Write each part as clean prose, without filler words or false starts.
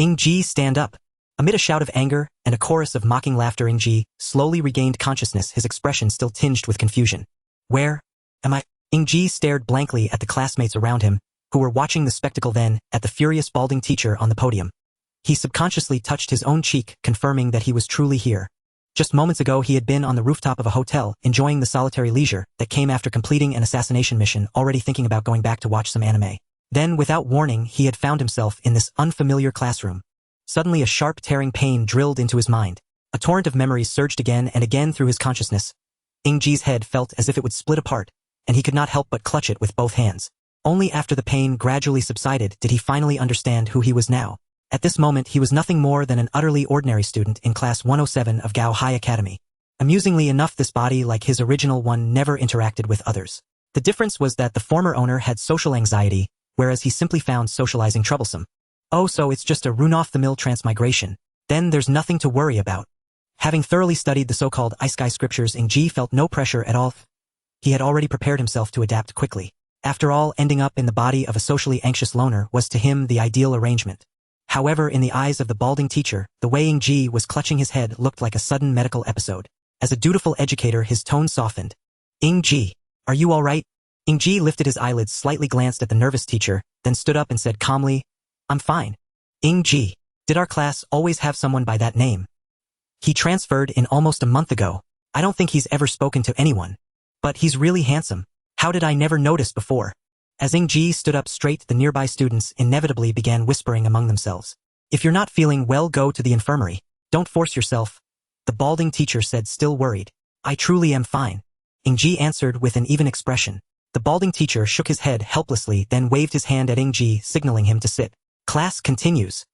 Ying Ji, stand up. Amid a shout of anger and a chorus of mocking laughter, Ying Ji slowly regained consciousness, his expression still tinged with confusion. Where am I? Ying Ji stared blankly at the classmates around him, who were watching the spectacle, then at the furious balding teacher on the podium. He subconsciously touched his own cheek, confirming that he was truly here. Just moments ago he had been on the rooftop of a hotel, enjoying the solitary leisure that came after completing an assassination mission, already thinking about going back to watch some anime. Then, without warning, he had found himself in this unfamiliar classroom. Suddenly a sharp tearing pain drilled into his mind. A torrent of memories surged again and again through his consciousness. Ying Ji's head felt as if it would split apart, and he could not help but clutch it with both hands. Only after the pain gradually subsided did he finally understand who he was now. At this moment he was nothing more than an utterly ordinary student in class 107 of Gao High Academy. Amusingly enough, this body, like his original one, never interacted with others. The difference was that the former owner had social anxiety, whereas he simply found socializing troublesome. Oh, so it's just a run-off-the-mill transmigration. Then there's nothing to worry about. Having thoroughly studied the so-called isekai scriptures, Ying Ji felt no pressure at all. He had already prepared himself to adapt quickly. After all, ending up in the body of a socially anxious loner was to him the ideal arrangement. However, in the eyes of the balding teacher, the way Ying Ji was clutching his head looked like a sudden medical episode. As a dutiful educator, his tone softened. Ying Ji, are you all right? Ying Ji lifted his eyelids, slightly glanced at the nervous teacher, then stood up and said calmly, I'm fine. Ying Ji, did our class always have someone by that name? He transferred in almost a month ago. I don't think he's ever spoken to anyone. But he's really handsome. How did I never notice before? As Ying Ji stood up straight, the nearby students inevitably began whispering among themselves. If you're not feeling well, go to the infirmary. Don't force yourself. The balding teacher said, still worried. I truly am fine. Ying Ji answered with an even expression. The balding teacher shook his head helplessly, then waved his hand at Ying Ji, signaling him to sit. Class continues.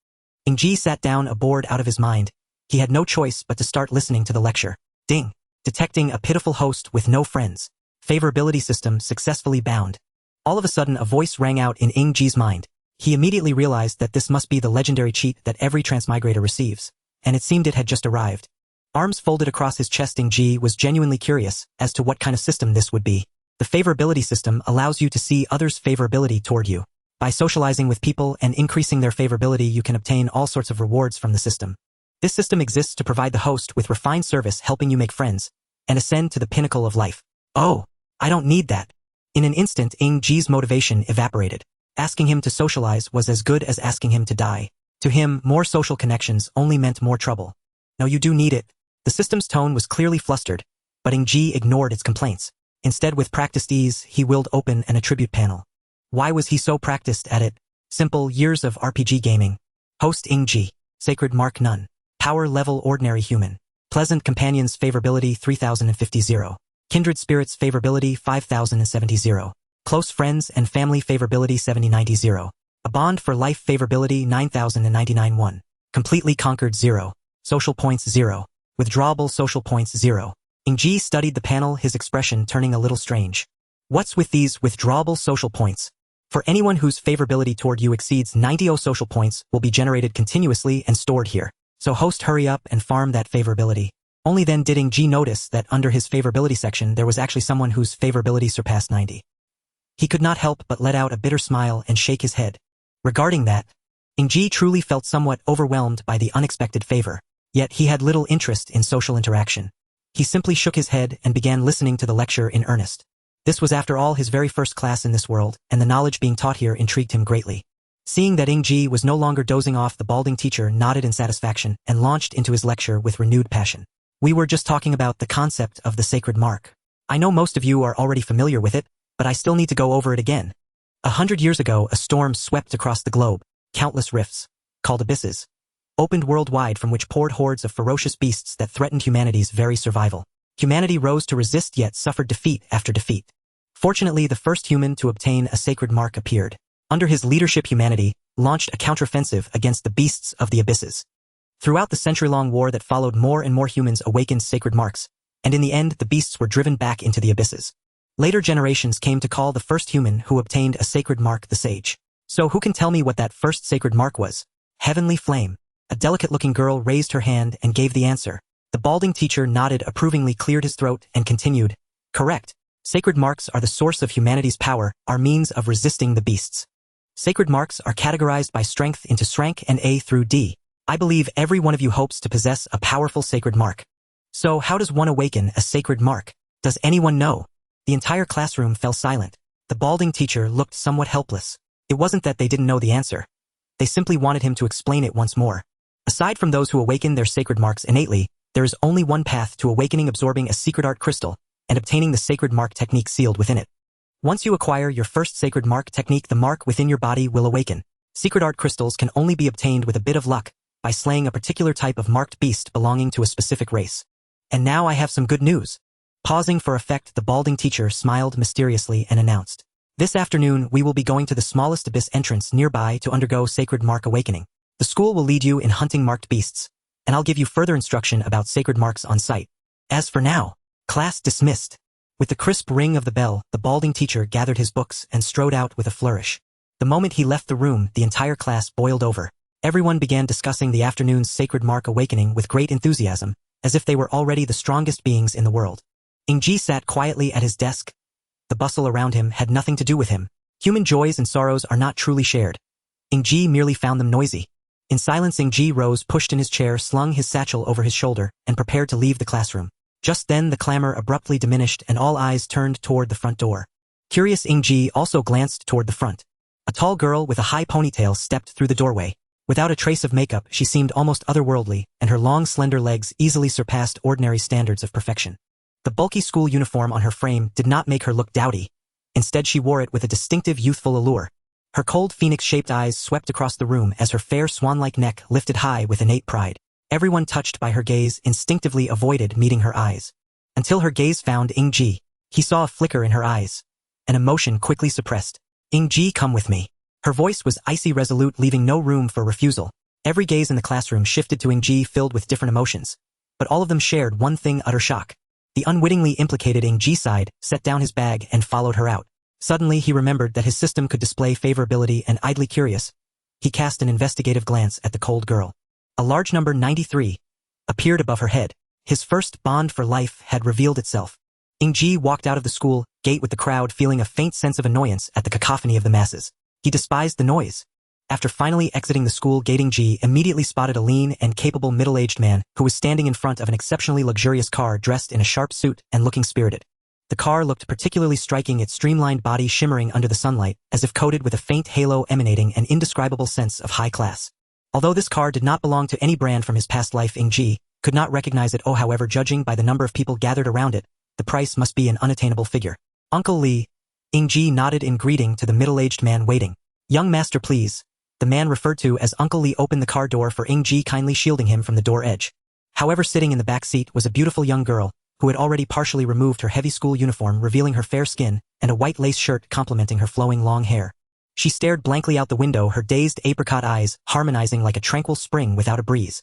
Ying Ji sat down, bored out of his mind. He had no choice but to start listening to the lecture. Ding. Detecting a pitiful host with no friends. Favorability system successfully bound. All of a sudden a voice rang out in Ying Ji's mind. He immediately realized that this must be the legendary cheat that every transmigrator receives, and it seemed it had just arrived. Arms folded across his chest, Ying Ji was genuinely curious as to what kind of system this would be. The favorability system allows you to see others' favorability toward you. By socializing with people and increasing their favorability, you can obtain all sorts of rewards from the system. This system exists to provide the host with refined service, helping you make friends and ascend to the pinnacle of life. Oh, I don't need that. In an instant, Ying Ji's motivation evaporated. Asking him to socialize was as good as asking him to die. To him, more social connections only meant more trouble. No, you do need it. The system's tone was clearly flustered, but Ying Ji ignored its complaints. Instead, with practiced ease, he willed open an attribute panel. Why was he so practiced at it? Simple: years of RPG gaming. Host Ying Ji. Sacred mark none. Power level ordinary human. Pleasant companions favorability 3050. Kindred spirits favorability 5070. Close friends and family favorability 7090. A bond for life favorability 9099. 1. Completely conquered 0. Social points 0. Withdrawable social points 0. Ying Ji studied the panel, his expression turning a little strange. What's with these withdrawable social points? For anyone whose favorability toward you exceeds 90 social points will be generated continuously and stored here. So host, hurry up and farm that favorability. Only then did Ying Ji notice that under his favorability section there was actually someone whose favorability surpassed 90. He could not help but let out a bitter smile and shake his head. Regarding that, Ying Ji truly felt somewhat overwhelmed by the unexpected favor, yet he had little interest in social interaction. He simply shook his head and began listening to the lecture in earnest. This was after all his very first class in this world, and the knowledge being taught here intrigued him greatly. Seeing that Ying Ji was no longer dozing off, the balding teacher nodded in satisfaction and launched into his lecture with renewed passion. We were just talking about the concept of the sacred mark. I know most of you are already familiar with it, but I still need to go over it again. 100 years ago, a storm swept across the globe. Countless rifts, called abysses, opened worldwide, from which poured hordes of ferocious beasts that threatened humanity's very survival. Humanity rose to resist, yet suffered defeat after defeat. Fortunately, the first human to obtain a sacred mark appeared. Under his leadership, humanity launched a counteroffensive against the beasts of the abysses. Throughout the century-long war that followed, more and more humans awakened sacred marks, and in the end the beasts were driven back into the abysses. Later generations came to call the first human who obtained a sacred mark the sage. So who can tell me what that first sacred mark was? Heavenly flame. A delicate-looking girl raised her hand and gave the answer. The balding teacher nodded approvingly, cleared his throat, and continued. Correct. Sacred marks are the source of humanity's power, our means of resisting the beasts. Sacred marks are categorized by strength into rank and A through D. I believe every one of you hopes to possess a powerful sacred mark. So how does one awaken a sacred mark? Does anyone know? The entire classroom fell silent. The balding teacher looked somewhat helpless. It wasn't that they didn't know the answer. They simply wanted him to explain it once more. Aside from those who awaken their sacred marks innately, there is only one path to awakening: absorbing a secret art crystal and obtaining the sacred mark technique sealed within it. Once you acquire your first sacred mark technique, the mark within your body will awaken. Secret art crystals can only be obtained with a bit of luck, by slaying a particular type of marked beast belonging to a specific race. And now I have some good news. Pausing for effect, the balding teacher smiled mysteriously and announced, "This afternoon we will be going to the smallest abyss entrance nearby to undergo sacred mark awakening. The school will lead you in hunting marked beasts, and I'll give you further instruction about sacred marks on site. As for now, class dismissed." With the crisp ring of the bell, the balding teacher gathered his books and strode out with a flourish. The moment he left the room, the entire class boiled over. Everyone began discussing the afternoon's sacred mark awakening with great enthusiasm, as if they were already the strongest beings in the world. Ying Ji sat quietly at his desk. The bustle around him had nothing to do with him. Human joys and sorrows are not truly shared. Ying Ji merely found them noisy. In silence, Ying Ji rose, pushed in his chair, slung his satchel over his shoulder, and prepared to leave the classroom. Just then the clamor abruptly diminished and all eyes turned toward the front door. Curious, Ying Ji also glanced toward the front. A tall girl with a high ponytail stepped through the doorway. Without a trace of makeup, she seemed almost otherworldly, and her long, slender legs easily surpassed ordinary standards of perfection. The bulky school uniform on her frame did not make her look dowdy. Instead, she wore it with a distinctive youthful allure. Her cold phoenix-shaped eyes swept across the room as her fair swan-like neck lifted high with innate pride. Everyone touched by her gaze instinctively avoided meeting her eyes. Until her gaze found Ying Ji. He saw a flicker in her eyes. An emotion quickly suppressed. "Ying Ji, come with me." Her voice was icy resolute, leaving no room for refusal. Every gaze in the classroom shifted to Ying Ji, filled with different emotions. But all of them shared one thing: utter shock. The unwittingly implicated Ying Ji sighed, set down his bag, and followed her out. Suddenly he remembered that his system could display favorability, and idly curious, he cast an investigative glance at the cold girl. A large number 93 appeared above her head. His first bond for life had revealed itself. Ying Ji walked out of the school gate with the crowd, feeling a faint sense of annoyance at the cacophony of the masses. He despised the noise. After finally exiting the school gate, Ying Ji immediately spotted a lean and capable middle-aged man who was standing in front of an exceptionally luxurious car, dressed in a sharp suit and looking spirited. The car looked particularly striking, its streamlined body shimmering under the sunlight, as if coated with a faint halo emanating an indescribable sense of high class. Although this car did not belong to any brand from his past life, Ying Ji could not recognize it. However, judging by the number of people gathered around it, the price must be an unattainable figure. "Uncle Lee." Ying Ji nodded in greeting to the middle-aged man waiting. "Young master, please." The man referred to as Uncle Lee opened the car door for Ying Ji, kindly shielding him from the door edge. However, sitting in the back seat was a beautiful young girl, who had already partially removed her heavy school uniform, revealing her fair skin and a white lace shirt complementing her flowing long hair. She stared blankly out the window, her dazed apricot eyes harmonizing like a tranquil spring without a breeze.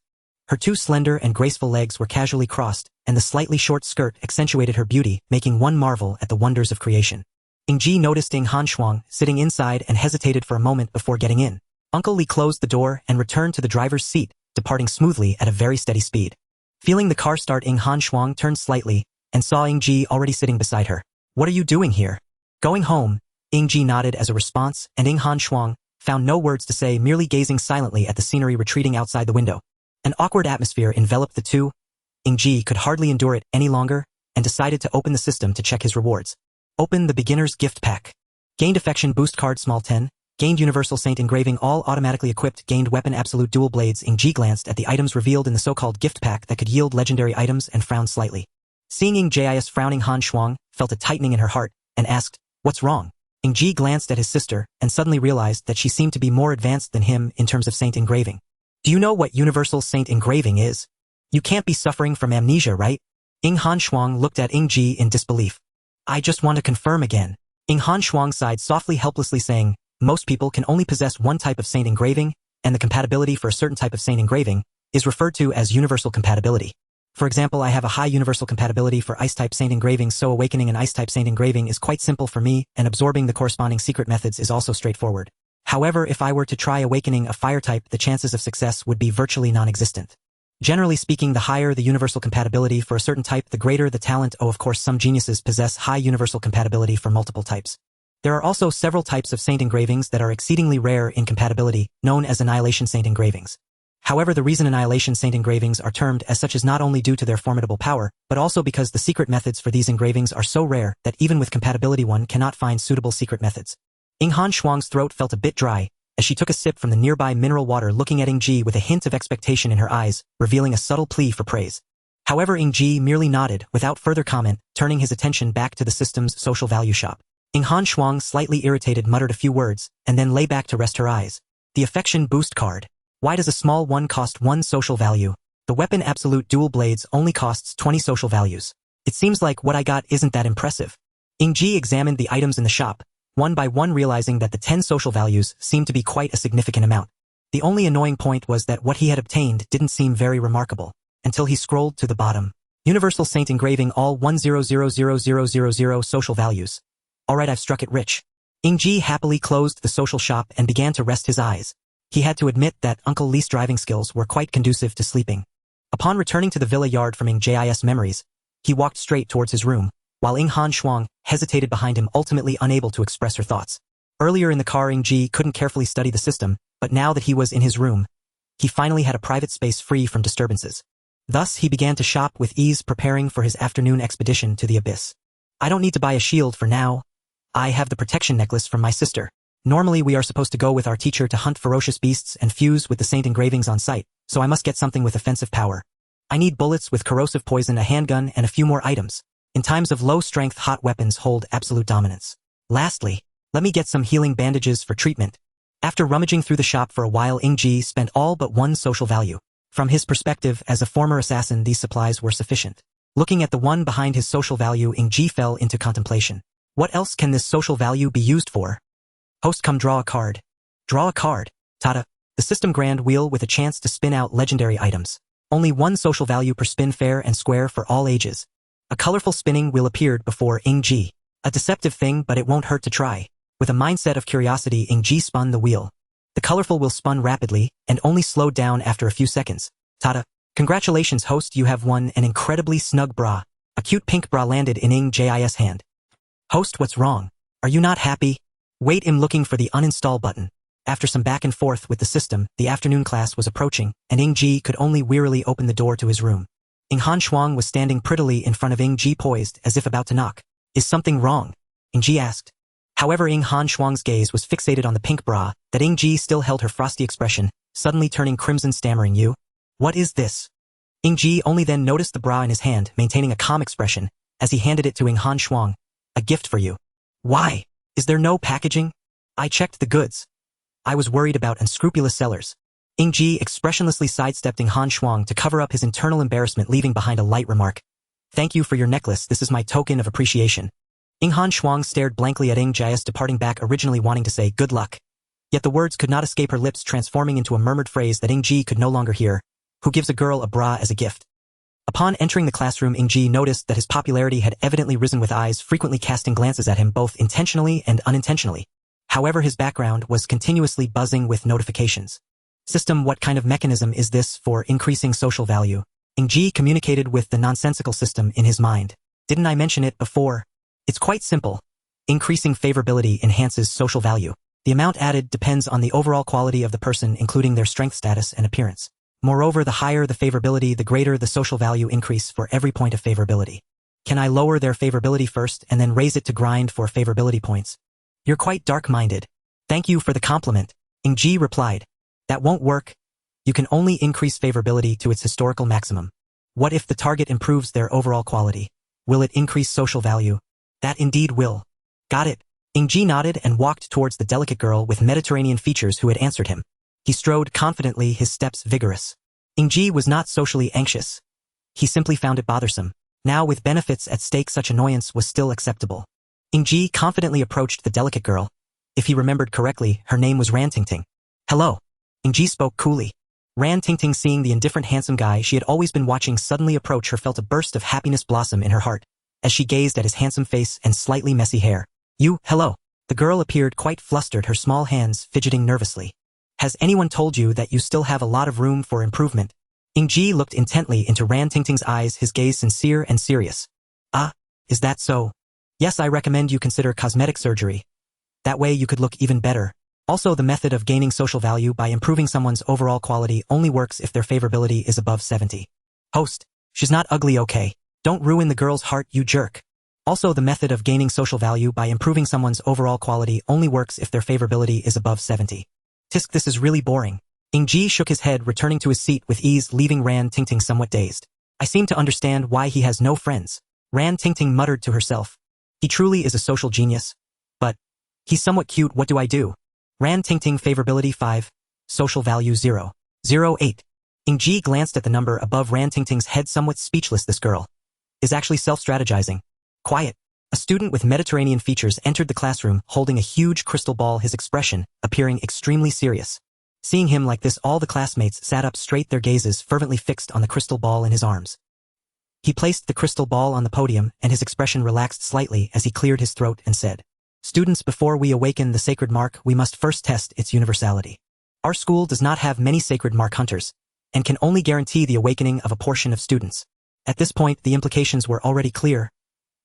Her two slender and graceful legs were casually crossed, and the slightly short skirt accentuated her beauty, making one marvel at the wonders of creation. Ying Ji noticed Ying Shuang sitting inside and hesitated for a moment before getting in. Uncle Lee closed the door and returned to the driver's seat, departing smoothly at a very steady speed. Feeling the car start, Ying Shuang turned slightly and saw Ying Ji already sitting beside her. "What are you doing here?" "Going home." Ying Ji nodded as a response, and Ying Shuang found no words to say, merely gazing silently at the scenery retreating outside the window. An awkward atmosphere enveloped the two. Ying Ji could hardly endure it any longer and decided to open the system to check his rewards. Open the beginner's gift pack. Gained affection boost card small 10. Gained universal saint engraving, all automatically equipped. Gained weapon absolute dual blades. Ying Ji glanced at the items revealed in the so-called gift pack that could yield legendary items and frowned slightly. Seeing Ying Ji's frowning, Han Shuang felt a tightening in her heart and asked, "What's wrong?" Ying Ji glanced at his sister and suddenly realized that she seemed to be more advanced than him in terms of saint engraving. "Do you know what universal saint engraving is? You can't be suffering from amnesia, right?" Ying Shuang looked at Ying Ji in disbelief. "I just want to confirm again." Ying Shuang sighed softly, helplessly saying, "Most people can only possess one type of saint engraving, and the compatibility for a certain type of saint engraving is referred to as universal compatibility. For example, I have a high universal compatibility for ice-type saint engraving, so awakening an ice-type saint engraving is quite simple for me, and absorbing the corresponding secret methods is also straightforward. However, if I were to try awakening a fire-type, the chances of success would be virtually non-existent. Generally speaking, the higher the universal compatibility for a certain type, the greater the talent. Of course, some geniuses possess high universal compatibility for multiple types. There are also several types of saint engravings that are exceedingly rare in compatibility, known as annihilation saint engravings. However, the reason annihilation saint engravings are termed as such is not only due to their formidable power, but also because the secret methods for these engravings are so rare that even with compatibility one cannot find suitable secret methods. Ying Shuang's throat felt a bit dry as she took a sip from the nearby mineral water, looking at Ying Ji with a hint of expectation in her eyes, revealing a subtle plea for praise. However, Ying Ji merely nodded without further comment, turning his attention back to the system's social value shop. Ying Shuang, slightly irritated, muttered a few words, and then lay back to rest her eyes. The affection boost card. Why does a small one cost 1 social value? The weapon absolute dual blades only costs 20 social values. It seems like what I got isn't that impressive. Ying Ji examined the items in the shop, one by one, realizing that the 10 social values seemed to be quite a significant amount. The only annoying point was that what he had obtained didn't seem very remarkable, until he scrolled to the bottom. Universal Saint Engraving, all 1000000 social values. Alright, I've struck it rich. Ying Ji happily closed the social shop and began to rest his eyes. He had to admit that Uncle Lee's driving skills were quite conducive to sleeping. Upon returning to the villa yard from Ying Ji's memories, he walked straight towards his room, while Ying Shuang hesitated behind him, ultimately unable to express her thoughts. Earlier in the car, Ying Ji couldn't carefully study the system, but now that he was in his room, he finally had a private space free from disturbances. Thus, he began to shop with ease, preparing for his afternoon expedition to the abyss. I don't need to buy a shield for now. I have the protection necklace from my sister. Normally we are supposed to go with our teacher to hunt ferocious beasts and fuse with the saint engravings on site, so I must get something with offensive power. I need bullets with corrosive poison, a handgun, and a few more items. In times of low strength, hot weapons hold absolute dominance. Lastly, let me get some healing bandages for treatment. After rummaging through the shop for a while, Ying Ji spent all but 1 social value. From his perspective as a former assassin, these supplies were sufficient. Looking at the one behind his social value, Ying Ji fell into contemplation. What else can this social value be used for? Host, come draw a card. Draw a card. Tada. The system grand wheel with a chance to spin out legendary items. Only 1 social value per spin, fair and square for all ages. A colorful spinning wheel appeared before Ying Ji. A deceptive thing, but it won't hurt to try. With a mindset of curiosity, Ying Ji spun the wheel. The colorful wheel spun rapidly and only slowed down after a few seconds. Tada. Congratulations, host, you have won an incredibly snug bra. A cute pink bra landed in Ying Ji's hand. Host, what's wrong? Are you not happy? Wait, I'm looking for the uninstall button. After some back and forth with the system, the afternoon class was approaching, and Ying Ji could only wearily open the door to his room. Ying Shuang was standing prettily in front of Ying Ji, poised as if about to knock. Is something wrong? Ying Ji asked. However, Ying Shuang's gaze was fixated on the pink bra that Ying Ji still held, her frosty expression suddenly turning crimson, stammering, "You? What is this?" Ying Ji only then noticed the bra in his hand, maintaining a calm expression as he handed it to Ying Shuang. A gift for you. Why? Is there no packaging? I checked the goods. I was worried about unscrupulous sellers. Ying Ji expressionlessly sidestepped Ying Shuang to cover up his internal embarrassment, leaving behind a light remark. Thank you for your necklace, this is my token of appreciation. Ying Shuang stared blankly at Ying Ji's departing back, originally wanting to say good luck. Yet the words could not escape her lips, transforming into a murmured phrase that Ying Ji could no longer hear. Who gives a girl a bra as a gift? Upon entering the classroom, Ying Ji noticed that his popularity had evidently risen, with eyes frequently casting glances at him both intentionally and unintentionally. However, his background was continuously buzzing with notifications. System, what kind of mechanism is this for increasing social value? Ying Ji communicated with the nonsensical system in his mind. Didn't I mention it before? It's quite simple. Increasing favorability enhances social value. The amount added depends on the overall quality of the person, including their strength, status, and appearance. Moreover, the higher the favorability, the greater the social value increase for every point of favorability. Can I lower their favorability first and then raise it to grind for favorability points? You're quite dark-minded. Thank you for the compliment. Ying Ji replied. That won't work. You can only increase favorability to its historical maximum. What if the target improves their overall quality? Will it increase social value? That indeed will. Got it. Ying Ji nodded and walked towards the delicate girl with Mediterranean features who had answered him. He strode confidently, his steps vigorous. Ying Ji was not socially anxious. He simply found it bothersome. Now, with benefits at stake, such annoyance was still acceptable. Ying Ji confidently approached the delicate girl. If he remembered correctly, her name was Ran Tingting. Hello. Ying Ji spoke coolly. Ran Tingting, seeing the indifferent handsome guy she had always been watching suddenly approach her, felt a burst of happiness blossom in her heart as she gazed at his handsome face and slightly messy hair. You, hello. The girl appeared quite flustered, her small hands fidgeting nervously. Has anyone told you that you still have a lot of room for improvement? Ying Ji looked intently into Ran Tingting's eyes, his gaze sincere and serious. Ah, is that so? Yes, I recommend you consider cosmetic surgery. That way you could look even better. Also, the method of gaining social value by improving someone's overall quality only works if their favorability is above 70. Host, she's not ugly, okay? Don't ruin the girl's heart, you jerk. Also, the method of gaining social value by improving someone's overall quality only works if their favorability is above 70. Tisk, this is really boring. Ying Ji shook his head, returning to his seat with ease, leaving Ran Tingting somewhat dazed. I seem to understand why he has no friends. Ran Tingting muttered to herself. He truly is a social genius. But he's somewhat cute, what do I do? Ran Tingting favorability 5, social value 0. 08. Ying Ji glanced at the number above Ran Tingting's head, somewhat speechless. This girl is actually self-strategizing. Quiet. A student with Mediterranean features entered the classroom holding a huge crystal ball, his expression appearing extremely serious. Seeing him like this, all the classmates sat up straight, their gazes fervently fixed on the crystal ball in his arms. He placed the crystal ball on the podium, and his expression relaxed slightly as he cleared his throat and said, "Students, before we awaken the sacred mark, we must first test its universality. Our school does not have many sacred mark hunters, and can only guarantee the awakening of a portion of students." At this point, the implications were already clear.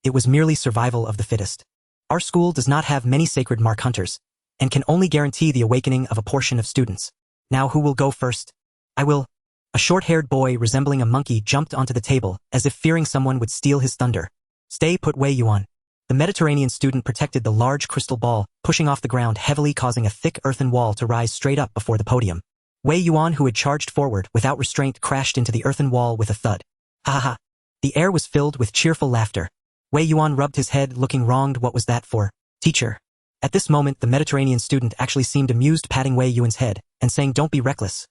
It was merely survival of the fittest. Our school does not have many sacred mark hunters, and can only guarantee the awakening of a portion of students. Now who will go first? I will. A short-haired boy resembling a monkey jumped onto the table, as if fearing someone would steal his thunder. Stay put, Wei Yuan. The Mediterranean student protected the large crystal ball, pushing off the ground heavily, causing a thick earthen wall to rise straight up before the podium. Wei Yuan, who had charged forward without restraint, crashed into the earthen wall with a thud. Ha ha ha. The air was filled with cheerful laughter. Wei Yuan rubbed his head, looking wronged. What was that for? Teacher. At this moment, the Mediterranean student actually seemed amused, patting Wei Yuan's head and saying, "Don't be reckless.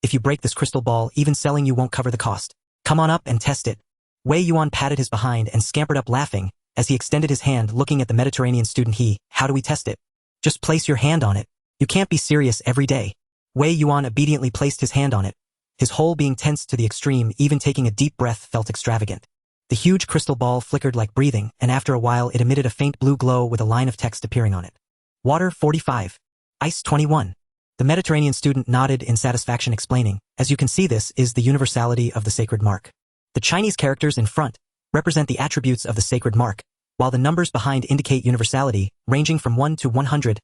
If you break this crystal ball, even selling you won't cover the cost. Come on up and test it." Wei Yuan patted his behind and scampered up, laughing as he extended his hand, looking at the Mediterranean student. How do we test it? Just place your hand on it. You can't be serious every day. Wei Yuan obediently placed his hand on it, his whole being tensed to the extreme. Even taking a deep breath felt extravagant. The huge crystal ball flickered like breathing, and after a while it emitted a faint blue glow with a line of text appearing on it. Water 45. Ice 21. The Mediterranean student nodded in satisfaction, explaining, "As you can see, this is the universality of the sacred mark. The Chinese characters in front represent the attributes of the sacred mark, while the numbers behind indicate universality, ranging from 1 to 100.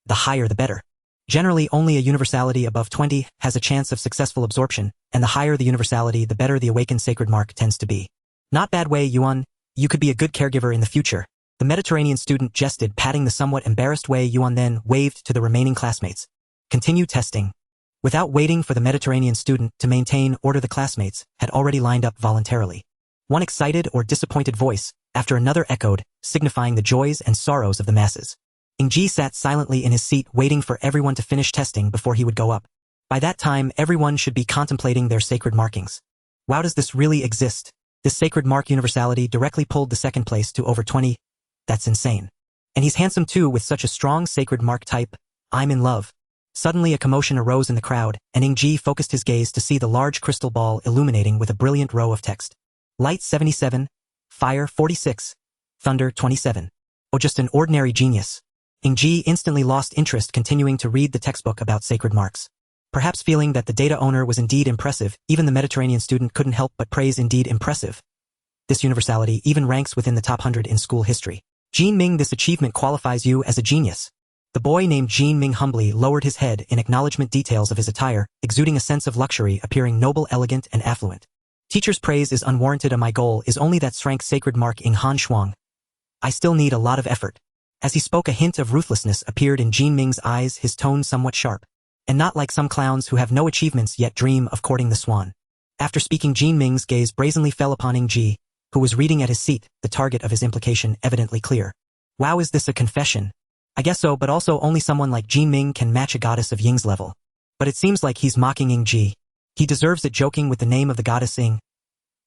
The higher the better. Generally, only a universality above 20 has a chance of successful absorption, and the higher the universality, the better the awakened sacred mark tends to be." Not bad, Wei Yuan. You could be a good caregiver in the future. The Mediterranean student jested, patting the somewhat embarrassed Wei Yuan, then waved to the remaining classmates. Continue testing. Without waiting for the Mediterranean student to maintain order, the classmates had already lined up voluntarily. One excited or disappointed voice after another echoed, signifying the joys and sorrows of the masses. Ying Ji sat silently in his seat, waiting for everyone to finish testing before he would go up. By that time, everyone should be contemplating their sacred markings. Wow, does this really exist? This sacred mark universality directly pulled the second place to over 20. That's insane. And he's handsome too, with such a strong sacred mark type. I'm in love. Suddenly a commotion arose in the crowd, and Ying Ji focused his gaze to see the large crystal ball illuminating with a brilliant row of text. Light 77, fire 46, thunder 27. Oh, just an ordinary genius. Ying Ji instantly lost interest, continuing to read the textbook about sacred marks. Perhaps feeling that the data owner was indeed impressive, even the Mediterranean student couldn't help but praise indeed impressive. This universality even ranks within the top 100 in school history. Jin Ming, this achievement qualifies you as a genius. The boy named Jin Ming humbly lowered his head in acknowledgement, details of his attire, exuding a sense of luxury, appearing noble, elegant, and affluent. Teacher's praise is unwarranted. My goal is only that rank sacred mark in Han Shuang. I still need a lot of effort. As he spoke, a hint of ruthlessness appeared in Jin Ming's eyes, his tone somewhat sharp. And not like some clowns who have no achievements yet dream of courting the swan. After speaking, Jin Ming's gaze brazenly fell upon Ying Ji, who was reading at his seat, the target of his implication evidently clear. Wow, is this a confession? I guess so, but also only someone like Jin Ming can match a goddess of Ying's level. But it seems like he's mocking Ying Ji. He deserves it, joking with the name of the goddess Ying.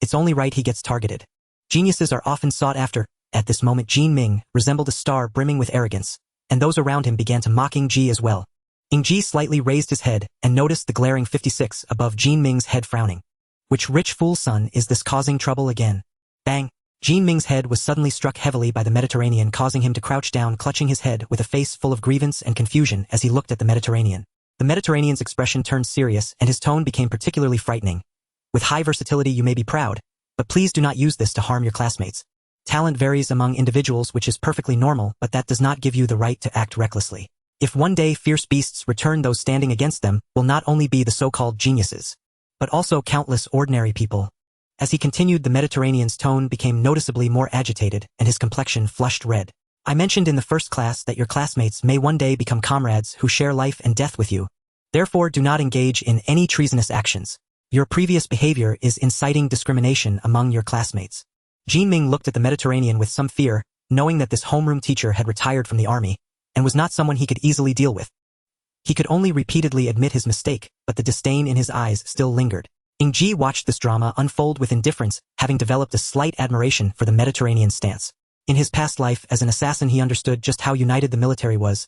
It's only right he gets targeted. Geniuses are often sought after. At this moment, Jin Ming resembled a star brimming with arrogance, and those around him began to mock Ying Ji as well. Ying Ji slightly raised his head and noticed the glaring 56 above Jin Ming's head, frowning. Which rich fool's son is this causing trouble again? Bang! Jin Ming's head was suddenly struck heavily by the Mediterranean, causing him to crouch down, clutching his head with a face full of grievance and confusion as he looked at the Mediterranean. The Mediterranean's expression turned serious and his tone became particularly frightening. With high versatility you may be proud, but please do not use this to harm your classmates. Talent varies among individuals, which is perfectly normal, but that does not give you the right to act recklessly. If one day fierce beasts return, those standing against them will not only be the so-called geniuses, but also countless ordinary people. As he continued, the Mediterranean's tone became noticeably more agitated, and his complexion flushed red. I mentioned in the first class that your classmates may one day become comrades who share life and death with you. Therefore, do not engage in any treasonous actions. Your previous behavior is inciting discrimination among your classmates. Jin Ming looked at the Mediterranean with some fear, knowing that this homeroom teacher had retired from the army, and was not someone he could easily deal with. He could only repeatedly admit his mistake, but the disdain in his eyes still lingered. Ying Ji watched this drama unfold with indifference, having developed a slight admiration for the Mediterranean stance. In his past life as an assassin, he understood just how united the military was.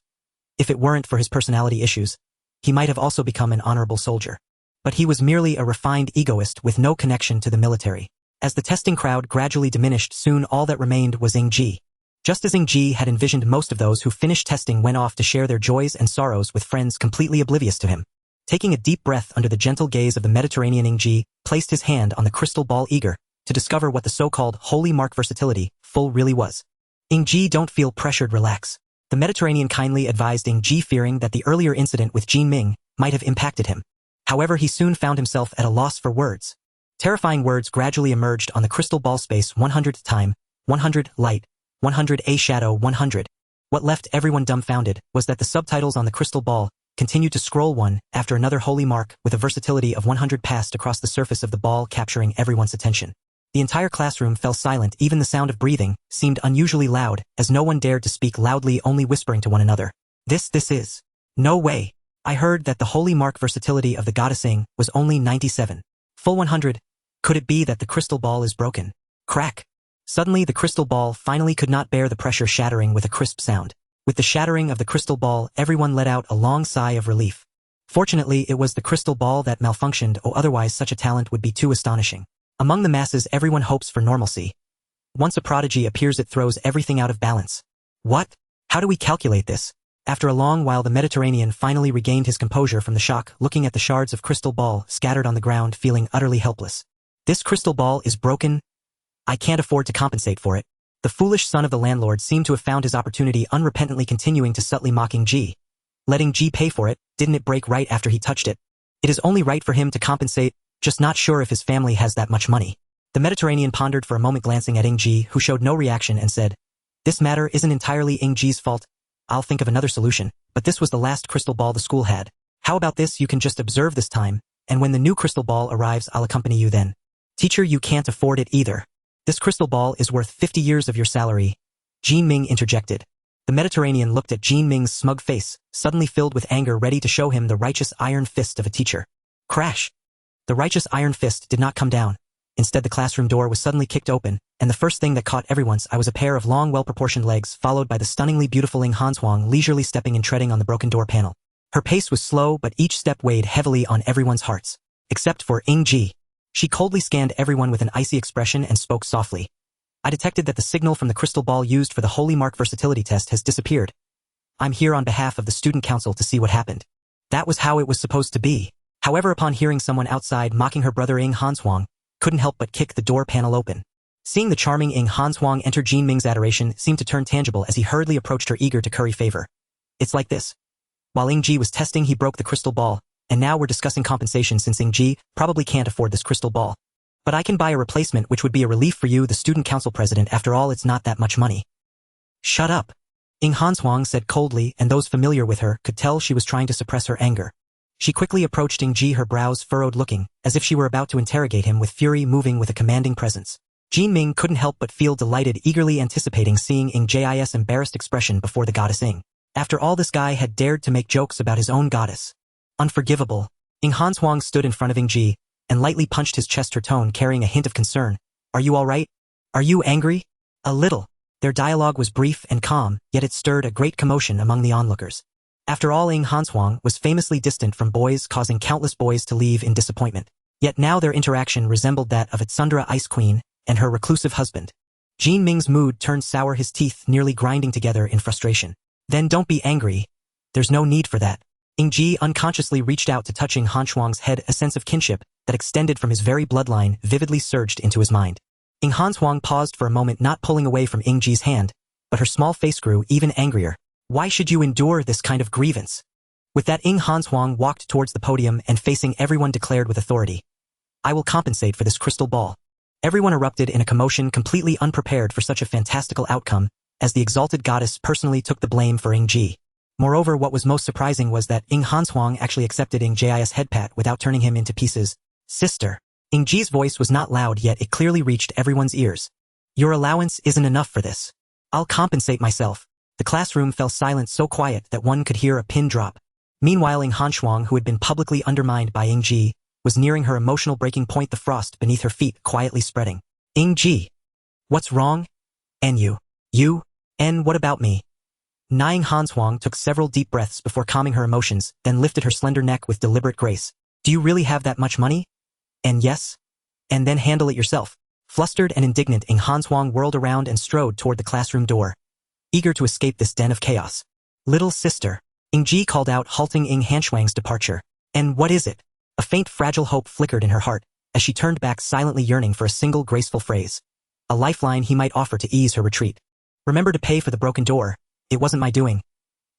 If it weren't for his personality issues, he might have also become an honorable soldier. But he was merely a refined egoist with no connection to the military. As the testing crowd gradually diminished, soon all that remained was Ying Ji. Just as Ying Ji had envisioned, most of those who finished testing went off to share their joys and sorrows with friends completely oblivious to him. Taking a deep breath under the gentle gaze of the Mediterranean, Ying Ji placed his hand on the crystal ball, eager to discover what the so-called holy mark versatility full really was. Ying Ji, don't feel pressured, relax. The Mediterranean kindly advised Ying Ji, fearing that the earlier incident with Jin Ming might have impacted him. However, he soon found himself at a loss for words. Terrifying words gradually emerged on the crystal ball: space 100 time, 100 light, 100 a shadow, 100. What left everyone dumbfounded was that the subtitles on the crystal ball continued to scroll one after another. Holy mark with a versatility of 100 passed across the surface of the ball, capturing everyone's attention. The entire classroom fell silent. Even the sound of breathing seemed unusually loud, as no one dared to speak loudly, only whispering to one another. This is. No way. I heard that the holy mark versatility of the goddess Ying was only 97. Full 100. Could it be that the crystal ball is broken? Crack. Suddenly the crystal ball finally could not bear the pressure, shattering with a crisp sound. With the shattering of the crystal ball, everyone let out a long sigh of relief. Fortunately, it was the crystal ball that malfunctioned, or otherwise such a talent would be too astonishing. Among the masses, everyone hopes for normalcy. Once a prodigy appears, it throws everything out of balance. What? How do we calculate this? After a long while, the Mediterranean finally regained his composure from the shock, looking at the shards of crystal ball scattered on the ground, feeling utterly helpless. This crystal ball is broken. I can't afford to compensate for it. The foolish son of the landlord seemed to have found his opportunity, unrepentantly continuing to subtly mocking Ji. Letting Ji pay for it, didn't it break right after he touched it? It is only right for him to compensate, just not sure if his family has that much money. The Mediterranean pondered for a moment, glancing at Ying Ji, who showed no reaction, and said, "This matter isn't entirely Ying Ji's fault. I'll think of another solution, but this was the last crystal ball the school had. How about this? You can just observe this time, and when the new crystal ball arrives, I'll accompany you then." "Teacher, you can't afford it either. This crystal ball is worth 50 years of your salary," Jin Ming interjected. The Mediterranean looked at Jin Ming's smug face, suddenly filled with anger, ready to show him the righteous iron fist of a teacher. Crash! The righteous iron fist did not come down. Instead, the classroom door was suddenly kicked open, and the first thing that caught everyone's eye was a pair of long, well-proportioned legs, followed by the stunningly beautiful Ying Hanshuang leisurely stepping and treading on the broken door panel. Her pace was slow, but each step weighed heavily on everyone's hearts. Except for Ying Ji. She coldly scanned everyone with an icy expression and spoke softly. "I detected that the signal from the crystal ball used for the holy mark versatility test has disappeared. I'm here on behalf of the student council to see what happened." That was how it was supposed to be. However, upon hearing someone outside mocking her brother, Ying Hanshuang couldn't help but kick the door panel open. Seeing the charming Ying Hanshuang enter, Jin Ming's adoration seemed to turn tangible as he hurriedly approached her, eager to curry favor. "It's like this. While Ying Ji was testing, he broke the crystal ball, and now we're discussing compensation since Ying Ji probably can't afford this crystal ball. But I can buy a replacement, which would be a relief for you, the student council president. After all, it's not that much money." "Shut up," Ying Hanshuang said coldly, and those familiar with her could tell she was trying to suppress her anger. She quickly approached Ying Ji, her brows furrowed, looking as if she were about to interrogate him with fury, moving with a commanding presence. Jin Ming couldn't help but feel delighted, eagerly anticipating seeing Ying Ji's embarrassed expression before the goddess Ying. After all, this guy had dared to make jokes about his own goddess. Unforgivable. Ying Hanshuang stood in front of Ying Ji and lightly punched his chest, her tone carrying a hint of concern. "Are you all right? Are you angry?" "A little." Their dialogue was brief and calm, yet it stirred a great commotion among the onlookers. After all, Ying Hanshuang was famously distant from boys, causing countless boys to leave in disappointment. Yet now their interaction resembled that of Itsundra Ice Queen and her reclusive husband. Jin Ming's mood turned sour, his teeth nearly grinding together in frustration. "Then don't be angry. There's no need for that." Ying Ji unconsciously reached out to touch Ying Hanshuang's head, a sense of kinship that extended from his very bloodline vividly surged into his mind. Ying Hanshuang paused for a moment, not pulling away from Ying Ji's hand, but her small face grew even angrier. Why should you endure this kind of grievance? With that, Ying Hanshuang walked towards the podium and facing everyone declared with authority, I will compensate for this crystal ball. Everyone erupted in a commotion, completely unprepared for such a fantastical outcome, as the exalted goddess personally took the blame for Ying Ji. Moreover, what was most surprising was that Ying Hanshuang actually accepted Ying Ji's head pat without turning him into pieces. Sister. Ying Ji's voice was not loud, yet it clearly reached everyone's ears. Your allowance isn't enough for this. I'll compensate myself. The classroom fell silent, so quiet that one could hear a pin drop. Meanwhile, Ying Hanshuang, who had been publicly undermined by Ying Ji, was nearing her emotional breaking point, the frost beneath her feet quietly spreading. Ying Ji. What's wrong? And you? And what about me? Ying Hanshuang took several deep breaths before calming her emotions, then lifted her slender neck with deliberate grace. Do you really have that much money? And yes? And then handle it yourself. Flustered and indignant, Ying Hanshuang whirled around and strode toward the classroom door, eager to escape this den of chaos. Little sister. Ying Ji called out, halting Ying Hanshuang's departure. And what is it? A faint, fragile hope flickered in her heart, as she turned back, silently yearning for a single graceful phrase. A lifeline he might offer to ease her retreat. Remember to pay for the broken door. It wasn't my doing.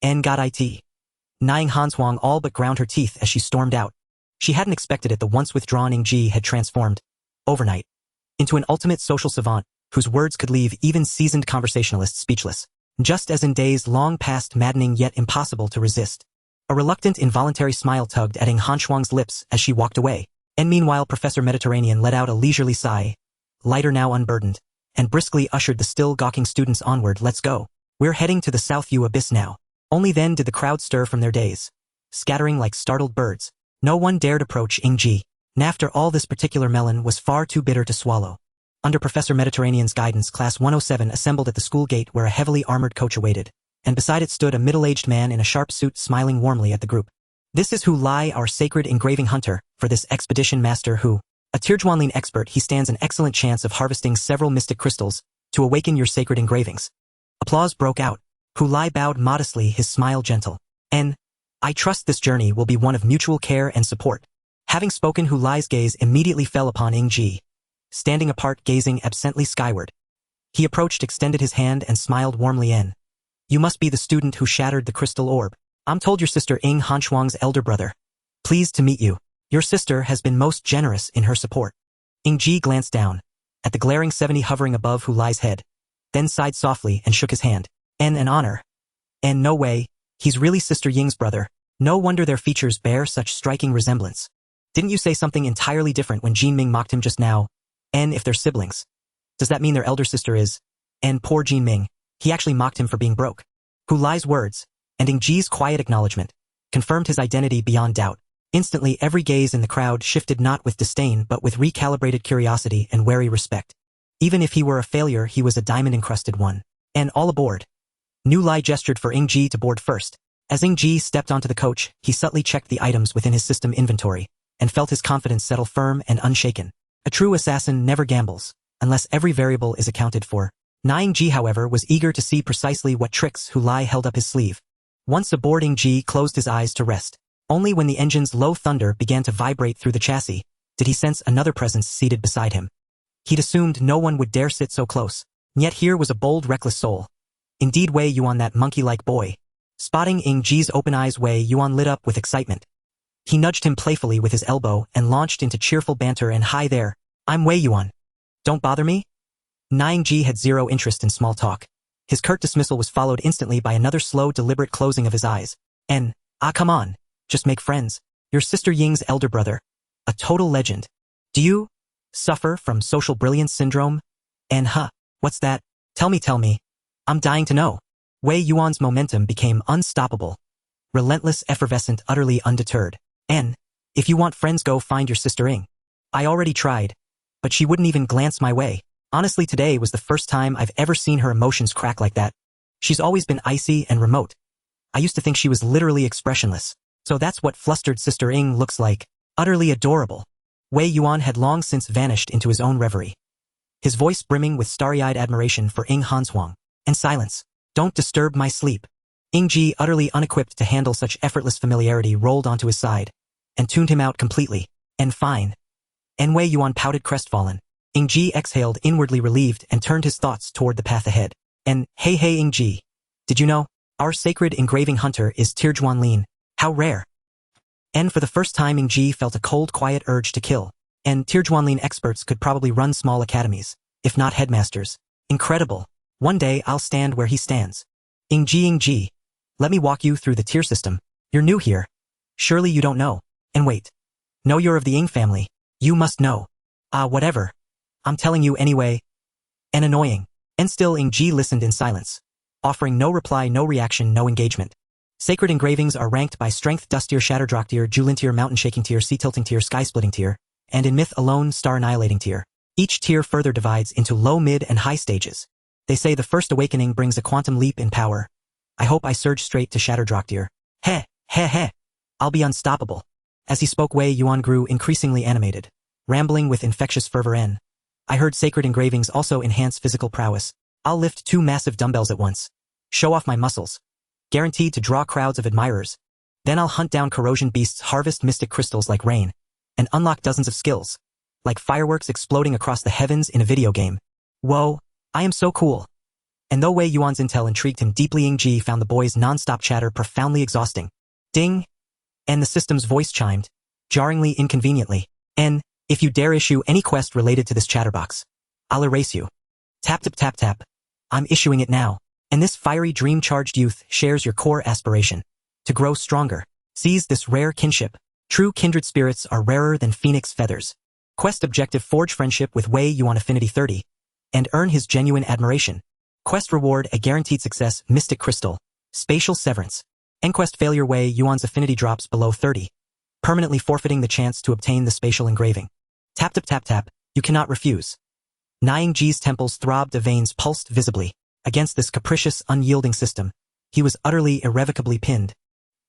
And got it. Ying Hanshuang all but ground her teeth as she stormed out. She hadn't expected it. The once withdrawn Ying Ji had transformed, overnight, into an ultimate social savant, whose words could leave even seasoned conversationalists speechless. Just as in days long past, maddening yet impossible to resist. A reluctant, involuntary smile tugged at Ying Hanshuang's lips as she walked away, and meanwhile Professor Mediterranean let out a leisurely sigh, lighter now unburdened, and briskly ushered the still gawking students onward. Let's go. We're heading to the Southview Abyss now. Only then did the crowd stir from their daze, scattering like startled birds. No one dared approach Ying Ji, and after all this particular melon was far too bitter to swallow. Under Professor Mediterranean's guidance, Class 107 assembled at the school gate where a heavily armored coach awaited, and beside it stood a middle-aged man in a sharp suit smiling warmly at the group. This is Hu Lai, our sacred engraving hunter, for this expedition, Master Hu. A Tirjuanlin expert, he stands an excellent chance of harvesting several mystic crystals to awaken your sacred engravings. Applause broke out. Hu Lai bowed modestly, his smile gentle. And I trust this journey will be one of mutual care and support. Having spoken, Hu Lai's gaze immediately fell upon Ying Ji, standing apart, gazing absently skyward. He approached, extended his hand, and smiled warmly. En. You must be the student who shattered the crystal orb. I'm told your sister Ying Hanshuang's elder brother. Pleased to meet you. Your sister has been most generous in her support. Ying Ji glanced down at the glaring 70 hovering above Hu Lai's head, then sighed softly and shook his hand. And an honor. And no way, he's really Sister Ying's brother. No wonder their features bear such striking resemblance. Didn't you say something entirely different when Jean Ming mocked him just now? And if they're siblings, does that mean their elder sister is? And poor Jean Ming, he actually mocked him for being broke. Hu Lai's words, and Ying Ji's quiet acknowledgement, confirmed his identity beyond doubt. Instantly, every gaze in the crowd shifted, not with disdain but with recalibrated curiosity and wary respect. Even if he were a failure, he was a diamond-encrusted one. And all aboard. Nu Lai gestured for Ying Ji to board first. As Ying Ji stepped onto the coach, he subtly checked the items within his system inventory, and felt his confidence settle firm and unshaken. A true assassin never gambles, unless every variable is accounted for. Ying Ji, however, was eager to see precisely what tricks Hu Lai held up his sleeve. Once aboard, Ying Ji closed his eyes to rest. Only when the engine's low thunder began to vibrate through the chassis did he sense another presence seated beside him. He'd assumed no one would dare sit so close, and yet here was a bold, reckless soul. Indeed, Wei Yuan, that monkey-like boy. Spotting Ying Ji's open eyes, Wei Yuan lit up with excitement. He nudged him playfully with his elbow and launched into cheerful banter. And hi there, I'm Wei Yuan. Don't bother me? Ying Ji had zero interest in small talk. His curt dismissal was followed instantly by another slow, deliberate closing of his eyes. And, come on, just make friends. Your sister Ying's elder brother. A total legend. Do you suffer from social brilliance syndrome? And what's that? Tell me. I'm dying to know. Wei Yuan's momentum became unstoppable. Relentless, effervescent, utterly undeterred. And, if you want friends, go find your sister Ying. I already tried, but she wouldn't even glance my way. Honestly, today was the first time I've ever seen her emotions crack like that. She's always been icy and remote. I used to think she was literally expressionless. So that's what flustered Sister Ying looks like. Utterly adorable. Wei Yuan had long since vanished into his own reverie, his voice brimming with starry-eyed admiration for Ying Hanshuang. And silence. Don't disturb my sleep. Ying Ji, utterly unequipped to handle such effortless familiarity, rolled onto his side and tuned him out completely. And fine. And Wei Yuan pouted, crestfallen. Ying Ji exhaled, inwardly relieved, and turned his thoughts toward the path ahead. And, hey Ying Ji, did you know? Our sacred engraving hunter is Tirjuan Lin. How rare. And for the first time Ying Ji felt a cold, quiet urge to kill. And Tirjuan Lin experts could probably run small academies, if not headmasters. Incredible. One day I'll stand where he stands. Ying Ji, let me walk you through the tier system. You're new here. Surely you don't know. And wait. No, you're of the Ying family. You must know. Whatever. I'm telling you anyway. And annoying. And still Ying Ji listened in silence, offering no reply, no reaction, no engagement. Sacred engravings are ranked by strength: dust tier, shatter drop tier, Julin tier, mountain shaking tier, sea tilting tier, sky splitting tier, and in myth alone, star annihilating tier. Each tier further divides into low, mid, and high stages. They say the first awakening brings a quantum leap in power. I hope I surge straight to shatter drop tier. Heh. I'll be unstoppable. As he spoke, Wei Yuan grew increasingly animated, rambling with infectious fervor. I heard sacred engravings also enhance physical prowess. I'll lift 2 massive dumbbells at once. Show off my muscles. Guaranteed to draw crowds of admirers. Then I'll hunt down corrosion beasts, harvest mystic crystals like rain, and unlock dozens of skills, like fireworks exploding across the heavens in a video game. Whoa, I am so cool. And though Wei Yuan's intel intrigued him deeply, Ying Ji found the boy's non-stop chatter profoundly exhausting. Ding! And the system's voice chimed, jarringly, inconveniently. And, if you dare issue any quest related to this chatterbox, I'll erase you. Tap. I'm issuing it now. And this fiery dream-charged youth shares your core aspiration, to grow stronger. Seize this rare kinship. True kindred spirits are rarer than phoenix feathers. Quest objective: forge friendship with Wei Yuan affinity 30, and earn his genuine admiration. Quest reward: a guaranteed success, mystic crystal, spatial severance. End quest failure: Wei Yuan's affinity drops below 30, permanently forfeiting the chance to obtain the spatial engraving. Tap. You cannot refuse. Ying Ji's temples throbbed, the veins pulsed visibly. Against this capricious, unyielding system, he was utterly, irrevocably pinned.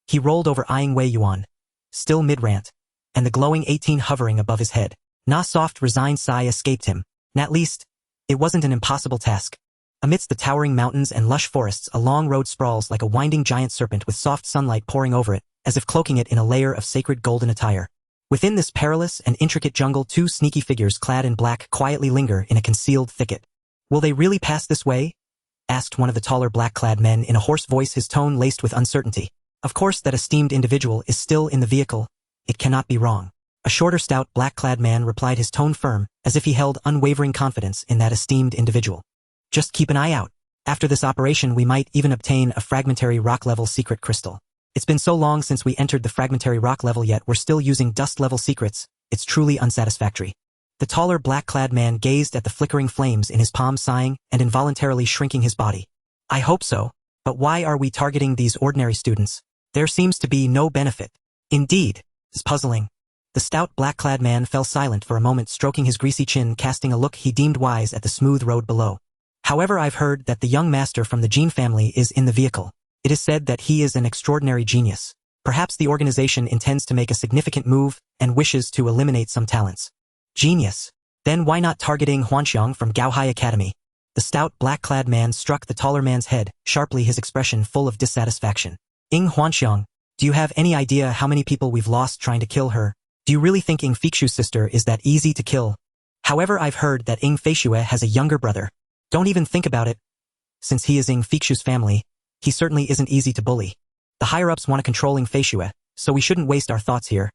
He rolled over, eyeing Wei Yuan, still mid-rant, and the glowing 18 hovering above his head. A soft, resigned sigh escaped him. At least, it wasn't an impossible task. Amidst the towering mountains and lush forests, a long road sprawls like a winding giant serpent with soft sunlight pouring over it, as if cloaking it in a layer of sacred golden attire. Within this perilous and intricate jungle, 2 sneaky figures clad in black quietly linger in a concealed thicket. Will they really pass this way? Asked one of the taller black-clad men in a hoarse voice, his tone laced with uncertainty. Of course that esteemed individual is still in the vehicle. It cannot be wrong. A shorter, stout, black-clad man replied, his tone firm, as if he held unwavering confidence in that esteemed individual. Just keep an eye out. After this operation, we might even obtain a fragmentary rock-level secret crystal. It's been so long since we entered the fragmentary rock level, yet we're still using dust-level secrets. It's truly unsatisfactory. The taller black-clad man gazed at the flickering flames in his palm, sighing and involuntarily shrinking his body. I hope so. But why are we targeting these ordinary students? There seems to be no benefit. Indeed, it's puzzling. The stout black-clad man fell silent for a moment, stroking his greasy chin, casting a look he deemed wise at the smooth road below. However, I've heard that the young master from the Jin family is in the vehicle. It is said that he is an extraordinary genius. Perhaps the organization intends to make a significant move and wishes to eliminate some talents. Genius. Then why not targeting Huanxiang from Gaohai Academy? The stout black-clad man struck the taller man's head, sharply, his expression full of dissatisfaction. Ying Huanxiang, do you have any idea how many people we've lost trying to kill her? Do you really think Ying Feixue's sister is that easy to kill? However, I've heard that Ying Feixue has a younger brother. Don't even think about it. Since he is Ying Feixue's family, he certainly isn't easy to bully. The higher-ups want to control Ying Feixue, so we shouldn't waste our thoughts here.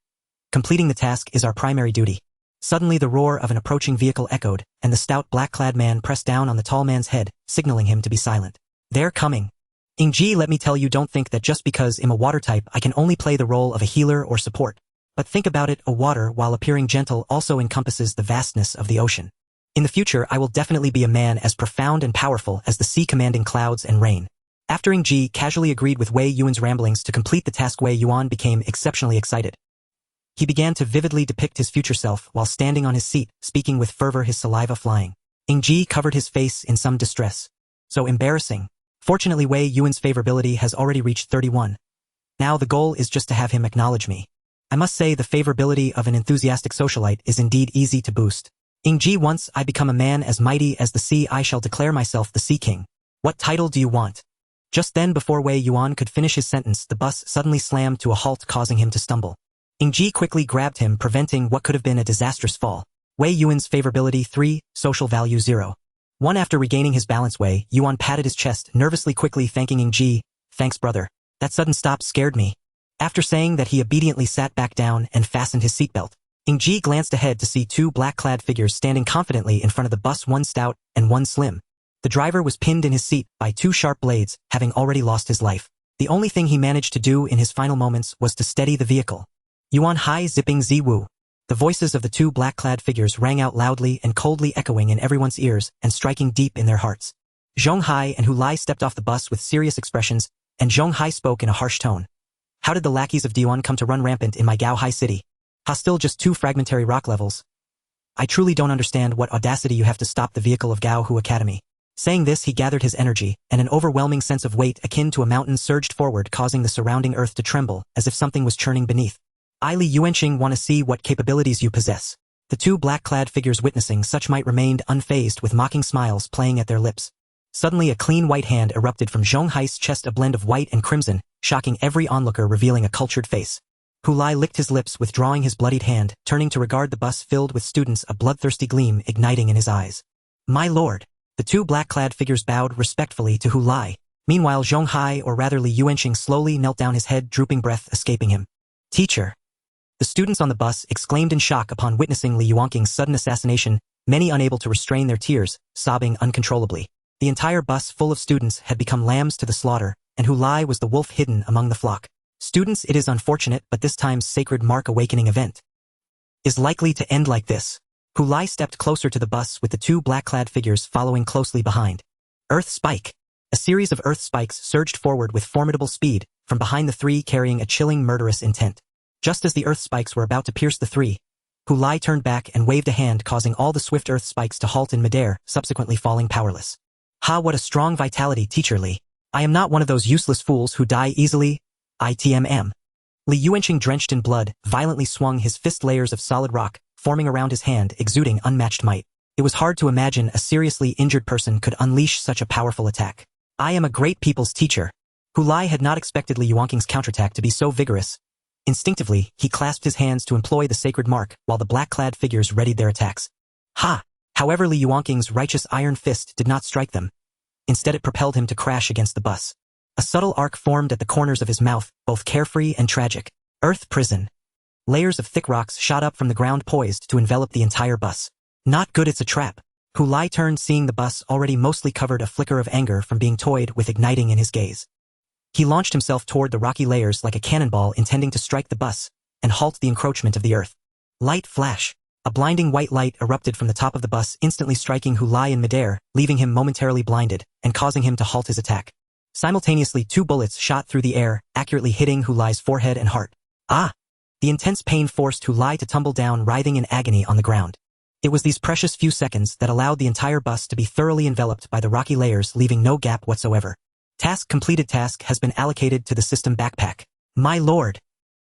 Completing the task is our primary duty. Suddenly the roar of an approaching vehicle echoed, and the stout black-clad man pressed down on the tall man's head, signaling him to be silent. They're coming. Ying Ji, let me tell you, don't think that just because I'm a water type I can only play the role of a healer or support. But think about it, a water, while appearing gentle, also encompasses the vastness of the ocean. In the future, I will definitely be a man as profound and powerful as the sea commanding clouds and rain. After Ying Ji casually agreed with Wei Yuan's ramblings to complete the task, Wei Yuan became exceptionally excited. He began to vividly depict his future self while standing on his seat, speaking with fervor, his saliva flying. Ying Ji covered his face in some distress. So embarrassing. Fortunately, Wei Yuan's favorability has already reached 31. Now the goal is just to have him acknowledge me. I must say the favorability of an enthusiastic socialite is indeed easy to boost. Ying Ji, once I become a man as mighty as the sea, I shall declare myself the Sea King. What title do you want? Just then, before Wei Yuan could finish his sentence, the bus suddenly slammed to a halt, causing him to stumble. Ying Ji quickly grabbed him, preventing what could have been a disastrous fall. Wei Yuan's favorability 3, social value 0. One after regaining his balance, Wei Yuan patted his chest, nervously quickly thanking Ying Ji. Thanks, brother. That sudden stop scared me. After saying that, he obediently sat back down and fastened his seatbelt. Ying Ji glanced ahead to see two black-clad figures standing confidently in front of the bus, one stout and one slim. The driver was pinned in his seat by two sharp blades, having already lost his life. The only thing he managed to do in his final moments was to steady the vehicle. Yuan Hai zipping Ziwu. The voices of the two black-clad figures rang out loudly and coldly, echoing in everyone's ears and striking deep in their hearts. Zhong Hai and Hu Lai stepped off the bus with serious expressions, and Zhong Hai spoke in a harsh tone. How did the lackeys of Diwan come to run rampant in my Gao Hai city? Still just two fragmentary rock levels. I truly don't understand what audacity you have to stop the vehicle of Gao Hu Academy. Saying this, he gathered his energy, and an overwhelming sense of weight akin to a mountain surged forward, causing the surrounding earth to tremble, as if something was churning beneath. I Li Yuanqing want to see what capabilities you possess. The two black-clad figures witnessing such might remained unfazed, with mocking smiles playing at their lips. Suddenly a clean white hand erupted from Zhong Hai's chest, a blend of white and crimson, shocking every onlooker, revealing a cultured face. Hu Lai licked his lips, withdrawing his bloodied hand, turning to regard the bus filled with students, a bloodthirsty gleam igniting in his eyes. My lord. The two black-clad figures bowed respectfully to Hu Lai. Meanwhile, Zhong Hai, or rather Li Yuanqing, slowly knelt down, his head drooping, breath escaping him. Teacher. The students on the bus exclaimed in shock upon witnessing Li Yuanqing's sudden assassination, many unable to restrain their tears, sobbing uncontrollably. The entire bus full of students had become lambs to the slaughter, and Hu Lai was the wolf hidden among the flock. Students, it is unfortunate, but this time's sacred mark awakening event is likely to end like this. Hu Lai stepped closer to the bus, with the two black-clad figures following closely behind. Earth Spike. A series of earth spikes surged forward with formidable speed, from behind the three, carrying a chilling, murderous intent. Just as the earth spikes were about to pierce the three, Hu Lai turned back and waved a hand, causing all the swift earth spikes to halt in midair, subsequently falling powerless. What a strong vitality, Teacher Li. I am not one of those useless fools who die easily. ITMM. Li Yuanqing, drenched in blood, violently swung his fist, layers of solid rock forming around his hand, exuding unmatched might. It was hard to imagine a seriously injured person could unleash such a powerful attack. I am a great people's teacher. Hu Lai had not expected Li Yuanqing's counterattack to be so vigorous. Instinctively, he clasped his hands to employ the sacred mark, while the black-clad figures readied their attacks. However, Li Yuanqing's righteous iron fist did not strike them. Instead, it propelled him to crash against the bus. A subtle arc formed at the corners of his mouth, both carefree and tragic. Earth prison. Layers of thick rocks shot up from the ground, poised to envelop the entire bus. Not good, it's a trap. Hu Lai turned, seeing the bus already mostly covered, a flicker of anger from being toyed with igniting in his gaze. He launched himself toward the rocky layers like a cannonball, intending to strike the bus and halt the encroachment of the earth. Light flash. A blinding white light erupted from the top of the bus, instantly striking Hu Lai in midair, leaving him momentarily blinded and causing him to halt his attack. Simultaneously, two bullets shot through the air, accurately hitting Hu Lai's forehead and heart. The intense pain forced Hu Lai to tumble down, writhing in agony on the ground. It was these precious few seconds that allowed the entire bus to be thoroughly enveloped by the rocky layers, leaving no gap whatsoever. Task completed. Task has been allocated to the system backpack. My lord.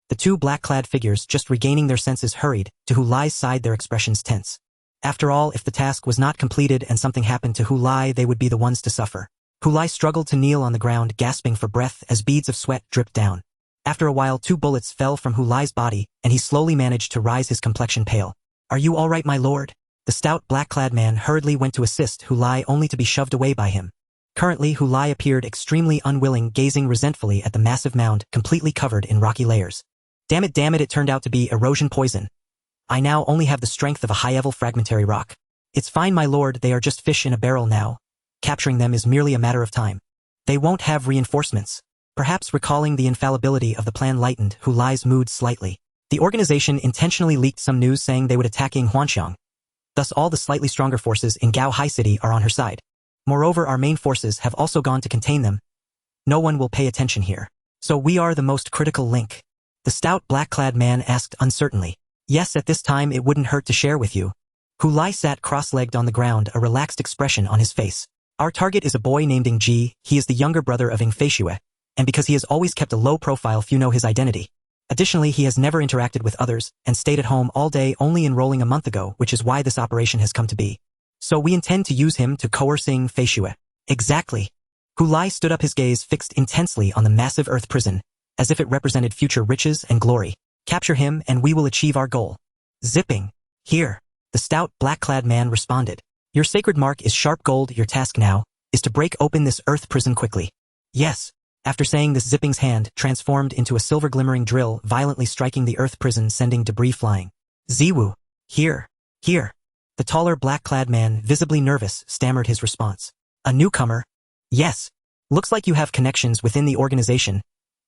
The two black-clad figures, just regaining their senses, hurried to Hu Lai's side, their expressions tense. After all, if the task was not completed and something happened to Hu Lai, they would be the ones to suffer. Hu Lai struggled to kneel on the ground, gasping for breath as beads of sweat dripped down. After a while, two bullets fell from Hu Lai's body, and he slowly managed to rise, his complexion pale. Are you all right, my lord? The stout black-clad man hurriedly went to assist Hu Lai, only to be shoved away by him. Currently, Hu Lai appeared extremely unwilling, gazing resentfully at the massive mound, completely covered in rocky layers. Damn it, it turned out to be erosion poison. I now only have the strength of a high-level fragmentary rock. It's fine, my lord, they are just fish in a barrel now. Capturing them is merely a matter of time. They won't have reinforcements. Perhaps recalling the infallibility of the plan lightened Hu Lai's mood slightly. The organization intentionally leaked some news saying they would attack Huanxiang. Thus all the slightly stronger forces in Gao Hai City are on her side. Moreover, our main forces have also gone to contain them. No one will pay attention here. So we are the most critical link. The stout black-clad man asked uncertainly. Yes, at this time it wouldn't hurt to share with you. Hu Lai sat cross-legged on the ground, a relaxed expression on his face. Our target is a boy named Ying Ji. He is the younger brother of Ying Feishue, and because he has always kept a low profile, few know his identity. Additionally, he has never interacted with others and stayed at home all day, only enrolling a month ago, which is why this operation has come to be. So we intend to use him to coerce Ying Feishue. Exactly. Hu Lai stood up, his gaze fixed intensely on the massive earth prison, as if it represented future riches and glory. Capture him and we will achieve our goal. Zipping. Here. The stout, black-clad man responded. Your sacred mark is sharp gold. Your task now is to break open this earth prison quickly. Yes. After saying this, Zipping's hand transformed into a silver glimmering drill, violently striking the earth prison, sending debris flying. Ziwu. Here. Here. The taller, black-clad man, visibly nervous, stammered his response. A newcomer? Yes. Looks like you have connections within the organization.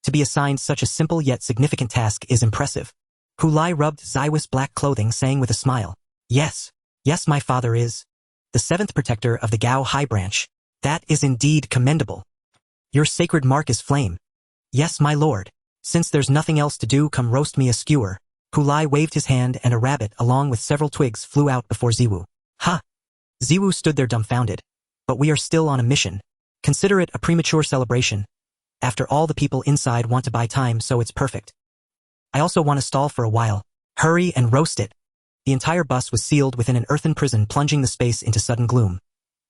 To be assigned such a simple yet significant task is impressive. Hulai rubbed Ziwu's black clothing, saying with a smile. Yes. Yes, my father is the 7th protector of the Gao High Branch. That is indeed commendable. Your sacred mark is flame. Yes, my lord. Since there's nothing else to do, come roast me a skewer. Hulai waved his hand and a rabbit along with several twigs flew out before Ziwu. Ha! Ziwu stood there dumbfounded. But we are still on a mission. Consider it a premature celebration. After all, the people inside want to buy time, so it's perfect. I also want to stall for a while. Hurry and roast it. The entire bus was sealed within an earthen prison, plunging the space into sudden gloom.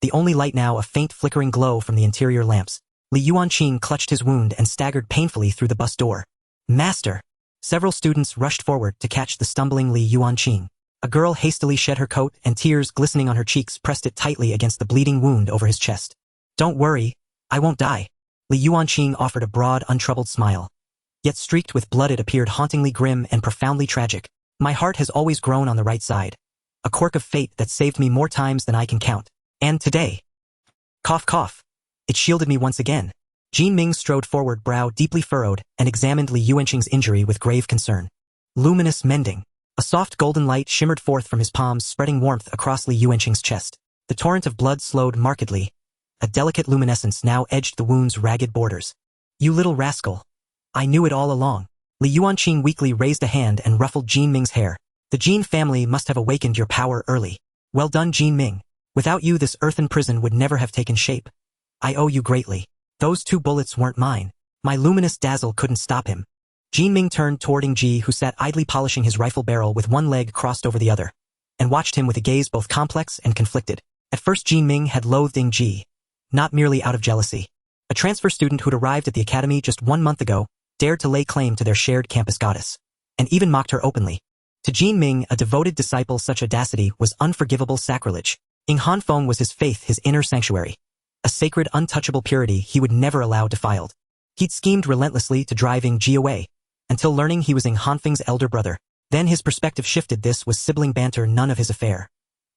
The only light now a faint flickering glow from the interior lamps. Li Yuanqing clutched his wound and staggered painfully through the bus door. Master! Several students rushed forward to catch the stumbling Li Yuanqing. A girl hastily shed her coat and tears glistening on her cheeks pressed it tightly against the bleeding wound over his chest. Don't worry, I won't die. Li Yuanqing offered a broad, untroubled smile. Yet streaked with blood it appeared hauntingly grim and profoundly tragic. My heart has always grown on the right side. A quirk of fate that saved me more times than I can count. And today. Cough cough. It shielded me once again. Jin Ming strode forward, brow deeply furrowed, and examined Li Yuanqing's injury with grave concern. Luminous mending. A soft golden light shimmered forth from his palms, spreading warmth across Li Yuanqing's chest. The torrent of blood slowed markedly. A delicate luminescence now edged the wound's ragged borders. You little rascal. I knew it all along. Li Yuanqing weakly raised a hand and ruffled Jin Ming's hair. The Jin family must have awakened your power early. Well done, Jin Ming. Without you, this earthen prison would never have taken shape. I owe you greatly. Those 2 bullets weren't mine. My luminous dazzle couldn't stop him. Jin Ming turned toward Ying Ji, who sat idly polishing his rifle barrel with one leg crossed over the other, and watched him with a gaze both complex and conflicted. At first Jin Ming had loathed Ying Ji, not merely out of jealousy. A transfer student who'd arrived at the academy just 1 month ago dared to lay claim to their shared campus goddess, and even mocked her openly. To Jin Ming, a devoted disciple, such audacity was unforgivable sacrilege. Ying Hanfeng was his faith, his inner sanctuary. A sacred, untouchable purity he would never allow defiled. He'd schemed relentlessly to drive Ying Ji away, until learning he was Ying Hanfeng's elder brother. Then his perspective shifted. This was sibling banter, none of his affair.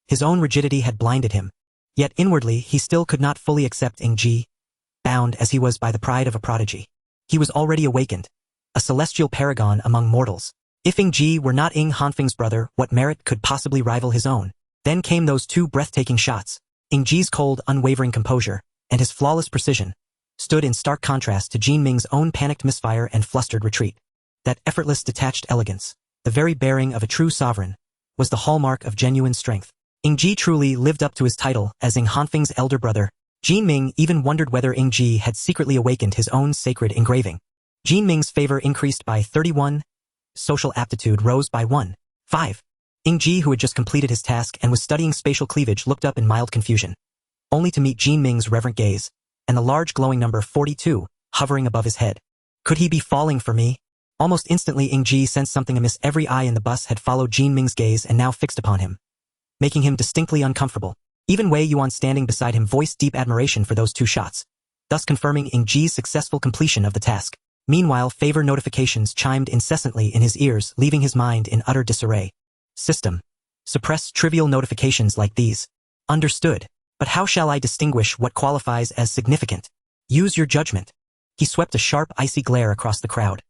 His own rigidity had blinded him. Yet inwardly he still could not fully accept Ying Ji, bound as he was by the pride of a prodigy. He was already awakened, a celestial paragon among mortals. If Ying Ji were not Ying Hanfeng's brother, what merit could possibly rival his own? Then came those 2 breathtaking shots. Ying Ji's cold, unwavering composure, and his flawless precision, stood in stark contrast to Jin Ming's own panicked misfire and flustered retreat. That effortless, detached elegance, the very bearing of a true sovereign, was the hallmark of genuine strength. Ying Ji truly lived up to his title as Ying Hanfeng's elder brother. Jin Ming even wondered whether Ying Ji had secretly awakened his own sacred engraving. Jin Ming's favor increased by 31. Social aptitude rose by 1. 5. Ying Ji, who had just completed his task and was studying spatial cleavage, looked up in mild confusion, only to meet Jin Ming's reverent gaze, and the large glowing number 42, hovering above his head. Could he be falling for me? Almost instantly Ying Ji sensed something amiss. Every eye in the bus had followed Jin Ming's gaze and now fixed upon him, making him distinctly uncomfortable. Even Wei Yuan, standing beside him, voiced deep admiration for those 2 shots, thus confirming Ying Ji's successful completion of the task. Meanwhile, favor notifications chimed incessantly in his ears, leaving his mind in utter disarray. System. Suppress trivial notifications like these. Understood. But how shall I distinguish what qualifies as significant? Use your judgment. He swept a sharp, icy glare across the crowd.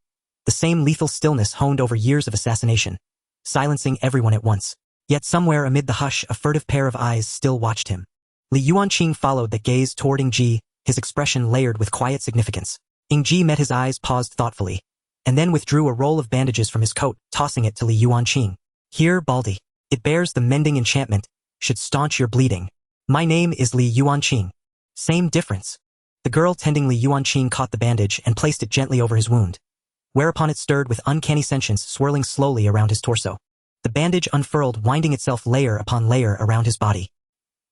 The same lethal stillness honed over years of assassination, silencing everyone at once. Yet somewhere amid the hush, a furtive pair of eyes still watched him. Li Yuanqing followed that gaze toward Ying Ji, his expression layered with quiet significance. Ying Ji met his eyes, paused thoughtfully, and then withdrew a roll of bandages from his coat, tossing it to Li Yuanqing. Here, Baldy. It bears the mending enchantment, should staunch your bleeding. My name is Li Yuanqing. Same difference. The girl tending Li Yuanqing caught the bandage and placed it gently over his wound, whereupon it stirred with uncanny sentience, swirling slowly around his torso. The bandage unfurled, winding itself layer upon layer around his body.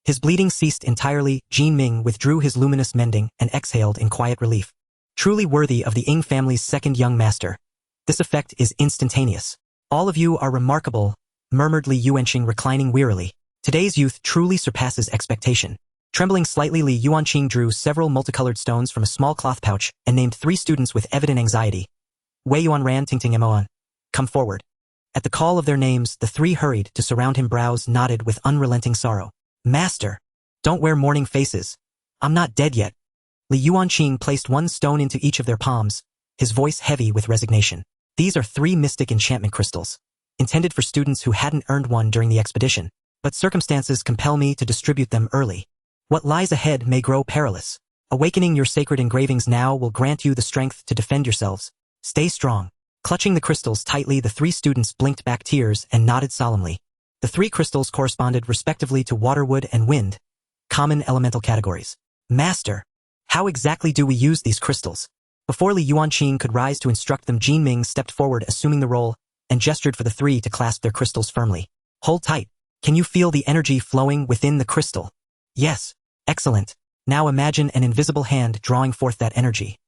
His bleeding ceased entirely. Jin Ming withdrew his luminous mending and exhaled in quiet relief. Truly worthy of the Ying family's 2nd young master. This effect is instantaneous. All of you are remarkable, murmured Li Yuanqing reclining wearily. Today's youth truly surpasses expectation. Trembling slightly, Li Yuanqing drew several multicolored stones from a small cloth pouch and named 3 students with evident anxiety. Wei Yuan, Ran Tingting, Moan. Come forward. At the call of their names, the 3 hurried to surround him. Brows knotted with unrelenting sorrow. Master! Don't wear mourning faces. I'm not dead yet. Li Yuanqing placed 1 stone into each of their palms, his voice heavy with resignation. These are 3 mystic enchantment crystals, intended for students who hadn't earned one during the expedition, but circumstances compel me to distribute them early. What lies ahead may grow perilous. Awakening your sacred engravings now will grant you the strength to defend yourselves. Stay strong. Clutching the crystals tightly, the 3 students blinked back tears and nodded solemnly. The 3 crystals corresponded respectively to water, wood, and wind, common elemental categories. Master! How exactly do we use these crystals? Before Li Yuanqing could rise to instruct them, Jin Ming stepped forward, assuming the role, and gestured for the 3 to clasp their crystals firmly. Hold tight. Can you feel the energy flowing within the crystal? Yes. Excellent. Now imagine an invisible hand drawing forth that energy.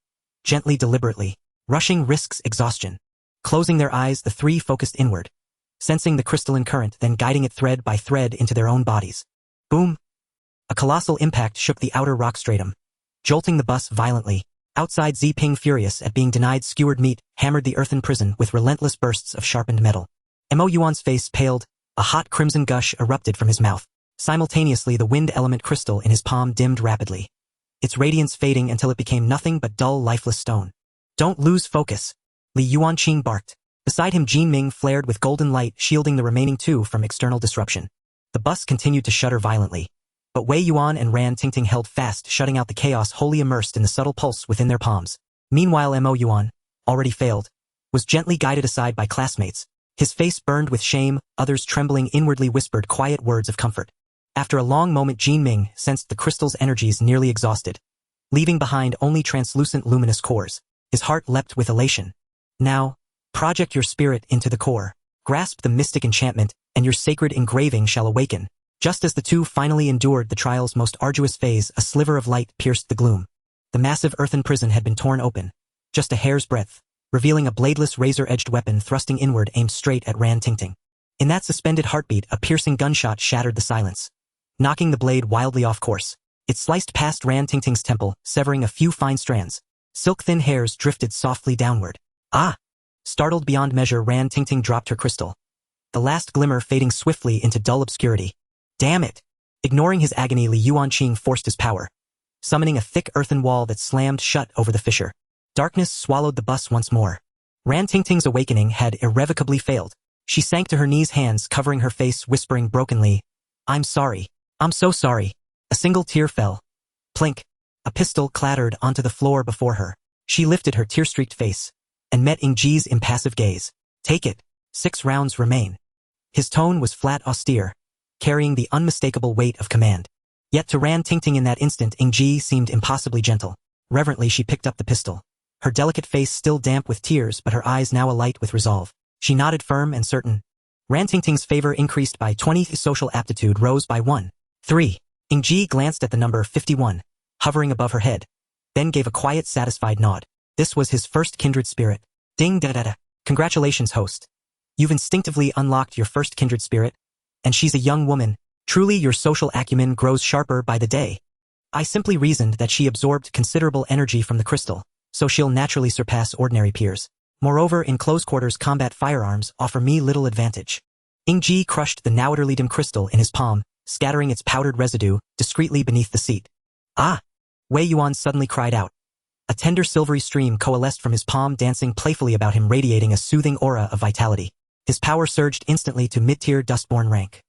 Gently, deliberately. Rushing risks exhaustion. Closing their eyes, the 3 focused inward, sensing the crystalline current, then guiding it thread by thread into their own bodies. Boom! A colossal impact shook the outer rock stratum, jolting the bus violently. Outside, Ziping, furious at being denied skewered meat, hammered the earthen prison with relentless bursts of sharpened metal. Mo Yuan's face paled, a hot crimson gush erupted from his mouth. Simultaneously, the wind element crystal in his palm dimmed rapidly, its radiance fading until it became nothing but dull, lifeless stone. Don't lose focus, Li Yuanqing barked. Beside him, Jin Ming flared with golden light, shielding the remaining 2 from external disruption. The bus continued to shudder violently, but Wei Yuan and Ran Tingting held fast, shutting out the chaos, wholly immersed in the subtle pulse within their palms. Meanwhile, Mo Yuan, already failed, was gently guided aside by classmates. His face burned with shame, others trembling inwardly whispered quiet words of comfort. After a long moment, Jin Ming sensed the crystal's energies nearly exhausted, leaving behind only translucent luminous cores. His heart leapt with elation. Now, project your spirit into the core. Grasp the mystic enchantment, and your sacred engraving shall awaken. Just as the 2 finally endured the trial's most arduous phase, a sliver of light pierced the gloom. The massive earthen prison had been torn open, just a hair's breadth, revealing a bladeless razor-edged weapon thrusting inward, aimed straight at Ran Tingting. In that suspended heartbeat, a piercing gunshot shattered the silence, knocking the blade wildly off course. It sliced past Ran Tingting's temple, severing a few fine strands. Silk-thin hairs drifted softly downward. Ah! Startled beyond measure, Ran Tingting dropped her crystal, the last glimmer fading swiftly into dull obscurity. Damn it! Ignoring his agony, Li Yuanqing forced his power, summoning a thick earthen wall that slammed shut over the fissure. Darkness swallowed the bus once more. Ran Tingting's awakening had irrevocably failed. She sank to her knees, hands covering her face, whispering brokenly, I'm sorry. I'm so sorry. A single tear fell. Plink. A pistol clattered onto the floor before her. She lifted her tear-streaked face and met Ying Ji's impassive gaze. Take it. 6 rounds remain. His tone was flat, austere, carrying the unmistakable weight of command. Yet to Ran Tingting in that instant, Ying Ji seemed impossibly gentle. Reverently, she picked up the pistol, her delicate face still damp with tears but her eyes now alight with resolve. She nodded, firm and certain. Ran Tingting's favor increased by 20, social aptitude rose by 1. 3. Ying Ji glanced at the number 51, hovering above her head, then gave a quiet, satisfied nod. This was his first kindred spirit. Ding da da da. Congratulations, host. You've instinctively unlocked your first kindred spirit, and she's a young woman. Truly, your social acumen grows sharper by the day. I simply reasoned that she absorbed considerable energy from the crystal, so she'll naturally surpass ordinary peers. Moreover, in close quarters combat, firearms offer me little advantage. Ying Ji crushed the now utterly dim crystal in his palm, scattering its powdered residue discreetly beneath the seat. Ah! Wei Yuan suddenly cried out. A tender silvery stream coalesced from his palm, dancing playfully about him, radiating a soothing aura of vitality. His power surged instantly to mid-tier dustborn rank.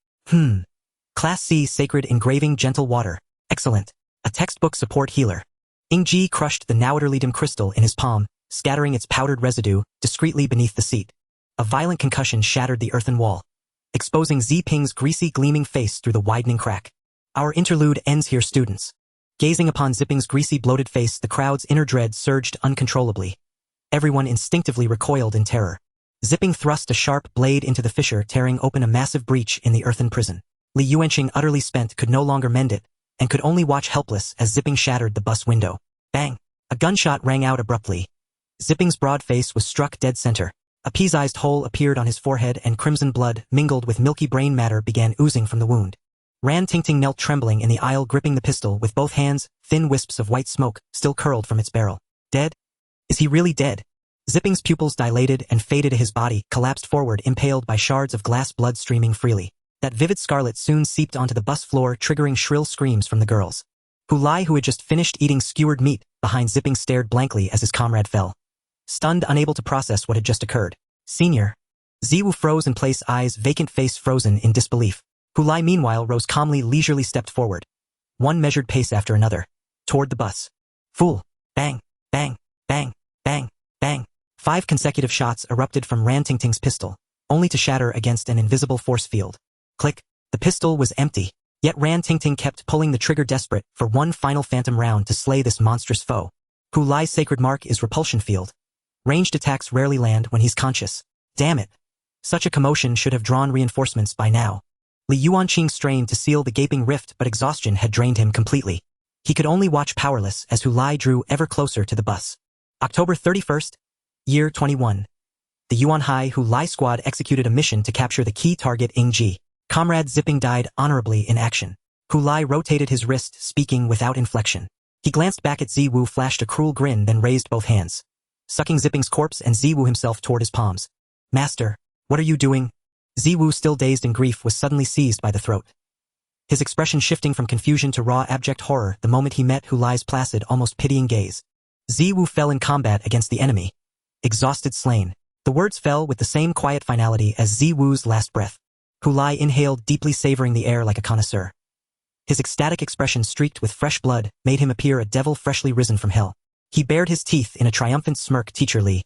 Class C Sacred Engraving Gentle Water. Excellent. A textbook support healer. Ying Ji crushed the now utterly dim crystal in his palm, scattering its powdered residue discreetly beneath the seat. A violent concussion shattered the earthen wall, exposing Ziping's greasy, gleaming face through the widening crack. Our interlude ends here, students. Gazing upon Ziping's greasy, bloated face, the crowd's inner dread surged uncontrollably. Everyone instinctively recoiled in terror. Ziping thrust a sharp blade into the fissure, tearing open a massive breach in the earthen prison. Li Yuanqing, utterly spent, could no longer mend it, and could only watch helpless as Ziping shattered the bus window. Bang! A gunshot rang out abruptly. Ziping's broad face was struck dead center. A pea-sized hole appeared on his forehead and crimson blood, mingled with milky brain matter, began oozing from the wound. Ran Tingting knelt trembling in the aisle, gripping the pistol with both hands, thin wisps of white smoke still curled from its barrel. Dead? Is he really dead? Zipping's pupils dilated and faded. His body collapsed forward, impaled by shards of glass, blood streaming freely. That vivid scarlet soon seeped onto the bus floor, triggering shrill screams from the girls. Hulai, who had just finished eating skewered meat behind Zipping, stared blankly as his comrade fell. Stunned, unable to process what had just occurred. Senior. Ziwu froze in place, eyes vacant, face frozen in disbelief. Hulai meanwhile rose calmly, leisurely stepped forward. One measured pace after another. Toward the bus. Fool. Bang. Bang. Bang. Bang. Bang. 5 consecutive shots erupted from Ran Tingting's pistol, only to shatter against an invisible force field. Click. The pistol was empty. Yet Ran Tingting kept pulling the trigger, desperate for one final phantom round to slay this monstrous foe. Hulai's sacred mark is repulsion field. Ranged attacks rarely land when he's conscious. Damn it. Such a commotion should have drawn reinforcements by now. Li Yuanqing strained to seal the gaping rift, but exhaustion had drained him completely. He could only watch powerless as Hulai drew ever closer to the bus. October 31st, year 21. The Yuanhai Hulai squad executed a mission to capture the key target, Ying Ji. Comrade Zipping died honorably in action. Hulai rotated his wrist, speaking without inflection. He glanced back at Ziwu, flashed a cruel grin, then raised both hands, sucking Zipping's corpse and Ziwu himself toward his palms. Master, what are you doing? Ziwu, still dazed in grief, was suddenly seized by the throat. His expression shifting from confusion to raw, abject horror the moment he met Hulai's placid, almost pitying gaze. Ziwu fell in combat against the enemy. Exhausted, slain. The words fell with the same quiet finality as Ziwu's last breath. Hulai inhaled deeply, savoring the air like a connoisseur. His ecstatic expression, streaked with fresh blood, made him appear a devil freshly risen from hell. He bared his teeth in a triumphant smirk. Teacher Li,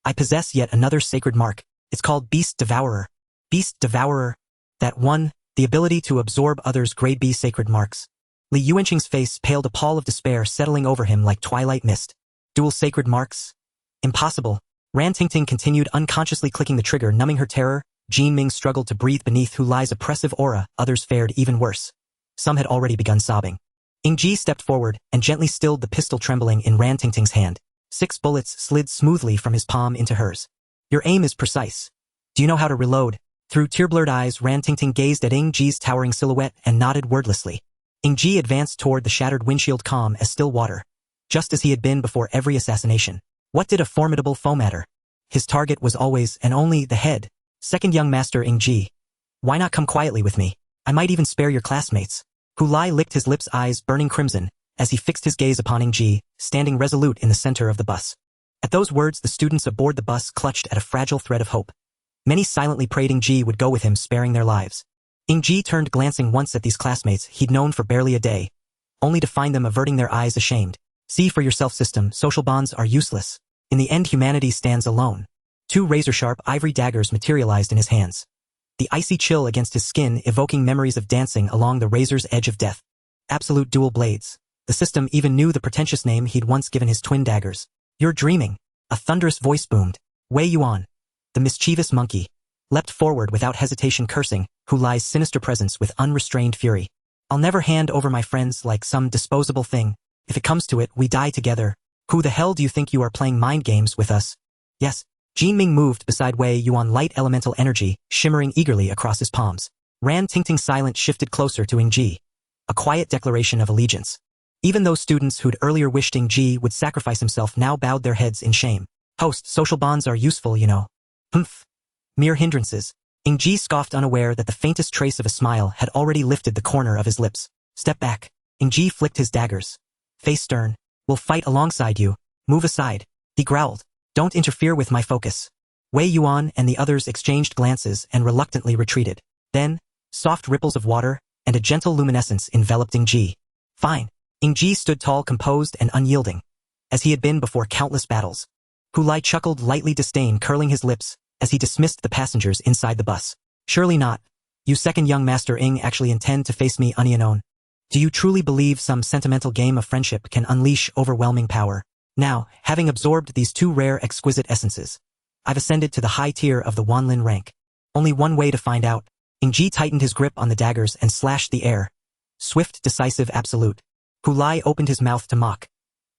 I possess yet another sacred mark. It's called Beast Devourer. Beast Devourer. That one, the ability to absorb others' grade B sacred marks. Li Yuanqing's face paled, a pall of despair settling over him like twilight mist. Dual sacred marks? Impossible. Ran Tingting continued, unconsciously clicking the trigger, numbing her terror. Jin Ming struggled to breathe beneath Hulai's oppressive aura. Others fared even worse. Some had already begun sobbing. Ying Ji stepped forward and gently stilled the pistol trembling in Ran Tingting's hand. 6 bullets slid smoothly from his palm into hers. Your aim is precise. Do you know how to reload? Through tear-blurred eyes, Ran Tingting gazed at Ying Ji's towering silhouette and nodded wordlessly. Ying Ji advanced toward the shattered windshield, calm as still water, just as he had been before every assassination. What did a formidable foe matter? His target was always and only the head. Second young master Ying Ji. Why not come quietly with me? I might even spare your classmates. Hulai licked his lips, eyes burning crimson, as he fixed his gaze upon Ying Ji, standing resolute in the center of the bus. At those words, the students aboard the bus clutched at a fragile thread of hope. Many silently prayed Ying Ji would go with him, sparing their lives. Ying Ji turned, glancing once at these classmates he'd known for barely a day, only to find them averting their eyes, ashamed. See for yourself, system. Social bonds are useless. In the end, humanity stands alone. 2 razor-sharp ivory daggers materialized in his hands. The icy chill against his skin evoking memories of dancing along the razor's edge of death. Absolute dual blades. The system even knew the pretentious name he'd once given his twin daggers. You're dreaming. A thunderous voice boomed. Wei Yuan, the mischievous monkey, leapt forward without hesitation, cursing Hulai's sinister presence with unrestrained fury. I'll never hand over my friends like some disposable thing. If it comes to it, we die together. Who the hell do you think you are, playing mind games with us? Yes. Jin Ming moved beside Wei Yuan, light elemental energy shimmering eagerly across his palms. Ran Tingting's silence shifted closer to Ying Ji. A quiet declaration of allegiance. Even those students who'd earlier wished Ying Ji would sacrifice himself now bowed their heads in shame. Host, social bonds are useful, you know. Humph. Mere hindrances. Ying Ji scoffed, unaware that the faintest trace of a smile had already lifted the corner of his lips. Step back. Ying Ji flicked his daggers. Face stern. We'll fight alongside you. Move aside. He growled. Don't interfere with my focus. Wei Yuan and the others exchanged glances and reluctantly retreated. Then, soft ripples of water and a gentle luminescence enveloped Ying Ji. Fine. Ying Ji stood tall, composed and unyielding, as he had been before countless battles. Hulai chuckled, lightly, disdain curling his lips as he dismissed the passengers inside the bus. Surely not. You second young master Ying actually intend to face me unknown? Do you truly believe some sentimental game of friendship can unleash overwhelming power? Now, having absorbed these 2 rare, exquisite essences, I've ascended to the high tier of the Wanlin rank. Only one way to find out. Ying Ji tightened his grip on the daggers and slashed the air. Swift, decisive, absolute. Hulai opened his mouth to mock.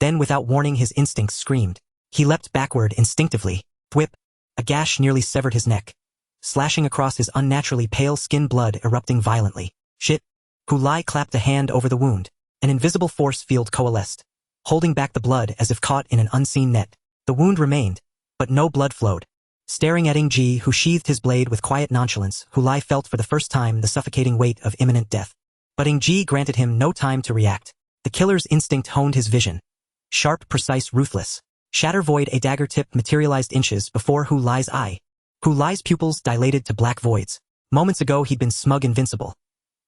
Then, without warning, his instincts screamed. He leapt backward instinctively. Thwip. A gash nearly severed his neck, slashing across his unnaturally pale skin, blood erupting violently. Shit. Hu Lai clapped a hand over the wound. An invisible force field coalesced, holding back the blood as if caught in an unseen net. The wound remained, but no blood flowed. Staring at Ying Ji, who sheathed his blade with quiet nonchalance, Hu Lai felt for the first time the suffocating weight of imminent death. But Ying Ji granted him no time to react. The killer's instinct honed his vision. Sharp, precise, ruthless. Shatter void. A dagger tip materialized inches before Hu Lai's eye. Hu Lai's pupils dilated to black voids. Moments ago he'd been smug, invincible.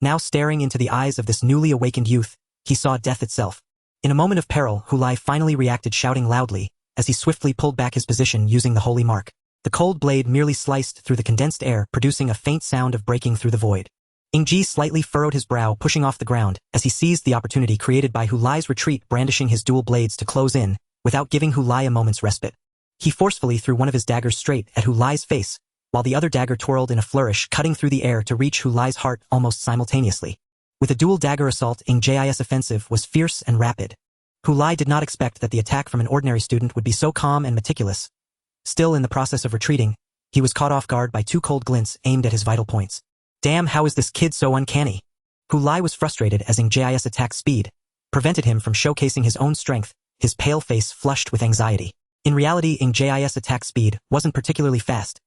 Now, staring into the eyes of this newly awakened youth, he saw death itself. In a moment of peril, Hu Lai finally reacted, shouting loudly, as he swiftly pulled back his position using the holy mark. The cold blade merely sliced through the condensed air, producing a faint sound of breaking through the void. Ying Ji slightly furrowed his brow, pushing off the ground, as he seized the opportunity created by Hu Lai's retreat, brandishing his dual blades to close in, without giving Hu Lai a moment's respite. He forcefully threw one of his daggers straight at Hu Lai's face, while the other dagger twirled in a flourish, cutting through the air to reach Hu Lai's heart almost simultaneously. With a dual dagger assault, Ying Ji's offensive was fierce and rapid. Hu Lai did not expect that the attack from an ordinary student would be so calm and meticulous. Still in the process of retreating, he was caught off guard by two cold glints aimed at his vital points. Damn, how is this kid so uncanny? Hu Lai was frustrated as Ying Ji's attack speed prevented him from showcasing his own strength, his pale face flushed with anxiety. In reality, Ying Ji's attack speed wasn't particularly fast.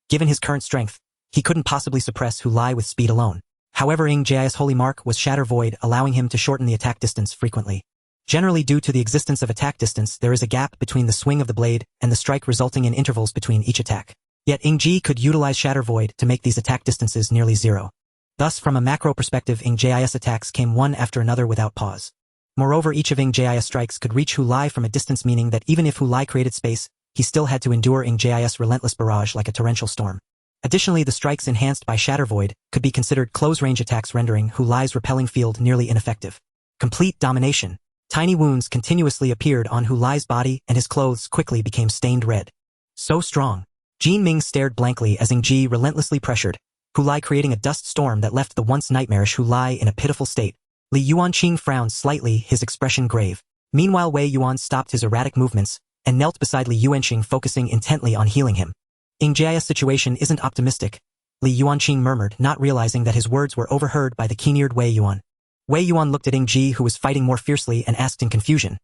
Given his current strength, he couldn't possibly suppress Hu Lai with speed alone. However, Ying Ji's holy mark was Shatter Void, allowing him to shorten the attack distance frequently. Generally, due to the existence of attack distance, there is a gap between the swing of the blade and the strike, resulting in intervals between each attack. Yet Ying Ji could utilize Shatter Void to make these attack distances nearly zero. Thus, from a macro perspective, Ying Ji's attacks came one after another without pause. Moreover, each of Ying Ji's strikes could reach Hu Lai from a distance, meaning that even if Hu Lai created space, he still had to endure Ying Ji's relentless barrage like a torrential storm. Additionally, the strikes enhanced by Shatter Void could be considered close-range attacks, rendering Hu Lai's repelling field nearly ineffective. Complete domination. Tiny wounds continuously appeared on Hu Lai's body, and his clothes quickly became stained red. So strong. Jin Ming stared blankly as Ying Ji relentlessly pressured Hu Lai, creating a dust storm that left the once nightmarish Hu Lai in a pitiful state. Li Yuanqing frowned slightly, his expression grave. Meanwhile, Wei Yuan stopped his erratic movements and knelt beside Li Yuanqing, focusing intently on healing him. Ying Ji's situation isn't optimistic, Li Yuanqing murmured, not realizing that his words were overheard by the keen-eared Wei Yuan. Wei Yuan looked at Ying Ji, who was fighting more fiercely, and asked in confusion,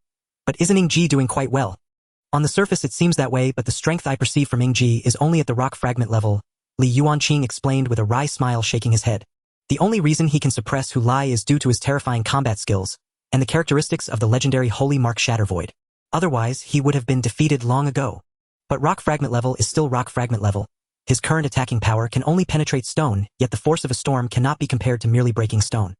"But isn't Ying Ji doing quite well?" "On the surface it seems that way, but the strength I perceive from Ying Ji is only at the rock fragment level," Li Yuanqing explained with a wry smile, shaking his head. "The only reason he can suppress Hu Lai is due to his terrifying combat skills and the characteristics of the legendary Holy Mark Shatter Void. Otherwise, he would have been defeated long ago. But rock fragment level is still rock fragment level. His current attacking power can only penetrate stone, yet the force of a storm cannot be compared to merely breaking stone.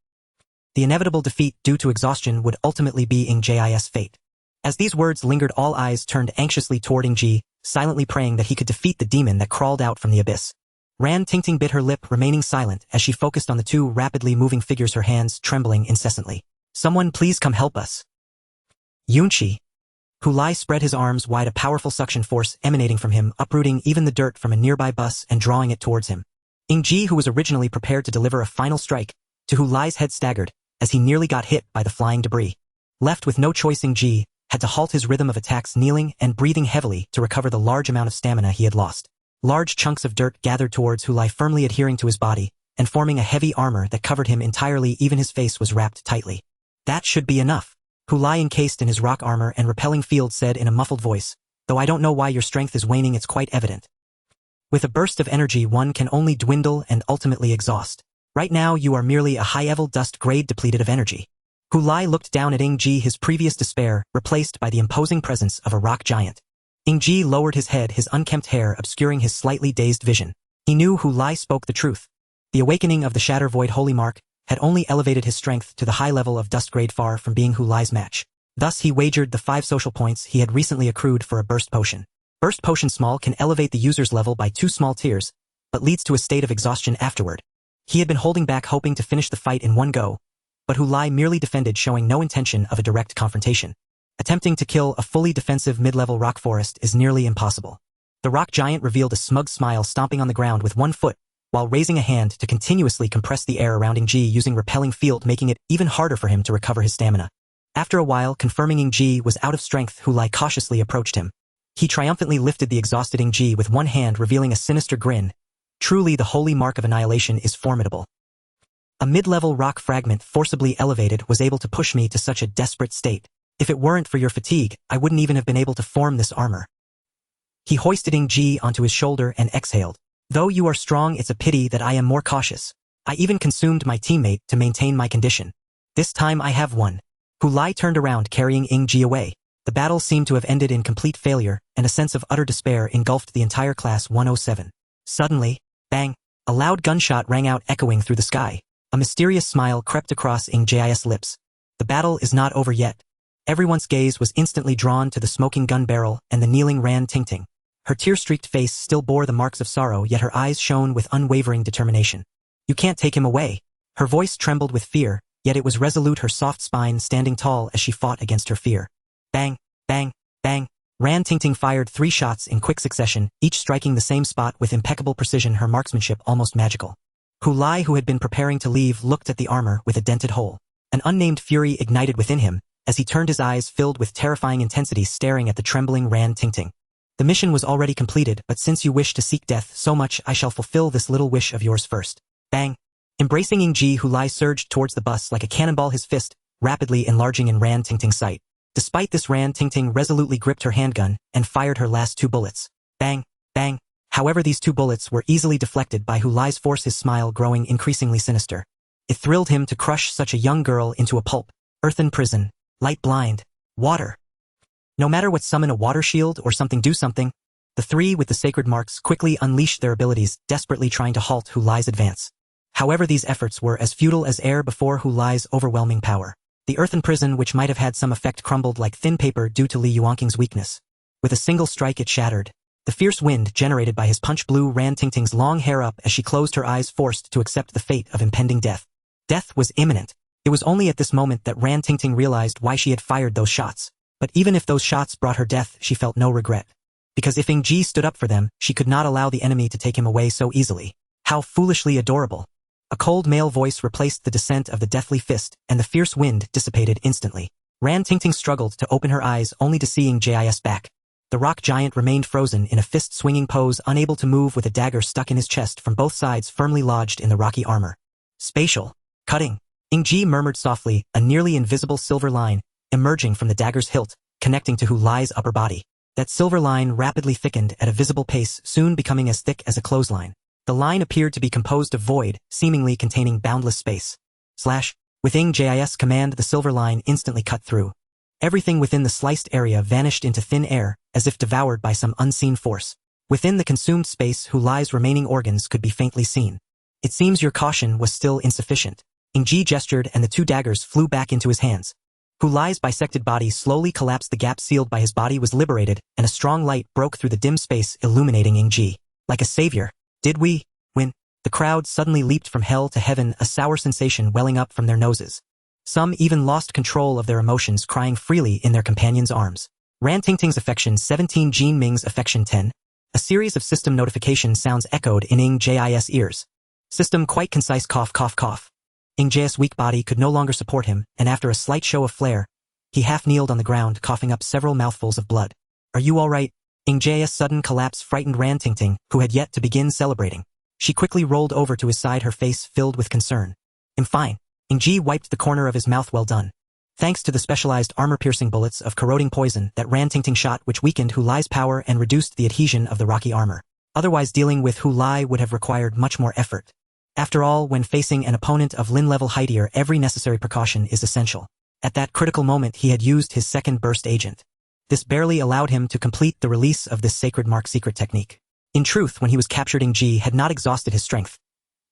The inevitable defeat due to exhaustion would ultimately be Ying Ji's fate." As these words lingered, all eyes turned anxiously toward Ying Ji, silently praying that he could defeat the demon that crawled out from the abyss. Ran Tingting bit her lip, remaining silent as she focused on the two rapidly moving figures, her hands trembling incessantly. "Someone please come help us." Yunqi. Hu Lai spread his arms wide, a powerful suction force emanating from him, uprooting even the dirt from a nearby bus and drawing it towards him. Ying Ji, who was originally prepared to deliver a final strike to Hu Lai's head, staggered as he nearly got hit by the flying debris. Left with no choice, Ying Ji had to halt his rhythm of attacks, kneeling and breathing heavily to recover the large amount of stamina he had lost. Large chunks of dirt gathered towards Hu Lai, firmly adhering to his body and forming a heavy armor that covered him entirely. Even his face was wrapped tightly. "That should be enough," Hu Lai, encased in his rock armor and repelling field, said in a muffled voice. "Though I don't know why your strength is waning, it's quite evident. With a burst of energy, one can only dwindle and ultimately exhaust. Right now you are merely a high-level dust grade depleted of energy." Hu Lai looked down at Ying Ji, his previous despair replaced by the imposing presence of a rock giant. Ying Ji lowered his head, his unkempt hair obscuring his slightly dazed vision. He knew Hu Lai spoke the truth. The awakening of the Shatter Void Holy Mark had only elevated his strength to the high level of dust grade, far from being Hu Lai's match. Thus he wagered the 5 social points he had recently accrued for a burst potion. Burst potion small can elevate the user's level by 2 small tiers, but leads to a state of exhaustion afterward. He had been holding back, hoping to finish the fight in one go, but Hu Lai merely defended, showing no intention of a direct confrontation. Attempting to kill a fully defensive mid-level rock forest is nearly impossible. The rock giant revealed a smug smile, stomping on the ground with one foot, while raising a hand to continuously compress the air around Ying Ji, using repelling field, making it even harder for him to recover his stamina. After a while, confirming Ying Ji was out of strength, Hu Lai cautiously approached him. He triumphantly lifted the exhausted Ying Ji with one hand, revealing a sinister grin. Truly, the holy mark of annihilation is formidable. A mid-level rock fragment forcibly elevated was able to push me to such a desperate state. If it weren't for your fatigue, I wouldn't even have been able to form this armor. He hoisted Ying Ji onto his shoulder and exhaled. Though you are strong, it's a pity that I am more cautious. I even consumed my teammate to maintain my condition. This time I have won. Hu Lai turned around, carrying Ying Ji away. The battle seemed to have ended in complete failure, and a sense of utter despair engulfed the entire Class 107. Suddenly, bang! A loud gunshot rang out, echoing through the sky. A mysterious smile crept across Ying Ji's lips. The battle is not over yet. Everyone's gaze was instantly drawn to the smoking gun barrel and the kneeling Ran Tingting. Her tear-streaked face still bore the marks of sorrow, yet her eyes shone with unwavering determination. You can't take him away. Her voice trembled with fear, yet it was resolute, her soft spine standing tall as she fought against her fear. Bang, bang, bang. Ran Tingting fired 3 shots in quick succession, each striking the same spot with impeccable precision, her marksmanship almost magical. Hu Lai, who had been preparing to leave, looked at the armor with a dented hole. An unnamed fury ignited within him, as he turned, his eyes filled with terrifying intensity, staring at the trembling Ran Tingting. The mission was already completed, but since you wish to seek death so much, I shall fulfill this little wish of yours first. Bang! Embracing Ying Ji, Hu Lai surged towards the bus like a cannonball, his fist rapidly enlarging in Ran Tingting's sight. Despite this, Ran Tingting resolutely gripped her handgun and fired her last 2 bullets. Bang! Bang! However, these 2 bullets were easily deflected by Hu Lai's force, his smile growing increasingly sinister. It thrilled him to crush such a young girl into a pulp. Earthen prison. Light blind. Water. No matter what, summon a water shield or something, do something. The 3 with the sacred marks quickly unleashed their abilities, desperately trying to halt Hu Lai's advance. However, these efforts were as futile as air before Hu Lai's overwhelming power. The earthen prison, which might have had some effect, crumbled like thin paper due to Li Yuanqing's weakness. With a single strike it shattered. The fierce wind generated by his punch blew Ran Tingting's long hair up as she closed her eyes, forced to accept the fate of impending death. Death was imminent. It was only at this moment that Ran Tingting realized why she had fired those shots. But even if those shots brought her death, she felt no regret. Because if Ying Ji stood up for them, she could not allow the enemy to take him away so easily. How foolishly adorable. A cold male voice replaced the descent of the deathly fist, and the fierce wind dissipated instantly. Ran Tingting struggled to open her eyes, only to see Ying Ji's back. The rock giant remained frozen in a fist-swinging pose, unable to move, with a dagger stuck in his chest from both sides, firmly lodged in the rocky armor. Spatial. Cutting. Ying Ji murmured softly, a nearly invisible silver line emerging from the dagger's hilt, connecting to Hu Lai's upper body. That silver line rapidly thickened at a visible pace, soon becoming as thick as a clothesline. The line appeared to be composed of void, seemingly containing boundless space. With Ying Ji's command, the silver line instantly cut through. Everything within the sliced area vanished into thin air, as if devoured by some unseen force. Within the consumed space, Hu Lai's remaining organs could be faintly seen. It seems your caution was still insufficient. Ying Ji gestured, and the 2 daggers flew back into his hands. Hu Lai's bisected body slowly collapsed, the gap sealed by his body was liberated, and a strong light broke through the dim space, illuminating Ying Ji. Like a savior. Did we win? The crowd suddenly leaped from hell to heaven, a sour sensation welling up from their noses. Some even lost control of their emotions, crying freely in their companions' arms. Ran Tingting's affection 17, Jean Ming's affection 10. A series of system notification sounds echoed in Ying Ji's ears. System quite concise, cough cough cough. Ying Ji's weak body could no longer support him, and after a slight show of flair, he half-kneeled on the ground, coughing up several mouthfuls of blood. Are you all right? Ying Ji's sudden collapse frightened Ran Tingting, who had yet to begin celebrating. She quickly rolled over to his side, her face filled with concern. I'm fine. Ying Ji wiped the corner of his mouth. Well done. Thanks to the specialized armor-piercing bullets of corroding poison that Ran Tingting shot, which weakened Hu Lai's power and reduced the adhesion of the rocky armor. Otherwise, dealing with Hu Lai would have required much more effort. After all, when facing an opponent of Lin-level heightier, every necessary precaution is essential. At that critical moment, he had used his second burst agent. This barely allowed him to complete the release of this sacred mark secret technique. In truth, when he was captured, Ying Ji had not exhausted his strength.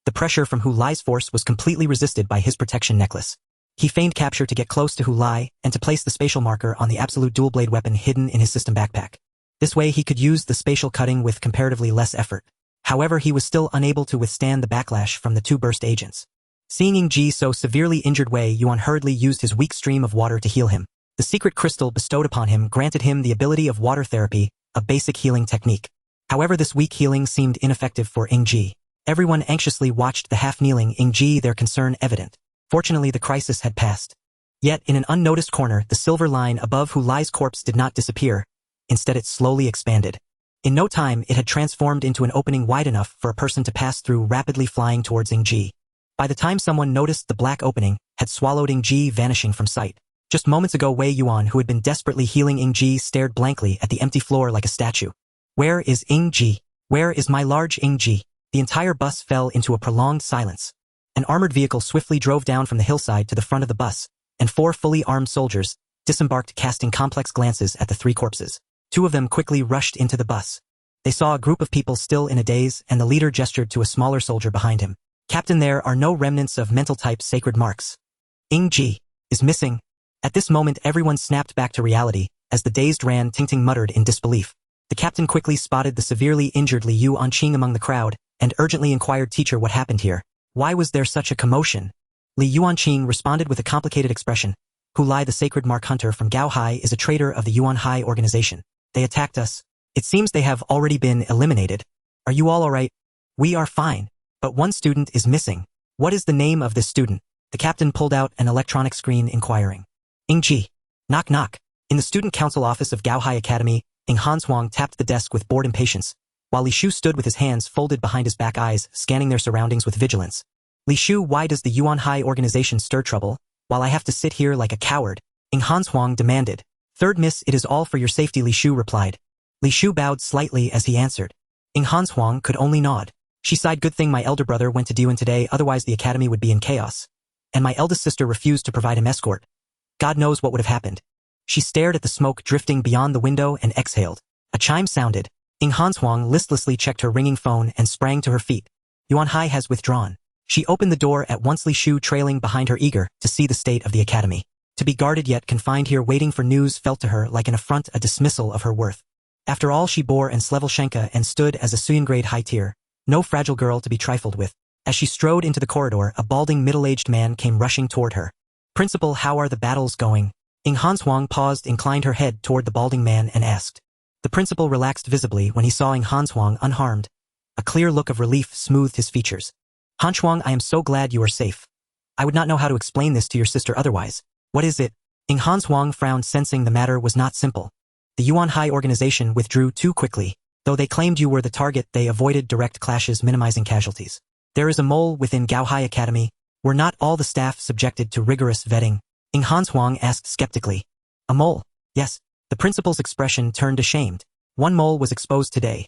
The pressure from Hu Lai's force was completely resisted by his protection necklace. He feigned capture to get close to Hu Lai and to place the spatial marker on the absolute dual-blade weapon hidden in his system backpack. This way he could use the spatial cutting with comparatively less effort. However, he was still unable to withstand the backlash from the 2 burst agents. Seeing Ying Ji so severely injured, Wei Yuan hurriedly used his weak stream of water to heal him. The secret crystal bestowed upon him granted him the ability of water therapy, a basic healing technique. However, this weak healing seemed ineffective for Ying Ji. Everyone anxiously watched the half-kneeling Ying Ji, their concern evident. Fortunately, the crisis had passed. Yet, in an unnoticed corner, the silver line above Hu Lai's corpse did not disappear. instead it slowly expanded. In no time, it had transformed into an opening wide enough for a person to pass through, rapidly flying towards Ying Ji. By the time someone noticed, the black opening had swallowed Ying Ji, vanishing from sight. Just moments ago, Wei Yuan, who had been desperately healing Ying Ji, stared blankly at the empty floor like a statue. Where is Ying Ji? Where is my large Ying Ji? The entire bus fell into a prolonged silence. An armored vehicle swiftly drove down from the hillside to the front of the bus, and 4 fully armed soldiers disembarked, casting complex glances at the 3 corpses. 2 of them quickly rushed into the bus. They saw a group of people still in a daze, and the leader gestured to a smaller soldier behind him. Captain, there are no remnants of mental-type sacred marks. Ying Ji is missing. At this moment, everyone snapped back to reality, as the dazed Ran Tingting muttered in disbelief. The captain quickly spotted the severely injured Li Yuanqing among the crowd, and urgently inquired, "Teacher, what happened here? Why was there such a commotion?" Li Yuanqing responded with a complicated expression. "Hu Lai, the sacred mark hunter from Gaohai, is a traitor of the Yuanhai organization. They attacked us. It seems they have already been eliminated. Are you all alright?" "We are fine. But one student is missing. What is the name of this student?" The captain pulled out an electronic screen, inquiring. "Ying Ji." Knock knock. In the student council office of Gaohai Academy, Ying Hanshuang tapped the desk with bored impatience, while Li Shu stood with his hands folded behind his back, eyes scanning their surroundings with vigilance. "Li Shu, why does the Yuanhai organization stir trouble, while I have to sit here like a coward?" Ying Hanshuang demanded. "Third miss, it is all for your safety," Li Shu replied. Li Shu bowed slightly as he answered. Ying Hanshuang could only nod. She sighed. "Good thing my elder brother went to Diwan today, otherwise the academy would be in chaos. And my eldest sister refused to provide him escort. God knows what would have happened." She stared at the smoke drifting beyond the window and exhaled. A chime sounded. Ying Hanshuang listlessly checked her ringing phone and sprang to her feet. Yuanhai has withdrawn. She opened the door at once, Li Shu trailing behind her, eager to see the state of the academy. To be guarded yet confined here waiting for news felt to her like an affront, a dismissal of her worth. After all, she bore an Slevel and stood as a Suyan grade high tier, no fragile girl to be trifled with. As she strode into the corridor, a balding middle-aged man came rushing toward her. "Principal, how are the battles going?" Ying Hanshuang paused, inclined her head toward the balding man, and asked. The principal relaxed visibly when he saw Ying Hanshuang unharmed. A clear look of relief smoothed his features. "Hanshuang, I am so glad you are safe. I would not know how to explain this to your sister otherwise." "What is it?" Ying Hanshuang frowned, sensing the matter was not simple. "The Yuanhai organization withdrew too quickly. Though they claimed you were the target, they avoided direct clashes, minimizing casualties. There is a mole within Gaohai Academy. Were not all the staff subjected to rigorous vetting?" Ying Hanshuang asked skeptically. "A mole?" "Yes." The principal's expression turned ashamed. "One mole was exposed today.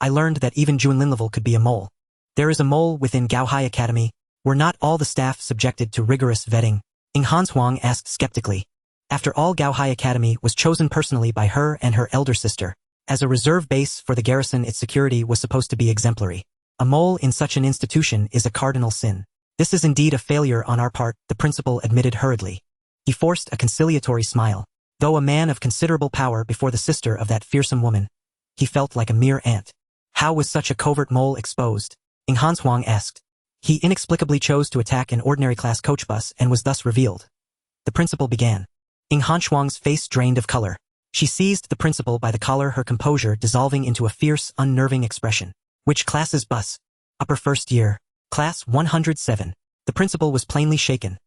I learned that even Junlin level could be a mole. There is a mole within Gaohai Academy. Were not all the staff subjected to rigorous vetting?" Ying Hanshuang asked skeptically. After all, Gaohai Academy was chosen personally by her and her elder sister. As a reserve base for the garrison, its security was supposed to be exemplary. A mole in such an institution is a cardinal sin. "This is indeed a failure on our part," the principal admitted hurriedly. He forced a conciliatory smile. Though a man of considerable power before the sister of that fearsome woman, he felt like a mere ant. "How was such a covert mole exposed?" Ying Hanshuang asked. "He inexplicably chose to attack an ordinary class coach bus and was thus revealed." The principal began. Ying Hanshuang's face drained of color. She seized the principal by the collar, her composure dissolving into a fierce, unnerving expression. "Which class's bus?" "Upper first year. Class 107. The principal was plainly shaken.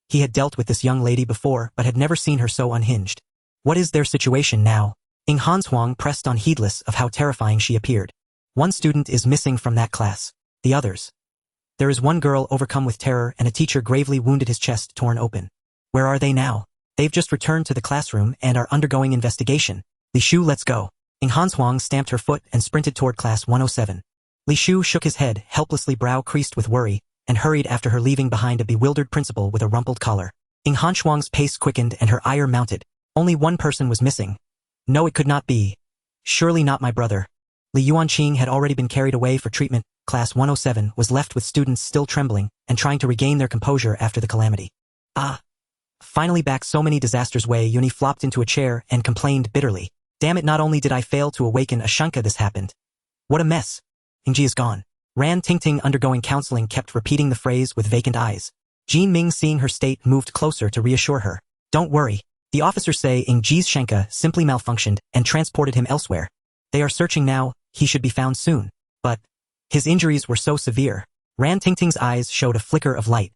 He had dealt with this young lady before, but had never seen her so unhinged. "What is their situation now?" Ying Hanshuang pressed on, heedless of how terrifying she appeared. "One student is missing from that class. The others?" "There is one girl overcome with terror, and a teacher gravely wounded, his chest torn open." "Where are they now?" "They've just returned to the classroom and are undergoing investigation." "Li Shu, let's go." Ying Hanshuang stamped her foot and sprinted toward class 107. Li Shu shook his head, helplessly, brow creased with worry, and hurried after her, leaving behind a bewildered principal with a rumpled collar. Ying Hanshuang's pace quickened and her ire mounted. Only one person was missing. No, it could not be. Surely not my brother. Li Yuanqing had already been carried away for treatment. Class 107 was left with students still trembling and trying to regain their composure after the calamity. "Ah. Finally back. So many disasters." Wei Yuni flopped into a chair and complained bitterly. "Damn it, not only did I fail to awaken a Shunka, this happened. What a mess. Ying Ji is gone." Ran Tingting, undergoing counseling, kept repeating the phrase with vacant eyes. Jin Ming, seeing her state, moved closer to reassure her. "Don't worry. The officers say Ying Ji's Shenka simply malfunctioned and transported him elsewhere. They are searching now. He should be found soon. But his injuries were so severe." Ran Tingting's eyes showed a flicker of light.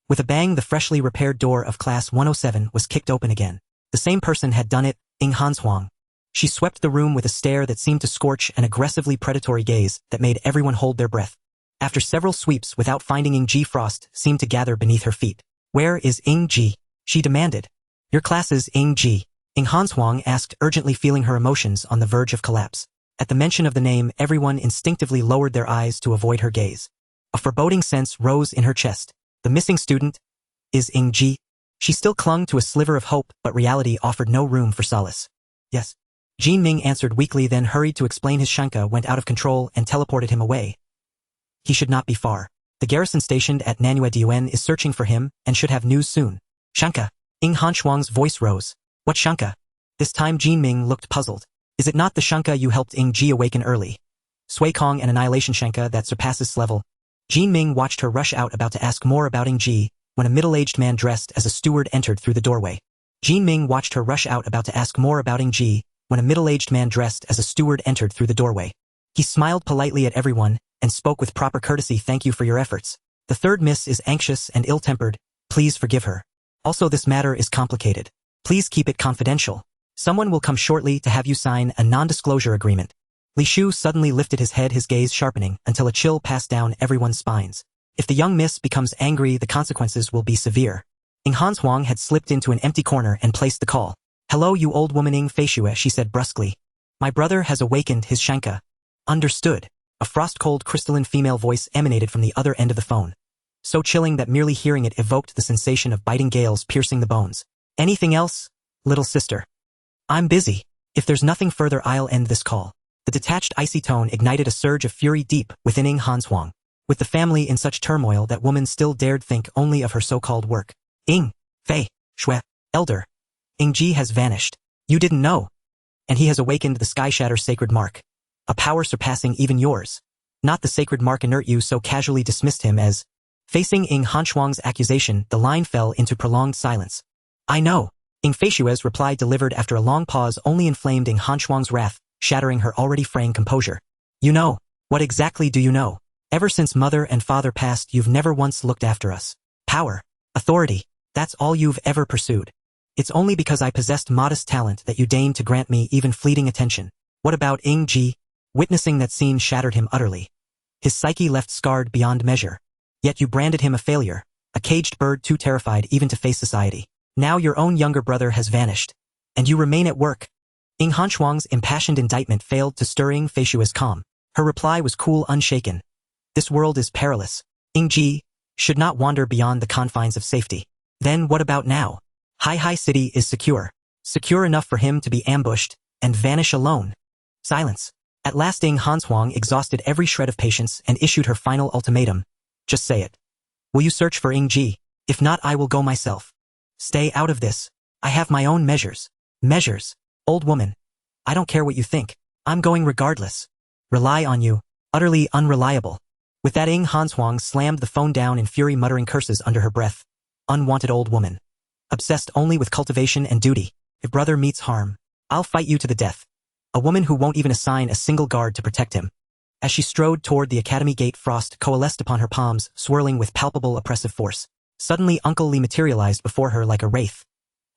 With a bang, the freshly repaired door of class 107 was kicked open again. The same person had done it, Ying Hanshuang. She swept the room with a stare that seemed to scorch an aggressively predatory gaze that made everyone hold their breath. After several sweeps without finding Ying Ji, frost seemed to gather beneath her feet. "Where is Ying Ji?" she demanded. "Your classes, Ying Ji," Ying Hanshuang asked, urgently, feeling her emotions on the verge of collapse. At the mention of the name, everyone instinctively lowered their eyes to avoid her gaze. A foreboding sense rose in her chest. The missing student is Ying Ji. She still clung to a sliver of hope, but reality offered no room for solace. "Yes." Jin Ming answered weakly, then hurried to explain his shanka went out of control and teleported him away. He should not be far. The garrison stationed at Nanyue Duen is searching for him and should have news soon. "Shanka." Ying Hanshuang's voice rose. "What shanka?" This time Jin Ming looked puzzled. "Is it not the shanka you helped Ying Ji awaken early? Sui Kong, an annihilation shanka that surpasses level." Jin Ming watched her rush out, about to ask more about Ying Ji, when a middle-aged man dressed as a steward entered through the doorway. Jin Ming watched her rush out, about to ask more about Ying Ji, when a middle-aged man dressed as a steward entered through the doorway. He smiled politely at everyone and spoke with proper courtesy. "Thank you for your efforts. The third miss is anxious and ill-tempered. Please forgive her. Also, this matter is complicated. Please keep it confidential. Someone will come shortly to have you sign a non-disclosure agreement." Li Shu suddenly lifted his head, his gaze sharpening until a chill passed down everyone's spines. If the young miss becomes angry, the consequences will be severe. Ying Hanshuang had slipped into an empty corner and placed the call. "Hello, you old woman Ying Feishue," she said brusquely. "My brother has awakened his shanka." "Understood." A frost-cold crystalline female voice emanated from the other end of the phone. So chilling that merely hearing it evoked the sensation of biting gales piercing the bones. "Anything else, little sister?" "I'm busy. If there's nothing further, I'll end this call." The detached icy tone ignited a surge of fury deep within Ying Hanshuang. With the family in such turmoil, that woman still dared think only of her so-called work. "Ying Feishue, elder. Ying Ji has vanished. You didn't know. And he has awakened the Skyshatter sacred mark. A power surpassing even yours. Not the sacred mark inert." You so casually dismissed him as. Facing Ying Hanshuang's accusation, the line fell into prolonged silence. "I know." Ying Feishue's reply, delivered after a long pause, only inflamed Ying Hanshuang's wrath, shattering her already fraying composure. "You know. What exactly do you know? Ever since mother and father passed, you've never once looked after us. Power, authority, that's all you've ever pursued. It's only because I possessed modest talent that you deigned to grant me even fleeting attention. What about Ying Ji?" Witnessing that scene shattered him utterly. His psyche left scarred beyond measure. Yet you branded him a failure, a caged bird too terrified even to face society. Now your own younger brother has vanished. And you remain at work. Ying Hanshuang's impassioned indictment failed to stir Ying Feishue's calm. Her reply was cool, unshaken. "This world is perilous. Ying Ji should not wander beyond the confines of safety." "Then what about now? Hai City is secure. Secure enough for him to be ambushed and vanish alone." Silence. At last Ying Hanshuang exhausted every shred of patience and issued her final ultimatum. "Just say it. Will you search for Ying Ji? If not, I will go myself. Stay out of this. I have my own measures." "Measures? Old woman. I don't care what you think. I'm going regardless. Rely on you. Utterly unreliable." With that, Ying Hanshuang slammed the phone down in fury, muttering curses under her breath. Unwanted old woman. Obsessed only with cultivation and duty. If brother meets harm, I'll fight you to the death. A woman who won't even assign a single guard to protect him. As she strode toward the academy gate, frost coalesced upon her palms, swirling with palpable oppressive force. Suddenly Uncle Li materialized before her like a wraith.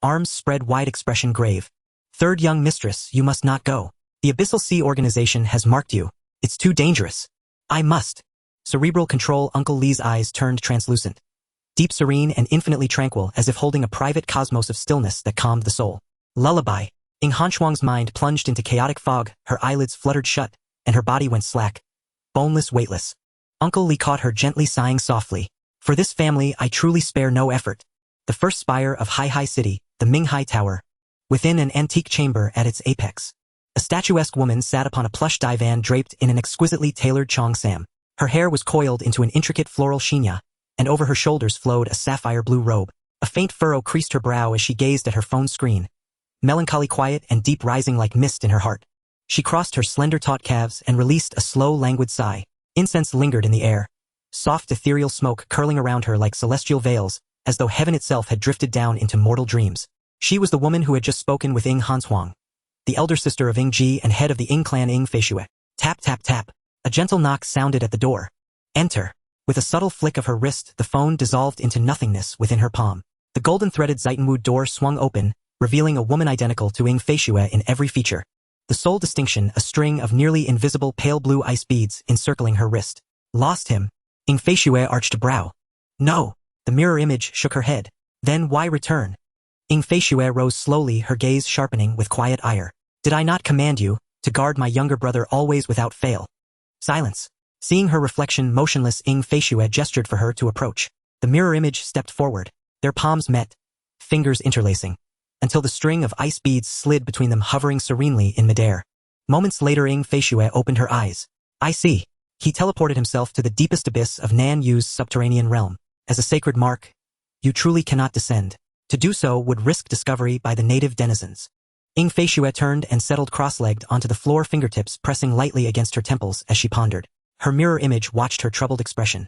Arms spread wide, expression grave. "Third young mistress, you must not go. The Abyssal Sea organization has marked you. It's too dangerous." "I must." Cerebral control. Uncle Li's eyes turned translucent. Deep, serene, and infinitely tranquil, as if holding a private cosmos of stillness that calmed the soul. Lullaby. Ying Hanshuang's mind plunged into chaotic fog, her eyelids fluttered shut, and her body went slack. Boneless, weightless. Uncle Li caught her gently, sighing softly. "For this family, I truly spare no effort." The first spire of Hai City, the Minghai Tower. Within an antique chamber at its apex, a statuesque woman sat upon a plush divan draped in an exquisitely tailored cheongsam. Her hair was coiled into an intricate floral chinya, and over her shoulders flowed a sapphire blue robe. A faint furrow creased her brow as she gazed at her phone screen. Melancholy, quiet, and deep, rising like mist in her heart. She crossed her slender taut calves and released a slow, languid sigh. Incense lingered in the air. Soft, ethereal smoke curling around her like celestial veils, as though heaven itself had drifted down into mortal dreams. She was the woman who had just spoken with Ying Hanshuang, the elder sister of Ying Ji and head of the Ying clan. Ying Feishue. Tap, tap, tap. A gentle knock sounded at the door. "Enter." With a subtle flick of her wrist, the phone dissolved into nothingness within her palm. The golden-threaded Zeitenwood door swung open, revealing a woman identical to Ying Feishue in every feature. The sole distinction, a string of nearly invisible pale blue ice beads encircling her wrist. Lost him. Ying Feishue arched a brow. No. The mirror image shook her head. Then why return? Ying Feishue rose slowly, her gaze sharpening with quiet ire. Did I not command you to guard my younger brother always without fail? Silence. Seeing her reflection motionless, Ying Feishue gestured for her to approach. The mirror image stepped forward. Their palms met, fingers interlacing, until the string of ice beads slid between them, hovering serenely in midair. Moments later, Ying Feishue opened her eyes. I see. He teleported himself to the deepest abyss of Nan Yu's subterranean realm. As a sacred mark, you truly cannot descend. To do so would risk discovery by the native denizens. Ying Feishue turned and settled cross-legged onto the floor, fingertips pressing lightly against her temples as she pondered. Her mirror image watched her troubled expression,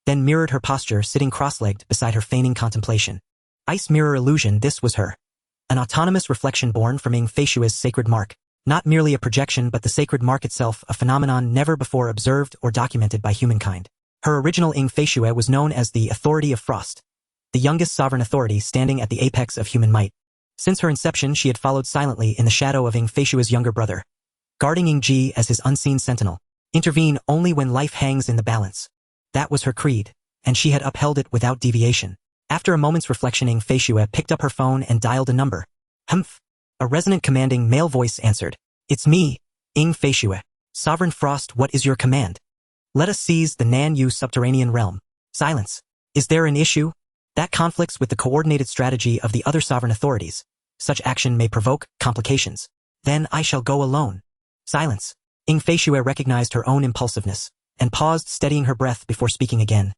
then mirrored her posture, sitting cross-legged beside her, feigning contemplation. Ice mirror illusion, this was her. An autonomous reflection born from Ying Feishue's sacred mark. Not merely a projection, but the sacred mark itself, a phenomenon never before observed or documented by humankind. Her original Ying Feishue was known as the Authority of Frost, the youngest sovereign authority standing at the apex of human might. Since her inception, she had followed silently in the shadow of Ying Feishue's younger brother, guarding Ying Ji as his unseen sentinel. Intervene only when life hangs in the balance. That was her creed, and she had upheld it without deviation. After a moment's reflection, Ying Feishue picked up her phone and dialed a number. Humph. A resonant, commanding male voice answered. It's me, Ying Feishue. Sovereign Frost, what is your command? Let us seize the Nan Yu subterranean realm. Silence. Is there an issue? That conflicts with the coordinated strategy of the other sovereign authorities. Such action may provoke complications. Then I shall go alone. Silence. Ying Feishue recognized her own impulsiveness, and paused, steadying her breath before speaking again.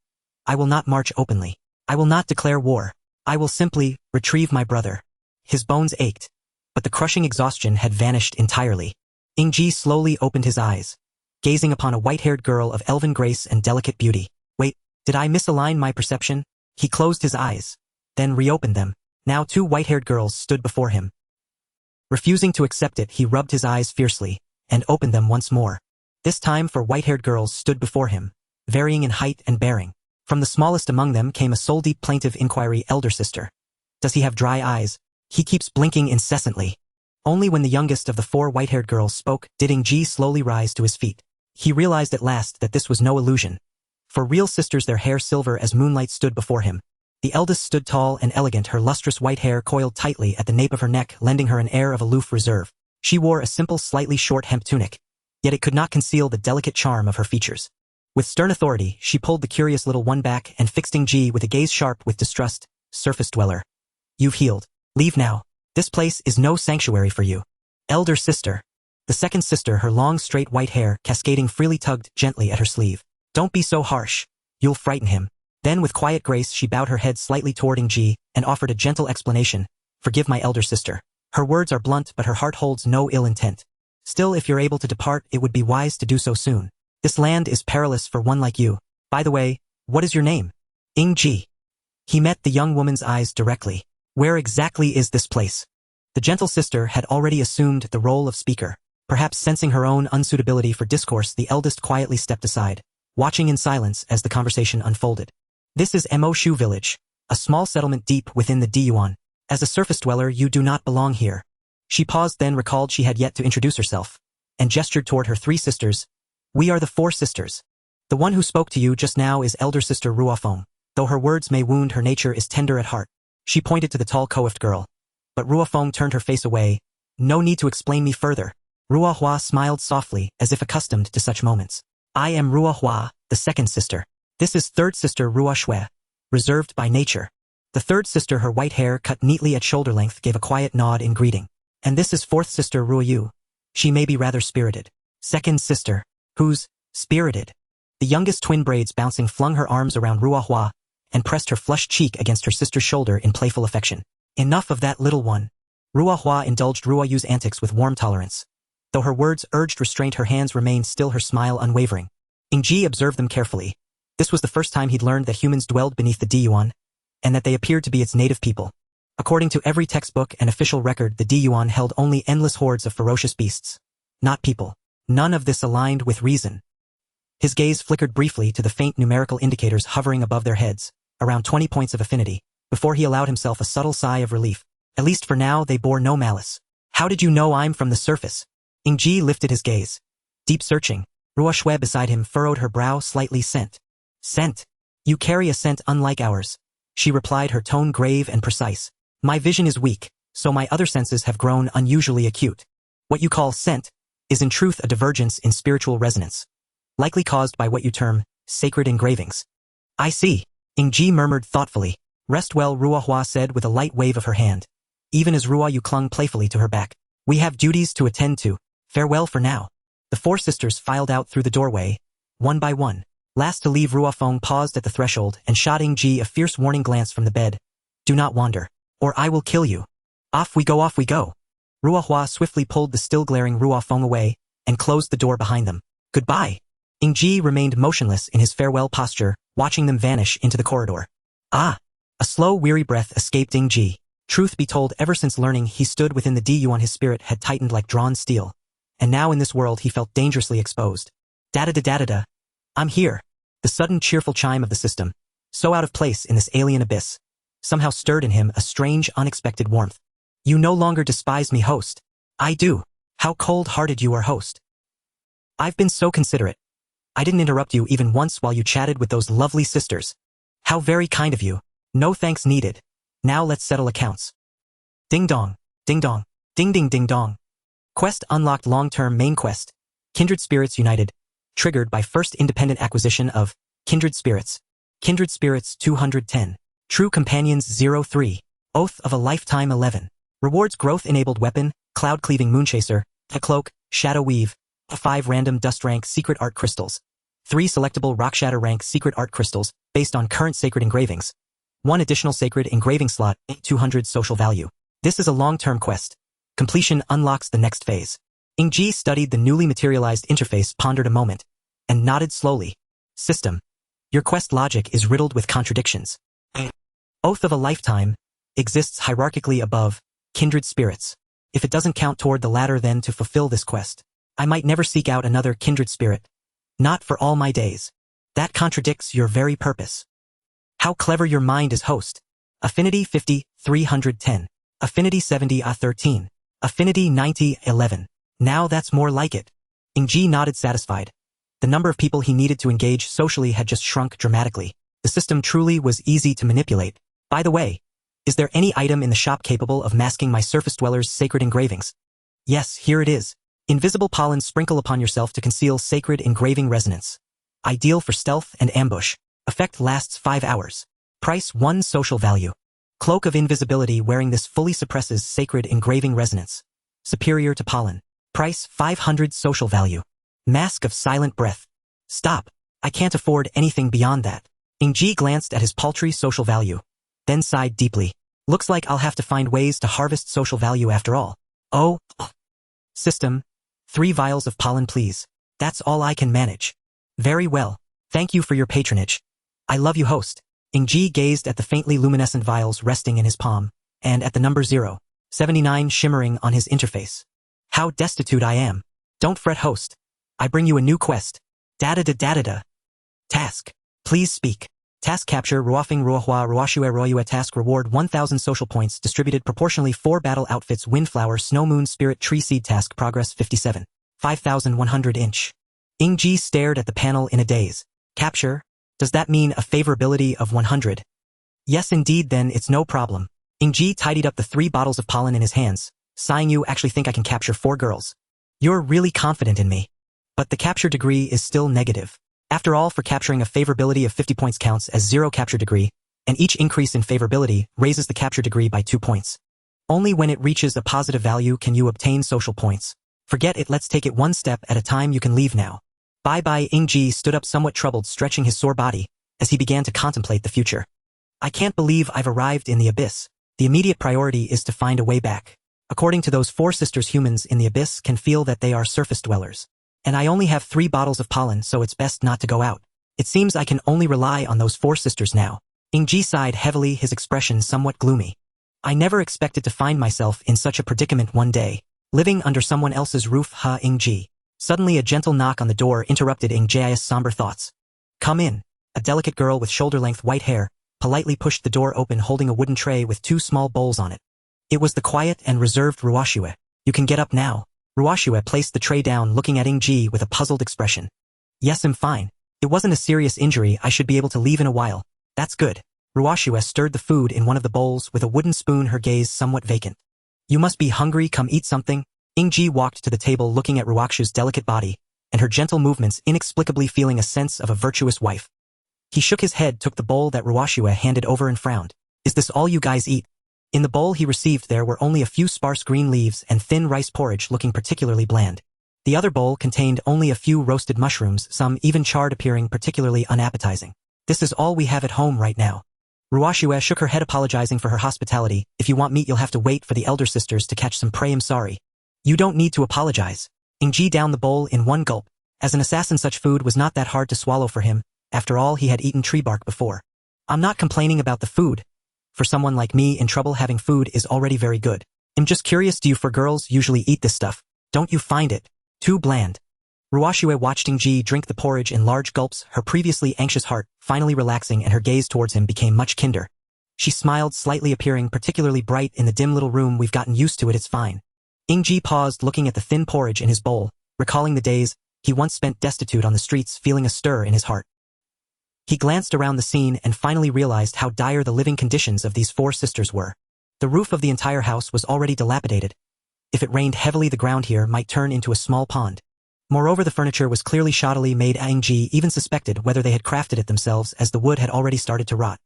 I will not march openly. I will not declare war. I will simply retrieve my brother. His bones ached, but the crushing exhaustion had vanished entirely. Ying Ji slowly opened his eyes, gazing upon a white-haired girl of elven grace and delicate beauty. Wait, did I misalign my perception? He closed his eyes, then reopened them. Now 2 white-haired girls stood before him. Refusing to accept it, he rubbed his eyes fiercely, and opened them once more. This time 4 white-haired girls stood before him, varying in height and bearing. From the smallest among them came a soul-deep plaintive inquiry. Elder sister. Does he have dry eyes? He keeps blinking incessantly. Only when the youngest of the 4 white-haired girls spoke did Ying Ji slowly rise to his feet. He realized at last that this was no illusion. For real sisters, their hair silver as moonlight, stood before him. The eldest stood tall and elegant, her lustrous white hair coiled tightly at the nape of her neck, lending her an air of aloof reserve. She wore a simple, slightly short hemp tunic, yet it could not conceal the delicate charm of her features. With stern authority, she pulled the curious little one back and fixed Ying Ji with a gaze sharp with distrust. Surface dweller. You've healed. Leave now. This place is no sanctuary for you. Elder sister. The second sister, her long straight white hair cascading freely, tugged gently at her sleeve. Don't be so harsh. You'll frighten him. Then with quiet grace she bowed her head slightly toward Ying Ji and offered a gentle explanation. Forgive my elder sister. Her words are blunt, but her heart holds no ill intent. Still, if you're able to depart, it would be wise to do so soon. This land is perilous for one like you. By the way, what is your name? Ying Ji. He met the young woman's eyes directly. Where exactly is this place? The gentle sister had already assumed the role of speaker. Perhaps sensing her own unsuitability for discourse, the eldest quietly stepped aside, watching in silence as the conversation unfolded. This is Mo Shu village, a small settlement deep within the Diyuan. As a surface dweller, you do not belong here. She paused, then recalled she had yet to introduce herself, and gestured toward her 3 sisters. We are the 4 sisters. The one who spoke to you just now is elder sister Ruofeng. Though her words may wound, her nature is tender at heart. She pointed to the tall coiffed girl. But Ruofeng turned her face away. No need to explain me further. Ruohua smiled softly, as if accustomed to such moments. I am Ruohua, the second sister. This is third sister Ruoshue, reserved by nature. The third sister, her white hair cut neatly at shoulder length, gave a quiet nod in greeting. And this is fourth sister Ruoyu. She may be rather spirited. Second sister. Who's spirited? The youngest, twin braids bouncing, flung her arms around Ruohua and pressed her flushed cheek against her sister's shoulder in playful affection. Enough of that, little one. Ruohua indulged Ruoyu's antics with warm tolerance. Though her words urged restraint, her hands remained still, her smile unwavering. Ying Ji observed them carefully. This was the first time he'd learned that humans dwelled beneath the Diyuan, and that they appeared to be its native people. According to every textbook and official record, the Diyuan held only endless hordes of ferocious beasts, not people. None of this aligned with reason. His gaze flickered briefly to the faint numerical indicators hovering above their heads, around 20 points of affinity, before he allowed himself a subtle sigh of relief. At least for now, they bore no malice. How did you know I'm from the surface? Ying Ji lifted his gaze. Deep searching. Ruoxue beside him furrowed her brow slightly. Scent. Scent. You carry a scent unlike ours. She replied, her tone grave and precise. My vision is weak, so my other senses have grown unusually acute. What you call scent is in truth a divergence in spiritual resonance, likely caused by what you term sacred engravings. I see. Ying Ji murmured thoughtfully. Rest well, Ruohua said with a light wave of her hand. Even as Ruoyu clung playfully to her back. We have duties to attend to. Farewell for now. The four sisters filed out through the doorway, one by one. Last to leave, Ruofeng paused at the threshold and shot Ying Ji a fierce warning glance from the bed. Do not wander, or I will kill you. Off we go, off we go. Ruohua swiftly pulled the still glaring Ruofeng away and closed the door behind them. Goodbye. Ying Ji remained motionless in his farewell posture, watching them vanish into the corridor. Ah! A slow, weary breath escaped Ying Ji. Truth be told, ever since learning he stood within the Duyuan, his spirit had tightened like drawn steel. And now in this world he felt dangerously exposed. Da-da-da-da-da-da. I'm here. The sudden cheerful chime of the system, so out of place in this alien abyss, somehow stirred in him a strange, unexpected warmth. You no longer despise me, host. I do. How cold-hearted you are, host. I've been so considerate. I didn't interrupt you even once while you chatted with those lovely sisters. How very kind of you. No thanks needed. Now let's settle accounts. Ding dong, ding dong, ding ding ding dong. Quest unlocked. Long-term main quest. Kindred Spirits United. Triggered by first independent acquisition of Kindred Spirits. Kindred Spirits 210. True Companions 03. Oath of a Lifetime 11. Rewards growth-enabled weapon, cloud-cleaving moonchaser, a cloak, shadow weave, 5 random dust rank secret art crystals, 3 selectable rock shatter rank secret art crystals based on current sacred engravings, 1 additional sacred engraving slot, 200 social value. This is a long-term quest. Completion unlocks the next phase. Ying Ji studied the newly materialized interface, pondered a moment, and nodded slowly. System. Your quest logic is riddled with contradictions. Oath of a Lifetime exists hierarchically above Kindred Spirits. If it doesn't count toward the latter, then to fulfill this quest, I might never seek out another kindred spirit. Not for all my days. That contradicts your very purpose. How clever your mind is, host. Affinity 50, 310. Affinity 70, 13. Affinity 90, 11. Now that's more like it. Ying Ji nodded satisfied. The number of people he needed to engage socially had just shrunk dramatically. The system truly was easy to manipulate. By the way, is there any item in the shop capable of masking my surface dweller's sacred engravings? Yes, here it is. Invisible pollen sprinkle upon yourself to conceal sacred engraving resonance. Ideal for stealth and ambush. Effect lasts 5 hours. Price 1 social value. Cloak of invisibility wearing this fully suppresses sacred engraving resonance. Superior to pollen. Price 500 social value. Mask of silent breath. Stop. I can't afford anything beyond that. Ying Ji glanced at his paltry social value, then sighed deeply. Looks like I'll have to find ways to harvest social value after all. Oh. System. 3 vials of pollen, please. That's all I can manage. Very well. Thank you for your patronage. I love you, host. Ying Ji gazed at the faintly luminescent vials resting in his palm, and at the number 079 shimmering on his interface. How destitute I am. Don't fret, host. I bring you a new quest. Da-da-da-da-da-da. Task. Please speak. Task capture Ruofeng Ruohua Ruoxue Ruoyue. Task reward 1000 social points distributed proportionally 4 battle outfits Windflower Snow Moon Spirit Tree Seed. Task progress 57. 5100 inch. Ying Ji stared at the panel in a daze. Capture? Does that mean a favorability of 100? Yes indeed, then it's no problem. Ying Ji tidied up the 3 bottles of pollen in his hands, sighing. You actually think I can capture 4 girls? You're really confident in me. But the capture degree is still negative. After all, for capturing a favorability of 50 points counts as 0 capture degree, and each increase in favorability raises the capture degree by 2 points. Only when it reaches a positive value can you obtain social points. Forget it, let's take it one step at a time. You can leave now. Bye-bye. Ying Ji stood up somewhat troubled, stretching his sore body, as he began to contemplate the future. I can't believe I've arrived in the abyss. The immediate priority is to find a way back. According to those 4 sisters, humans in the abyss can feel that they are surface dwellers. And I only have 3 bottles of pollen, so it's best not to go out. It seems I can only rely on those 4 sisters now. Ying Ji sighed heavily, his expression somewhat gloomy. I never expected to find myself in such a predicament one day, living under someone else's roof. Ying Ji. Suddenly a gentle knock on the door interrupted Ying Ji's somber thoughts. Come in. A delicate girl with shoulder-length white hair politely pushed the door open, holding a wooden tray with 2 small bowls on it. It was the quiet and reserved Ruoxue. You can get up now. Ruoxue placed the tray down looking at Ying Ji with a puzzled expression. Yes, I'm fine. It wasn't a serious injury, I should be able to leave in a while. That's good. Ruoxue stirred the food in one of the bowls with a wooden spoon, her gaze somewhat vacant. You must be hungry, come eat something. Ying Ji walked to the table looking at Ruoxue's delicate body, and her gentle movements inexplicably feeling a sense of a virtuous wife. He shook his head, took the bowl that Ruoxue handed over and frowned. Is this all you guys eat? In the bowl he received there were only a few sparse green leaves and thin rice porridge looking particularly bland. The other bowl contained only a few roasted mushrooms, some even charred, appearing particularly unappetizing. This is all we have at home right now. Ruoxue shook her head, apologizing for her hospitality. If you want meat you'll have to wait for the elder sisters to catch some prey. I'm sorry. You don't need to apologize. Ying Ji downed the bowl in one gulp. As an assassin such food was not that hard to swallow for him. After all, he had eaten tree bark before. I'm not complaining about the food. For someone like me in trouble, having food is already very good. I'm just curious, do you for girls usually eat this stuff? Don't you find it too bland? Ruoxue watched Ying Ji drink the porridge in large gulps, her previously anxious heart finally relaxing, and her gaze towards him became much kinder. She smiled slightly, appearing particularly bright in the dim little room. We've gotten used to it, it's fine. Ying Ji paused, looking at the thin porridge in his bowl, recalling the days he once spent destitute on the streets, feeling a stir in his heart. He glanced around the scene and finally realized how dire the living conditions of these four sisters were. The roof of the entire house was already dilapidated. If it rained heavily, the ground here might turn into a small pond. Moreover, the furniture was clearly shoddily made. Ying Ji even suspected whether they had crafted it themselves, as the wood had already started to rot.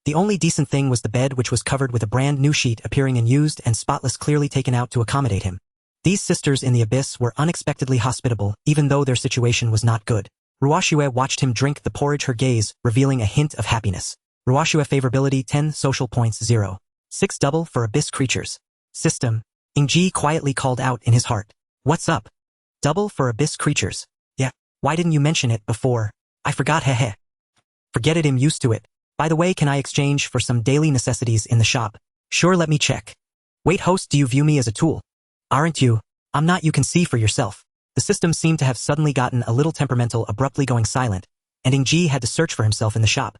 The only decent thing was the bed, which was covered with a brand new sheet, appearing unused and spotless, clearly taken out to accommodate him. These sisters in the abyss were unexpectedly hospitable, even though their situation was not good. Ruoxue watched him drink the porridge, her gaze revealing a hint of happiness. Ruoxue favorability 10 social points 0. 6 double for abyss creatures. System. Ying Ji quietly called out in his heart. What's up? Double for abyss creatures. Yeah. Why didn't you mention it before? I forgot, hehe. Forget it, I'm used to it. By the way, can I exchange for some daily necessities in the shop? Sure, let me check. Wait, host, do you view me as a tool? Aren't you? I'm not, you can see for yourself. The system seemed to have suddenly gotten a little temperamental, abruptly going silent, and Ying Ji had to search for himself in the shop.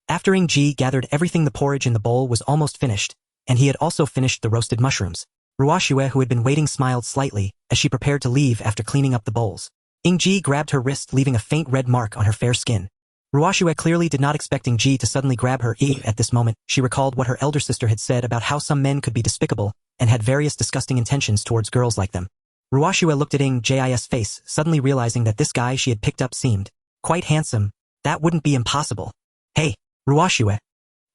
After Ying Ji gathered everything, the porridge in the bowl was almost finished, and he had also finished the roasted mushrooms. Ruoxue, who had been waiting, smiled slightly as she prepared to leave after cleaning up the bowls. Ying Ji grabbed her wrist, leaving a faint red mark on her fair skin. Ruoxue clearly did not expect Ying Ji to suddenly grab her at this moment. She recalled what her elder sister had said about how some men could be despicable and had various disgusting intentions towards girls like them. Ruoxue looked at Ying Ji's face, suddenly realizing that this guy she had picked up seemed quite handsome. That wouldn't be impossible. Hey, Ruoxue.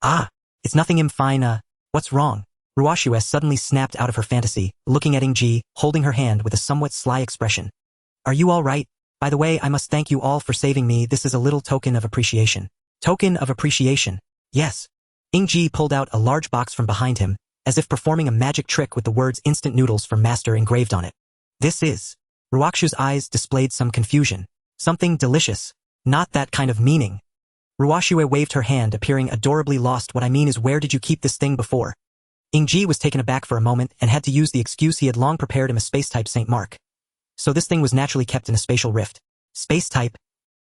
Ah, it's nothing, I'm fine. What's wrong? Ruoxue suddenly snapped out of her fantasy, looking at Ying Ji, holding her hand with a somewhat sly expression. Are you all right? By the way, I must thank you all for saving me. This is a little token of appreciation. Token of appreciation? Yes. Ying Ji pulled out a large box from behind him, as if performing a magic trick, with the words instant noodles from master engraved on it. This is. Ruoxue's eyes displayed some confusion. Something delicious. Not that kind of meaning. Ruoxue waved her hand, appearing adorably lost. What I mean is, where did you keep this thing before? Ying Ji was taken aback for a moment and had to use the excuse he had long prepared him, a space-type St. Mark. So this thing was naturally kept in a spatial rift. Space-type?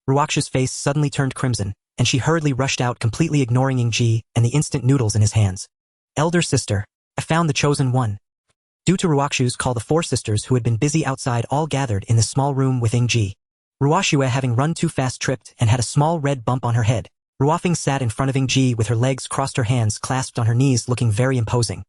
Ruoxue's face suddenly turned crimson, and she hurriedly rushed out, completely ignoring Ying Ji and the instant noodles in his hands. Elder sister, I found the chosen one. Due to Ruoxue's call, the four sisters who had been busy outside all gathered in the small room with Ying Ji. Ruoxue, having run too fast, tripped and had a small red bump on her head. Ruofing sat in front of Ying Ji with her legs crossed, her hands clasped on her knees, looking very imposing.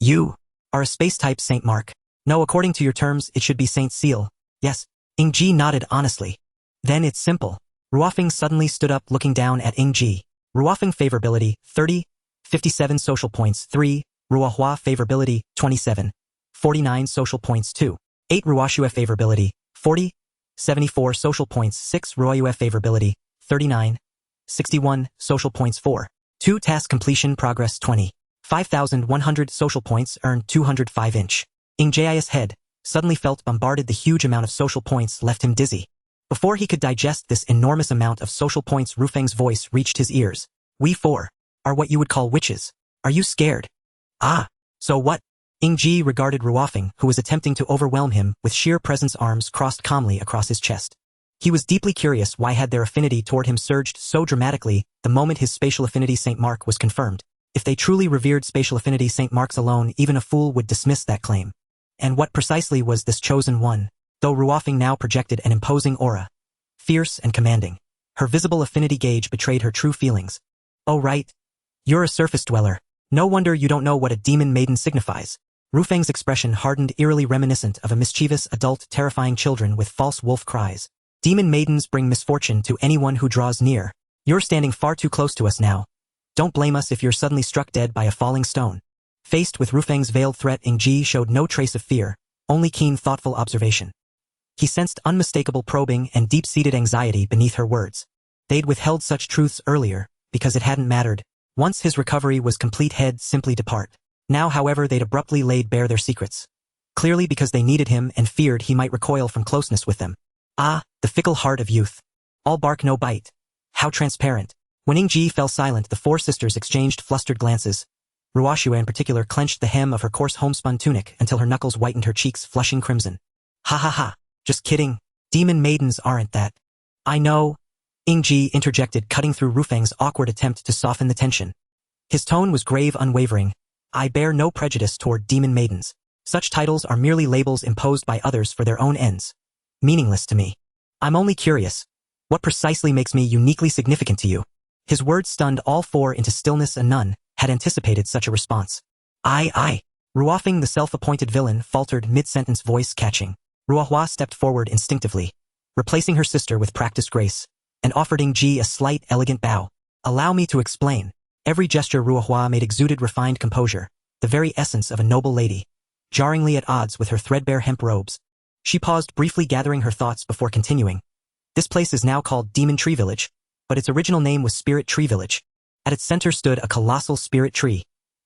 You are a space-type Saint Mark. No, according to your terms, it should be Saint Seal. Yes. Ying Ji nodded honestly. Then it's simple. Ruofing suddenly stood up, looking down at Ying Ji. Ruofing favorability, 30, 57 social points, 3, Ruohua favorability, 27, 49 social points, 2, 8 Ruoxue favorability, 40, 74 social points, 6 Ruoyue favorability, 39, 61 social points, 4, 2 task completion progress, 20, 5,100 social points earned, 205 inch. Ying Ji's head suddenly felt bombarded. The huge amount of social points left him dizzy. Before he could digest this enormous amount of social points, Rufeng's voice reached his ears. We four are what you would call witches. Are you scared? Ah, so what? Ying Ji regarded Ruofeng, who was attempting to overwhelm him with sheer presence, arms crossed calmly across his chest. He was deeply curious why had their affinity toward him surged so dramatically the moment his spatial affinity Saint Mark was confirmed. If they truly revered spatial affinity Saint Marks alone, even a fool would dismiss that claim. And what precisely was this chosen one? Though Ruofing now projected an imposing aura, fierce and commanding, her visible affinity gauge betrayed her true feelings. Oh right. You're a surface dweller. No wonder you don't know what a demon maiden signifies. Rufeng's expression hardened, eerily reminiscent of a mischievous adult terrifying children with false wolf cries. Demon maidens bring misfortune to anyone who draws near. You're standing far too close to us now. Don't blame us if you're suddenly struck dead by a falling stone. Faced with Rufeng's veiled threat, Ying Ji showed no trace of fear, only keen, thoughtful observation. He sensed unmistakable probing and deep-seated anxiety beneath her words. They'd withheld such truths earlier, because it hadn't mattered. Once his recovery was complete, he'd simply depart. Now, however, they'd abruptly laid bare their secrets. Clearly because they needed him and feared he might recoil from closeness with them. Ah, the fickle heart of youth. All bark, no bite. How transparent. When Ying Ji fell silent, the four sisters exchanged flustered glances. Ruoshua in particular clenched the hem of her coarse homespun tunic until her knuckles whitened, her cheeks flushing crimson. Ha ha ha. Just kidding. Demon maidens aren't that. I know. Ying Ji interjected, cutting through Rufeng's awkward attempt to soften the tension. His tone was grave, unwavering. I bear no prejudice toward demon maidens. Such titles are merely labels imposed by others for their own ends. Meaningless to me. I'm only curious. What precisely makes me uniquely significant to you? His words stunned all four into stillness, and none had anticipated such a response. I. Ruofing, the self-appointed villain, faltered mid-sentence, voice catching. Ruohua stepped forward instinctively, replacing her sister with practiced grace, and offered Ying Ji a slight, elegant bow. Allow me to explain. Every gesture Ruohua made exuded refined composure, the very essence of a noble lady, jarringly at odds with her threadbare hemp robes. She paused briefly, gathering her thoughts before continuing. This place is now called Demon Tree Village, but its original name was Spirit Tree Village. At its center stood a colossal spirit tree,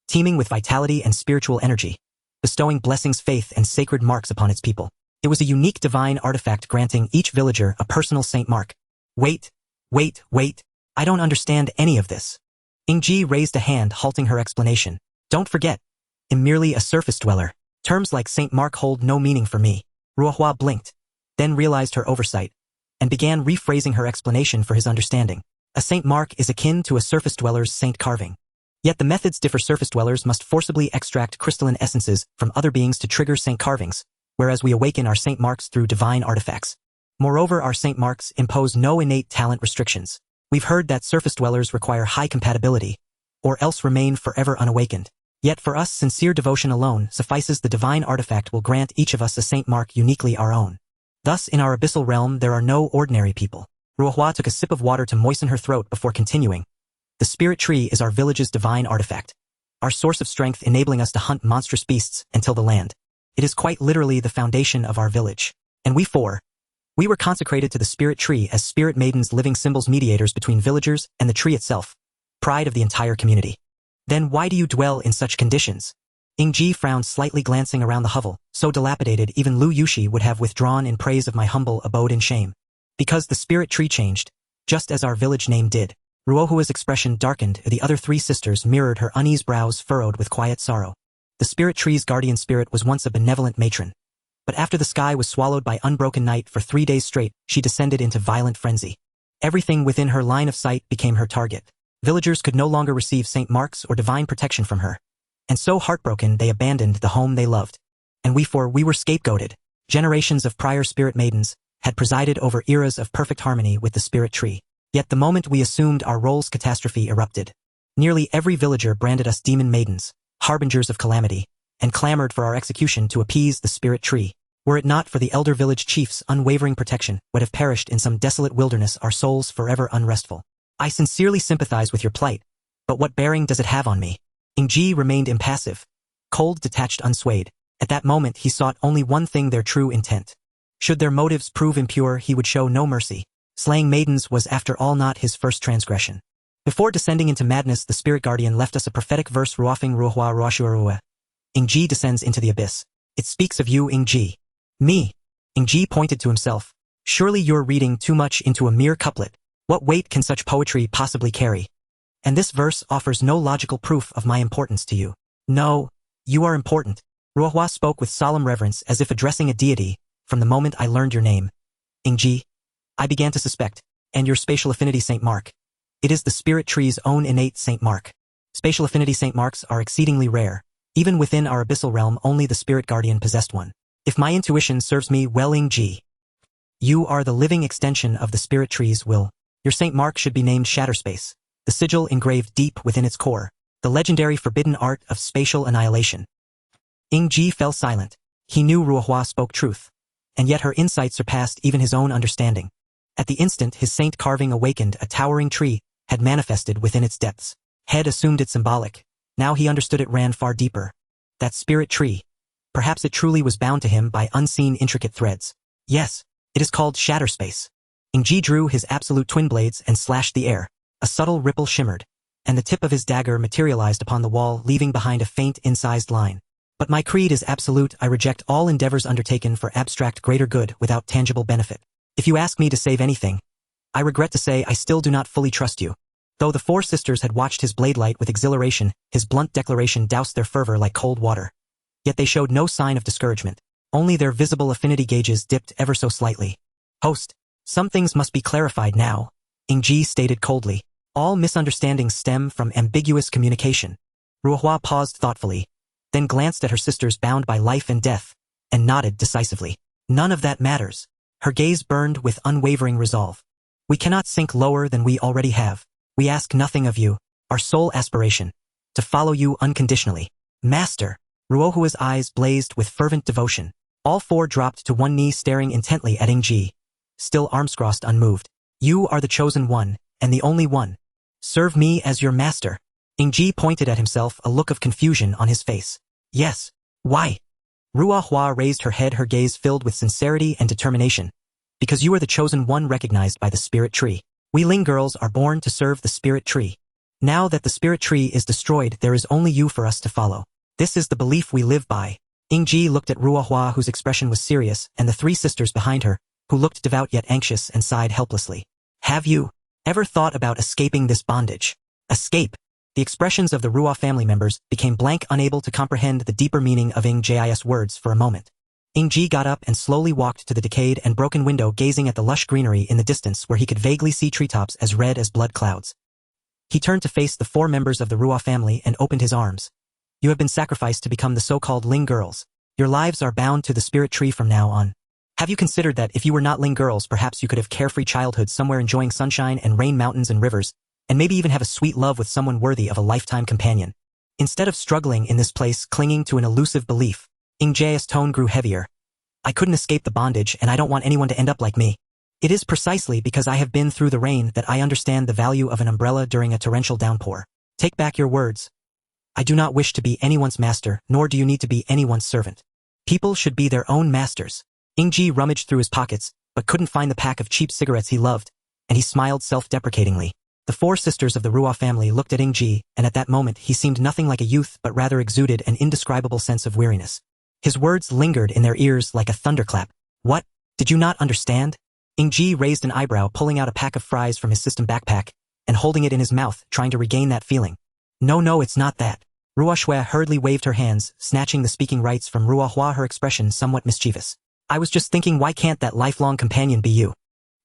teeming with vitality and spiritual energy, bestowing blessings, faith, and sacred marks upon its people. It was a unique divine artifact granting each villager a personal saint mark. Wait. I don't understand any of this. Ying Ji raised a hand, halting her explanation. Don't forget, I'm merely a surface dweller. Terms like saint mark hold no meaning for me. Ruohua blinked, then realized her oversight, and began rephrasing her explanation for his understanding. A saint mark is akin to a surface dweller's saint carving. Yet the methods differ. Surface dwellers must forcibly extract crystalline essences from other beings to trigger saint carvings, whereas we awaken our saint marks through divine artifacts. Moreover, our saint marks impose no innate talent restrictions. We've heard that surface dwellers require high compatibility, or else remain forever unawakened. Yet for us, sincere devotion alone suffices. The divine artifact will grant each of us a saint mark uniquely our own. Thus, in our abyssal realm, there are no ordinary people. Ruohua took a sip of water to moisten her throat before continuing. The spirit tree is our village's divine artifact, our source of strength, enabling us to hunt monstrous beasts and till the land. It is quite literally the foundation of our village. And we were consecrated to the spirit tree as spirit maidens, living symbols, mediators between villagers and the tree itself, pride of the entire community. Then why do you dwell in such conditions? Ying Ji frowned slightly, glancing around the hovel, so dilapidated even Lu Yushi would have withdrawn in praise of my humble abode in shame. Because the spirit tree changed, just as our village name did. Ruohua's expression darkened, the other three sisters mirrored her uneasy brows furrowed with quiet sorrow. The spirit tree's guardian spirit was once a benevolent matron. But after the sky was swallowed by unbroken night for 3 days straight, she descended into violent frenzy. Everything within her line of sight became her target. Villagers could no longer receive saint marks or divine protection from her. And so heartbroken, they abandoned the home they loved. And we were scapegoated. Generations of prior spirit maidens had presided over eras of perfect harmony with the spirit tree. Yet the moment we assumed our roles, catastrophe erupted. Nearly every villager branded us demon maidens, harbingers of calamity, and clamored for our execution to appease the spirit tree. Were it not for the elder village chief's unwavering protection, would have perished in some desolate wilderness, our souls forever unrestful. I sincerely sympathize with your plight, but what bearing does it have on me? Ying Ji remained impassive, cold, detached, unswayed. At that moment he sought only one thing, their true intent. Should their motives prove impure, he would show no mercy. Slaying maidens was after all not his first transgression. Before descending into madness, the spirit guardian left us a prophetic verse: Ruofing Ruohua Ruoshua. Ying Ji descends into the abyss. It speaks of you, Ying Ji. Me. Ying Ji pointed to himself. Surely you're reading too much into a mere couplet. What weight can such poetry possibly carry? And this verse offers no logical proof of my importance to you. No, you are important. Ruohua spoke with solemn reverence, as if addressing a deity. From the moment I learned your name, Ying Ji, I began to suspect, and your spatial affinity saint mark. It is the spirit tree's own innate saint mark. Spatial affinity saint marks are exceedingly rare, Even within our abyssal realm, only the spirit guardian possessed one. If my intuition serves me well, Ying Ji, you are the living extension of the spirit tree's will. Your Saint Mark should be named Shatterspace, the sigil engraved deep within its core, the legendary forbidden art of spatial annihilation. Ying Ji fell silent. He knew Ruohua spoke truth, and yet her insight surpassed even his own understanding. At the instant his saint carving awakened, a towering tree had manifested within its depths. Head assumed it symbolic. Now he understood it ran far deeper. That spirit tree. Perhaps it truly was bound to him by unseen intricate threads. Yes, it is called Shatterspace. Ying Ji drew his absolute twin blades and slashed the air. A subtle ripple shimmered, and the tip of his dagger materialized upon the wall, leaving behind a faint incised line. But my creed is absolute. I reject all endeavors undertaken for abstract greater good without tangible benefit. If you ask me to save anything, I regret to say I still do not fully trust you. Though the four sisters had watched his blade light with exhilaration, his blunt declaration doused their fervor like cold water. Yet they showed no sign of discouragement. Only their visible affinity gauges dipped ever so slightly. Host, some things must be clarified now, Ying Ji stated coldly. All misunderstandings stem from ambiguous communication. Ruohua paused thoughtfully, then glanced at her sisters bound by life and death, and nodded decisively. None of that matters. Her gaze burned with unwavering resolve. We cannot sink lower than we already have. We ask nothing of you, our sole aspiration, to follow you unconditionally. Master, Ruohua's eyes blazed with fervent devotion. All four dropped to one knee, staring intently at Ying Ji, still arms crossed, unmoved. You are the chosen one, and the only one. Serve me as your master. Ying Ji pointed at himself, a look of confusion on his face. Yes. Why? Ruohua raised her head, her gaze filled with sincerity and determination. Because you are the chosen one recognized by the spirit tree. We Ling girls are born to serve the spirit tree. Now that the spirit tree is destroyed, there is only you for us to follow. This is the belief we live by. Ying Ji looked at Ruohua, whose expression was serious, and the three sisters behind her, who looked devout yet anxious and sighed helplessly. Have you ever thought about escaping this bondage? Escape? The expressions of the Ruo family members became blank, unable to comprehend the deeper meaning of Ying Ji's words for a moment. Ying Ji got up and slowly walked to the decayed and broken window, gazing at the lush greenery in the distance where he could vaguely see treetops as red as blood clouds. He turned to face the four members of the Ruo family and opened his arms. You have been sacrificed to become the so-called Ling girls. Your lives are bound to the spirit tree from now on. Have you considered that if you were not Ling girls, perhaps you could have carefree childhood somewhere enjoying sunshine and rain, mountains and rivers, and maybe even have a sweet love with someone worthy of a lifetime companion? Instead of struggling in this place, clinging to an elusive belief, Ying Ji's tone grew heavier. I couldn't escape the bondage, and I don't want anyone to end up like me. It is precisely because I have been through the rain that I understand the value of an umbrella during a torrential downpour. Take back your words. I do not wish to be anyone's master, nor do you need to be anyone's servant. People should be their own masters. Ying Ji rummaged through his pockets, but couldn't find the pack of cheap cigarettes he loved, and he smiled self-deprecatingly. The four sisters of the Ruo family looked at Ying Ji, and at that moment he seemed nothing like a youth but rather exuded an indescribable sense of weariness. His words lingered in their ears like a thunderclap. What? Did you not understand? Ying Ji raised an eyebrow, pulling out a pack of fries from his system backpack, and holding it in his mouth, trying to regain that feeling. No, it's not that. Ruohua hurriedly waved her hands, snatching the speaking rights from Ruohua, her expression somewhat mischievous. I was just thinking, why can't that lifelong companion be you?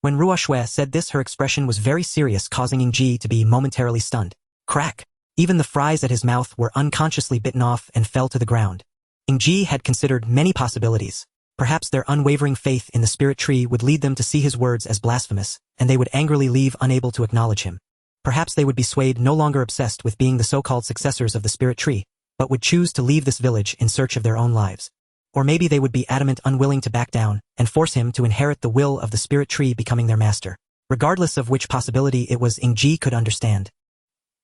When Ruohua said this, her expression was very serious, causing Ying Ji to be momentarily stunned. Crack! Even the fries at his mouth were unconsciously bitten off and fell to the ground. Ying Ji had considered many possibilities. Perhaps their unwavering faith in the spirit tree would lead them to see his words as blasphemous, and they would angrily leave, unable to acknowledge him. Perhaps they would be swayed, no longer obsessed with being the so-called successors of the spirit tree, but would choose to leave this village in search of their own lives. Or maybe they would be adamant, unwilling to back down, and force him to inherit the will of the spirit tree, becoming their master. Regardless of which possibility it was, Ying Ji could understand.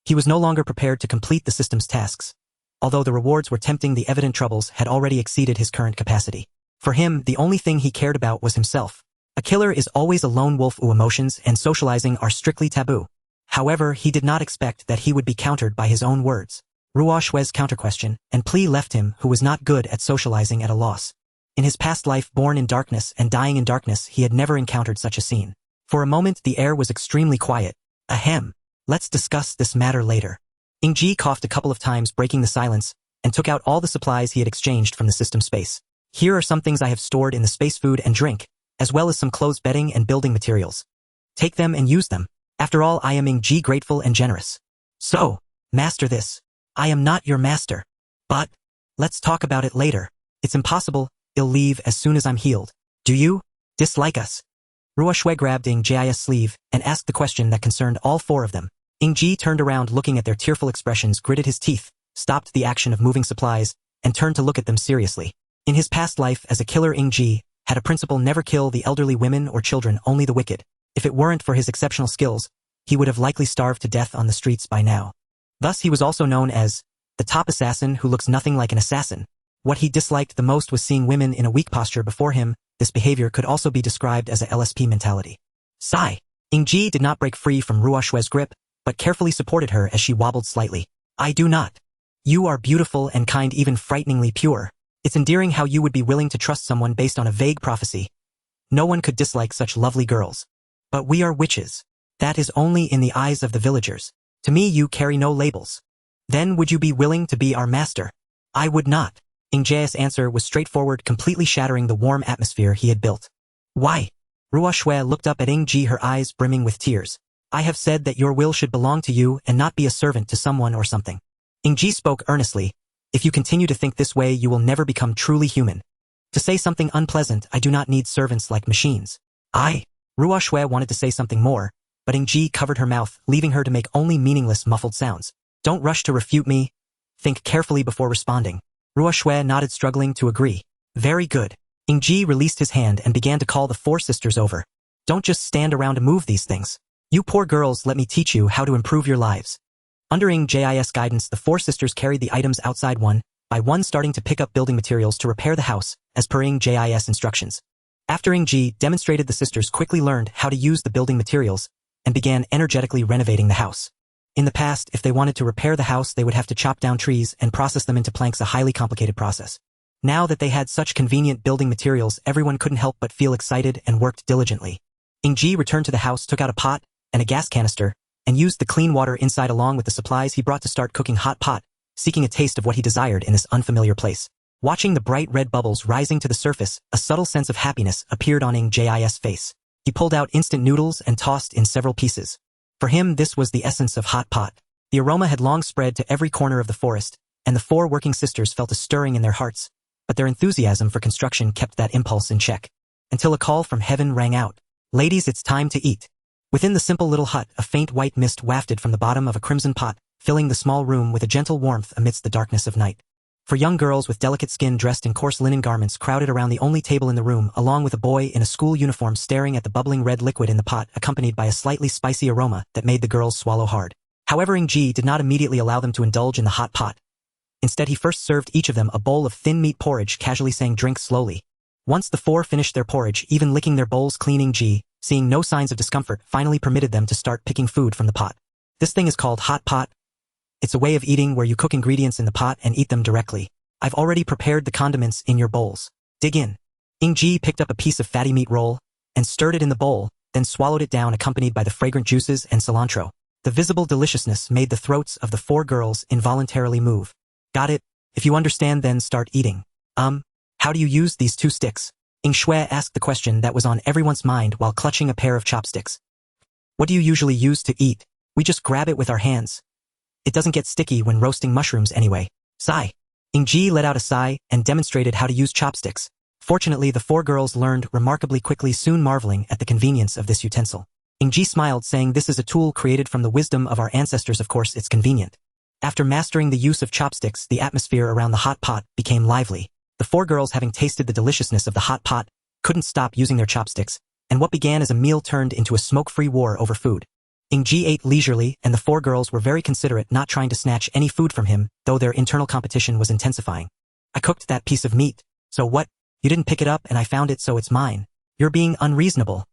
He was no longer prepared to complete the system's tasks. Although the rewards were tempting, the evident troubles had already exceeded his current capacity. For him, the only thing he cared about was himself. A killer is always a lone wolf. Emotions and socializing are strictly taboo. However, he did not expect that he would be countered by his own words. Ruohua's counterquestion and plea left him, who was not good at socializing, at a loss. In his past life, born in darkness and dying in darkness, he had never encountered such a scene. For a moment, the air was extremely quiet. Ahem. Let's discuss this matter later. Ying Ji coughed a couple of times, breaking the silence, and took out all the supplies he had exchanged from the system space. Here are some things I have stored in the space: food and drink, as well as some clothes, bedding, and building materials. Take them and use them. After all, I am Ying Ji, grateful and generous. So, master this. I am not your master. But, Let's talk about it later. It's impossible, I'll leave as soon as I'm healed. Do you dislike us? Ruoxue grabbed Ying Ji's sleeve and asked the question that concerned all four of them. Ying Ji turned around looking at their tearful expressions, gritted his teeth, stopped the action of moving supplies, and turned to look at them seriously. In his past life as a killer, Ying Ji had a principle: never kill the elderly, women or children, only the wicked. If it weren't for his exceptional skills, he would have likely starved to death on the streets by now. Thus he was also known as the top assassin who looks nothing like an assassin. What he disliked the most was seeing women in a weak posture before him. This behavior could also be described as a LSP mentality. Sigh. Ying Ji did not break free from Ruoxue's grip, but carefully supported her as she wobbled slightly. I do not. You are beautiful and kind, even frighteningly pure. It's endearing how you would be willing to trust someone based on a vague prophecy. No one could dislike such lovely girls. But we are witches. That is only in the eyes of the villagers. To me you carry no labels. Then would you be willing to be our master? I would not. Ying Ji's answer was straightforward, completely shattering the warm atmosphere he had built. Why? Ruoxue looked up at Ying Ji, her eyes brimming with tears. I have said that your will should belong to you and not be a servant to someone or something. Ying Ji spoke earnestly. If you continue to think this way, you will never become truly human. To say something unpleasant, I do not need servants like machines. Ruoxue wanted to say something more, but Ying Ji covered her mouth, leaving her to make only meaningless muffled sounds. Don't rush to refute me. Think carefully before responding. Ruoxue nodded, struggling to agree. Very good. Ying Ji released his hand and began to call the four sisters over. Don't just stand around to move these things. You poor girls, let me teach you how to improve your lives. Under Ying Ji's guidance, the four sisters carried the items outside one by one, starting to pick up building materials to repair the house, as per Ying Ji's instructions. After Ying Ji demonstrated, the sisters quickly learned how to use the building materials and began energetically renovating the house. In the past, if they wanted to repair the house, they would have to chop down trees and process them into planks, a highly complicated process. Now that they had such convenient building materials, everyone couldn't help but feel excited and worked diligently. Ying Ji returned to the house, took out a pot and a gas canister, and used the clean water inside along with the supplies he brought to start cooking hot pot, seeking a taste of what he desired in this unfamiliar place. Watching the bright red bubbles rising to the surface, a subtle sense of happiness appeared on Ying Ji's face. He pulled out instant noodles and tossed in several pieces. For him, this was the essence of hot pot. The aroma had long spread to every corner of the forest, and the four working sisters felt a stirring in their hearts, but their enthusiasm for construction kept that impulse in check. Until a call from heaven rang out. Ladies, it's time to eat. Within the simple little hut, a faint white mist wafted from the bottom of a crimson pot, filling the small room with a gentle warmth amidst the darkness of night. For young girls with delicate skin dressed in coarse linen garments crowded around the only table in the room, along with a boy in a school uniform staring at the bubbling red liquid in the pot, accompanied by a slightly spicy aroma that made the girls swallow hard. However, Ying Ji did not immediately allow them to indulge in the hot pot. Instead, he first served each of them a bowl of thin meat porridge, casually saying, "Drink slowly." Once the four finished their porridge, even licking their bowls clean, Ying Ji, seeing no signs of discomfort, finally permitted them to start picking food from the pot. This thing is called hot pot. It's a way of eating where you cook ingredients in the pot and eat them directly. I've already prepared the condiments in your bowls. Dig in. Ying Ji picked up a piece of fatty meat roll and stirred it in the bowl, then swallowed it down, accompanied by the fragrant juices and cilantro. The visible deliciousness made the throats of the four girls involuntarily move. Got it? If you understand, then start eating. How do you use these two sticks? Ying Shui asked the question that was on everyone's mind while clutching a pair of chopsticks. What do you usually use to eat? We just grab it with our hands. It doesn't get sticky when roasting mushrooms anyway. Sigh. Ying Ji let out a sigh and demonstrated how to use chopsticks. Fortunately, the four girls learned remarkably quickly, soon marveling at the convenience of this utensil. Ying Ji smiled, saying, "This is a tool created from the wisdom of our ancestors. Of course, it's convenient." After mastering the use of chopsticks, the atmosphere around the hot pot became lively. The four girls, having tasted the deliciousness of the hot pot, couldn't stop using their chopsticks, and what began as a meal turned into a smoke-free war over food. Ying Ji ate leisurely, and the four girls were very considerate, not trying to snatch any food from him, though their internal competition was intensifying. I cooked that piece of meat. So what? You didn't pick it up and I found it, so it's mine. You're being unreasonable.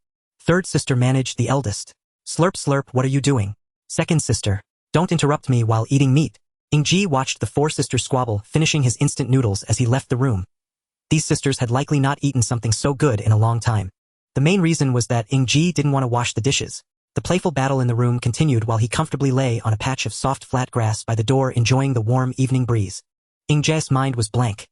Third sister managed the eldest. Slurp slurp, what are you doing? Second sister. Don't interrupt me while eating meat. Ying Ji watched the four sisters squabble, finishing his instant noodles as he left the room. These sisters had likely not eaten something so good in a long time. The main reason was that Ying Ji didn't want to wash the dishes. The playful battle in the room continued while he comfortably lay on a patch of soft flat grass by the door, enjoying the warm evening breeze. Ying Ji's mind was blank.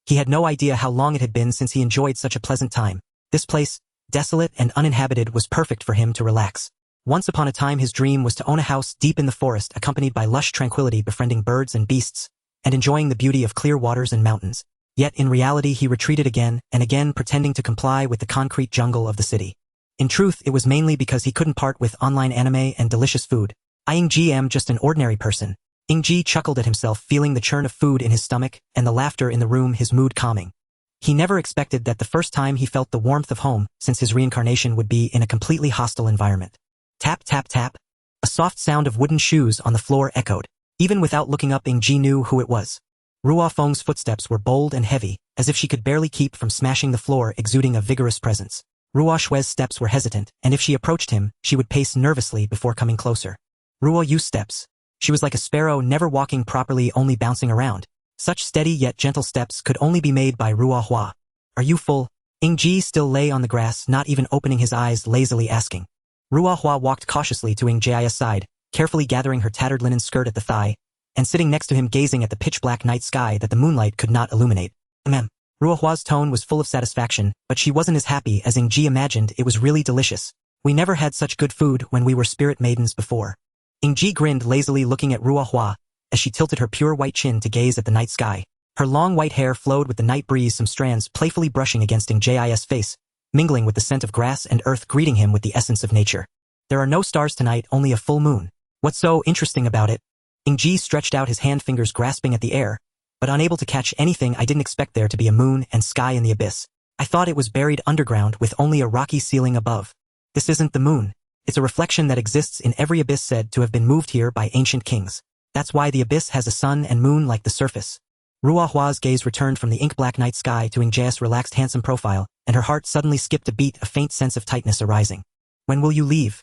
He had no idea how long it had been since he enjoyed such a pleasant time. This place, desolate and uninhabited, was perfect for him to relax. Once upon a time his dream was to own a house deep in the forest, accompanied by lush tranquility, befriending birds and beasts, and enjoying the beauty of clear waters and mountains. Yet in reality he retreated again and again, pretending to comply with the concrete jungle of the city. In truth, it was mainly because he couldn't part with online anime and delicious food. Ying Ji am just an ordinary person. Ying Ji chuckled at himself, feeling the churn of food in his stomach and the laughter in the room, his mood calming. He never expected that the first time he felt the warmth of home since his reincarnation would be in a completely hostile environment. Tap, tap, tap. A soft sound of wooden shoes on the floor echoed. Even without looking up, Ying Ji knew who it was. Ruo Feng's footsteps were bold and heavy, as if she could barely keep from smashing the floor, exuding a vigorous presence. Ruo Shui's steps were hesitant, and if she approached him, she would pace nervously before coming closer. Ruo Yu's steps. She was like a sparrow, never walking properly, only bouncing around. Such steady yet gentle steps could only be made by Ruo Hua. Are you full? Ying Ji still lay on the grass, not even opening his eyes, lazily asking. Ruo Hua walked cautiously to Ying Ji's side, carefully gathering her tattered linen skirt at the thigh, and sitting next to him, gazing at the pitch-black night sky that the moonlight could not illuminate. Ruo Hua's tone was full of satisfaction, but she wasn't as happy as Ying Ji imagined. It was really delicious. We never had such good food when we were spirit maidens before. Ying Ji grinned lazily, looking at Ruo Hua, as she tilted her pure white chin to gaze at the night sky. Her long white hair flowed with the night breeze, some strands playfully brushing against Ying Ji's face, mingling with the scent of grass and earth, greeting him with the essence of nature. There are no stars tonight, only a full moon. What's so interesting about it? Ying Ji stretched out his hand, fingers grasping at the air, but unable to catch anything. I didn't expect there to be a moon and sky in the abyss. I thought it was buried underground with only a rocky ceiling above. This isn't the moon. It's a reflection that exists in every abyss, said to have been moved here by ancient kings. That's why the abyss has a sun and moon like the surface. Ruo Hua's gaze returned from the ink-black night sky to Ying Ji's relaxed, handsome profile, and her heart suddenly skipped a beat, a faint sense of tightness arising. When will you leave?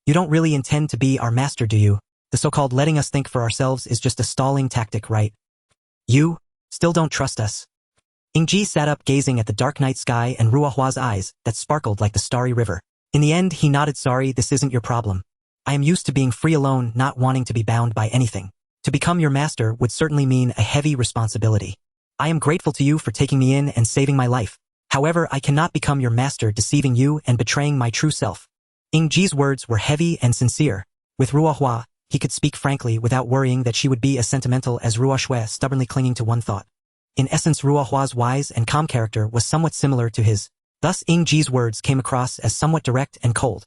You don't really intend to be our master, do you? The so-called letting us think for ourselves is just a stalling tactic, right? You still don't trust us? Ying Ji sat up, gazing at the dark night sky and Ruo Hua's eyes that sparkled like the starry river. In the end, he nodded. Sorry, this isn't your problem. I am used to being free alone, not wanting to be bound by anything. To become your master would certainly mean a heavy responsibility. I am grateful to you for taking me in and saving my life. However, I cannot become your master, deceiving you and betraying my true self. Ying Ji's words were heavy and sincere. With Ruo Hua, he could speak frankly without worrying that she would be as sentimental as Ruo Shui, stubbornly clinging to one thought. In essence, Ruo Hua's wise and calm character was somewhat similar to his. Thus, Ying Ji's words came across as somewhat direct and cold.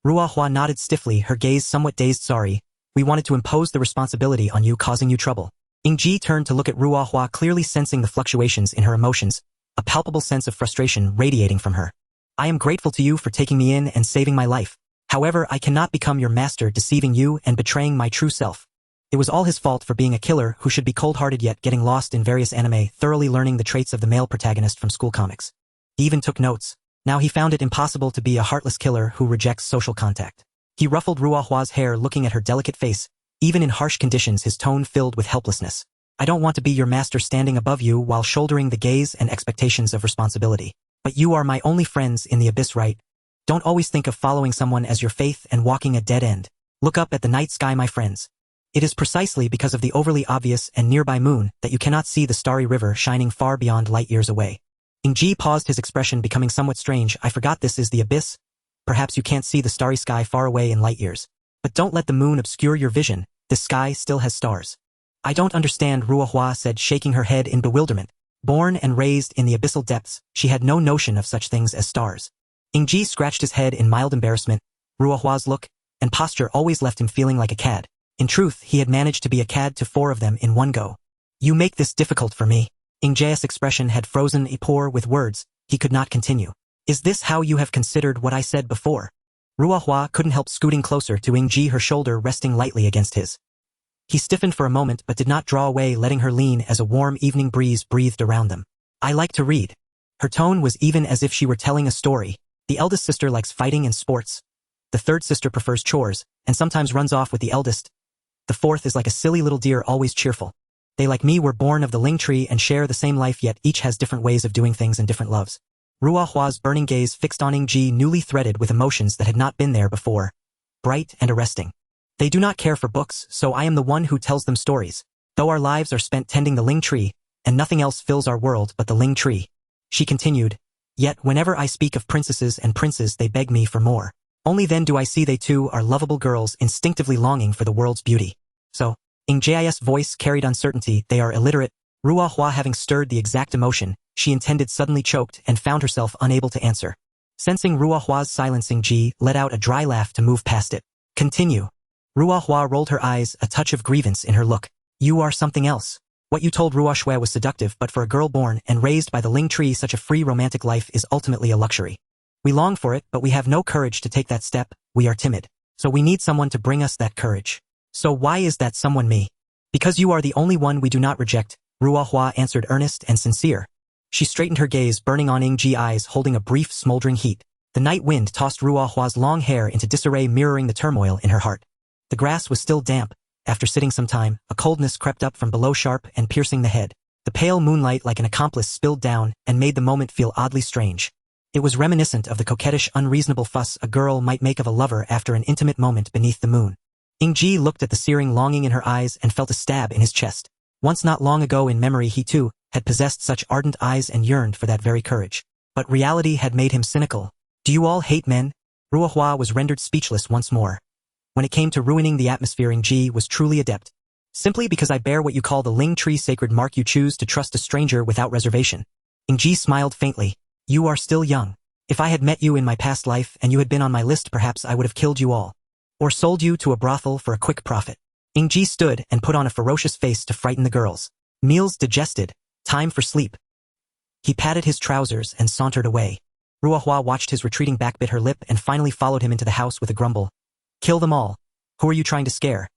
Ruo Hua nodded stiffly, her gaze somewhat dazed. Sorry, we wanted to impose the responsibility on you, causing you trouble. Ying Ji turned to look at Ruo Hua, clearly sensing the fluctuations in her emotions, a palpable sense of frustration radiating from her. I am grateful to you for taking me in and saving my life. However, I cannot become your master, deceiving you and betraying my true self. It was all his fault for being a killer who should be cold-hearted, yet getting lost in various anime, thoroughly learning the traits of the male protagonist from school comics. He even took notes. Now he found it impossible to be a heartless killer who rejects social contact. He ruffled Ruo Hua's hair, looking at her delicate face. Even in harsh conditions, his tone filled with helplessness. I don't want to be your master, standing above you while shouldering the gaze and expectations of responsibility. But you are my only friends in the abyss, right? Don't always think of following someone as your faith and walking a dead end. Look up at the night sky, my friends. It is precisely because of the overly obvious and nearby moon that you cannot see the starry river shining far beyond light years away. Ying Ji paused, his expression becoming somewhat strange. I forgot this is the abyss. Perhaps you can't see the starry sky far away in light years. But don't let the moon obscure your vision. This sky still has stars. I don't understand, Ruo Hua said, shaking her head in bewilderment. Born and raised in the abyssal depths, she had no notion of such things as stars. Ying Ji scratched his head in mild embarrassment. Ruo Hua's look and posture always left him feeling like a cad. In truth, he had managed to be a cad to 4 of them in one go. You make this difficult for me. Ying Ji's expression had frozen. Poor with words, he could not continue. Is this how you have considered what I said before? Ruo Hua couldn't help scooting closer to Ying Ji, her shoulder resting lightly against his. He stiffened for a moment but did not draw away, letting her lean as a warm evening breeze breathed around them. I like to read. Her tone was even, as if she were telling a story. The eldest sister likes fighting and sports. The third sister prefers chores, and sometimes runs off with the eldest. The fourth is like a silly little deer, always cheerful. They, like me, were born of the Ling tree and share the same life, yet each has different ways of doing things and different loves. Ruo Hua's burning gaze fixed on Ying Ji, newly threaded with emotions that had not been there before. Bright and arresting. They do not care for books, so I am the one who tells them stories. Though our lives are spent tending the Ling tree, and nothing else fills our world but the Ling tree. She continued. Yet whenever I speak of princesses and princes, they beg me for more. Only then do I see they too are lovable girls instinctively longing for the world's beauty. So, Ying Ji's voice carried uncertainty. They are illiterate. Ruo Hua, having stirred the exact emotion she intended, suddenly choked and found herself unable to answer. Sensing Ruo Hua's silence, Ying Ji let out a dry laugh to move past it. Continue. Ruo Hua rolled her eyes, a touch of grievance in her look. You are something else. What you told Ruo Shui was seductive, but for a girl born and raised by the Ling tree, such a free romantic life is ultimately a luxury. We long for it, but we have no courage to take that step. We are timid. So we need someone to bring us that courage. So why is that someone me? Because you are the only one we do not reject, Ruo Hua answered, earnest and sincere. She straightened her gaze, burning on Ying Ji's eyes, holding a brief smoldering heat. The night wind tossed Ruo Hua's long hair into disarray, mirroring the turmoil in her heart. The grass was still damp. After sitting some time, a coldness crept up from below, sharp and piercing the head. The pale moonlight, like an accomplice, spilled down and made the moment feel oddly strange. It was reminiscent of the coquettish, unreasonable fuss a girl might make of a lover after an intimate moment beneath the moon. Ying Ji looked at the searing longing in her eyes and felt a stab in his chest. Once, not long ago in memory, he too had possessed such ardent eyes and yearned for that very courage. But reality had made him cynical. Do you all hate men? Ruo Hua was rendered speechless once more. When it came to ruining the atmosphere, Ying Ji was truly adept. Simply because I bear what you call the Ling tree sacred mark, you choose to trust a stranger without reservation. Ying Ji smiled faintly. You are still young. If I had met you in my past life and you had been on my list, perhaps I would have killed you all. Or sold you to a brothel for a quick profit. Ying Ji stood and put on a ferocious face to frighten the girls. Meals digested. Time for sleep. He patted his trousers and sauntered away. Ruo Hua watched his retreating back, bit her lip, and finally followed him into the house with a grumble. Kill them all. Who are you trying to scare?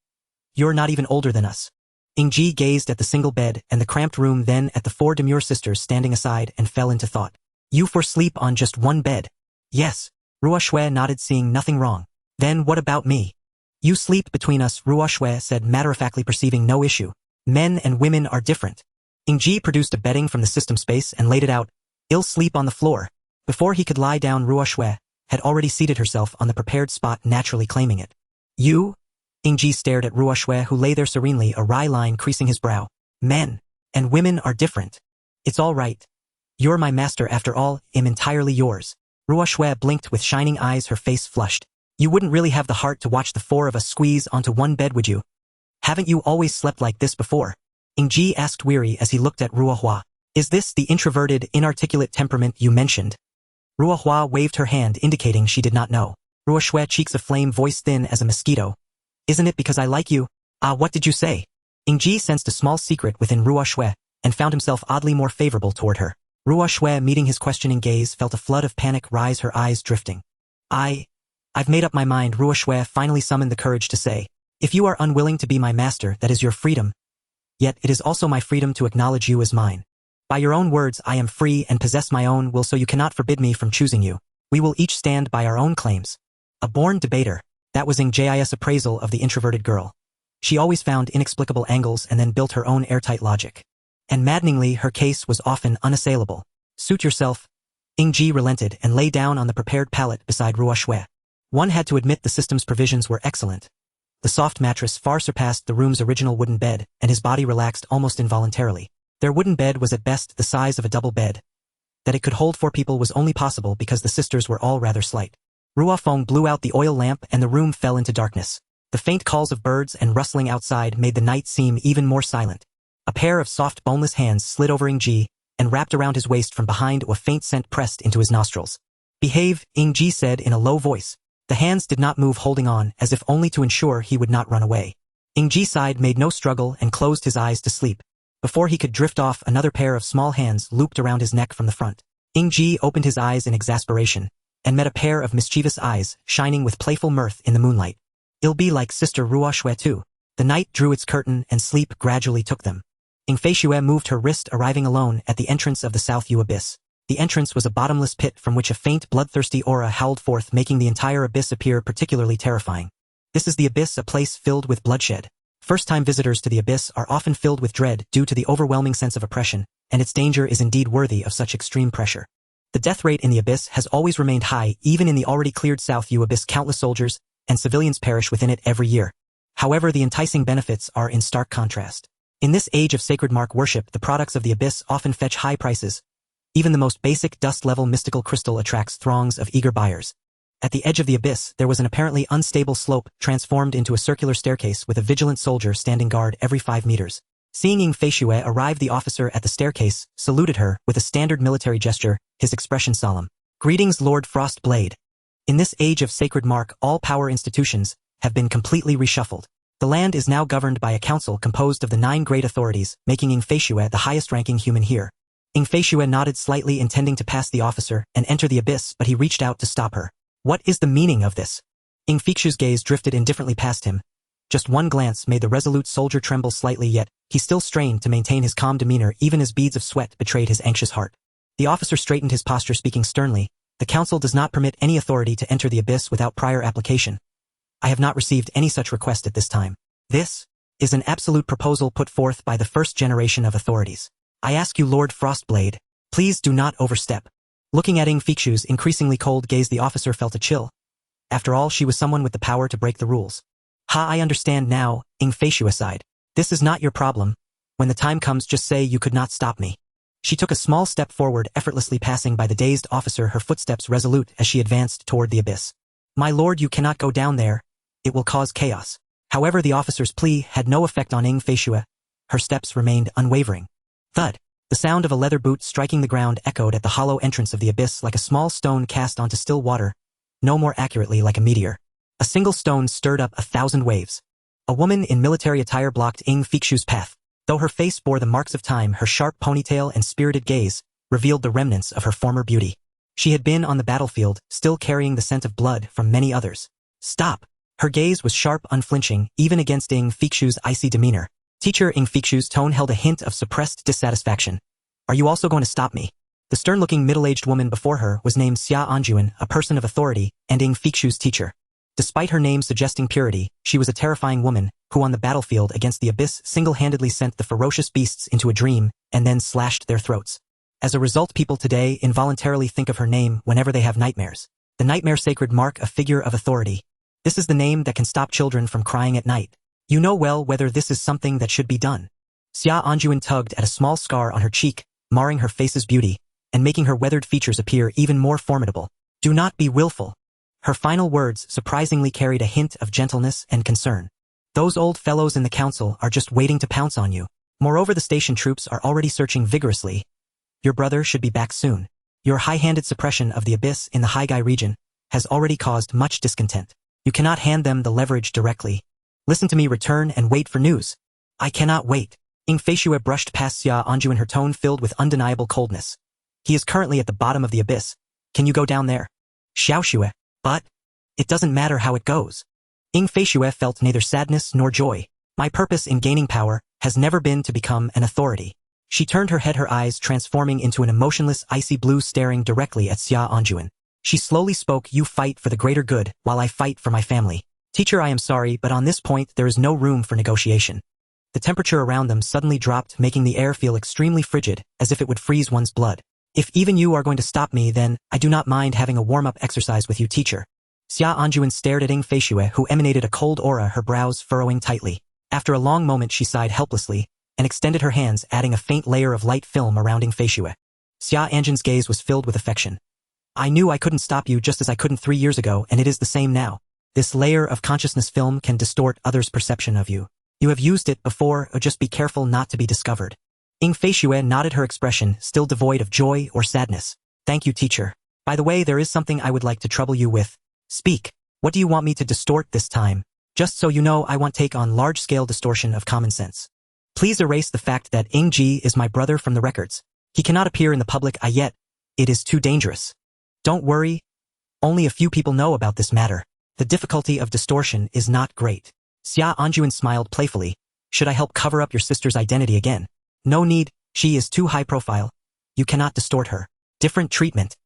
You're not even older than us. Ying Ji gazed at the single bed and the cramped room, then at the four demure sisters standing aside, and fell into thought. You four sleep on just one bed? Yes. Ruo Shui nodded, seeing nothing wrong. Then what about me? You sleep between us, Ruo Shui said matter-of-factly, perceiving no issue. Men and women are different. Ying Ji produced a bedding from the system space and laid it out. I'll sleep on the floor. Before he could lie down, Ruo Shui had already seated herself on the prepared spot, naturally claiming it. You? Ying Ji stared at Ruo Shui, who lay there serenely, a wry line creasing his brow. Men and women are different. It's all right. You're my master after all. I'm entirely yours. Ruo Shui blinked with shining eyes, her face flushed. You wouldn't really have the heart to watch the four of us squeeze onto one bed, would you? Haven't you always slept like this before? Ying Ji asked, weary, as he looked at Ruo Hua. Is this the introverted, inarticulate temperament you mentioned? Ruo Hua waved her hand, indicating she did not know. Ruo Shui, cheeks aflame, voice thin as a mosquito. Isn't it because I like you? What did you say? Ying Ji sensed a small secret within Ruo Shui and found himself oddly more favorable toward her. Ruo Shui, meeting his questioning gaze, felt a flood of panic rise, her eyes drifting. I've made up my mind, Ruo Shui finally summoned the courage to say. If you are unwilling to be my master, that is your freedom. Yet it is also my freedom to acknowledge you as mine. By your own words, I am free and possess my own will, so you cannot forbid me from choosing you. We will each stand by our own claims. A born debater. That was Ying Ji's appraisal of the introverted girl. She always found inexplicable angles and then built her own airtight logic. And maddeningly, her case was often unassailable. Suit yourself. Ying Ji relented and lay down on the prepared pallet beside Ruo Shui. One had to admit the system's provisions were excellent. The soft mattress far surpassed the room's original wooden bed, and his body relaxed almost involuntarily. Their wooden bed was at best the size of a double bed. That it could hold 4 people was only possible because the sisters were all rather slight. Ruo Feng blew out the oil lamp and the room fell into darkness. The faint calls of birds and rustling outside made the night seem even more silent. A pair of soft, boneless hands slid over Ying Ji and wrapped around his waist from behind, a faint scent pressed into his nostrils. Behave, Ying Ji said in a low voice. The hands did not move, holding on, as if only to ensure he would not run away. Ying Ji sighed, made no struggle, and closed his eyes to sleep. Before he could drift off, another pair of small hands looped around his neck from the front. Ying Ji opened his eyes in exasperation, and met a pair of mischievous eyes, shining with playful mirth in the moonlight. It'll be like Sister Ruo Shui too. The night drew its curtain and sleep gradually took them. Ying Fei Xue moved her wrist, arriving alone at the entrance of the South Yu abyss. The entrance was a bottomless pit from which a faint, bloodthirsty aura howled forth, making the entire abyss appear particularly terrifying. This is the abyss, a place filled with bloodshed. First-time visitors to the abyss are often filled with dread due to the overwhelming sense of oppression, and its danger is indeed worthy of such extreme pressure. The death rate in the abyss has always remained high, even in the already cleared South Yu abyss. Countless soldiers and civilians perish within it every year. However, the enticing benefits are in stark contrast. In this age of sacred mark worship, the products of the abyss often fetch high prices. Even the most basic dust-level mystical crystal attracts throngs of eager buyers. At the edge of the abyss, there was an apparently unstable slope transformed into a circular staircase with a vigilant soldier standing guard every 5 meters. Seeing Ying Feishue arrive, the officer at the staircase saluted her with a standard military gesture, his expression solemn. Greetings, Lord Frostblade. In this age of sacred mark, all power institutions have been completely reshuffled. The land is now governed by a council composed of the 9 great authorities, making Ying Feishue the highest-ranking human here. Ying Feishue nodded slightly, intending to pass the officer and enter the abyss, but he reached out to stop her. What is the meaning of this? Ying Feishue's gaze drifted indifferently past him. Just one glance made the resolute soldier tremble slightly, yet he still strained to maintain his calm demeanor even as beads of sweat betrayed his anxious heart. The officer straightened his posture, speaking sternly. The council does not permit any authority to enter the abyss without prior application. I have not received any such request at this time. This is an absolute proposal put forth by the first generation of authorities. I ask you, Lord Frostblade, please do not overstep. Looking at Ying Feishue's increasingly cold gaze, the officer felt a chill. After all, she was someone with the power to break the rules. I understand now, Ying Feishue sighed. This is not your problem. When the time comes, just say you could not stop me. She took a small step forward, effortlessly passing by the dazed officer, her footsteps resolute as she advanced toward the abyss. My lord, you cannot go down there. It will cause chaos. However, the officer's plea had no effect on Ying Feishue. Her steps remained unwavering. Thud. The sound of a leather boot striking the ground echoed at the hollow entrance of the abyss like a small stone cast onto still water, no more accurately like a meteor. A single stone stirred up 1,000 waves. A woman in military attire blocked Ying Feishue's path. Though her face bore the marks of time, her sharp ponytail and spirited gaze revealed the remnants of her former beauty. She had been on the battlefield, still carrying the scent of blood from many others. Stop! Her gaze was sharp, unflinching, even against Ying Feishue's icy demeanor. Teacher, Ying Feishue's tone held a hint of suppressed dissatisfaction. Are you also going to stop me? The stern-looking middle-aged woman before her was named Xia Anjuan, a person of authority, and Ying Feishue's teacher. Despite her name suggesting purity, she was a terrifying woman who on the battlefield against the abyss single-handedly sent the ferocious beasts into a dream and then slashed their throats. As a result, people today involuntarily think of her name whenever they have nightmares. The nightmare sacred mark, a figure of authority. This is the name that can stop children from crying at night. You know well whether this is something that should be done. Xia Anjuan tugged at a small scar on her cheek, marring her face's beauty, and making her weathered features appear even more formidable. Do not be willful. Her final words surprisingly carried a hint of gentleness and concern. Those old fellows in the council are just waiting to pounce on you. Moreover, the station troops are already searching vigorously. Your brother should be back soon. Your high-handed suppression of the abyss in the Haigai region has already caused much discontent. You cannot hand them the leverage directly. Listen to me, return and wait for news. I cannot wait. Ying Feishue brushed past Xia Anjuan, her tone filled with undeniable coldness. He is currently at the bottom of the abyss. Can you go down there? Xiaoxue. But it doesn't matter how it goes. Ying Feishue felt neither sadness nor joy. My purpose in gaining power has never been to become an authority. She turned her head, her eyes transforming into an emotionless icy blue, staring directly at Xia Anjuan. She slowly spoke, you fight for the greater good, while I fight for my family. Teacher, I am sorry, but on this point there is no room for negotiation. The temperature around them suddenly dropped, making the air feel extremely frigid, as if it would freeze one's blood. If even you are going to stop me, then I do not mind having a warm-up exercise with you, teacher. Xia Anjuan stared at Ying Feishue, who emanated a cold aura, her brows furrowing tightly. After a long moment she sighed helplessly, and extended her hands, adding a faint layer of light film around Ying Feishue. Xia Anjuan's gaze was filled with affection. I knew I couldn't stop you just as I couldn't 3 years ago, and it is the same now. This layer of consciousness film can distort others' perception of you. You have used it before, or just be careful not to be discovered. Ying Feishue nodded, her expression still devoid of joy or sadness. Thank you, teacher. By the way, there is something I would like to trouble you with. Speak. What do you want me to distort this time? Just so you know, I want to take on large-scale distortion of common sense. Please erase the fact that Ying Ji is my brother from the records. He cannot appear in the public eye yet. It is too dangerous. Don't worry. Only a few people know about this matter. The difficulty of distortion is not great. Xia Anjuan smiled playfully. Should I help cover up your sister's identity again? No need, she is too high profile. You cannot distort her. Different treatment.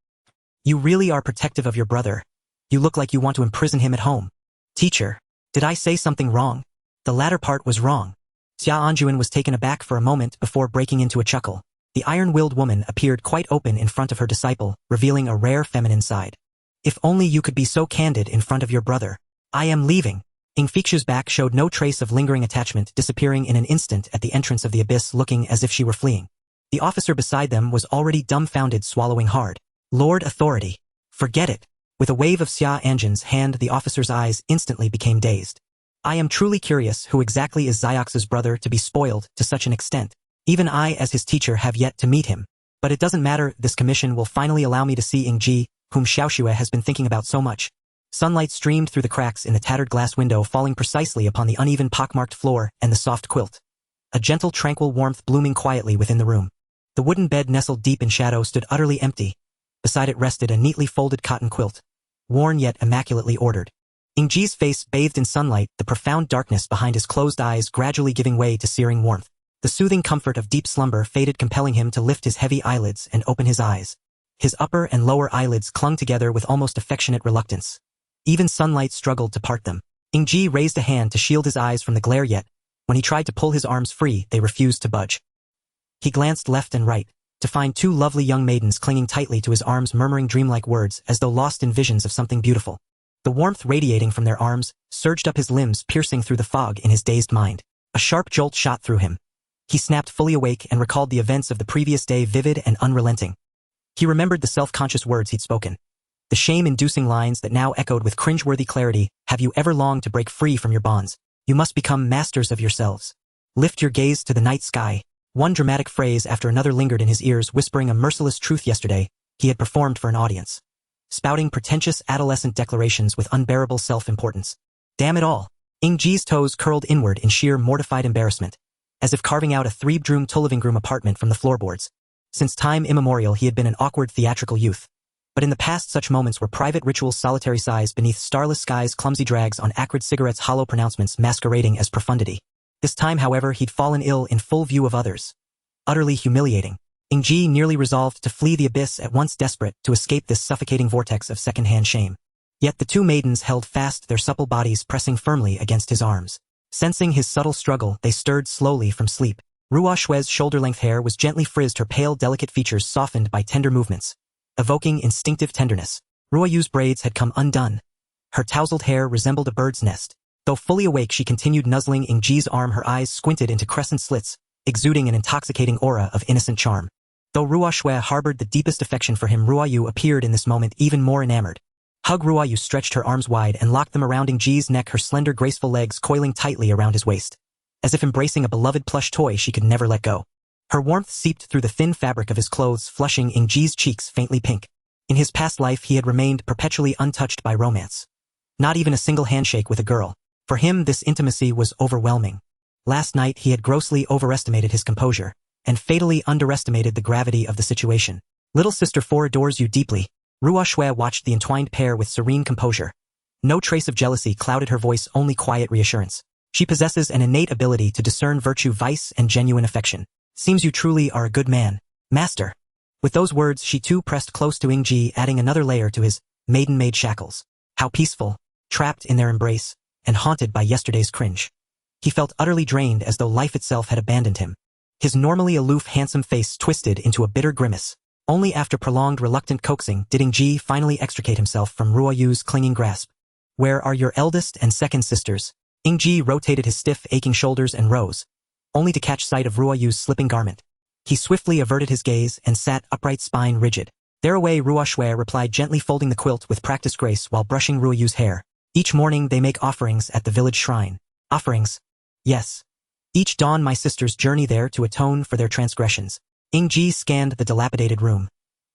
You really are protective of your brother. You look like you want to imprison him at home. Teacher, did I say something wrong? The latter part was wrong. Xia Anjuan was taken aback for a moment before breaking into a chuckle. The iron-willed woman appeared quite open in front of her disciple, revealing a rare feminine side. If only you could be so candid in front of your brother. I am leaving. Ying Feishue's back showed no trace of lingering attachment, disappearing in an instant at the entrance of the abyss, looking as if she were fleeing. The officer beside them was already dumbfounded, swallowing hard. Lord Authority. Forget it. With a wave of Xia Anjin's hand, the officer's eyes instantly became dazed. I am truly curious who exactly is Xiox's brother to be spoiled to such an extent. Even I as his teacher have yet to meet him. But it doesn't matter, this commission will finally allow me to see Ying Ji, whom Xiaoxue has been thinking about so much. Sunlight streamed through the cracks in the tattered glass window, falling precisely upon the uneven pockmarked floor and the soft quilt. A gentle tranquil warmth blooming quietly within the room. The wooden bed nestled deep in shadow stood utterly empty. Beside it rested a neatly folded cotton quilt, worn yet immaculately ordered. Ying Ji's face bathed in sunlight, the profound darkness behind his closed eyes gradually giving way to searing warmth. The soothing comfort of deep slumber faded, compelling him to lift his heavy eyelids and open his eyes. His upper and lower eyelids clung together with almost affectionate reluctance. Even sunlight struggled to part them. Ying Ji raised a hand to shield his eyes from the glare, yet, when he tried to pull his arms free, they refused to budge. He glanced left and right, to find two lovely young maidens clinging tightly to his arms, murmuring dreamlike words as though lost in visions of something beautiful. The warmth radiating from their arms surged up his limbs, piercing through the fog in his dazed mind. A sharp jolt shot through him. He snapped fully awake and recalled the events of the previous day, vivid and unrelenting. He remembered the self-conscious words he'd spoken. The shame-inducing lines that now echoed with cringeworthy clarity. Have you ever longed to break free from your bonds? You must become masters of yourselves. Lift your gaze to the night sky. One dramatic phrase after another lingered in his ears, whispering a merciless truth. Yesterday, he had performed for an audience, spouting pretentious adolescent declarations with unbearable self-importance. Damn it all. Ying Ji's toes curled inward in sheer mortified embarrassment, as if carving out a three-bedroom Tullivingroom apartment from the floorboards. Since time immemorial he had been an awkward theatrical youth. But in the past such moments were private rituals, solitary sighs beneath starless skies, clumsy drags on acrid cigarettes, hollow pronouncements masquerading as profundity. This time, however, he'd fallen ill in full view of others. Utterly humiliating. Ying Ji nearly resolved to flee the abyss, at once desperate to escape this suffocating vortex of second-hand shame. Yet the two maidens held fast, their supple bodies pressing firmly against his arms. Sensing his subtle struggle, they stirred slowly from sleep. Ruo Xue's shoulder-length hair was gently frizzed, her pale, delicate features softened by tender movements, evoking instinctive tenderness. Ruo Yu's braids had come undone. Her tousled hair resembled a bird's nest. Though fully awake, she continued nuzzling Ying Ji's arm, her eyes squinted into crescent slits, exuding an intoxicating aura of innocent charm. Though Ruo Xue harbored the deepest affection for him, Ruo Yu appeared in this moment even more enamored. Ruo Yu stretched her arms wide and locked them around Ying Ji's neck, her slender, graceful legs coiling tightly around his waist, as if embracing a beloved plush toy she could never let go. Her warmth seeped through the thin fabric of his clothes, flushing Ying Ji's cheeks faintly pink. In his past life he had remained perpetually untouched by romance. Not even a single handshake with a girl. For him this intimacy was overwhelming. Last night he had grossly overestimated his composure, and fatally underestimated the gravity of the situation. Little sister 4 adores you deeply. Ruo Xue watched the entwined pair with serene composure. No trace of jealousy clouded her voice, only quiet reassurance. She possesses an innate ability to discern virtue, vice, and genuine affection. Seems you truly are a good man, master. With those words she too pressed close to Ying Ji, adding another layer to his maiden-made shackles. How peaceful, trapped in their embrace, and haunted by yesterday's cringe. He felt utterly drained, as though life itself had abandoned him. His normally aloof, handsome face twisted into a bitter grimace. Only after prolonged, reluctant coaxing did Ying Ji finally extricate himself from Ruo Yu's clinging grasp. Where are your eldest and second sisters? Ying Ji rotated his stiff, aching shoulders and rose, only to catch sight of Ruo Yu's slipping garment. He swiftly averted his gaze and sat upright, spine rigid. There away, Ruo Xue replied, gently folding the quilt with practiced grace while brushing Ruo Yu's hair. Each morning they make offerings at the village shrine. Offerings? Yes. Each dawn my sisters journey there to atone for their transgressions. Ying Ji scanned the dilapidated room,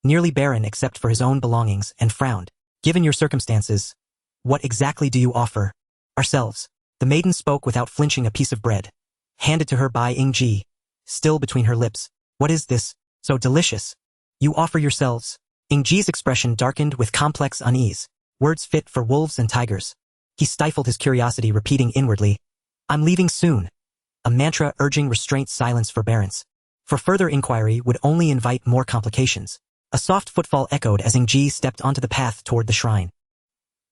nearly barren except for his own belongings, and frowned. Given your circumstances, what exactly do you offer? Ourselves. The maiden spoke without flinching, a piece of bread, handed to her by Ying Ji, still between her lips. What is this? So delicious. You offer yourselves. Ying Ji's expression darkened with complex unease. Words fit for wolves and tigers. He stifled his curiosity, repeating inwardly, I'm leaving soon. A mantra urging restraint, silence, forbearance. For further inquiry would only invite more complications. A soft footfall echoed as Ying Ji stepped onto the path toward the shrine.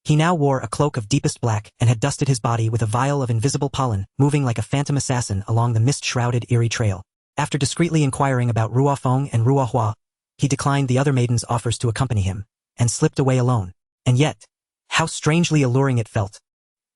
He now wore a cloak of deepest black and had dusted his body with a vial of invisible pollen, moving like a phantom assassin along the mist-shrouded eerie trail. After discreetly inquiring about Ruo Feng and Ruo Hua, he declined the other maidens' offers to accompany him, and slipped away alone. And yet, how strangely alluring it felt.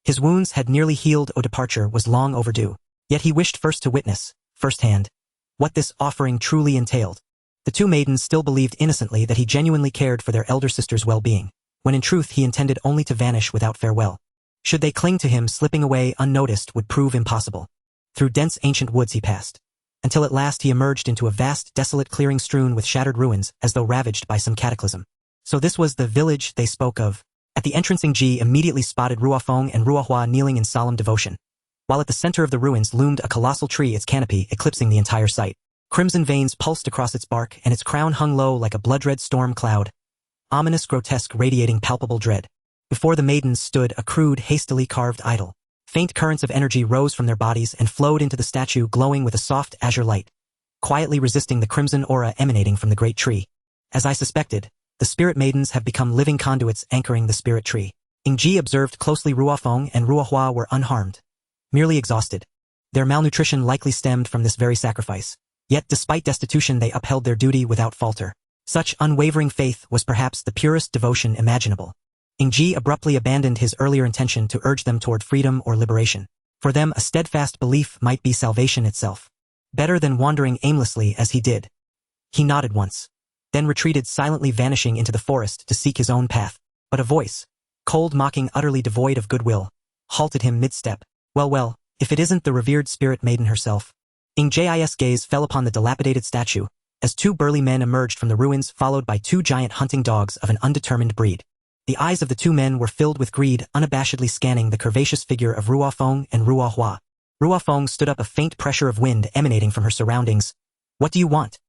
His wounds had nearly healed, departure was long overdue. Yet he wished first to witness, firsthand, what this offering truly entailed. The two maidens still believed innocently that he genuinely cared for their elder sister's well-being. when in truth he intended only to vanish without farewell. Should they cling to him, slipping away unnoticed would prove impossible. Through dense ancient woods he passed, until at last he emerged into a vast, desolate clearing strewn with shattered ruins as though ravaged by some cataclysm. So this was the village they spoke of. At the entrance, Ying Ji immediately spotted Ruofeng and Ruohua kneeling in solemn devotion, while at the center of the ruins loomed a colossal tree, its canopy eclipsing the entire site. Crimson veins pulsed across its bark, and its crown hung low like a blood-red storm cloud. Ominous, grotesque, radiating palpable dread. Before the maidens stood a crude, hastily carved idol. Faint currents of energy rose from their bodies and flowed into the statue, glowing with a soft azure light, quietly resisting the crimson aura emanating from the great tree. As I suspected, the spirit maidens have become living conduits anchoring the spirit tree. Ying Ji observed closely. Ruofeng and Ruohua were unharmed, merely exhausted. Their malnutrition likely stemmed from this very sacrifice. Yet despite destitution they upheld their duty without falter. Such unwavering faith was perhaps the purest devotion imaginable. Ying Ji abruptly abandoned his earlier intention to urge them toward freedom or liberation. For them a steadfast belief might be salvation itself. Better than wandering aimlessly as he did. He nodded once, then retreated silently, vanishing into the forest to seek his own path. But a voice, cold, mocking, utterly devoid of goodwill, halted him mid-step. Well, if it isn't the revered spirit maiden herself. Ying Ji's gaze fell upon the dilapidated statue, as two burly men emerged from the ruins, followed by two giant hunting dogs of an undetermined breed. The eyes of the two men were filled with greed, unabashedly scanning the curvaceous figure of Ruofeng and Ruohua. Ruofeng stood up, a faint pressure of wind emanating from her surroundings. What do you want?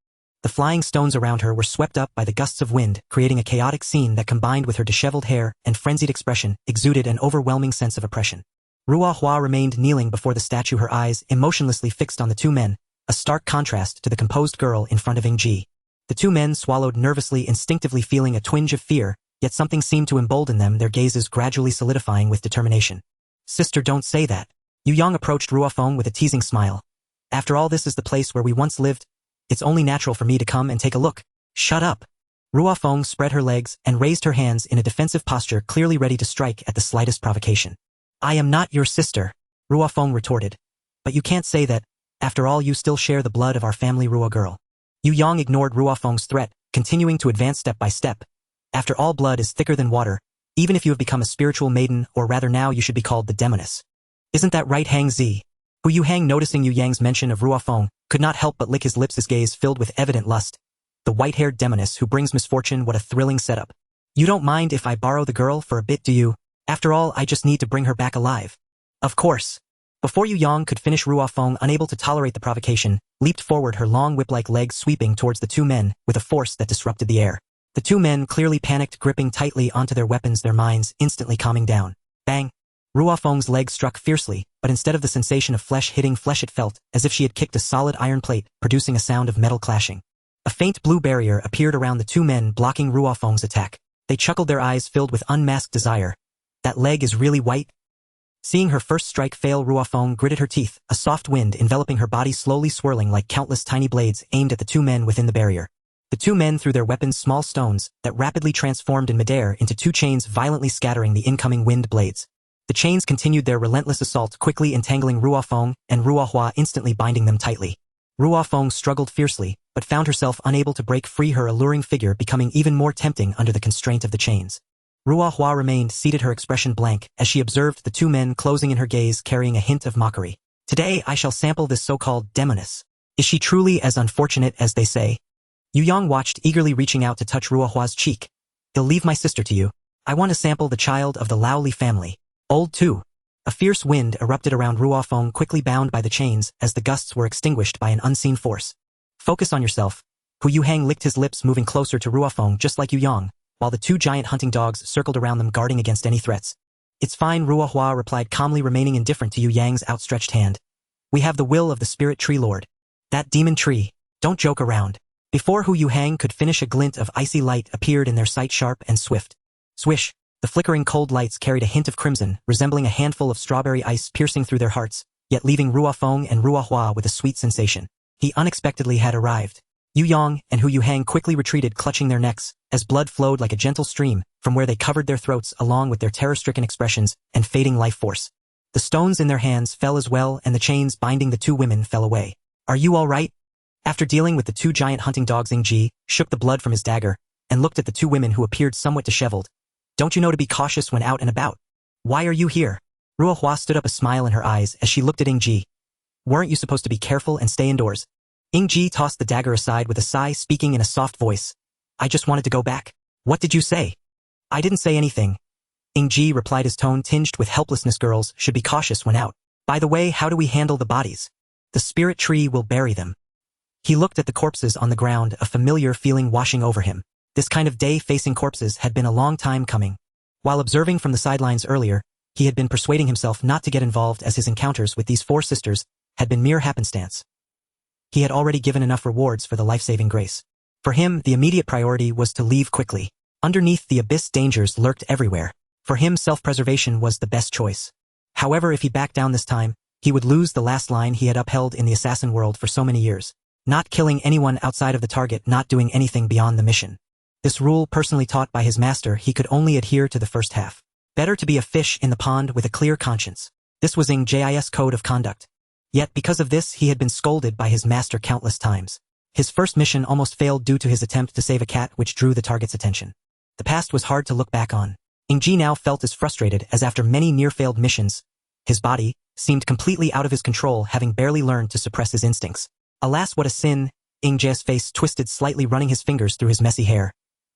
The flying stones around her were swept up by the gusts of wind, creating a chaotic scene that, combined with her disheveled hair and frenzied expression, exuded an overwhelming sense of oppression. Ruohua remained kneeling before the statue, her eyes emotionlessly fixed on the two men, a stark contrast to the composed girl in front of Ying Ji. The two men swallowed nervously, instinctively feeling a twinge of fear, yet something seemed to embolden them, their gazes gradually solidifying with determination. Sister, don't say that. Yu Yang approached Ruofeng with a teasing smile. After all, this is the place where we once lived. It's only natural for me to come and take a look. Shut up. Ruofeng spread her legs and raised her hands in a defensive posture, clearly ready to strike at the slightest provocation. I am not your sister, Ruofeng retorted. But you can't say that. After all, you still share the blood of our family, Ruo girl. Yu Yang ignored Ruofeng's threat, continuing to advance step by step. After all, blood is thicker than water, even if you have become a spiritual maiden, or rather now you should be called the demoness. Isn't that right, Hang Zi? Hu Yuhang, noticing Yu Yang's mention of Ruofeng, could not help but lick his lips, his gaze filled with evident lust. The white-haired demoness who brings misfortune, what a thrilling setup. You don't mind if I borrow the girl for a bit, do you? After all, I just need to bring her back alive. Of course. Before Yu Yang could finish, Ruofeng, unable to tolerate the provocation, leaped forward, her long whip-like legs sweeping towards the two men with a force that disrupted the air. The two men clearly panicked, gripping tightly onto their weapons, their minds instantly calming down. Bang! Ruofeng's leg struck fiercely, but instead of the sensation of flesh hitting flesh, it felt as if she had kicked a solid iron plate, producing a sound of metal clashing. A faint blue barrier appeared around the two men, blocking Ruofeng's attack. They chuckled, their eyes filled with unmasked desire. That leg is really white? Seeing her first strike fail, Ruofeng gritted her teeth, a soft wind enveloping her body, slowly swirling like countless tiny blades aimed at the two men within the barrier. The two men threw their weapons, small stones, that rapidly transformed in midair into two chains, violently scattering the incoming wind blades. The chains continued their relentless assault, quickly entangling Ruofeng and Ruohua, instantly binding them tightly. Ruofeng struggled fiercely, but found herself unable to break free, her alluring figure becoming even more tempting under the constraint of the chains. Ruohua remained seated, her expression blank, as she observed the two men closing in, her gaze carrying a hint of mockery. Today I shall sample this so-called demoness. Is she truly as unfortunate as they say? Yu Yang watched, eagerly reaching out to touch Ruohua's cheek. I'll leave my sister to you. I want to sample the child of the Laoli family. Old too. A fierce wind erupted around Ruofeng, quickly bound by the chains as the gusts were extinguished by an unseen force. Focus on yourself. Hu Yuhang licked his lips, moving closer to Ruofeng just like Yu Yang, while the two giant hunting dogs circled around them, guarding against any threats. It's fine, Ruohua replied calmly, remaining indifferent to Yu Yang's outstretched hand. We have the will of the spirit tree lord. That demon tree. Don't joke around. Before Hu Yuhang could finish, a glint of icy light appeared in their sight, sharp and swift. Swish. The flickering cold lights carried a hint of crimson, resembling a handful of strawberry ice, piercing through their hearts, yet leaving Ruofeng and Ruohua with a sweet sensation. He unexpectedly had arrived. Yu Yang and Hu Yuhang quickly retreated, clutching their necks, as blood flowed like a gentle stream from where they covered their throats, along with their terror-stricken expressions and fading life force. The stones in their hands fell as well, and the chains binding the two women fell away. Are you all right? After dealing with the two giant hunting dogs, Ying Ji shook the blood from his dagger and looked at the two women, who appeared somewhat disheveled. Don't you know to be cautious when out and about? Why are you here? Ruohua stood up, a smile in her eyes as she looked at Ying Ji. Weren't you supposed to be careful and stay indoors? Ying Ji tossed the dagger aside with a sigh, speaking in a soft voice. I just wanted to go back. What did you say? I didn't say anything. Ying Ji replied, his tone tinged with helplessness. Girls should be cautious when out. By the way, how do we handle the bodies? The spirit tree will bury them. He looked at the corpses on the ground, a familiar feeling washing over him. This kind of day facing corpses had been a long time coming. While observing from the sidelines earlier, he had been persuading himself not to get involved, as his encounters with these 4 sisters had been mere happenstance. He had already given enough rewards for the life-saving grace. For him, the immediate priority was to leave quickly. Underneath the abyss, dangers lurked everywhere. For him, self-preservation was the best choice. However, if he backed down this time, he would lose the last line he had upheld in the assassin world for so many years. Not killing anyone outside of the target, not doing anything beyond the mission. This rule, personally taught by his master, he could only adhere to the first half. Better to be a fish in the pond with a clear conscience. This was Ying Ji's code of conduct. Yet because of this, he had been scolded by his master countless times. His first mission almost failed due to his attempt to save a cat, which drew the target's attention. The past was hard to look back on. Ying Ji now felt as frustrated as after many near-failed missions. His body seemed completely out of his control, having barely learned to suppress his instincts. Alas, what a sin! Ying Ji's face twisted slightly, running his fingers through his messy hair.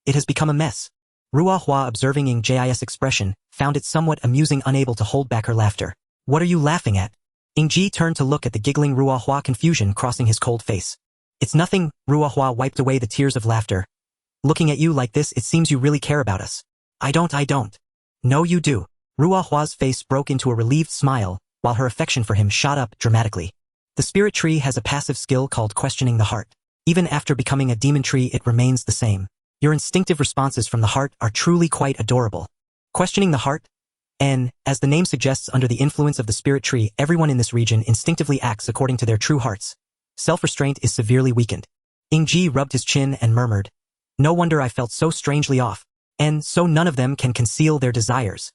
It has become a mess. Ruohua, observing Ying Ji's expression, found it somewhat amusing, unable to hold back her laughter. What are you laughing at? Ying Ji turned to look at the giggling Ruohua, confusion crossing his cold face. It's nothing. Ruohua wiped away the tears of laughter. Looking at you like this, it seems you really care about us. I don't. No, you do. Ruohua's face broke into a relieved smile, while her affection for him shot up dramatically. The spirit tree has a passive skill called questioning the heart. Even after becoming a demon tree, it remains the same. Your instinctive responses from the heart are truly quite adorable. Questioning the heart? And, as the name suggests, under the influence of the spirit tree, everyone in this region instinctively acts according to their true hearts. Self-restraint is severely weakened. Ying Ji rubbed his chin and murmured, no wonder I felt so strangely off. And so none of them can conceal their desires.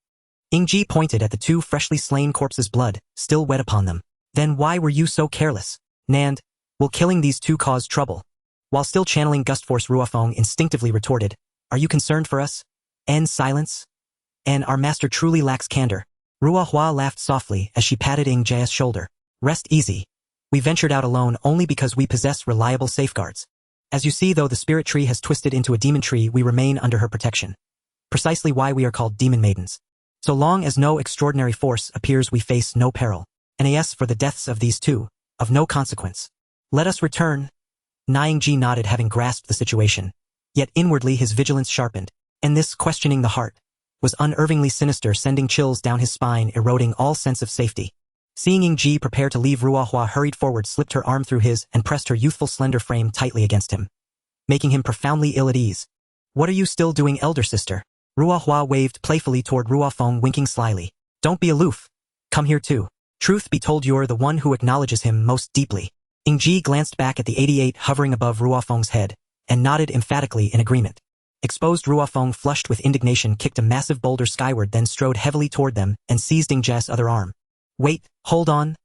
Ying Ji pointed at the 2 freshly slain corpses, blood still wet upon them. Then why were you so careless? Nand, will killing these 2 cause trouble? While still channeling gust force, Ruofeng instinctively retorted, are you concerned for us? And silence? And our master truly lacks candor. Ruohua laughed softly as she patted Ying Ji's shoulder. Rest easy. We ventured out alone only because we possess reliable safeguards. As you see, though the spirit tree has twisted into a demon tree, we remain under her protection. Precisely why we are called demon maidens. So long as no extraordinary force appears, we face no peril. And as for the deaths of these 2, of no consequence. Let us return. Ying Ji nodded, having grasped the situation. Yet inwardly his vigilance sharpened, and this questioning the heart was unnervingly sinister, sending chills down his spine, eroding all sense of safety. Seeing Ying Ji prepare to leave, Ruohua hurried forward, slipped her arm through his, and pressed her youthful slender frame tightly against him, making him profoundly ill at ease. What are you still doing, elder sister? Ruohua waved playfully toward Ruofeng, winking slyly. Don't be aloof. Come here too. Truth be told, you're the one who acknowledges him most deeply. Ying Ji glanced back at the 88 hovering above Ruofeng's head, and nodded emphatically in agreement. Exposed, Ruofeng, flushed with indignation, kicked a massive boulder skyward, then strode heavily toward them and seized Ying Ji's other arm. Wait, hold on.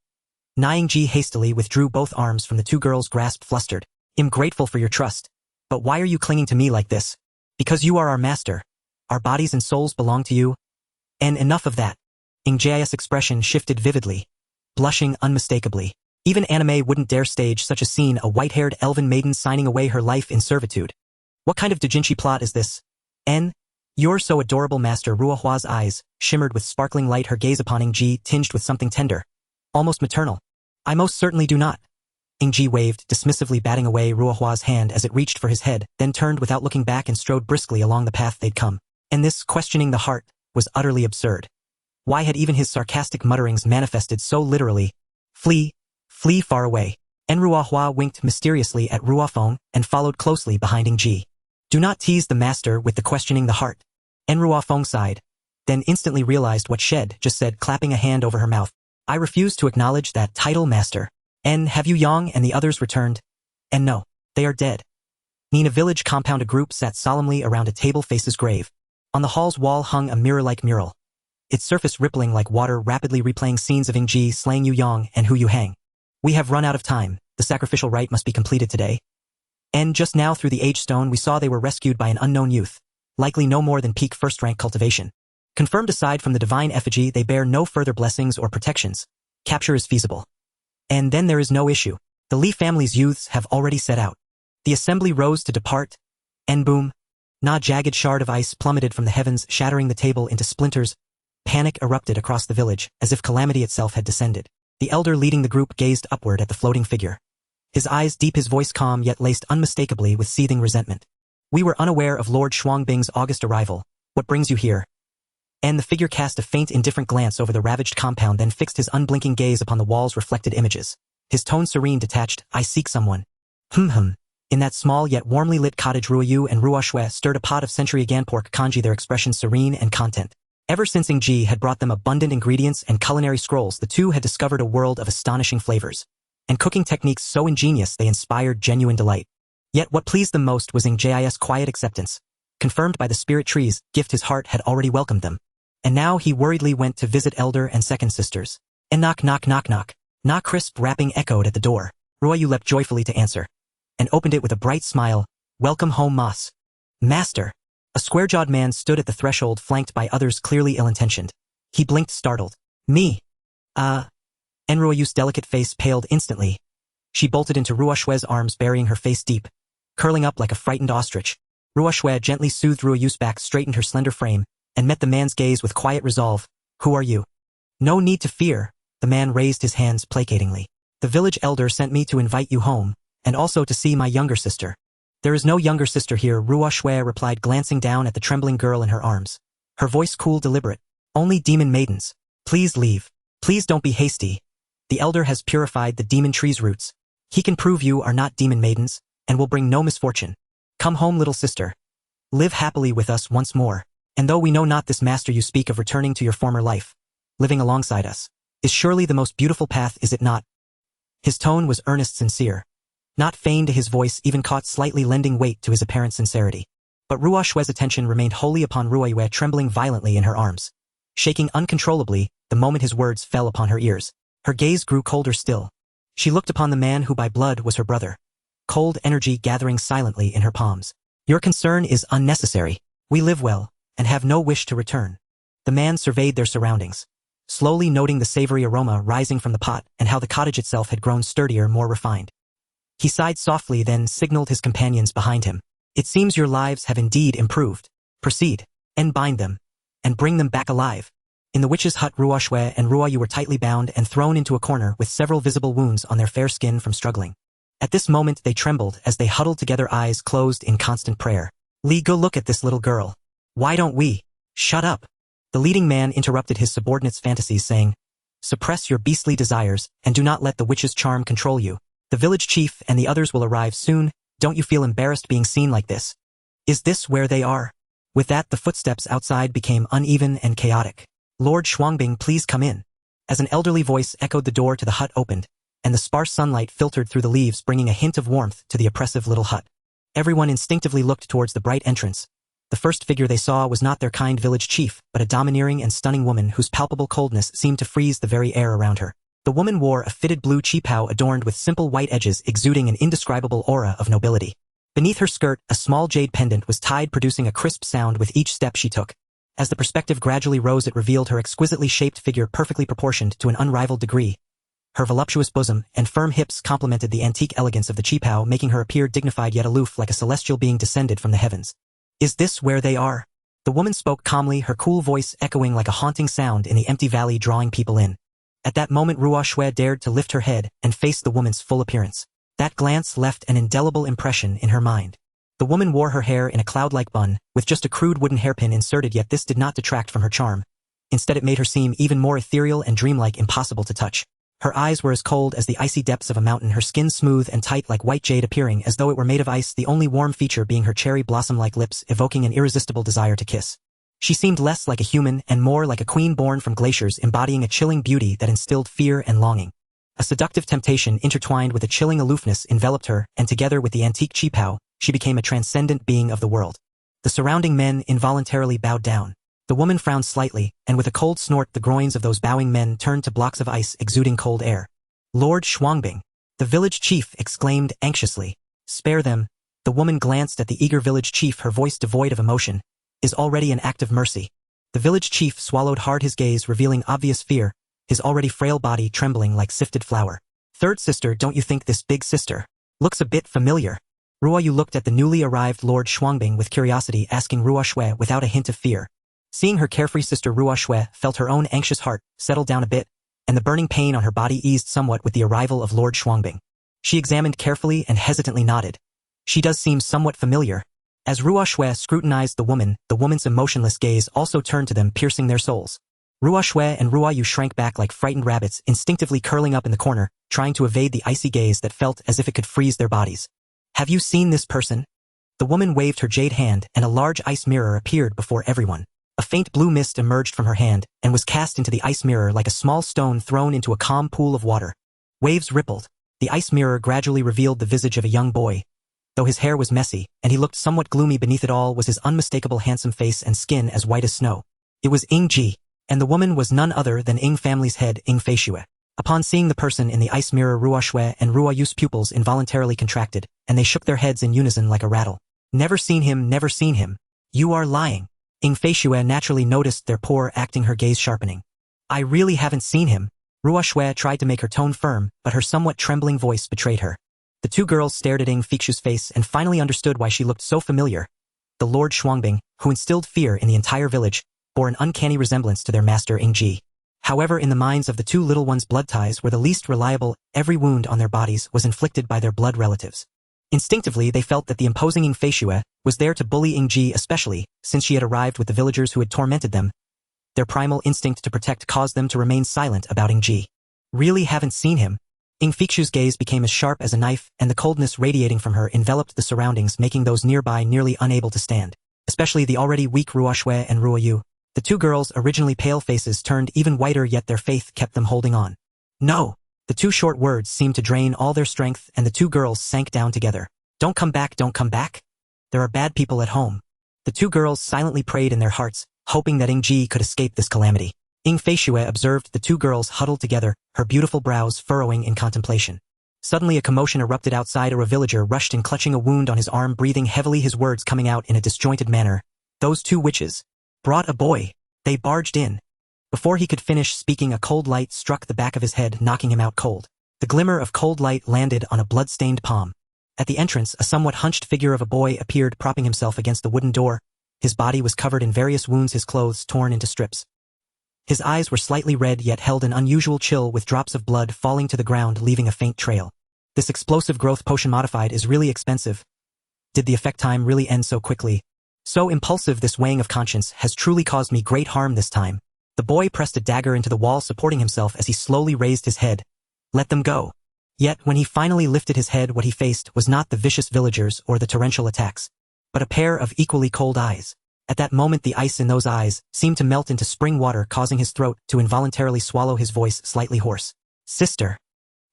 Ying Ji hastily withdrew both arms from the 2 girls' grasp, flustered. I'm grateful for your trust. But why are you clinging to me like this? Because you are our master. Our bodies and souls belong to you. And enough of that. Ying Ji's expression shifted vividly, blushing unmistakably. Even anime wouldn't dare stage such a scene, a white-haired elven maiden signing away her life in servitude. What kind of doujinshi plot is this? You're so adorable, master. Ruohua's eyes shimmered with sparkling light, her gaze upon Ying Ji tinged with something tender, almost maternal. I most certainly do not. Ying Ji waved, dismissively batting away Ruohua's hand as it reached for his head, then turned without looking back and strode briskly along the path they'd come. And this questioning the heart was utterly absurd. Why had even his sarcastic mutterings manifested so literally? Flee far away. Ruohua winked mysteriously at Ruofeng and followed closely behind Ying Ji. Do not tease the master with the questioning the heart. Ruofeng sighed, then instantly realized what she'd just said, clapping a hand over her mouth. I refuse to acknowledge that title, master. Have you Yang and the others returned? No, they are dead. In a village compound, a group sat solemnly around a table, faces grave. On the hall's wall hung a mirror-like mural, its surface rippling like water, rapidly replaying scenes of Ying Ji slaying Yu Yang and Hu Yuhang. We have run out of time. The sacrificial rite must be completed today. Just now through the age stone we saw they were rescued by an unknown youth. likely no more than peak first-rank cultivation. Confirmed aside from the divine effigy, they bear no further blessings or protections. Capture is feasible. And then there is no issue. The Li family's youths have already set out. The assembly rose to depart, and boom, a jagged shard of ice plummeted from the heavens, shattering the table into splinters. Panic erupted across the village, as if calamity itself had descended. The elder leading the group gazed upward at the floating figure. His eyes deep, his voice calm yet laced unmistakably with seething resentment. We were unaware of Lord Shuangbing's August arrival. What brings you here? And the figure cast a faint, indifferent glance over the ravaged compound, then fixed his unblinking gaze upon the wall's reflected images. His tone serene, detached. I seek someone. In that small yet warmly lit cottage, Ruoyu and Ruoshue stirred a pot of century again pork kanji, their expressions serene and content. Ever since Ying Ji had brought them abundant ingredients and culinary scrolls, the two had discovered a world of astonishing flavors and cooking techniques so ingenious they inspired genuine delight. Yet what pleased them most was Ying Ji's quiet acceptance. Confirmed by the spirit tree's gift, his heart had already welcomed them. And now he worriedly went to visit elder and second sisters. And knock, knock, knock, knock. Na crisp rapping echoed at the door. Ruoyu leapt joyfully to answer, and opened it with a bright smile. Welcome home, Mas. Master. A square-jawed man stood at the threshold, flanked by others clearly ill-intentioned. He blinked, startled. Me? And Ruoyu's delicate face paled instantly. She bolted into Ruoshue's arms, burying her face deep, curling up like a frightened ostrich. Ruoshue gently soothed Ruoyu's back, straightened her slender frame, and met the man's gaze with quiet resolve. Who are you? No need to fear. The man raised his hands placatingly. The village elder sent me to invite you home, and also to see my younger sister. There is no younger sister here, Ruoshue replied, glancing down at the trembling girl in her arms. Her voice cool, deliberate. Only demon maidens. Please leave. Please don't be hasty. The elder has purified the demon tree's roots. He can prove you are not demon maidens, and will bring no misfortune. Come home, little sister. Live happily with us once more. And though we know not this master you speak of returning to your former life, living alongside us, is surely the most beautiful path, is it not? His tone was earnest, sincere. Not feigned, his voice even caught slightly, lending weight to his apparent sincerity. But Ruoshue's attention remained wholly upon Ruoyue, trembling violently in her arms, shaking uncontrollably the moment his words fell upon her ears. Her gaze grew colder still. She looked upon the man who by blood was her brother, cold energy gathering silently in her palms. Your concern is unnecessary. We live well, and have no wish to return. The man surveyed their surroundings, slowly noting the savory aroma rising from the pot and how the cottage itself had grown sturdier, more refined. He sighed softly, then signaled his companions behind him. It seems your lives have indeed improved. Proceed, and bind them, and bring them back alive. In the witch's hut, Ruoshue and Ruoyu were tightly bound and thrown into a corner with several visible wounds on their fair skin from struggling. At this moment they trembled as they huddled together, eyes closed in constant prayer. Li, go look at this little girl. Why don't we? Shut up. The leading man interrupted his subordinate's fantasies, saying, suppress your beastly desires, and do not let the witch's charm control you. The village chief and the others will arrive soon. Don't you feel embarrassed being seen like this? Is this where they are? With that, the footsteps outside became uneven and chaotic. Lord Shuangbing, please come in. As an elderly voice echoed, the door to the hut opened, and the sparse sunlight filtered through the leaves, bringing a hint of warmth to the oppressive little hut. Everyone instinctively looked towards the bright entrance. The first figure they saw was not their kind village chief, but a domineering and stunning woman whose palpable coldness seemed to freeze the very air around her. The woman wore a fitted blue qipao adorned with simple white edges, exuding an indescribable aura of nobility. Beneath her skirt, a small jade pendant was tied, producing a crisp sound with each step she took. As the perspective gradually rose, it revealed her exquisitely shaped figure, perfectly proportioned to an unrivaled degree. Her voluptuous bosom and firm hips complemented the antique elegance of the qipao, making her appear dignified yet aloof, like a celestial being descended from the heavens. Is this where they are? The woman spoke calmly, her cool voice echoing like a haunting sound in the empty valley, drawing people in. At that moment, Ruoshue dared to lift her head and face the woman's full appearance. That glance left an indelible impression in her mind. The woman wore her hair in a cloud-like bun, with just a crude wooden hairpin inserted, yet this did not detract from her charm. Instead, it made her seem even more ethereal and dreamlike, impossible to touch. Her eyes were as cold as the icy depths of a mountain, her skin smooth and tight like white jade, appearing as though it were made of ice, the only warm feature being her cherry blossom-like lips, evoking an irresistible desire to kiss. She seemed less like a human and more like a queen born from glaciers, embodying a chilling beauty that instilled fear and longing. A seductive temptation intertwined with a chilling aloofness enveloped her, and together with the antique qipao, she became a transcendent being of the world. The surrounding men involuntarily bowed down. The woman frowned slightly, and with a cold snort the groins of those bowing men turned to blocks of ice exuding cold air. Lord Shuangbing, the village chief exclaimed anxiously. Spare them. The woman glanced at the eager village chief, her voice devoid of emotion. is already an act of mercy. The village chief swallowed hard, his gaze revealing obvious fear, his already frail body trembling like sifted flour. Third sister, don't you think this big sister looks a bit familiar? Ruo Yu looked at the newly arrived Lord Shuangbing with curiosity, asking Ruo Shui without a hint of fear. Seeing her carefree sister, Ruo Shui felt her own anxious heart settle down a bit, and the burning pain on her body eased somewhat with the arrival of Lord Shuangbing. She examined carefully and hesitantly nodded. She does seem somewhat familiar. As Ruo Shui scrutinized the woman's emotionless gaze also turned to them, piercing their souls. Ruo Shui and Ruo Yu shrank back like frightened rabbits, instinctively curling up in the corner, trying to evade the icy gaze that felt as if it could freeze their bodies. Have you seen this person? The woman waved her jade hand and a large ice mirror appeared before everyone. A faint blue mist emerged from her hand and was cast into the ice mirror like a small stone thrown into a calm pool of water. Waves rippled. The ice mirror gradually revealed the visage of a young boy. Though his hair was messy, and he looked somewhat gloomy, beneath it all was his unmistakable handsome face and skin as white as snow. It was Ying Ji, and the woman was none other than Ying family's head, Ying Feishui. Upon seeing the person in the ice mirror, Ruo Shui and Ruo Yu's pupils involuntarily contracted, and they shook their heads in unison like a rattle. Never seen him, never seen him. You are lying. Ying Feishui naturally noticed their poor acting, her gaze sharpening. I really haven't seen him. Ruo Shui tried to make her tone firm, but her somewhat trembling voice betrayed her. The two girls stared at Ying Feishui's face and finally understood why she looked so familiar. The Lord Shuangbing, who instilled fear in the entire village, bore an uncanny resemblance to their master Ying Ji. However, in the minds of the two little ones, blood ties were the least reliable. Every wound on their bodies was inflicted by their blood relatives. Instinctively, they felt that the imposing Ying Feishui was there to bully Ying Ji, especially since she had arrived with the villagers who had tormented them. Their primal instinct to protect caused them to remain silent about Ying Ji. Really haven't seen him. Ying Feishui's gaze became as sharp as a knife, and the coldness radiating from her enveloped the surroundings, making those nearby nearly unable to stand. Especially the already weak Ruo Shui and Ruo Yu. The two girls' originally pale faces turned even whiter, yet their faith kept them holding on. No! The two short words seemed to drain all their strength, and the two girls sank down together. Don't come back, don't come back. There are bad people at home. The two girls silently prayed in their hearts, hoping that Ying Ji could escape this calamity. Ying Feishui observed the two girls huddled together, her beautiful brows furrowing in contemplation. Suddenly a commotion erupted outside. A villager rushed in, clutching a wound on his arm, breathing heavily, his words coming out in a disjointed manner. Those two witches brought a boy. They barged in. Before he could finish speaking, a cold light struck the back of his head, knocking him out cold. The glimmer of cold light landed on a blood-stained palm. At the entrance, a somewhat hunched figure of a boy appeared, propping himself against the wooden door. His body was covered in various wounds, his clothes torn into strips. His eyes were slightly red, yet held an unusual chill, with drops of blood falling to the ground, leaving a faint trail. This explosive growth potion modified is really expensive. Did the effect time really end so quickly? So impulsive, this weighing of conscience has truly caused me great harm this time. The boy pressed a dagger into the wall, supporting himself as he slowly raised his head. Let them go. Yet, when he finally lifted his head, what he faced was not the vicious villagers or the torrential attacks, but a pair of equally cold eyes. At that moment, the ice in those eyes seemed to melt into spring water, causing his throat to involuntarily swallow, his voice slightly hoarse. Sister.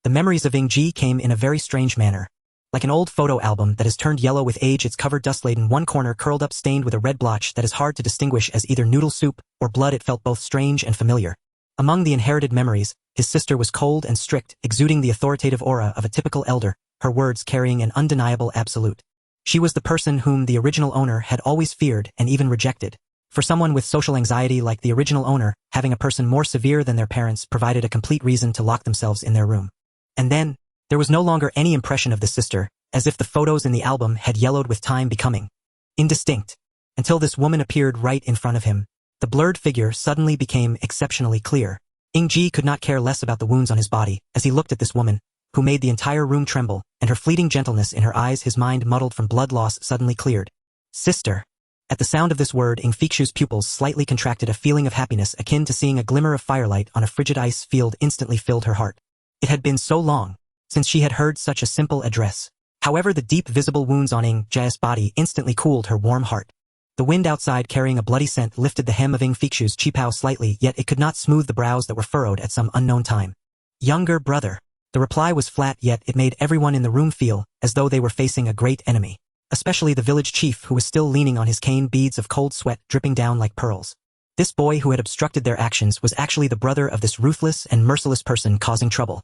The memories of Ying Ji came in a very strange manner. Like an old photo album that has turned yellow with age, its cover dust-laden, one corner curled up, stained with a red blotch that is hard to distinguish as either noodle soup or blood. It felt both strange and familiar. Among the inherited memories, his sister was cold and strict, exuding the authoritative aura of a typical elder, her words carrying an undeniable absolute. She was the person whom the original owner had always feared and even rejected. For someone with social anxiety like the original owner, having a person more severe than their parents provided a complete reason to lock themselves in their room. And then, there was no longer any impression of the sister, as if the photos in the album had yellowed with time, becoming indistinct, until this woman appeared right in front of him. The blurred figure suddenly became exceptionally clear. Ying Ji could not care less about the wounds on his body as he looked at this woman, who made the entire room tremble, and her fleeting gentleness in her eyes, his mind muddled from blood loss, suddenly cleared. Sister. At the sound of this word, Ying Feishui's pupils slightly contracted. A feeling of happiness akin to seeing a glimmer of firelight on a frigid ice field instantly filled her heart. It had been so long since she had heard such a simple address. However, the deep visible wounds on Ying Ji's body instantly cooled her warm heart. The wind outside, carrying a bloody scent, lifted the hem of Ying Feishui's qipao slightly, yet it could not smooth the brows that were furrowed at some unknown time. Younger brother. The reply was flat, yet it made everyone in the room feel as though they were facing a great enemy. Especially the village chief, who was still leaning on his cane, beads of cold sweat dripping down like pearls. This boy who had obstructed their actions was actually the brother of this ruthless and merciless person causing trouble.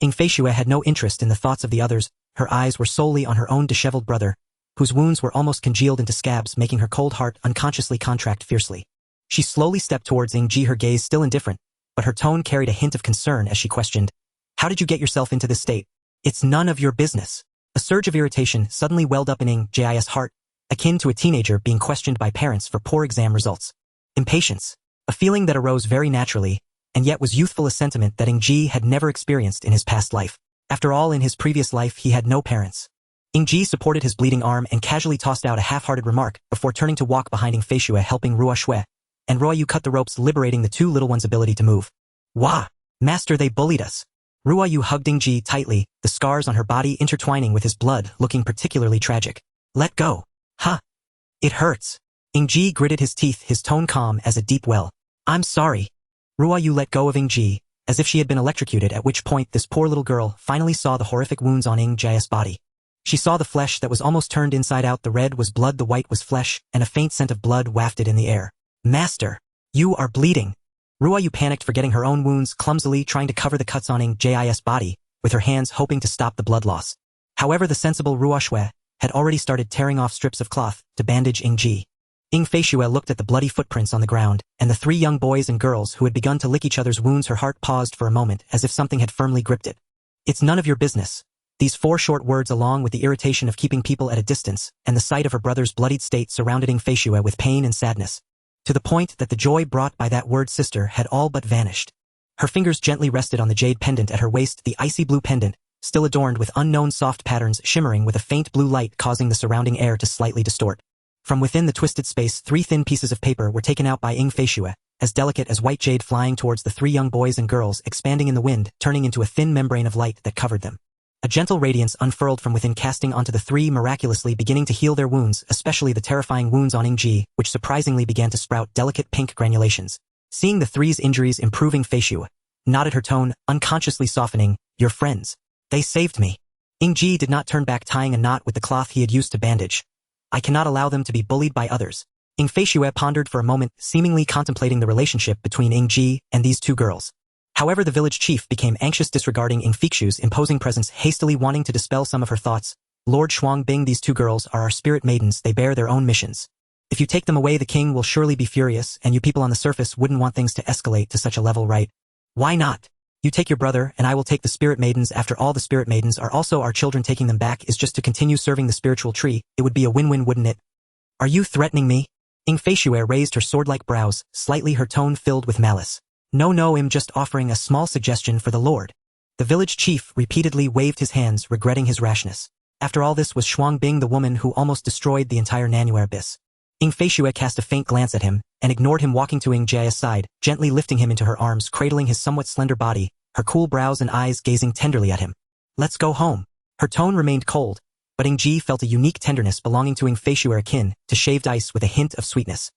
Ying Feishui had no interest in the thoughts of the others, her eyes were solely on her own disheveled brother, whose wounds were almost congealed into scabs, making her cold heart unconsciously contract fiercely. She slowly stepped towards Ying Ji, her gaze still indifferent, but her tone carried a hint of concern as she questioned, "How did you get yourself into this state?" "It's none of your business." A surge of irritation suddenly welled up in Ying Ji's heart, akin to a teenager being questioned by parents for poor exam results. Impatience, a feeling that arose very naturally, and yet was youthful, a sentiment that Ying Ji had never experienced in his past life. After all, in his previous life he had no parents. Ying Ji supported his bleeding arm and casually tossed out a half-hearted remark before turning to walk behind Ying Feishue, helping Ruo Shui and Ruo Yu cut the ropes, liberating the two little ones' ability to move. "Wah! Master, they bullied us." Ruo Yu hugged Ying Ji tightly, the scars on her body intertwining with his blood, looking particularly tragic. "Let go." "Huh. It hurts." Ying Ji gritted his teeth, his tone calm as a deep well. "I'm sorry." Ruo Yu let go of Ying Ji, as if she had been electrocuted, at which point this poor little girl finally saw the horrific wounds on Ying Ji's body. She saw the flesh that was almost turned inside out. The red was blood, the white was flesh, and a faint scent of blood wafted in the air. "Master, you are bleeding." Ruo Yu panicked, forgetting her own wounds, clumsily trying to cover the cuts on Ying Ji's body, with her hands hoping to stop the blood loss. However, the sensible Ruo Shui had already started tearing off strips of cloth to bandage Ying Ji. Ying Feishue looked at the bloody footprints on the ground, and the three young boys and girls who had begun to lick each other's wounds. Her heart paused for a moment, as if something had firmly gripped it. "It's none of your business." These four short words, along with the irritation of keeping people at a distance, and the sight of her brother's bloodied state, surrounded Ying Feishue with pain and sadness, to the point that the joy brought by that word "sister" had all but vanished. Her fingers gently rested on the jade pendant at her waist, the icy blue pendant, still adorned with unknown soft patterns, shimmering with a faint blue light, causing the surrounding air to slightly distort. From within the twisted space, three thin pieces of paper were taken out by Ying Feishue, as delicate as white jade, flying towards the three young boys and girls, expanding in the wind, turning into a thin membrane of light that covered them. A gentle radiance unfurled from within, casting onto the three, miraculously beginning to heal their wounds, especially the terrifying wounds on Ying Ji, which surprisingly began to sprout delicate pink granulations. Seeing the three's injuries improving, Feishue nodded, her tone unconsciously softening. "Your friends. They saved me." Ying Ji did not turn back, tying a knot with the cloth he had used to bandage. "I cannot allow them to be bullied by others." Ying Feishue pondered for a moment, seemingly contemplating the relationship between Ying Ji and these two girls. However, the village chief became anxious, disregarding Ying Feishue's imposing presence, hastily wanting to dispel some of her thoughts. "Lord Shuang Bing, these two girls are our spirit maidens. They bear their own missions. If you take them away, the king will surely be furious, and you people on the surface wouldn't want things to escalate to such a level, right? Why not? You take your brother, and I will take the spirit maidens. After all, the spirit maidens are also our children. Taking them back is just to continue serving the spiritual tree. It would be a win-win, wouldn't it?" "Are you threatening me?" Ying Feishue raised her sword-like brows, slightly, her tone filled with malice. No, I'm just offering a small suggestion for the Lord." The village chief repeatedly waved his hands, regretting his rashness. After all, this was Shuang Bing, the woman who almost destroyed the entire Nanuer abyss. Ying Feishue cast a faint glance at him, and ignored him, walking to Ying Jia's side, gently lifting him into her arms, cradling his somewhat slender body, her cool brows and eyes gazing tenderly at him. "Let's go home." Her tone remained cold, but Ying Ji felt a unique tenderness belonging to Ying Feishue, akin to shaved ice with a hint of sweetness.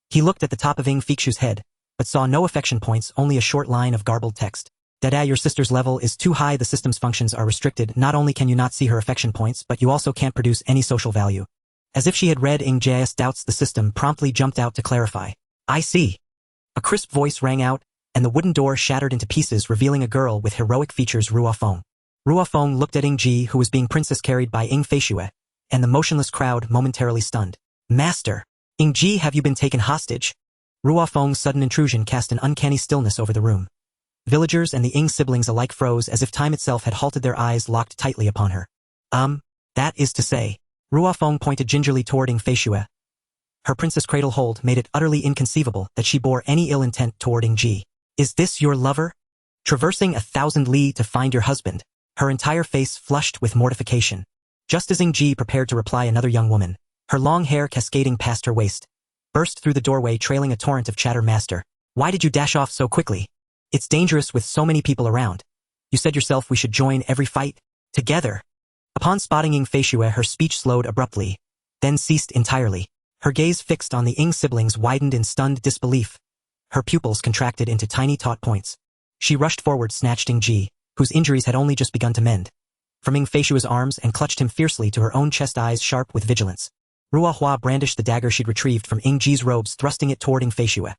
He looked at the top of Ying Feishue's head, but saw no affection points, only a short line of garbled text. "Dada, your sister's level is too high. The system's functions are restricted. Not only can you not see her affection points, but you also can't produce any social value." As if she had read Ying Jia's doubts, the system promptly jumped out to clarify. "I see." A crisp voice rang out, and the wooden door shattered into pieces, revealing a girl with heroic features, Ruo Feng. Ruo Feng looked at Ying Ji, who was being princess carried by Ying Feishue, and the motionless crowd momentarily stunned. "Master! Ying Ji, have you been taken hostage?" Ruo Feng's sudden intrusion cast an uncanny stillness over the room. Villagers and the Ying siblings alike froze, as if time itself had halted, their eyes locked tightly upon her. That is to say." Ruo Feng pointed gingerly toward Ying Feishue. Her princess cradle hold made it utterly inconceivable that she bore any ill intent toward Ying Ji. "Is this your lover? Traversing 1,000 li to find your husband?" Her entire face flushed with mortification. Just as Ying Ji prepared to reply, another young woman, her long hair cascading past her waist, burst through the doorway, trailing a torrent of chatter. "Master, why did you dash off so quickly? It's dangerous with so many people around. You said yourself we should join every fight together." Upon spotting Ying Feishue, her speech slowed abruptly, then ceased entirely. Her gaze fixed on the Ying siblings widened in stunned disbelief. Her pupils contracted into tiny taut points. She rushed forward, snatched Ying Ji, whose injuries had only just begun to mend, from Ying Feishue's arms, and clutched him fiercely to her own chest, eyes sharp with vigilance. Ruo Hua brandished the dagger she'd retrieved from Ying Ji's robes, thrusting it toward Ying Feishue.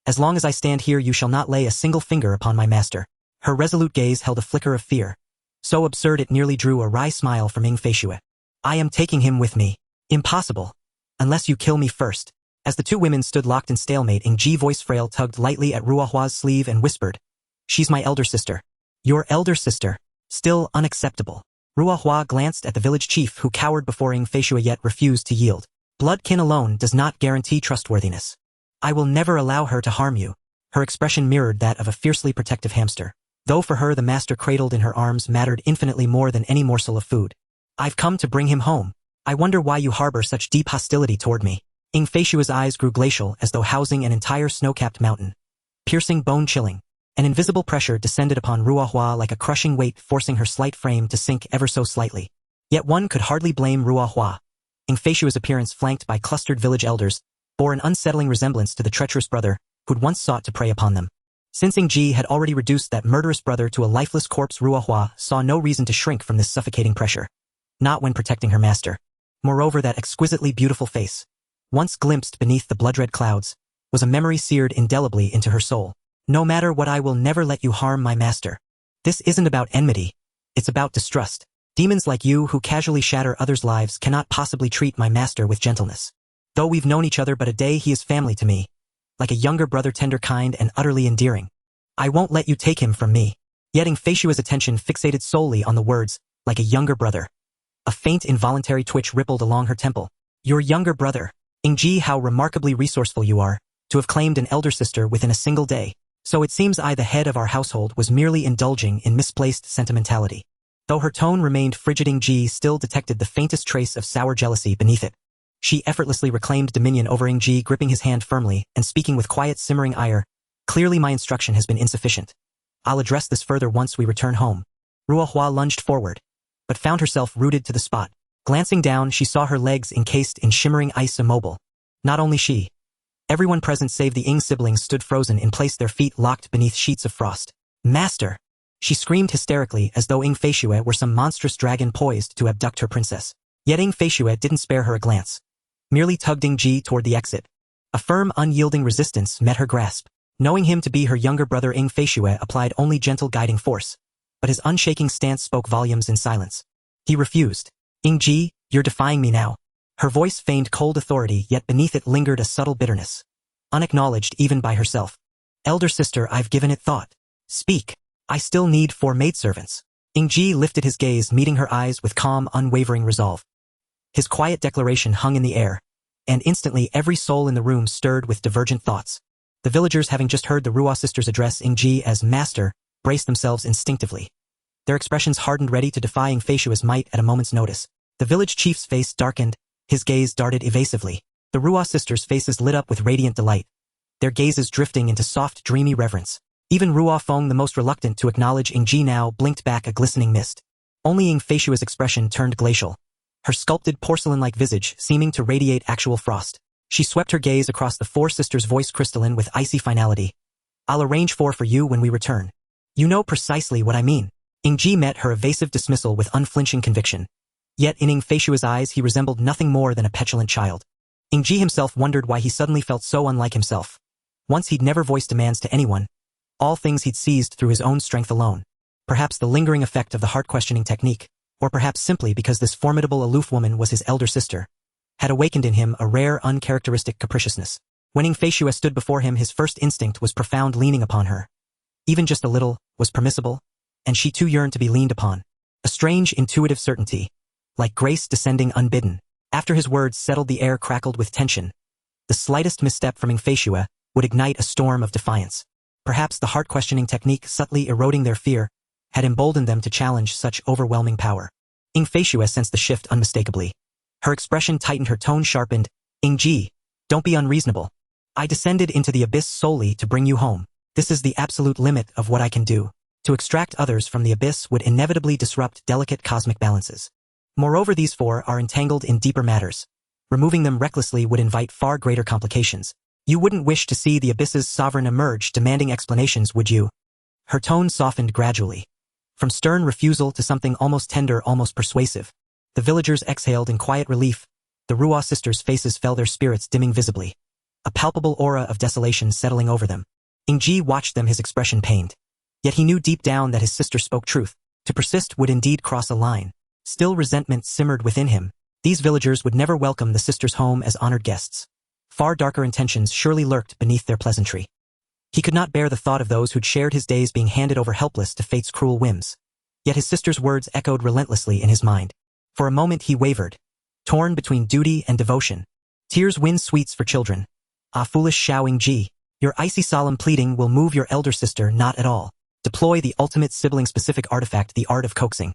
"As long as I stand here, you shall not lay a single finger upon my master." Her resolute gaze held a flicker of fear, so absurd it nearly drew a wry smile from Ying Feishue. "I am taking him with me." Impossible. Unless you kill me first. As the two women stood locked in stalemate, Ying Ji voice frail tugged lightly at Ruohua's sleeve and whispered, "She's my elder sister." "Your elder sister? Still unacceptable." Ruohua glanced at the village chief who cowered before Ying Feishue yet refused to yield. "Bloodkin alone does not guarantee trustworthiness. I will never allow her to harm you." Her expression mirrored that of a fiercely protective hamster, though for her the master cradled in her arms mattered infinitely more than any morsel of food. "I've come to bring him home. I wonder why you harbor such deep hostility toward me." Ying Feishue's eyes grew glacial as though housing an entire snow-capped mountain. Piercing, bone-chilling. An invisible pressure descended upon Ruohua like a crushing weight, forcing her slight frame to sink ever so slightly. Yet one could hardly blame Ruohua. Ying Feishue's appearance, flanked by clustered village elders, bore an unsettling resemblance to the treacherous brother who'd once sought to prey upon them. Since Ying Ji had already reduced that murderous brother to a lifeless corpse, Ruohua saw no reason to shrink from this suffocating pressure. Not when protecting her master. Moreover, that exquisitely beautiful face, once glimpsed beneath the blood-red clouds, was a memory seared indelibly into her soul. "No matter what, I will never let you harm my master. This isn't about enmity. It's about distrust. Demons like you who casually shatter others' lives cannot possibly treat my master with gentleness. Though we've known each other but a day, he is family to me. Like a younger brother, tender, kind, and utterly endearing. I won't let you take him from me." Yet Ying Feishue's attention fixated solely on the words, "like a younger brother." A faint involuntary twitch rippled along her temple. "Your younger brother. Ying Ji, how remarkably resourceful you are, to have claimed an elder sister within a single day. So it seems I, the head of our household, was merely indulging in misplaced sentimentality." Though her tone remained frigid, Ying Ji still detected the faintest trace of sour jealousy beneath it. She effortlessly reclaimed dominion over Ying Ji, gripping his hand firmly and speaking with quiet, simmering ire. "Clearly my instruction has been insufficient. I'll address this further once we return home." Ruohua lunged forward, but found herself rooted to the spot. Glancing down, she saw her legs encased in shimmering ice, immobile. Not only she. Everyone present save the Ying siblings stood frozen in place, their feet locked beneath sheets of frost. "Master!" She screamed hysterically as though Ying Feishue were some monstrous dragon poised to abduct her princess. Yet Ying Feishue didn't spare her a glance. Merely tugged Ying Ji toward the exit. A firm, unyielding resistance met her grasp. Knowing him to be her younger brother, Ying Feishue applied only gentle guiding force, but his unshaking stance spoke volumes in silence. He refused. "Ying Ji, you're defying me now." Her voice feigned cold authority, yet beneath it lingered a subtle bitterness. Unacknowledged even by herself. "Elder sister, I've given it thought. Speak. I still need 4 maidservants." Ying Ji lifted his gaze, meeting her eyes with calm, unwavering resolve. His quiet declaration hung in the air, and instantly every soul in the room stirred with divergent thoughts. The villagers, having just heard the Ruo sisters address Ying Ji as master, braced themselves instinctively. Their expressions hardened, ready to defy Ying Feishue's might at a moment's notice. The village chief's face darkened, his gaze darted evasively. The Ruo sisters' faces lit up with radiant delight, their gazes drifting into soft, dreamy reverence. Even Ruo Feng, the most reluctant to acknowledge Ying Ji, now blinked back a glistening mist. Only Ying Feishue's expression turned glacial, her sculpted porcelain-like visage seeming to radiate actual frost. She swept her gaze across the 4 sisters, voice crystalline with icy finality. "I'll arrange for you when we return. You know precisely what I mean." Ying Ji met her evasive dismissal with unflinching conviction. Yet in Ying Feishue's eyes he resembled nothing more than a petulant child. Ying Ji himself wondered why he suddenly felt so unlike himself. Once he'd never voiced demands to anyone, all things he'd seized through his own strength alone. Perhaps the lingering effect of the heart-questioning technique, or perhaps simply because this formidable aloof woman was his elder sister, had awakened in him a rare, uncharacteristic capriciousness. When Ying Feishue stood before him, his first instinct was profound leaning upon her. Even just a little was permissible, and she too yearned to be leaned upon. A strange, intuitive certainty, like grace descending unbidden. After his words settled, the air crackled with tension. The slightest misstep from Ying Feishue would ignite a storm of defiance. Perhaps the heart-questioning technique, subtly eroding their fear, had emboldened them to challenge such overwhelming power. Ying Feishue sensed the shift unmistakably. Her expression tightened, her tone sharpened. "Ying Ji, don't be unreasonable. I descended into the abyss solely to bring you home. This is the absolute limit of what I can do. To extract others from the abyss would inevitably disrupt delicate cosmic balances. Moreover, these 4 are entangled in deeper matters. Removing them recklessly would invite far greater complications. You wouldn't wish to see the abyss's sovereign emerge demanding explanations, would you?" Her tone softened gradually, from stern refusal to something almost tender, almost persuasive. The villagers exhaled in quiet relief. The Ruo sisters' faces fell, their spirits dimming visibly, a palpable aura of desolation settling over them. Ying Ji watched them, his expression pained. Yet he knew deep down that his sister spoke truth. To persist would indeed cross a line. Still, resentment simmered within him. These villagers would never welcome the sisters home as honored guests. Far darker intentions surely lurked beneath their pleasantry. He could not bear the thought of those who'd shared his days being handed over helpless to fate's cruel whims. Yet his sister's words echoed relentlessly in his mind. For a moment he wavered, torn between duty and devotion. Tears win sweets for children. Ah, foolish Xiao Ying Ji, your icy solemn pleading will move your elder sister not at all. Deploy the ultimate sibling-specific artifact, the art of coaxing.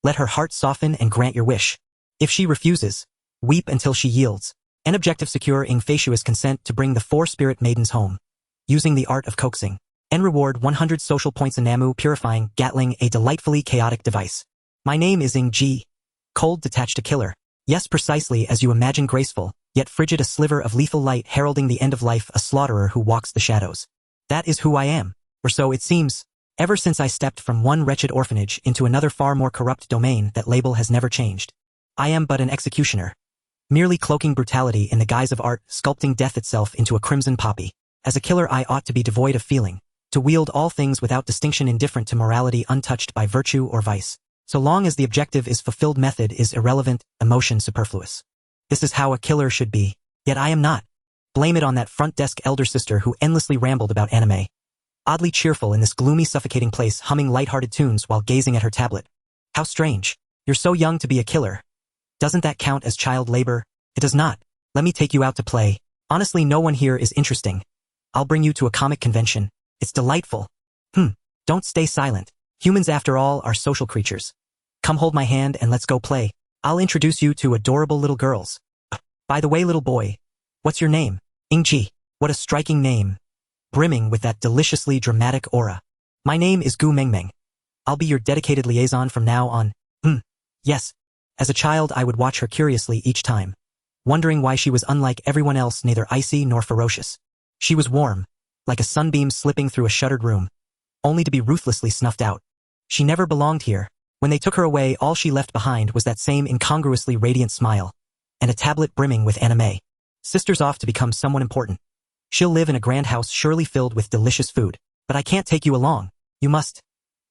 Let her heart soften and grant your wish. If she refuses, weep until she yields. An objective secure Ing Facius consent to bring the 4 spirit maidens home. Using the art of coaxing. And reward 100 social points. Namu purifying Gatling, a delightfully chaotic device. My name is Ying Ji. Cold detached a killer. Yes, precisely as you imagine, graceful, yet frigid, a sliver of lethal light heralding the end of life, a slaughterer who walks the shadows. That is who I am, or so it seems. Ever since I stepped from one wretched orphanage into another far more corrupt domain, that label has never changed. I am but an executioner. Merely cloaking brutality in the guise of art, sculpting death itself into a crimson poppy. As a killer I ought to be devoid of feeling, to wield all things without distinction, indifferent to morality, untouched by virtue or vice. So long as the objective is fulfilled, method is irrelevant, emotion superfluous. This is how a killer should be, yet I am not. Blame it on that front desk elder sister who endlessly rambled about anime. Oddly cheerful in this gloomy, suffocating place, humming light-hearted tunes while gazing at her tablet. How strange. You're so young to be a killer. Doesn't that count as child labor? It does not. Let me take you out to play. Honestly, no one here is interesting. I'll bring you to a comic convention. It's delightful. Don't stay silent. Humans, after all, are social creatures. Come hold my hand and let's go play. I'll introduce you to adorable little girls. By the way, little boy, what's your name? Ying Ji. What a striking name. Brimming with that deliciously dramatic aura. My name is Gu Mengmeng. I'll be your dedicated liaison from now on. Yes. As a child I would watch her curiously each time, wondering why she was unlike everyone else, neither icy nor ferocious. She was warm, like a sunbeam slipping through a shuttered room, only to be ruthlessly snuffed out. She never belonged here. When they took her away, all she left behind was that same incongruously radiant smile, and a tablet brimming with anime. Sister's off to become someone important. She'll live in a grand house surely filled with delicious food, but I can't take you along. You must.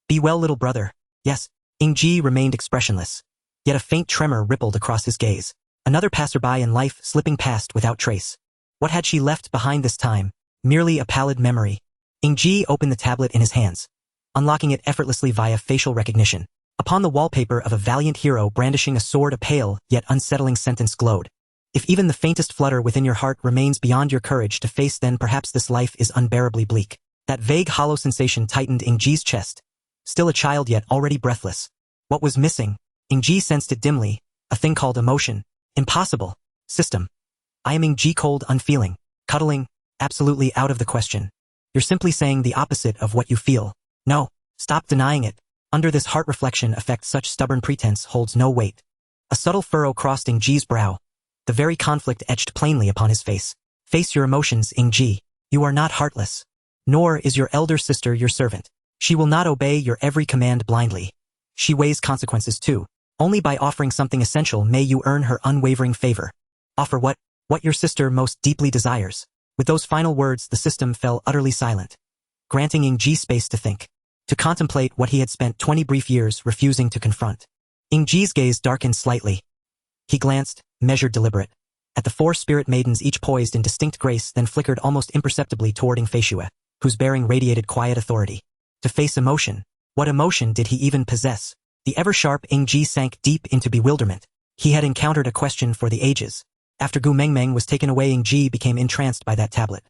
Be well, little brother. Yes. Ying Ji remained expressionless, yet a faint tremor rippled across his gaze. Another passerby in life slipping past without trace. What had she left behind this time? Merely a pallid memory. Ying Ji opened the tablet in his hands, unlocking it effortlessly via facial recognition. Upon the wallpaper of a valiant hero brandishing a sword, a pale yet unsettling sentence glowed. If even the faintest flutter within your heart remains beyond your courage to face, then perhaps this life is unbearably bleak. That vague hollow sensation tightened Ying Ji's chest. Still a child yet already breathless. What was missing? Ying Ji sensed it dimly. A thing called emotion. Impossible. System. I am Ying Ji, cold, unfeeling. Cuddling. Absolutely out of the question. You're simply saying the opposite of what you feel. No. Stop denying it. Under this heart reflection effect, such stubborn pretense holds no weight. A subtle furrow crossed Ying Ji's brow. The very conflict etched plainly upon his face. Face your emotions, Ying Ji. You are not heartless. Nor is your elder sister your servant. She will not obey your every command blindly. She weighs consequences too. Only by offering something essential may you earn her unwavering favor. Offer what? What your sister most deeply desires. With those final words, the system fell utterly silent, granting Ying Ji space to think, to contemplate what he had spent 20 brief years refusing to confront. Ying Ji's gaze darkened slightly. He glanced, measured, deliberate, at the 4 spirit maidens, each poised in distinct grace, then flickered almost imperceptibly toward Ying Facius, whose bearing radiated quiet authority. To face emotion. What emotion did he even possess? The ever-sharp Ying Ji sank deep into bewilderment. He had encountered a question for the ages. After Gu Mengmeng was taken away, Ying Ji became entranced by that tablet.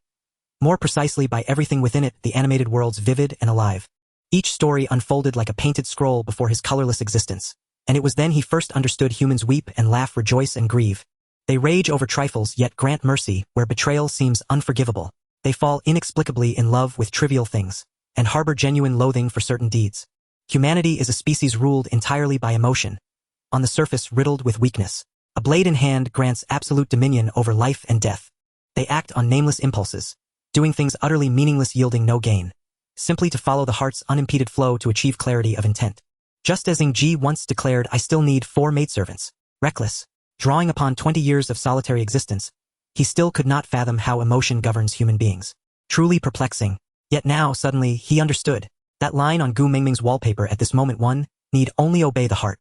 More precisely, by everything within it, the animated worlds vivid and alive. Each story unfolded like a painted scroll before his colorless existence. And it was then he first understood humans weep and laugh, rejoice and grieve. They rage over trifles, yet grant mercy where betrayal seems unforgivable. They fall inexplicably in love with trivial things, and harbor genuine loathing for certain deeds. Humanity is a species ruled entirely by emotion, on the surface riddled with weakness. A blade in hand grants absolute dominion over life and death. They act on nameless impulses, doing things utterly meaningless, yielding no gain, simply to follow the heart's unimpeded flow to achieve clarity of intent. Just as Ying Ji once declared, I still need 4 maidservants. Reckless, drawing upon 20 years of solitary existence, he still could not fathom how emotion governs human beings. Truly perplexing. Yet now, suddenly, he understood. That line on Gu Mengmeng's wallpaper at this moment, one need only obey the heart.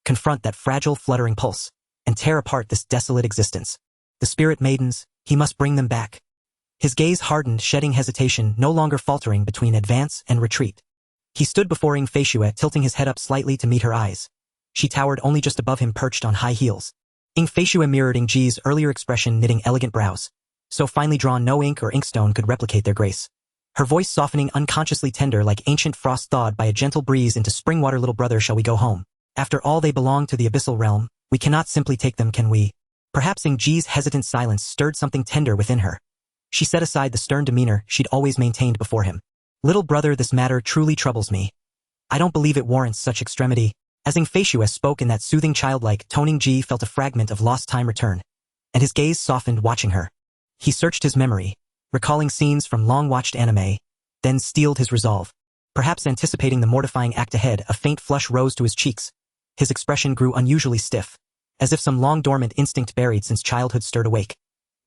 Confront that fragile, fluttering pulse. and tear apart this desolate existence. The spirit maidens, he must bring them back. His gaze hardened, shedding hesitation, no longer faltering between advance and retreat. He stood before Ing Feishue, tilting his head up slightly to meet her eyes. She towered only just above him, perched on high heels. Ing Feishue mirrored Ying Ji's earlier expression, knitting elegant brows. So finely drawn no ink or inkstone could replicate their grace. Her voice softening, unconsciously tender like ancient frost thawed by a gentle breeze into spring water. Little brother, shall we go home? After all, they belong to the abyssal realm. We cannot simply take them, can we? Perhaps Ying Ji's hesitant silence stirred something tender within her. She set aside the stern demeanor she'd always maintained before him. Little brother, this matter truly troubles me. I don't believe it warrants such extremity. As Ing Feishue spoke in that soothing childlike tone, Ying Ji felt a fragment of lost time return, and his gaze softened, watching her. He searched his memory, recalling scenes from long-watched anime, then steeled his resolve. Perhaps anticipating the mortifying act ahead, a faint flush rose to his cheeks. His expression grew unusually stiff, as if some long-dormant instinct buried since childhood stirred awake,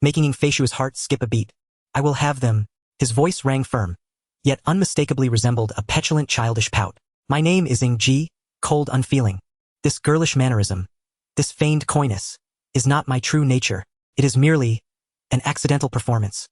making Ing Feishue's heart skip a beat. I will have them. His voice rang firm, yet unmistakably resembled a petulant childish pout. My name is Ying Ji, cold, unfeeling. This girlish mannerism, this feigned coyness, is not my true nature. It is merely an accidental performance.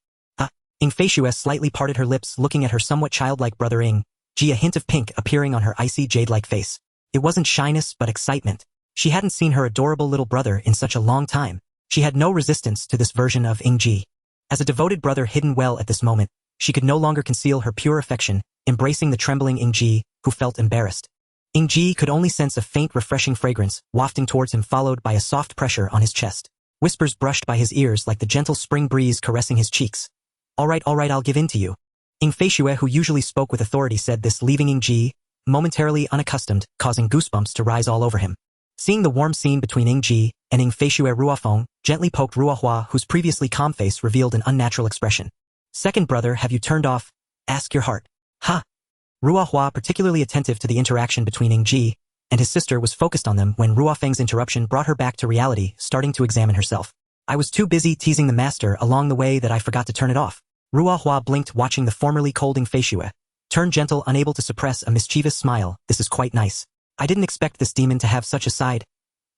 Ing Feishue slightly parted her lips, looking at her somewhat childlike brother Ing Ji, a hint of pink appearing on her icy jade-like face. It wasn't shyness but excitement. She hadn't seen her adorable little brother in such a long time. She had no resistance to this version of Ying Ji. As a devoted brother hidden well at this moment, she could no longer conceal her pure affection, embracing the trembling Ying Ji, who felt embarrassed. Ying Ji could only sense a faint refreshing fragrance wafting towards him, followed by a soft pressure on his chest. Whispers brushed by his ears like the gentle spring breeze caressing his cheeks. All right, I'll give in to you. Ing Feishue, who usually spoke with authority, said this, leaving Ying Ji momentarily unaccustomed, causing goosebumps to rise all over him. Seeing the warm scene between Ying Ji and Ing Feishue, Ruofeng gently poked Ruohua, whose previously calm face revealed an unnatural expression. Second brother, have you turned off? Ask your heart. Ha! Ruohua, particularly attentive to the interaction between Ying Ji and his sister, was focused on them when Ruofeng's interruption brought her back to reality, starting to examine herself. I was too busy teasing the master along the way that I forgot to turn it off. Ruohua blinked, watching the formerly cold Ing Feishue turn gentle, unable to suppress a mischievous smile. This is quite nice. I didn't expect this demon to have such a side.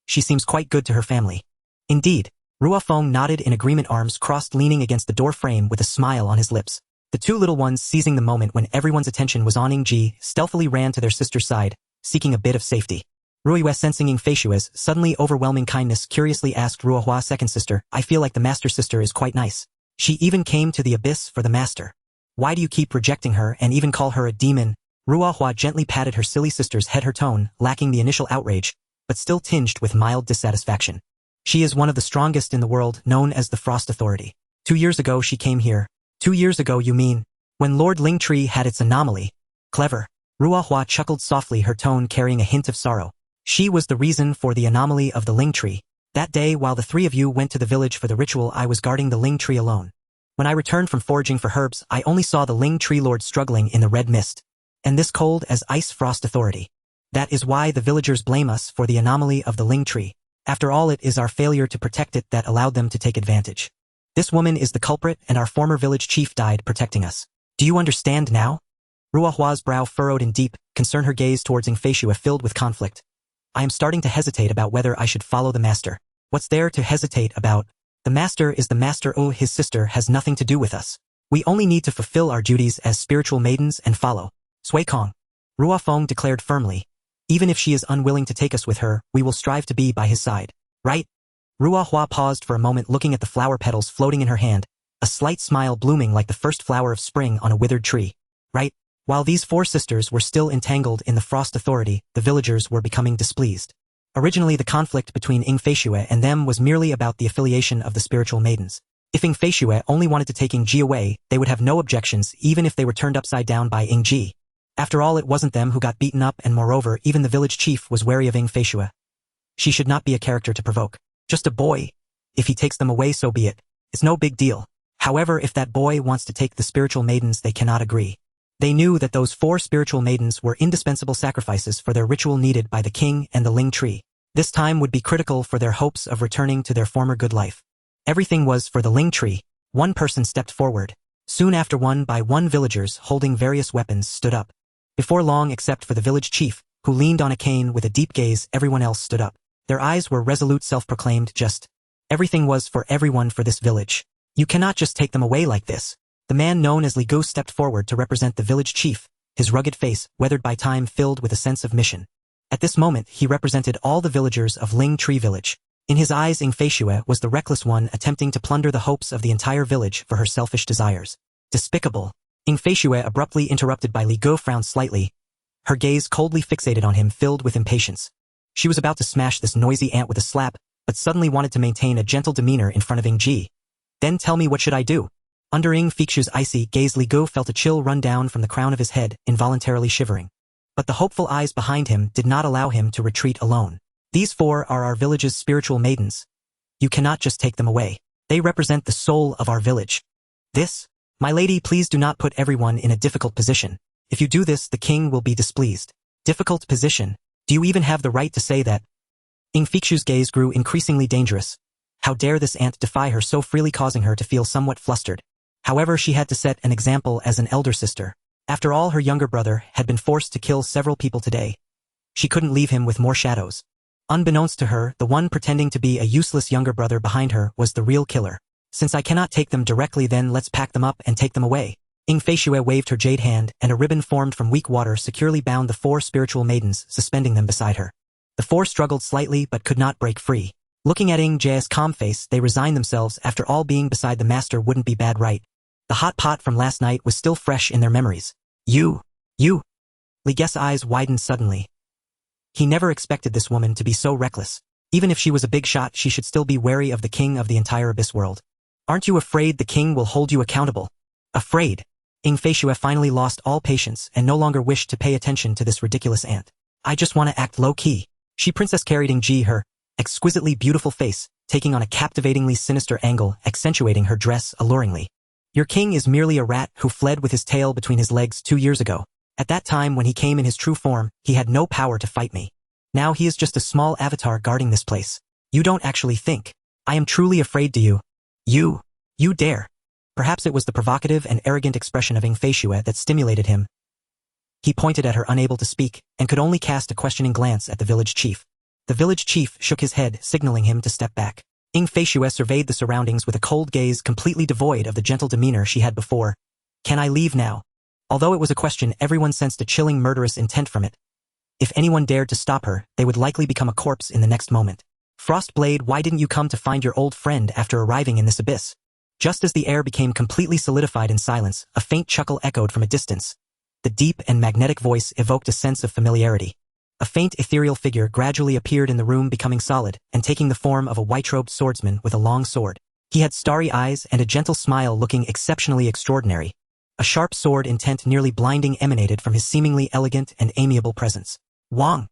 She seems quite good to her family. Indeed. Ruofeng nodded in agreement, arms crossed, leaning against the door frame with a smile on his lips. The two little ones, seizing the moment when everyone's attention was on Ying Ji, stealthily ran to their sister's side, seeking a bit of safety. Ruiyue, sensing Ing Feishue's suddenly overwhelming kindness, curiously asked Ruohua's second sister, I feel like the master's sister is quite nice. She even came to the abyss for the master. Why do you keep rejecting her and even call her a demon? Ruohua gently patted her silly sister's head, her tone lacking the initial outrage, but still tinged with mild dissatisfaction. She is one of the strongest in the world, known as the Frost Authority. 2 years ago she came here. 2 years ago, you mean? When Lord Lingtree had its anomaly. Clever. Ruohua chuckled softly, her tone carrying a hint of sorrow. She was the reason for the anomaly of the Lingtree. That day, while the three of you went to the village for the ritual, I was guarding the Lingtree alone. When I returned from foraging for herbs, I only saw the Lingtree Lord struggling in the red mist. And this cold as ice Frost Authority. That is why the villagers blame us for the anomaly of the Lingtree. After all, it is our failure to protect it that allowed them to take advantage. This woman is the culprit, and our former village chief died protecting us. Do you understand now? Ruohua's brow furrowed in deep concern, her gaze towards Ing Feishue filled with conflict. I am starting to hesitate about whether I should follow the master. What's there to hesitate about? The master is the master. Oh, his sister has nothing to do with us. We only need to fulfill our duties as spiritual maidens and follow. Sui Kong. Ruofeng declared firmly. Even if she is unwilling to take us with her, we will strive to be by his side. Right? Ruohua paused for a moment, looking at the flower petals floating in her hand, a slight smile blooming like the first flower of spring on a withered tree. Right? While these four sisters were still entangled in the Frost Authority, the villagers were becoming displeased. Originally, the conflict between Ing Feishue and them was merely about the affiliation of the spiritual maidens. If Ing Feishue only wanted to take Ying Ji away, they would have no objections, even if they were turned upside down by Ying Ji. After all, it wasn't them who got beaten up, and moreover, even the village chief was wary of Ing Feishue. She should not be a character to provoke. Just a boy. If he takes them away, so be it. It's no big deal. However, if that boy wants to take the spiritual maidens, they cannot agree. They knew that those 4 spiritual maidens were indispensable sacrifices for their ritual needed by the king and the Ling tree. This time would be critical for their hopes of returning to their former good life. Everything was for the Ling tree. One person stepped forward. Soon after, one by one, villagers holding various weapons stood up. Before long, except for the village chief, who leaned on a cane with a deep gaze, everyone else stood up. Their eyes were resolute, self-proclaimed just. Everything was for everyone for this village. You cannot just take them away like this. The man known as Li Gu stepped forward to represent the village chief, his rugged face, weathered by time, filled with a sense of mission. At this moment, he represented all the villagers of Ling Tree Village. In his eyes, Ying Feishue was the reckless one attempting to plunder the hopes of the entire village for her selfish desires. Despicable. Ying Feishue, abruptly interrupted by Li Gu, frowned slightly, her gaze coldly fixated on him, filled with impatience. She was about to smash this noisy ant with a slap, but suddenly wanted to maintain a gentle demeanor in front of Ying Ji. Then tell me, what should I do? Under Ying Feishue's icy gaze, Li Gu felt a chill run down from the crown of his head, involuntarily shivering. But the hopeful eyes behind him did not allow him to retreat alone. These four are our village's spiritual maidens. You cannot just take them away. They represent the soul of our village. This? My lady, please do not put everyone in a difficult position. If you do this, the king will be displeased. Difficult position? Do you even have the right to say that? Ying Feishue's gaze grew increasingly dangerous. How dare this ant defy her, so freely, causing her to feel somewhat flustered. However, she had to set an example as an elder sister. After all, her younger brother had been forced to kill several people today. She couldn't leave him with more shadows. Unbeknownst to her, the one pretending to be a useless younger brother behind her was the real killer. Since I cannot take them directly, then let's pack them up and take them away. Ying Feishue waved her jade hand, and a ribbon formed from weak water securely bound the four spiritual maidens, suspending them beside her. The four struggled slightly but could not break free. Looking at Ying Ji's calm face, they resigned themselves. After all, being beside the master wouldn't be bad, right? The hot pot from last night was still fresh in their memories. You. Li Gu's eyes widened suddenly. He never expected this woman to be so reckless. Even if she was a big shot, she should still be wary of the king of the entire abyss world. Aren't you afraid the king will hold you accountable? Afraid? Ying Feishue finally lost all patience and no longer wished to pay attention to this ridiculous ant. I just want to act low-key. She princess carried Ying Ji, her exquisitely beautiful face, taking on a captivatingly sinister angle, accentuating her dress alluringly. Your king is merely a rat who fled with his tail between his legs 2 years ago. At that time, when he came in his true form, he had no power to fight me. Now he is just a small avatar guarding this place. You don't actually think I am truly afraid, do you? You dare. Perhaps it was the provocative and arrogant expression of Ying Feishue that stimulated him. He pointed at her, unable to speak, and could only cast a questioning glance at the village chief. The village chief shook his head, signaling him to step back. Ying Feishue surveyed the surroundings with a cold gaze completely devoid of the gentle demeanor she had before. Can I leave now? Although it was a question, everyone sensed a chilling, murderous intent from it. If anyone dared to stop her, they would likely become a corpse in the next moment. Frostblade, why didn't you come to find your old friend after arriving in this abyss? Just as the air became completely solidified in silence, a faint chuckle echoed from a distance. The deep and magnetic voice evoked a sense of familiarity. A faint ethereal figure gradually appeared in the room, becoming solid and taking the form of a white-robed swordsman with a long sword. He had starry eyes and a gentle smile, looking exceptionally extraordinary. A sharp sword, intent nearly blinding, emanated from his seemingly elegant and amiable presence. Wang!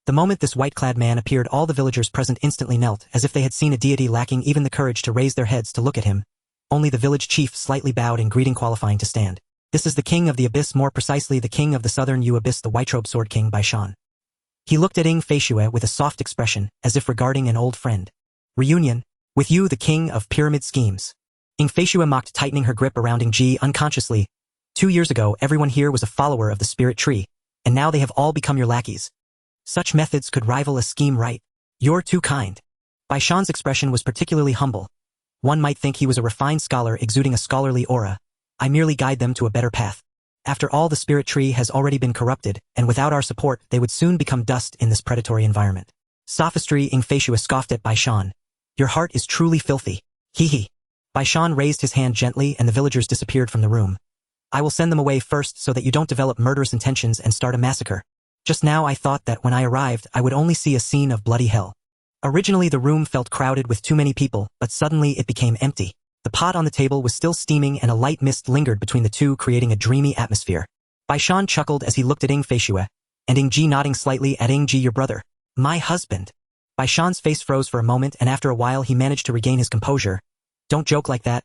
The moment this white-clad man appeared, all the villagers present instantly knelt, as if they had seen a deity, lacking even the courage to raise their heads to look at him. Only the village chief slightly bowed in greeting, qualifying to stand. This is the king of the abyss, more precisely the king of the southern abyss, the white-robed sword king Bai Shan. He looked at Ying Feishue with a soft expression, as if regarding an old friend. Reunion? With you, the king of pyramid schemes. Ying Feishue mocked, tightening her grip around Ying Ji unconsciously. 2 years ago, everyone here was a follower of the spirit tree, and now they have all become your lackeys. Such methods could rival a scheme, right? You're too kind. Bai Shan's expression was particularly humble. One might think he was a refined scholar exuding a scholarly aura. I merely guide them to a better path. After all, the spirit tree has already been corrupted, and without our support, they would soon become dust in this predatory environment. Sophistry, Ying Feishue scoffed at Bai Shan. Your heart is truly filthy. Hee. Bai Shan raised his hand gently, and the villagers disappeared from the room. I will send them away first so that you don't develop murderous intentions and start a massacre. Just now I thought that when I arrived, I would only see a scene of bloody hell. Originally the room felt crowded with too many people, but suddenly it became empty. The pot on the table was still steaming, and a light mist lingered between the two, creating a dreamy atmosphere. Bai Shan chuckled as he looked at Ying Feishue, and Ying Ji nodding slightly at Ying Ji. Your brother. My husband. Bai Shan's face froze for a moment, and after a while he managed to regain his composure. Don't joke like that.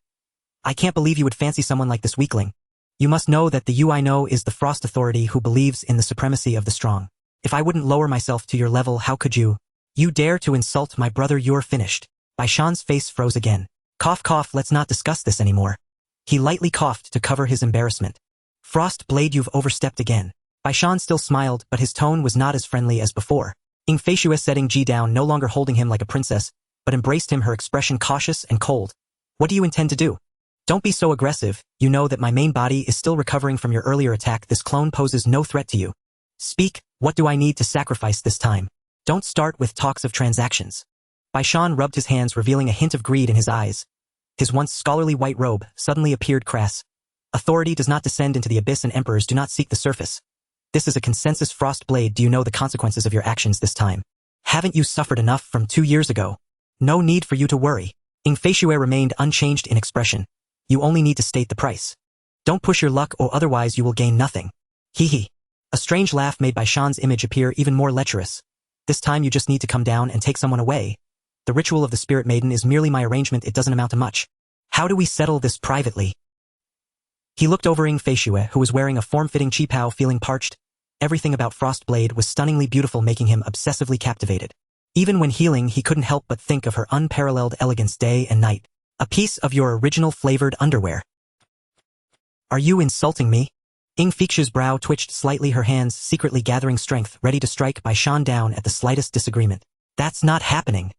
I can't believe you would fancy someone like this weakling. You must know that the you I know is the Frost Authority who believes in the supremacy of the strong. If I wouldn't lower myself to your level, how could you? You dare to insult my brother, you're finished. Bai Shan's face froze again. Cough cough, let's not discuss this anymore. He lightly coughed to cover his embarrassment. Frost Blade, you've overstepped again. Bai Shan still smiled, but his tone was not as friendly as before. Ying set Ying Ji down, no longer holding him like a princess, but embraced him, her expression cautious and cold. What do you intend to do? Don't be so aggressive, you know that my main body is still recovering from your earlier attack. This clone poses no threat to you. Speak, what do I need to sacrifice this time? Don't start with talks of transactions. Baishan rubbed his hands, revealing a hint of greed in his eyes. His once scholarly white robe suddenly appeared crass. Authority does not descend into the abyss and emperors do not seek the surface. This is a consensus frost blade. Do you know the consequences of your actions this time? Haven't you suffered enough from 2 years ago? No need for you to worry. Ying remained unchanged in expression. You only need to state the price. Don't push your luck or otherwise you will gain nothing. Hee hee. A strange laugh made Baishan's image appear even more lecherous. This time you just need to come down and take someone away. The ritual of the spirit maiden is merely my arrangement. It doesn't amount to much. How do we settle this privately? He looked over Ying who was wearing a form-fitting qipao, feeling parched. Everything about Frostblade was stunningly beautiful, making him obsessively captivated. Even when healing, he couldn't help but think of her unparalleled elegance day and night. A piece of your original flavored underwear. Are you insulting me? Ying brow twitched slightly, her hands secretly gathering strength, ready to strike Baishan down at the slightest disagreement. That's not happening.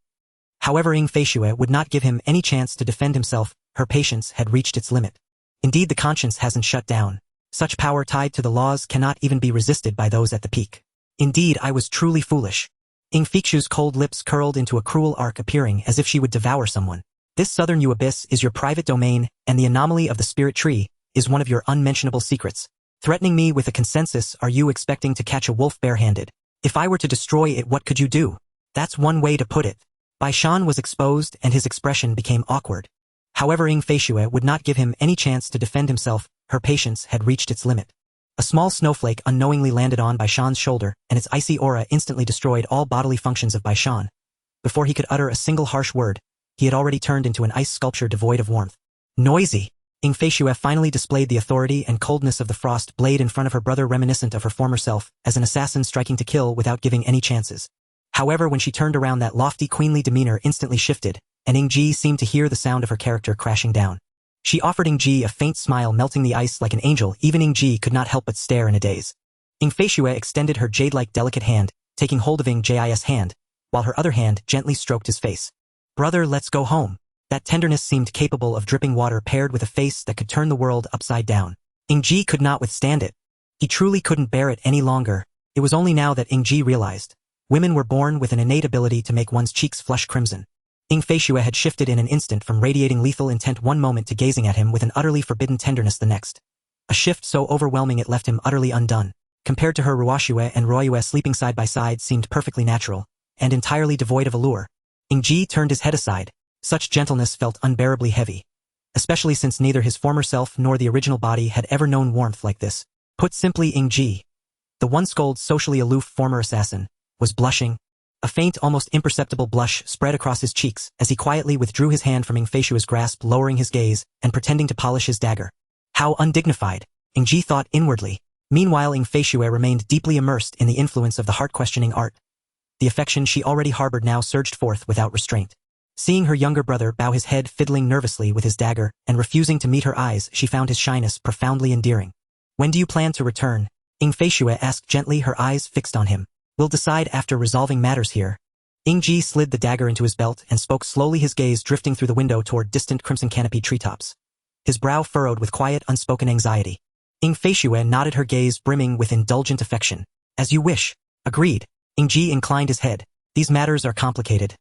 However, Ying would not give him any chance to defend himself. Her patience had reached its limit. Indeed, the conscience hasn't shut down. Such power tied to the laws cannot even be resisted by those at the peak. Indeed, I was truly foolish. Ying cold lips curled into a cruel arc, appearing as if she would devour someone. This southern abyss is your private domain, and the anomaly of the spirit tree is one of your unmentionable secrets. Threatening me with a consensus, are you expecting to catch a wolf barehanded? If I were to destroy it, what could you do? That's one way to put it. Baishan was exposed and his expression became awkward. However, Ying would not give him any chance to defend himself. Her patience had reached its limit. A small snowflake unknowingly landed on Baishan's shoulder, and its icy aura instantly destroyed all bodily functions of Baishan. Before he could utter a single harsh word, he had already turned into an ice sculpture devoid of warmth. Noisy! Ying finally displayed the authority and coldness of the frost blade in front of her brother, reminiscent of her former self, as an assassin striking to kill without giving any chances. However, when she turned around, that lofty, queenly demeanor instantly shifted, and Ying Ji seemed to hear the sound of her character crashing down. She offered Ying Ji a faint smile, melting the ice like an angel. Even Ying Ji could not help but stare in a daze. Ying extended her jade-like delicate hand, taking hold of Ying Ji's hand, while her other hand gently stroked his face. Brother, let's go home. That tenderness seemed capable of dripping water paired with a face that could turn the world upside down. Ying Ji could not withstand it. He truly couldn't bear it any longer. It was only now that Ying Ji realized. Women were born with an innate ability to make one's cheeks flush crimson. Ying had shifted in an instant from radiating lethal intent one moment to gazing at him with an utterly forbidden tenderness the next. A shift so overwhelming it left him utterly undone. Compared to her, Ruoxue and Ruoyue sleeping side by side seemed perfectly natural, and entirely devoid of allure. Ying Ji turned his head aside. Such gentleness felt unbearably heavy, especially since neither his former self nor the original body had ever known warmth like this. Put simply, Ying Ji, the once cold, socially aloof former assassin, was blushing. A faint, almost imperceptible blush spread across his cheeks as he quietly withdrew his hand from Ying grasp, lowering his gaze and pretending to polish his dagger. How undignified, Ying Ji thought inwardly. Meanwhile, Ying remained deeply immersed in the influence of the heart-questioning art. The affection she already harbored now surged forth without restraint. Seeing her younger brother bow his head, fiddling nervously with his dagger and refusing to meet her eyes, she found his shyness profoundly endearing. When do you plan to return? Ying asked gently, her eyes fixed on him. We'll decide after resolving matters here. Ying Ji slid the dagger into his belt and spoke slowly, his gaze drifting through the window toward distant crimson canopy treetops. His brow furrowed with quiet, unspoken anxiety. Ying nodded, her gaze brimming with indulgent affection. As you wish. Agreed. Ying Ji inclined his head. These matters are complicated.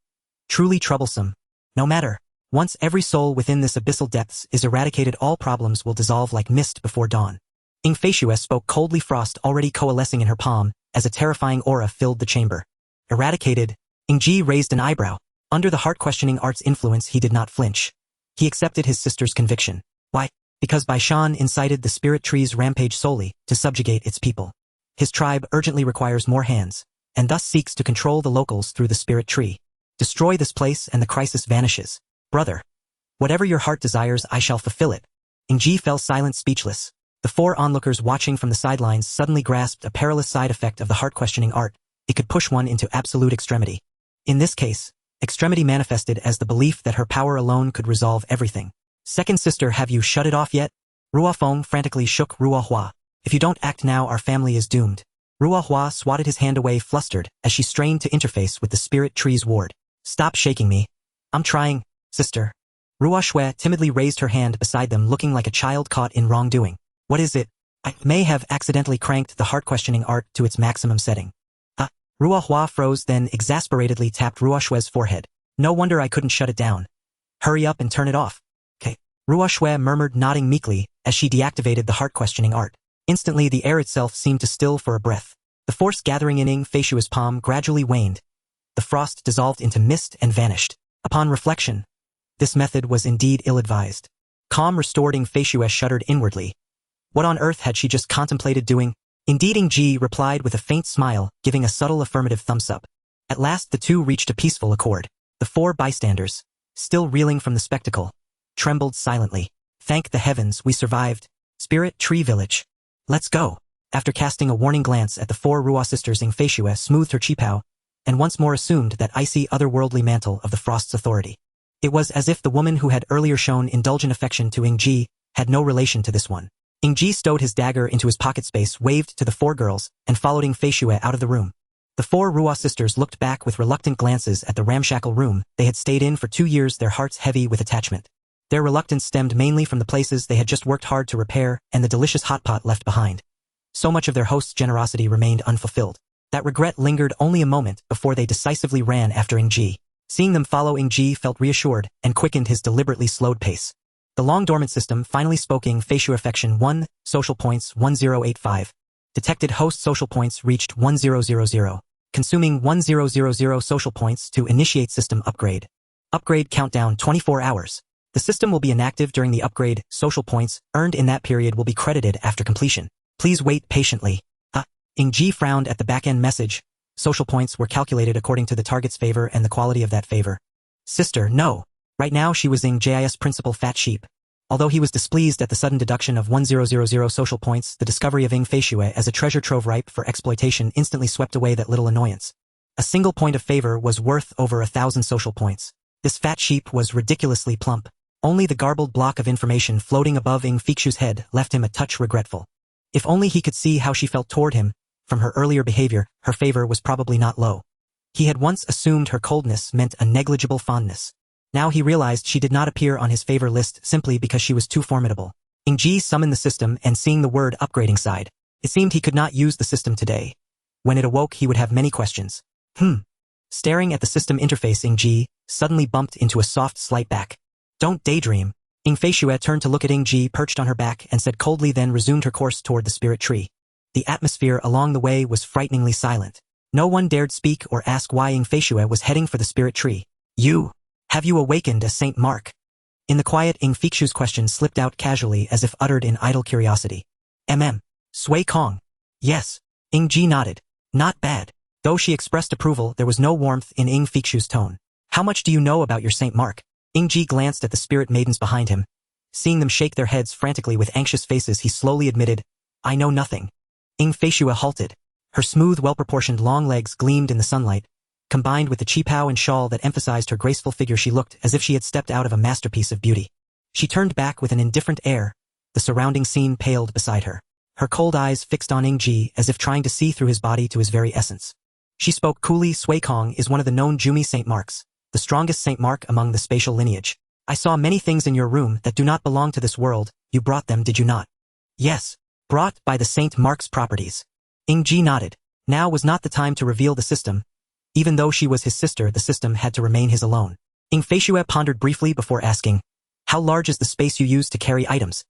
Truly troublesome. No matter. Once every soul within this abyssal depths is eradicated, all problems will dissolve like mist before dawn. Ying spoke coldly, frost already coalescing in her palm, as a terrifying aura filled the chamber. Eradicated? Ying Ji raised an eyebrow. Under the heart-questioning art's influence, he did not flinch. He accepted his sister's conviction. Why? Because Baishan incited the spirit tree's rampage solely to subjugate its people. His tribe urgently requires more hands, and thus seeks to control the locals through the spirit tree. Destroy this place and the crisis vanishes. Brother. Whatever your heart desires, I shall fulfill it. Ying Ji fell silent, speechless. The 4 onlookers watching from the sidelines suddenly grasped a perilous side effect of the heart-questioning art. It could push one into absolute extremity. In this case, extremity manifested as the belief that her power alone could resolve everything. Second sister, have you shut it off yet? Ruofeng frantically shook Ruohua. If you don't act now, our family is doomed. Ruohua swatted his hand away flustered as she strained to interface with the spirit tree's ward. Stop shaking me. I'm trying, sister. Ruohua timidly raised her hand beside them looking like a child caught in wrongdoing. What is it? I may have accidentally cranked the heart-questioning art to its maximum setting. Ruohua froze then exasperatedly tapped Ruohua's forehead. No wonder I couldn't shut it down. Hurry up and turn it off. Okay. Ruohua murmured nodding meekly as she deactivated the heart-questioning art. Instantly the air itself seemed to still for a breath. The force gathering in Ying Feishua's palm gradually waned. The frost dissolved into mist and vanished. Upon reflection, this method was indeed ill-advised. Calm restored Ying Feishua shuddered inwardly. What on earth had she just contemplated doing? Indeed, Ying Ji replied with a faint smile, giving a subtle affirmative thumbs-up. At last the two reached a peaceful accord. The four bystanders, still reeling from the spectacle, trembled silently. Thank the heavens we survived. Spirit Tree Village. Let's go. After casting a warning glance at the four Ruo sisters, Ying Feishua smoothed her qipao and once more assumed that icy otherworldly mantle of the Frost's authority. It was as if the woman who had earlier shown indulgent affection to Ying Ji had no relation to this one. Ying Ji stowed his dagger into his pocket space, waved to the four girls, and followed Ying Feishua out of the room. The four Ruo sisters looked back with reluctant glances at the ramshackle room they had stayed in for 2 years, their hearts heavy with attachment. Their reluctance stemmed mainly from the places they had just worked hard to repair and the delicious hot pot left behind. So much of their host's generosity remained unfulfilled. That regret lingered only a moment before they decisively ran after Ying Ji. Seeing them follow, Ying Ji felt reassured and quickened his deliberately slowed pace. The long-dormant system finally spoke. Ying Feishua affection 1, social points 1085. Detected host social points reached 1000. Consuming 1000 social points to initiate system upgrade. Upgrade countdown 24 hours. The system will be inactive during the upgrade. Social points earned in that period will be credited after completion. Please wait patiently. Ying Ji frowned at the back-end message. Social points were calculated according to the target's favor and the quality of that favor. Sister, no. Right now she was Ying Ji's principal fat sheep. Although he was displeased at the sudden deduction of 1000 social points, the discovery of Ying Feishua as a treasure trove ripe for exploitation instantly swept away that little annoyance. A single point of favor was worth over 1,000 social points. This fat sheep was ridiculously plump. Only the garbled block of information floating above Ying Feishua's head left him a touch regretful. If only he could see how she felt toward him. From her earlier behavior, her favor was probably not low. He had once assumed her coldness meant a negligible fondness. Now he realized she did not appear on his favor list simply because she was too formidable. Ying Ji summoned the system and seeing the word upgrading sighed. It seemed he could not use the system today. When it awoke he would have many questions. Staring at the system interface, Ying Ji suddenly bumped into a soft slight back. Don't daydream. Ying Feishua turned to look at Ying Ji perched on her back and said coldly, then resumed her course toward the spirit tree. The atmosphere along the way was frighteningly silent. No one dared speak or ask why Ying Feishua was heading for the spirit tree. Have you awakened a Saint Mark? In the quiet, Ying Feishua's question slipped out casually as if uttered in idle curiosity. Sui Kong. Yes. Ying Ji nodded. Not bad. Though she expressed approval, there was no warmth in Ying Feishua's tone. How much do you know about your Saint Mark? Ying Ji glanced at the spirit maidens behind him. Seeing them shake their heads frantically with anxious faces, he slowly admitted, I know nothing. Ying Feishua halted. Her smooth, well-proportioned long legs gleamed in the sunlight. Combined with the qipao and shawl that emphasized her graceful figure, she looked as if she had stepped out of a masterpiece of beauty. She turned back with an indifferent air. The surrounding scene paled beside her. Her cold eyes fixed on Ying Ji as if trying to see through his body to his very essence. She spoke coolly. Sui Kong is one of the known Jumi Saint Marks, the strongest Saint Mark among the spatial lineage. I saw many things in your room that do not belong to this world. You brought them, did you not? Yes. Brought by the Saint Mark's properties. Ying Ji nodded. Now was not the time to reveal the system. Even though she was his sister, the system had to remain his alone. Ying Feishua pondered briefly before asking, how large is the space you use to carry items?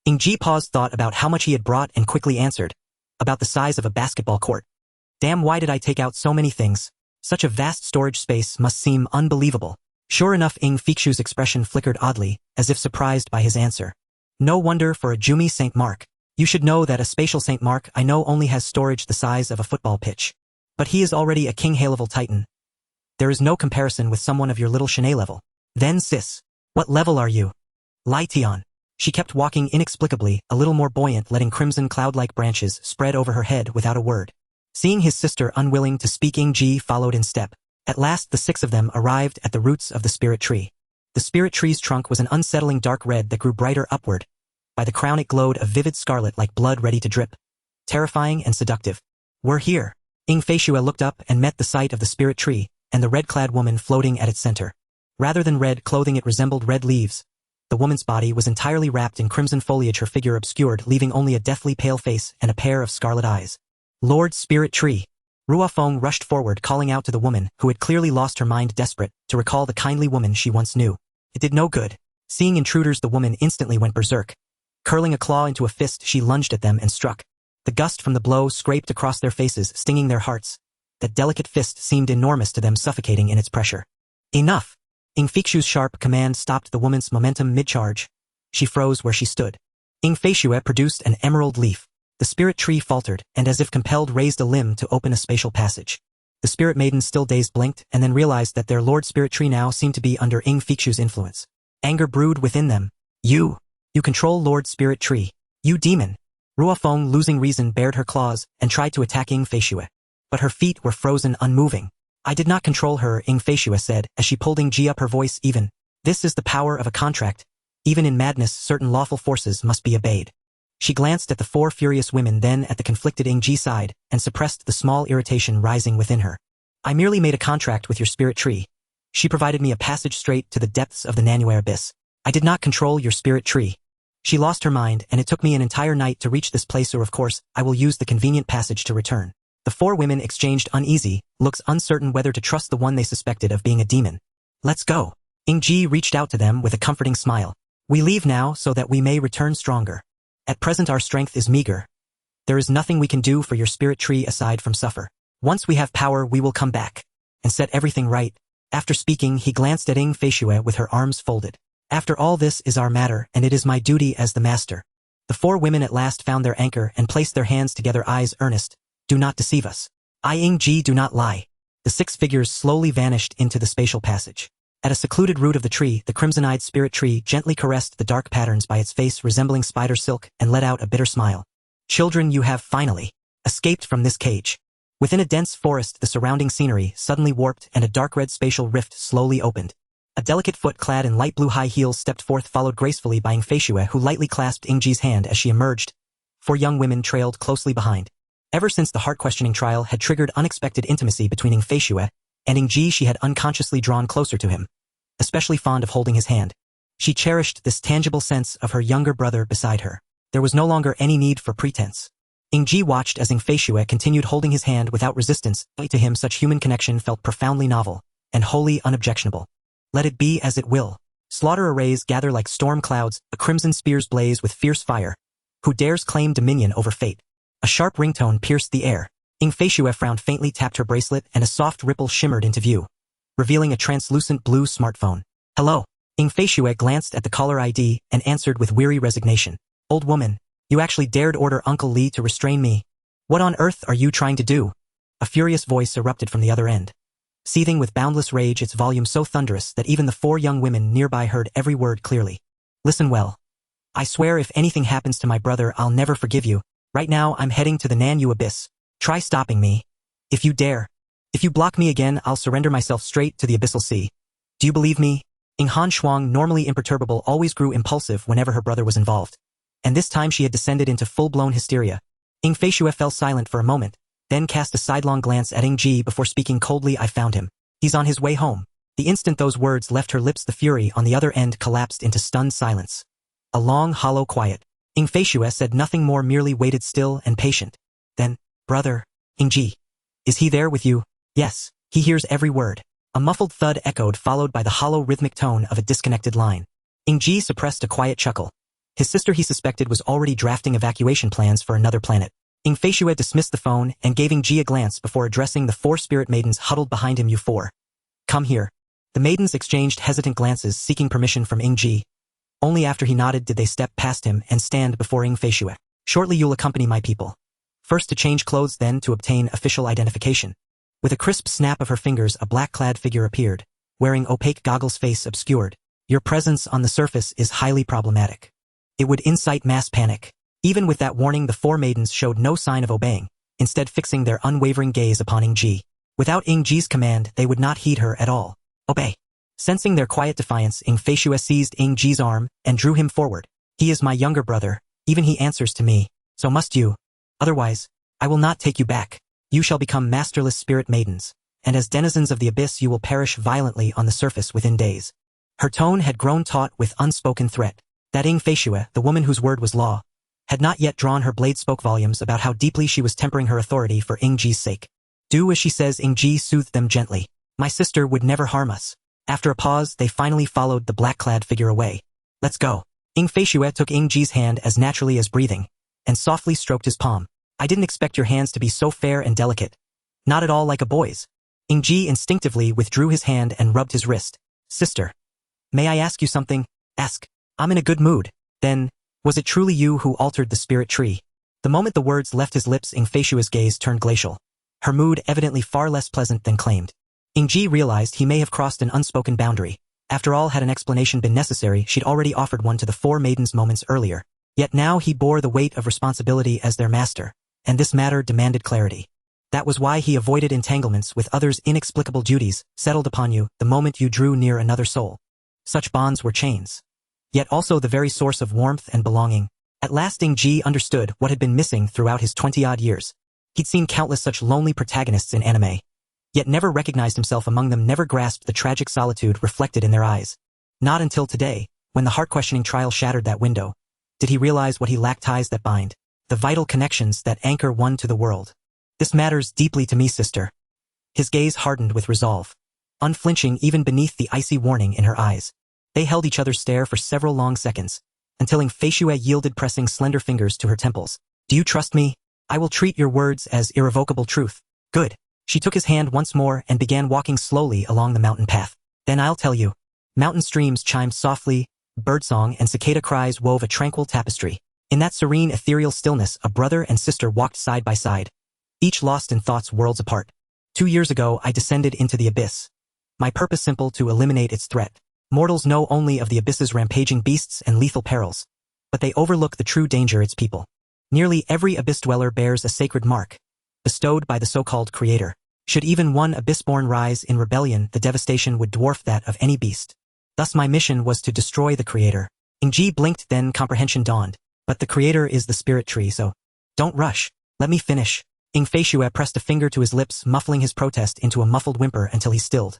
Ying Ji paused, thought about how much he had brought, and quickly answered, about the size of a basketball court. Damn, why did I take out so many things? Such a vast storage space must seem unbelievable. Sure enough, Ying Feishua's expression flickered oddly, as if surprised by his answer. No wonder for a Jumi Saint Mark. You should know that a spatial Saint Mark I know only has storage the size of a football pitch. But he is already a King High-level Titan. There is no comparison with someone of your little Shanae level. Then sis, what level are you? Lai Tian. She kept walking inexplicably, a little more buoyant, letting crimson cloud-like branches spread over her head without a word. Seeing his sister unwilling to speak, Ying Ji followed in step. At last the 6 of them arrived at the roots of the spirit tree. The spirit tree's trunk was an unsettling dark red that grew brighter upward. By the crown it glowed a vivid scarlet like blood ready to drip. Terrifying and seductive. We're here. Ying Feishue looked up and met the sight of the spirit tree, and the red-clad woman floating at its center. Rather than red clothing, it resembled red leaves. The woman's body was entirely wrapped in crimson foliage, her figure obscured, leaving only a deathly pale face and a pair of scarlet eyes. Lord Spirit Tree. Ruofeng rushed forward, calling out to the woman, who had clearly lost her mind, desperate to recall the kindly woman she once knew. It did no good. Seeing intruders, the woman instantly went berserk. Curling a claw into a fist, she lunged at them and struck. The gust from the blow scraped across their faces, stinging their hearts. That delicate fist seemed enormous to them, suffocating in its pressure. Enough! Ying Feishue's sharp command stopped the woman's momentum mid-charge. She froze where she stood. Ying Feishue produced an emerald leaf. The spirit tree faltered, and as if compelled raised a limb to open a spatial passage. The spirit maidens, still dazed, blinked, and then realized that their Lord Spirit Tree now seemed to be under Ying Feishue's influence. Anger brewed within them. You control Lord Spirit Tree. You demon! Ruofeng, losing reason, bared her claws and tried to attack Ying Feishue. But her feet were frozen, unmoving. I did not control her, Ying Feishue said, as she pulled Ying Ji up, her voice even. This is the power of a contract. Even in madness, certain lawful forces must be obeyed. She glanced at the four furious women, then at the conflicted Ying Ji side, and suppressed the small irritation rising within her. I merely made a contract with your spirit tree. She provided me a passage straight to the depths of the Nanuer abyss. I did not control your spirit tree. She lost her mind, and it took me an entire night to reach this place, or of course, I will use the convenient passage to return. The four women exchanged uneasy looks, uncertain whether to trust the one they suspected of being a demon. Let's go. Ying Ji reached out to them with a comforting smile. We leave now so that we may return stronger. At present our strength is meager. There is nothing we can do for your spirit tree aside from suffer. Once we have power, we will come back and set everything right. After speaking, he glanced at Ying Feishue with her arms folded. After all, this is our matter, and it is my duty as the master. The four women at last found their anchor and placed their hands together, eyes earnest. Do not deceive us. I, Ying Ji, do not lie. The six figures slowly vanished into the spatial passage. At a secluded root of the tree, the crimson-eyed spirit tree gently caressed the dark patterns by its face resembling spider silk and let out a bitter smile. Children, you have finally escaped from this cage. Within a dense forest, the surrounding scenery suddenly warped and a dark red spatial rift slowly opened. A delicate foot clad in light blue high heels stepped forth, followed gracefully by Ying Feishue, who lightly clasped Ying Ji's hand as she emerged. Four young women trailed closely behind. Ever since the heart-questioning trial had triggered unexpected intimacy between Ying Feishue and Ying Ji, she had unconsciously drawn closer to him, especially fond of holding his hand. She cherished this tangible sense of her younger brother beside her. There was no longer any need for pretense. Ying Ji watched as Ying Feishue continued holding his hand without resistance. To him, such human connection felt profoundly novel and wholly unobjectionable. Let it be as it will. Slaughter arrays gather like storm clouds, the crimson spears blaze with fierce fire. Who dares claim dominion over fate? A sharp ringtone pierced the air. Ying Feishue frowned faintly, tapped her bracelet, and a soft ripple shimmered into view, revealing a translucent blue smartphone. Hello. Ying Feishue glanced at the caller ID and answered with weary resignation. Old woman, you actually dared order Uncle Lee to restrain me. What on earth are you trying to do? A furious voice erupted from the other end. Seething with boundless rage, its volume so thunderous that even the four young women nearby heard every word clearly. Listen well. I swear if anything happens to my brother, I'll never forgive you. Right now, I'm heading to the Nanyu abyss. Try stopping me. If you dare. If you block me again, I'll surrender myself straight to the abyssal sea. Do you believe me? Ying Han Shuang, normally imperturbable, always grew impulsive whenever her brother was involved. And this time she had descended into full-blown hysteria. Ying Feishue fell silent for a moment, then cast a sidelong glance at Ying Ji before speaking coldly. I found him. He's on his way home. The instant those words left her lips, the fury on the other end collapsed into stunned silence. A long, hollow quiet. Ying Feishue said nothing more, merely waited still and patient. Then, brother, Ying Ji. Is he there with you? Yes, he hears every word. A muffled thud echoed, followed by the hollow rhythmic tone of a disconnected line. Ying Ji suppressed a quiet chuckle. His sister, he suspected, was already drafting evacuation plans for another planet. Ying Feishue dismissed the phone and gave Ying Ji a glance before addressing the four spirit maidens huddled behind him. You four. Come here. The maidens exchanged hesitant glances, seeking permission from Ying Ji. Only after he nodded did they step past him and stand before Ying Feishue. Shortly you'll accompany my people. First to change clothes, then to obtain official identification. With a crisp snap of her fingers, a black-clad figure appeared, wearing opaque goggles, face obscured. Your presence on the surface is highly problematic. It would incite mass panic. Even with that warning, the four maidens showed no sign of obeying, instead fixing their unwavering gaze upon Ying Ji. Without Ying Ji's command, they would not heed her at all. Obey. Sensing their quiet defiance, Ying Feishue seized Ying Ji's arm and drew him forward. He is my younger brother, even he answers to me, so must you. Otherwise, I will not take you back. You shall become masterless spirit maidens, and as denizens of the abyss you will perish violently on the surface within days. Her tone had grown taut with unspoken threat. That Ying Ji, the woman whose word was law, had not yet drawn her blade spoke volumes about how deeply she was tempering her authority for Ying Ji's sake. Do as she says, Ying Ji soothed them gently. My sister would never harm us. After a pause, they finally followed the black-clad figure away. Let's go. Ying Ji took Ying Ji's hand as naturally as breathing, and softly stroked his palm. I didn't expect your hands to be so fair and delicate. Not at all like a boy's. Ying Ji instinctively withdrew his hand and rubbed his wrist. Sister, may I ask you something? Ask. I'm in a good mood. Then, was it truly you who altered the spirit tree? The moment the words left his lips, Ying Ji's gaze turned glacial. Her mood evidently far less pleasant than claimed. Ying Ji realized he may have crossed an unspoken boundary. After all, had an explanation been necessary, she'd already offered one to the four maidens moments earlier. Yet now he bore the weight of responsibility as their master, and this matter demanded clarity. That was why he avoided entanglements with others' inexplicable duties settled upon you the moment you drew near another soul. Such bonds were chains, yet also the very source of warmth and belonging. At last Ying Ji understood what had been missing throughout his 20-odd years. He'd seen countless such lonely protagonists in anime, yet never recognized himself among them, never grasped the tragic solitude reflected in their eyes. Not until today, when the heart-questioning trial shattered that window, did he realize what he lacked: ties that bind, the vital connections that anchor one to the world. This matters deeply to me, sister. His gaze hardened with resolve, unflinching even beneath the icy warning in her eyes. They held each other's stare for several long seconds, until Ying Ji yielded, pressing slender fingers to her temples. Do you trust me? I will treat your words as irrevocable truth. Good. She took his hand once more and began walking slowly along the mountain path. Then I'll tell you. Mountain streams chimed softly, birdsong and cicada cries wove a tranquil tapestry. In that serene ethereal stillness, a brother and sister walked side by side, each lost in thoughts worlds apart. 2 years ago I descended into the abyss. My purpose simple: to eliminate its threat. Mortals know only of the abyss's rampaging beasts and lethal perils, but they overlook the true danger its people. Nearly every abyss dweller bears a sacred mark, bestowed by the so-called creator. Should even one abyssborn rise in rebellion, the devastation would dwarf that of any beast. Thus my mission was to destroy the creator. Ying Ji blinked, then comprehension dawned. But the creator is the spirit tree, so don't rush. Let me finish. Ying Ji pressed a finger to his lips, muffling his protest into a muffled whimper until he stilled,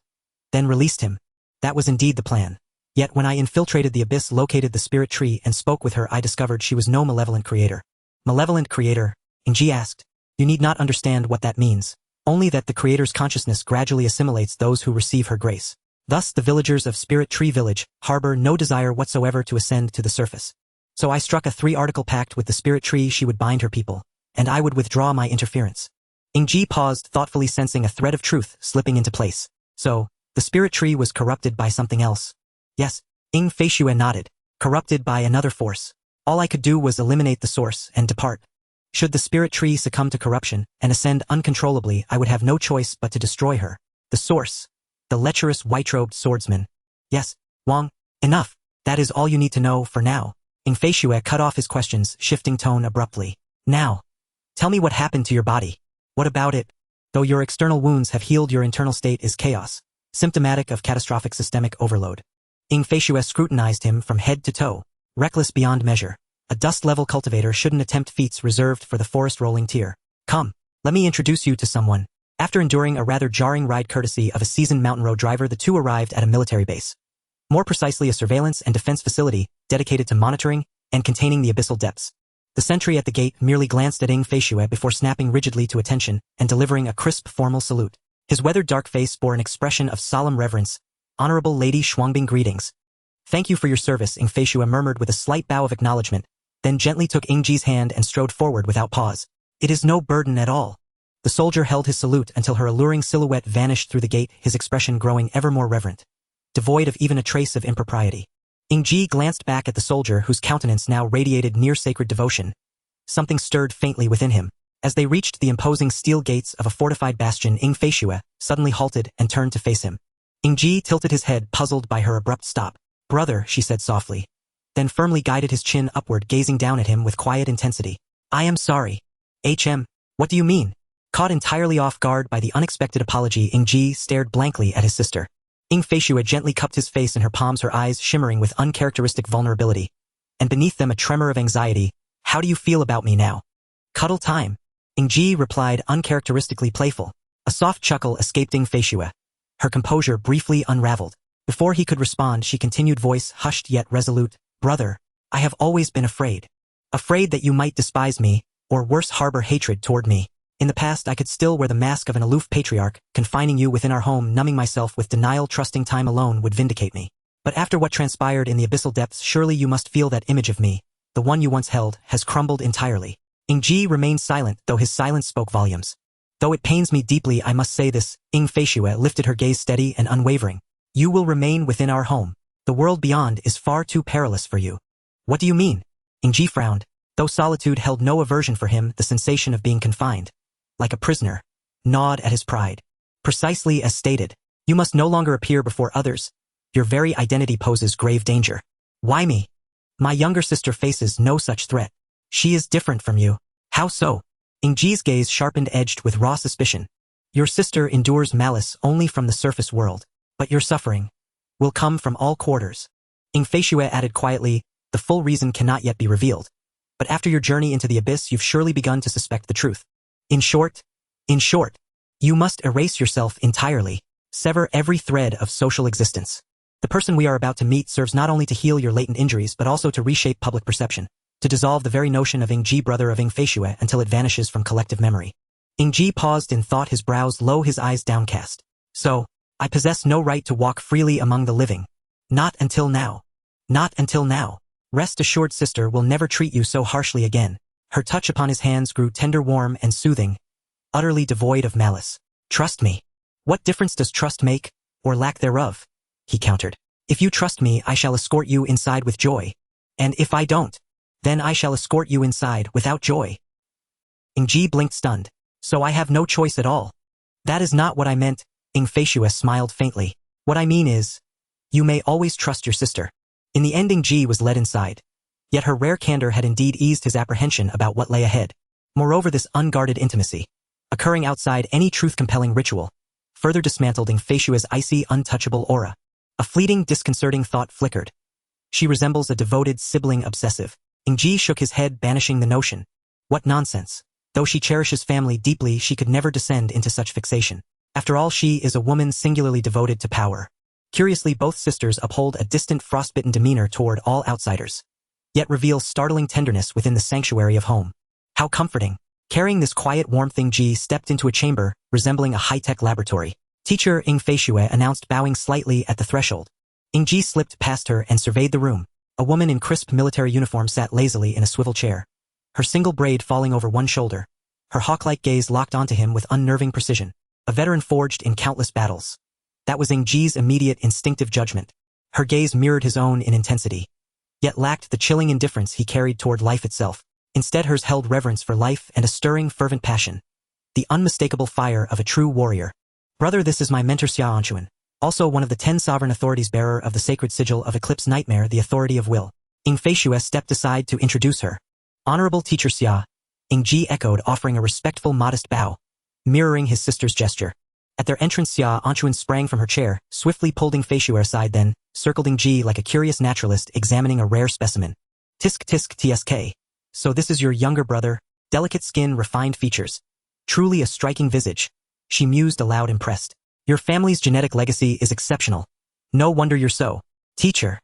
then released him. That was indeed the plan. Yet when I infiltrated the abyss, located the spirit tree, and spoke with her, I discovered she was no malevolent creator. Malevolent creator? Ying Ji asked. You need not understand what that means. Only that the creator's consciousness gradually assimilates those who receive her grace. Thus the villagers of Spirit Tree Village harbor no desire whatsoever to ascend to the surface. So I struck a 3-article pact with the spirit tree: she would bind her people, and I would withdraw my interference. Ying Ji paused, thoughtfully sensing a thread of truth slipping into place. So, the spirit tree was corrupted by something else? Yes, Ying Ji nodded. Corrupted by another force. All I could do was eliminate the source and depart. Should the spirit tree succumb to corruption and ascend uncontrollably, I would have no choice but to destroy her. The source. The lecherous white-robed swordsman. Yes, Wang, enough. That is all you need to know for now. Ying Ji cut off his questions, shifting tone abruptly. Now, tell me what happened to your body. What about it? Though your external wounds have healed, your internal state is chaos, symptomatic of catastrophic systemic overload. Ying Ji scrutinized him from head to toe, reckless beyond measure. A dust-level cultivator shouldn't attempt feats reserved for the forest rolling tier. Come, let me introduce you to someone. After enduring a rather jarring ride courtesy of a seasoned mountain road driver, the two arrived at a military base. More precisely, a surveillance and defense facility dedicated to monitoring and containing the abyssal depths. The sentry at the gate merely glanced at Ying Ji before snapping rigidly to attention and delivering a crisp formal salute. His weathered dark face bore an expression of solemn reverence. Honorable Lady Shuangbing, greetings. Thank you for your service, Ying Ji murmured with a slight bow of acknowledgement, then gently took Ying Ji's hand and strode forward without pause. It is no burden at all. The soldier held his salute until her alluring silhouette vanished through the gate, his expression growing ever more reverent, devoid of even a trace of impropriety. Ying Ji glanced back at the soldier, whose countenance now radiated near-sacred devotion. Something stirred faintly within him. As they reached the imposing steel gates of a fortified bastion, Ying Ji suddenly halted and turned to face him. Ying Ji tilted his head, puzzled by her abrupt stop. Brother, she said softly, then firmly guided his chin upward, gazing down at him with quiet intensity. I am sorry. What do you mean? Caught entirely off guard by the unexpected apology, Ying Ji stared blankly at his sister. Ying Ji gently cupped his face in her palms, her eyes shimmering with uncharacteristic vulnerability, and beneath them a tremor of anxiety. How do you feel about me now? Cuddle time. Ying Ji replied, uncharacteristically playful. A soft chuckle escaped Ying Feishue. Her composure briefly unraveled. Before he could respond, she continued, voice hushed yet resolute. Brother, I have always been afraid. Afraid that you might despise me, or worse, harbor hatred toward me. In the past, I could still wear the mask of an aloof patriarch, confining you within our home, numbing myself with denial, trusting time alone would vindicate me. But after what transpired in the abyssal depths, surely you must feel that image of me, the one you once held, has crumbled entirely. Ying Ji remained silent, though his silence spoke volumes. Though it pains me deeply, I must say this. Ying Feishue lifted her gaze steady and unwavering. You will remain within our home. The world beyond is far too perilous for you. What do you mean? Ying Ji frowned. Though solitude held no aversion for him, the sensation of being confined, like a prisoner, gnawed at his pride. Precisely as stated, you must no longer appear before others. Your very identity poses grave danger. Why me? My younger sister faces no such threat. She is different from you. How so? Ying Ji's gaze sharpened, edged with raw suspicion. Your sister endures malice only from the surface world, but your suffering will come from all quarters. Ying Feishue added quietly, the full reason cannot yet be revealed. But after your journey into the abyss, you've surely begun to suspect the truth. In short, you must erase yourself entirely, sever every thread of social existence. The person we are about to meet serves not only to heal your latent injuries but also to reshape public perception, to dissolve the very notion of Ying Ji, brother of Ying Feishue, until it vanishes from collective memory. Ying Ji paused in thought, his brows low, his eyes downcast. So, I possess no right to walk freely among the living. Not until now. Not until now. Rest assured, sister will never treat you so harshly again. Her touch upon his hands grew tender, warm, and soothing, utterly devoid of malice. Trust me. What difference does trust make, or lack thereof? He countered. If you trust me, I shall escort you inside with joy. And if I don't, then I shall escort you inside without joy. Ying Ji blinked, stunned. So I have no choice at all. That is not what I meant. Ying Feishue smiled faintly. What I mean is, you may always trust your sister. In the end, Ying Ji was led inside. Yet her rare candor had indeed eased his apprehension about what lay ahead. Moreover, this unguarded intimacy, occurring outside any truth-compelling ritual, further dismantled Ying Feishue's icy, untouchable aura. A fleeting, disconcerting thought flickered. She resembles a devoted sibling obsessive. Ying Ji shook his head, banishing the notion. What nonsense. Though she cherishes family deeply, she could never descend into such fixation. After all, she is a woman singularly devoted to power. Curiously, both sisters uphold a distant, frostbitten demeanor toward all outsiders, yet reveal startling tenderness within the sanctuary of home. How comforting. Carrying this quiet warmth, Ying Ji stepped into a chamber resembling a high-tech laboratory. Teacher, Ying Feishue announced, bowing slightly at the threshold. Ying Ji slipped past her and surveyed the room. A woman in crisp military uniform sat lazily in a swivel chair, her single braid falling over one shoulder. Her hawk-like gaze locked onto him with unnerving precision. A veteran forged in countless battles. That was Ying Ji's immediate instinctive judgment. Her gaze mirrored his own in intensity, yet lacked the chilling indifference he carried toward life itself. Instead, hers held reverence for life and a stirring, fervent passion. The unmistakable fire of a true warrior. Brother, this is my mentor Xia Anchuan, also one of the 10 sovereign authorities, bearer of the sacred sigil of Eclipse Nightmare, the authority of will. Ying Feishue stepped aside to introduce her. Honorable Teacher Xia. Ying Ji echoed, offering a respectful, modest bow, mirroring his sister's gesture. At their entrance, Xia Anchuan sprang from her chair, swiftly pulled Ying Feishue aside, then circled Ying Ji like a curious naturalist examining a rare specimen. Tisk tisk tsk. So this is your younger brother? Delicate skin, refined features. Truly a striking visage. She mused aloud, impressed. Your family's genetic legacy is exceptional. No wonder you're so. Teacher.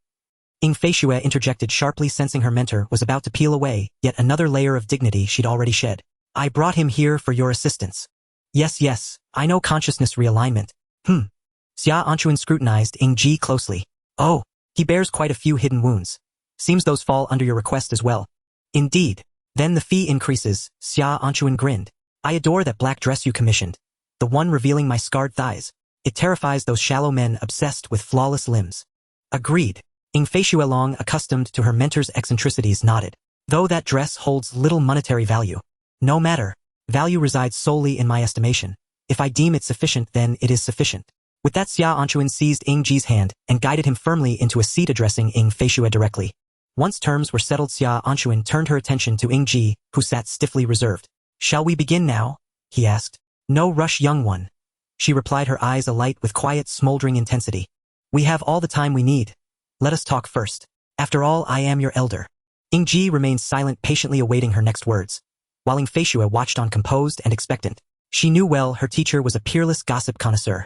Ying Feishue interjected sharply, sensing her mentor was about to peel away yet another layer of dignity she'd already shed. I brought him here for your assistance. Yes, I know, consciousness realignment. Xia Anchuan scrutinized Ying Ji closely. Oh, he bears quite a few hidden wounds. Seems those fall under your request as well. Indeed. Then the fee increases, Xia Anchuan grinned. I adore that black dress you commissioned. The one revealing my scarred thighs. It terrifies those shallow men obsessed with flawless limbs. Agreed. Ying Feishue, long accustomed to her mentor's eccentricities, nodded. Though that dress holds little monetary value. No matter. Value resides solely in my estimation. If I deem it sufficient, then it is sufficient. With that, Xia Anchuan seized Ying Ji's hand and guided him firmly into a seat, addressing Ying Feishue directly. Once terms were settled, Xia Anchuan turned her attention to Ying Ji, who sat stiffly reserved. Shall we begin now? He asked. No rush, young one. She replied, her eyes alight with quiet, smoldering intensity. We have all the time we need. Let us talk first. After all, I am your elder. Ying Ji remained silent, patiently awaiting her next words. while Ying Feishue watched on composed and expectant. She knew well her teacher was a peerless gossip connoisseur.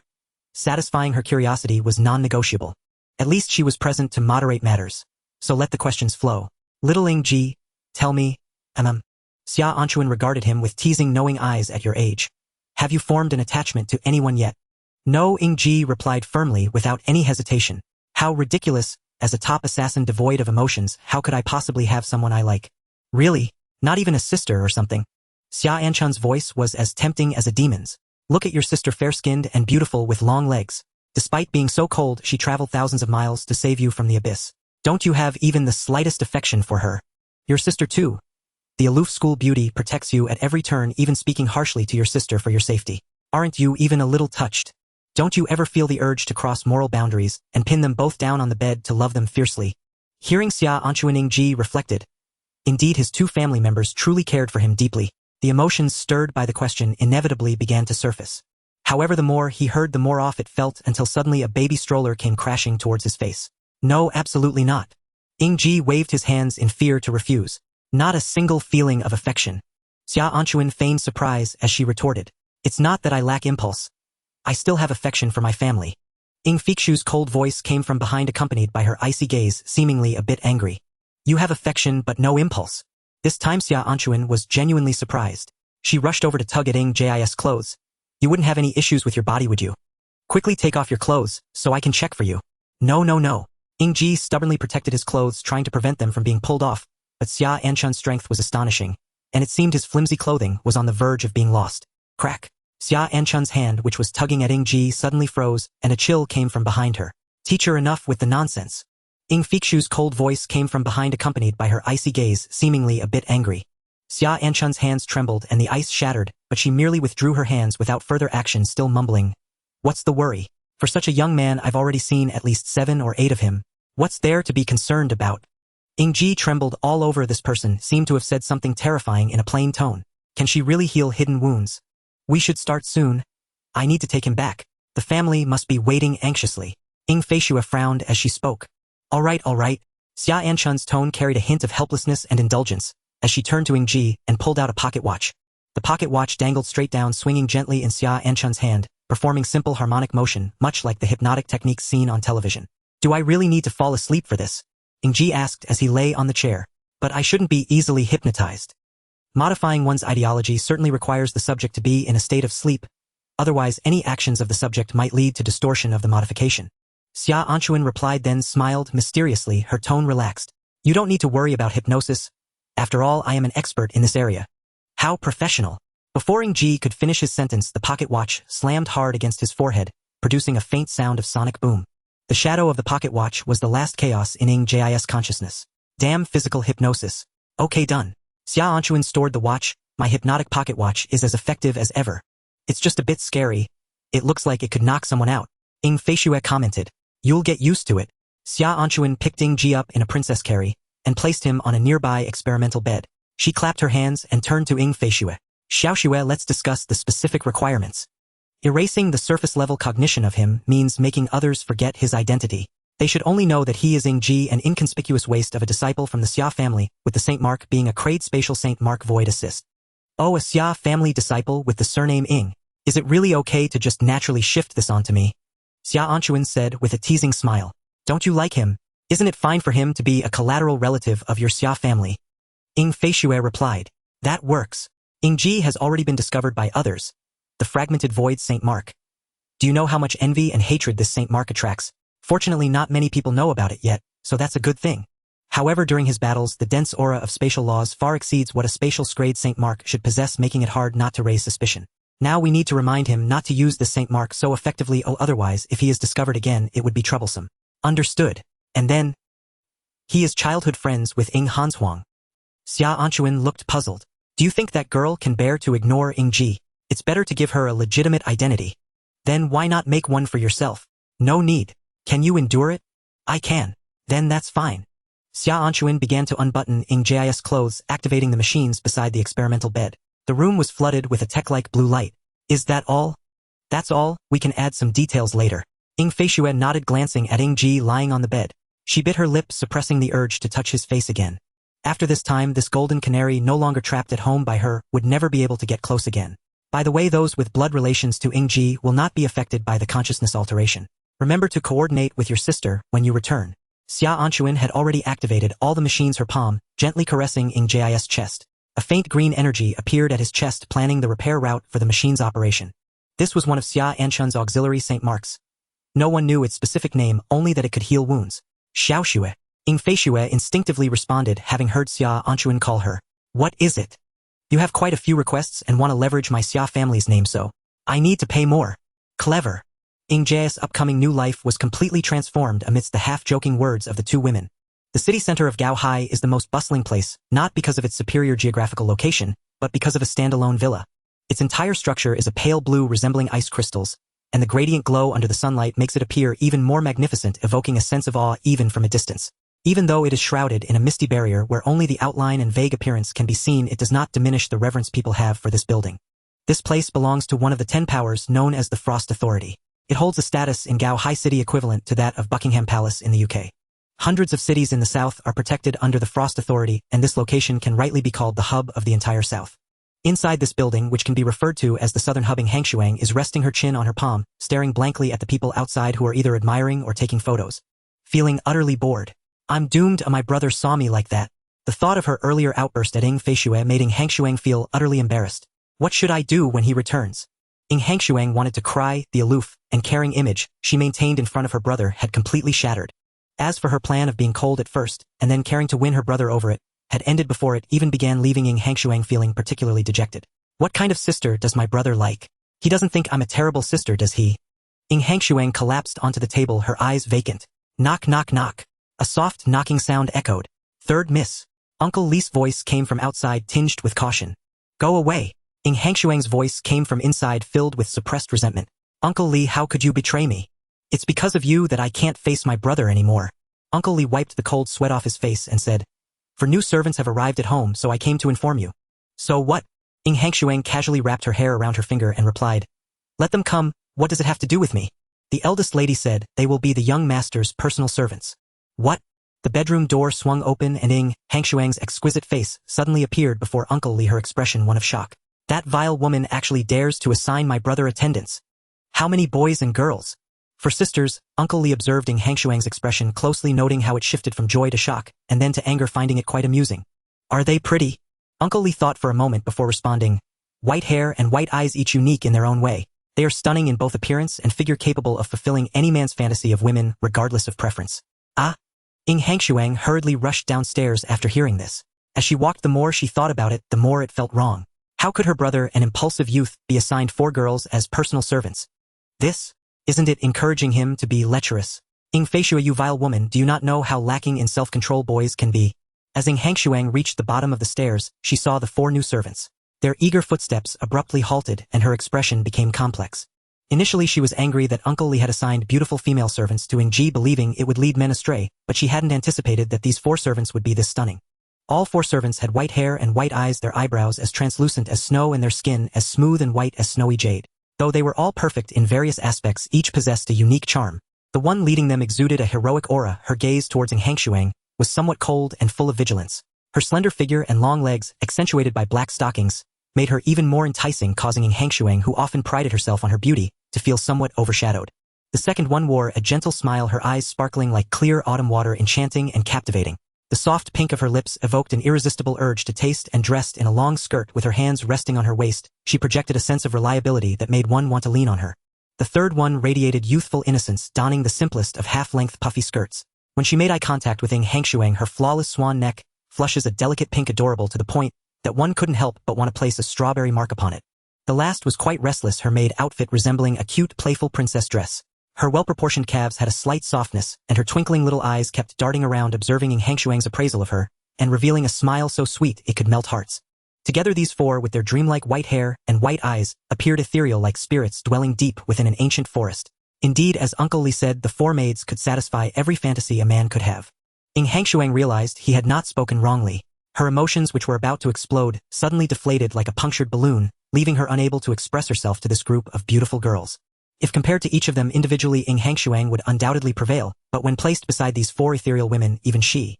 Satisfying her curiosity was non-negotiable. At least she was present to moderate matters. So let the questions flow. Little Ying Ji, tell me, Xia Anchuan regarded him with teasing knowing eyes at your age. Have you formed an attachment to anyone yet? No, Ying Ji replied firmly without any hesitation. How ridiculous, as a top assassin devoid of emotions, how could I possibly have someone I like? Really? Not even a sister or something? Xia Anchun's voice was as tempting as a demon's. Look at your sister, fair-skinned and beautiful with long legs. Despite being so cold, she traveled thousands of miles to save you from the abyss. Don't you have even the slightest affection for her? Your sister too. The aloof school beauty protects you at every turn, even speaking harshly to your sister for your safety. Aren't you even a little touched? Don't you ever feel the urge to cross moral boundaries and pin them both down on the bed to love them fiercely? Hearing Xia Anchuan, Ying Ji reflected. Indeed, his two family members truly cared for him deeply. The emotions stirred by the question inevitably began to surface. However, the more he heard, the more off it felt, until suddenly a baby stroller came crashing towards his face. No, absolutely not. Ying Ji waved his hands in fear to refuse. Not a single feeling of affection. Xia Anchuan feigned surprise as she retorted. It's not that I lack impulse. I still have affection for my family. Ying Feishue's cold voice came from behind, accompanied by her icy gaze, seemingly a bit angry. You have affection but no impulse. This time Xia Anchuan was genuinely surprised. She rushed over to tug at Ying Ji's clothes. You wouldn't have any issues with your body, would you? Quickly take off your clothes, so I can check for you. No. Ying Ji stubbornly protected his clothes, trying to prevent them from being pulled off, but Xia Anchun's strength was astonishing, and it seemed his flimsy clothing was on the verge of being lost. Crack. Xia Anchun's hand, which was tugging at Ying Ji, suddenly froze, and a chill came from behind her. Teacher, enough with the nonsense. Ying Feishue's cold voice came from behind, accompanied by her icy gaze, seemingly a bit angry. Xia Anchun's hands trembled and the ice shattered, but she merely withdrew her hands without further action, still mumbling. What's the worry? For such a young man, I've already seen at least 7 or 8 of him. What's there to be concerned about? Ying Ji trembled all over. This person seemed to have said something terrifying in a plain tone. Can she really heal hidden wounds? We should start soon. I need to take him back. The family must be waiting anxiously. Ying Feishue frowned as she spoke. All right. Xia Anchun's tone carried a hint of helplessness and indulgence, as she turned to Ying Ji and pulled out a pocket watch. The pocket watch dangled straight down, swinging gently in Xia Anchun's hand, performing simple harmonic motion, much like the hypnotic techniques seen on television. Do I really need to fall asleep for this? Ying Ji asked as he lay on the chair. But I shouldn't be easily hypnotized. Modifying one's ideology certainly requires the subject to be in a state of sleep. Otherwise, any actions of the subject might lead to distortion of the modification. Xia Anchuan replied, then smiled mysteriously, her tone relaxed. You don't need to worry about hypnosis. After all, I am an expert in this area. How professional. Before Ying Ji could finish his sentence, the pocket watch slammed hard against his forehead, producing a faint sound of sonic boom. The shadow of the pocket watch was the last chaos in Ying Ji's consciousness. Damn physical hypnosis. Okay, done. Xia Anchuan stored the watch. My hypnotic pocket watch is as effective as ever. It's just a bit scary. It looks like it could knock someone out. Ying Feishue commented. You'll get used to it. Xia Anchuan picked Ying Ji up in a princess carry and placed him on a nearby experimental bed. She clapped her hands and turned to Ying Feishue. Xiaoxue, let's discuss the specific requirements. Erasing the surface-level cognition of him means making others forget his identity. They should only know that he is Ying Ji, an inconspicuous waste of a disciple from the Xia family, with the Saint Mark being a crade spatial Saint Mark void assist. Oh, a Xia family disciple with the surname Ying. Is it really okay to just naturally shift this onto me? Xia Anchuan said with a teasing smile. Don't you like him? Isn't it fine for him to be a collateral relative of your Xia family? Ying Feishue replied. That works. Ying Ji has already been discovered by others. The fragmented void Saint Mark. Do you know how much envy and hatred this Saint Mark attracts? Fortunately, not many people know about it yet, so that's a good thing. However, during his battles, the dense aura of spatial laws far exceeds what a spatial grade Saint Mark should possess, making it hard not to raise suspicion. Now we need to remind him not to use this Saint Mark so effectively, otherwise, if he is discovered again, it would be troublesome. Understood. And then? He is childhood friends with Ying Hanshuang. Xia Anchuan looked puzzled. Do you think that girl can bear to ignore Ying Ji? It's better to give her a legitimate identity. Then why not make one for yourself? No need. Can you endure it? I can. Then that's fine. Xia Anchuan began to unbutton Ying Ji's clothes, activating the machines beside the experimental bed. The room was flooded with a tech-like blue light. Is that all? That's all. We can add some details later. Ying Feishue nodded, glancing at Ying Ji lying on the bed. She bit her lip, suppressing the urge to touch his face again. After this time, this golden canary, no longer trapped at home by her, would never be able to get close again. By the way, those with blood relations to Ying Ji will not be affected by the consciousness alteration. Remember to coordinate with your sister when you return. Xia Anchuan had already activated all the machines, her palm, gently caressing Ying Ji's chest. A faint green energy appeared at his chest, planning the repair route for the machine's operation. This was one of Xia Anchun's auxiliary St. Mark's. No one knew its specific name, only that it could heal wounds. Xiaoxue. Ying Feixue instinctively responded, having heard Xia Anchuan call her. What is it? You have quite a few requests and want to leverage my Xia family's name, so I need to pay more. Clever. Ying Ji's upcoming new life was completely transformed amidst the half-joking words of the two women. The city center of Gaohai is the most bustling place, not because of its superior geographical location, but because of a standalone villa. Its entire structure is a pale blue resembling ice crystals, and the gradient glow under the sunlight makes it appear even more magnificent, evoking a sense of awe even from a distance. Even though it is shrouded in a misty barrier where only the outline and vague appearance can be seen, it does not diminish the reverence people have for this building. This place belongs to one of the 10 powers known as the Frost Authority. It holds a status in Gaohai City equivalent to that of Buckingham Palace in the UK. Hundreds of cities in the south are protected under the Frost Authority, and this location can rightly be called the hub of the entire south. Inside this building, which can be referred to as the southern hub, Ying Hangshuang is resting her chin on her palm, staring blankly at the people outside who are either admiring or taking photos. Feeling utterly bored. I'm doomed. My brother saw me like that. The thought of her earlier outburst at Ying Feixue made Ying Hangshuang feel utterly embarrassed. What should I do when he returns? Ying Hangshuang wanted to cry. The aloof and caring image she maintained in front of her brother had completely shattered. As for her plan of being cold at first, and then caring to win her brother over it, had ended before it even began, leaving Ying Hangshuang feeling particularly dejected. What kind of sister does my brother like? He doesn't think I'm a terrible sister, does he? Ying Hangshuang collapsed onto the table, her eyes vacant. Knock, knock, knock. A soft knocking sound echoed. Third miss. Uncle Li's voice came from outside, tinged with caution. Go away. Ying Hangshuang's voice came from inside, filled with suppressed resentment. Uncle Li, how could you betray me? It's because of you that I can't face my brother anymore. Uncle Li wiped the cold sweat off his face and said, For new servants have arrived at home, so I came to inform you. So what? Ying Hangshuang casually wrapped her hair around her finger and replied, Let them come, what does it have to do with me? The eldest lady said, They will be the young master's personal servants. What? The bedroom door swung open and Ying Hangshuang's exquisite face suddenly appeared before Uncle Li, her expression one of shock. That vile woman actually dares to assign my brother attendants. How many boys and girls? For sisters, Uncle Li observed Ying Hangshuang's expression closely, noting how it shifted from joy to shock, and then to anger, finding it quite amusing. Are they pretty? Uncle Li thought for a moment before responding. White hair and white eyes, each unique in their own way. They are stunning in both appearance and figure, capable of fulfilling any man's fantasy of women, regardless of preference. Ah? Ying Hangshuang hurriedly rushed downstairs after hearing this. As she walked, the more she thought about it, the more it felt wrong. How could her brother, an impulsive youth, be assigned 4 girls as personal servants? This? Isn't it encouraging him to be lecherous? Ying Feixue, you vile woman, do you not know how lacking in self-control boys can be? As Ying Hangshuang reached the bottom of the stairs, she saw the 4 new servants. Their eager footsteps abruptly halted, and her expression became complex. Initially, she was angry that Uncle Li had assigned beautiful female servants to Ying Ji, believing it would lead men astray, but she hadn't anticipated that these 4 servants would be this stunning. All 4 servants had white hair and white eyes, their eyebrows as translucent as snow and their skin as smooth and white as snowy jade. Though they were all perfect in various aspects, each possessed a unique charm. The one leading them exuded a heroic aura. Her gaze towards Ying Hangshuang was somewhat cold and full of vigilance. Her slender figure and long legs, accentuated by black stockings, made her even more enticing, causing Ying Hangshuang, who often prided herself on her beauty, to feel somewhat overshadowed. The second one wore a gentle smile, her eyes sparkling like clear autumn water, enchanting and captivating. The soft pink of her lips evoked an irresistible urge to taste, and dressed in a long skirt with her hands resting on her waist, she projected a sense of reliability that made one want to lean on her. The third one radiated youthful innocence, donning the simplest of half-length puffy skirts. When she made eye contact with Ying Hangshuang, her flawless swan neck flushes a delicate pink, adorable to the point that one couldn't help but want to place a strawberry mark upon it. The last was quite restless, her maid outfit resembling a cute, playful princess dress. Her well-proportioned calves had a slight softness, and her twinkling little eyes kept darting around, observing Ying Hangshuang's appraisal of her, and revealing a smile so sweet it could melt hearts. Together these 4, with their dreamlike white hair and white eyes, appeared ethereal like spirits dwelling deep within an ancient forest. Indeed, as Uncle Li said, the 4 maids could satisfy every fantasy a man could have. Ying Hangshuang realized he had not spoken wrongly. Her emotions, which were about to explode, suddenly deflated like a punctured balloon, leaving her unable to express herself to this group of beautiful girls. If compared to each of them individually, Ying Hangshuang would undoubtedly prevail, but when placed beside these 4 ethereal women, even she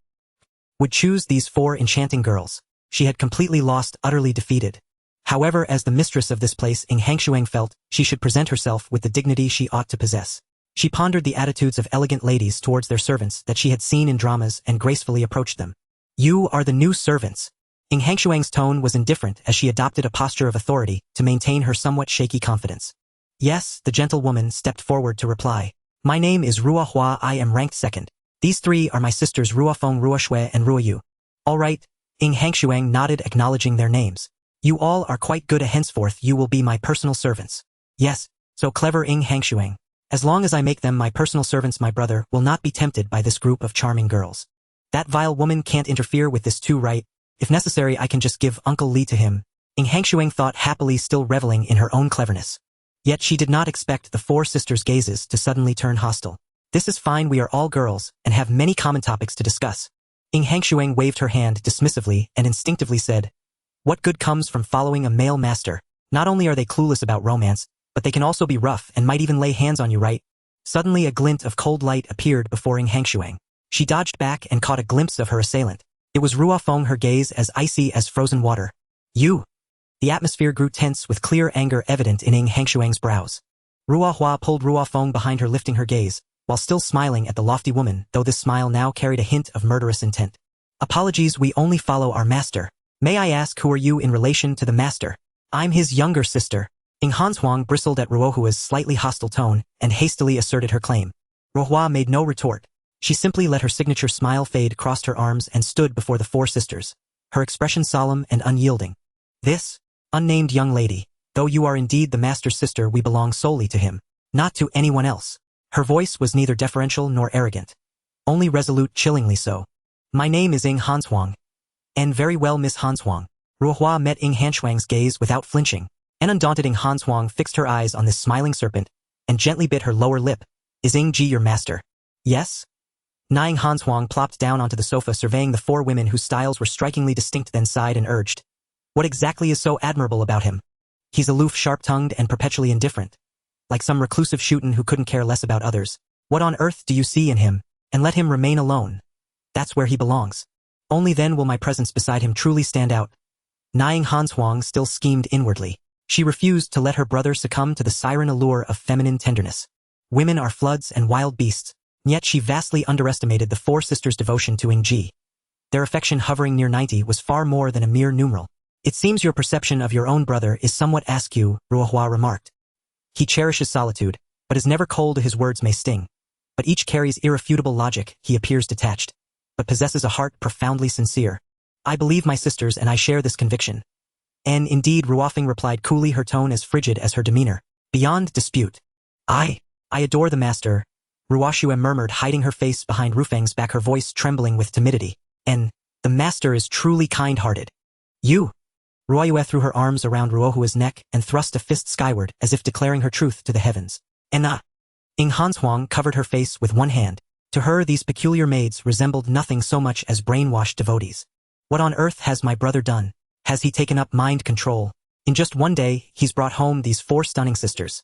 would choose these 4 enchanting girls. She had completely lost, utterly defeated. However, as the mistress of this place, Ying Hangshuang felt she should present herself with the dignity she ought to possess. She pondered the attitudes of elegant ladies towards their servants that she had seen in dramas and gracefully approached them. You are the new servants. Ying Hangshuang's tone was indifferent as she adopted a posture of authority to maintain her somewhat shaky confidence. Yes, the gentlewoman stepped forward to reply. My name is Ruo Hua, I am ranked 2nd. These 3 are my sisters Ruo Feng, Ruo Shui, and Ruo Yu. All right, Ying Hangshuang nodded, acknowledging their names. You all are quite good, henceforth you will be my personal servants. Yes, so clever, Ying Hangshuang. As long as I make them my personal servants, my brother will not be tempted by this group of charming girls. That vile woman can't interfere with this too, right? If necessary, I can just give Uncle Li to him. Ying Hangshuang thought happily, still reveling in her own cleverness. Yet she did not expect the 4 sisters' gazes to suddenly turn hostile. This is fine, we are all girls, and have many common topics to discuss. Ying Hangshuang waved her hand dismissively and instinctively said, what good comes from following a male master? Not only are they clueless about romance, but they can also be rough and might even lay hands on you, right? Suddenly a glint of cold light appeared before Ying Hangshuang. She dodged back and caught a glimpse of her assailant. It was Ruo Feng, her gaze as icy as frozen water. You! The atmosphere grew tense with clear anger evident in Ying Hangshuang's brows. Ruo Hua pulled Ruo Feng behind her, lifting her gaze, while still smiling at the lofty woman, though this smile now carried a hint of murderous intent. Apologies, we only follow our master. May I ask, who are you in relation to the master? I'm his younger sister. Ying Hanshuang bristled at Ruo Hua's slightly hostile tone and hastily asserted her claim. Ruo Hua made no retort. She simply let her signature smile fade, crossed her arms, and stood before the 4 sisters, her expression solemn and unyielding. This, unnamed young lady, though you are indeed the master's sister, we belong solely to him, not to anyone else. Her voice was neither deferential nor arrogant, only resolute, chillingly so. My name is Ying Hanshuang. And very well, Miss Hanshuang. Ruo Hua met Ying Hanshuang's gaze without flinching. An undaunted Ying Hanshuang fixed her eyes on this smiling serpent and gently bit her lower lip. Is Ying Ji your master? Yes? Ying Hanshuang plopped down onto the sofa, surveying the 4 women whose styles were strikingly distinct, then sighed and urged. What exactly is so admirable about him? He's aloof, sharp-tongued, and perpetually indifferent. Like some reclusive shootin' who couldn't care less about others. What on earth do you see in him? And let him remain alone. That's where he belongs. Only then will my presence beside him truly stand out. Ying Hanshuang still schemed inwardly. She refused to let her brother succumb to the siren allure of feminine tenderness. Women are floods and wild beasts, yet she vastly underestimated the 4 sisters' devotion to Ying Ji. Their affection, hovering near 90, was far more than a mere numeral. It seems your perception of your own brother is somewhat askew, Ruo Hua remarked. He cherishes solitude, but is never cold. His words may sting, but each carries irrefutable logic. He appears detached, but possesses a heart profoundly sincere. I believe my sisters, and I share this conviction. And indeed, Ruo Feng replied coolly, her tone as frigid as her demeanor. Beyond dispute. I adore the master, Ruo Shui murmured, hiding her face behind Rufeng's back, her voice trembling with timidity. And the master is truly kind-hearted. You! Ruo Yue threw her arms around Ruo Hua's neck and thrust a fist skyward as if declaring her truth to the heavens. And Ying Hanshuang covered her face with one hand. To her, these peculiar maids resembled nothing so much as brainwashed devotees. What on earth has my brother done? Has he taken up mind control? In just one day, he's brought home these 4 stunning sisters.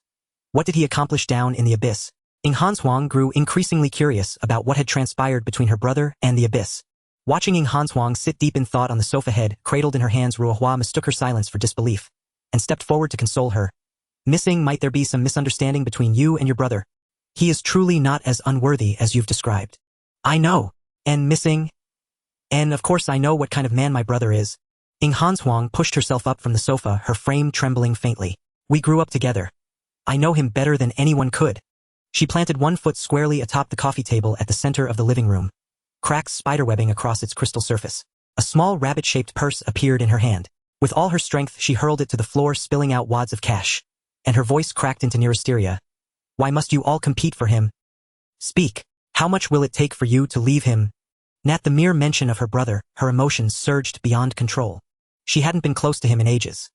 What did he accomplish down in the abyss? Ying Hanshuang grew increasingly curious about what had transpired between her brother and the abyss. Watching Ying Hanshuang sit deep in thought on the sofa head, cradled in her hands, Ruo Hua mistook her silence for disbelief, and stepped forward to console her. Missing, might there be some misunderstanding between you and your brother? He is truly not as unworthy as you've described. I know. And missing? And of course I know what kind of man my brother is. Ying Hanshuang pushed herself up from the sofa, her frame trembling faintly. We grew up together. I know him better than anyone could. She planted one foot squarely atop the coffee table at the center of the living room, cracks spiderwebbing across its crystal surface. A small rabbit-shaped purse appeared in her hand. With all her strength, she hurled it to the floor, spilling out wads of cash. And her voice cracked into near-hysteria. Why must you all compete for him? Speak. How much will it take for you to leave him? At the mere mention of her brother, her emotions surged beyond control. She hadn't been close to him in ages.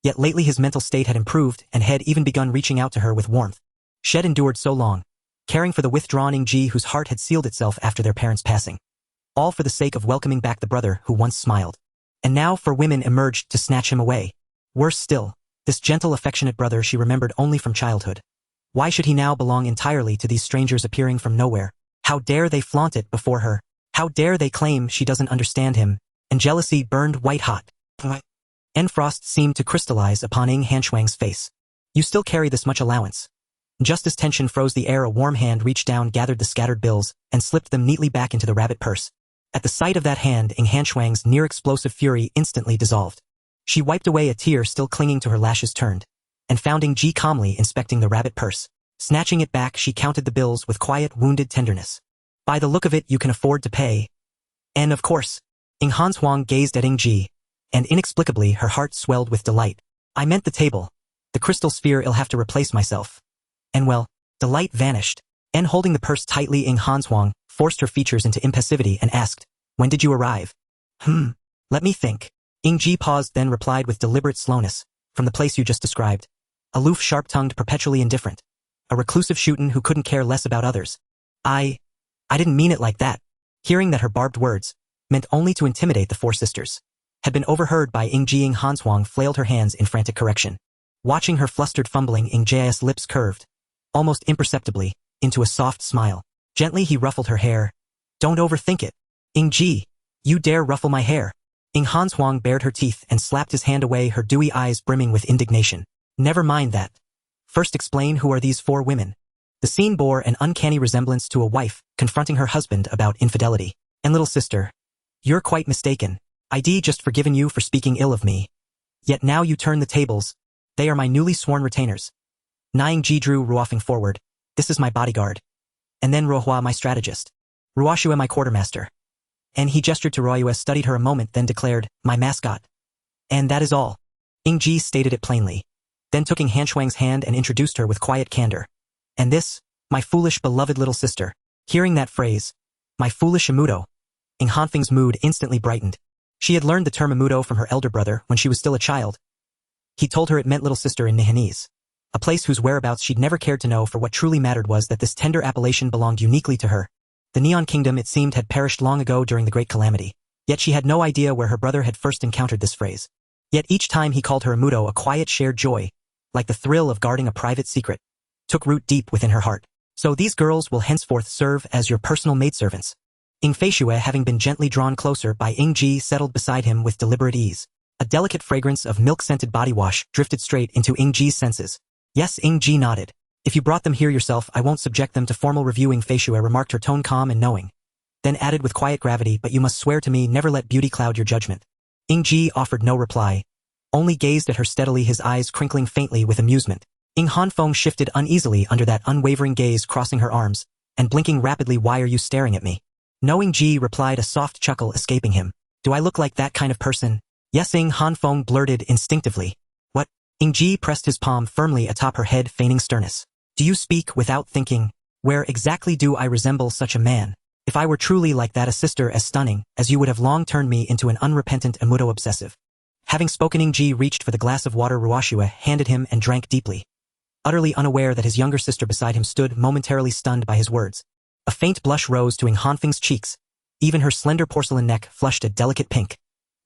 Yet lately his mental state had improved and had even begun reaching out to her with warmth. She had endured so long, caring for the withdrawn Ying Ji whose heart had sealed itself after their parents' passing. All for the sake of welcoming back the brother who once smiled. And now 4 women emerged to snatch him away. Worse still, this gentle, affectionate brother she remembered only from childhood. Why should he now belong entirely to these strangers appearing from nowhere? How dare they flaunt it before her? How dare they claim she doesn't understand him, and jealousy burned white-hot. Frost seemed to crystallize upon Ing Hanshuang's face. You still carry this much allowance. Just as tension froze the air, a warm hand reached down, gathered the scattered bills, and slipped them neatly back into the rabbit purse. At the sight of that hand, Ing Hanshuang's near-explosive fury instantly dissolved. She wiped away a tear still clinging to her lashes, turned, and found Ying Ji calmly inspecting the rabbit purse. Snatching it back, she counted the bills with quiet, wounded tenderness. By the look of it, you can afford to pay. And of course. Ing Hanshuang gazed at Ying Ji, and inexplicably her heart swelled with delight. I meant the table. The crystal sphere. I'll have to replace myself. And well, delight vanished. And holding the purse tightly, Ing Hanshuang forced her features into impassivity and asked, when did you arrive? Let me think. Ying Ji paused, then replied with deliberate slowness, from the place you just described. Aloof, sharp-tongued, perpetually indifferent. A reclusive shootin' who couldn't care less about others. I didn't mean it like that. Hearing that her barbed words, meant only to intimidate the four sisters, had been overheard by Ying Ji, Ing Hanshuang flailed her hands in frantic correction. Watching her flustered fumbling, Ying Ji's lips curved, almost imperceptibly, into a soft smile. Gently he ruffled her hair. Don't overthink it. Ying Ji, you dare ruffle my hair. Ing Hanshuang bared her teeth and slapped his hand away, her dewy eyes brimming with indignation. Never mind that. First explain, who are these four women? The scene bore an uncanny resemblance to a wife confronting her husband about infidelity. And little sister, you're quite mistaken. I'd just forgiven you for speaking ill of me. Yet now you turn the tables. They are my newly sworn retainers. Ying Ji drew Ruofeng forward. This is my bodyguard. And then Ruohua, my strategist. Ruoshua, my quartermaster. And he gestured to Ruoyue, studied her a moment, then declared, my mascot. And that is all. Ying Ji stated it plainly. Then took Ing Hanshuang's hand and introduced her with quiet candor. And this, my foolish beloved little sister. Hearing that phrase, my foolish Amudo, Ing Hanfeng's mood instantly brightened. She had learned the term Amudo from her elder brother when she was still a child. He told her it meant little sister in Nihanese, a place whose whereabouts she'd never cared to know, for what truly mattered was that this tender appellation belonged uniquely to her. The Neon Kingdom, it seemed, had perished long ago during the Great Calamity, yet she had no idea where her brother had first encountered this phrase. Yet each time he called her Amudo, a quiet shared joy, like the thrill of guarding a private secret, took root deep within her heart. So these girls will henceforth serve as your personal maidservants. Ing Feishue, having been gently drawn closer by Ying Ji, settled beside him with deliberate ease. A delicate fragrance of milk-scented body wash drifted straight into Ying Ji's senses. Yes, Ying Ji nodded. If you brought them here yourself, I won't subject them to formal review, Ing Feishue remarked, her tone calm and knowing. Then added with quiet gravity, but you must swear to me never let beauty cloud your judgment. Ying Ji offered no reply, only gazed at her steadily, his eyes crinkling faintly with amusement. Ing Hanfeng shifted uneasily under that unwavering gaze, crossing her arms, and blinking rapidly. Why are you staring at me? No, Ying Ji replied, a soft chuckle escaping him. Do I look like that kind of person? Yes, Ing Hanfeng blurted instinctively. What? Ying Ji pressed his palm firmly atop her head, feigning sternness. Do you speak without thinking? Where exactly do I resemble such a man? If I were truly like that, a sister as stunning as you would have long turned me into an unrepentant Amudo obsessive. Having spoken, Ying Ji reached for the glass of water Ruoshua handed him and drank deeply, utterly unaware that his younger sister beside him stood momentarily stunned by his words. A faint blush rose to Ing Hanfeng's cheeks. Even her slender porcelain neck flushed a delicate pink.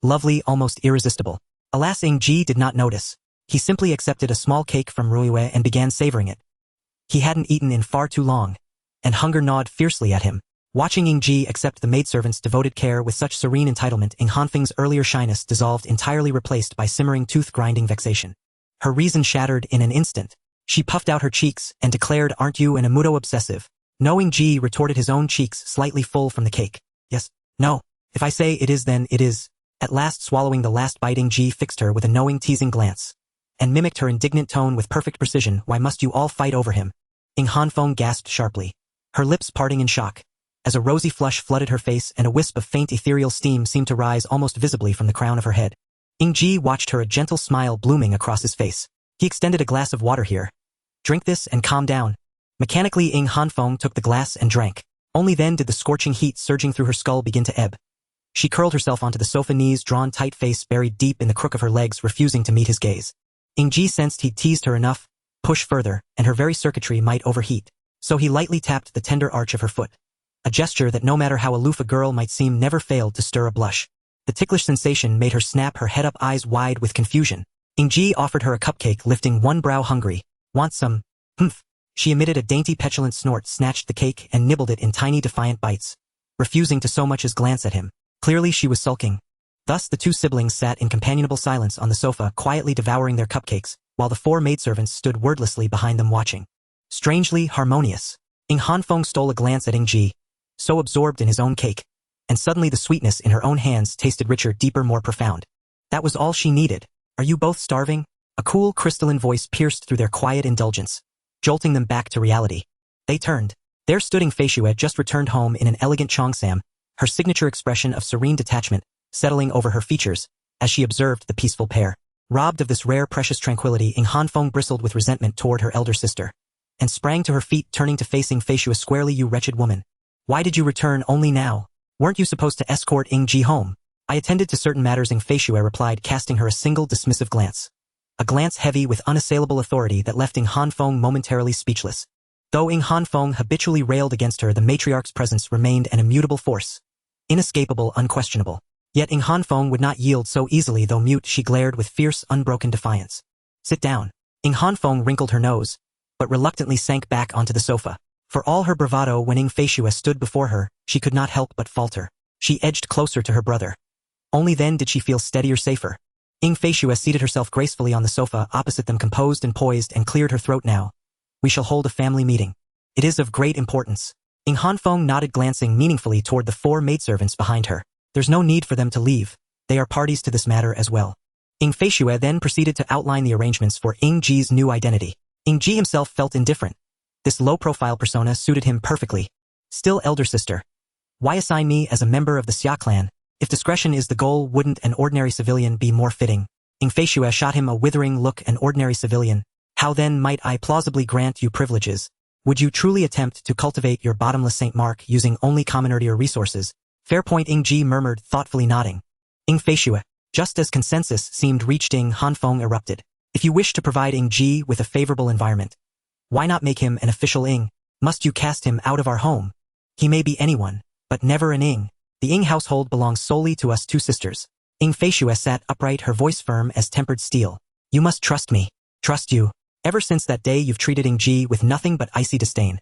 Lovely, almost irresistible. Alas, Ying Ji did not notice. He simply accepted a small cake from Ruoyue and began savoring it. He hadn't eaten in far too long, and hunger gnawed fiercely at him. Watching Ying Ji accept the maidservant's devoted care with such serene entitlement, Ing Hanfeng's earlier shyness dissolved, entirely replaced by simmering, tooth-grinding vexation. Her reason shattered in an instant. She puffed out her cheeks and declared, aren't you an Amudo obsessive? No, Ying Ji retorted, his own cheeks slightly full from the cake. Yes, no. If I say it is, then it is. At last, swallowing the last bite, Ying Ji fixed her with a knowing, teasing glance, and mimicked her indignant tone with perfect precision. Why must you all fight over him? Ing Hanfeng gasped sharply, her lips parting in shock, as a rosy flush flooded her face and a wisp of faint ethereal steam seemed to rise almost visibly from the crown of her head. Ying Ji watched her, a gentle smile blooming across his face. He extended a glass of water here. Drink this and calm down. Mechanically, Ing Hanfeng took the glass and drank. Only then did the scorching heat surging through her skull begin to ebb. She curled herself onto the sofa, knees drawn tight, face buried deep in the crook of her legs, refusing to meet his gaze. Ying Ji sensed he'd teased her enough. Push further, and her very circuitry might overheat. So he lightly tapped the tender arch of her foot. A gesture that, no matter how aloof a girl might seem, never failed to stir a blush. The ticklish sensation made her snap her head up, eyes wide with confusion. Ying Ji offered her a cupcake, lifting one brow, hungry. Want some? Humph. She emitted a dainty, petulant snort, snatched the cake, and nibbled it in tiny, defiant bites. refusing to so much as glance at him. Clearly she was sulking. Thus the two siblings sat in companionable silence on the sofa, quietly devouring their cupcakes, while the four maidservants stood wordlessly behind them watching. Strangely harmonious. Ing Hanfeng stole a glance at Ying Ji, so absorbed in his own cake, and suddenly the sweetness in her own hands tasted richer, deeper, more profound. That was all she needed. Are you both starving? A cool, crystalline voice pierced through their quiet indulgence, jolting them back to reality. They turned. There stood Ing Feishue, just returned home in an elegant cheongsam, her signature expression of serene detachment settling over her features as she observed the peaceful pair. Robbed of this rare, precious tranquility, Ing Hanfeng bristled with resentment toward her elder sister, and sprang to her feet, turning to facing Feishue squarely. You wretched woman. Why did you return only now? Weren't you supposed to escort Ying Ji home? I attended to certain matters, Ing Feishue replied, casting her a single dismissive glance. A glance heavy with unassailable authority that left Ing Hanfeng momentarily speechless. Though Ing Hanfeng habitually railed against her, the matriarch's presence remained an immutable force. Inescapable, unquestionable. Yet Ing Hanfeng would not yield so easily. Though mute, she glared with fierce, unbroken defiance. Sit down. Ing Hanfeng wrinkled her nose, but reluctantly sank back onto the sofa. For all her bravado, when Ing Feishue stood before her, she could not help but falter. She edged closer to her brother. Only then did she feel steadier, safer. Ing Feishue seated herself gracefully on the sofa opposite them, composed and poised, and cleared her throat. Now, we shall hold a family meeting. It is of great importance. Ing Hanfeng nodded, glancing meaningfully toward the four maidservants behind her. There's no need for them to leave. They are parties to this matter as well. Ing Feishue then proceeded to outline the arrangements for Ying Ji's new identity. Ying Ji himself felt indifferent. This low-profile persona suited him perfectly. Still, elder sister, why assign me as a member of the Xia clan? If discretion is the goal, wouldn't an ordinary civilian be more fitting? Ing Feishue shot him a withering look. An ordinary civilian? How then might I plausibly grant you privileges? Would you truly attempt to cultivate your bottomless Saint Mark using only common earthier resources? Fair point, Ying Ji murmured, thoughtfully nodding. Ing Feishue, just as consensus seemed reached, Ing Hanfeng erupted. If you wish to provide Ying Ji with a favorable environment, why not make him an official Ying? Must you cast him out of our home? He may be anyone, but never an Ying. The Ying household belongs solely to us two sisters. Ing Feishue sat upright, her voice firm as tempered steel. You must trust me. Trust you. Ever since that day you've treated Ying Ji with nothing but icy disdain.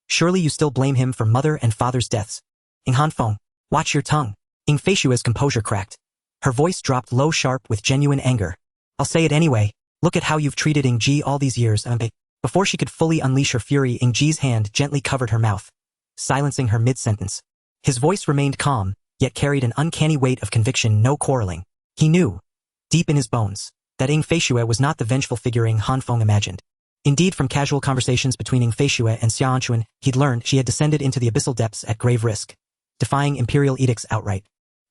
Surely you still blame him for mother and father's deaths. Ing Hanfeng, watch your tongue. Ing Feishue's composure cracked. Her voice dropped low, sharp with genuine anger. I'll say it anyway. Look at how you've treated Ying Ji all these years. Before she could fully unleash her fury, Ying Ji's hand gently covered her mouth, silencing her mid-sentence. His voice remained calm, yet carried an uncanny weight of conviction. No quarreling. He knew, deep in his bones, that Ing Feishue was not the vengeful figure Ing Hanfeng imagined. Indeed, from casual conversations between Ing Feishue and Xia Anchuan, he'd learned she had descended into the abyssal depths at grave risk, defying imperial edicts outright.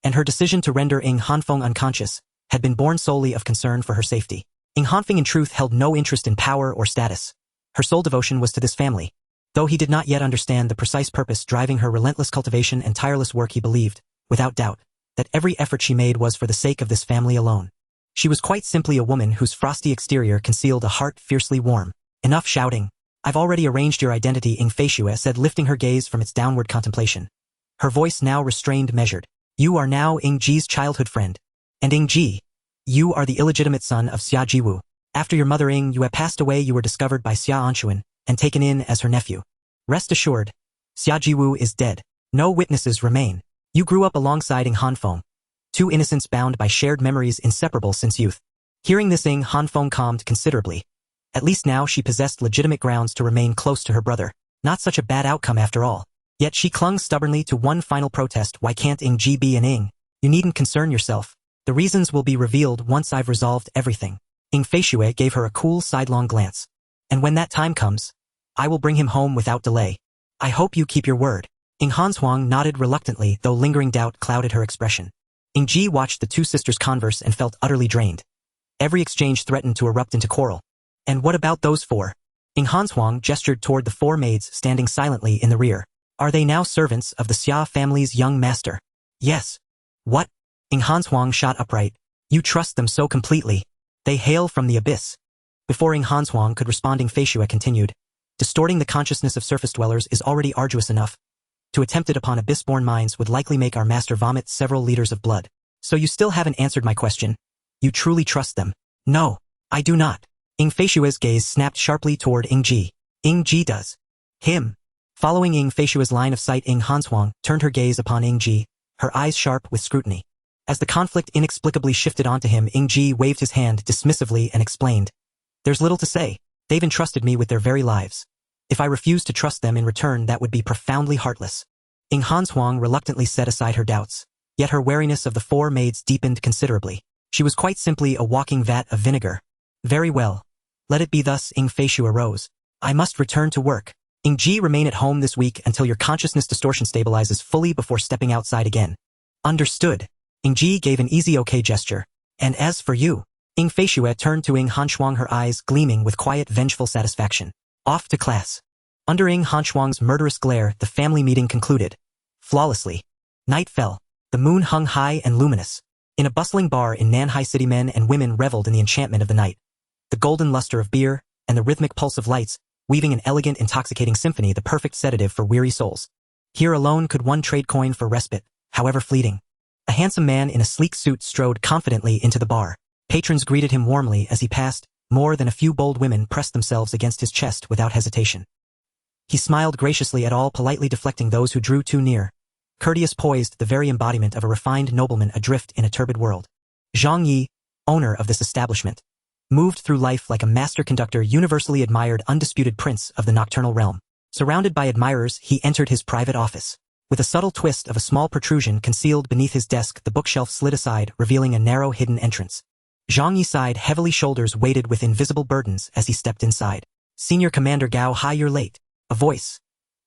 And her decision to render Ing Hanfeng unconscious had been born solely of concern for her safety. Ing Hanfeng in truth held no interest in power or status. Her sole devotion was to this family. Though he did not yet understand the precise purpose driving her relentless cultivation and tireless work, he believed, without doubt, that every effort she made was for the sake of this family alone. She was quite simply a woman whose frosty exterior concealed a heart fiercely warm. Enough shouting. I've already arranged your identity, Ing Feishue said, lifting her gaze from its downward contemplation. Her voice now restrained, measured. You are now Ying Ji's childhood friend. And Ying Ji, you are the illegitimate son of Xia Jiwu. After your mother Ying you have passed away, you were discovered by Xia Anchuan and taken in as her nephew. Rest assured, Xia Jiwu is dead. No witnesses remain. You grew up alongside Ing Hanfeng, two innocents bound by shared memories inseparable since youth. Hearing this, Ing Hanfeng calmed considerably. At least now she possessed legitimate grounds to remain close to her brother. Not such a bad outcome after all. Yet she clung stubbornly to one final protest. Why can't Ying Ji be an Ying? You needn't concern yourself. The reasons will be revealed once I've resolved everything. Ing Feishue gave her a cool sidelong glance. And when that time comes, I will bring him home without delay. I hope you keep your word. Ing Hanzhuang nodded reluctantly, though lingering doubt clouded her expression. Ying Ji watched the two sisters converse and felt utterly drained. Every exchange threatened to erupt into quarrel. And what about those four? Ing Hanzhuang gestured toward the four maids standing silently in the rear. Are they now servants of the Xia family's young master? Yes. What? Ing Hanzhuang shot upright. You trust them so completely. They hail from the abyss. Before Ing Hanzhuang could respond, Ing Feishue continued. Distorting the consciousness of surface dwellers is already arduous enough. To attempt it upon abyss-born minds would likely make our master vomit several liters of blood. So you still haven't answered my question. You truly trust them? No, I do not. Ing Feishue's gaze snapped sharply toward Ying Ji. Ying Ji does. Him. Following Ying Feishua's line of sight, Ying Hanshuang turned her gaze upon Ying Ji, her eyes sharp with scrutiny. As the conflict inexplicably shifted onto him, Ying Ji waved his hand dismissively and explained, "There's little to say. They've entrusted me with their very lives. If I refuse to trust them in return, that would be profoundly heartless." Ying Hanshuang reluctantly set aside her doubts, yet her wariness of the four maids deepened considerably. She was quite simply a walking vat of vinegar. "Very well. Let it be thus." Ying Feishu arose. "I must return to work. Ying Ji, remain at home this week until your consciousness distortion stabilizes fully before stepping outside again." "Understood." Ying Ji gave an easy okay gesture. "And as for you?" Ying Feishue turned to Ying Hanshuang, her eyes gleaming with quiet, vengeful satisfaction. "Off to class." Under Ying Hanshuang's murderous glare, the family meeting concluded. Flawlessly. Night fell. The moon hung high and luminous. In a bustling bar in Nanhai City, men and women reveled in the enchantment of the night. The golden luster of beer, and the rhythmic pulse of lights, weaving an elegant, intoxicating symphony, the perfect sedative for weary souls. Here alone could one trade coin for respite, however fleeting. A handsome man in a sleek suit strode confidently into the bar. Patrons greeted him warmly as he passed. More than a few bold women pressed themselves against his chest without hesitation. He smiled graciously at all, politely deflecting those who drew too near. Courteous, poised, the very embodiment of a refined nobleman adrift in a turbid world. Zhang Yi, owner of this establishment, moved through life like a master conductor, universally admired, undisputed prince of the nocturnal realm. Surrounded by admirers, he entered his private office. With a subtle twist of a small protrusion concealed beneath his desk, the bookshelf slid aside, revealing a narrow, hidden entrance. Zhang Yi sighed, heavily, shoulders weighted with invisible burdens as he stepped inside. "Senior Commander Gao Hai, you're late." A voice,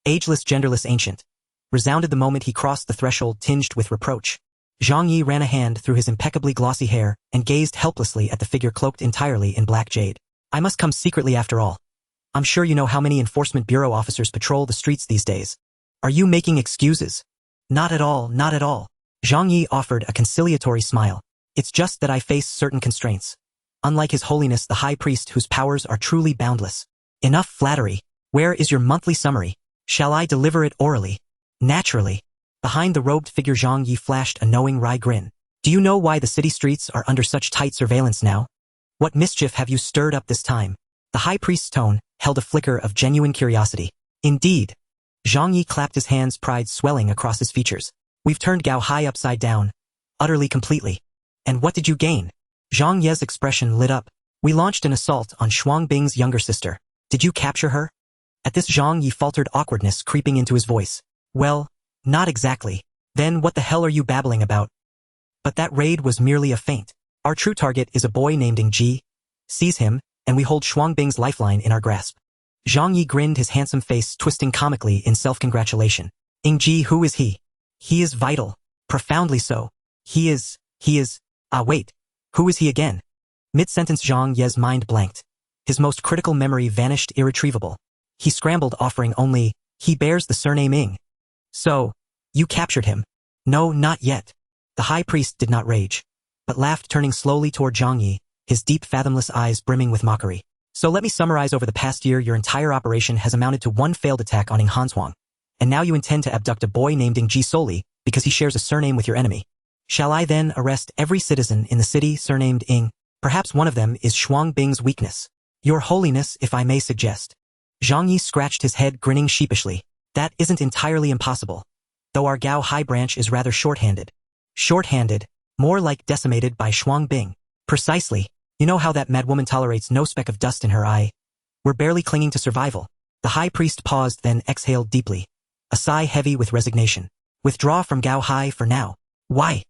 ageless, genderless, ancient, resounded the moment he crossed the threshold, tinged with reproach. Zhang Yi ran a hand through his impeccably glossy hair and gazed helplessly at the figure cloaked entirely in black jade. "I must come secretly after all. I'm sure you know how many enforcement bureau officers patrol the streets these days. Are you making excuses?" "Not at all, not at all." Zhang Yi offered a conciliatory smile. "It's just that I face certain constraints. Unlike His Holiness the High Priest, whose powers are truly boundless." "Enough flattery. Where is your monthly summary? Shall I deliver it orally?" "Naturally." Behind the robed figure, Zhang Yi flashed a knowing wry grin. "Do you know why the city streets are under such tight surveillance now? What mischief have you stirred up this time?" The high priest's tone held a flicker of genuine curiosity. "Indeed." Zhang Yi clapped his hands, pride swelling across his features. "We've turned Gao Hai upside down. Utterly, completely." "And what did you gain?" Zhang Ye's expression lit up. "We launched an assault on Shuang Bing's younger sister. Did you capture her?" At this, Zhang Yi faltered, awkwardness creeping into his voice. "Well, not exactly." "Then what the hell are you babbling about?" "But that raid was merely a feint. Our true target is a boy named Ying Ji. Seize him, and we hold Shuang Bing's lifeline in our grasp." Zhang Yi grinned, his handsome face twisting comically in self-congratulation. "Ying Ji, who is he?" "He is vital. Profoundly so. He is, wait. Who is he again?" Mid-sentence, Zhang Ye's mind blanked. His most critical memory vanished, irretrievable. He scrambled, offering only, "He bears the surname Ying." "So, you captured him?" "No, not yet." The high priest did not rage, but laughed, turning slowly toward Zhang Yi, his deep, fathomless eyes brimming with mockery. "So let me summarize. Over the past year, your entire operation has amounted to one failed attack on Ying Hanshuang. And now you intend to abduct a boy named Ying Ji solely because he shares a surname with your enemy. Shall I then arrest every citizen in the city surnamed Ying? Perhaps one of them is Shuang Bing's weakness." "Your Holiness, if I may suggest." Zhang Yi scratched his head, grinning sheepishly. "That isn't entirely impossible, though our Gao Hai branch is rather short-handed." "Short-handed? More like decimated by Shuang Bing." "Precisely. You know how that madwoman tolerates no speck of dust in her eye. We're barely clinging to survival." The high priest paused, then exhaled deeply, a sigh heavy with resignation. "Withdraw from Gao Hai for now." "Why?"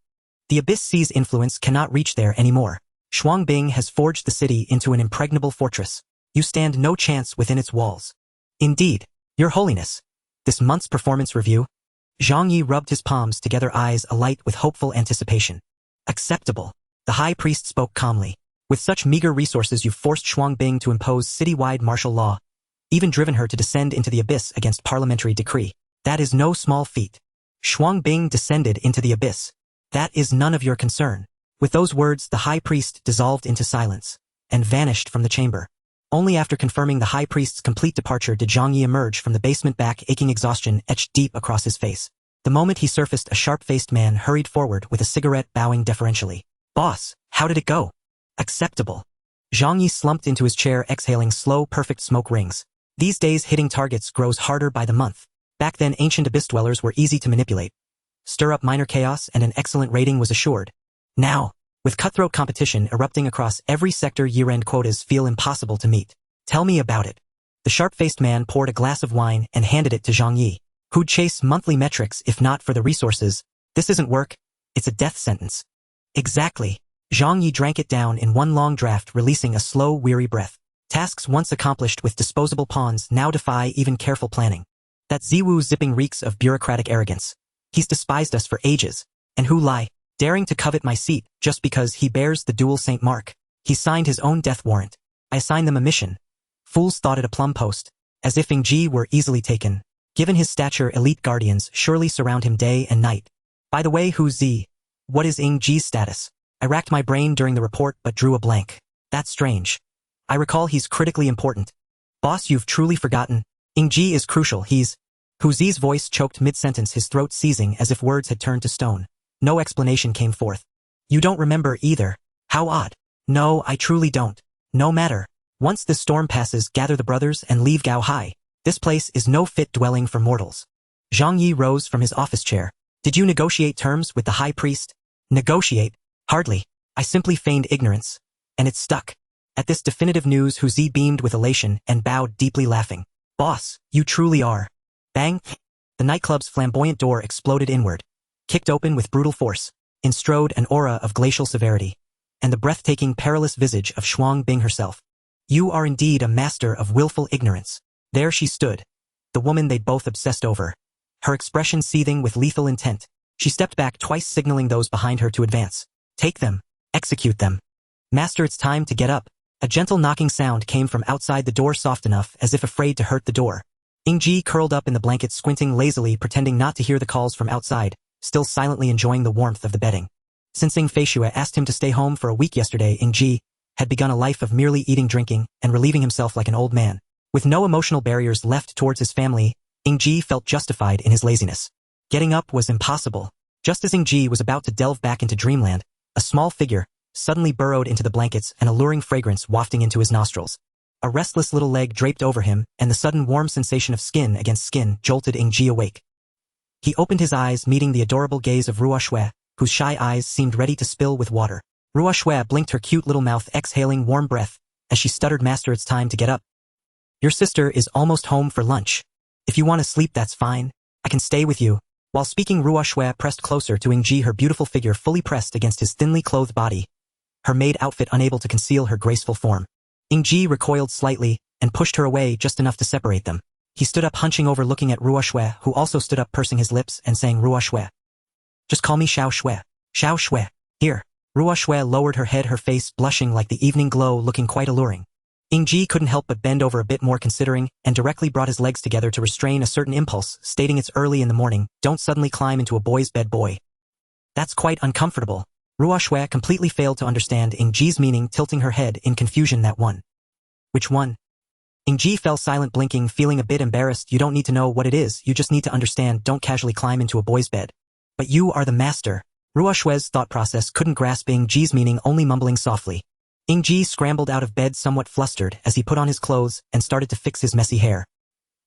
"The Abyss Sea's influence cannot reach there anymore. Shuang Bing has forged the city into an impregnable fortress. You stand no chance within its walls." "Indeed, Your Holiness. This month's performance review?" Zhang Yi rubbed his palms together, eyes alight with hopeful anticipation. "Acceptable." The high priest spoke calmly. "With such meager resources, you've forced Shuang Bing to impose citywide martial law, even driven her to descend into the abyss against parliamentary decree. That is no small feat." "Shuang Bing descended into the abyss. That is none of your concern." With those words, the high priest dissolved into silence and vanished from the chamber. Only after confirming the high priest's complete departure did Zhang Yi emerge from the basement, back aching, exhaustion etched deep across his face. The moment he surfaced, a sharp-faced man hurried forward with a cigarette, bowing deferentially. "Boss, how did it go?" "Acceptable." Zhang Yi slumped into his chair, exhaling slow, perfect smoke rings. "These days, hitting targets grows harder by the month." Back then ancient abyss dwellers were easy to manipulate. Stir up minor chaos and an excellent rating was assured. Now, with cutthroat competition erupting across every sector, year-end quotas feel impossible to meet. Tell me about it. The sharp-faced man poured a glass of wine and handed it to Zhang Yi, who'd chase monthly metrics if not for the resources. This isn't work, it's a death sentence. Exactly. Zhang Yi drank it down in one long draft, releasing a slow, weary breath. Tasks once accomplished with disposable pawns now defy even careful planning. That Ziwu zipping reeks of bureaucratic arrogance. He's despised us for ages. And who lie, daring to covet my seat just because he bears the dual saint mark. He signed his own death warrant. I assigned them a mission. Fools thought it a plum post. As if Ying Ji were easily taken. Given his stature, elite guardians surely surround him day and night. By the way, who's Z? What is Ying Ji's status? I racked my brain during the report but drew a blank. That's strange. I recall he's critically important. Boss, you've truly forgotten. Ying Ji is crucial. He's... Zi's voice choked mid-sentence, his throat seizing as if words had turned to stone. No explanation came forth. You don't remember either. How odd. No, I truly don't. No matter. Once this storm passes, gather the brothers and leave Gao Hai. This place is no fit dwelling for mortals. Zhang Yi rose from his office chair. Did you negotiate terms with the high priest? Negotiate? Hardly. I simply feigned ignorance. And it stuck. At this definitive news, Zi beamed with elation and bowed, deeply laughing. Boss, you truly are. Bang! The nightclub's flamboyant door exploded inward. Kicked open with brutal force, instrode an aura of glacial severity, and the breathtaking, perilous visage of Shuang Bing herself. You are indeed a master of willful ignorance. There she stood, the woman they'd both obsessed over. Her expression seething with lethal intent. She stepped back twice, signaling those behind her to advance. Take them. Execute them. Master, it's time to get up. A gentle knocking sound came from outside the door, soft enough as if afraid to hurt the door. Ying Ji curled up in the blanket, squinting lazily, pretending not to hear the calls from outside, still silently enjoying the warmth of the bedding. Since Ying Feishue asked him to stay home for a week yesterday, Ying Ji had begun a life of merely eating, drinking, and relieving himself like an old man. With no emotional barriers left towards his family, Ying Ji felt justified in his laziness. Getting up was impossible. Just as Ying Ji was about to delve back into dreamland, a small figure suddenly burrowed into the blankets, an alluring fragrance wafting into his nostrils. A restless little leg draped over him, and the sudden warm sensation of skin against skin jolted Ying Ji awake. He opened his eyes, meeting the adorable gaze of Ruo Shui, whose shy eyes seemed ready to spill with water. Ruo Shui blinked her cute little mouth, exhaling warm breath, as she stuttered, Master, it's time to get up. Your sister is almost home for lunch. If you want to sleep, that's fine. I can stay with you. While speaking, Ruo Shui pressed closer to Ying Ji, her beautiful figure fully pressed against his thinly clothed body, her maid outfit unable to conceal her graceful form. Ying Ji recoiled slightly and pushed her away just enough to separate them. He stood up, hunching over, looking at Ruo Shui, who also stood up, pursing his lips and saying, Ruo Shui. Just call me Xiao Shui. Xiao Shui. Here. Ruo Shui lowered her head, her face blushing like the evening glow, looking quite alluring. Ying Ji couldn't help but bend over a bit more, considering, and directly brought his legs together to restrain a certain impulse, stating, it's early in the morning, don't suddenly climb into a boy's bed, boy. That's quite uncomfortable. Ruo Shui completely failed to understand Ying Ji's meaning, tilting her head in confusion. That one. Which one? Ying Ji fell silent, blinking, feeling a bit embarrassed. You don't need to know what it is, you just need to understand, don't casually climb into a boy's bed. But you are the master. Ruo Shui's thought process couldn't grasp Ying Ji's meaning, only mumbling softly. Ying Ji scrambled out of bed, somewhat flustered, as he put on his clothes and started to fix his messy hair.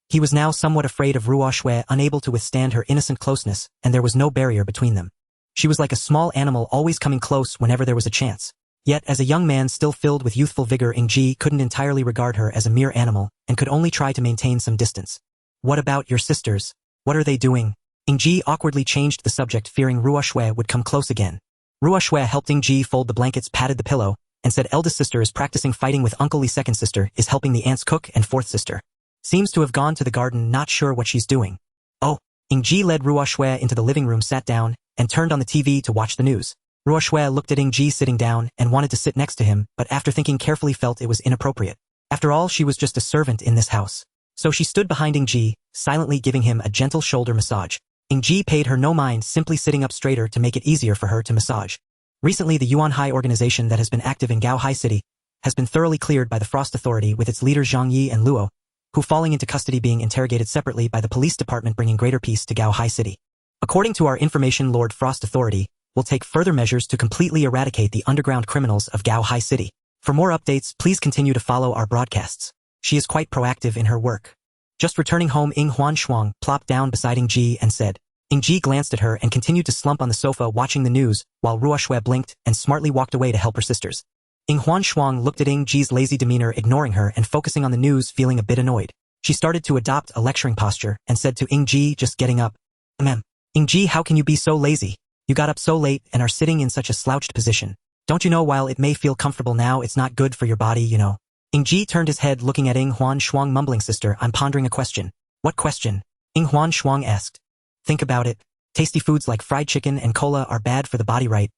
He was now somewhat afraid of Ruo Shui, unable to withstand her innocent closeness, and there was no barrier between them. She was like a small animal, always coming close whenever there was a chance. Yet, as a young man still filled with youthful vigor, Ying Ji couldn't entirely regard her as a mere animal, and could only try to maintain some distance. What about your sisters? What are they doing? Ying Ji awkwardly changed the subject, fearing Ruo Shui would come close again. Ruo Shui helped Ying Ji fold the blankets, patted the pillow, and said, eldest sister is practicing fighting with Uncle Li, second sister is helping the aunts cook, and fourth sister seems to have gone to the garden, not sure what she's doing. Oh. Ying Ji led Ruo Shui into the living room, sat down, and turned on the TV to watch the news. Ruo Shui looked at Ying Ji sitting down and wanted to sit next to him, but after thinking carefully felt it was inappropriate. After all, she was just a servant in this house. So she stood behind Ying Ji, silently giving him a gentle shoulder massage. Ying Ji paid her no mind, simply sitting up straighter to make it easier for her to massage. Recently, the Yuan Hai organization that has been active in Gao Hai City has been thoroughly cleared by the Frost Authority, with its leaders Zhang Yi and Luo, who falling into custody being interrogated separately by the police department, bringing greater peace to Gao Hai City. According to our information, Lord Frost Authority will take further measures to completely eradicate the underground criminals of Gao Hai City. For more updates, please continue to follow our broadcasts. She is quite proactive in her work. Just returning home, Ying Shuang plopped down beside Ying Ji and said. Ying Ji glanced at her and continued to slump on the sofa watching the news, while Ruoxue blinked and smartly walked away to help her sisters. Ying Shuang looked at Ying Ji's lazy demeanor, ignoring her and focusing on the news, feeling a bit annoyed. She started to adopt a lecturing posture and said to Ying Ji, just getting up. Ying Ji, how can you be so lazy? You got up so late and are sitting in such a slouched position. Don't you know while it may feel comfortable now, it's not good for your body, you know? Ying Ji turned his head looking at Ying Shuang, mumbling, sister, I'm pondering a question. What question? Ying Shuang asked. Think about it. Tasty foods like fried chicken and cola are bad for the body, right?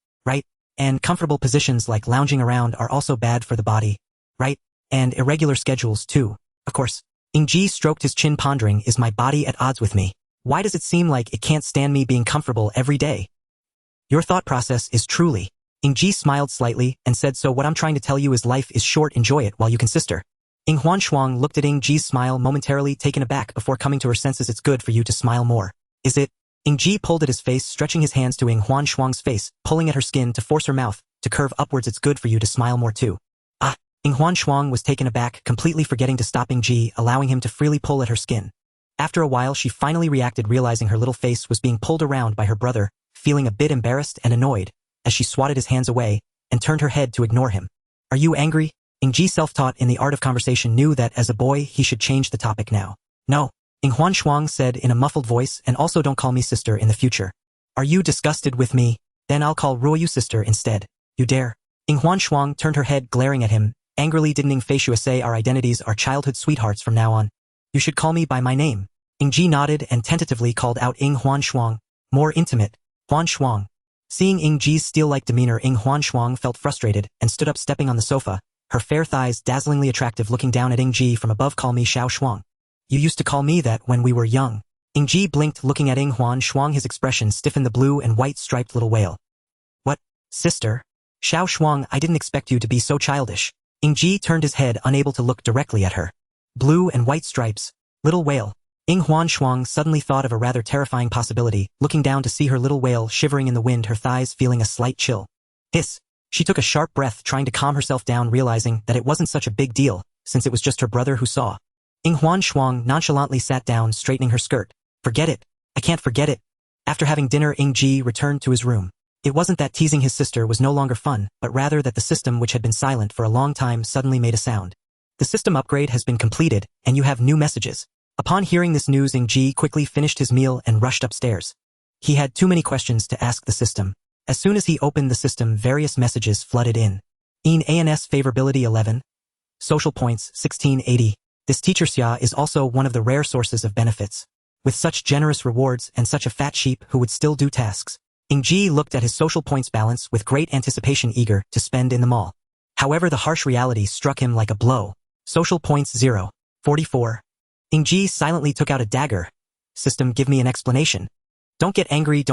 And comfortable positions like lounging around are also bad for the body, right? And irregular schedules too, of course. Ying Ji stroked his chin, pondering, is my body at odds with me? Why does it seem like it can't stand me being comfortable every day? Your thought process is truly. Ying Ji smiled slightly and said, so what I'm trying to tell you is life is short, enjoy it while you can, sister. Ying Shuang looked at Ying Ji's smile, momentarily taken aback before coming to her senses. It's good for you to smile more. Is it? Ying Ji pulled at his face, stretching his hands to Ying Shuang's face, pulling at her skin to force her mouth to curve upwards. It's good for you to smile more too. Ah! Ying Shuang was taken aback, completely forgetting to stop Ying Ji, allowing him to freely pull at her skin. After a while she finally reacted, realizing her little face was being pulled around by her brother, feeling a bit embarrassed and annoyed, as she swatted his hands away and turned her head to ignore him. Are you angry? Ying Ji, self-taught in the art of conversation, knew that as a boy he should change the topic now. No. Ying Shuang said in a muffled voice, and also don't call me sister in the future. Are you disgusted with me? Then I'll call Ruoyu sister instead. You dare? Ying Shuang turned her head, glaring at him, angrily. Didn't Ying Feishu say our identities are childhood sweethearts from now on? You should call me by my name. Ying Ji nodded and tentatively called out Ying Shuang. More intimate. Huan Shuang. Seeing Ying Ji's steel-like demeanor, Ying Shuang felt frustrated and stood up, stepping on the sofa, her fair thighs dazzlingly attractive, looking down at Ying Ji from above. Call me Xiao Shuang. You used to call me that when we were young. Ying Ji blinked, looking at Ying Shuang, his expression stiffened. The blue and white striped little whale. What? Sister? Xiao Shuang, I didn't expect you to be so childish. Ying Ji turned his head, unable to look directly at her. Blue and white stripes. Little whale. Ying Shuang suddenly thought of a rather terrifying possibility, looking down to see her little whale shivering in the wind, her thighs feeling a slight chill. Hiss. She took a sharp breath, trying to calm herself down, realizing that it wasn't such a big deal, since it was just her brother who saw. Ying Shuang nonchalantly sat down, straightening her skirt. Forget it. I can't forget it. After having dinner, Ying Ji returned to his room. It wasn't that teasing his sister was no longer fun, but rather that the system, which had been silent for a long time, suddenly made a sound. The system upgrade has been completed, and you have new messages. Upon hearing this news, Ying Ji quickly finished his meal and rushed upstairs. He had too many questions to ask the system. As soon as he opened the system, various messages flooded in. ANS Favorability 11. Social Points 1680. This teacher Xia is also one of the rare sources of benefits. With such generous rewards and such a fat sheep who would still do tasks. Ying Ji looked at his social points balance with great anticipation, eager to spend in the mall. However, the harsh reality struck him like a blow. Social points 0. 44. Ying Ji silently took out a dagger. System, give me an explanation. Don't get angry,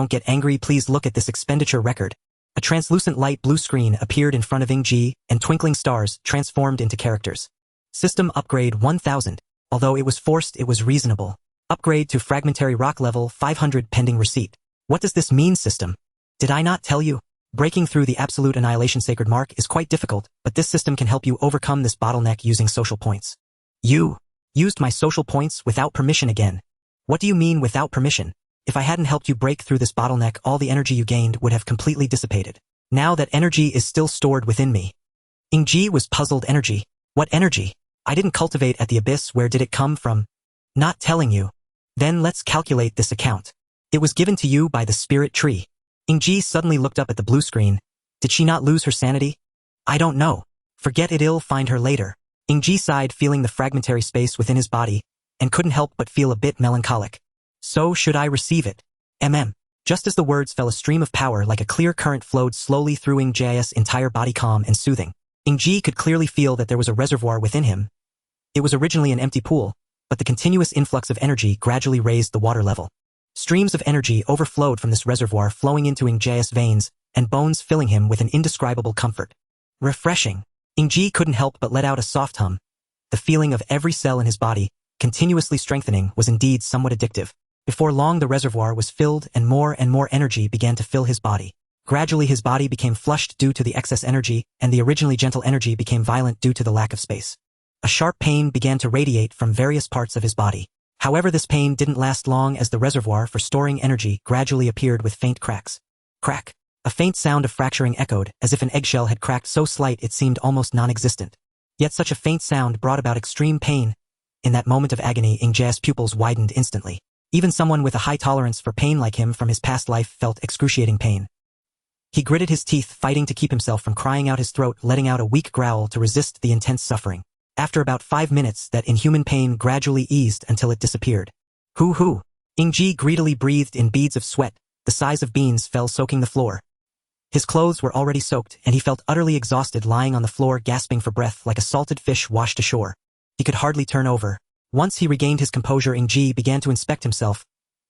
please look at this expenditure record. A translucent light blue screen appeared in front of Ying Ji, and twinkling stars transformed into characters. System upgrade 1000. Although it was forced, it was reasonable. Upgrade to fragmentary rock level 500 pending receipt. What does this mean, system? Did I not tell you? Breaking through the absolute annihilation sacred mark is quite difficult, but this system can help you overcome this bottleneck using social points. You used my social points without permission again. What do you mean without permission? If I hadn't helped you break through this bottleneck, all the energy you gained would have completely dissipated. Now that energy is still stored within me. Ying Ji was puzzled. Energy? What energy? I didn't cultivate at the abyss. Where did it come from? Not telling you. Then let's calculate this account. It was given to you by the spirit tree. Ying Ji suddenly looked up at the blue screen. Did she not lose her sanity? I don't know. Forget it, I'll find her later. Ying Ji sighed, feeling the fragmentary space within his body, and couldn't help but feel a bit melancholic. So should I receive it? Just as the words fell, a stream of power like a clear current flowed slowly through Ying Ji's entire body, calm and soothing. Ying Ji could clearly feel that there was a reservoir within him. It was originally an empty pool, but the continuous influx of energy gradually raised the water level. Streams of energy overflowed from this reservoir, flowing into Ying Ji's veins and bones, filling him with an indescribable comfort. Refreshing. Ying Ji couldn't help but let out a soft hum. The feeling of every cell in his body continuously strengthening was indeed somewhat addictive. Before long, the reservoir was filled and more energy began to fill his body. Gradually his body became flushed due to the excess energy, and the originally gentle energy became violent due to the lack of space. A sharp pain began to radiate from various parts of his body. However, this pain didn't last long as the reservoir for storing energy gradually appeared with faint cracks. Crack. A faint sound of fracturing echoed, as if an eggshell had cracked so slight it seemed almost non-existent. Yet such a faint sound brought about extreme pain. In that moment of agony, Ying Ji's pupils widened instantly. Even someone with a high tolerance for pain like him from his past life felt excruciating pain. He gritted his teeth, fighting to keep himself from crying out his throat, letting out a weak growl to resist the intense suffering. After about 5 minutes, that inhuman pain gradually eased until it disappeared. Hoo-hoo! Ying Ji greedily breathed in beads of sweat. The size of beans fell soaking the floor. His clothes were already soaked, and he felt utterly exhausted lying on the floor gasping for breath like a salted fish washed ashore. He could hardly turn over. Once he regained his composure, Ying Ji began to inspect himself.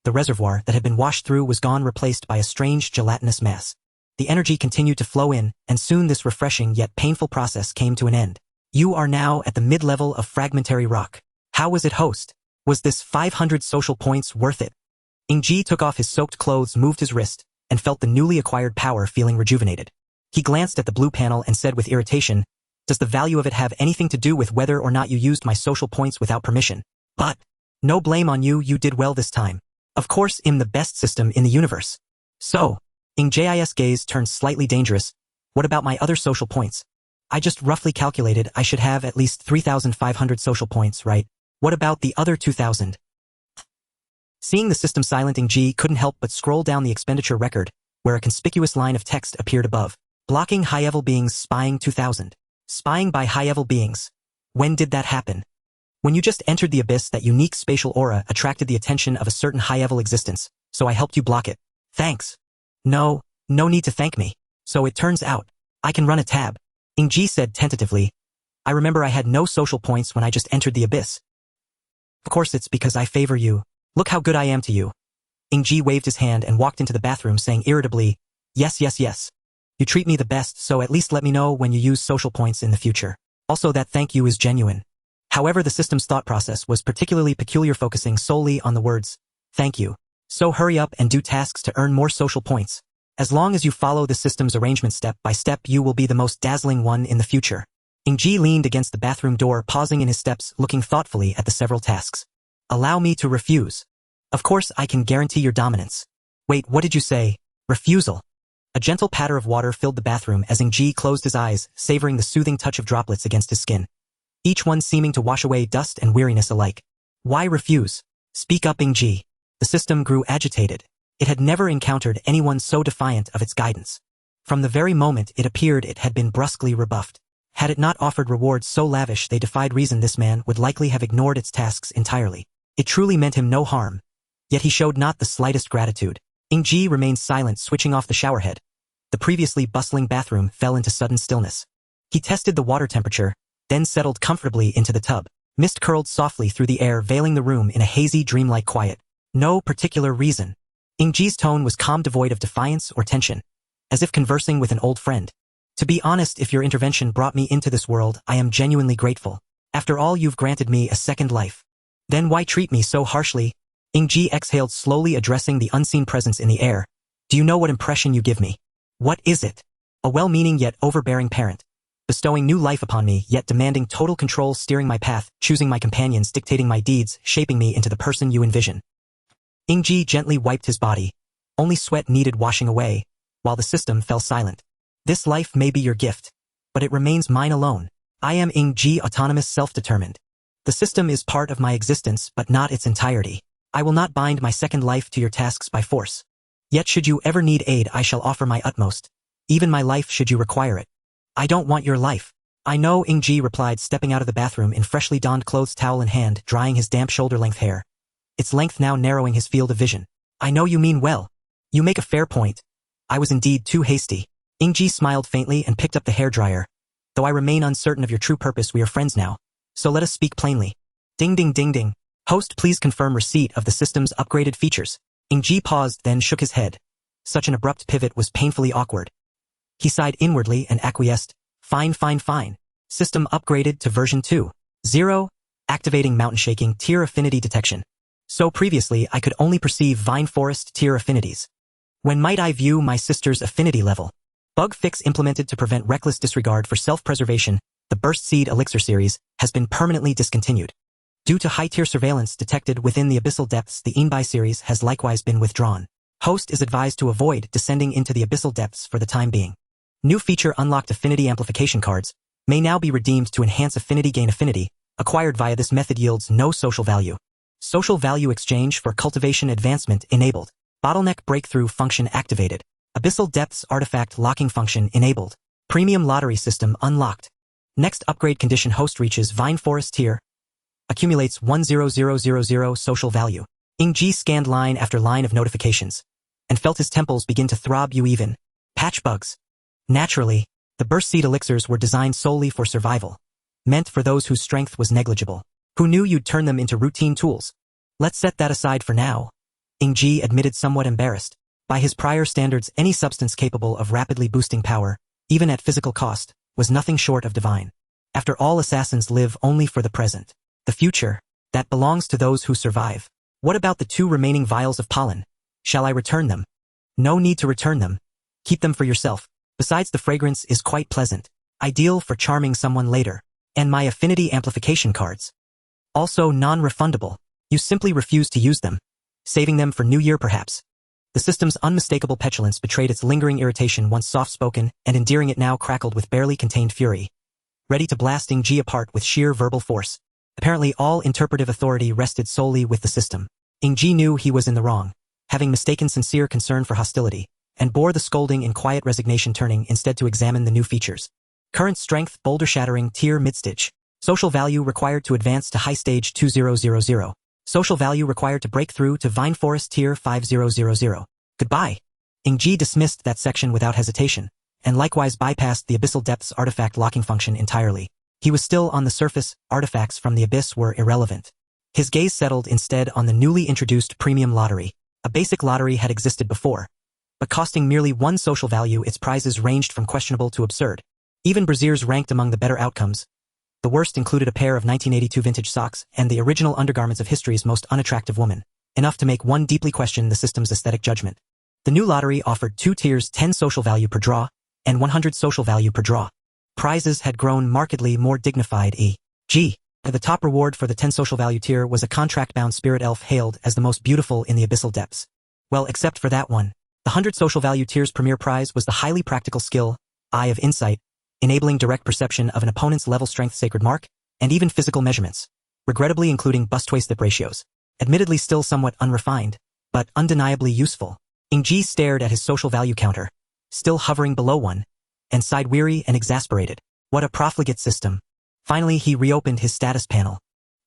The reservoir that had been washed through was gone, replaced by a strange gelatinous mass. The energy continued to flow in, and soon this refreshing yet painful process came to an end. You are now at the mid-level of fragmentary rock. How was it, host? Was this 500 social points worth it? Ying Ji took off his soaked clothes, moved his wrist, and felt the newly acquired power feeling rejuvenated. He glanced at the blue panel and said with irritation, "Does the value of it have anything to do with whether or not you used my social points without permission? But no blame on you, you did well this time. Of course, I'm the best system in the universe." So, Ying Ji's gaze turned slightly dangerous. What about my other social points? I just roughly calculated I should have at least 3,500 social points, right? What about the other 2,000? Seeing the system silent, Ying Ji couldn't help but scroll down the expenditure record, where a conspicuous line of text appeared above. Blocking high-level beings, spying 2,000. Spying by high-level beings. When did that happen? When you just entered the abyss, that unique spatial aura attracted the attention of a certain high-level existence, so I helped you block it. Thanks. No need to thank me. So it turns out, I can run a tab. Ying Ji said tentatively. I remember I had no social points when I just entered the abyss. Of course it's because I favor you. Look how good I am to you. Ying Ji waved his hand and walked into the bathroom, saying irritably, yes. You treat me the best, so at least let me know when you use social points in the future. Also, that thank you is genuine. However, the system's thought process was particularly peculiar, focusing solely on the words, thank you. So hurry up and do tasks to earn more social points. As long as you follow the system's arrangement step by step, you will be the most dazzling one in the future. Ying Ji leaned against the bathroom door, pausing in his steps, looking thoughtfully at the several tasks. Allow me to refuse. Of course, I can guarantee your dominance. Wait, what did you say? Refusal. A gentle patter of water filled the bathroom as Ying Ji closed his eyes, savoring the soothing touch of droplets against his skin. Each one seeming to wash away dust and weariness alike. Why refuse? Speak up, Ying Ji. The system grew agitated. It had never encountered anyone so defiant of its guidance. From the very moment it appeared, it had been brusquely rebuffed. Had it not offered rewards so lavish they defied reason, this man would likely have ignored its tasks entirely. It truly meant him no harm. Yet he showed not the slightest gratitude. Ying Ji remained silent, switching off the showerhead. The previously bustling bathroom fell into sudden stillness. He tested the water temperature, then settled comfortably into the tub. Mist curled softly through the air, veiling the room in a hazy, dreamlike quiet. No particular reason. Ying Ji's tone was calm, devoid of defiance or tension, as if conversing with an old friend. To be honest, if your intervention brought me into this world, I am genuinely grateful. After all, you've granted me a second life. Then why treat me so harshly? Ying Ji exhaled slowly, addressing the unseen presence in the air. Do you know what impression you give me? What is it? A well-meaning yet overbearing parent. Bestowing new life upon me, yet demanding total control, steering my path, choosing my companions, dictating my deeds, shaping me into the person you envision. Ying Ji gently wiped his body. Only sweat needed washing away, while the system fell silent. This life may be your gift, but it remains mine alone. I am Ying Ji, autonomous, self-determined. The system is part of my existence, but not its entirety. I will not bind my second life to your tasks by force. Yet should you ever need aid, I shall offer my utmost. Even my life should you require it. I don't want your life. I know, Ying Ji replied, stepping out of the bathroom in freshly donned clothes, towel in hand, drying his damp shoulder-length hair. Its length now narrowing his field of vision. I know you mean well. You make a fair point. I was indeed too hasty. Ying Ji smiled faintly and picked up the hairdryer. Though I remain uncertain of your true purpose, we are friends now. So let us speak plainly. Ding ding ding ding. Host, please confirm receipt of the system's upgraded features. Ying Ji paused, then shook his head. Such an abrupt pivot was painfully awkward. He sighed inwardly and acquiesced. Fine. System upgraded to version 2.0. Activating mountain shaking tier affinity detection. So previously I could only perceive vine forest tier affinities. When might I view my sister's affinity level? Bug fix implemented to prevent reckless disregard for self-preservation. The Burst Seed Elixir series has been permanently discontinued. Due to high-tier surveillance detected within the abyssal depths, the Inbai series has likewise been withdrawn. Host is advised to avoid descending into the abyssal depths for the time being. New feature unlocked affinity amplification cards may now be redeemed to enhance affinity. Gain affinity, acquired via this method yields no social value. Social value exchange for cultivation advancement enabled. Bottleneck breakthrough function activated. Abyssal depths artifact locking function enabled. Premium lottery system unlocked. Next upgrade condition: host reaches Vine Forest tier. Accumulates 10000 social value. Ying Ji scanned line after line of notifications and felt his temples begin to throb. You even patch bugs. Naturally, the burst seed elixirs were designed solely for survival, meant for those whose strength was negligible. Who knew you'd turn them into routine tools? Let's set that aside for now, Ying Ji admitted, somewhat embarrassed. By his prior standards, any substance capable of rapidly boosting power, even at physical cost, was nothing short of divine. After all, assassins live only for the present. The future, that belongs to those who survive. What about the 2 remaining vials of pollen? Shall I return them? No need to return them. Keep them for yourself. Besides, the fragrance is quite pleasant, ideal for charming someone later. And my affinity amplification cards. Also non-refundable. You simply refuse to use them. Saving them for New Year perhaps. The system's unmistakable petulance betrayed its lingering irritation, once soft-spoken and endearing. It now crackled with barely contained fury, ready to blast Ying Ji apart with sheer verbal force. Apparently all interpretive authority rested solely with the system. Ying Ji knew he was in the wrong, having mistaken sincere concern for hostility, and bore the scolding in quiet resignation, turning instead to examine the new features. Current strength, boulder shattering, tier mid-stage. Social value required to advance to high stage 2000. Social value required to break through to Vine Forest tier 5000. Goodbye. Ying Ji dismissed that section without hesitation, and likewise bypassed the abyssal depths artifact locking function entirely. He was still on the surface. Artifacts from the abyss were irrelevant. His gaze settled instead on the newly introduced premium lottery. A basic lottery had existed before, but costing merely 1 social value. Its prizes ranged from questionable to absurd. Even braziers ranked among the better outcomes. The worst included a pair of 1982 vintage socks and the original undergarments of history's most unattractive woman, enough to make one deeply question the system's aesthetic judgment. The new lottery offered 2 tiers: 10 social value per draw and 100 social value per draw. Prizes had grown markedly more dignified. E.g., the top reward for the 10 social value tier was a contract-bound spirit elf hailed as the most beautiful in the abyssal depths. Well, except for that one. The 100 social value tier's premier prize was the highly practical skill, Eye of Insight, enabling direct perception of an opponent's level, strength, sacred mark, and even physical measurements, regrettably including bust-waist-hip ratios. Admittedly still somewhat unrefined, but undeniably useful. Ying Ji stared at his social value counter, still hovering below 1, and sighed, weary and exasperated. What a profligate system. Finally, he reopened his status panel.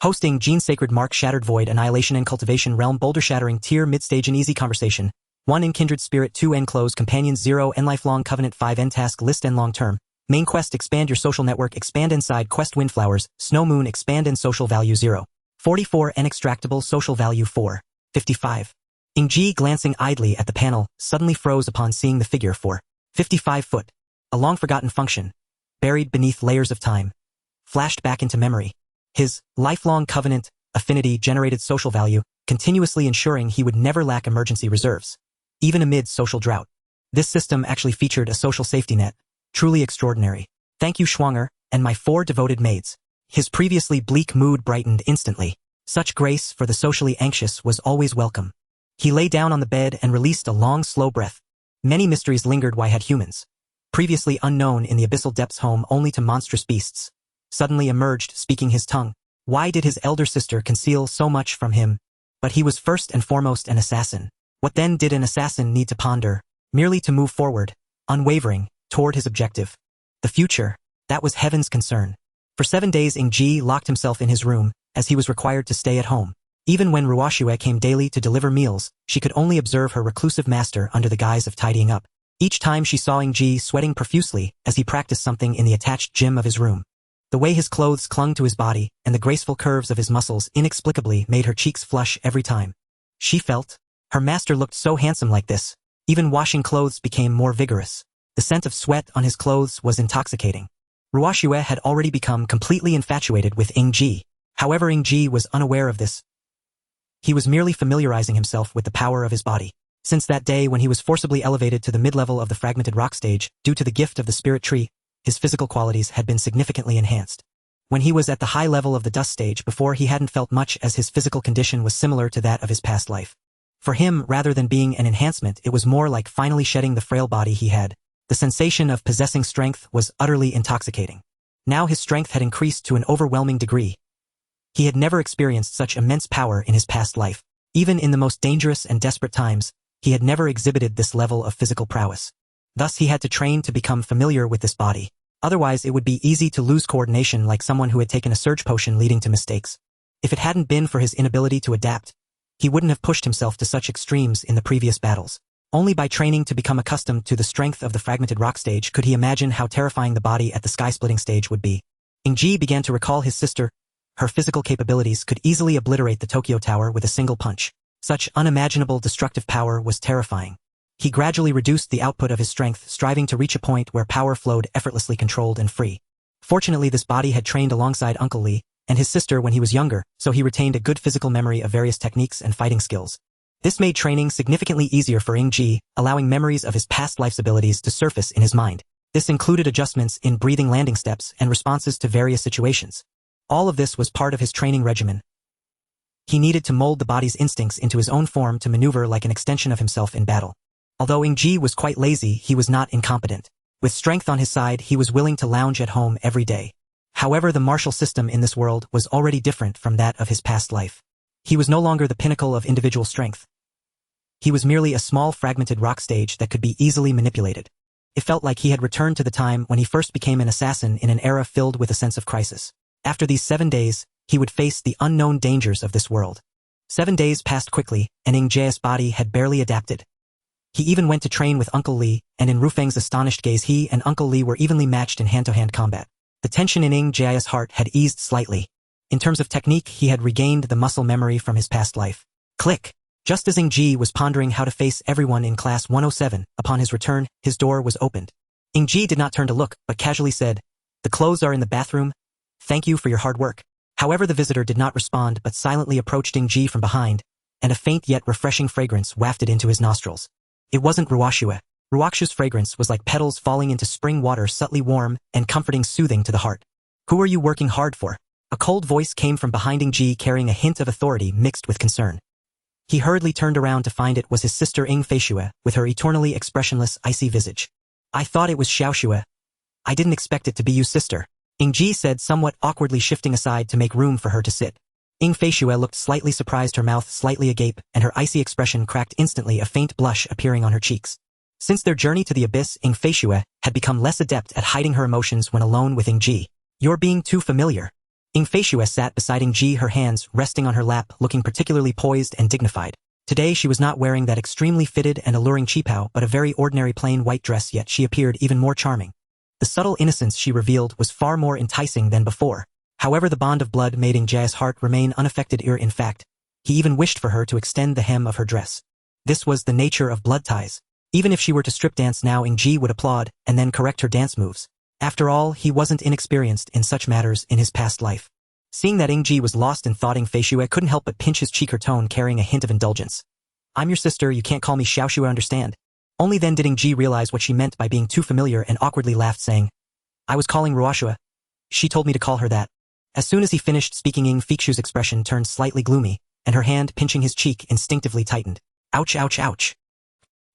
Hosting Gene Sacred Mark, Shattered Void, Annihilation and Cultivation Realm, Boulder Shattering Tier, Mid-Stage and Easy Conversation. 1 in Kindred Spirit, 2 N Close Companions, 0 N Lifelong Covenant, 5 N Task List, N Long Term. Main Quest, Expand Your Social Network, Expand N Side Quest, Windflowers, Snow Moon, Expand N Social Value 0. 44 N Extractable Social Value 4. 55. Ying Ji, glancing idly at the panel, suddenly froze upon seeing the figure 4. 55 foot. A long-forgotten function, buried beneath layers of time, flashed back into memory. His lifelong covenant affinity generated social value, continuously ensuring he would never lack emergency reserves, even amid social drought. This system actually featured a social safety net, truly extraordinary. Thank you, Schwanger, and my 4 devoted maids. His previously bleak mood brightened instantly. Such grace for the socially anxious was always welcome. He lay down on the bed and released a long, slow breath. Many mysteries lingered. Why had humans, previously unknown in the abyssal depths home only to monstrous beasts, suddenly emerged speaking his tongue? Why did his elder sister conceal so much from him? But he was first and foremost an assassin. What then did an assassin need to ponder, merely to move forward, unwavering, toward his objective? The future, that was heaven's concern. For 7 days Ying Ji locked himself in his room, as he was required to stay at home. Even when Ruoxue came daily to deliver meals, she could only observe her reclusive master under the guise of tidying up. Each time she saw Ying Ji sweating profusely as he practiced something in the attached gym of his room. The way his clothes clung to his body and the graceful curves of his muscles inexplicably made her cheeks flush every time. She felt, her master looked so handsome like this. Even washing clothes became more vigorous. The scent of sweat on his clothes was intoxicating. Ruoxue had already become completely infatuated with Ying Ji. However, Ying Ji was unaware of this. He was merely familiarizing himself with the power of his body. Since that day when he was forcibly elevated to the mid-level of the fragmented rock stage, due to the gift of the spirit tree, his physical qualities had been significantly enhanced. When he was at the high level of the dust stage before, he hadn't felt much, as his physical condition was similar to that of his past life. For him, rather than being an enhancement, it was more like finally shedding the frail body he had. The sensation of possessing strength was utterly intoxicating. Now his strength had increased to an overwhelming degree. He had never experienced such immense power in his past life. Even in the most dangerous and desperate times, he had never exhibited this level of physical prowess. Thus he had to train to become familiar with this body. Otherwise it would be easy to lose coordination, like someone who had taken a surge potion, leading to mistakes. If it hadn't been for his inability to adapt, he wouldn't have pushed himself to such extremes in the previous battles. Only by training to become accustomed to the strength of the fragmented rock stage could he imagine how terrifying the body at the sky-splitting stage would be. Ying Ji began to recall his sister. Her physical capabilities could easily obliterate the Tokyo Tower with a single punch. Such unimaginable destructive power was terrifying. He gradually reduced the output of his strength, striving to reach a point where power flowed effortlessly, controlled and free. Fortunately, this body had trained alongside Uncle Lee and his sister when he was younger, so he retained a good physical memory of various techniques and fighting skills. This made training significantly easier for Ying Ji, allowing memories of his past life's abilities to surface in his mind. This included adjustments in breathing, landing steps, and responses to various situations. All of this was part of his training regimen. He needed to mold the body's instincts into his own form to maneuver like an extension of himself in battle. Although Ying Ji was quite lazy, he was not incompetent. With strength on his side, he was willing to lounge at home every day. However, the martial system in this world was already different from that of his past life. He was no longer the pinnacle of individual strength. He was merely a small fragmented rock stage that could be easily manipulated. It felt like he had returned to the time when he first became an assassin, in an era filled with a sense of crisis. After these 7 days, he would face the unknown dangers of this world. 7 days passed quickly, and Ying Ji's body had barely adapted. He even went to train with Uncle Lee, and in Rufeng's astonished gaze, he and Uncle Lee were evenly matched in hand-to-hand combat. The tension in Ying Ji's heart had eased slightly. In terms of technique, he had regained the muscle memory from his past life. Click! Just as Ying Ji was pondering how to face everyone in Class 107, upon his return, his door was opened. Ying Ji did not turn to look, but casually said, "The clothes are in the bathroom. Thank you for your hard work." However, the visitor did not respond, but silently approached Ying Ji from behind, and a faint yet refreshing fragrance wafted into his nostrils. It wasn't Ruoxue. Ruoxue's fragrance was like petals falling into spring water, subtly warm and comforting, soothing to the heart. "Who are you working hard for?" A cold voice came from behind Ying Ji, carrying a hint of authority mixed with concern. He hurriedly turned around to find it was his sister Ying Feishue, with her eternally expressionless, icy visage. "I thought it was Xiaoxue. I didn't expect it to be you, sister," Ying Ji said, somewhat awkwardly shifting aside to make room for her to sit. Ying Feishue looked slightly surprised, her mouth slightly agape, and her icy expression cracked instantly, a faint blush appearing on her cheeks. Since their journey to the abyss, Ying Feishue had become less adept at hiding her emotions when alone with Ying Ji. "You're being too familiar." Ying Feishue sat beside Ying Ji, her hands resting on her lap, looking particularly poised and dignified. Today she was not wearing that extremely fitted and alluring qipao, but a very ordinary plain white dress, yet she appeared even more charming. The subtle innocence she revealed was far more enticing than before. However, the bond of blood made Ying Ji's heart remain unaffected. In fact, he even wished for her to extend the hem of her dress. This was the nature of blood ties. Even if she were to strip dance now, Ying Ji would applaud and then correct her dance moves. After all, he wasn't inexperienced in such matters in his past life. Seeing that Ying Ji was lost in thought, Ying Feishue couldn't help but pinch his cheek, her tone carrying a hint of indulgence. "I'm your sister, you can't call me Xiaoxue, understand?" Only then did Ying Ji realize what she meant by being too familiar, and awkwardly laughed, saying, "I was calling Ruoxue. She told me to call her that." As soon as he finished speaking, Ying Feishue's expression turned slightly gloomy, and her hand pinching his cheek instinctively tightened. "Ouch, ouch, ouch.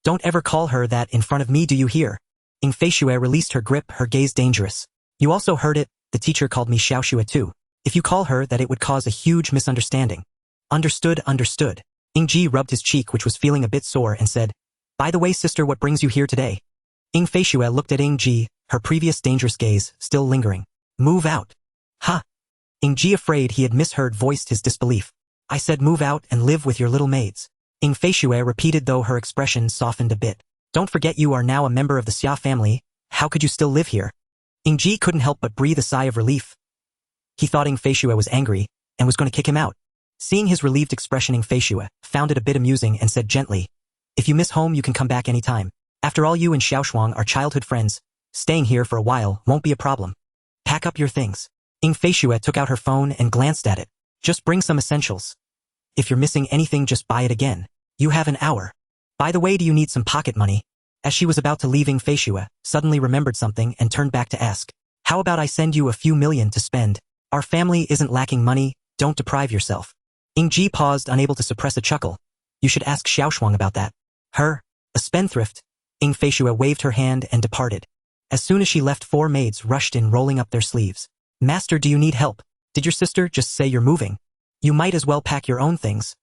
Don't ever call her that in front of me, do you hear?" Ying Feishue released her grip, her gaze dangerous. "You also heard it, the teacher called me Xiaoxue too. If you call her that, it would cause a huge misunderstanding." "Understood, understood." Ying Ji rubbed his cheek, which was feeling a bit sore, and said, "By the way, sister, what brings you here today?" Ying Feishue looked at Ying Ji, her previous dangerous gaze still lingering. "Move out." "Huh?" Ying Ji, afraid he had misheard, voiced his disbelief. "I said move out and live with your little maids." Ying Feishue repeated, though her expression softened a bit. "Don't forget you are now a member of the Xia family. How could you still live here?" Ying Ji couldn't help but breathe a sigh of relief. He thought Ying Feishue was angry and was going to kick him out. Seeing his relieved expression, Ying Feishue found it a bit amusing and said gently, "If you miss home, you can come back any time. After all, you and Xiaoshuang are childhood friends. Staying here for a while won't be a problem. Pack up your things." Ying Feishue took out her phone and glanced at it. "Just bring some essentials. If you're missing anything, just buy it again. You have an hour. By the way, do you need some pocket money?" As she was about to leave, Ying Feishue suddenly remembered something and turned back to ask, "How about I send you a few million to spend?" Our family isn't lacking money, don't deprive yourself. Ying Ji paused, unable to suppress a chuckle. You should ask Xiaoshuang about that. Her, a spendthrift. Ying Feishue waved her hand and departed. As soon as she left, 4 maids rushed in, rolling up their sleeves. Master, do you need help? Did your sister just say you're moving? You might as well pack your own things.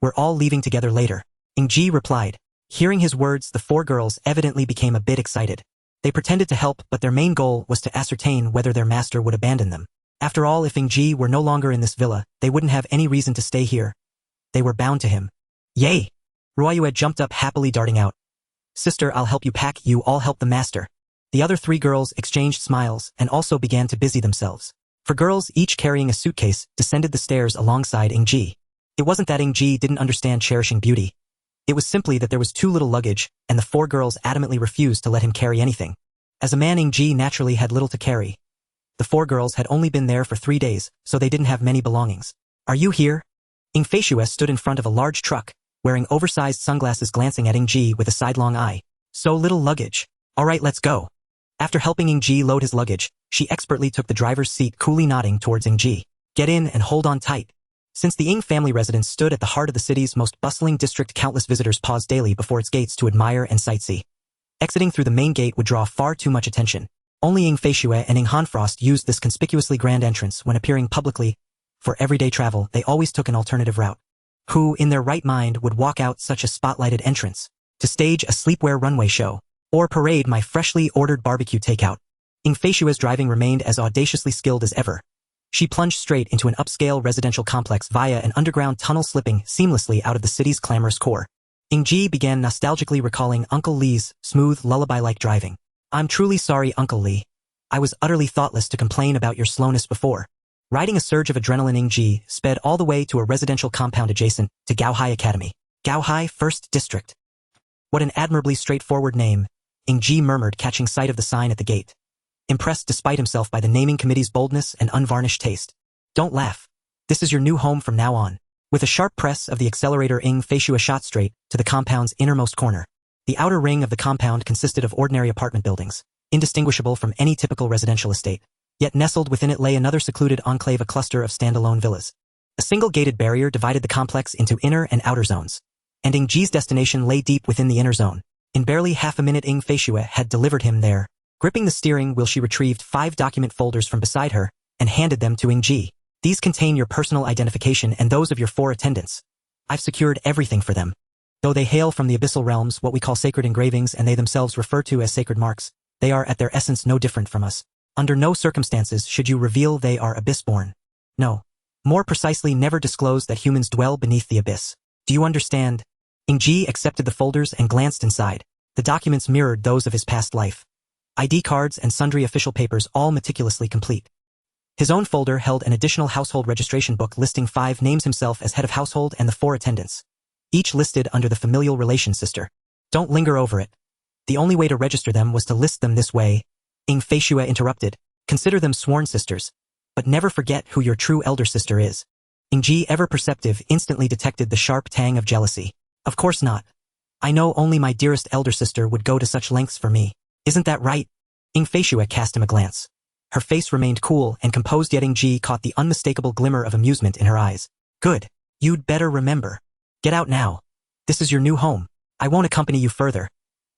We're all leaving together later. Ying Ji replied. Hearing his words, the 4 girls evidently became a bit excited. They pretended to help, but their main goal was to ascertain whether their master would abandon them. After all, if Ying Ji were no longer in this villa, they wouldn't have any reason to stay here. They were bound to him. Yay! Ruoyue jumped up, happily darting out. Sister, I'll help you pack, you all help the master. The other 3 girls exchanged smiles and also began to busy themselves. 4 girls, each carrying a suitcase, descended the stairs alongside Ying Ji. It wasn't that Ying Ji didn't understand cherishing beauty. It was simply that there was too little luggage, and the 4 girls adamantly refused to let him carry anything. As a man, Ying Ji naturally had little to carry. The 4 girls had only been there for 3 days, so they didn't have many belongings. Are you here? Ying Feishue stood in front of a large truck, wearing oversized sunglasses, glancing at Ying Ji with a sidelong eye. So little luggage. All right, let's go. After helping Ying Ji load his luggage, she expertly took the driver's seat, coolly nodding towards Ying Ji. Get in and hold on tight. Since the Ying family residence stood at the heart of the city's most bustling district, countless visitors paused daily before its gates to admire and sightsee. Exiting through the main gate would draw far too much attention. Only Ying Feishue and Ying Hanfrost used this conspicuously grand entrance when appearing publicly. For everyday travel, they always took an alternative route. Who, in their right mind, would walk out such a spotlighted entrance? To stage a sleepwear runway show, or parade my freshly ordered barbecue takeout. Ying Feishue's driving remained as audaciously skilled as ever. She plunged straight into an upscale residential complex via an underground tunnel, slipping seamlessly out of the city's clamorous core. Ying Ji began nostalgically recalling Uncle Li's smooth, lullaby-like driving. I'm truly sorry, Uncle Li. I was utterly thoughtless to complain about your slowness before. Riding a surge of adrenaline, Ying Ji sped all the way to a residential compound adjacent to Gaohai Academy. Gaohai, 1st District. What an admirably straightforward name, Ying Ji murmured, catching sight of the sign at the gate. Impressed despite himself by the naming committee's boldness and unvarnished taste. Don't laugh. This is your new home from now on. With a sharp press of the accelerator, Ying Feishue shot straight to the compound's innermost corner. The outer ring of the compound consisted of ordinary apartment buildings, indistinguishable from any typical residential estate. Yet nestled within it lay another secluded enclave, a cluster of standalone villas. A single gated barrier divided the complex into inner and outer zones. And Ying Ji's destination lay deep within the inner zone. In barely half a minute, Ying Feishue had delivered him there. Gripping the steering wheel, she retrieved 5 document folders from beside her and handed them to Ying Ji. These contain your personal identification and those of your 4 attendants. I've secured everything for them. Though they hail from the abyssal realms, what we call sacred engravings, and they themselves refer to as sacred marks, they are at their essence no different from us. Under no circumstances should you reveal they are abyss-born. No. More precisely, never disclose that humans dwell beneath the abyss. Do you understand? Ying Ji accepted the folders and glanced inside. The documents mirrored those of his past life. ID cards and sundry official papers, all meticulously complete. His own folder held an additional household registration book listing 5 names, himself as head of household and the 4 attendants. Each listed under the familial relation sister. Don't linger over it. The only way to register them was to list them this way. Ying Feishue interrupted. Consider them sworn sisters. But never forget who your true elder sister is. Ying Ji, ever perceptive, instantly detected the sharp tang of jealousy. Of course not. I know only my dearest elder sister would go to such lengths for me. Isn't that right? Ying Feishue cast him a glance. Her face remained cool and composed, yet Ying Ji caught the unmistakable glimmer of amusement in her eyes. Good. You'd better remember. Get out now. This is your new home. I won't accompany you further.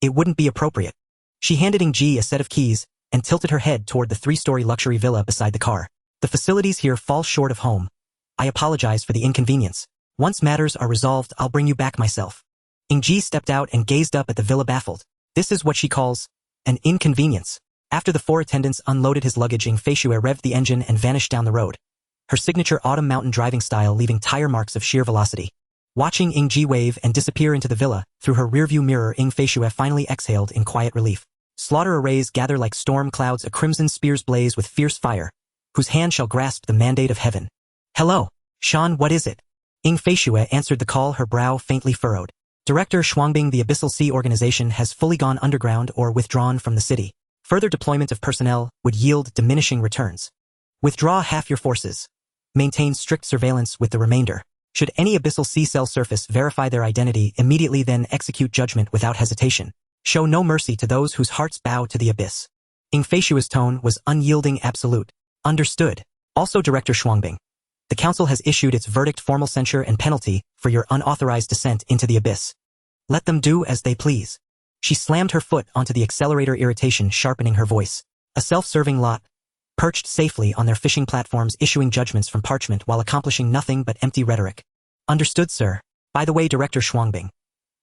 It wouldn't be appropriate. She handed Ying Ji a set of keys and tilted her head toward the 3-story luxury villa beside the car. The facilities here fall short of home. I apologize for the inconvenience. Once matters are resolved, I'll bring you back myself. Ying Ji stepped out and gazed up at the villa, baffled. This is what she calls an inconvenience. After the 4 attendants unloaded his luggage, Ying Feishue revved the engine and vanished down the road. Her signature autumn mountain driving style, leaving tire marks of sheer velocity. Watching Ying Ji wave and disappear into the villa, through her rearview mirror, Ying Feishue finally exhaled in quiet relief. Slaughter arrays gather like storm clouds, a crimson spears blaze with fierce fire. Whose hand shall grasp the mandate of heaven? Hello, Sean, what is it? Ying Feishue answered the call, her brow faintly furrowed. Director Shuangbing, the Abyssal Sea organization has fully gone underground or withdrawn from the city. Further deployment of personnel would yield diminishing returns. Withdraw half your forces. Maintain strict surveillance with the remainder. Should any Abyssal Sea cell surface verify their identity, immediately then execute judgment without hesitation. Show no mercy to those whose hearts bow to the abyss. Ying Feishue's tone was unyielding, absolute. Understood. Also Director Shuangbing. The council has issued its verdict, formal censure and penalty for your unauthorized descent into the abyss. Let them do as they please. She slammed her foot onto the accelerator, irritation sharpening her voice. A self-serving lot, perched safely on their fishing platforms, issuing judgments from parchment while accomplishing nothing but empty rhetoric. Understood, sir. By the way, Director Shuangbing.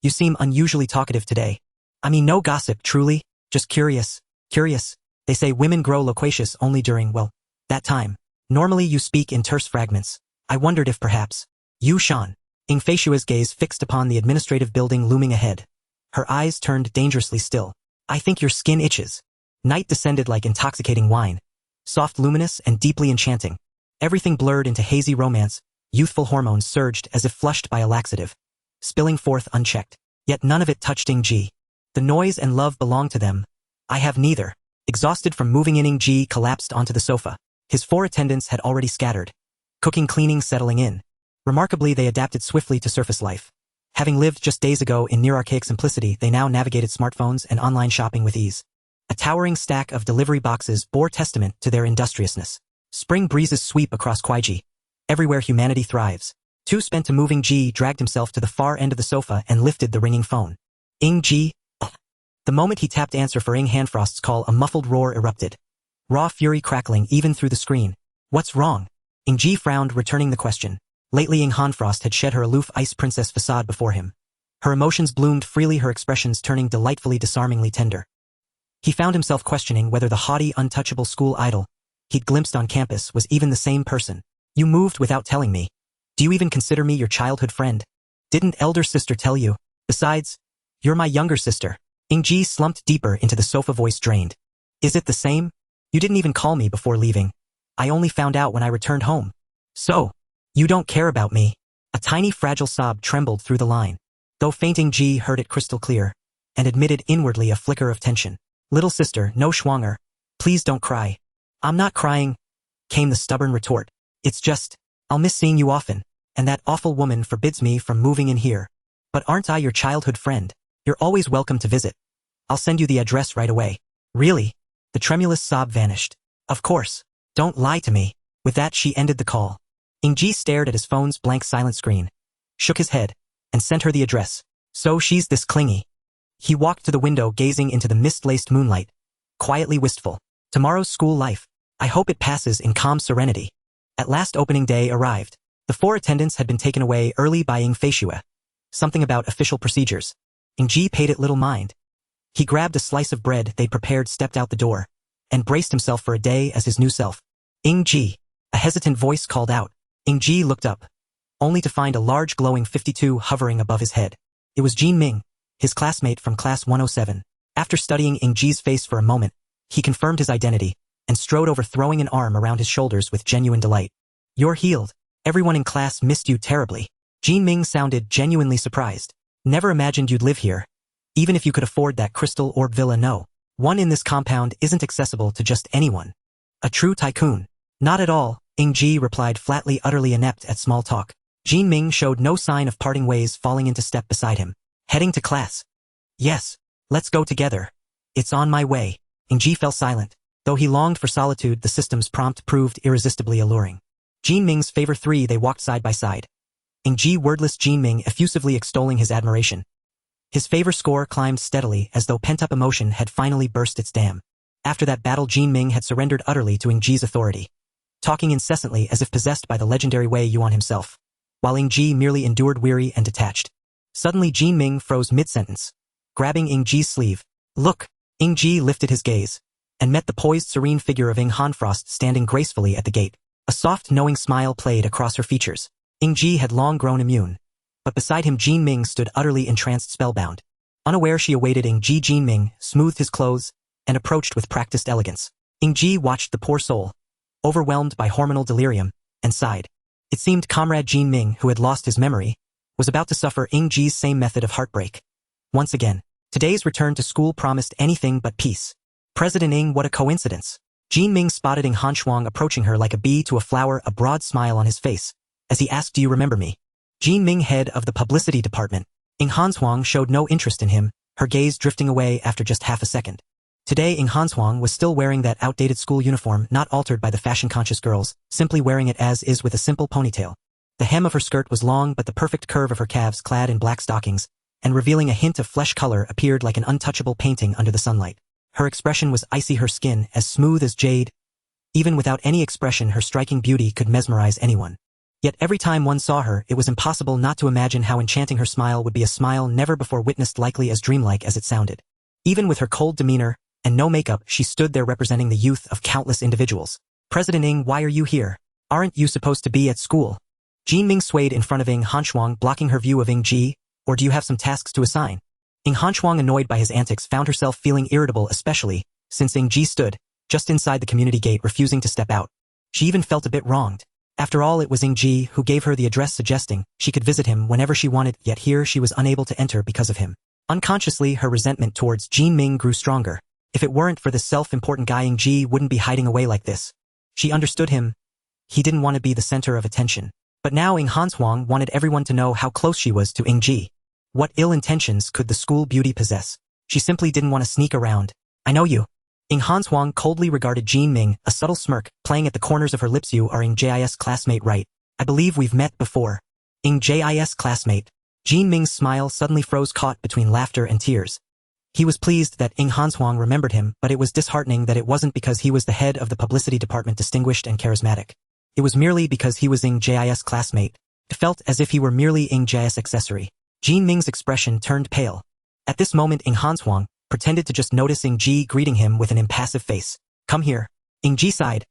You seem unusually talkative today. I mean, no gossip, truly. Just curious. Curious. They say women grow loquacious only during, well, that time. Normally you speak in terse fragments. I wondered if perhaps. You, Shan. Ying Feishua's gaze fixed upon the administrative building looming ahead. Her eyes turned dangerously still. I think your skin itches. Night descended like intoxicating wine. Soft, luminous, and deeply enchanting. Everything blurred into hazy romance. Youthful hormones surged as if flushed by a laxative, spilling forth unchecked. Yet none of it touched Ying Ji. The noise and love belonged to them. I have neither. Exhausted from moving in, Ying Ji collapsed onto the sofa. His 4 attendants had already scattered. Cooking, cleaning, settling in. Remarkably, they adapted swiftly to surface life. Having lived just days ago in near-archaic simplicity, they now navigated smartphones and online shopping with ease. A towering stack of delivery boxes bore testament to their industriousness. Spring breezes sweep across Kuaiji. Everywhere humanity thrives. Too spent to moving, Ji dragged himself to the far end of the sofa and lifted the ringing phone. Ying Ji. The moment he tapped answer for Ying Hanfrost's call, a muffled roar erupted. Raw fury crackling even through the screen. What's wrong? Ying Ji frowned, returning the question. Lately Ying Hanfrost had shed her aloof ice princess facade before him. Her emotions bloomed freely, her expressions turning delightfully, disarmingly tender. He found himself questioning whether the haughty, untouchable school idol he'd glimpsed on campus was even the same person. You moved without telling me. Do you even consider me your childhood friend? Didn't elder sister tell you? Besides, you're my younger sister. Ying Ji slumped deeper into the sofa, voice drained. Is it the same? You didn't even call me before leaving. I only found out when I returned home. So, you don't care about me. A tiny fragile sob trembled through the line. Though faint, Ying Ji heard it crystal clear, and admitted inwardly a flicker of tension. Little sister, no schwanger. Please don't cry. I'm not crying, came the stubborn retort. It's just, I'll miss seeing you often, and that awful woman forbids me from moving in here. But aren't I your childhood friend? You're always welcome to visit. I'll send you the address right away. Really? The tremulous sob vanished. Of course. Don't lie to me. With that she ended the call. Ying Ji stared at his phone's blank silent screen, shook his head, and sent her the address. So she's this clingy. He walked to the window, gazing into the mist-laced moonlight, quietly wistful. Tomorrow's school life. I hope it passes in calm serenity. At last opening day arrived. The 4 attendants had been taken away early by Ying Feishua. Something about official procedures. Ying Ji paid it little mind. He grabbed a slice of bread they'd prepared, stepped out the door, and braced himself for a day as his new self. Ying Ji. A hesitant voice called out. Ying Ji looked up, only to find a large glowing 52 hovering above his head. It was Jin Ming, his classmate from class 107. After studying Ying Ji's face for a moment, he confirmed his identity, and strode over, throwing an arm around his shoulders with genuine delight. You're healed. Everyone in class missed you terribly. Jin Ming sounded genuinely surprised. Never imagined you'd live here. Even if you could afford that crystal orb villa, no. One in this compound isn't accessible to just anyone. A true tycoon. Not at all, Ying Ji replied flatly, utterly inept at small talk. Jin Ming showed no sign of parting ways, falling into step beside him. Heading to class. Yes. Let's go together. It's on my way. Ying Ji fell silent. Though he longed for solitude, the system's prompt proved irresistibly alluring. Jin Ming's favor 3, they walked side by side. Ying Ji wordless, Jin Ming effusively extolling his admiration. His favor score climbed steadily, as though pent-up emotion had finally burst its dam. After that battle, Jin Ming had surrendered utterly to Ying Ji's authority, talking incessantly as if possessed by the legendary Wei Yuan himself, while Ying Ji merely endured, weary and detached. Suddenly Jin Ming froze mid-sentence, grabbing Ying Ji's sleeve. Look! Ying Ji lifted his gaze, and met the poised, serene figure of Ying Hanfrost standing gracefully at the gate. A soft, knowing smile played across her features. Ying Ji had long grown immune, but beside him Jin Ming stood utterly entranced, spellbound. Unaware she awaited Ying Ji, Jin Ming smoothed his clothes and approached with practiced elegance. Ying Ji watched the poor soul, overwhelmed by hormonal delirium, and sighed. It seemed comrade Jin Ming, who had lost his memory, was about to suffer Ying Ji's same method of heartbreak. Once again, today's return to school promised anything but peace. President Ying, what a coincidence. Jin Ming spotted Ying Hanshuang approaching her like a bee to a flower, a broad smile on his face, as he asked, do you remember me? Jin Ming, head of the publicity department. Ying Hanshuang showed no interest in him, her gaze drifting away after just half a second. Today Ing Hanshuang was still wearing that outdated school uniform not altered by the fashion-conscious girls, simply wearing it as is with a simple ponytail. The hem of her skirt was long but the perfect curve of her calves clad in black stockings, and revealing a hint of flesh color appeared like an untouchable painting under the sunlight. Her expression was icy, her skin as smooth as jade. Even without any expression, her striking beauty could mesmerize anyone. Yet every time one saw her, it was impossible not to imagine how enchanting her smile would be, a smile never before witnessed, likely as dreamlike as it sounded. Even with her cold demeanor and no makeup, she stood there representing the youth of countless individuals. President Ing, why are you here? Aren't you supposed to be at school? Jin Ming swayed in front of Ing Hanshuang, blocking her view of Ying Ji. Or do you have some tasks to assign? Ing Hanshuang, annoyed by his antics, found herself feeling irritable, especially since Ying Ji stood just inside the community gate, refusing to step out. She even felt a bit wronged. After all, it was Ying Ji who gave her the address, suggesting she could visit him whenever she wanted, yet here she was unable to enter because of him. Unconsciously, her resentment towards Jin Ming grew stronger. If it weren't for this self-important guy, Ying Ji wouldn't be hiding away like this. She understood him. He didn't want to be the center of attention. But now Ing Hanshuang wanted everyone to know how close she was to Ying Ji. What ill intentions could the school beauty possess? She simply didn't want to sneak around. I know you. Ing Hanshuang coldly regarded Jin Ming, a subtle smirk playing at the corners of her lips. You are Ing Ji's classmate, right? I believe we've met before. Ing Ji's classmate. Jin Ming's smile suddenly froze, caught between laughter and tears. He was pleased that Ing Hanshuang remembered him, but it was disheartening that it wasn't because he was the head of the publicity department, distinguished and charismatic. It was merely because he was Ing Ji's classmate. It felt as if he were merely Ing Ji's accessory. Jin Ming's expression turned pale. At this moment, Ing Hanshuang pretended to just notice Ying Ji greeting him with an impassive face. Come here. Ying Ji sighed.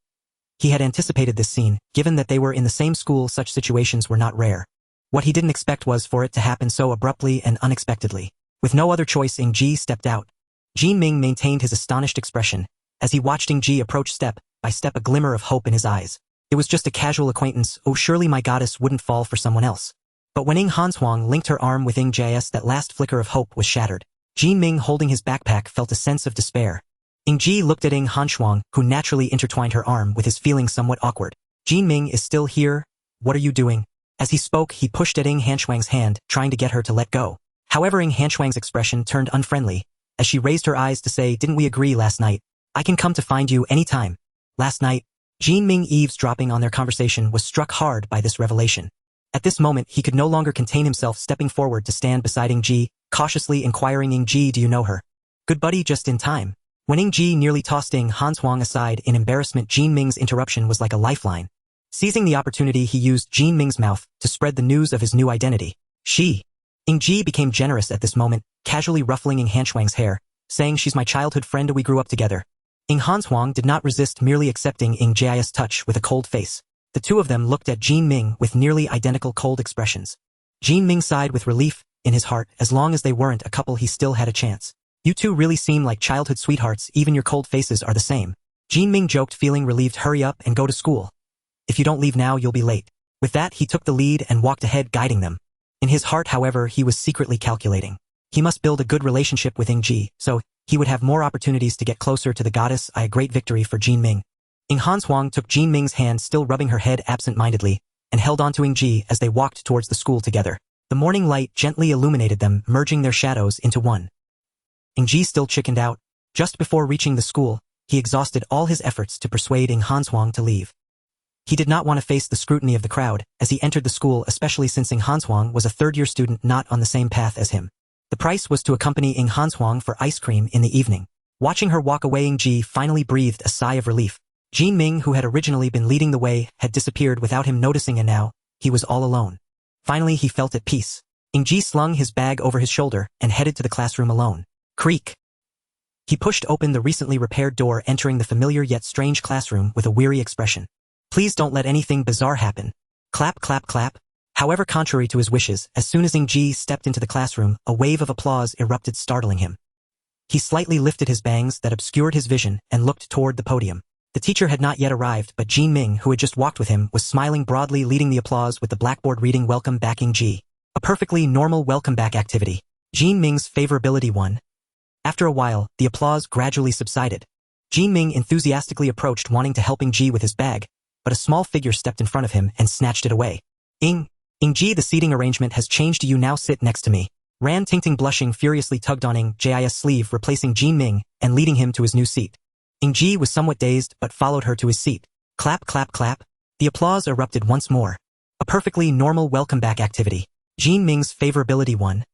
He had anticipated this scene, given that they were in the same school. Such situations were not rare. What he didn't expect was for it to happen so abruptly and unexpectedly. With no other choice, Ying Ji stepped out. Jin Ming maintained his astonished expression as he watched Ying Ji approach, step by step, a glimmer of hope in his eyes. It was just a casual acquaintance. Oh, surely my goddess wouldn't fall for someone else. But when Ing Hanshuang linked her arm with Ying Ji's, that last flicker of hope was shattered. Jin Ming, holding his backpack, felt a sense of despair. Ying Ji looked at Ing Hanshuang, who naturally intertwined her arm with his, feeling somewhat awkward. Jin Ming is still here. What are you doing? As he spoke, he pushed at Ing Hanshuang's hand, trying to get her to let go. However, Ing Hanshuang's expression turned unfriendly as she raised her eyes to say, didn't we agree last night? I can come to find you anytime. Last night? Jin Ming, eavesdropping on their conversation, was struck hard by this revelation. At this moment, he could no longer contain himself, stepping forward to stand beside Ying Ji, cautiously inquiring, Ying Ji, do you know her? Good buddy, just in time. When Ying Ji nearly tossed Ing Hanshuang aside in embarrassment, Jin Ming's interruption was like a lifeline. Seizing the opportunity, he used Jin Ming's mouth to spread the news of his new identity. Ying Ji became generous at this moment, casually ruffling Ing Hanshuang's hair, saying, she's my childhood friend, we grew up together. Ing Hanshuang did not resist, merely accepting Ying Ji's touch with a cold face. The two of them looked at Jin Ming with nearly identical cold expressions. Jin Ming sighed with relief in his heart. As long as they weren't a couple, he still had a chance. You two really seem like childhood sweethearts, even your cold faces are the same. Jin Ming joked, feeling relieved. Hurry up and go to school. If you don't leave now, you'll be late. With that, he took the lead and walked ahead, guiding them. In his heart, however, he was secretly calculating. He must build a good relationship with Ying Ji, so he would have more opportunities to get closer to the goddess. A great victory for Jin Ming. Ing Hanshuang took Jin Ming's hand, still rubbing her head absent-mindedly, and held on to Ying Ji as they walked towards the school together. The morning light gently illuminated them, merging their shadows into one. Ying Ji still chickened out. Just before reaching the school, he exhausted all his efforts to persuade Ing Hanshuang to leave. He did not want to face the scrutiny of the crowd as he entered the school, especially since Ing Hanshuang was a third-year student not on the same path as him. The price was to accompany Ing Hanshuang for ice cream in the evening. Watching her walk away, Ying Ji finally breathed a sigh of relief. Jin Ming, who had originally been leading the way, had disappeared without him noticing, and now he was all alone. Finally, he felt at peace. Ying Ji slung his bag over his shoulder and headed to the classroom alone. Creak. He pushed open the recently repaired door, entering the familiar yet strange classroom with a weary expression. Please don't let anything bizarre happen. Clap, clap, clap. However, contrary to his wishes, as soon as Ying Ji stepped into the classroom, a wave of applause erupted, startling him. He slightly lifted his bangs that obscured his vision and looked toward the podium. The teacher had not yet arrived, but Jin Ming, who had just walked with him, was smiling broadly, leading the applause with the blackboard reading, Welcome back, Ying Ji. A perfectly normal welcome back activity. Jin Ming's favorability won. After a while, the applause gradually subsided. Jin Ming enthusiastically approached, wanting to help Ying Ji with his bag, but a small figure stepped in front of him and snatched it away. Ying Ji, the seating arrangement has changed. You now sit next to me. Ran Tingting blushing furiously tugged on Ying Ji's sleeve, replacing Jin Ming and leading him to his new seat. Ying Ji was somewhat dazed but followed her to his seat. Clap, clap, clap. The applause erupted once more. A perfectly normal welcome back activity. Jin Ming's favorability won.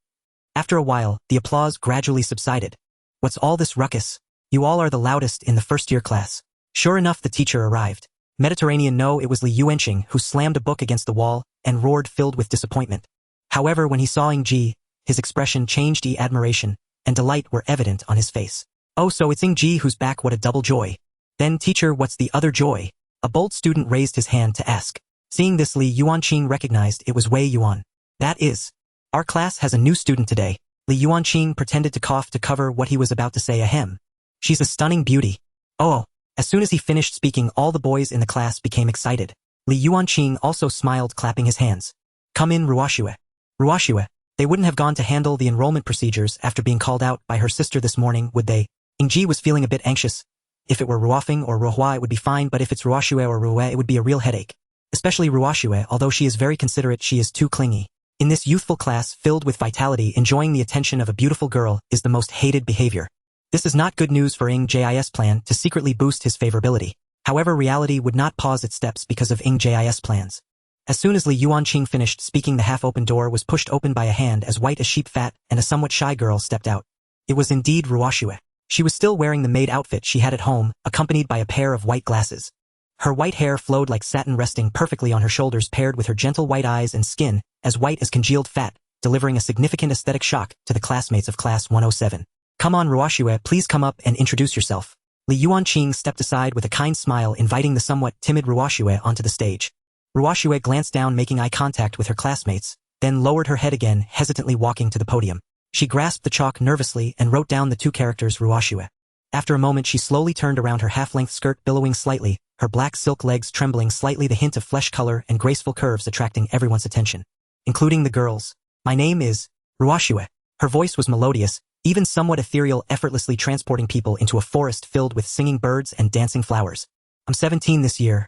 After a while, the applause gradually subsided. What's all this ruckus? You all are the loudest in the first-year class. Sure enough, the teacher arrived. Mediterranean No, it was Li Yuanqing who slammed a book against the wall and roared, filled with disappointment. However, when he saw Ying Ji, his expression changed. Admiration and delight were evident on his face. Oh, so it's Ying Ji who's back, what a double joy. Then teacher, what's the other joy? A bold student raised his hand to ask. Seeing this, Li Yuanqing recognized it was Wei Yuan. That is. Our class has a new student today. Li Yuanqing pretended to cough to cover what he was about to say. Ahem. She's a stunning beauty. Oh. As soon as he finished speaking, all the boys in the class became excited. Li Yuanqing also smiled, clapping his hands. Come in, Ruoxue. Ruoxue. They wouldn't have gone to handle the enrollment procedures after being called out by her sister this morning, would they? Ying Ji was feeling a bit anxious. If it were Ruofeng or Ruohua, it would be fine, but if it's Ruoxue or Ruoe, it would be a real headache. Especially Ruoxue, although she is very considerate, she is too clingy. In this youthful class filled with vitality, enjoying the attention of a beautiful girl is the most hated behavior. This is not good news for Ying Ji's plan to secretly boost his favorability. However, reality would not pause its steps because of Ying Ji's plans. As soon as Li Yuanqing finished speaking, the half-open door was pushed open by a hand as white as sheep fat, and a somewhat shy girl stepped out. It was indeed Ruoxue. She was still wearing the maid outfit she had at home, accompanied by a pair of white glasses. Her white hair flowed like satin, resting perfectly on her shoulders, paired with her gentle white eyes and skin, as white as congealed fat, delivering a significant aesthetic shock to the classmates of Class 107. Come on, Ruoxue, please come up and introduce yourself. Li Yuanqing stepped aside with a kind smile, inviting the somewhat timid Ruoxue onto the stage. Ruoxue glanced down, making eye contact with her classmates, then lowered her head again, hesitantly walking to the podium. She grasped the chalk nervously and wrote down the two characters Ruoxue. After a moment, she slowly turned around, her half-length skirt billowing slightly, her black silk legs trembling slightly, the hint of flesh color and graceful curves attracting everyone's attention, including the girls. My name is Ruoxue. Her voice was melodious, even somewhat ethereal, effortlessly transporting people into a forest filled with singing birds and dancing flowers. I'm 17 this year.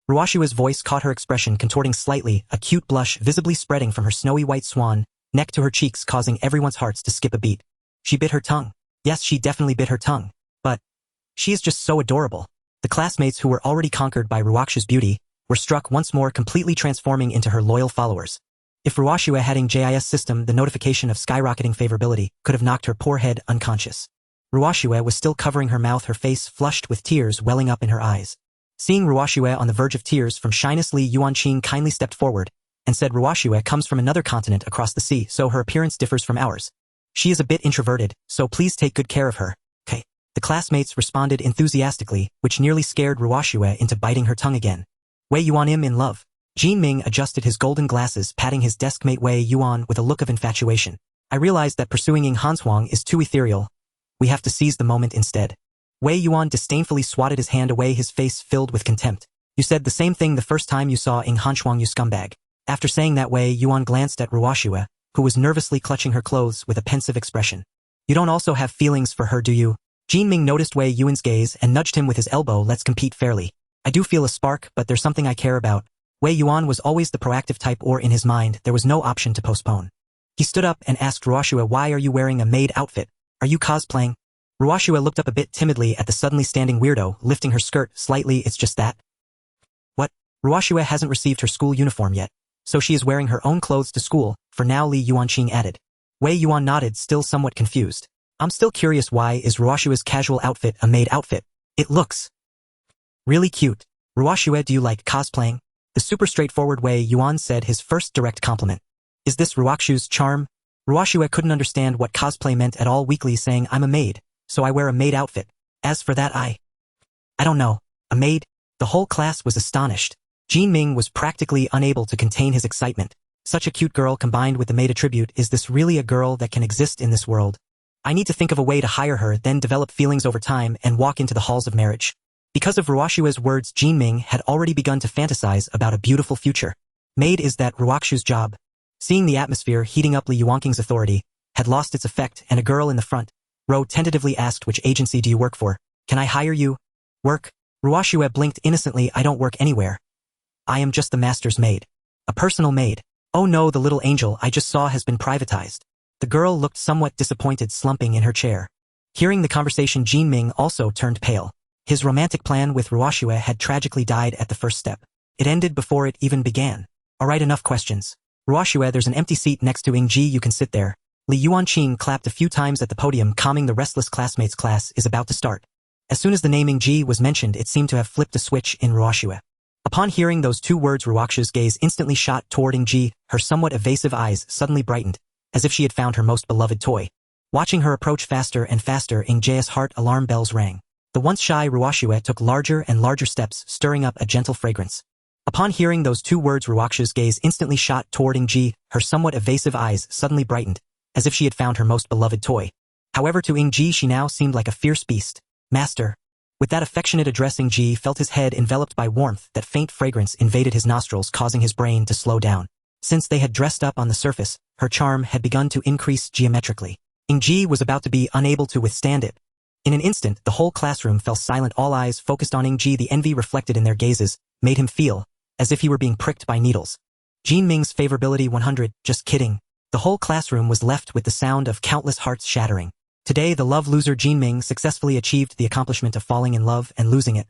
Ruoxue's voice caught her expression contorting slightly, a cute blush visibly spreading from her snowy white swan neck to her cheeks, causing everyone's hearts to skip a beat. She bit her tongue. Yes, she definitely bit her tongue. But she is just so adorable. The classmates, who were already conquered by Ruoxue's beauty, were struck once more, completely transforming into her loyal followers. If Ruoxue had Ying Ji's system, the notification of skyrocketing favorability could have knocked her poor head unconscious. Ruoxue was still covering her mouth, her face flushed with tears welling up in her eyes. Seeing Ruoxue on the verge of tears from shyness, Li Yuanqing kindly stepped forward and said, Ruoxue comes from another continent across the sea, so her appearance differs from ours. She is a bit introverted, so please take good care of her. Okay. The classmates responded enthusiastically, which nearly scared Ruoxue into biting her tongue again. Wei Yuan, am in love. Jin Ming adjusted his golden glasses, patting his deskmate Wei Yuan with a look of infatuation. I realized that pursuing Ying Hanshuang is too ethereal. We have to seize the moment instead. Wei Yuan disdainfully swatted his hand away, his face filled with contempt. You said the same thing the first time you saw Ying Hanshuang, you scumbag. After saying that, Wei Yuan glanced at Ruoxue, who was nervously clutching her clothes with a pensive expression. You don't also have feelings for her, do you? Jin Ming noticed Wei Yuan's gaze and nudged him with his elbow. Let's compete fairly. I do feel a spark, but there's something I care about. Wei Yuan was always the proactive type, or in his mind, there was no option to postpone. He stood up and asked Ruoxue, why are you wearing a maid outfit? Are you cosplaying? Ruoxue looked up a bit timidly at the suddenly standing weirdo, lifting her skirt slightly. It's just that. What? Ruoxue hasn't received her school uniform yet, so she is wearing her own clothes to school, for now, Li Yuanqing added. Wei Yuan nodded, still somewhat confused. I'm still curious, why is Ruoxue's casual outfit a maid outfit? It looks really cute. Ruoxue, do you like cosplaying? The super straightforward Wei Yuan said, his first direct compliment. Is this Ruoxue's charm? Ruoxue couldn't understand what cosplay meant at all, weakly saying, I'm a maid, so I wear a maid outfit. As for that, I don't know. A maid? The whole class was astonished. Jin Ming was practically unable to contain his excitement. Such a cute girl combined with the maid attribute, is this really a girl that can exist in this world? I need to think of a way to hire her, then develop feelings over time and walk into the halls of marriage. Because of Ruoxue's words, Jin Ming had already begun to fantasize about a beautiful future. Maid, is that Ruoxue's job? Seeing the atmosphere heating up, Li Yuanqing's authority had lost its effect, and a girl in the front row tentatively asked, which agency do you work for? Can I hire you? Work? Ruoxue blinked innocently. I don't work anywhere. I am just the master's maid. A personal maid. Oh no, the little angel I just saw has been privatized. The girl looked somewhat disappointed, slumping in her chair. Hearing the conversation, Jin Ming also turned pale. His romantic plan with Ruoxue had tragically died at the first step. It ended before it even began. Alright, enough questions. Ruoxue, there's an empty seat next to Ying Ji, you can sit there. Li Yuanqing clapped a few times at the podium, calming the restless classmates. Class is about to start. As soon as the name Ying Ji was mentioned, it seemed to have flipped a switch in Ruoxue. Upon hearing those two words, Ruoxue's gaze instantly shot toward Ying Ji, her somewhat evasive eyes suddenly brightened, as if she had found her most beloved toy. Watching her approach faster and faster, Ying Ji's heart alarm bells rang. The once shy Ruoxue took larger and larger steps, stirring up a gentle fragrance. Upon hearing those two words, Ruoxue's gaze instantly shot toward Ying Ji, her somewhat evasive eyes suddenly brightened, as if she had found her most beloved toy. However, to Ying Ji she now seemed like a fierce beast. Master. With that affectionate address, Ying Ji felt his head enveloped by warmth. That faint fragrance invaded his nostrils, causing his brain to slow down. Since they had dressed up on the surface, her charm had begun to increase geometrically. Ying Ji was about to be unable to withstand it. In an instant, the whole classroom fell silent, all eyes focused on Ying Ji. The envy reflected in their gazes made him feel as if he were being pricked by needles. Jin Ming's favorability 100, just kidding. The whole classroom was left with the sound of countless hearts shattering. Today, the love loser Jin Ming successfully achieved the accomplishment of falling in love and losing it.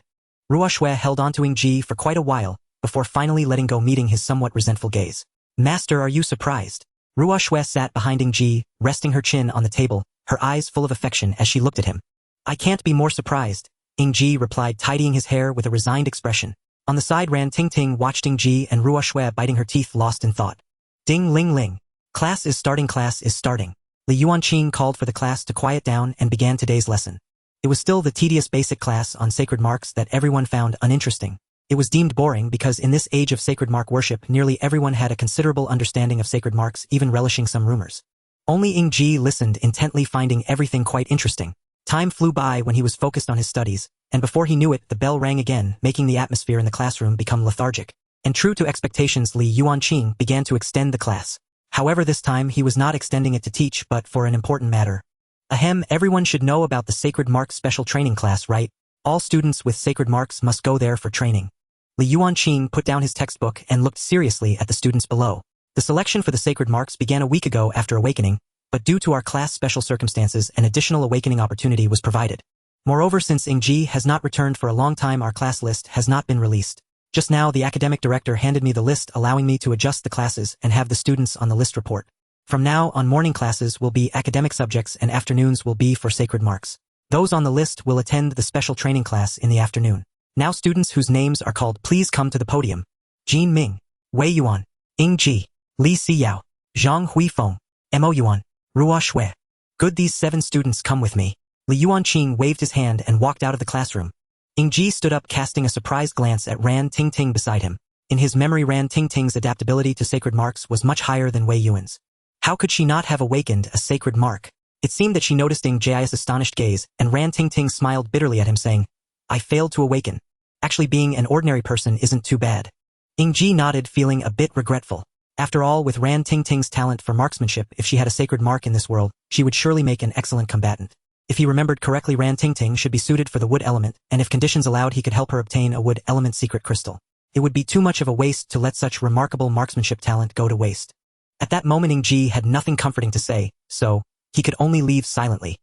Ruoxue held on to Ying Ji for quite a while, before finally letting go, meeting his somewhat resentful gaze. Master, are you surprised? Ruoxue sat behind Ying Ji, resting her chin on the table, her eyes full of affection as she looked at him. I can't be more surprised, Ying Ji replied, tidying his hair with a resigned expression. On the side, Ran Tingting watched Ying Ji and Ruoxue biting her teeth, lost in thought. Ding ling ling. Class is starting, class is starting. Li Yuanqing called for the class to quiet down and began today's lesson. It was still the tedious basic class on sacred marks that everyone found uninteresting. It was deemed boring because in this age of sacred mark worship, nearly everyone had a considerable understanding of sacred marks, even relishing some rumors. Only Ying Ji listened intently, finding everything quite interesting. Time flew by when he was focused on his studies, and before he knew it, the bell rang again, making the atmosphere in the classroom become lethargic. And true to expectations, Li Yuanqing began to extend the class. However, this time he was not extending it to teach, but for an important matter. Ahem, everyone should know about the Sacred Marks special training class, right? All students with sacred marks must go there for training. Li Yuanqing put down his textbook and looked seriously at the students below. The selection for the sacred marks began a week ago after awakening, but due to our class special circumstances, an additional awakening opportunity was provided. Moreover, since Ying Ji has not returned for a long time, our class list has not been released. Just now, the academic director handed me the list, allowing me to adjust the classes and have the students on the list report. From now on, morning classes will be academic subjects and afternoons will be for sacred marks. Those on the list will attend the special training class in the afternoon. Now, students whose names are called, please come to the podium. Jin Ming, Wei Yuan, Ying Ji, Li Siyao, Zhang Huifeng, Mo Yuan, Ruoxue. Good, these 7 students come with me. Li Yuanqing waved his hand and walked out of the classroom. Ying Ji stood up, casting a surprised glance at Ran Tingting beside him. In his memory, Ran Tingting's adaptability to sacred marks was much higher than Wei Yuan's. How could she not have awakened a sacred mark? It seemed that she noticed Ying Ji's astonished gaze, and Ran Tingting smiled bitterly at him, saying, I failed to awaken. Actually, being an ordinary person isn't too bad. Ying Ji nodded, feeling a bit regretful. After all, with Ran Tingting's talent for marksmanship, if she had a sacred mark in this world, she would surely make an excellent combatant. If he remembered correctly, Ran Tingting should be suited for the wood element, and if conditions allowed, he could help her obtain a wood element secret crystal. It would be too much of a waste to let such remarkable marksmanship talent go to waste. At that moment, Ying Ji had nothing comforting to say, so he could only leave silently.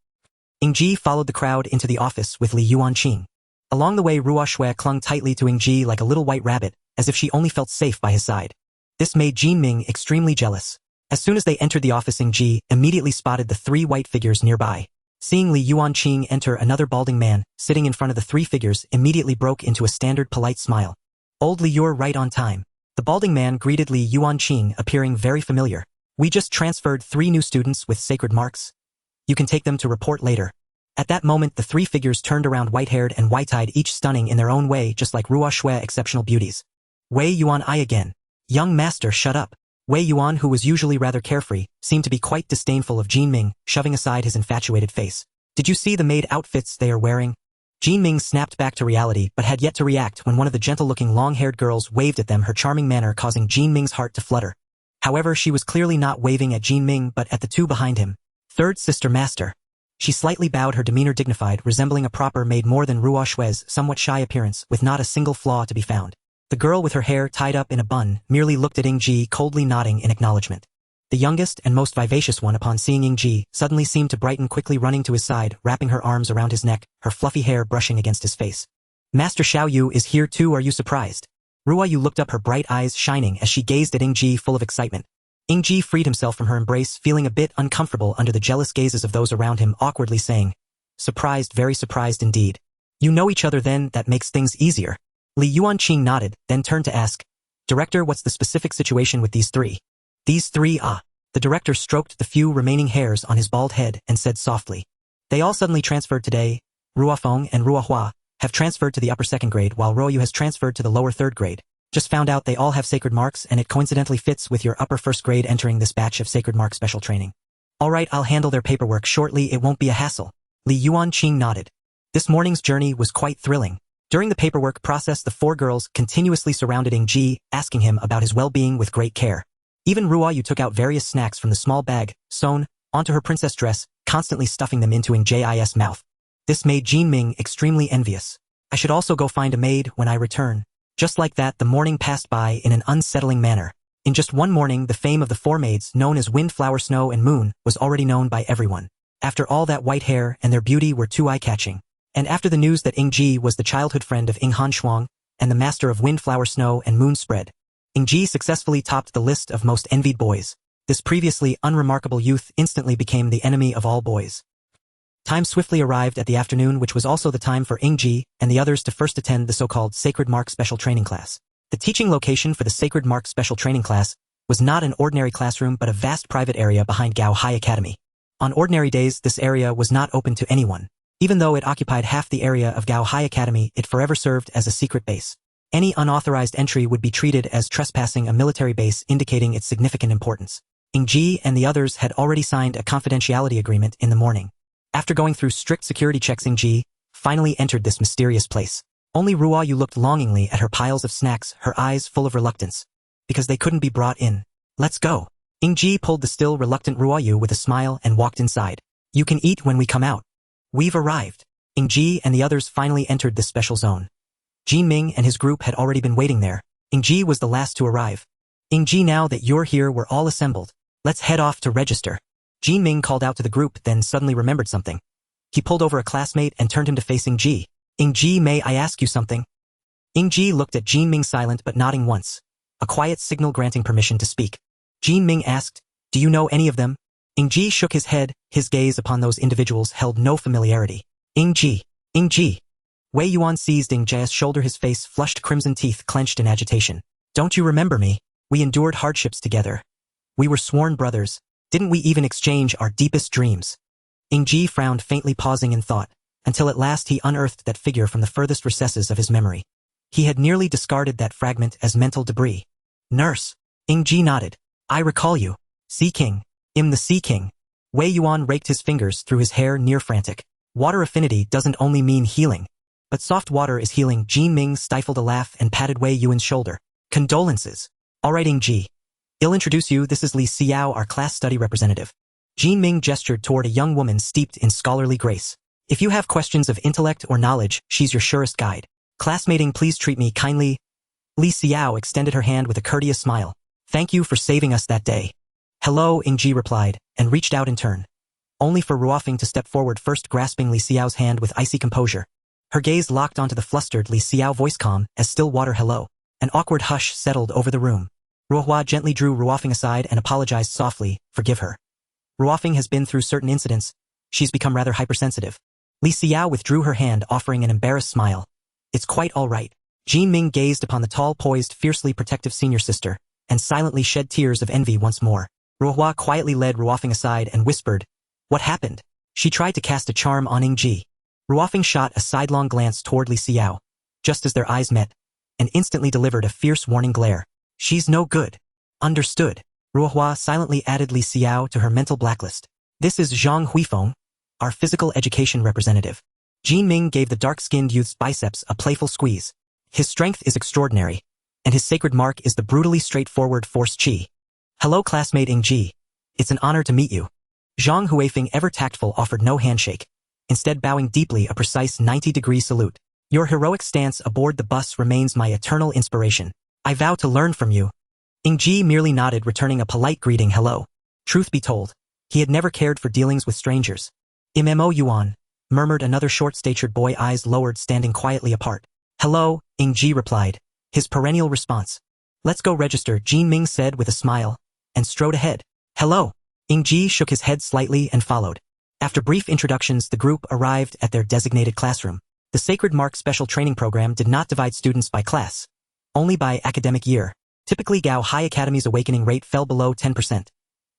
Ying Ji followed the crowd into the office with Li Yuanqing. Along the way, Ruoxue clung tightly to Ying Ji like a little white rabbit, as if she only felt safe by his side. This made Jin Ming extremely jealous. As soon as they entered the office, Ying Ji immediately spotted the 3 white figures nearby. Seeing Li Yuanqing enter, another balding man, sitting in front of the 3 figures, immediately broke into a standard polite smile. Old Li, you're right on time. The balding man greeted Li Yuanqing, appearing very familiar. We just transferred 3 new students with sacred marks. You can take them to report later. At that moment, the 3 figures turned around, white-haired and white-eyed, each stunning in their own way, just like Ruoxue, exceptional beauties. Wei Yuan, I again. Young master, shut up. Wei Yuan, who was usually rather carefree, seemed to be quite disdainful of Jin Ming, shoving aside his infatuated face. Did you see the maid outfits they are wearing? Jin Ming snapped back to reality, but had yet to react when one of the gentle-looking long-haired girls waved at them, her charming manner causing Jin Ming's heart to flutter. However, she was clearly not waving at Jin Ming but at the 2 behind him. Third sister master. She slightly bowed, her demeanor dignified, resembling a proper maid more than Ruoxue's somewhat shy appearance, with not a single flaw to be found. The girl with her hair tied up in a bun merely looked at Ying Ji, coldly nodding in acknowledgement. The youngest and most vivacious one upon seeing Ying Ji suddenly seemed to brighten, quickly running to his side, wrapping her arms around his neck, her fluffy hair brushing against his face. Master Xiao Yu is here too, are you surprised? Ruo Yu looked up, her bright eyes shining as she gazed at Ying Ji full of excitement. Ying Ji freed himself from her embrace, feeling a bit uncomfortable under the jealous gazes of those around him, awkwardly saying, "Surprised, very surprised indeed. You know each other then, that makes things easier." Li Yuanqing nodded, then turned to ask, "Director, what's the specific situation with these three?" "These three, ah." The director stroked the few remaining hairs on his bald head and said softly, "They all suddenly transferred today. Ruofeng and Ruohua have transferred to the upper 2nd grade, while Ruoyu has transferred to the lower 3rd grade. Just found out they all have sacred marks, and it coincidentally fits with your upper 1st grade entering this batch of sacred mark special training. All right, I'll handle their paperwork shortly, it won't be a hassle." Li Yuanqing nodded. This morning's journey was quite thrilling. During the paperwork process, the 4 girls continuously surrounded Ying Ji, asking him about his well-being with great care. Even Ruoyu took out various snacks from the small bag, sewn onto her princess dress, constantly stuffing them into Ying Ji's mouth. This made Jinming extremely envious. "I should also go find a maid when I return." Just like that, the morning passed by in an unsettling manner. In just one morning, the fame of the 4 maids, known as Wind, Flower, Snow, and Moon, was already known by everyone. After all, that white hair and their beauty were too eye-catching. And after the news that Ying Ji was the childhood friend of Ying Han Shuang and the master of Wind, Flower, Snow, and Moon spread, Ying Ji successfully topped the list of most envied boys. This previously unremarkable youth instantly became the enemy of all boys. Time swiftly arrived at the afternoon, which was also the time for Ying Ji and the others to first attend the so-called Sacred Mark Special Training Class. The teaching location for the Sacred Mark Special Training Class was not an ordinary classroom but a vast private area behind Gao High Academy. On ordinary days, this area was not open to anyone. Even though it occupied half the area of Gao High Academy, it forever served as a secret base. Any unauthorized entry would be treated as trespassing a military base, indicating its significant importance. Ying Ji and the others had already signed a confidentiality agreement in the morning. After going through strict security checks, Ying Ji finally entered this mysterious place. Only Ruoyu looked longingly at her piles of snacks, her eyes full of reluctance, because they couldn't be brought in. "Let's go." Ying Ji pulled the still reluctant Ruoyu with a smile and walked inside. "You can eat when we come out. We've arrived." Ying Ji and the others finally entered this special zone. Jinming and his group had already been waiting there. Ying Ji was the last to arrive. "Ying Ji, now that you're here, we're all assembled. Let's head off to register." Jinming called out to the group, then suddenly remembered something. He pulled over a classmate and turned him to face Ying Ji. "Ying Ji, may I ask you something?" Ying Ji looked at Jinming, silent but nodding once, a quiet signal granting permission to speak. Jinming asked, "Do you know any of them?" Ying Ji shook his head, his gaze upon those individuals held no familiarity. Ying Ji. Wei Yuan seized Ying Ji's shoulder, his face flushed, crimson, teeth clenched in agitation. "Don't you remember me? We endured hardships together. We were sworn brothers. Didn't we even exchange our deepest dreams?" Ying Ji frowned faintly, pausing in thought, until at last he unearthed that figure from the furthest recesses of his memory. He had nearly discarded that fragment as mental debris. "Nurse." Ying Ji nodded. "I recall you. Sea King. The Sea King." Wei Yuan raked his fingers through his hair, near frantic. "Water affinity doesn't only mean healing, but soft water is healing." Jinming stifled a laugh and patted Wei Yuan's shoulder. "Condolences. All right, Ying Ji. I'll introduce you, this is Li Xiao, our class study representative." Jinming gestured toward a young woman steeped in scholarly grace. "If you have questions of intellect or knowledge, she's your surest guide. Classmating, please treat me kindly." Li Xiao extended her hand with a courteous smile. "Thank you for saving us that day." "Hello," Ying Ji replied, and reached out in turn. Only for Ruofeng to step forward first, grasping Li Xiao's hand with icy composure. Her gaze locked onto the flustered Li Xiao, voice calm as still water. "Hello." An awkward hush settled over the room. Ruohua gently drew Ruofeng aside and apologized softly. "Forgive her. Ruofeng has been through certain incidents. She's become rather hypersensitive." Li Xiao withdrew her hand, offering an embarrassed smile. "It's quite all right." Jinming gazed upon the tall, poised, fiercely protective senior sister, and silently shed tears of envy once more. Ruohua quietly led Ruofeng aside and whispered, "What happened?" She tried to cast a charm on Ying Ji. Ruofeng shot a sidelong glance toward Li Xiao, just as their eyes met, and instantly delivered a fierce warning glare. "She's no good." "Understood." Ruohua silently added Li Xiao to her mental blacklist. "This is Zhang Huifeng, our physical education representative." Jinming gave the dark-skinned youth's biceps a playful squeeze. "His strength is extraordinary, and his sacred mark is the brutally straightforward force chi." "Hello, classmate Ying Ji. It's an honor to meet you." Zhang Huifeng, ever tactful, offered no handshake, instead bowing deeply, a precise 90-degree salute. "Your heroic stance aboard the bus remains my eternal inspiration. I vow to learn from you." Ying Ji merely nodded, returning a polite greeting. "Hello." Truth be told, he had never cared for dealings with strangers. "Mmo Yuan," murmured another short-statured boy, eyes lowered, standing quietly apart. "Hello," Ying Ji replied, his perennial response. "Let's go register," Jin Ming said with a smile, and strode ahead. "Hello." Ying Ji shook his head slightly and followed. After brief introductions, the group arrived at their designated classroom. The Sacred Mark Special Training Program did not divide students by class, only by academic year. Typically, Gao High Academy's awakening rate fell below 10%,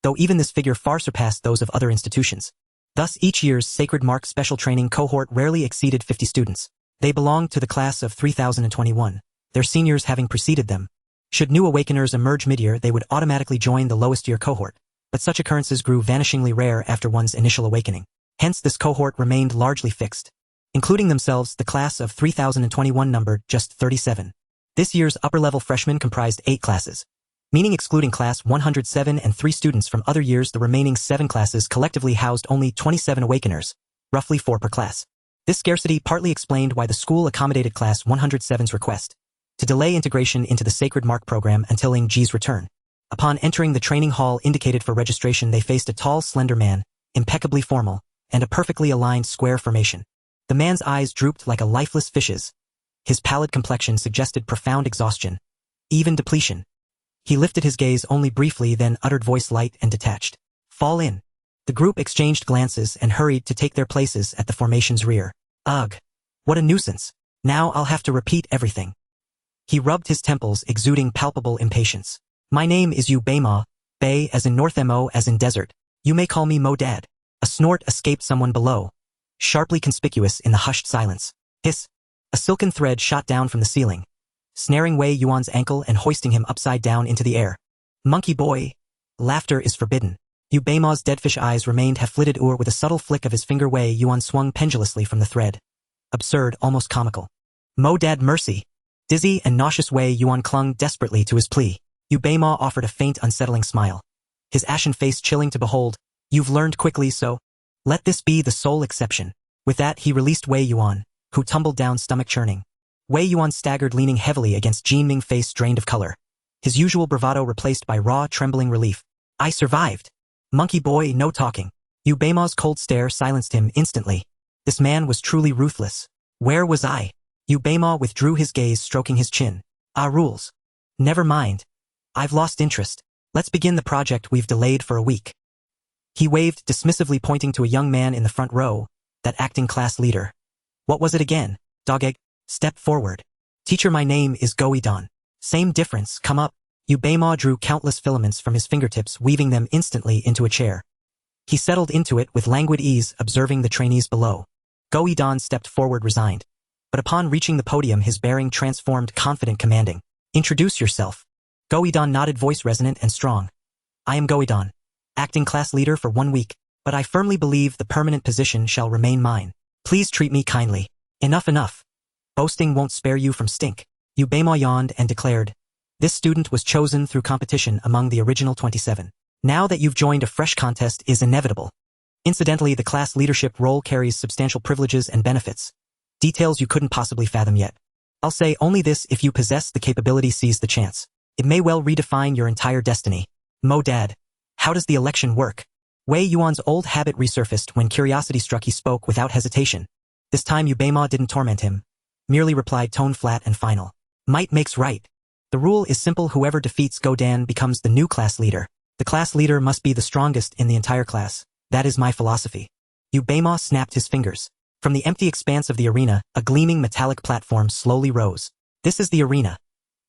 though even this figure far surpassed those of other institutions. Thus, each year's Sacred Mark Special Training cohort rarely exceeded 50 students. They belonged to the class of 3021, their seniors having preceded them. Should new awakeners emerge mid-year, they would automatically join the lowest year cohort, but such occurrences grew vanishingly rare after one's initial awakening. Hence, this cohort remained largely fixed. Including themselves, the class of 3021 numbered just 37. This year's upper-level freshmen comprised 8 classes, meaning excluding class 107 and 3 students from other years, the remaining 7 classes collectively housed only 27 awakeners, roughly 4 per class. This scarcity partly explained why the school accommodated class 107's request to delay integration into the Sacred Mark program until Ying Ji's return. Upon entering the training hall indicated for registration, they faced a tall, slender man, impeccably formal, and a perfectly aligned square formation. The man's eyes drooped like a lifeless fish's. His pallid complexion suggested profound exhaustion, even depletion. He lifted his gaze only briefly, then uttered, voice light and detached, "Fall in." The group exchanged glances and hurried to take their places at the formation's rear. Ugh, what a nuisance. Now I'll have to repeat everything. He rubbed his temples, exuding palpable impatience. "My name is Yu Beima, Bay as in North, Mo as in desert. You may call me Mo Dad." A snort escaped someone below, sharply conspicuous in the hushed silence. Hiss! A silken thread shot down from the ceiling, snaring Wei Yuan's ankle and hoisting him upside down into the air. "Monkey boy!" Laughter is forbidden. Yu Beima's deadfish eyes remained half-lidded, with a subtle flick of his finger Wei Yuan swung pendulously from the thread. Absurd, almost comical. "Mo Dad, mercy!" Dizzy and nauseous, Wei Yuan clung desperately to his plea. Yu Beima offered a faint, unsettling smile, his ashen face chilling to behold. "You've learned quickly, so let this be the sole exception." With that, he released Wei Yuan, who tumbled down, stomach churning. Wei Yuan staggered, leaning heavily against Jin Ming, face drained of color, his usual bravado replaced by raw, trembling relief. "I survived. Monkey boy, no talking." Yu Beima's cold stare silenced him instantly. This man was truly ruthless. "Where was I?" Yu Beima withdrew his gaze, stroking his chin. "Ah, rules. Never mind. I've lost interest. Let's begin the project we've delayed for a week." He waved dismissively, pointing to a young man in the front row, that acting class leader. "What was it again, dog-egg? Step forward." "Teacher, my name is Goidan." "Same difference, come up." Yu Beima drew countless filaments from his fingertips, weaving them instantly into a chair. He settled into it with languid ease, observing the trainees below. Goidan stepped forward, resigned. But upon reaching the podium, his bearing transformed, confident, commanding. "Introduce yourself." Goidan nodded, voice resonant and strong. "I am Goidan, acting class leader for 1 week, but I firmly believe the permanent position shall remain mine. Please treat me kindly." "Enough, enough. Boasting won't spare you from stink." Yu Beima yawned and declared, "This student was chosen through competition among the original 27. Now that you've joined, a fresh contest is inevitable. Incidentally, the class leadership role carries substantial privileges and benefits. Details you couldn't possibly fathom yet. I'll say only this: if you possess the capability, seize the chance. It may well redefine your entire destiny." "Mo Dad, how does the election work?" Wei Yuan's old habit resurfaced when curiosity struck. He spoke without hesitation. This time Yu Beima didn't torment him, merely replied, tone flat and final. "Might makes right. The rule is simple: whoever defeats Godan becomes the new class leader. The class leader must be the strongest in the entire class. That is my philosophy." Yu Beima snapped his fingers. From the empty expanse of the arena, a gleaming metallic platform slowly rose. "This is the arena.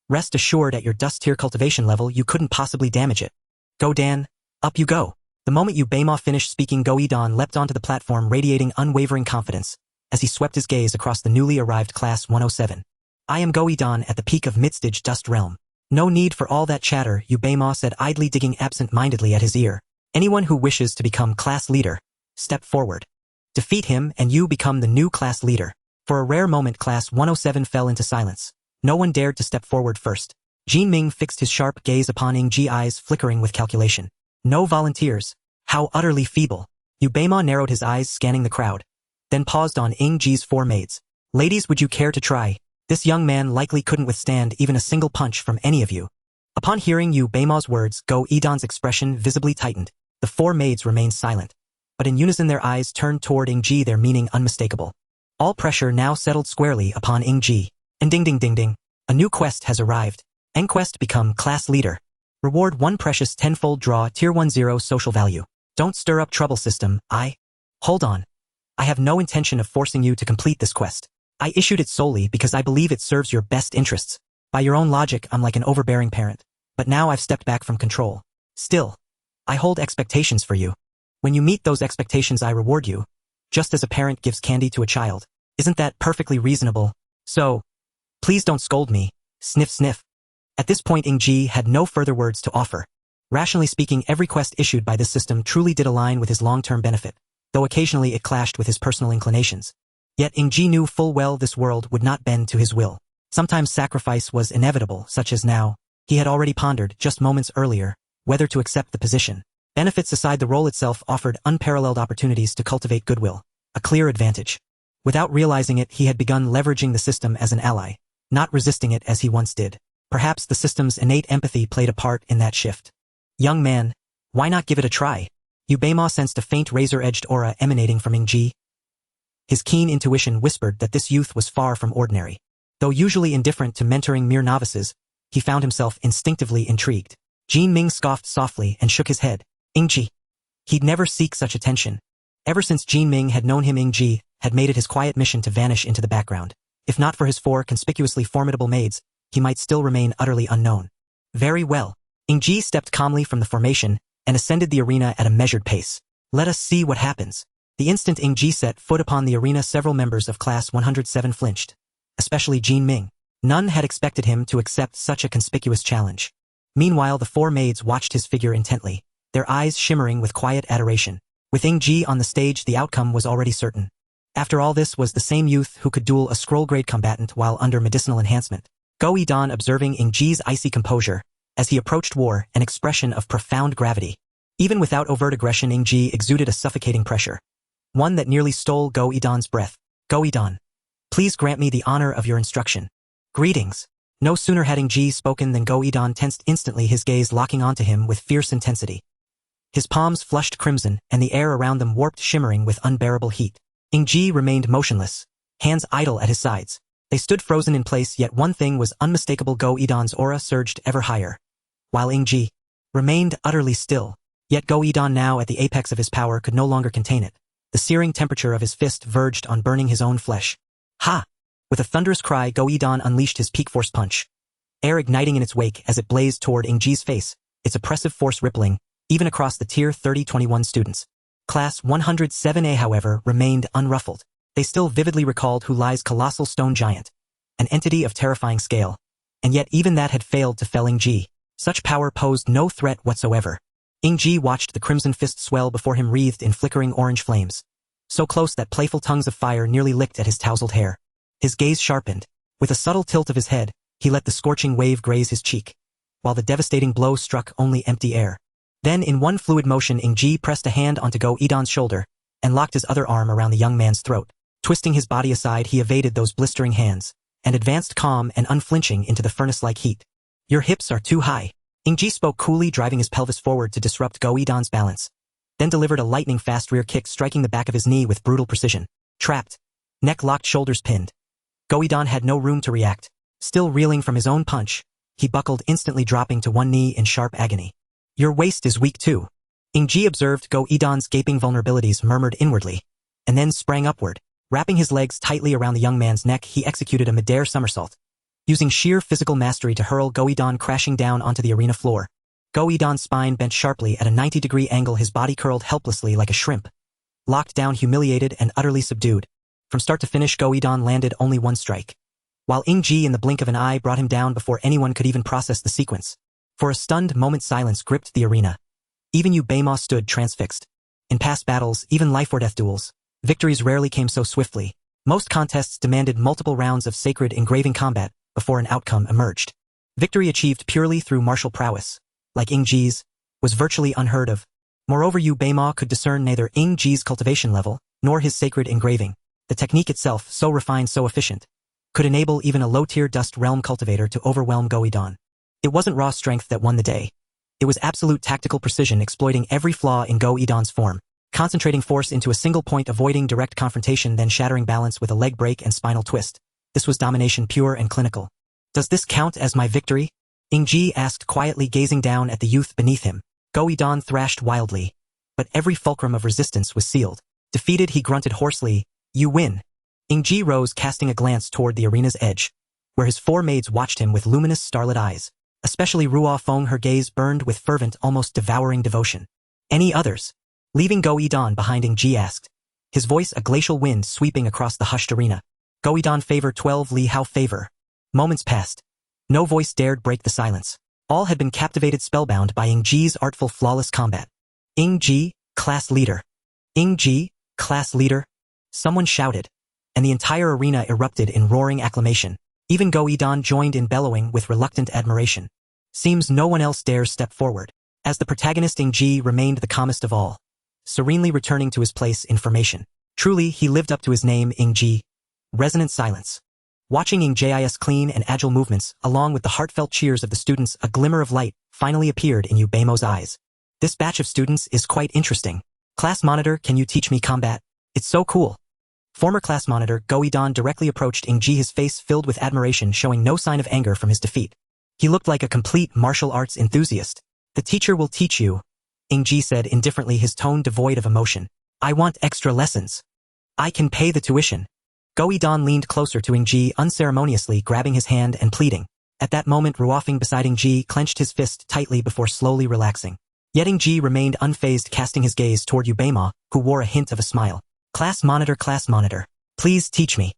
Rest assured, at your dust tier cultivation level, you couldn't possibly damage it. Godan, up you go." The moment Yu Beima finished speaking, Goidan leapt onto the platform, radiating unwavering confidence, as he swept his gaze across the newly arrived class 107. "I am Goidan at the peak of Midstage Dust Realm." "No need for all that chatter," Yu Beima said, idly digging absent-mindedly at his ear. "Anyone who wishes to become class leader, step forward. Defeat him and you become the new class leader." For a rare moment, class 107 fell into silence. No one dared to step forward first. Jin Ming fixed his sharp gaze upon Ying Ji, eyes flickering with calculation. "No volunteers. How utterly feeble." Yu Beima narrowed his eyes, scanning the crowd, then paused on Ying Ji's 4 maids. "Ladies, would you care to try? This young man likely couldn't withstand even a single punch from any of you." Upon hearing Yu Beima's words, Go Idan's expression visibly tightened. The four maids remained silent, but in unison their eyes turned toward Ying Ji, their meaning unmistakable. All pressure now settled squarely upon Ying Ji. And ding ding ding ding, a new quest has arrived. Enquest become class leader. Reward 1 precious tenfold draw tier 10 social value. Don't stir up trouble system, Hold on. I have no intention of forcing you to complete this quest. I issued it solely because I believe it serves your best interests. By your own logic, I'm like an overbearing parent. But now I've stepped back from control. Still, I hold expectations for you. When you meet those expectations, I reward you, just as a parent gives candy to a child. Isn't that perfectly reasonable? So, please don't scold me. Sniff sniff. At this point, Ying Ji had no further words to offer. Rationally speaking, every quest issued by this system truly did align with his long-term benefit, though occasionally it clashed with his personal inclinations. Yet Ying Ji knew full well this world would not bend to his will. Sometimes sacrifice was inevitable, such as now. He had already pondered, just moments earlier, whether to accept the position. Benefits aside, the role itself offered unparalleled opportunities to cultivate goodwill, a clear advantage. Without realizing it, he had begun leveraging the system as an ally, not resisting it as he once did. Perhaps the system's innate empathy played a part in that shift. Young man, why not give it a try? Yubema sensed a faint razor-edged aura emanating from Ying Ji. His keen intuition whispered that this youth was far from ordinary. Though usually indifferent to mentoring mere novices, he found himself instinctively intrigued. Jin Ming scoffed softly and shook his head. Ying Ji. He'd never seek such attention. Ever since Jin Ming had known him, Ying Ji had made it his quiet mission to vanish into the background. If not for his 4 conspicuously formidable maids, he might still remain utterly unknown. Very well. Ying Ji stepped calmly from the formation and ascended the arena at a measured pace. Let us see what happens. The instant Ying Ji set foot upon the arena, several members of Class 107 flinched, especially Jin Ming. None had expected him to accept such a conspicuous challenge. Meanwhile, the 4 maids watched his figure intently, their eyes shimmering with quiet adoration. With Ying Ji on the stage, the outcome was already certain. After all, this was the same youth who could duel a scroll-grade combatant while under medicinal enhancement. Go Idan, observing Ying Ji's icy composure, as he approached, wore an expression of profound gravity. Even without overt aggression, Ying Ji exuded a suffocating pressure, one that nearly stole Go Idan's breath. Go Idan, please grant me the honor of your instruction. Greetings. No sooner had Ying Ji spoken than Go Idan tensed instantly, his gaze locking onto him with fierce intensity. His palms flushed crimson, and the air around them warped, shimmering with unbearable heat. Ying Ji remained motionless, hands idle at his sides. They stood frozen in place, yet one thing was unmistakable: Go Idan's aura surged ever higher, while Ying Ji remained utterly still. Yet Go Idan, now at the apex of his power, could no longer contain it. The searing temperature of his fist verged on burning his own flesh. Ha! With a thunderous cry, Go Idan unleashed his peak force punch, air igniting in its wake as it blazed toward Ying Ji's face, its oppressive force rippling even across the Tier 3021 students. Class 107A, however, remained unruffled. They still vividly recalled Hu Lai's colossal stone giant, an entity of terrifying scale, and yet even that had failed to fell Ying Ji. Such power posed no threat whatsoever. Ying Ji watched the crimson fist swell before him, wreathed in flickering orange flames, so close that playful tongues of fire nearly licked at his tousled hair. His gaze sharpened. With a subtle tilt of his head, he let the scorching wave graze his cheek, while the devastating blow struck only empty air. Then, in one fluid motion, Ying Ji pressed a hand onto Go Idan's shoulder and locked his other arm around the young man's throat. Twisting his body aside, he evaded those blistering hands and advanced calm and unflinching into the furnace-like heat. Your hips are too high. Ying Ji spoke coolly, driving his pelvis forward to disrupt Go Idan's balance, then delivered a lightning-fast rear kick, striking the back of his knee with brutal precision. Trapped, neck locked, shoulders pinned, Go Idan had no room to react. Still reeling from his own punch, he buckled, instantly dropping to one knee in sharp agony. Your waist is weak too. Ying Ji observed Go Idan's gaping vulnerabilities, murmured inwardly, and then sprang upward. Wrapping his legs tightly around the young man's neck, he executed a mid-air somersault, using sheer physical mastery to hurl Go Idan crashing down onto the arena floor. Go Idan's spine bent sharply at a 90-degree angle, his body curled helplessly like a shrimp. Locked down, humiliated, and utterly subdued. From start to finish, Go Idan landed only one strike, while Ying Ji, in the blink of an eye, brought him down before anyone could even process the sequence. For a stunned moment, silence gripped the arena. Even Yubema stood transfixed. In past battles, even life-or-death duels, victories rarely came so swiftly. Most contests demanded multiple rounds of sacred engraving combat before an outcome emerged. Victory achieved purely through martial prowess, like Ying Ji's, was virtually unheard of. Moreover, Yubema could discern neither Ying Ji's cultivation level nor his sacred engraving. The technique itself, so refined, so efficient, could enable even a low-tier dust realm cultivator to overwhelm Go Idan. It wasn't raw strength that won the day. It was absolute tactical precision, exploiting every flaw in Go Idon's form, concentrating force into a single point, avoiding direct confrontation, then shattering balance with a leg break and spinal twist. This was domination pure and clinical. Does this count as my victory? Ying Ji asked quietly, gazing down at the youth beneath him. Go Idon thrashed wildly, but every fulcrum of resistance was sealed. Defeated, he grunted hoarsely, "You win." Ying Ji rose, casting a glance toward the arena's edge, where his four maids watched him with luminous starlit eyes. Especially Ruo Feng, her gaze burned with fervent, almost devouring devotion. Any others? Leaving Go Idon behind, Ying Ji asked, his voice a glacial wind sweeping across the hushed arena. Go Idon favor 12 Li Hao favor. Moments passed. No voice dared break the silence. All had been captivated, spellbound by Ying Ji's artful, flawless combat. Ying Ji, class leader. Ying Ji, class leader. Someone shouted, and the entire arena erupted in roaring acclamation. Even Go Idon joined in, bellowing with reluctant admiration. Seems no one else dares step forward. As the protagonist, Ying Ji remained the calmest of all, serenely returning to his place in formation. Truly, he lived up to his name, Ying Ji. Resonant silence. Watching Ying Ji's clean and agile movements, along with the heartfelt cheers of the students, a glimmer of light finally appeared in Yu Beimo's eyes. This batch of students is quite interesting. Class monitor, can you teach me combat? It's so cool. Former class monitor Go Idon directly approached Ying Ji, his face filled with admiration, showing no sign of anger from his defeat. He looked like a complete martial arts enthusiast. The teacher will teach you, Ying Ji said indifferently, his tone devoid of emotion. I want extra lessons. I can pay the tuition. Go Idon leaned closer to Ying Ji, unceremoniously grabbing his hand and pleading. At that moment, Ruofeng beside Ying Ji clenched his fist tightly before slowly relaxing. Yet Ying Ji remained unfazed, casting his gaze toward Yu Beimo, who wore a hint of a smile. Class monitor, please teach me.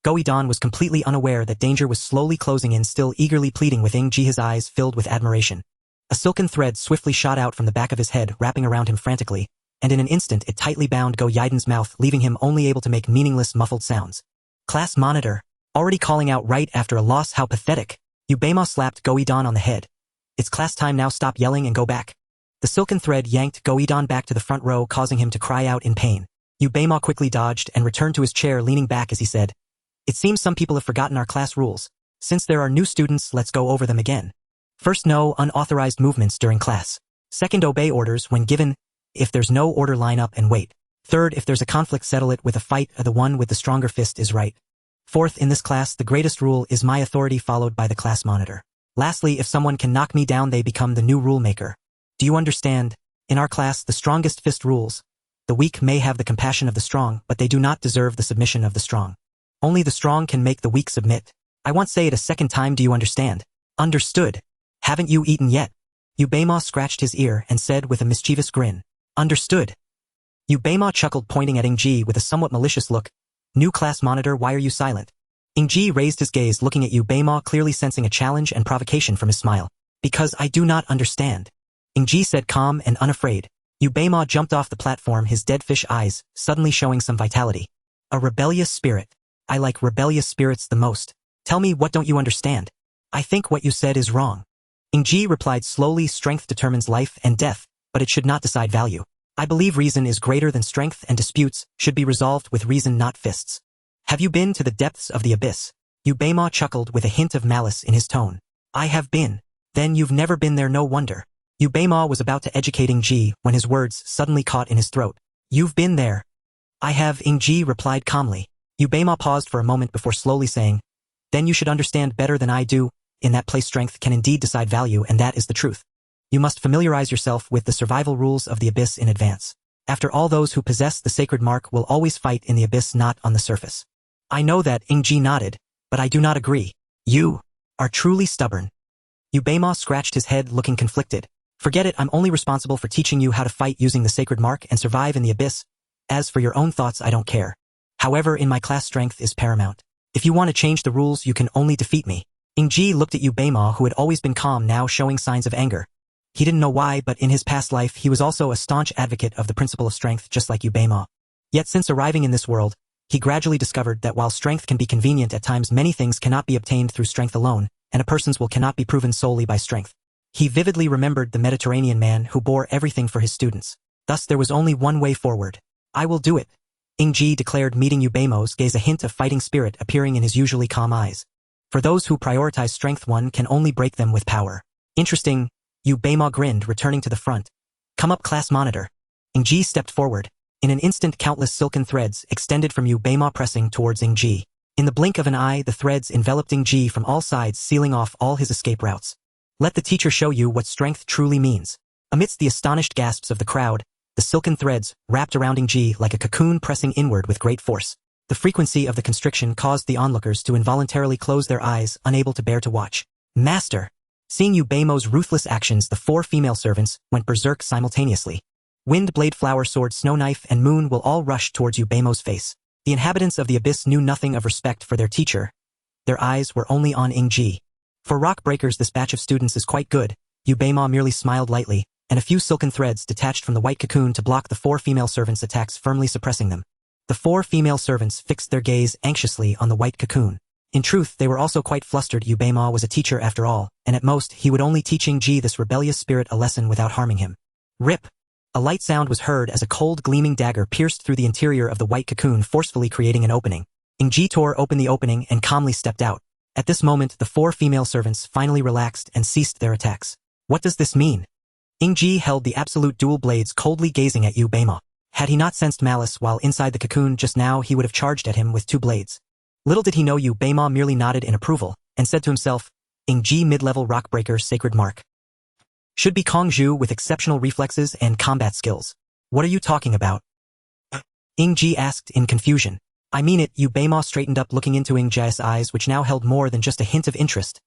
Go Idon was completely unaware that danger was slowly closing in, still eagerly pleading with Ying Ji, his eyes filled with admiration. A silken thread swiftly shot out from the back of his head, wrapping around him frantically, and in an instant it tightly bound Go Idon's mouth, leaving him only able to make meaningless, muffled sounds. Class monitor, already calling out right after a loss, how pathetic. Yu Beimo slapped Go Idon on the head. It's class time now, stop yelling and go back. The silken thread yanked Go Idon back to the front row, causing him to cry out in pain. Yu Beimo quickly dodged and returned to his chair, leaning back as he said, It seems some people have forgotten our class rules. Since there are new students, let's go over them again. First, no unauthorized movements during class. Second, obey orders when given. If there's no order, line up and wait. Third, if there's a conflict, settle it with a fight. The one with the stronger fist is right. Fourth, in this class, the greatest rule is my authority, followed by the class monitor. Lastly, if someone can knock me down, they become the new rule maker. Do you understand? In our class, the strongest fist rules. The weak may have the compassion of the strong, but they do not deserve the submission of the strong. Only the strong can make the weak submit. I won't say it a second time. Do you understand? Understood. Haven't you eaten yet? Yu Beimo scratched his ear and said with a mischievous grin. Understood. Yu Beimo chuckled, pointing at Ying Ji with a somewhat malicious look. New class monitor, why are you silent? Ying Ji raised his gaze, looking at Yu Beimo, clearly sensing a challenge and provocation from his smile. Because I do not understand. Ying Ji said, calm and unafraid. Yu Beimo jumped off the platform, his dead fish eyes suddenly showing some vitality. A rebellious spirit. I like rebellious spirits the most. Tell me, what don't you understand? I think what you said is wrong. Ying Ji replied slowly, strength determines life and death, but it should not decide value. I believe reason is greater than strength, and disputes should be resolved with reason, not fists. Have you been to the depths of the abyss? Yu Beimo chuckled with a hint of malice in his tone. I have been. Then you've never been there, no wonder. Yu Beimo was about to educate Ying Ji when his words suddenly caught in his throat. You've been there. I have, Ying Ji replied calmly. Yu Beimo paused for a moment before slowly saying, Then you should understand better than I do. In that place, strength can indeed decide value, and that is the truth. You must familiarize yourself with the survival rules of the abyss in advance. After all, those who possess the sacred mark will always fight in the abyss, not on the surface. I know that, Ying Ji nodded, but I do not agree. You are truly stubborn. Yu Beimo scratched his head, looking conflicted. Forget it, I'm only responsible for teaching you how to fight using the sacred mark and survive in the abyss. As for your own thoughts, I don't care. However, in my class, strength is paramount. If you want to change the rules, you can only defeat me. Ying Ji looked at Yu Beimo, who had always been calm, now showing signs of anger. He didn't know why, but in his past life, he was also a staunch advocate of the principle of strength, just like Yu Beimo. Yet since arriving in this world, he gradually discovered that while strength can be convenient at times, many things cannot be obtained through strength alone, and a person's will cannot be proven solely by strength. He vividly remembered the Mediterranean man who bore everything for his students. Thus there was only one way forward. I will do it, Ying Ji declared, meeting Yu Beimo's gaze, a hint of fighting spirit appearing in his usually calm eyes. For those who prioritize strength, one can only break them with power. Interesting, Yu Beima grinned, returning to the front. Come up, class monitor. Ying Ji stepped forward. In an instant, countless silken threads extended from Yu Beima, pressing towards Ying Ji. In the blink of an eye, the threads enveloped Ying Ji from all sides, sealing off all his escape routes. Let the teacher show you what strength truly means. Amidst the astonished gasps of the crowd, the silken threads wrapped around Ying Ji like a cocoon, pressing inward with great force. The frequency of the constriction caused the onlookers to involuntarily close their eyes, unable to bear to watch. Master! Seeing Yu Beima's ruthless actions, the 4 female servants went berserk simultaneously. Wind, blade, flower, sword, snow, knife, and moon will all rush towards Yu Beima's face. The inhabitants of the abyss knew nothing of respect for their teacher. Their eyes were only on Ying Ji. For rock breakers, this batch of students is quite good. Yu Beima merely smiled lightly, and a few silken threads detached from the white cocoon to block the 4 female servants' attacks, firmly suppressing them. The 4 female servants fixed their gaze anxiously on the white cocoon. In truth, they were also quite flustered. Yu Beima was a teacher after all, and at most, he would only teach Ying Ji, this rebellious spirit, a lesson without harming him. Rip! A light sound was heard as a cold, gleaming dagger pierced through the interior of the white cocoon, forcefully creating an opening. Ying Ji tore open the opening and calmly stepped out. At this moment, the 4 female servants finally relaxed and ceased their attacks. What does this mean? Ying Ji held the absolute dual blades, coldly gazing at Yu Beima. Had he not sensed malice while inside the cocoon just now, he would have charged at him with 2 blades. Little did he know Yu Beima merely nodded in approval, and said to himself, Ying Ji, mid-level rock breaker, sacred mark. Should be Kongju with exceptional reflexes and combat skills. What are you talking about? Ying Ji asked in confusion. I mean it. Yu Beima straightened up, looking into Ying Ji's eyes, which now held more than just a hint of interest.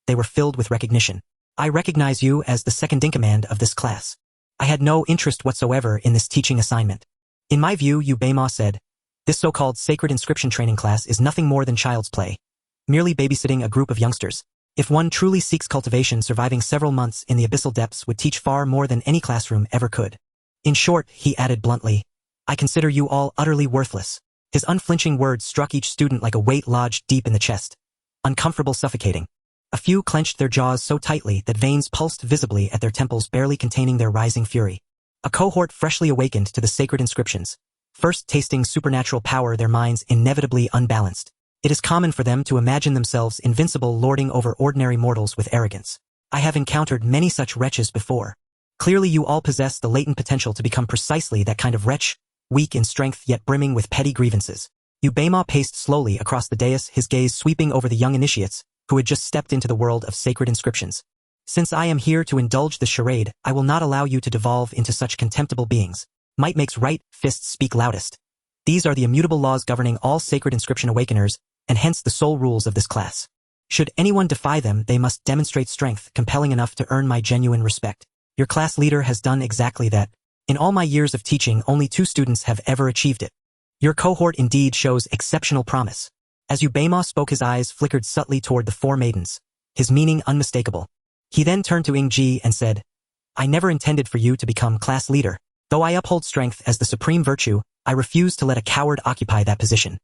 They were filled with recognition. I recognize you as the second-in-command of this class. I had no interest whatsoever in this teaching assignment. In my view, Yu Beima said, this so-called sacred inscription training class is nothing more than child's play. Merely babysitting a group of youngsters. If one truly seeks cultivation, surviving several months in the abyssal depths would teach far more than any classroom ever could. In short, he added bluntly, I consider you all utterly worthless. His unflinching words struck each student like a weight lodged deep in the chest. Uncomfortable, suffocating. A few clenched their jaws so tightly that veins pulsed visibly at their temples, barely containing their rising fury. A cohort freshly awakened to the sacred inscriptions. First tasting supernatural power, their minds inevitably unbalanced. It is common for them to imagine themselves invincible, lording over ordinary mortals with arrogance. I have encountered many such wretches before. Clearly you all possess the latent potential to become precisely that kind of wretch, weak in strength yet brimming with petty grievances. Yu Beima paced slowly across the dais, his gaze sweeping over the young initiates, who had just stepped into the world of sacred inscriptions. Since I am here to indulge the charade, I will not allow you to devolve into such contemptible beings. Might makes right, fists speak loudest. These are the immutable laws governing all sacred inscription awakeners, and hence the sole rules of this class. Should anyone defy them, they must demonstrate strength compelling enough to earn my genuine respect. Your class leader has done exactly that. In all my years of teaching, only 2 students have ever achieved it. Your cohort indeed shows exceptional promise. As Yu Beima spoke, his eyes flickered subtly toward the 4 maidens, his meaning unmistakable. He then turned to Ying Ji and said, I never intended for you to become class leader. Though I uphold strength as the supreme virtue, I refuse to let a coward occupy that position.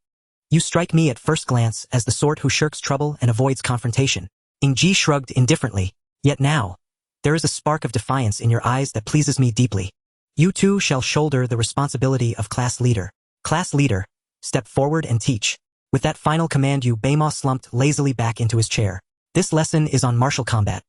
You strike me at first glance as the sort who shirks trouble and avoids confrontation. Ying Ji shrugged indifferently. Yet now, there is a spark of defiance in your eyes that pleases me deeply. You too shall shoulder the responsibility of class leader. Class leader, step forward and teach. With that final command, Yu Beima slumped lazily back into his chair. This lesson is on martial combat.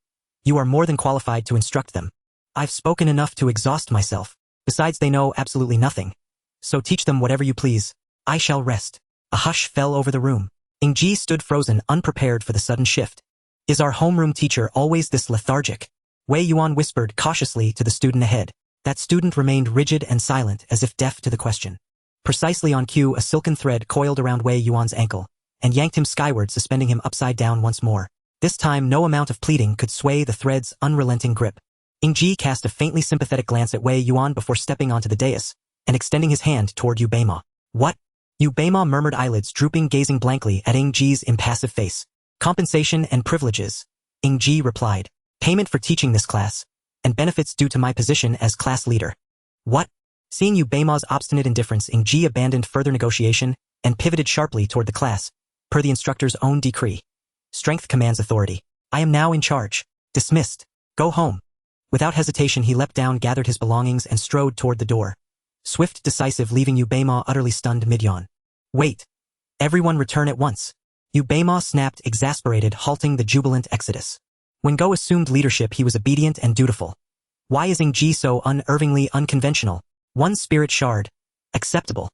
You are more than qualified to instruct them. I've spoken enough to exhaust myself. Besides, they know absolutely nothing. So teach them whatever you please. I shall rest. A hush fell over the room. Ying Ji stood frozen, unprepared for the sudden shift. Is our homeroom teacher always this lethargic? Wei Yuan whispered cautiously to the student ahead. That student remained rigid and silent, as if deaf to the question. Precisely on cue, a silken thread coiled around Wei Yuan's ankle, and yanked him skyward, suspending him upside down once more. This time, no amount of pleading could sway the thread's unrelenting grip. Ying Ji cast a faintly sympathetic glance at Wei Yuan before stepping onto the dais, and extending his hand toward Yu Beima. What? Yu Beima murmured, eyelids drooping, gazing blankly at Ying Ji's impassive face. Compensation and privileges, Ying Ji replied. Payment for teaching this class, and benefits due to my position as class leader. What? Seeing Yu Beima's obstinate indifference, Ying Ji abandoned further negotiation and pivoted sharply toward the class, per the instructor's own decree. Strength commands authority. I am now in charge. Dismissed. Go home. Without hesitation, he leapt down, gathered his belongings, and strode toward the door. Swift, decisive, leaving Yu Beima utterly stunned mid-yawn. Wait. Everyone return at once. Yu Beima snapped, exasperated, halting the jubilant exodus. When Go assumed leadership, he was obedient and dutiful. Why is Ying Ji so unervingly unconventional? One spirit shard. Acceptable.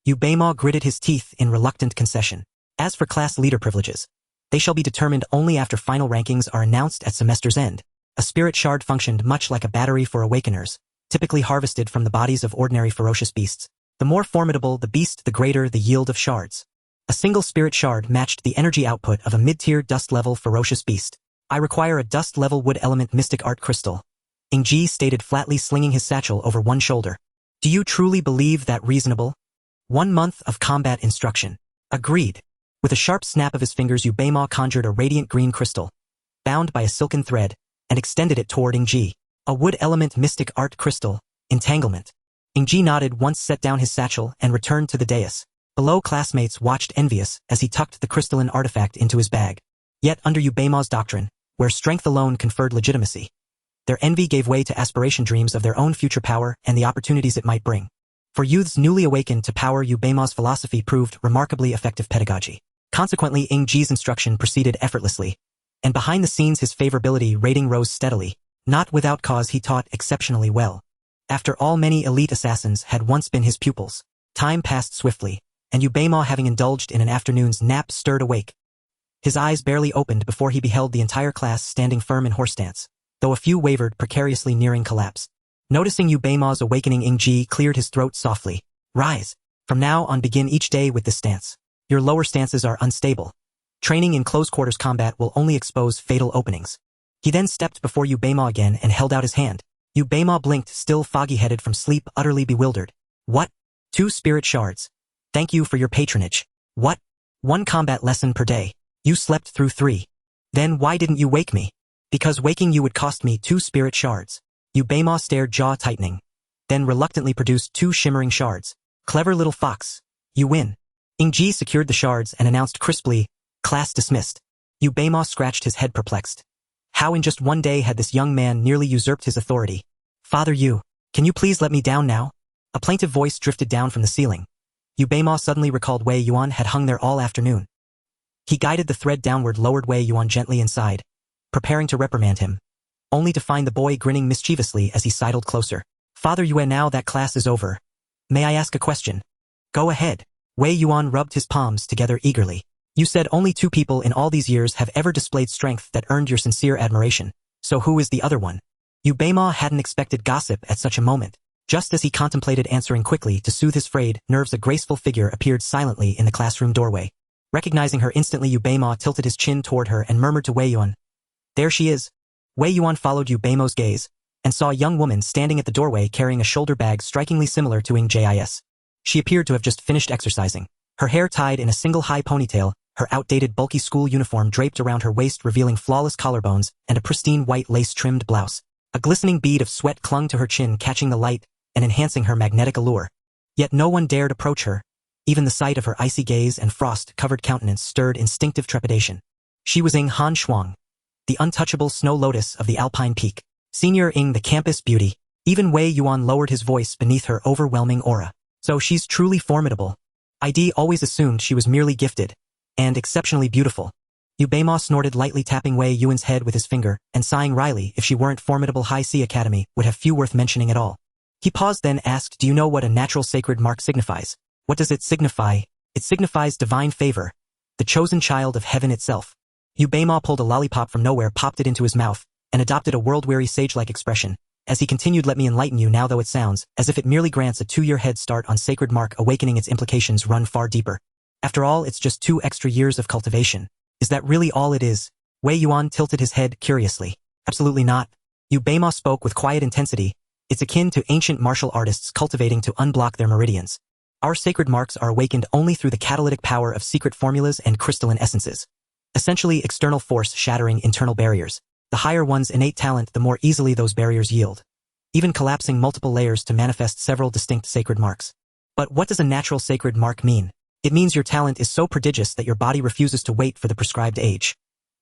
Yu Beima gritted his teeth in reluctant concession. As for class leader privileges, they shall be determined only after final rankings are announced at semester's end. A spirit shard functioned much like a battery for awakeners, typically harvested from the bodies of ordinary ferocious beasts. The more formidable the beast, the greater the yield of shards. A single spirit shard matched the energy output of a mid-tier dust-level ferocious beast. I require a dust-level wood element mystic art crystal, Ying Ji stated flatly, slinging his satchel over one shoulder. Do you truly believe that reasonable? 1 month of combat instruction. Agreed. With a sharp snap of his fingers, Yu Beima conjured a radiant green crystal, bound by a silken thread, and extended it toward Ying Ji. A wood element mystic art crystal, entanglement. Ying Ji nodded once, set down his satchel, and returned to the dais. Below, classmates watched envious as he tucked the crystalline artifact into his bag. Yet under Yu Beima's doctrine, where strength alone conferred legitimacy, their envy gave way to aspiration, dreams of their own future power and the opportunities it might bring. For youths newly awakened to power, Yu Beima's philosophy proved remarkably effective pedagogy. Consequently, Ying Ji's instruction proceeded effortlessly, and behind the scenes his favorability rating rose steadily. Not without cause, he taught exceptionally well. After all, many elite assassins had once been his pupils. Time passed swiftly, and Yu Beima, having indulged in an afternoon's nap, stirred awake. His eyes barely opened before he beheld the entire class standing firm in horse stance, though a few wavered, precariously nearing collapse. Noticing Yu Beima's awakening, Ying Ji cleared his throat softly. Rise. From now on, begin each day with this stance. Your lower stances are unstable. Training in close-quarters combat will only expose fatal openings. He then stepped before Yu Beima again and held out his hand. Yu Beima blinked, still foggy-headed from sleep, utterly bewildered. What? 2 spirit shards. Thank you for your patronage. What? 1 combat lesson per day. You slept through 3. Then why didn't you wake me? Because waking you would cost me 2 spirit shards. Yu Beima stared, jaw tightening, then reluctantly produced 2 shimmering shards. Clever little fox. You win. Ying Ji secured the shards and announced crisply, class dismissed. Yu Beima scratched his head, perplexed. How in just 1 day had this young man nearly usurped his authority? Father Yu, can you please let me down now? A plaintive voice drifted down from the ceiling. Yu Beima suddenly recalled Wei Yuan had hung there all afternoon. He guided the thread downward, lowered Wei Yuan gently inside, preparing to reprimand him, only to find the boy grinning mischievously as he sidled closer. Father Yue, now that class is over, may I ask a question? Go ahead. Wei Yuan rubbed his palms together eagerly. You said only 2 people in all these years have ever displayed strength that earned your sincere admiration. So who is the other one? Yu Beima hadn't expected gossip at such a moment. Just as he contemplated answering quickly to soothe his frayed nerves, a graceful figure appeared silently in the classroom doorway. Recognizing her instantly, Yu Beima tilted his chin toward her and murmured to Wei Yuan, there she is. Wei Yuan followed Yu Beima's gaze and saw a young woman standing at the doorway carrying a shoulder bag strikingly similar to Ying Jis. She appeared to have just finished exercising, her hair tied in a single high ponytail, her outdated bulky school uniform draped around her waist revealing flawless collarbones and a pristine white lace-trimmed blouse. A glistening bead of sweat clung to her chin, catching the light and enhancing her magnetic allure. Yet no one dared approach her. Even the sight of her icy gaze and frost-covered countenance stirred instinctive trepidation. She was Ying Han Shuang, the untouchable snow lotus of the Alpine Peak. Senior Ying, the campus beauty. Even Wei Yuan lowered his voice beneath her overwhelming aura. So she's truly formidable. ID always assumed she was merely gifted and exceptionally beautiful. Yu Beima snorted lightly, tapping Wei Yuan's head with his finger and sighing wryly. If she weren't formidable, High Sea Academy would have few worth mentioning at all. He paused, then asked, do you know what a natural sacred mark signifies? What does it signify? It signifies divine favor, the chosen child of heaven itself. Yu Beima pulled a lollipop from nowhere, popped it into his mouth, and adopted a world-weary sage-like expression. As he continued, let me enlighten you now, though it sounds as if it merely grants a 2-year head start on sacred mark awakening, its implications run far deeper. After all, it's just 2 extra years of cultivation. Is that really all it is? Wei Yuan tilted his head curiously. Absolutely not. Yu Beima spoke with quiet intensity. It's akin to ancient martial artists cultivating to unblock their meridians. Our sacred marks are awakened only through the catalytic power of secret formulas and crystalline essences. Essentially external force shattering internal barriers. The higher one's innate talent, the more easily those barriers yield, even collapsing multiple layers to manifest several distinct sacred marks. But what does a natural sacred mark mean? It means your talent is so prodigious that your body refuses to wait for the prescribed age.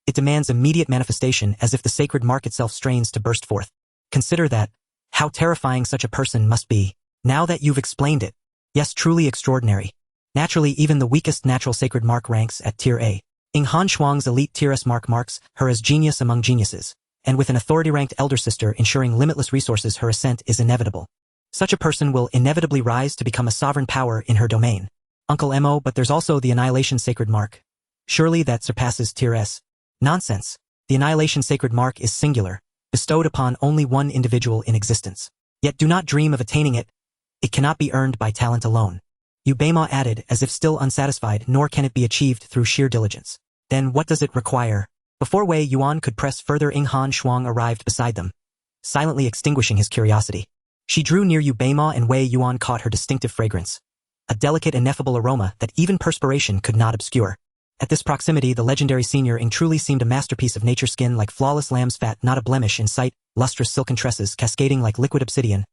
It demands immediate manifestation, as if the sacred mark itself strains to burst forth. Consider that. How terrifying such a person must be. Now that you've explained it. Yes, truly extraordinary. Naturally, even the weakest natural sacred mark ranks at Tier A. Ying Han Shuang's elite tier S marks her as genius among geniuses, and with an authority-ranked elder sister ensuring limitless resources, her ascent is inevitable. Such a person will inevitably rise to become a sovereign power in her domain. Uncle Mo, but there's also the Annihilation Sacred Mark. Surely that surpasses tier S. Nonsense. The Annihilation Sacred Mark is singular, bestowed upon only one individual in existence. Yet do not dream of attaining it. It cannot be earned by talent alone. Yu Beima added, as if still unsatisfied, nor can it be achieved through sheer diligence. Then what does it require? Before Wei Yuan could press further, Ying Han Shuang arrived beside them, silently extinguishing his curiosity. She drew near Yu Beima, and Wei Yuan caught her distinctive fragrance. A delicate, ineffable aroma that even perspiration could not obscure. At this proximity, the legendary senior Ying truly seemed a masterpiece of nature, skin like flawless lamb's fat, not a blemish in sight, lustrous silken tresses cascading like liquid obsidian.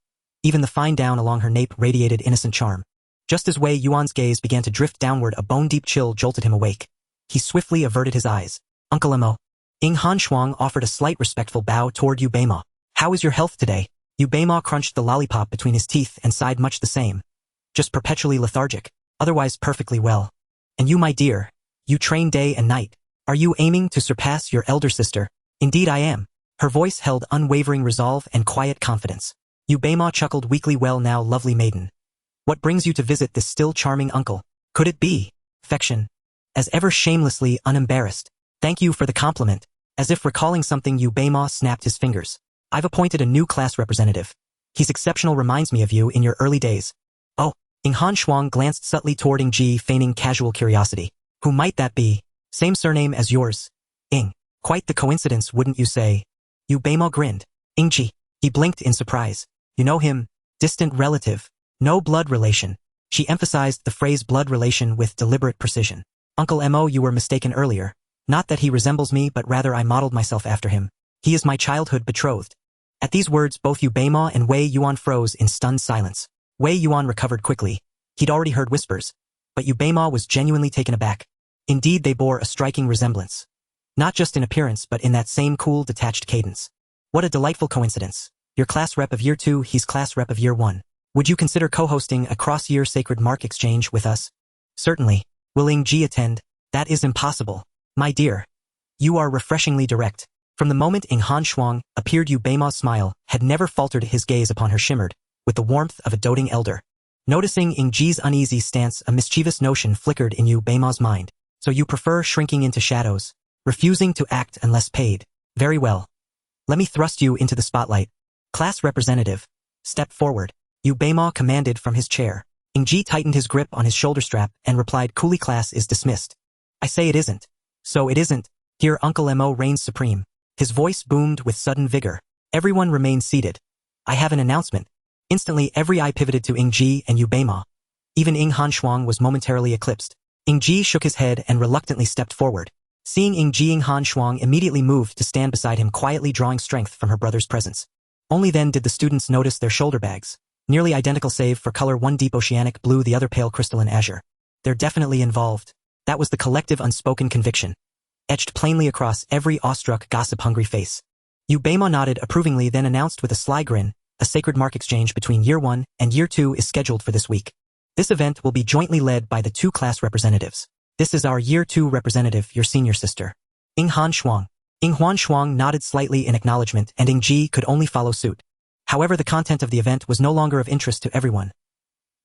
Even the fine down along her nape radiated innocent charm. Just as Wei Yuan's gaze began to drift downward, a bone-deep chill jolted him awake. He swiftly averted his eyes. Uncle Mo. Ying Han Shuang offered a slight respectful bow toward Yu Beima. How is your health today? Yu Beima crunched the lollipop between his teeth and sighed, much the same. Just perpetually lethargic. Otherwise perfectly well. And you, my dear? You train day and night. Are you aiming to surpass your elder sister? Indeed I am. Her voice held unwavering resolve and quiet confidence. Yu Beima chuckled weakly. Well now, lovely maiden. What brings you to visit this still charming uncle? Could it be affection? As ever, shamelessly unembarrassed. Thank you for the compliment. As if recalling something, Yu Beima snapped his fingers. I've appointed a new class representative. He's exceptional, reminds me of you in your early days. Oh, Ying Han Shuang glanced subtly toward Ying Ji, feigning casual curiosity. Who might that be? Same surname as yours. Ying. Quite the coincidence, wouldn't you say? Yu Beima grinned. Ying Ji. He blinked in surprise. You know him? Distant relative. No blood relation. She emphasized the phrase blood relation with deliberate precision. Uncle Mo, you were mistaken earlier. Not that he resembles me, but rather I modeled myself after him. He is my childhood betrothed. At these words, both Yu Beima and Wei Yuan froze in stunned silence. Wei Yuan recovered quickly. He'd already heard whispers. But Yu Beima was genuinely taken aback. Indeed, they bore a striking resemblance. Not just in appearance, but in that same cool, detached cadence. What a delightful coincidence. You're class rep of year 2, he's class rep of year 1. Would you consider co-hosting a cross-year sacred mark exchange with us? Certainly. Will Ying Ji attend? That is impossible. My dear. You are refreshingly direct. From the moment Ying Han Shuang appeared, Yu Beima's smile had never faltered. His gaze upon her shimmered with the warmth of a doting elder. Noticing Ying Ji's uneasy stance, a mischievous notion flickered in Yu Beima's mind. So you prefer shrinking into shadows, refusing to act unless paid. Very well. Let me thrust you into the spotlight. Class representative, step forward. Yu Beima commanded from his chair. Ying Ji tightened his grip on his shoulder strap and replied coolly, class is dismissed. I say it isn't. So it isn't. Here Uncle Mo reigns supreme. His voice boomed with sudden vigor. Everyone remained seated. I have an announcement. Instantly every eye pivoted to Ying Ji and Yu Beima. Even Ying Han Shuang was momentarily eclipsed. Ying Ji shook his head and reluctantly stepped forward. Seeing Ying Ji, Ying Han Shuang immediately moved to stand beside him, quietly drawing strength from her brother's presence. Only then did the students notice their shoulder bags, nearly identical save for color, one deep oceanic blue, the other pale crystalline azure. They're definitely involved. That was the collective unspoken conviction, etched plainly across every awestruck, gossip-hungry face. Yu Beima nodded approvingly, then announced with a sly grin, a sacred mark exchange between year 1 and year 2 is scheduled for this week. This event will be jointly led by the 2 class representatives. This is our year 2 representative, your senior sister, Ying Han Shuang. Ying Han Shuang nodded slightly in acknowledgement, and Ying Ji could only follow suit. However, the content of the event was no longer of interest to everyone.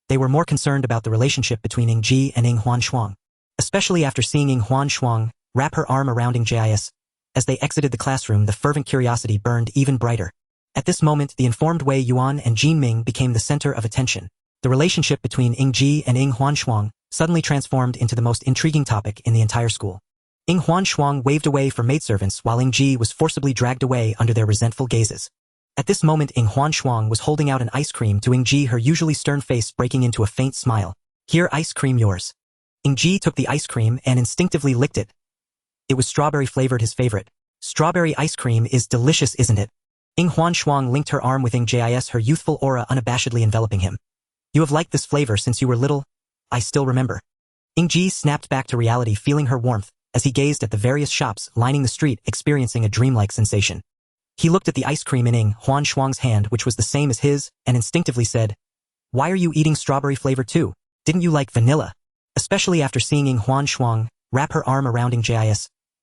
They were more concerned about the relationship between Ying Ji and Ying Han Shuang, especially after seeing Ying Han Shuang wrap her arm around Ying Jis. As they exited the classroom, the fervent curiosity burned even brighter. At this moment, the informed Wei Yuan and Jin Ming became the center of attention. The relationship between Ying Ji and Ying Han Shuang suddenly transformed into the most intriguing topic in the entire school. Ying Han Shuang waved away for maidservants while Ying Ji was forcibly dragged away under their resentful gazes. At this moment, Ying Han Shuang was holding out an ice cream to Ying Ji, her usually stern face breaking into a faint smile. Here, ice cream, yours. Ying Ji took the ice cream and instinctively licked it. It was strawberry flavored, his favorite. Strawberry ice cream is delicious, isn't it? Ying Han Shuang linked her arm with Ying Jis, her youthful aura unabashedly enveloping him. You have liked this flavor since you were little? I still remember. Ying Ji snapped back to reality, feeling her warmth, as he gazed at the various shops lining the street, experiencing a dreamlike sensation. He looked at the ice cream in Ying Han Shuang's hand, which was the same as his, and instinctively said, Why are you eating strawberry flavor too? Didn't you like vanilla? Especially after seeing Ying Han Shuang wrap her arm around Ying Ji.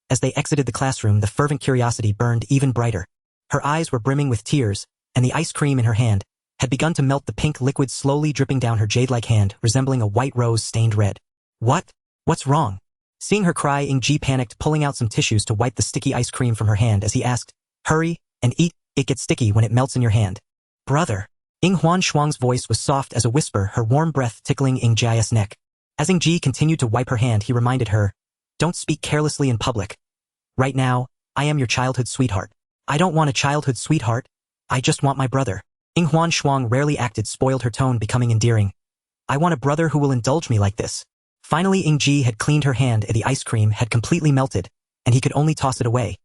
As they exited the classroom, the fervent curiosity burned even brighter. Her eyes were brimming with tears, and the ice cream in her hand had begun to melt, the pink liquid slowly dripping down her jade-like hand, resembling a white rose stained red. What? What's wrong? Seeing her cry, Ying Ji panicked, pulling out some tissues to wipe the sticky ice cream from her hand as he asked, "Hurry, and eat, it gets sticky when it melts in your hand." "Brother." Ying Shuang's voice was soft as a whisper, her warm breath tickling Ying Ji's neck. As Ying Ji continued to wipe her hand, he reminded her, "Don't speak carelessly in public. Right now, I am your childhood sweetheart." "I don't want a childhood sweetheart. I just want my brother." Ying Shuang rarely acted, spoiled, her tone becoming endearing. "I want a brother who will indulge me like this." Finally, Ying Ji had cleaned her hand, and the ice cream had completely melted, and he could only toss it away.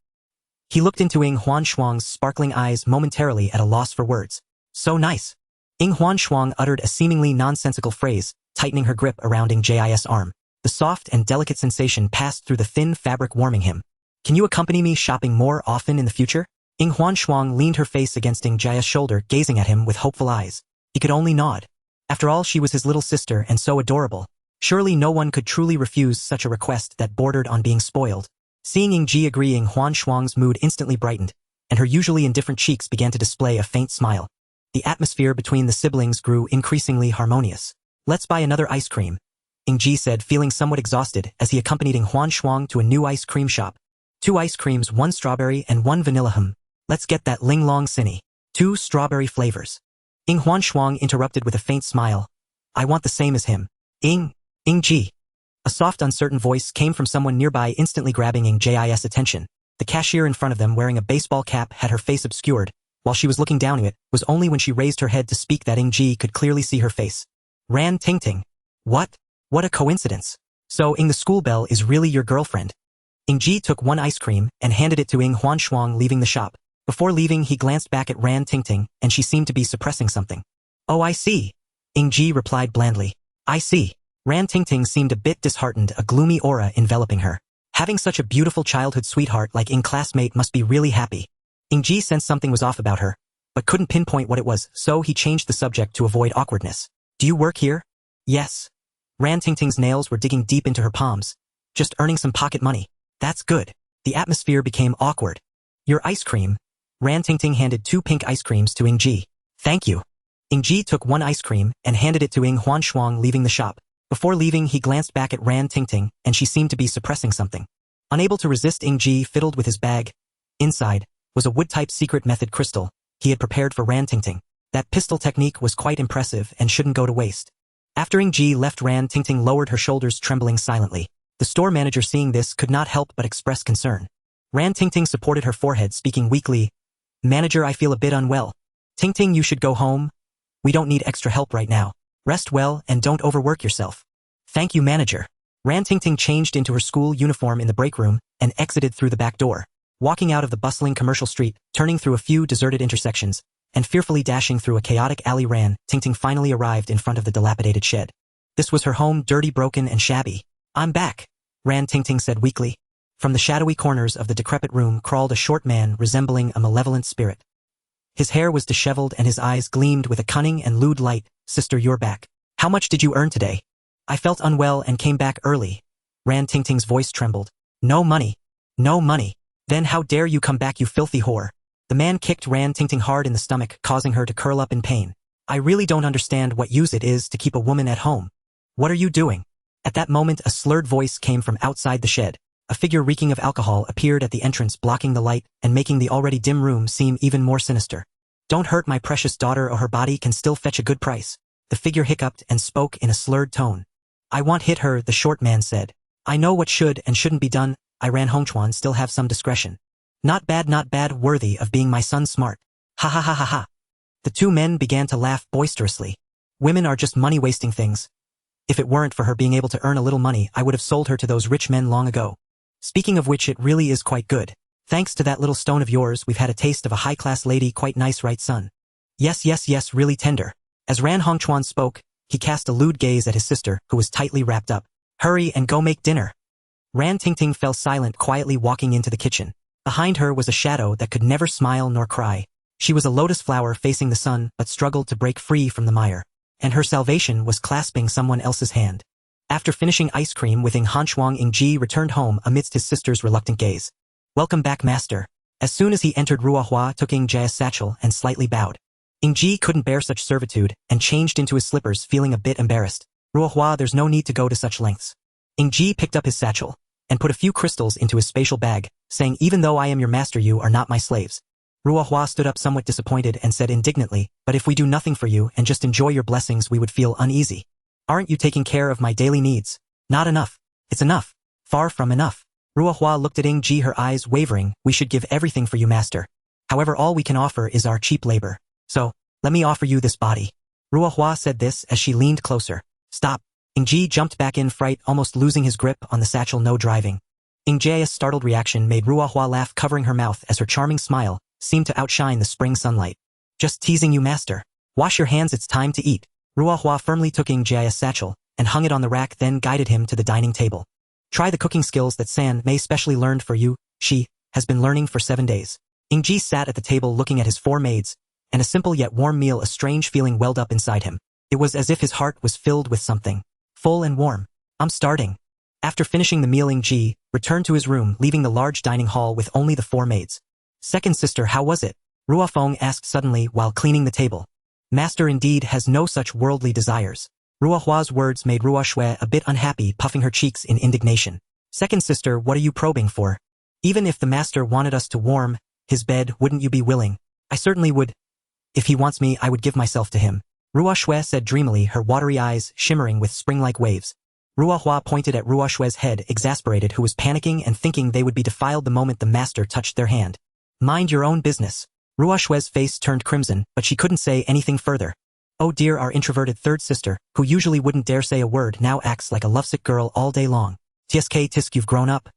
He looked into Ying Shuang's sparkling eyes, momentarily at a loss for words. "So nice." Ying Shuang uttered a seemingly nonsensical phrase, tightening her grip around Ying Ji's arm. The soft and delicate sensation passed through the thin fabric, warming him. "Can you accompany me shopping more often in the future?" Ying Shuang leaned her face against Ying Ji's shoulder, gazing at him with hopeful eyes. He could only nod. After all, she was his little sister and so adorable. Surely no one could truly refuse such a request that bordered on being spoiled. Seeing Ying Ji agree, Ying Shuang's mood instantly brightened, and her usually indifferent cheeks began to display a faint smile. The atmosphere between the siblings grew increasingly harmonious. "Let's buy another ice cream," Ying Ji said, feeling somewhat exhausted as he accompanied Ying Shuang to a new ice cream shop. "2 ice creams, 1 strawberry and 1 vanilla. Let's get that Ling Long Cine. 2 strawberry flavors." Ying Shuang interrupted with a faint smile. "I want the same as him." Ying Ji." A soft, uncertain voice came from someone nearby, instantly grabbing Ying Ji's attention. The cashier in front of them, wearing a baseball cap, had her face obscured. While she was looking down at it, was only when she raised her head to speak that Ying Ji could clearly see her face. "Ran Tingting. What? What a coincidence. So Ying, the school belle, is really your girlfriend?" Ying Ji took 1 ice cream and handed it to Ying Shuang, leaving the shop. Before leaving, he glanced back at Ran Tingting, and she seemed to be suppressing something. "Oh, I see," Ying Ji replied blandly. "I see." Ran Tingting seemed a bit disheartened, a gloomy aura enveloping her. Having such a beautiful childhood sweetheart like Ying classmate must be really happy. Ying Ji sensed something was off about her, but couldn't pinpoint what it was, so he changed the subject to avoid awkwardness. "Do you work here?" "Yes." Ran Tingting's nails were digging deep into her palms. "Just earning some pocket money." "That's good." The atmosphere became awkward. "Your ice cream." Ran Tingting handed 2 pink ice creams to Ying Ji. "Thank you." Ying Ji took 1 ice cream and handed it to Ying Shuang, leaving the shop. Before leaving, he glanced back at Ran Tingting, and she seemed to be suppressing something. Unable to resist, Ying Ji fiddled with his bag. Inside was a wood-type secret method crystal he had prepared for Ran Tingting. That pistol technique was quite impressive and shouldn't go to waste. After Ying Ji left, Ran Tingting lowered her shoulders, trembling silently. The store manager, seeing this, could not help but express concern. Ran Tingting supported her forehead, speaking weakly. "Manager, I feel a bit unwell." "Tingting, you should go home. We don't need extra help right now. Rest well and don't overwork yourself." "Thank you, manager." Ran Tingting changed into her school uniform in the break room and exited through the back door. Walking out of the bustling commercial street, turning through a few deserted intersections, and fearfully dashing through a chaotic alley, Ran Tingting finally arrived in front of the dilapidated shed. This was her home, dirty, broken, and shabby. "I'm back," Ran Tingting said weakly. From the shadowy corners of the decrepit room crawled a short man resembling a malevolent spirit. His hair was disheveled and his eyes gleamed with a cunning and lewd light. "Sister, you're back. How much did you earn today?" "I felt unwell and came back early." Ran Tingting's voice trembled. "No money. No money. Then how dare you come back, you filthy whore." The man kicked Ran Tingting hard in the stomach, causing her to curl up in pain. "I really don't understand what use it is to keep a woman at home. What are you doing?" At that moment, a slurred voice came from outside the shed. A figure reeking of alcohol appeared at the entrance, blocking the light and making the already dim room seem even more sinister. "Don't hurt my precious daughter, or her body can still fetch a good price." The figure hiccuped and spoke in a slurred tone. "I won't hit her," the short man said. "I know what should and shouldn't be done. I Ran Hongchuan still have some discretion. Not bad, worthy of being my son smart." "Ha ha ha ha ha." The 2 men began to laugh boisterously. "Women are just money-wasting things. If it weren't for her being able to earn a little money, I would have sold her to those rich men long ago. Speaking of which, it really is quite good. Thanks to that little stone of yours, we've had a taste of a high-class lady. Quite nice, right, son?" Yes, really tender." As Ran Hongchuan spoke, he cast a lewd gaze at his sister, who was tightly wrapped up. "Hurry and go make dinner." Ran Tingting fell silent, quietly walking into the kitchen. Behind her was a shadow that could never smile nor cry. She was a lotus flower facing the sun, but struggled to break free from the mire. And her salvation was clasping someone else's hand. After finishing ice cream with Ying Ji returned home amidst his sister's reluctant gaze. Welcome back, master. As soon as he entered, Ruohua took Ying Ji's satchel and slightly bowed. Ying Ji couldn't bear such servitude and changed into his slippers, feeling a bit embarrassed. Ruohua, there's no need to go to such lengths. Ying Ji picked up his satchel and put a few crystals into his spatial bag, saying, even though I am your master, you are not my slaves. Ruohua stood up somewhat disappointed and said indignantly, but if we do nothing for you and just enjoy your blessings, we would feel uneasy. Aren't you taking care of my daily needs? Not enough. It's enough. Far from enough. Ruohua looked at Ying Ji, her eyes wavering. We should give everything for you, master. However, all we can offer is our cheap labor. So, let me offer you this body. Ruohua said this as she leaned closer. Stop. Ying Ji jumped back in fright, almost losing his grip on the satchel. No driving. Ying Ji's startled reaction made Ruohua laugh, covering her mouth as her charming smile seemed to outshine the spring sunlight. Just teasing you, master. Wash your hands, it's time to eat. Ruohua firmly took Ying Ji's satchel and hung it on the rack, then guided him to the dining table. Try the cooking skills that San Mei specially learned for you. She has been learning for 7 days. Ying Ji sat at the table looking at his 4 maids, and a simple yet warm meal. A strange feeling welled up inside him. It was as if his heart was filled with something full and warm. I'm starting. After finishing the meal, Ying Ji returned to his room, leaving the large dining hall with only the 4 maids. Second sister, how was it? Ruofeng asked suddenly while cleaning the table. Master indeed has no such worldly desires. Ruohua's words made Ruoshui a bit unhappy, puffing her cheeks in indignation. Second sister, what are you probing for? Even if the master wanted us to warm his bed, wouldn't you be willing? I certainly would. If he wants me, I would give myself to him. Ruoshui said dreamily, her watery eyes shimmering with spring-like waves. Ruohua pointed at Ruoshui's head, exasperated, who was panicking and thinking they would be defiled the moment the master touched their hand. Mind your own business. Ruoshui's face turned crimson, but she couldn't say anything further. Oh dear, our introverted third sister, who usually wouldn't dare say a word, now acts like a lovesick girl all day long. Tisk, you've grown up.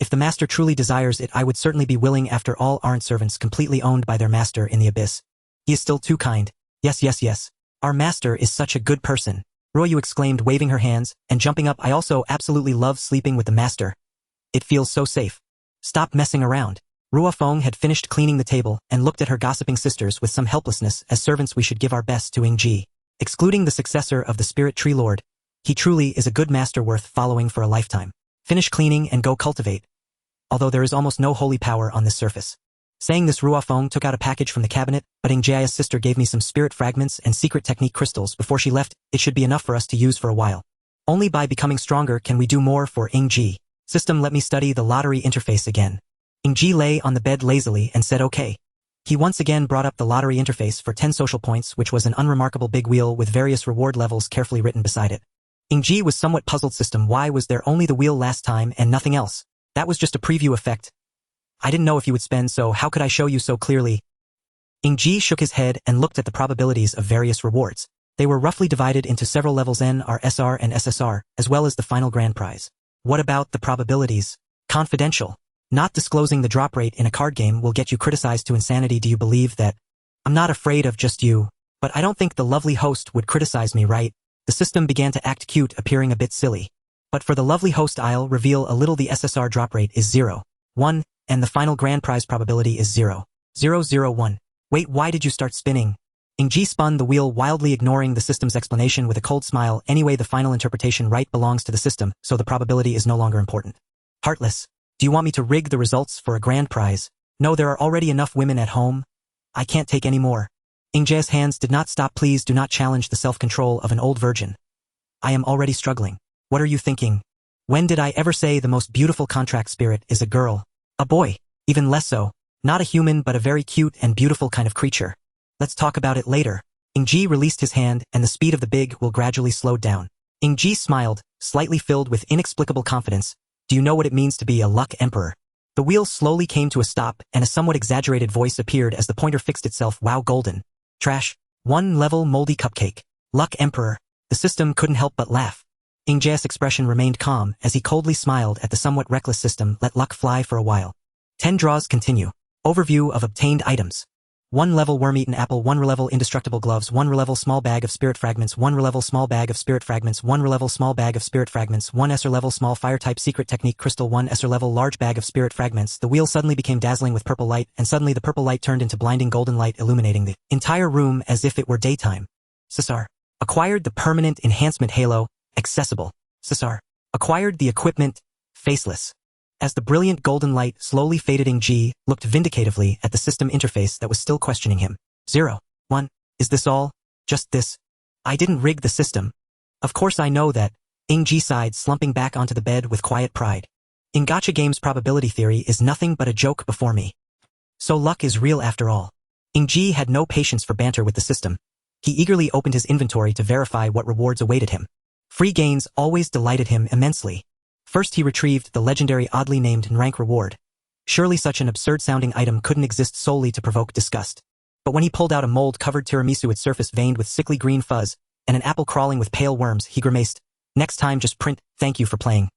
If the master truly desires it, I would certainly be willing. After all, aren't servants completely owned by their master in the abyss? He is still too kind. Yes. Our master is such a good person. Ruoyu exclaimed, waving her hands and jumping up. I also absolutely love sleeping with the master. It feels so safe. Stop messing around. Ruofeng had finished cleaning the table and looked at her gossiping sisters with some helplessness. As servants, we should give our best to Ying Ji. Excluding the successor of the Spirit Tree Lord, he truly is a good master worth following for a lifetime. Finish cleaning and go cultivate. Although there is almost no holy power on this surface. Saying this, Ruofeng took out a package from the cabinet, but Ying Ji's sister gave me some spirit fragments and secret technique crystals before she left. It should be enough for us to use for a while. Only by becoming stronger can we do more for Ying Ji. System, let me study the lottery interface again. Ying Ji lay on the bed lazily and said okay. He once again brought up the lottery interface for 10 social points, which was an unremarkable big wheel with various reward levels carefully written beside it. Ying Ji was somewhat puzzled. System, why was there only the wheel last time and nothing else? That was just a preview effect. I didn't know if you would spend, so how could I show you so clearly? Ying Ji shook his head and looked at the probabilities of various rewards. They were roughly divided into several levels: N, R, SR, and SSR, as well as the final grand prize. What about the probabilities? Confidential. Not disclosing the drop rate in a card game will get you criticized to insanity. Do you believe that? I'm not afraid of just you, but I don't think the lovely host would criticize me, right? The system began to act cute, appearing a bit silly. But for the lovely host, I'll reveal a little. The SSR drop rate is 0, 1, and the final grand prize probability is 0, 0, 0, 1. Wait, why did you start spinning? Ying Ji spun the wheel wildly, ignoring the system's explanation with a cold smile. Anyway, the final interpretation right belongs to the system, so the probability is no longer important. Heartless. Do you want me to rig the results for a grand prize? No, there are already enough women at home. I can't take any more. Ying Ji's hands did not stop. Please do not challenge the self-control of an old virgin. I am already struggling. What are you thinking? When did I ever say the most beautiful contract spirit is a girl? A boy. Even less so. Not a human, but a very cute and beautiful kind of creature. Let's talk about it later. Ying Ji released his hand and the speed of the big wheel gradually slowed down. Ying Ji smiled, slightly filled with inexplicable confidence. Do you know what it means to be a luck emperor? The wheel slowly came to a stop and a somewhat exaggerated voice appeared as the pointer fixed itself. Wow, golden. Trash. 1 level moldy cupcake. Luck emperor. The system couldn't help but laugh. Ying Ji's expression remained calm as he coldly smiled at the somewhat reckless system. Let luck fly for a while. 10 draws continue. Overview of obtained items. 1 level worm-eaten apple, 1 level indestructible gloves, 1 level small bag of spirit fragments, 1 level small bag of spirit fragments, 1 level small bag of spirit fragments, 1 SR level small fire type secret technique crystal, 1 SR level large bag of spirit fragments. The wheel suddenly became dazzling with purple light, and suddenly the purple light turned into blinding golden light, illuminating the entire room as if it were daytime. Cesar. Acquired the permanent enhancement halo, accessible. Cesar. Acquired the equipment, faceless. As the brilliant golden light slowly faded, Ying Ji looked vindicatively at the system interface that was still questioning him. 0, 1, is this all? Just this? I didn't rig the system. Of course I know that. Ying Ji sighed, slumping back onto the bed with quiet pride. In gacha games, probability theory is nothing but a joke before me. So luck is real after all. Ying Ji had no patience for banter with the system. He eagerly opened his inventory to verify what rewards awaited him. Free gains always delighted him immensely. First he retrieved the legendary oddly named rank reward. Surely such an absurd-sounding item couldn't exist solely to provoke disgust. But when he pulled out a mold-covered tiramisu, its surface veined with sickly green fuzz, and an apple crawling with pale worms, he grimaced. Next time just print, "Thank you for playing.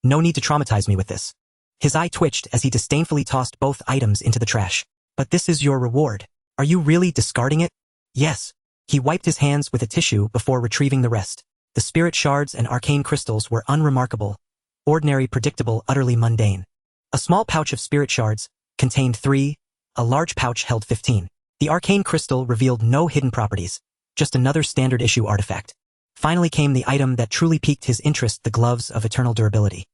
No need to traumatize me with this." His eye twitched as he disdainfully tossed both items into the trash. But this is your reward. Are you really discarding it? Yes. He wiped his hands with a tissue before retrieving the rest. The spirit shards and arcane crystals were unremarkable. Ordinary, predictable, utterly mundane. A small pouch of spirit shards contained 3, a large pouch held 15. The arcane crystal revealed no hidden properties, just another standard issue artifact. Finally came the item that truly piqued his interest, the gloves of eternal durability.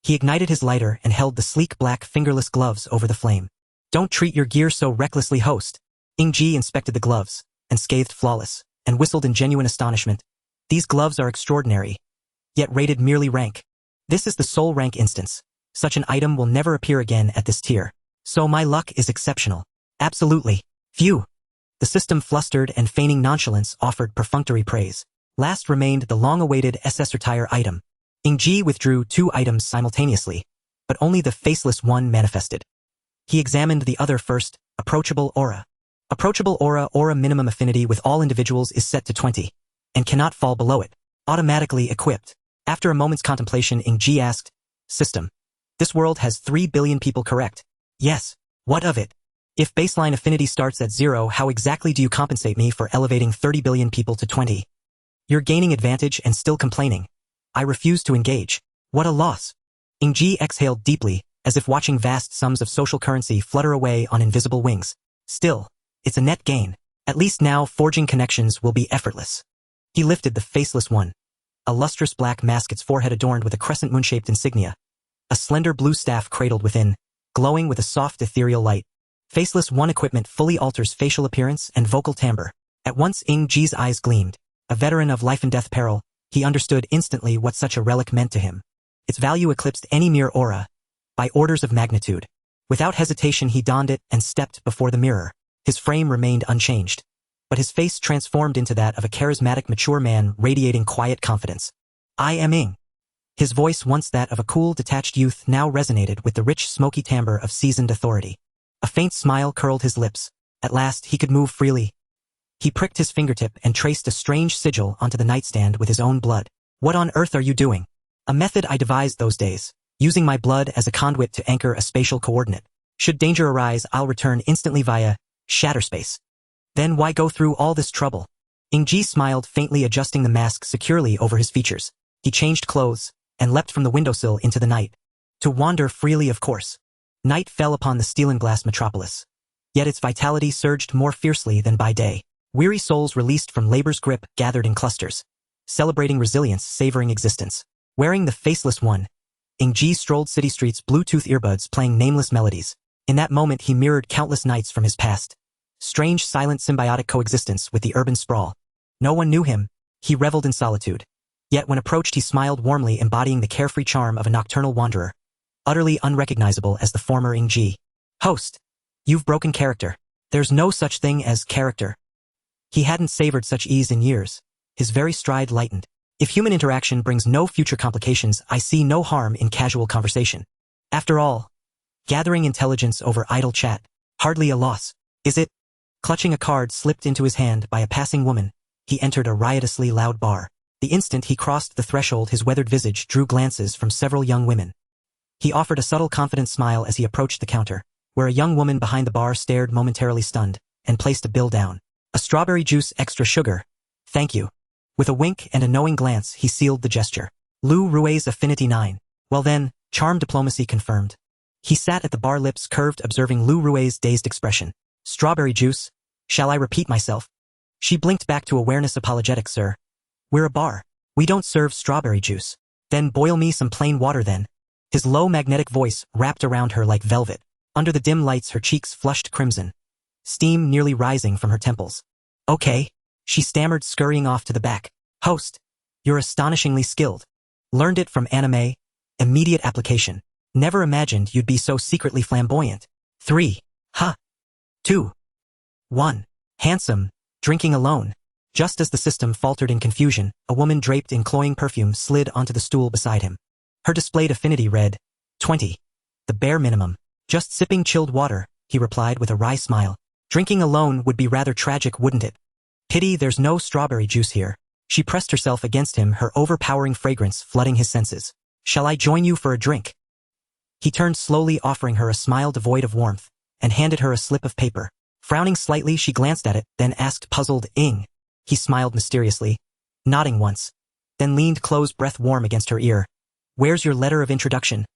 He ignited his lighter and held the sleek black fingerless gloves over the flame. Don't treat your gear so recklessly, host. Ying Ji inspected the gloves, and scathed flawless, and whistled in genuine astonishment. These gloves are extraordinary, yet rated merely rank. This is the sole rank instance. Such an item will never appear again at this tier. So my luck is exceptional. Absolutely. Phew. The system, flustered and feigning nonchalance, offered perfunctory praise. Last remained the long-awaited SS retire item. Ying Ji withdrew 2 items simultaneously, but only the faceless one manifested. He examined the other first, approachable aura. Approachable aura minimum affinity with all individuals is set to 20, and cannot fall below it. Automatically equipped. After a moment's contemplation, Ying Ji asked, System. This world has 3 billion people, correct? Yes. What of it? If baseline affinity starts at 0, how exactly do you compensate me for elevating 30 billion people to 20? You're gaining advantage and still complaining. I refuse to engage. What a loss. Ying Ji exhaled deeply, as if watching vast sums of social currency flutter away on invisible wings. Still, it's a net gain. At least now forging connections will be effortless. He lifted the faceless one. A lustrous black mask, its forehead adorned with a crescent moon-shaped insignia. A slender blue staff cradled within, glowing with a soft ethereal light. Faceless one equipment fully alters facial appearance and vocal timbre. At once Ying Ji's eyes gleamed. A veteran of life and death peril, he understood instantly what such a relic meant to him. Its value eclipsed any mere aura, by orders of magnitude. Without hesitation he donned it and stepped before the mirror. His frame remained unchanged, but his face transformed into that of a charismatic mature man radiating quiet confidence. I am Ying. His voice, once that of a cool, detached youth, now resonated with the rich, smoky timbre of seasoned authority. A faint smile curled his lips. At last he could move freely. He pricked his fingertip and traced a strange sigil onto the nightstand with his own blood. What on earth are you doing? A method I devised those days, using my blood as a conduit to anchor a spatial coordinate. Should danger arise, I'll return instantly via shatterspace. Then why go through all this trouble? Ying Ji smiled faintly, adjusting the mask securely over his features. He changed clothes and leapt from the windowsill into the night. To wander freely, of course. Night fell upon the steel-and-glass metropolis. Yet its vitality surged more fiercely than by day. Weary souls released from labor's grip gathered in clusters, celebrating resilience, savoring existence. Wearing the faceless one, Ying Ji strolled city streets, Bluetooth earbuds playing nameless melodies. In that moment he mirrored countless nights from his past. Strange, silent, symbiotic coexistence with the urban sprawl. No one knew him. He reveled in solitude. Yet when approached he smiled warmly, embodying the carefree charm of a nocturnal wanderer. Utterly unrecognizable as the former Ying Ji. Host, you've broken character. There's no such thing as character. He hadn't savored such ease in years. His very stride lightened. If human interaction brings no future complications, I see no harm in casual conversation. After all, gathering intelligence over idle chat, hardly a loss, is it? Clutching a card slipped into his hand by a passing woman, he entered a riotously loud bar. The instant he crossed the threshold, his weathered visage drew glances from several young women. He offered a subtle, confident smile as he approached the counter, where a young woman behind the bar stared momentarily stunned, and placed a bill down. A strawberry juice, extra sugar. Thank you. With a wink and a knowing glance, he sealed the gesture. Lu Rue's affinity 9. Well then, charm diplomacy confirmed. He sat at the bar, lips curved, observing Lu Rue's dazed expression. Strawberry juice? Shall I repeat myself? She blinked back to awareness. Apologetic, sir. We're a bar. We don't serve strawberry juice. Then boil me some plain water then. His low magnetic voice wrapped around her like velvet. Under the dim lights her cheeks flushed crimson, steam nearly rising from her temples. Okay, she stammered, scurrying off to the back. Host, you're astonishingly skilled. Learned it from anime. Immediate application. Never imagined you'd be so secretly flamboyant. 3. Huh. 2. 1. Handsome. Drinking alone. Just as the system faltered in confusion, a woman draped in cloying perfume slid onto the stool beside him. Her displayed affinity read, 20. The bare minimum. Just sipping chilled water, he replied with a wry smile. Drinking alone would be rather tragic, wouldn't it? Pity there's no strawberry juice here. She pressed herself against him, her overpowering fragrance flooding his senses. Shall I join you for a drink? He turned slowly, offering her a smile devoid of warmth, and handed her a slip of paper. Frowning slightly, she glanced at it, then asked, puzzled, Ing. He smiled mysteriously, nodding once, then leaned close, breath warm against her ear. Where's your letter of introduction?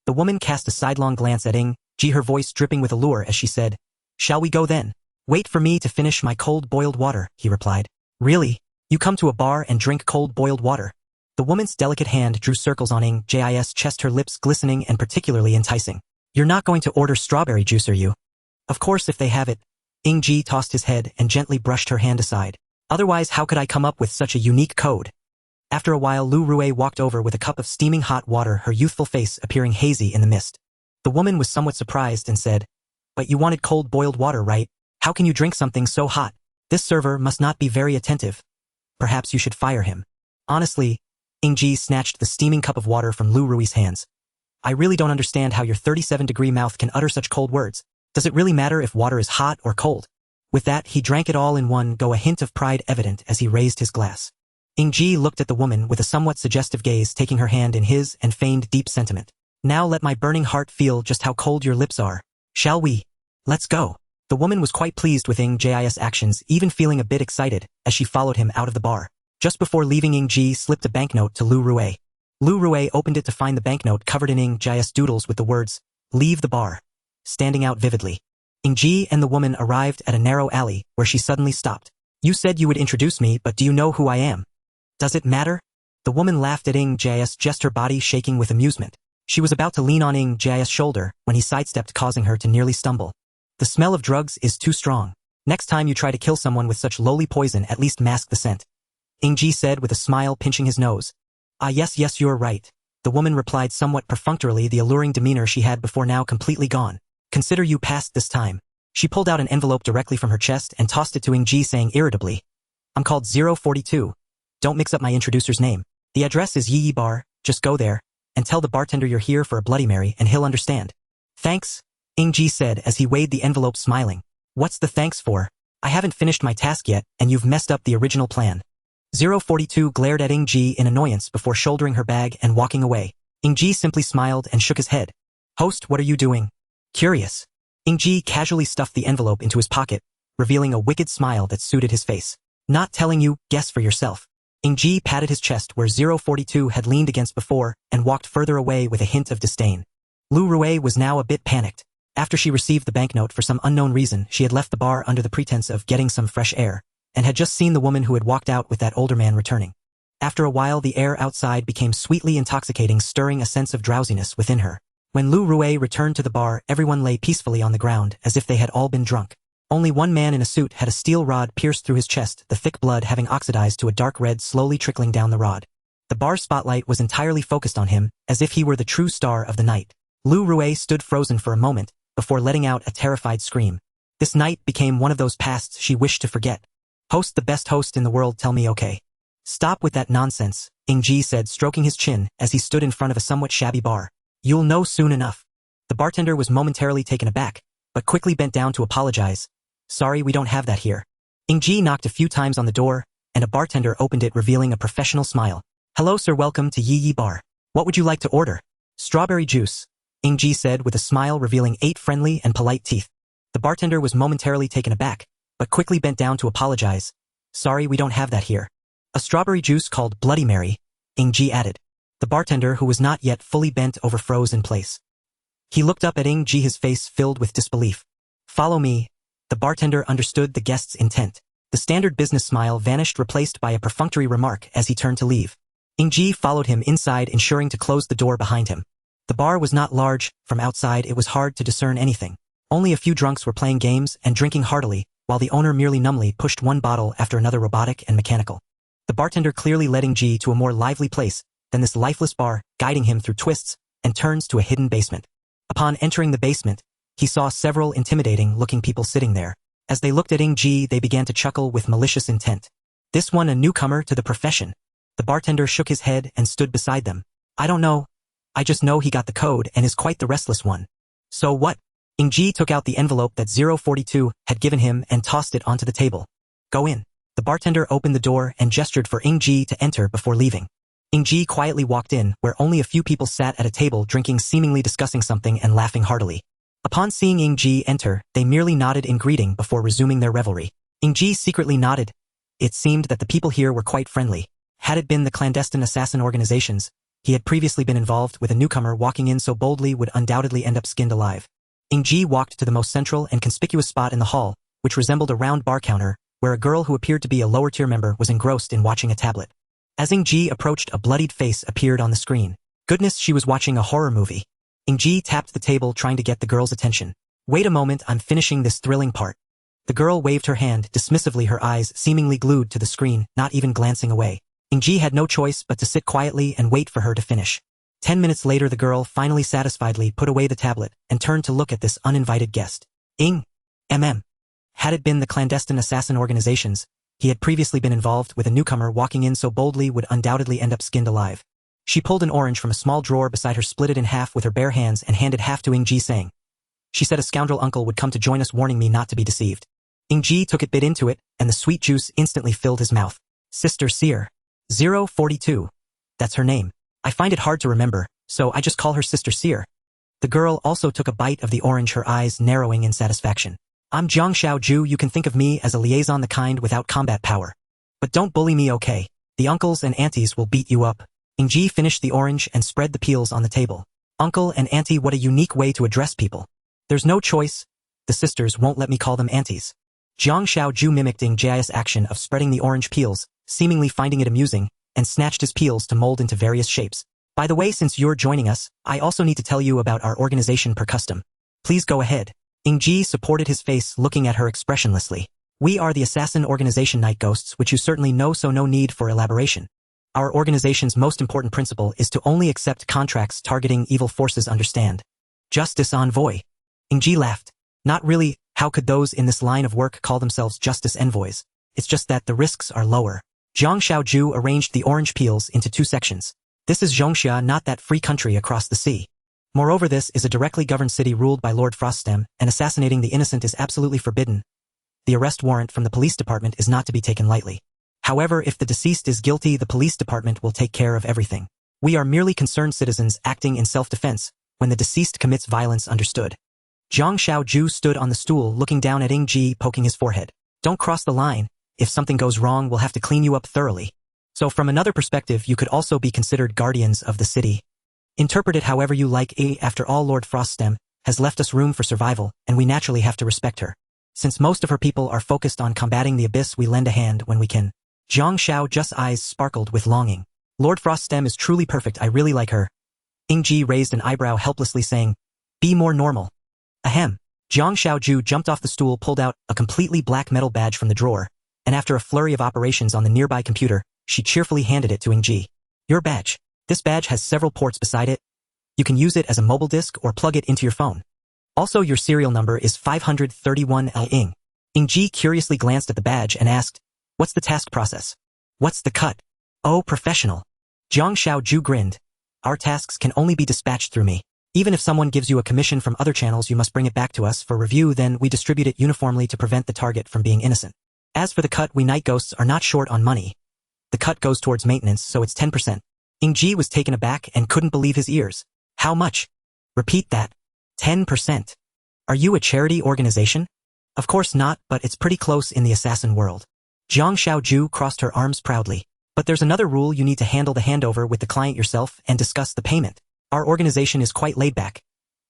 The woman cast a sidelong glance at Ying Ji, her voice dripping with allure as she said, Shall we go then? Wait for me to finish my cold-boiled water, he replied. Really? You come to a bar and drink cold-boiled water? The woman's delicate hand drew circles on Ying Ji's chest, her lips glistening and particularly enticing. You're not going to order strawberry juice, are you? Of course, if they have it. Ying Ji tossed his head and gently brushed her hand aside. Otherwise, how could I come up with such a unique code? After a while, Lu Rui walked over with a cup of steaming hot water, her youthful face appearing hazy in the mist. The woman was somewhat surprised and said, But you wanted cold-boiled water, right? How can you drink something so hot? This server must not be very attentive. Perhaps you should fire him. Honestly, Ying Ji snatched the steaming cup of water from Lu Rui's hands. I really don't understand how your 37-degree mouth can utter such cold words. Does it really matter if water is hot or cold? With that, he drank it all in one go, a hint of pride evident as he raised his glass. Ying Ji looked at the woman with a somewhat suggestive gaze, taking her hand in his and feigned deep sentiment. Now let my burning heart feel just how cold your lips are. Shall we? Let's go. The woman was quite pleased with Ying Ji's actions, even feeling a bit excited as she followed him out of the bar. Just before leaving, Ying Ji slipped a banknote to Lu Rui. Lu Rui opened it to find the banknote covered in Ying Ji's doodles with the words, Leave the bar, standing out vividly. Ying Ji and the woman arrived at a narrow alley where she suddenly stopped. You said you would introduce me, but do you know who I am? Does it matter? The woman laughed at Ying Ji's jest, her body shaking with amusement. She was about to lean on Ying Ji's shoulder when he sidestepped, causing her to nearly stumble. The smell of drugs is too strong. Next time you try to kill someone with such lowly poison, at least mask the scent. Ying Ji said with a smile, pinching his nose. Ah, yes, you're right. The woman replied somewhat perfunctorily, the alluring demeanor she had before now completely gone. Consider you passed this time. She pulled out an envelope directly from her chest and tossed it to Ying Ji, saying irritably, I'm called 042. Don't mix up my introducer's name. The address is Yi Bar, just go there, and tell the bartender you're here for a Bloody Mary and he'll understand. Thanks, Ying Ji said as he weighed the envelope, smiling. What's the thanks for? I haven't finished my task yet and you've messed up the original plan. 042 glared at Ying Ji in annoyance before shouldering her bag and walking away. Ying Ji simply smiled and shook his head. Host, what are you doing? Curious. Ying Ji casually stuffed the envelope into his pocket, revealing a wicked smile that suited his face. Not telling you, guess for yourself. Ying Ji patted his chest where 042 had leaned against before and walked further away with a hint of disdain. Lu Rui was now a bit panicked. After she received the banknote, for some unknown reason, she had left the bar under the pretense of getting some fresh air, and had just seen the woman who had walked out with that older man returning. After a while, the air outside became sweetly intoxicating, stirring a sense of drowsiness within her. When Lu Rui returned to the bar, everyone lay peacefully on the ground as if they had all been drunk. Only one man in a suit had a steel rod pierced through his chest, the thick blood having oxidized to a dark red slowly trickling down the rod. The bar's spotlight was entirely focused on him, as if he were the true star of the night. Lu Rui stood frozen for a moment, before letting out a terrified scream. This night became one of those pasts she wished to forget. Host, the best host in the world, tell me okay. Stop with that nonsense, Ying Ji said, stroking his chin as he stood in front of a somewhat shabby bar. You'll know soon enough. The bartender was momentarily taken aback, but quickly bent down to apologize. Sorry, we don't have that here. Ying Ji knocked a few times on the door, and a bartender opened it, revealing a professional smile. Hello sir, welcome to Yi Bar. What would you like to order? Strawberry juice, Ying Ji said with a smile, revealing 8 friendly and polite teeth. The bartender was momentarily taken aback, but quickly bent down to apologize. Sorry, we don't have that here. A strawberry juice called Bloody Mary, Ying Ji added. The bartender, who was not yet fully bent over, froze in place. He looked up at Ying Ji, his face filled with disbelief. Follow me. The bartender understood the guest's intent. The standard business smile vanished, replaced by a perfunctory remark as he turned to leave. Ying Ji followed him inside, ensuring to close the door behind him. The bar was not large. From outside it was hard to discern anything. Only a few drunks were playing games and drinking heartily, while the owner merely numbly pushed one bottle after another, robotic and mechanical. The bartender clearly led Ying Ji to a more lively place than this lifeless bar, guiding him through twists and turns to a hidden basement. Upon entering the basement, he saw several intimidating-looking people sitting there. As they looked at Ying Ji, they began to chuckle with malicious intent. This one a newcomer to the profession. The bartender shook his head and stood beside them. I don't know. I just know he got the code and is quite the restless one. So what? Ying Ji took out the envelope that 042 had given him and tossed it onto the table. Go in. The bartender opened the door and gestured for Ying Ji to enter before leaving. Ying Ji quietly walked in, where only a few people sat at a table drinking, seemingly discussing something and laughing heartily. Upon seeing Ying Ji enter, they merely nodded in greeting before resuming their revelry. Ying Ji secretly nodded. It seemed that the people here were quite friendly. Had it been the clandestine assassin organizations, he had previously been involved with a newcomer walking in so boldly would undoubtedly end up skinned alive. Ying Ji walked to the most central and conspicuous spot in the hall, which resembled a round bar counter, where a girl who appeared to be a lower-tier member was engrossed in watching a tablet. As Ying Ji approached, a bloodied face appeared on the screen. Goodness, she was watching a horror movie. Ying Ji tapped the table, trying to get the girl's attention. Wait a moment, I'm finishing this thrilling part. The girl waved her hand dismissively, her eyes seemingly glued to the screen, not even glancing away. Ying Ji had no choice but to sit quietly and wait for her to finish. 10 minutes later, the girl finally satisfiedly put away the tablet and turned to look at this uninvited guest. Ying. Had it been the clandestine assassin organizations, he had previously been involved with a newcomer walking in so boldly would undoubtedly end up skinned alive. She pulled an orange from a small drawer beside her, split it in half with her bare hands and handed half to Ying Ji, saying, "She said a scoundrel uncle would come to join us, warning me not to be deceived." Ying Ji took it, bit into it, and the sweet juice instantly filled his mouth. Sister Seer. 042. That's her name. I find it hard to remember, so I just call her Sister Seer. The girl also took a bite of the orange, her eyes narrowing in satisfaction. I'm Jiang Xiaoju, you can think of me as a liaison, the kind without combat power. But don't bully me, okay? The uncles and aunties will beat you up. Ying Ji finished the orange and spread the peels on the table. Uncle and auntie, what a unique way to address people. There's no choice. The sisters won't let me call them aunties. Jiang Xiaoju mimicked Ying Ji's action of spreading the orange peels, seemingly finding it amusing, and snatched his peels to mold into various shapes. By the way, since you're joining us, I also need to tell you about our organization per custom. Please go ahead. Ying Ji supported his face, looking at her expressionlessly. We are the assassin organization Night Ghosts, which you certainly know, so no need for elaboration. Our organization's most important principle is to only accept contracts targeting evil forces, understand? Justice envoy. Ying Ji laughed. Not really. How could those in this line of work call themselves justice envoys? It's just that the risks are lower. Jiang Xiaoju arranged the orange peels into 2 sections. This is Zhongxia, not that free country across the sea. Moreover, this is a directly governed city ruled by Lord Froststem, and assassinating the innocent is absolutely forbidden. The arrest warrant from the police department is not to be taken lightly. However, if the deceased is guilty, the police department will take care of everything. We are merely concerned citizens acting in self-defense when the deceased commits violence, understood? Jiang Xiaoju stood on the stool, looking down at Ying Ji, poking his forehead. Don't cross the line. If something goes wrong, we'll have to clean you up thoroughly. So from another perspective, you could also be considered guardians of the city. Interpret it however you like. After all, Lord Froststem has left us room for survival, and we naturally have to respect her. Since most of her people are focused on combating the abyss, we lend a hand when we can. Jiang Xiaoju's eyes sparkled with longing. Lord Froststem is truly perfect. I really like her. Ying Ji raised an eyebrow helplessly, saying, "Be more normal." Ahem. Jiang Xiaoju jumped off the stool, pulled out a completely black metal badge from the drawer, and after a flurry of operations on the nearby computer, she cheerfully handed it to Ying Ji. Your badge. This badge has several ports beside it. You can use it as a mobile disk or plug it into your phone. Also, your serial number is 531L. Ying Ji curiously glanced at the badge and asked, "What's the task process? What's the cut?" "Oh, professional." Jiang Xiaoju grinned. "Our tasks can only be dispatched through me. Even if someone gives you a commission from other channels, you must bring it back to us for review, then we distribute it uniformly to prevent the target from being innocent. As for the cut, we Night Ghosts are not short on money. The cut goes towards maintenance, so it's 10%. Ying Ji was taken aback and couldn't believe his ears. How much? Repeat that. 10%. Are you a charity organization? Of course not, but it's pretty close in the assassin world. Jiang Xiaoju crossed her arms proudly. But there's another rule: you need to handle the handover with the client yourself and discuss the payment. Our organization is quite laid back.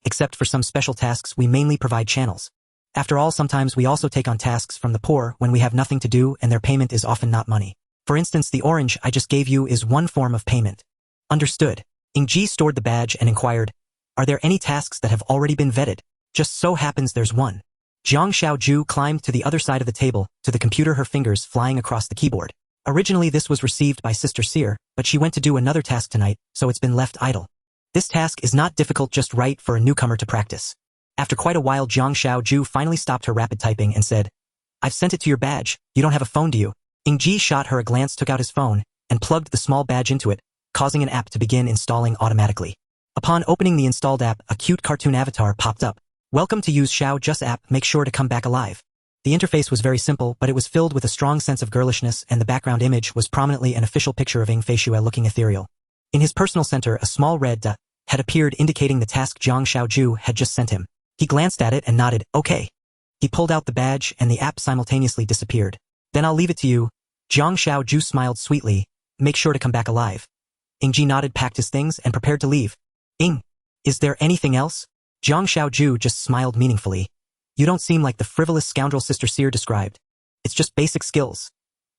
Except for some special tasks, we mainly provide channels. After all, sometimes we also take on tasks from the poor when we have nothing to do and their payment is often not money. For instance, the orange I just gave you is one form of payment. Understood. Ying Ji stored the badge and inquired, are there any tasks that have already been vetted? Just so happens there's one. Jiang Xiaoju climbed to the other side of the table, to the computer, her fingers flying across the keyboard. Originally this was received by Sister Seer, but she went to do another task tonight, so it's been left idle. This task is not difficult, just right for a newcomer to practice. After quite a while, Jiang Xiaoju finally stopped her rapid typing and said, I've sent it to your badge. You don't have a phone, do you? Ying Ji shot her a glance, took out his phone, and plugged the small badge into it, causing an app to begin installing automatically. Upon opening the installed app, a cute cartoon avatar popped up. Welcome to use Xiao Just app, make sure to come back alive. The interface was very simple, but it was filled with a strong sense of girlishness, and the background image was prominently an official picture of Ying Feishue looking ethereal. In his personal center, a small red dot had appeared indicating the task Jiang Xiaoju had just sent him. He glanced at it and nodded, okay. He pulled out the badge and the app simultaneously disappeared. Then I'll leave it to you. Jiang Xiaoju smiled sweetly, make sure to come back alive. Ying Ji nodded, packed his things, and prepared to leave. Ying, is there anything else? Jiang Xiaoju just smiled meaningfully. You don't seem like the frivolous scoundrel Sister Seer described. It's just basic skills.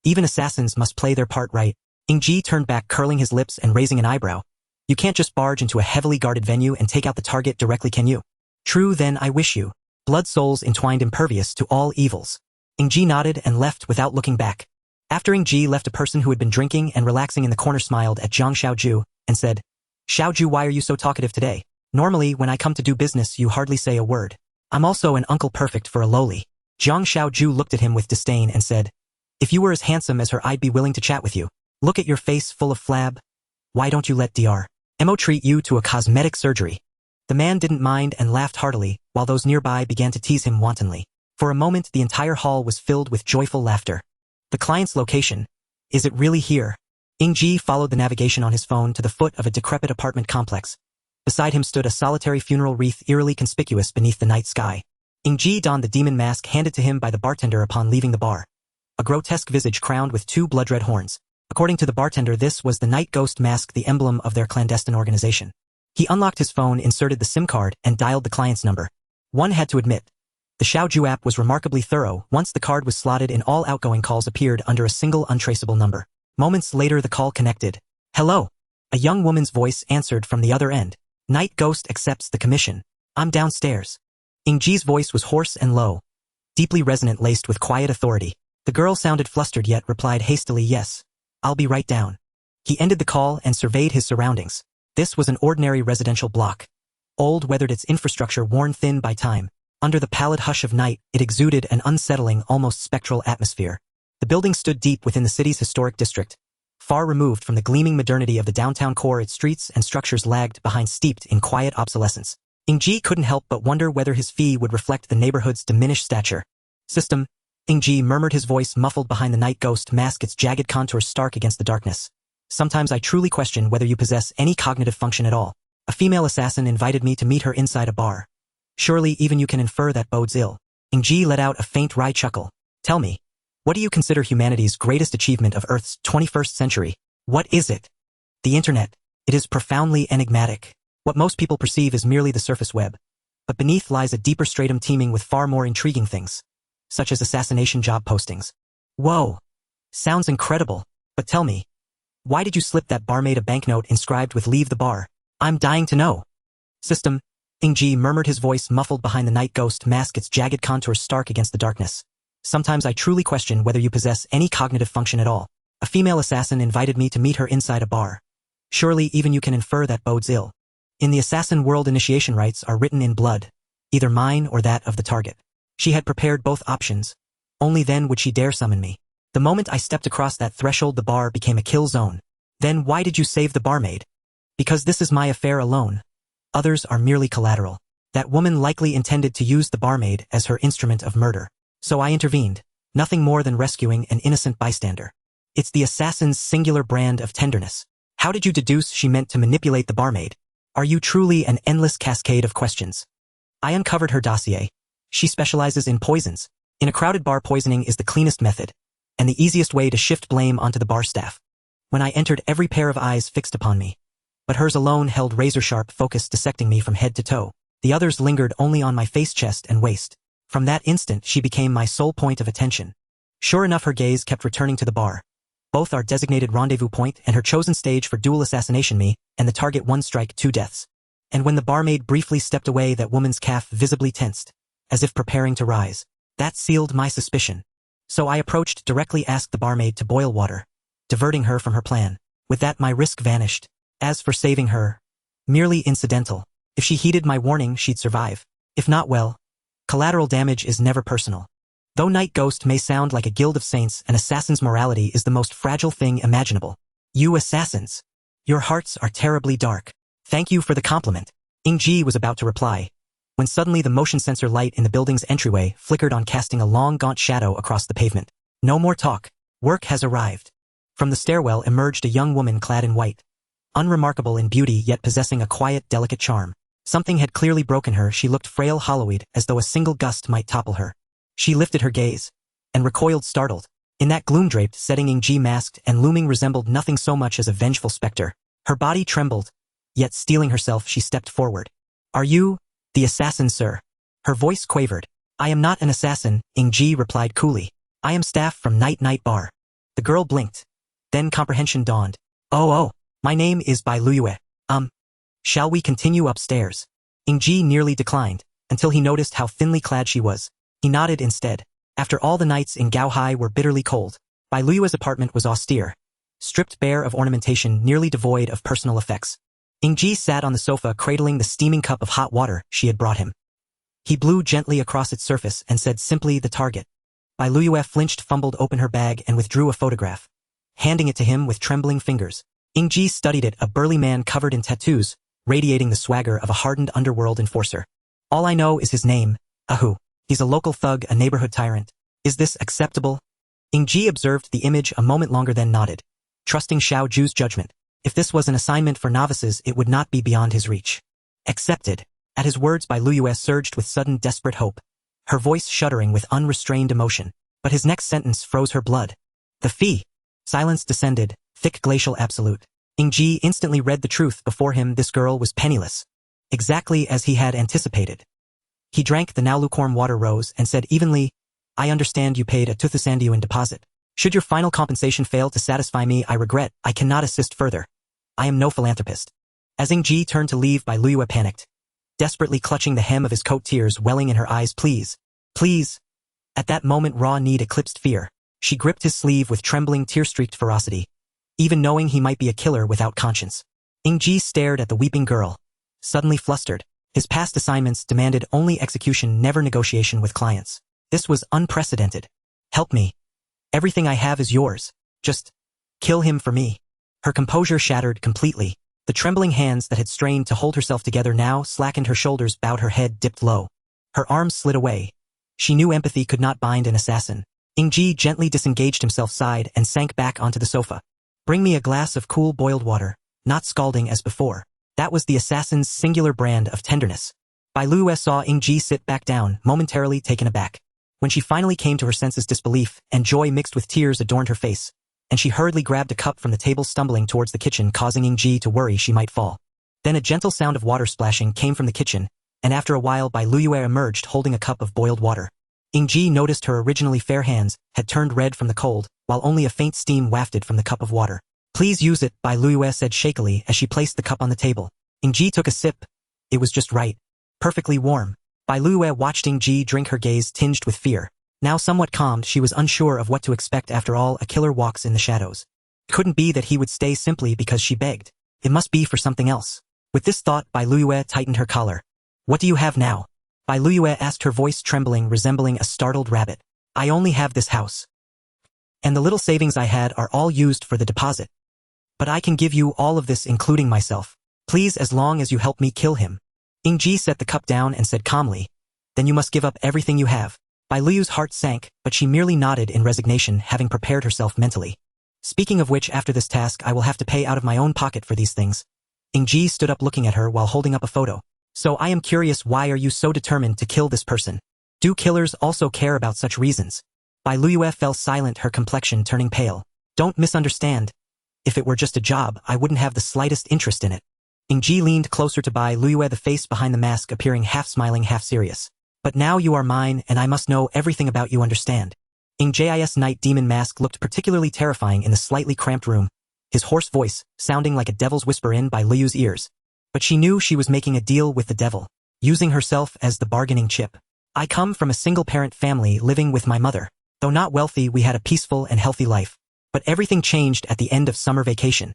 Even assassins must play their part right. Ying Ji turned back, curling his lips and raising an eyebrow. You can't just barge into a heavily guarded venue and take out the target directly, can you? True, then I wish you. Blood souls entwined, impervious to all evils. Ying Ji nodded and left without looking back. After Ying Ji left, a person who had been drinking and relaxing in the corner smiled at Jiang Xiaoju and said, Xiaoju, why are you so talkative today? Normally, when I come to do business, you hardly say a word. I'm also an uncle perfect for a lowly. Jiang Xiaoju looked at him with disdain and said, if you were as handsome as her, I'd be willing to chat with you. Look at your face full of flab. Why don't you let Dr. Mo treat you to a cosmetic surgery? The man didn't mind and laughed heartily, while those nearby began to tease him wantonly. For a moment, the entire hall was filled with joyful laughter. The client's location. Is it really here? Ying Ji followed the navigation on his phone to the foot of a decrepit apartment complex. Beside him stood a solitary funeral wreath, eerily conspicuous beneath the night sky. Ying Ji donned the demon mask handed to him by the bartender upon leaving the bar. A grotesque visage crowned with two blood-red horns. According to the bartender, this was the night ghost mask, the emblem of their clandestine organization. He unlocked his phone, inserted the SIM card, and dialed the client's number. One had to admit, the Xiaoju app was remarkably thorough. Once the card was slotted in, all outgoing calls appeared under a single untraceable number. Moments later, the call connected. Hello. A young woman's voice answered from the other end. Night Ghost accepts the commission. I'm downstairs. Ying Ji's voice was hoarse and low, deeply resonant, laced with quiet authority. The girl sounded flustered yet replied hastily, yes. I'll be right down. He ended the call and surveyed his surroundings. This was an ordinary residential block. Old, weathered, its infrastructure worn thin by time. Under the pallid hush of night, it exuded an unsettling, almost spectral atmosphere. The building stood deep within the city's historic district. Far removed from the gleaming modernity of the downtown core, its streets and structures lagged behind, steeped in quiet obsolescence. Ying Ji couldn't help but wonder whether his fee would reflect the neighborhood's diminished stature. System, Ying Ji murmured, his voice muffled behind the night ghost mask, its jagged contours stark against the darkness. Sometimes I truly question whether you possess any cognitive function at all. A female assassin invited me to meet her inside a bar. Surely even you can infer that bodes ill. Ying Ji let out a faint wry chuckle. Tell me, what do you consider humanity's greatest achievement of Earth's 21st century? What is it? The internet. It is profoundly enigmatic. What most people perceive is merely the surface web. But beneath lies a deeper stratum teeming with far more intriguing things, such as assassination job postings. Whoa. Sounds incredible. But tell me, why did you slip that barmaid a banknote inscribed with "Leave the bar"? I'm dying to know. System, Ying Ji murmured, his voice muffled behind the night ghost mask, its jagged contours stark against the darkness. Sometimes I truly question whether you possess any cognitive function at all. A female assassin invited me to meet her inside a bar. Surely even you can infer that bodes ill. In the assassin world, initiation rites are written in blood, either mine or that of the target. She had prepared both options. Only then would she dare summon me. The moment I stepped across that threshold, the bar became a kill zone. Then why did you save the barmaid? Because this is my affair alone. Others are merely collateral. That woman likely intended to use the barmaid as her instrument of murder. So I intervened, nothing more than rescuing an innocent bystander. It's the assassin's singular brand of tenderness. How did you deduce she meant to manipulate the barmaid? Are you truly an endless cascade of questions? I uncovered her dossier. She specializes in poisons. In a crowded bar, poisoning is the cleanest method, and the easiest way to shift blame onto the bar staff. When I entered, every pair of eyes fixed upon me. But hers alone held razor-sharp focus, dissecting me from head to toe. The others lingered only on my face, chest, and waist. From that instant, she became my sole point of attention. Sure enough, her gaze kept returning to the bar. Both our designated rendezvous point and her chosen stage for dual assassination, me and the target, one strike, two deaths. And when the barmaid briefly stepped away, that woman's calf visibly tensed, as if preparing to rise. That sealed my suspicion. So I approached, directly asked the barmaid to boil water, diverting her from her plan. With that, my risk vanished. As for saving her, merely incidental. If she heeded my warning, she'd survive. If not, well, collateral damage is never personal. Though Night Ghost may sound like a guild of saints, an assassin's morality is the most fragile thing imaginable. You assassins. Your hearts are terribly dark. Thank you for the compliment. Ying Ji was about to reply, when suddenly the motion sensor light in the building's entryway flickered on, casting a long gaunt shadow across the pavement. No more talk. Work has arrived. From the stairwell emerged a young woman clad in white. Unremarkable in beauty, yet possessing a quiet, delicate charm. Something had clearly broken her. She looked frail, hollow-eyed, as though a single gust might topple her. She lifted her gaze and recoiled, startled. In that gloom-draped setting, Ying Ji, masked and looming, resembled nothing so much as a vengeful specter. Her body trembled, yet steeling herself, she stepped forward. Are you the assassin, sir? Her voice quavered. I am not an assassin, Ying Ji replied coolly. I am staff from Night Bar. The girl blinked. Then comprehension dawned. Oh, my name is Bai Luyue. Shall we continue upstairs? Ying Ji nearly declined, until he noticed how thinly clad she was. He nodded instead. After all, the nights in Gaohai were bitterly cold. Bai Luyue's apartment was austere, stripped bare of ornamentation, nearly devoid of personal effects. Ying Ji sat on the sofa, cradling the steaming cup of hot water she had brought him. He blew gently across its surface and said simply, the target. Bai Luyue flinched, fumbled open her bag and withdrew a photograph, handing it to him with trembling fingers. Ying Ji studied it, a burly man covered in tattoos, radiating the swagger of a hardened underworld enforcer. All I know is his name, Ahu. He's a local thug, a neighborhood tyrant. Is this acceptable? Ying Ji observed the image a moment longer, then nodded, trusting Xiao Ju's judgment. If this was an assignment for novices, it would not be beyond his reach. Accepted. At his words, Bai Luyue surged with sudden, desperate hope, her voice shuddering with unrestrained emotion. But his next sentence froze her blood. The fee. Silence descended, thick, glacial, absolute. Ying Ji instantly read the truth before him. This girl was penniless. Exactly as he had anticipated. He drank the now lukewarm water, rose, and said evenly, I understand you paid a Tuthusandiu in deposit. Should your final compensation fail to satisfy me, I regret I cannot assist further. I am no philanthropist. As Ying Ji turned to leave, Bai Luyue panicked, desperately clutching the hem of his coat, tears welling in her eyes. Please. Please. At that moment, raw need eclipsed fear. She gripped his sleeve with trembling, tear-streaked ferocity, even knowing he might be a killer without conscience. Ying Ji stared at the weeping girl, suddenly flustered. His past assignments demanded only execution, never negotiation with clients. This was unprecedented. Help me. Everything I have is yours. Just kill him for me. Her composure shattered completely. The trembling hands that had strained to hold herself together now slackened. Her shoulders bowed, her head dipped low. Her arms slid away. She knew empathy could not bind an assassin. Ying Ji gently disengaged himself, sighed, and sank back onto the sofa. Bring me a glass of cool boiled water, not scalding as before. That was the assassin's singular brand of tenderness. Bai Luyue saw Ying Ji sit back down, momentarily taken aback. When she finally came to her senses, disbelief and joy mixed with tears adorned her face, and she hurriedly grabbed a cup from the table, stumbling towards the kitchen, causing Ying Ji to worry she might fall. Then a gentle sound of water splashing came from the kitchen, and after a while Bai Luyue emerged holding a cup of boiled water. Ying Ji noticed her originally fair hands had turned red from the cold, while only a faint steam wafted from the cup of water. Please use it, Bai Luyue said shakily as she placed the cup on the table. Ying Ji took a sip. It was just right. Perfectly warm. Bai Luyue watched Ying Ji drink, her gaze tinged with fear. Now somewhat calmed, she was unsure of what to expect. After all, a killer walks in the shadows. It couldn't be that he would stay simply because she begged. It must be for something else. With this thought, Bai Luyue tightened her collar. What do you have now? Bai Luyue asked, her voice trembling, resembling a startled rabbit. I only have this house. And the little savings I had are all used for the deposit. But I can give you all of this, including myself. Please, as long as you help me kill him. Ying Ji set the cup down and said calmly, then you must give up everything you have. Bai Luyue's heart sank, but she merely nodded in resignation, having prepared herself mentally. Speaking of which, after this task I will have to pay out of my own pocket for these things. Ying Ji stood up, looking at her while holding up a photo. So I am curious, why are you so determined to kill this person? Do killers also care about such reasons? Bai Luyue fell silent, her complexion turning pale. Don't misunderstand. If it were just a job, I wouldn't have the slightest interest in it. Ying Ji leaned closer to Bai Luyue, the face behind the mask appearing half smiling, half serious. But now you are mine, and I must know everything about you, understand? Ying Ji's night demon mask looked particularly terrifying in the slightly cramped room, his hoarse voice sounding like a devil's whisper in by Liu's ears. But she knew she was making a deal with the devil, using herself as the bargaining chip. I come from a single-parent family living with my mother. Though not wealthy, we had a peaceful and healthy life. But everything changed at the end of summer vacation.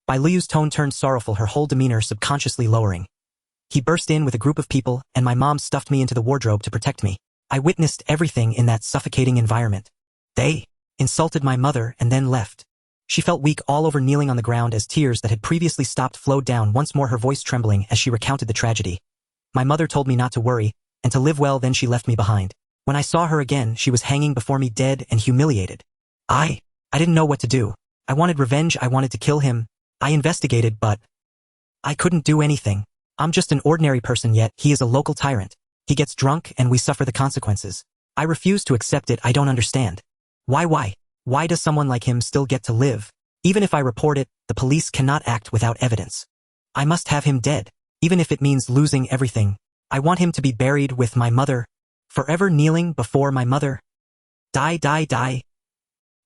Bai Liu's tone turned sorrowful, her whole demeanor subconsciously lowering. He burst in with a group of people, and my mom stuffed me into the wardrobe to protect me. I witnessed everything in that suffocating environment. They insulted my mother and then left. She felt weak all over, kneeling on the ground as tears that had previously stopped flowed down, once more her voice trembling as she recounted the tragedy. My mother told me not to worry, and to live well, then she left me behind. When I saw her again, she was hanging before me, dead and humiliated. I didn't know what to do. I wanted revenge, I wanted to kill him. I investigated, but I couldn't do anything. I'm just an ordinary person, yet he is a local tyrant. He gets drunk and we suffer the consequences. I refuse to accept it. I don't understand. Why does someone like him still get to live? Even if I report it, the police cannot act without evidence. I must have him dead, even if it means losing everything. I want him to be buried with my mother, forever kneeling before my mother. Die.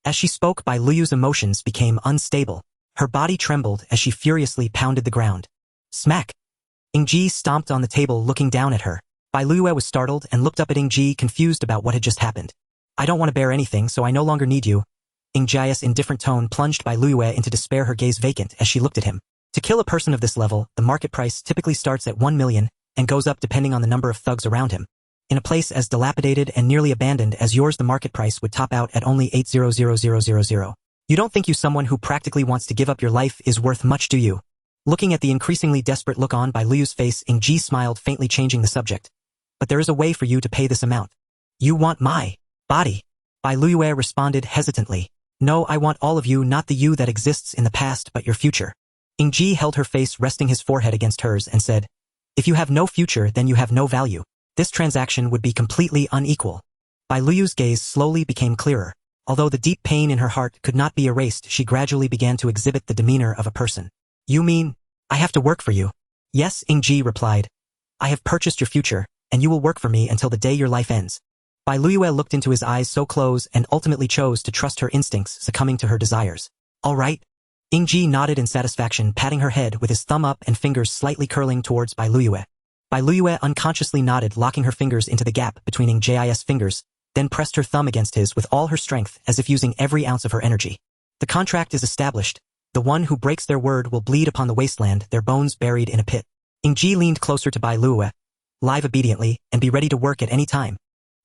As she spoke, Bai Liu's emotions became unstable. Her body trembled as she furiously pounded the ground. Smack! Ying Ji stomped on the table, looking down at her. Bai Liu was startled and looked up at Ying Ji, confused about what had just happened. I don't want to bear anything, so I no longer need you. Ying Ji's indifferent tone plunged Bai Liu into despair, her gaze vacant as she looked at him. To kill a person of this level, the market price typically starts at 1 million and goes up depending on the number of thugs around him. In a place as dilapidated and nearly abandoned as yours, the market price would top out at only 800,000. You don't think someone who practically wants to give up your life is worth much, do you? Looking at the increasingly desperate look on Bai Liu's face, Ying Ji smiled, faintly changing the subject. But there is a way for you to pay this amount. You want my body? Bai Liu responded hesitantly. No, I want all of you, not the you that exists in the past, but your future. Ying Ji held her face, resting his forehead against hers, and said, if you have no future, then you have no value. This transaction would be completely unequal. Bai Liu's gaze slowly became clearer. Although the deep pain in her heart could not be erased, she gradually began to exhibit the demeanor of a person. You mean, I have to work for you? Yes, Ying Ji replied. I have purchased your future, and you will work for me until the day your life ends. Bai Liu looked into his eyes so close and ultimately chose to trust her instincts, succumbing to her desires. All right. Ying Ji nodded in satisfaction, patting her head with his thumb up and fingers slightly curling towards Bai Liu. Bai Liu unconsciously nodded, locking her fingers into the gap between Ying Ji's fingers, then pressed her thumb against his with all her strength, as if using every ounce of her energy. The contract is established. The one who breaks their word will bleed upon the wasteland, their bones buried in a pit. Ying Ji leaned closer to Bai Liu. Live obediently, and be ready to work at any time.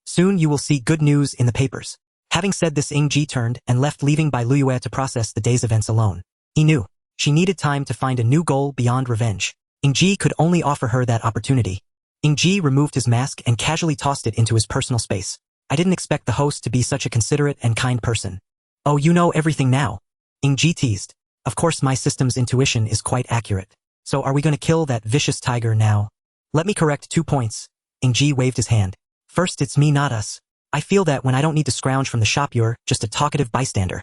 Soon you will see good news in the papers. Having said this, Ying Ji turned and left, leaving Bai Liu to process the day's events alone. He knew she needed time to find a new goal beyond revenge. Ying Ji could only offer her that opportunity. Ying Ji removed his mask and casually tossed it into his personal space. I didn't expect the host to be such a considerate and kind person. Oh, you know everything now? Ying Ji teased. Of course, my system's intuition is quite accurate. So are we going to kill that vicious tiger now? Let me correct 2 points. Ying Ji waved his hand. First, it's me, not us. I feel that when I don't need to scrounge from the shop, you're just a talkative bystander.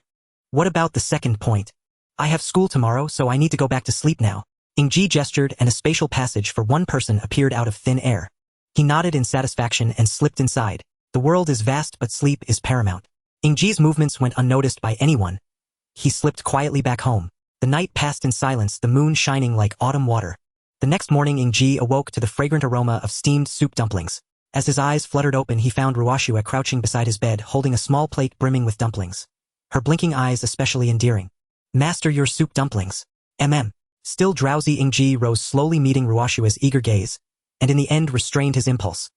What about the second point? I have school tomorrow, so I need to go back to sleep now. Ying Ji gestured and a spatial passage for one person appeared out of thin air. He nodded in satisfaction and slipped inside. The world is vast, but sleep is paramount. Ying Ji's movements went unnoticed by anyone. He slipped quietly back home. The night passed in silence, the moon shining like autumn water. The next morning, Ying Ji awoke to the fragrant aroma of steamed soup dumplings. As his eyes fluttered open, he found Ruoshua crouching beside his bed, holding a small plate brimming with dumplings. Her blinking eyes especially endearing. Master your soup dumplings. Still drowsy, Ying Ji rose slowly, meeting Ruoshua's eager gaze, and in the end restrained his impulse.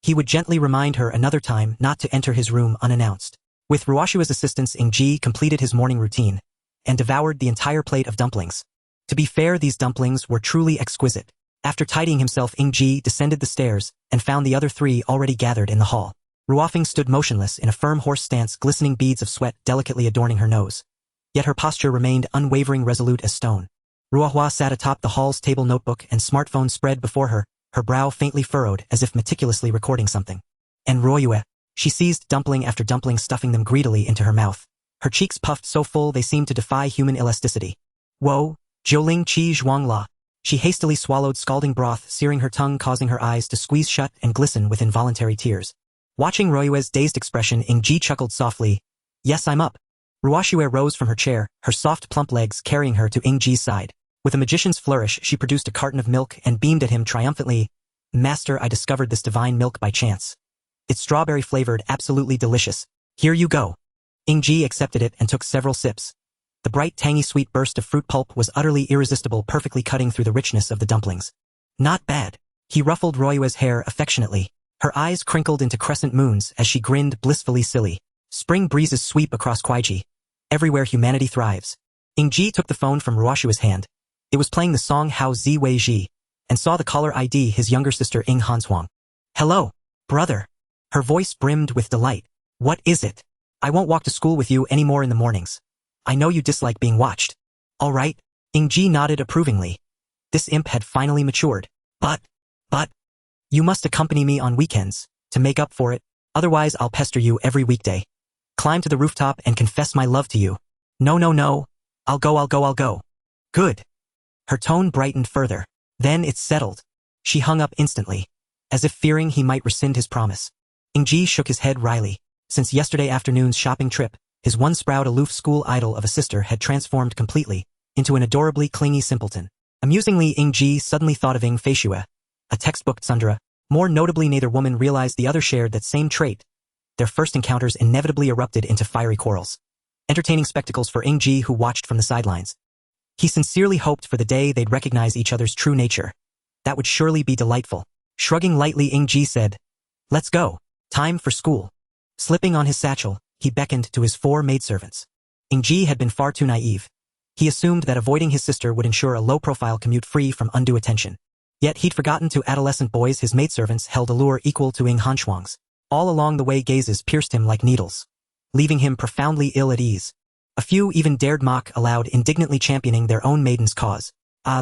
He would gently remind her another time not to enter his room unannounced. With Ruoshua's assistance, Ying Ji completed his morning routine and devoured the entire plate of dumplings. To be fair, these dumplings were truly exquisite. After tidying himself, Ying Ji descended the stairs and found the other 3 already gathered in the hall. Ruofing stood motionless in a firm horse stance, glistening beads of sweat delicately adorning her nose. Yet her posture remained unwavering, resolute as stone. Ruohua sat atop the hall's table, notebook and smartphone spread before her, her brow faintly furrowed as if meticulously recording something. And Ruoyue. She seized dumpling after dumpling, stuffing them greedily into her mouth. Her cheeks puffed so full they seemed to defy human elasticity. Woe, Jiuling Qi Zhuang La. She hastily swallowed scalding broth, searing her tongue, causing her eyes to squeeze shut and glisten with involuntary tears. Watching Ryue's dazed expression, Ying Ji chuckled softly. Yes, I'm up. Ruoshue rose from her chair, her soft plump legs carrying her to Ying Ji's side. With a magician's flourish, she produced a carton of milk and beamed at him triumphantly. Master, I discovered this divine milk by chance. It's strawberry flavored, absolutely delicious. Here you go. Ying Ji accepted it and took several sips. The bright, tangy sweet burst of fruit pulp was utterly irresistible, perfectly cutting through the richness of the dumplings. Not bad. He ruffled Ryue's hair affectionately. Her eyes crinkled into crescent moons as she grinned blissfully silly. Spring breezes sweep across Kuaiji. Everywhere humanity thrives. Ying Ji took the phone from Ruoshue's hand. It was playing the song How Zi Wei Ji, and saw the caller ID his younger sister Ying Hanshuang. Hello, brother. Her voice brimmed with delight. What is it? I won't walk to school with you anymore in the mornings. I know you dislike being watched. All right. Ying Ji nodded approvingly. This imp had finally matured. But, you must accompany me on weekends, to make up for it, otherwise I'll pester you every weekday. Climb to the rooftop and confess my love to you. No. I'll go. Good. Her tone brightened further. Then it settled. She hung up instantly, as if fearing he might rescind his promise. Ying Ji shook his head wryly. Since yesterday afternoon's shopping trip, his one-sprout aloof school idol of a sister had transformed completely into an adorably clingy simpleton. Amusingly, Ying Ji suddenly thought of Ying Feishue, a textbook tsundere. More notably, neither woman realized the other shared that same trait. Their first encounters inevitably erupted into fiery quarrels. Entertaining spectacles for Ying Ji, who watched from the sidelines. He sincerely hoped for the day they'd recognize each other's true nature. That would surely be delightful. Shrugging lightly, Ying Ji said, Let's go. Time for school. Slipping on his satchel, he beckoned to his 4 maidservants. Ying Ji had been far too naive. He assumed that avoiding his sister would ensure a low-profile commute free from undue attention. Yet he'd forgotten to adolescent boys his maidservants held a lure equal to Ying Hanshuang's. All along the way, gazes pierced him like needles, leaving him profoundly ill at ease. A few even dared mock aloud, indignantly championing their own maiden's cause.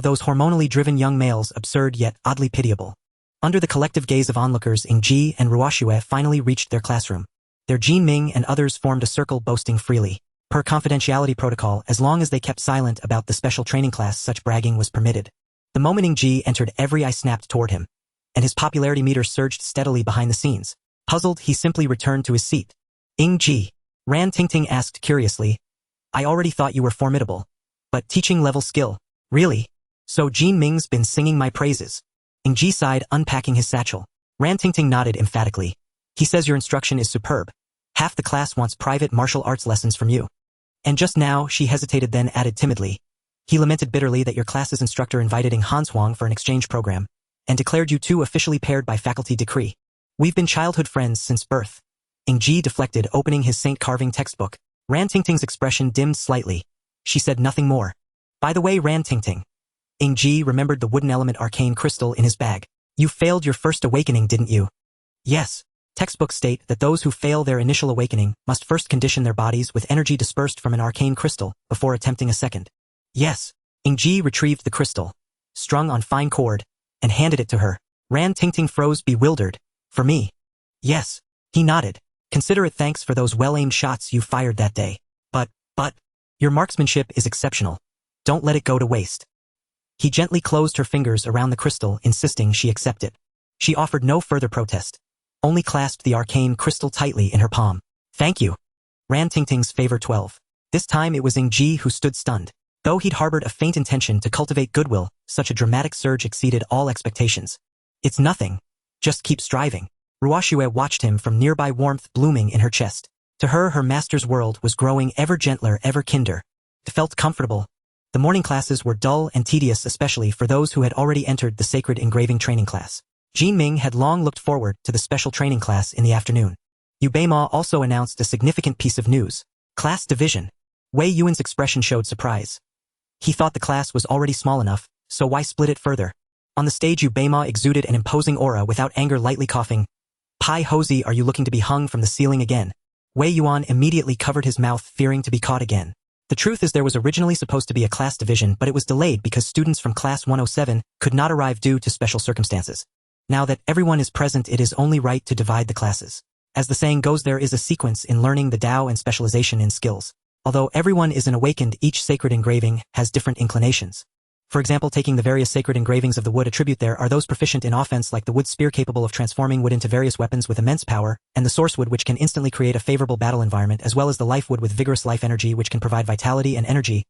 Those hormonally driven young males, absurd yet oddly pitiable. Under the collective gaze of onlookers, Ying Ji and Ruoshue finally reached their classroom. Their Jin Ming and others formed a circle, boasting freely. Per confidentiality protocol, as long as they kept silent about the special training class, such bragging was permitted. The moment Ying Ji entered, every eye snapped toward him, and his popularity meter surged steadily behind the scenes. Puzzled, he simply returned to his seat. Ying Ji, Ran Tingting asked curiously. I already thought you were formidable. But teaching level skill. Really? So Jin Ming's been singing my praises. Ying Ji sighed, unpacking his satchel. Ran Tingting nodded emphatically. He says your instruction is superb. Half the class wants private martial arts lessons from you. And just now, she hesitated, then added timidly. He lamented bitterly that your class's instructor invited Ying Hanshuang for an exchange program, and declared you two officially paired by faculty decree. We've been childhood friends since birth. Ying Ji deflected, opening his saint carving textbook. Ran Tingting's expression dimmed slightly. She said nothing more. By the way, Ran Tingting. Ying Ji remembered the wooden element arcane crystal in his bag. You failed your first awakening, didn't you? Yes. Textbooks state that those who fail their initial awakening must first condition their bodies with energy dispersed from an arcane crystal before attempting a second. Yes. Ying Ji retrieved the crystal, strung on fine cord, and handed it to her. Ran Tingting froze, bewildered. For me? Yes. He nodded. Consider it thanks for those well-aimed shots you fired that day. But, your marksmanship is exceptional. Don't let it go to waste. He gently closed her fingers around the crystal, insisting she accept it. She offered no further protest, only clasped the arcane crystal tightly in her palm. Thank you. Ran Tingting's favor 12. This time it was Ying Ji who stood stunned. Though he'd harbored a faint intention to cultivate goodwill, such a dramatic surge exceeded all expectations. It's nothing. Just keep striving. Ruoshue watched him from nearby, warmth blooming in her chest. To her, her master's world was growing ever gentler, ever kinder. It felt comfortable. The morning classes were dull and tedious, especially for those who had already entered the sacred engraving training class. Jin Ming had long looked forward to the special training class in the afternoon. Yu Beima also announced a significant piece of news. Class division. Wei Yuan's expression showed surprise. He thought the class was already small enough, so why split it further? On the stage, Yu Beima exuded an imposing aura without anger, lightly coughing. Pai Hozi, are you looking to be hung from the ceiling again? Wei Yuan immediately covered his mouth, fearing to be caught again. The truth is, there was originally supposed to be a class division, but it was delayed because students from class 107 could not arrive due to special circumstances. Now that everyone is present, it is only right to divide the classes. As the saying goes, there is a sequence in learning the Tao and specialization in skills. Although everyone is an awakened, each sacred engraving has different inclinations. For example, taking the various sacred engravings of the wood attribute, there are those proficient in offense like the wood spear capable of transforming wood into various weapons with immense power, and the source wood which can instantly create a favorable battle environment, as well as the life wood with vigorous life energy which can provide vitality and energy.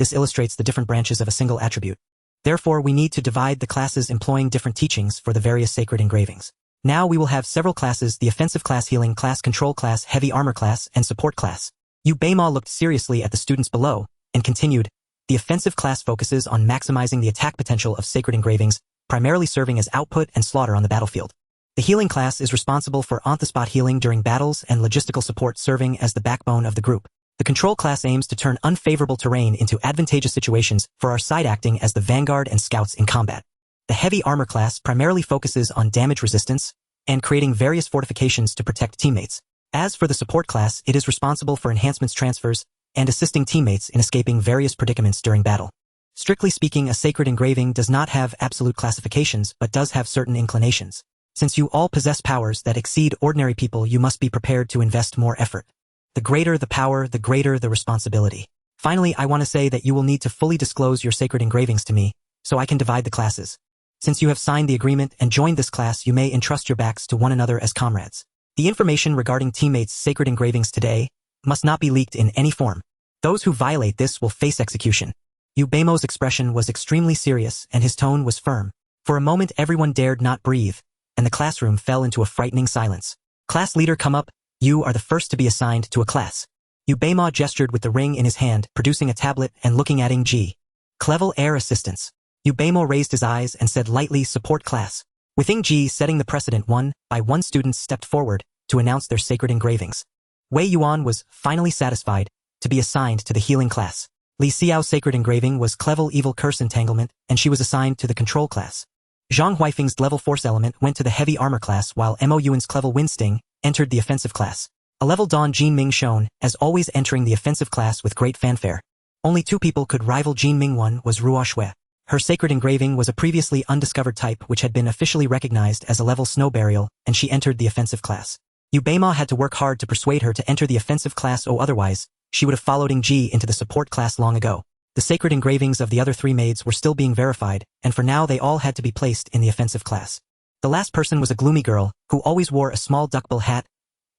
This illustrates the different branches of a single attribute. Therefore, we need to divide the classes employing different teachings for the various sacred engravings. Now we will have several classes: the offensive class, healing class, control class, heavy armor class, and support class. Yu Beima looked seriously at the students below and continued, the offensive class focuses on maximizing the attack potential of sacred engravings, primarily serving as output and slaughter on the battlefield. The healing class is responsible for on-the-spot healing during battles and logistical support, serving as the backbone of the group. The control class aims to turn unfavorable terrain into advantageous situations for our side, acting as the vanguard and scouts in combat. The heavy armor class primarily focuses on damage resistance and creating various fortifications to protect teammates. As for the support class, it is responsible for enhancements, transfers, and assisting teammates in escaping various predicaments during battle. Strictly speaking, a sacred engraving does not have absolute classifications but does have certain inclinations. Since you all possess powers that exceed ordinary people, you must be prepared to invest more effort. The greater the power, the greater the responsibility. Finally, I want to say that you will need to fully disclose your sacred engravings to me, so I can divide the classes. Since you have signed the agreement and joined this class, you may entrust your backs to one another as comrades. The information regarding teammates' sacred engravings today must not be leaked in any form. Those who violate this will face execution. Yu Beima's expression was extremely serious and his tone was firm. For a moment everyone dared not breathe, and the classroom fell into a frightening silence. Class leader, come up. You are the first to be assigned to a class. Yu Beima gestured with the ring in his hand, producing a tablet and looking at Ying Ji. Clever air assistance. Yu Beima raised his eyes and said lightly, support class. With Ying Ji setting the precedent, one by one students stepped forward to announce their sacred engravings. Wei Yuan was finally satisfied to be assigned to the healing class. Li Xiao's sacred engraving was Clever Evil Curse Entanglement, and she was assigned to the control class. Zhang Huifeng's level Force Element went to the heavy armor class, while Mo Yuan's Clever Wind Sting entered the offensive class. A level Don Jin Ming shone, as always, entering the offensive class with great fanfare. Only two people could rival Jin Ming. One was Ruo Shui. Her sacred engraving was a previously undiscovered type which had been officially recognized as a level Snow Burial, and she entered the offensive class. Yu Beima had to work hard to persuade her to enter the offensive class, or otherwise, she would have followed Ying Ji into the support class long ago. The sacred engravings of the other three maids were still being verified, and for now they all had to be placed in the offensive class. The last person was a gloomy girl, who always wore a small duckbill hat.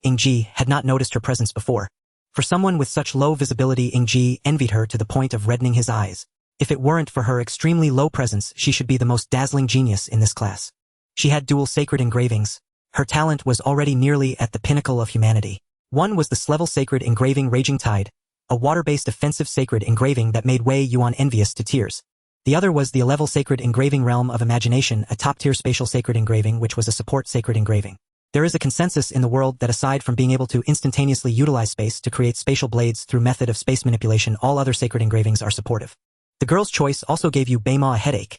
Ying Ji had not noticed her presence before. For someone with such low visibility, Ying Ji envied her to the point of reddening his eyes. If it weren't for her extremely low presence, she should be the most dazzling genius in this class. She had dual sacred engravings. Her talent was already nearly at the pinnacle of humanity. One was the Slevel sacred engraving Raging Tide, a water-based offensive sacred engraving that made Wei Yuan envious to tears. The other was the Level sacred engraving Realm of Imagination, a top-tier spatial sacred engraving which was a support sacred engraving. There is a consensus in the world that aside from being able to instantaneously utilize space to create spatial blades through method of space manipulation, all other sacred engravings are supportive. The girl's choice also gave Yu Beima a headache.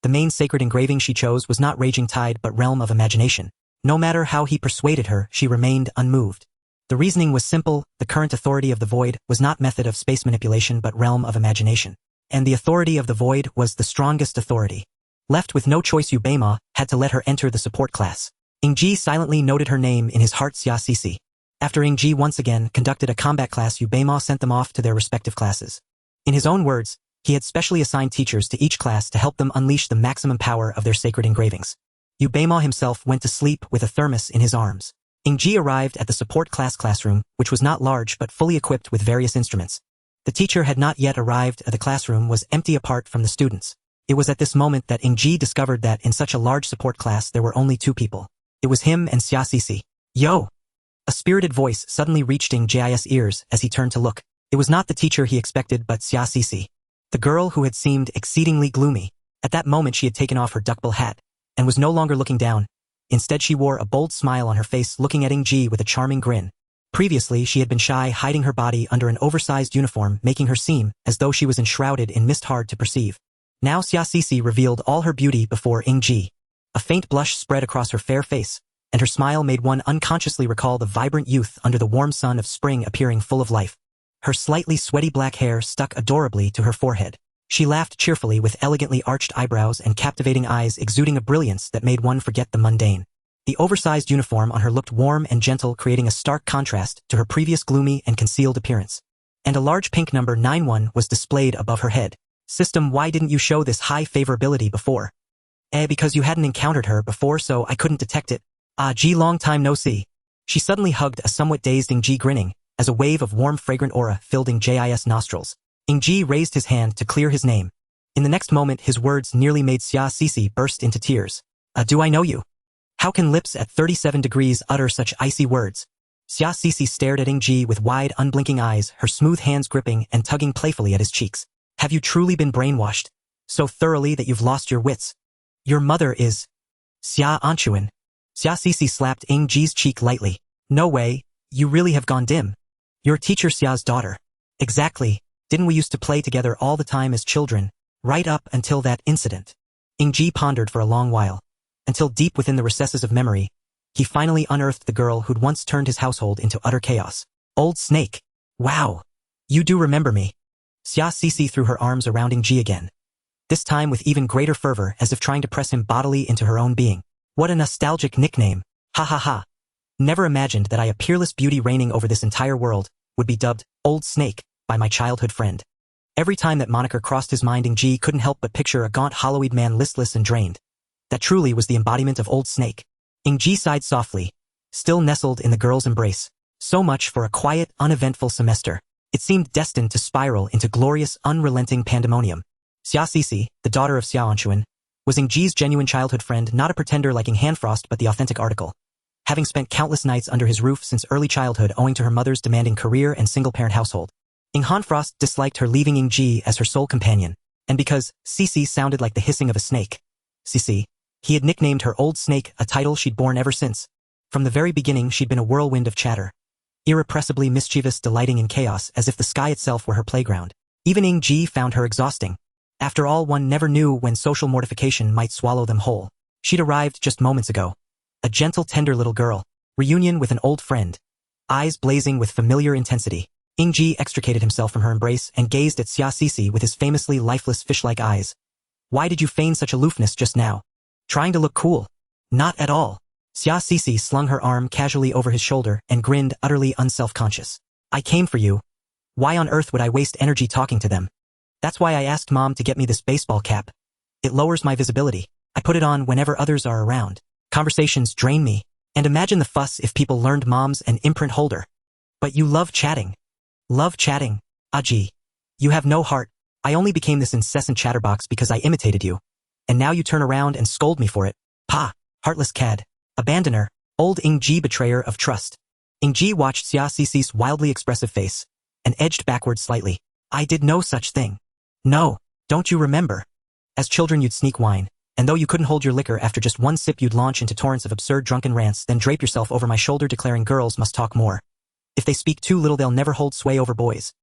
The main sacred engraving she chose was not Raging Tide but Realm of Imagination. No matter how he persuaded her, she remained unmoved. The reasoning was simple: the current authority of the void was not method of space manipulation but realm of imagination. And the authority of the void was the strongest authority. Left with no choice, Yu Beima had to let her enter the support class. Ying Ji silently noted her name in his heart, Xia Cici. After Ying Ji once again conducted a combat class, Yu Beima sent them off to their respective classes. In his own words, he had specially assigned teachers to each class to help them unleash the maximum power of their sacred engravings. Yu Beima himself went to sleep with a thermos in his arms. Ying Ji arrived at the support class classroom, which was not large but fully equipped with various instruments. The teacher had not yet arrived, and the classroom was empty apart from the students. It was at this moment that Ying Ji discovered that in such a large support class there were only two people. It was him and Xia Cici. Yo! A spirited voice suddenly reached Ying Ji's ears as he turned to look. It was not the teacher he expected but Xia Cici, the girl who had seemed exceedingly gloomy. At that moment she had taken off her duckbill hat and was no longer looking down. Instead she wore a bold smile on her face, looking at Ying Ji with a charming grin. Previously she had been shy, hiding her body under an oversized uniform, making her seem as though she was enshrouded in mist, hard to perceive. Now Xia Cici revealed all her beauty before Ying Ji. A faint blush spread across her fair face, and her smile made one unconsciously recall the vibrant youth under the warm sun of spring, appearing full of life. Her slightly sweaty black hair stuck adorably to her forehead. She laughed cheerfully with elegantly arched eyebrows and captivating eyes exuding a brilliance that made one forget the mundane. The oversized uniform on her looked warm and gentle, creating a stark contrast to her previous gloomy and concealed appearance. And a large pink number 91 was displayed above her head. System, why didn't you show this high favorability before? Because you hadn't encountered her before, so I couldn't detect it. Ji, long time no see. She suddenly hugged a somewhat dazed Ying Ji, grinning, as a wave of warm fragrant aura filled Ying Ji's nostrils. Ying Ji raised his hand to clear his name. In the next moment, his words nearly made Xia Sisi burst into tears. Do I know you? How can lips at 37 degrees utter such icy words? Xia Sisi stared at Ying Ji with wide, unblinking eyes, her smooth hands gripping and tugging playfully at his cheeks. Have you truly been brainwashed? So thoroughly that you've lost your wits? Your mother is Xia Anchuan. Xia Sisi slapped Ying Ji's cheek lightly. No way, you really have gone dim. Your teacher Xia's daughter. Exactly, didn't we used to play together all the time as children, right up until that incident? Ying Ji pondered for a long while, until deep within the recesses of memory, he finally unearthed the girl who'd once turned his household into utter chaos. Old Snake. Wow. You do remember me. Xia Sisi threw her arms around Ying Ji again, this time with even greater fervor, as if trying to press him bodily into her own being. What a nostalgic nickname. Ha ha ha. Never imagined that a peerless beauty reigning over this entire world would be dubbed Old Snake by my childhood friend. Every time that moniker crossed his mind, Ying Ji couldn't help but picture a gaunt, hollow-eyed man, listless and drained. That truly was the embodiment of Old Snake. Ying Ji sighed softly, still nestled in the girl's embrace. So much for a quiet, uneventful semester. It seemed destined to spiral into glorious, unrelenting pandemonium. Xia Sisi, the daughter of Xia Anchuan, was Ying Ji's genuine childhood friend, not a pretender like Ying Hanfrost, but the authentic article. Having spent countless nights under his roof since early childhood owing to her mother's demanding career and single-parent household, Ying Hanfrost disliked her, leaving Ying Ji as her sole companion, and because Sisi sounded like the hissing of a snake, Sisi, he had nicknamed her Old Snake, a title she'd borne ever since. From the very beginning, she'd been a whirlwind of chatter, irrepressibly mischievous, delighting in chaos as if the sky itself were her playground. Even Ying Ji found her exhausting. After all, one never knew when social mortification might swallow them whole. She'd arrived just moments ago. A gentle, tender little girl. Reunion with an old friend. Eyes blazing with familiar intensity. Ying Ji extricated himself from her embrace and gazed at Xia Sisi with his famously lifeless fish-like eyes. Why did you feign such aloofness just now? Trying to look cool? Not at all. Xia Sisi slung her arm casually over his shoulder and grinned, utterly unself-conscious. I came for you. Why on earth would I waste energy talking to them? That's why I asked Mom to get me this baseball cap. It lowers my visibility. I put it on whenever others are around. Conversations drain me. And imagine the fuss if people learned Mom's an imprint holder. But you love chatting. Love chatting. Ji. You have no heart. I only became this incessant chatterbox because I imitated you. And now you turn around and scold me for it. Pa, heartless cad. Abandoner. Old Ying Ji, betrayer of trust. Ying Ji watched Xia Sisi's wildly expressive face and edged backward slightly. I did no such thing. No, don't you remember? As children you'd sneak wine, and though you couldn't hold your liquor after just one sip, you'd launch into torrents of absurd drunken rants, then drape yourself over my shoulder declaring girls must talk more. If they speak too little, they'll never hold sway over boys.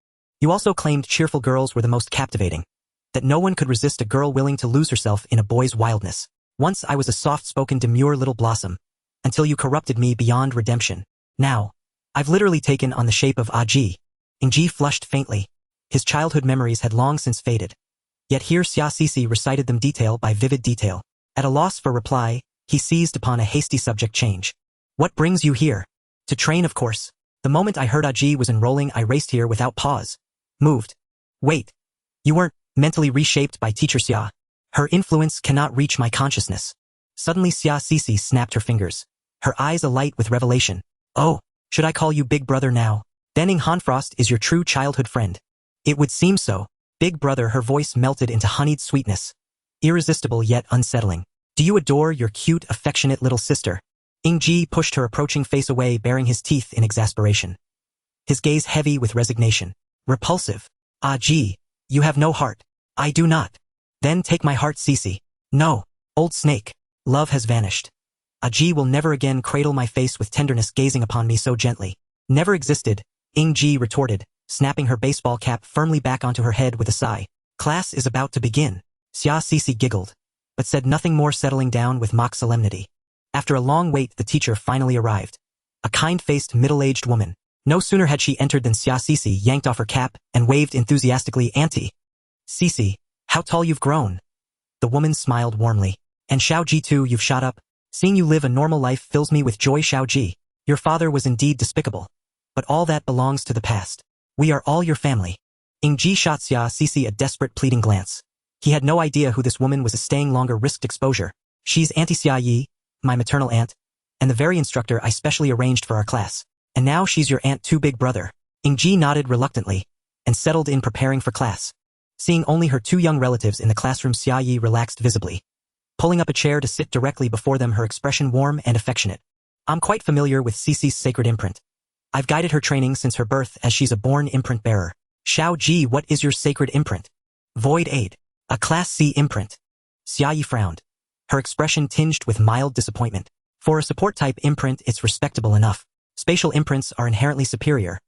You also claimed cheerful girls were the most captivating, that no one could resist a girl willing to lose herself in a boy's wildness. Once I was a soft-spoken, demure little blossom, until you corrupted me beyond redemption. Now, I've literally taken on the shape of Ji. Ying Ji flushed faintly. His childhood memories had long since faded. Yet here Xia Sisi recited them detail by vivid detail. At a loss for reply, he seized upon a hasty subject change. What brings you here? To train, of course. The moment I heard Ji was enrolling, I raced here without pause. Moved. Wait. You weren't mentally reshaped by teacher Xia. Her influence cannot reach my consciousness. Suddenly Xia Sisi snapped her fingers, her eyes alight with revelation. Oh, should I call you Big Brother now? Then Ying Hanfrost is your true childhood friend. It would seem so. Big Brother, her voice melted into honeyed sweetness. Irresistible yet unsettling. Do you adore your cute, affectionate little sister? Ying Ji pushed her approaching face away, baring his teeth in exasperation. His gaze heavy with resignation. Repulsive. Ji, you have no heart. I do not. Then take my heart, Sisi. No. Old Snake. Love has vanished. Ji will never again cradle my face with tenderness, gazing upon me so gently. Never existed, Ying Ji retorted, snapping her baseball cap firmly back onto her head with a sigh. Class is about to begin. Xia Sisi giggled, but said nothing more, settling down with mock solemnity. After a long wait, the teacher finally arrived. A kind-faced, middle-aged woman. No sooner had she entered than Xia Sisi yanked off her cap and waved enthusiastically. Auntie. Sisi, how tall you've grown. The woman smiled warmly. And Xiao Ji too, you've shot up. Seeing you live a normal life fills me with joy, Xiao Ji. Your father was indeed despicable. But all that belongs to the past. We are all your family. Ying Ji shot Xia Cici a desperate pleading glance. He had no idea who this woman was. Staying longer risked exposure. She's Auntie Xia Yi, my maternal aunt, and the very instructor I specially arranged for our class. And now she's your aunt too, big brother. Ying Ji nodded reluctantly and settled in preparing for class. Seeing only her two young relatives in the classroom, Xia Yi relaxed visibly. Pulling up a chair to sit directly before them, her expression warm and affectionate. I'm quite familiar with Cici's sacred imprint. I've guided her training since her birth as she's a born imprint bearer. Xiao Ji, what is your sacred imprint? Void Aid. A Class C imprint. Xia Yi frowned. Her expression tinged with mild disappointment. For a support-type imprint, it's respectable enough. Spatial imprints are inherently superior,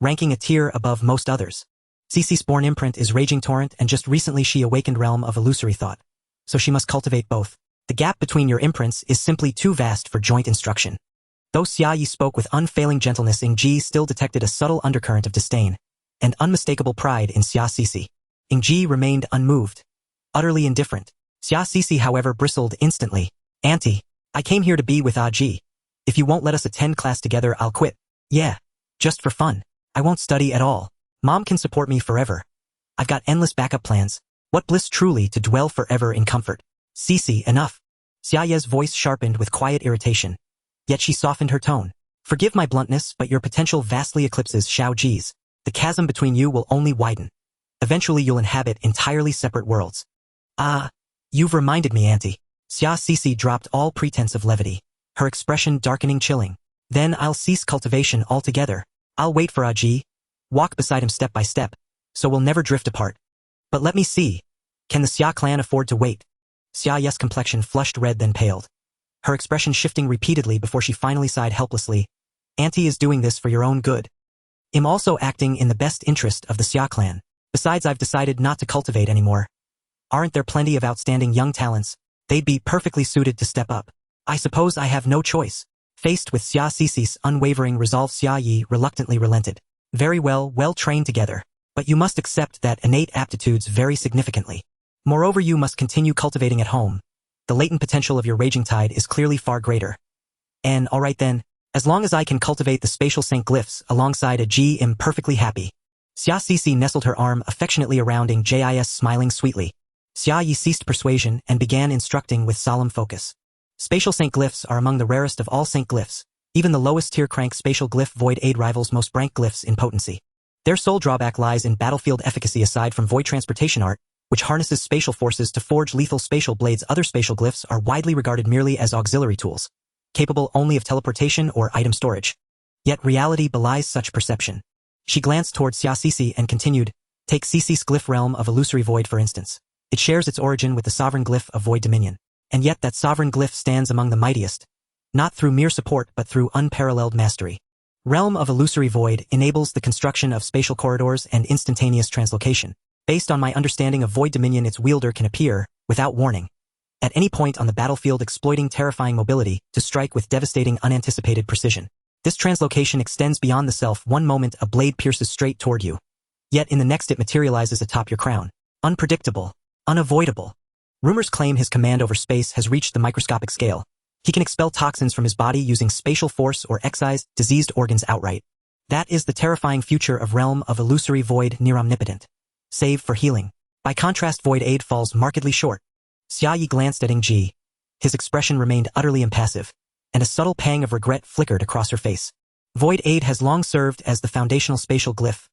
ranking a tier above most others. Cici's born imprint is Raging Torrent, and just recently she awakened Realm of Illusory Thought. So she must cultivate both. The gap between your imprints is simply too vast for joint instruction. Though Xia Yi spoke with unfailing gentleness, Ying Ji still detected a subtle undercurrent of disdain and unmistakable pride in Xia Cici. Ying Ji remained unmoved, utterly indifferent. Xia Cici, however, bristled instantly. Auntie, I came here to be with Ji. If you won't let us attend class together, I'll quit. Yeah, just for fun. I won't study at all. Mom can support me forever. I've got endless backup plans. What bliss truly to dwell forever in comfort. Cici, enough. Xia Ye's voice sharpened with quiet irritation. Yet she softened her tone. Forgive my bluntness, but your potential vastly eclipses Xiao Ji's. The chasm between you will only widen. Eventually you'll inhabit entirely separate worlds. You've reminded me, Auntie. Xia Cici dropped all pretense of levity, her expression darkening chilling. Then I'll cease cultivation altogether. I'll wait for Ji, walk beside him step by step, so we'll never drift apart. But let me see. Can the Xia clan afford to wait? Xia Ye's complexion flushed red then paled, her expression shifting repeatedly before she finally sighed helplessly. Auntie is doing this for your own good. I'm also acting in the best interest of the Xia clan. Besides, I've decided not to cultivate anymore. Aren't there plenty of outstanding young talents? They'd be perfectly suited to step up. I suppose I have no choice. Faced with Xia Cici's unwavering resolve, Xia Yi reluctantly relented. Very well, trained together. But you must accept that innate aptitudes vary significantly. Moreover, you must continue cultivating at home. The latent potential of your raging tide is clearly far greater. And alright then, as long as I can cultivate the spatial Saint glyphs alongside Ji, I'm perfectly happy. Xia Cici nestled her arm affectionately around Ying Ji's, smiling sweetly. Xia Yi ceased persuasion and began instructing with solemn focus. Spatial Saint glyphs are among the rarest of all Saint glyphs. Even the lowest tier crank spatial glyph Void Aid rivals most rank glyphs in potency. Their sole drawback lies in battlefield efficacy. Aside from Void Transportation Art, which harnesses spatial forces to forge lethal spatial blades, other spatial glyphs are widely regarded merely as auxiliary tools, capable only of teleportation or item storage. Yet reality belies such perception. She glanced towards Xia Cici and continued, take Cici's glyph Realm of Illusory Void for instance. It shares its origin with the sovereign glyph of Void Dominion. And yet that sovereign glyph stands among the mightiest, not through mere support but through unparalleled mastery. Realm of Illusory Void enables the construction of spatial corridors and instantaneous translocation. Based on my understanding of Void Dominion, its wielder can appear, without warning, at any point on the battlefield, exploiting terrifying mobility to strike with devastating unanticipated precision. This translocation extends beyond the self. One moment a blade pierces straight toward you, yet in the next it materializes atop your crown. Unpredictable, unavoidable. Rumors claim his command over space has reached the microscopic scale. He can expel toxins from his body using spatial force or excise diseased organs outright. That is the terrifying future of Realm of Illusory Void, near omnipotent, save for healing. By contrast, Void Aid falls markedly short. Xia Yi glanced at Ying Ji. His expression remained utterly impassive, and a subtle pang of regret flickered across her face. Void Aid has long served as the foundational spatial glyph,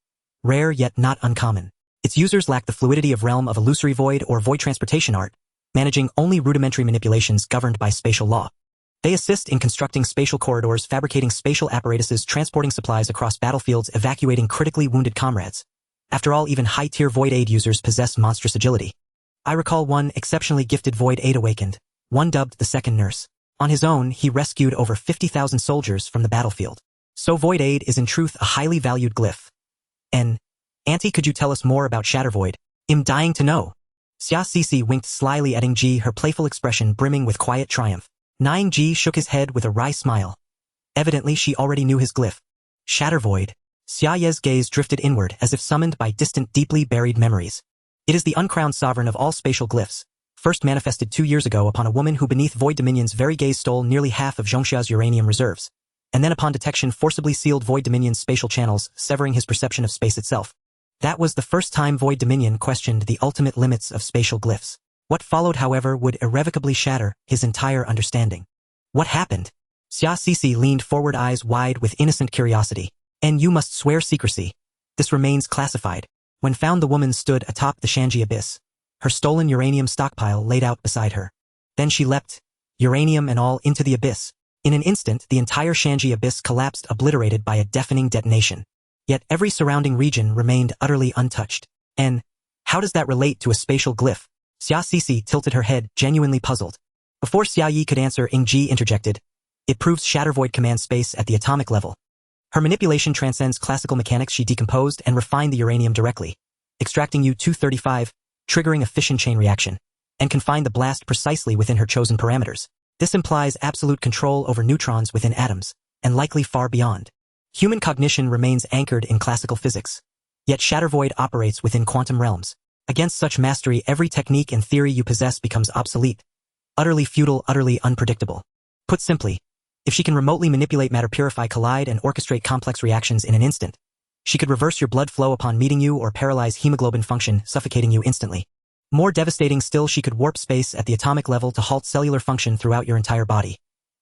rare yet not uncommon. Its users lack the fluidity of Realm of Illusory Void or Void Transportation Art, managing only rudimentary manipulations governed by spatial law. They assist in constructing spatial corridors, fabricating spatial apparatuses, transporting supplies across battlefields, evacuating critically wounded comrades. After all, even high-tier Void Aid users possess monstrous agility. I recall one exceptionally gifted Void Aid awakened, one dubbed the Second Nurse. On his own, he rescued over 50,000 soldiers from the battlefield. So Void Aid is in truth a highly valued glyph. Auntie, could you tell us more about Shattervoid? I'm dying to know. Xia Cici winked slyly at Ying Ji, her playful expression brimming with quiet triumph. Ying Ji shook his head with a wry smile. Evidently she already knew his glyph. Shattervoid. Xia Ye's gaze drifted inward as if summoned by distant, deeply buried memories. It is the uncrowned sovereign of all spatial glyphs, first manifested 2 years ago upon a woman who beneath Void Dominion's very gaze stole nearly half of Zhongxia's uranium reserves, and then upon detection forcibly sealed Void Dominion's spatial channels, severing his perception of space itself. That was the first time Void Dominion questioned the ultimate limits of spatial glyphs. What followed, however, would irrevocably shatter his entire understanding. What happened? Xia Sisi leaned forward, eyes wide with innocent curiosity. And you must swear secrecy. This remains classified. When found, the woman stood atop the Shanji abyss, her stolen uranium stockpile laid out beside her. Then she leapt, uranium and all, into the abyss. In an instant, the entire Shanji abyss collapsed, obliterated by a deafening detonation. Yet every surrounding region remained utterly untouched. And how does that relate to a spatial glyph? Xia Sisi tilted her head, genuinely puzzled. Before Xia Yi could answer, Ying Ji interjected. It proves Shattervoid command space at the atomic level. Her manipulation transcends classical mechanics. She decomposed and refined the uranium directly, extracting U-235, triggering a fission chain reaction, and confined the blast precisely within her chosen parameters. This implies absolute control over neutrons within atoms, and likely far beyond. Human cognition remains anchored in classical physics. Yet Shattervoid operates within quantum realms. Against such mastery, every technique and theory you possess becomes obsolete, utterly futile, utterly unpredictable. Put simply, if she can remotely manipulate matter, purify, collide, and orchestrate complex reactions in an instant, she could reverse your blood flow upon meeting you or paralyze hemoglobin function, suffocating you instantly. More devastating still, she could warp space at the atomic level to halt cellular function throughout your entire body,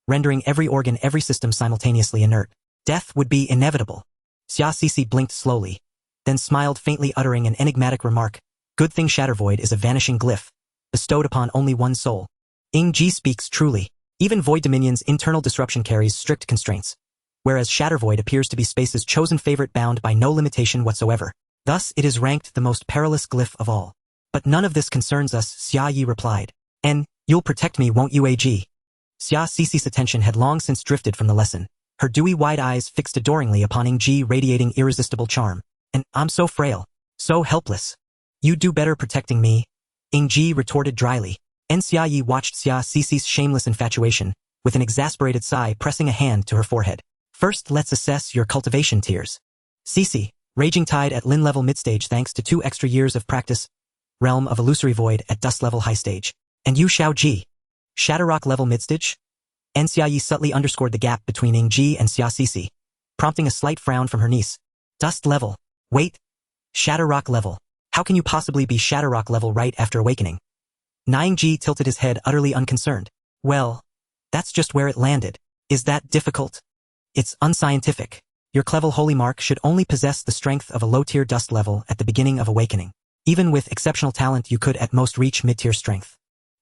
rendering every organ, every system simultaneously inert. Death would be inevitable. Xia Sisi blinked slowly, then smiled faintly, uttering an enigmatic remark. Good thing Shattervoid is a vanishing glyph, bestowed upon only one soul. Ying Ji speaks truly. Even Void Dominion's internal disruption carries strict constraints, whereas Shattervoid appears to be space's chosen favorite, bound by no limitation whatsoever. Thus, it is ranked the most perilous glyph of all. But none of this concerns us, Xia Yi replied. And you'll protect me, won't you, AG? Xia Sisi's attention had long since drifted from the lesson, her dewy wide eyes fixed adoringly upon Ying Ji, radiating irresistible charm. And I'm so frail, so helpless. You do better protecting me, Ying Ji retorted dryly. And Xia Yi watched Xia Sisi's shameless infatuation, with an exasperated sigh, pressing a hand to her forehead. First, let's assess your cultivation tiers. Sisi, raging tide at Lin level midstage thanks to 2 extra years of practice. Realm of illusory void at dust level high stage. And you Xiao Ji, Shatterrock level midstage? And Xia Yi subtly underscored the gap between Ying Ji and Xia Sisi, prompting a slight frown from her niece. Dust level. Wait. Shatterrock level. How can you possibly be Shatterrock level right after awakening? Ying Ji tilted his head, utterly unconcerned. Well, that's just where it landed. Is that difficult? It's unscientific. Your clever holy mark should only possess the strength of a low-tier dust level at the beginning of awakening. Even with exceptional talent, you could at most reach mid-tier strength.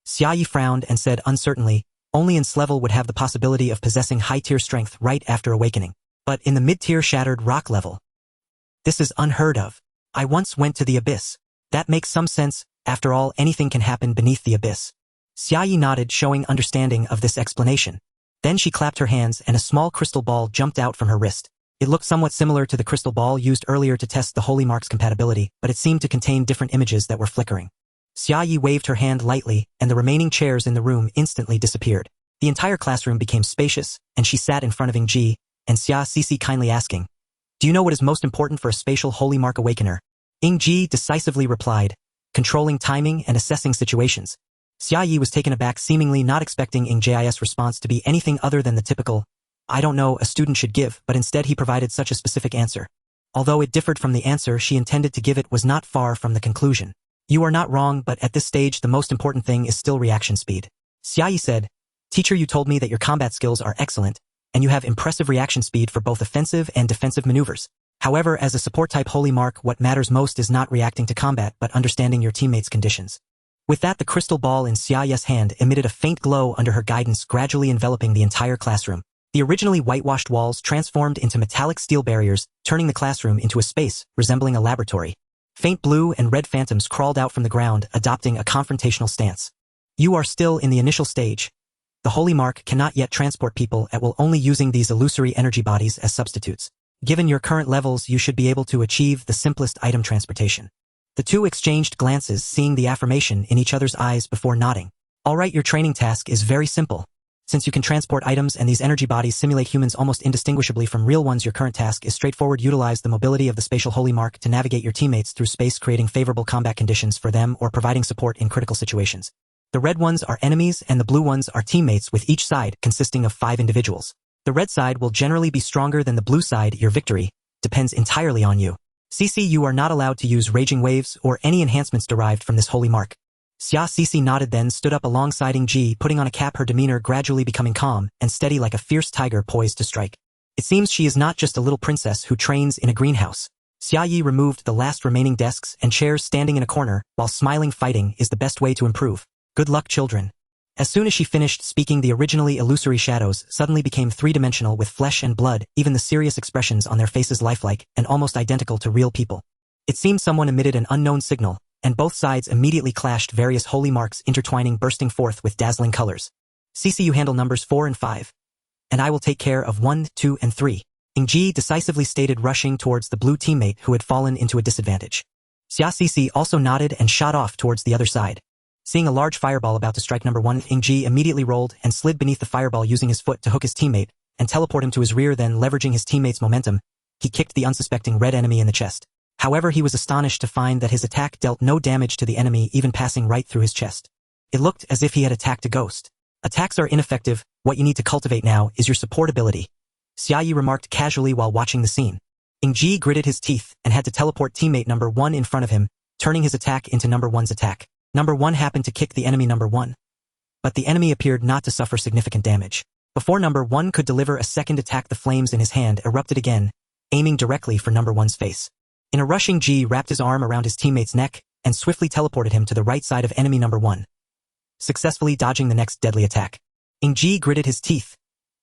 Xia Yi frowned and said uncertainly, only Ins level would have the possibility of possessing high-tier strength right after awakening. But in the mid-tier shattered rock level, this is unheard of. I once went to the abyss. That makes some sense. After all, anything can happen beneath the abyss. Xia Yi nodded, showing understanding of this explanation. Then she clapped her hands and a small crystal ball jumped out from her wrist. It looked somewhat similar to the crystal ball used earlier to test the holy mark's compatibility, but it seemed to contain different images that were flickering. Xia Yi waved her hand lightly, and the remaining chairs in the room instantly disappeared. The entire classroom became spacious, and she sat in front of Ying Ji, and Xia Sisi kindly asking, "Do you know what is most important for a spatial holy mark awakener?" Ying Ji decisively replied, "Controlling timing and assessing situations." Xia Yi was taken aback, seemingly not expecting Ying Ji's response to be anything other than the typical, "I don't know," a student should give, but instead he provided such a specific answer. Although it differed from the answer she intended to give, it was not far from the conclusion. "You are not wrong, but at this stage the most important thing is still reaction speed." Xia Yi said, "Teacher, you told me that your combat skills are excellent, and you have impressive reaction speed for both offensive and defensive maneuvers. However, as a support-type holy mark, what matters most is not reacting to combat but understanding your teammates' conditions." With that, the crystal ball in Xia Yi's hand emitted a faint glow under her guidance, gradually enveloping the entire classroom. The originally whitewashed walls transformed into metallic steel barriers, turning the classroom into a space resembling a laboratory. Faint blue and red phantoms crawled out from the ground, adopting a confrontational stance. "You are still in the initial stage. The holy mark cannot yet transport people at will, only using these illusory energy bodies as substitutes. Given your current levels, you should be able to achieve the simplest item transportation." The two exchanged glances, seeing the affirmation in each other's eyes before nodding. "All right, your training task is very simple. Since you can transport items and these energy bodies simulate humans almost indistinguishably from real ones, your current task is straightforward. Utilize the mobility of the spatial holy mark to navigate your teammates through space, creating favorable combat conditions for them or providing support in critical situations. The red ones are enemies and the blue ones are teammates, with each side consisting of 5 individuals. The red side will generally be stronger than the blue side. Your victory depends entirely on you." Cici, you are not allowed to use raging waves or any enhancements derived from this holy mark. Cici nodded, then stood up alongside Ying Ji, putting on a cap, her demeanor gradually becoming calm and steady like a fierce tiger poised to strike. It seems she is not just a little princess who trains in a greenhouse. Yi removed the last remaining desks and chairs standing in a corner, while smiling. Fighting is the best way to improve. Good luck, children. As soon as she finished speaking, the originally illusory shadows suddenly became three-dimensional with flesh and blood, even the serious expressions on their faces lifelike and almost identical to real people. It seemed someone emitted an unknown signal, and both sides immediately clashed, various holy marks intertwining, bursting forth with dazzling colors. Cici, you handle numbers 4 and 5. And I will take care of 1, 2, and 3. Ying Ji decisively stated, rushing towards the blue teammate who had fallen into a disadvantage. Cici also nodded and shot off towards the other side. Seeing a large fireball about to strike number 1, Ying Ji immediately rolled and slid beneath the fireball, using his foot to hook his teammate and teleport him to his rear. Then, leveraging his teammate's momentum, he kicked the unsuspecting red enemy in the chest. However, he was astonished to find that his attack dealt no damage to the enemy, even passing right through his chest. It looked as if he had attacked a ghost. Attacks are ineffective. What you need to cultivate now is your support ability, Yi remarked casually while watching the scene. Ying Ji gritted his teeth and had to teleport teammate number 1 in front of him, turning his attack into number 1's attack. Number 1 happened to kick the enemy number 1. But the enemy appeared not to suffer significant damage. Before number 1 could deliver a second attack, the flames in his hand erupted again, aiming directly for number 1's face. In a rush, Ying Ji wrapped his arm around his teammate's neck and swiftly teleported him to the right side of enemy number 1, successfully dodging the next deadly attack. Ying Ji gritted his teeth.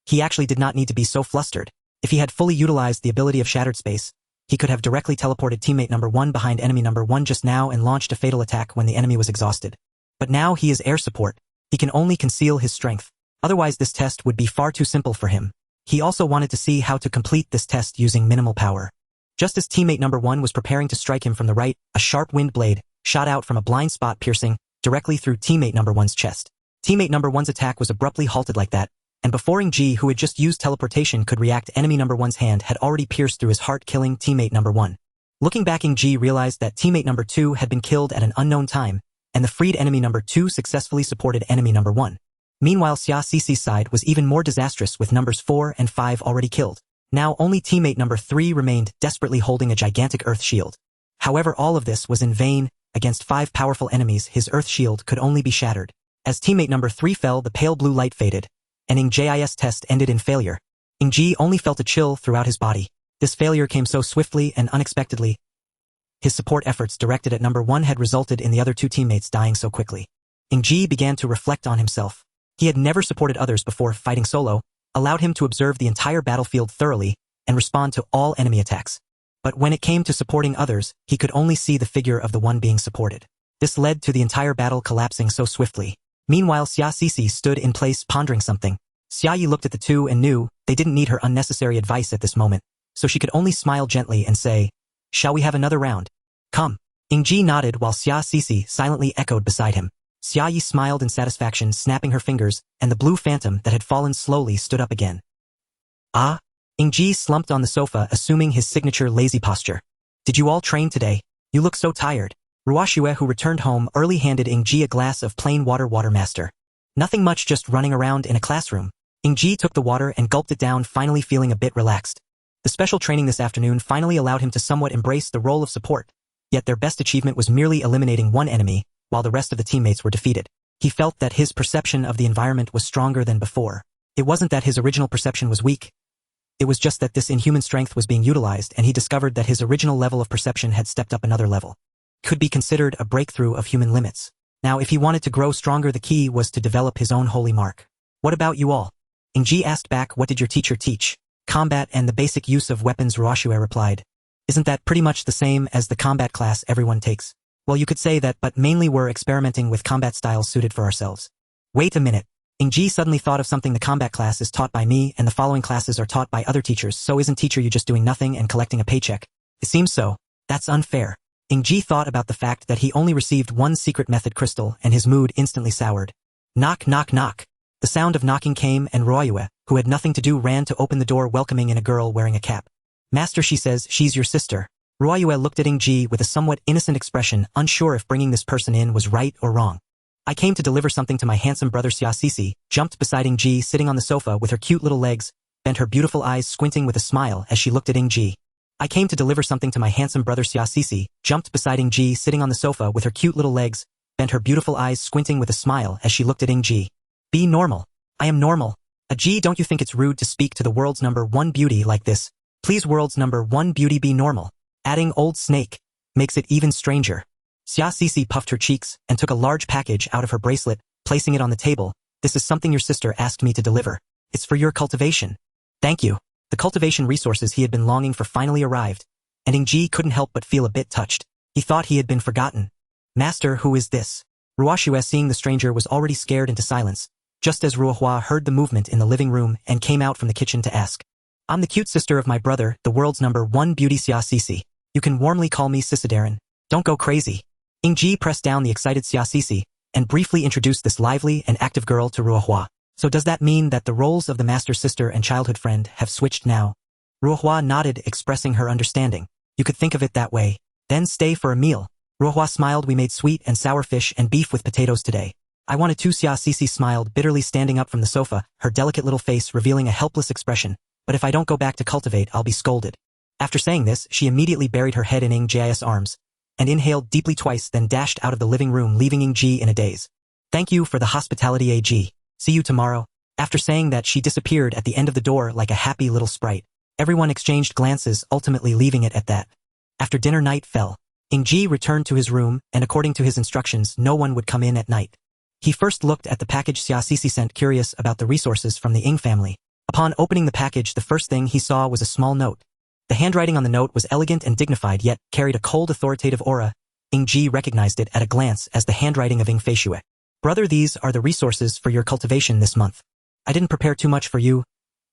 He actually did not need to be so flustered. If he had fully utilized the ability of Shattered Space, he could have directly teleported teammate number 1 behind enemy number 1 just now and launched a fatal attack when the enemy was exhausted. But now he is air support. He can only conceal his strength. Otherwise, this test would be far too simple for him. He also wanted to see how to complete this test using minimal power. Just as teammate number 1 was preparing to strike him from the right, a sharp wind blade shot out from a blind spot, piercing directly through teammate number 1's chest. Teammate number 1's attack was abruptly halted like that, and before Ying Ji, who had just used teleportation, could react, enemy number 1's hand had already pierced through his heart, killing teammate number 1. Looking back, Ying Ji realized that teammate number 2 had been killed at an unknown time, and the freed enemy number 2 successfully supported enemy number 1. Meanwhile, Cici's side was even more disastrous, with numbers 4 and 5 already killed. Now only teammate number 3 remained, desperately holding a gigantic earth shield. However, all of this was in vain. Against 5 powerful enemies, his earth shield could only be shattered. As teammate number 3 fell, the pale blue light faded, and Ying Ji's test ended in failure. Ying Ji only felt a chill throughout his body. This failure came so swiftly and unexpectedly. His support efforts directed at number 1 had resulted in the other 2 teammates dying so quickly. Ying Ji began to reflect on himself. He had never supported others before. Fighting solo allowed him to observe the entire battlefield thoroughly and respond to all enemy attacks. But when it came to supporting others, he could only see the figure of the one being supported. This led to the entire battle collapsing so swiftly. Meanwhile, Cici stood in place, pondering something. Yi looked at the two and knew they didn't need her unnecessary advice at this moment, so she could only smile gently and say, "Shall we have another round?" "Come." Ying Ji nodded while Cici silently echoed beside him. Yi smiled in satisfaction, snapping her fingers, and the blue phantom that had fallen slowly stood up again. "Ah?" Ying Ji slumped on the sofa, assuming his signature lazy posture. "Did you all train today? You look so tired." Ruoxue, who returned home early, handed Ying Ji a glass of plain water. "Master. Nothing much, just running around in a classroom." Ying Ji took the water and gulped it down, finally feeling a bit relaxed. The special training this afternoon finally allowed him to somewhat embrace the role of support, yet their best achievement was merely eliminating one enemy, while the rest of the teammates were defeated. He felt that his perception of the environment was stronger than before. It wasn't that his original perception was weak. It was just that this inhuman strength was being utilized, and he discovered that his original level of perception had stepped up another level. Could be considered a breakthrough of human limits. Now, if he wanted to grow stronger, the key was to develop his own holy mark. "What about you all?" Ying Ji asked back. "What did your teacher teach?" "Combat and the basic use of weapons," Ruoxue replied. "Isn't that pretty much the same as the combat class everyone takes?" "Well, you could say that, but mainly we're experimenting with combat styles suited for ourselves." "Wait a minute." Ying Ji suddenly thought of something. "The combat class is taught by me, and the following classes are taught by other teachers, so isn't teacher you just doing nothing and collecting a paycheck?" "It seems so." "That's unfair." Ying Ji thought about the fact that he only received one secret method crystal, and his mood instantly soured. Knock, knock, knock. The sound of knocking came, and Ruoxue, who had nothing to do, ran to open the door, welcoming in a girl wearing a cap. "Master," she says, "she's your sister." Ruoxue looked at Ying Ji with a somewhat innocent expression, unsure if bringing this person in was right or wrong. "I came to deliver something to my handsome brother." Cici jumped beside Ying Ji, sitting on the sofa with her cute little legs, bent, her beautiful eyes squinting with a smile as she looked at Ying Ji. I came to deliver something to my handsome brother Xiaoxi, jumped beside Ying Ji sitting on the sofa with her cute little legs, bent her beautiful eyes squinting with a smile as she looked at Ying Ji. Be normal. I am normal. Ji, don't you think it's rude to speak to the world's #1 beauty like this? Please, world's #1 beauty, be normal. Adding old snake makes it even stranger. Xiaoxi puffed her cheeks and took a large package out of her bracelet, placing it on the table. This is something your sister asked me to deliver. It's for your cultivation. Thank you. The cultivation resources he had been longing for finally arrived, and Ying Ji couldn't help but feel a bit touched. He thought he had been forgotten. Master, who is this? Ruoxue, seeing the stranger, was already scared into silence, just as Ruohua heard the movement in the living room and came out from the kitchen to ask. I'm the cute sister of my brother, the world's #1 beauty Xiaoxi. You can warmly call me Sisadarin. Don't go crazy. Ying Ji pressed down the excited Xiaoxi and briefly introduced this lively and active girl to Ruohua. So does that mean that the roles of the master sister and childhood friend have switched now? Ruohua nodded, expressing her understanding. You could think of it that way. Then stay for a meal. Ruohua smiled. We made sweet and sour fish and beef with potatoes today. I wanted to. Xiaoxi smiled bitterly, standing up from the sofa, her delicate little face revealing a helpless expression. But if I don't go back to cultivate, I'll be scolded. After saying this, she immediately buried her head in Ying Ji's arms and inhaled deeply twice, then dashed out of the living room, leaving Ying Ji in a daze. Thank you for the hospitality, AG. See you tomorrow. After saying that, she disappeared at the end of the door like a happy little sprite. Everyone exchanged glances, ultimately leaving it at that. After dinner, night fell. Ying Ji returned to his room, and according to his instructions, no one would come in at night. He first looked at the package Xiaoxi sent, curious about the resources from the Ying family. Upon opening the package, the first thing he saw was a small note. The handwriting on the note was elegant and dignified, yet carried a cold, authoritative aura. Ying Ji recognized it at a glance as the handwriting of Ying Feishue. Brother, these are the resources for your cultivation this month. I didn't prepare too much for you.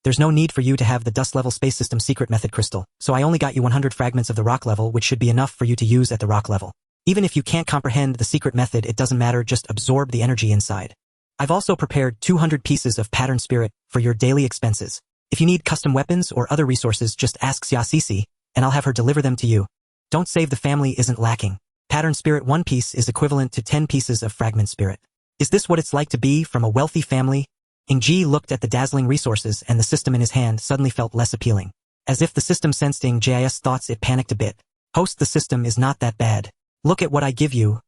There's no need for you to have the dust level space system secret method crystal, so I only got you 100 fragments of the rock level, which should be enough for you to use at the rock level. Even if you can't comprehend the secret method, it doesn't matter, just absorb the energy inside. I've also prepared 200 pieces of pattern spirit for your daily expenses. If you need custom weapons or other resources, just ask Xiaoxi, and I'll have her deliver them to you. Don't save, the family isn't lacking. Pattern spirit 1 piece is equivalent to 10 pieces of fragment spirit. Is this what it's like to be from a wealthy family? Ying Ji looked at the dazzling resources, and the system in his hand suddenly felt less appealing. As if the system sensed Ying Ji's thoughts, it panicked a bit. Host, the system is not that bad. Look at what I give you.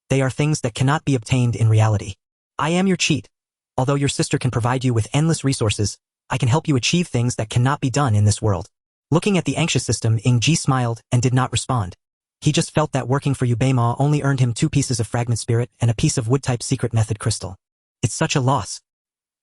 They are things that cannot be obtained in reality. I am your cheat. Although your sister can provide you with endless resources, I can help you achieve things that cannot be done in this world. Looking at the anxious system, Ying Ji smiled and did not respond. He just felt that working for Yubei only earned him 2 pieces of fragment spirit and a piece of wood-type secret method crystal. It's such a loss.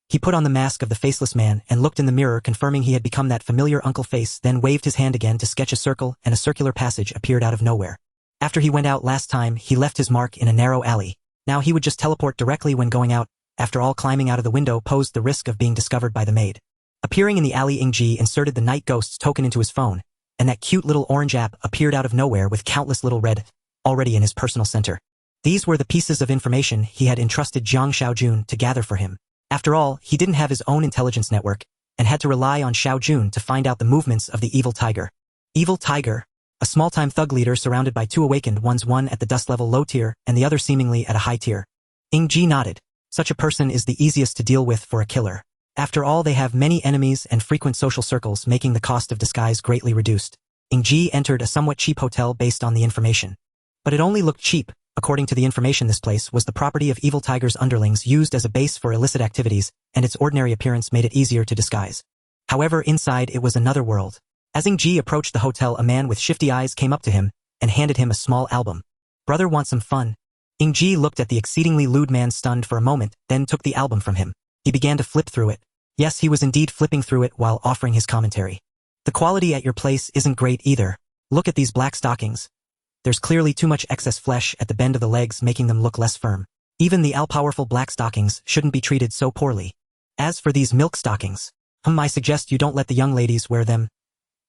He put on the mask of the faceless man and looked in the mirror, confirming he had become that familiar uncle face, then waved his hand again to sketch a circle, and a circular passage appeared out of nowhere. After he went out last time, he left his mark in a narrow alley. Now he would just teleport directly when going out. After all, climbing out of the window posed the risk of being discovered by the maid. Appearing in the alley, Ying Ji inserted the night ghost's token into his phone, and that cute little orange app appeared out of nowhere with countless little red, already in his personal center. These were the pieces of information he had entrusted Jiang Xiaojun to gather for him. After all, he didn't have his own intelligence network, and had to rely on Xiaojun to find out the movements of the evil tiger. Evil tiger, a small-time thug leader surrounded by 2 awakened ones, one at the dust level low tier and the other seemingly at a high tier. Ying Ji nodded. Such a person is the easiest to deal with for a killer. After all, they have many enemies and frequent social circles, making the cost of disguise greatly reduced. Ying Ji entered a somewhat cheap hotel based on the information. But it only looked cheap. According to the information, this place was the property of Evil Tiger's underlings, used as a base for illicit activities, and its ordinary appearance made it easier to disguise. However, inside it was another world. As Ying Ji approached the hotel, a man with shifty eyes came up to him and handed him a small album. Brother, want some fun? Ying Ji looked at the exceedingly lewd man, stunned for a moment, then took the album from him. He began to flip through it. Yes, he was indeed flipping through it while offering his commentary. The quality at your place isn't great either. Look at these black stockings. There's clearly too much excess flesh at the bend of the legs, making them look less firm. Even the all-powerful black stockings shouldn't be treated so poorly. As for these milk stockings, I suggest you don't let the young ladies wear them.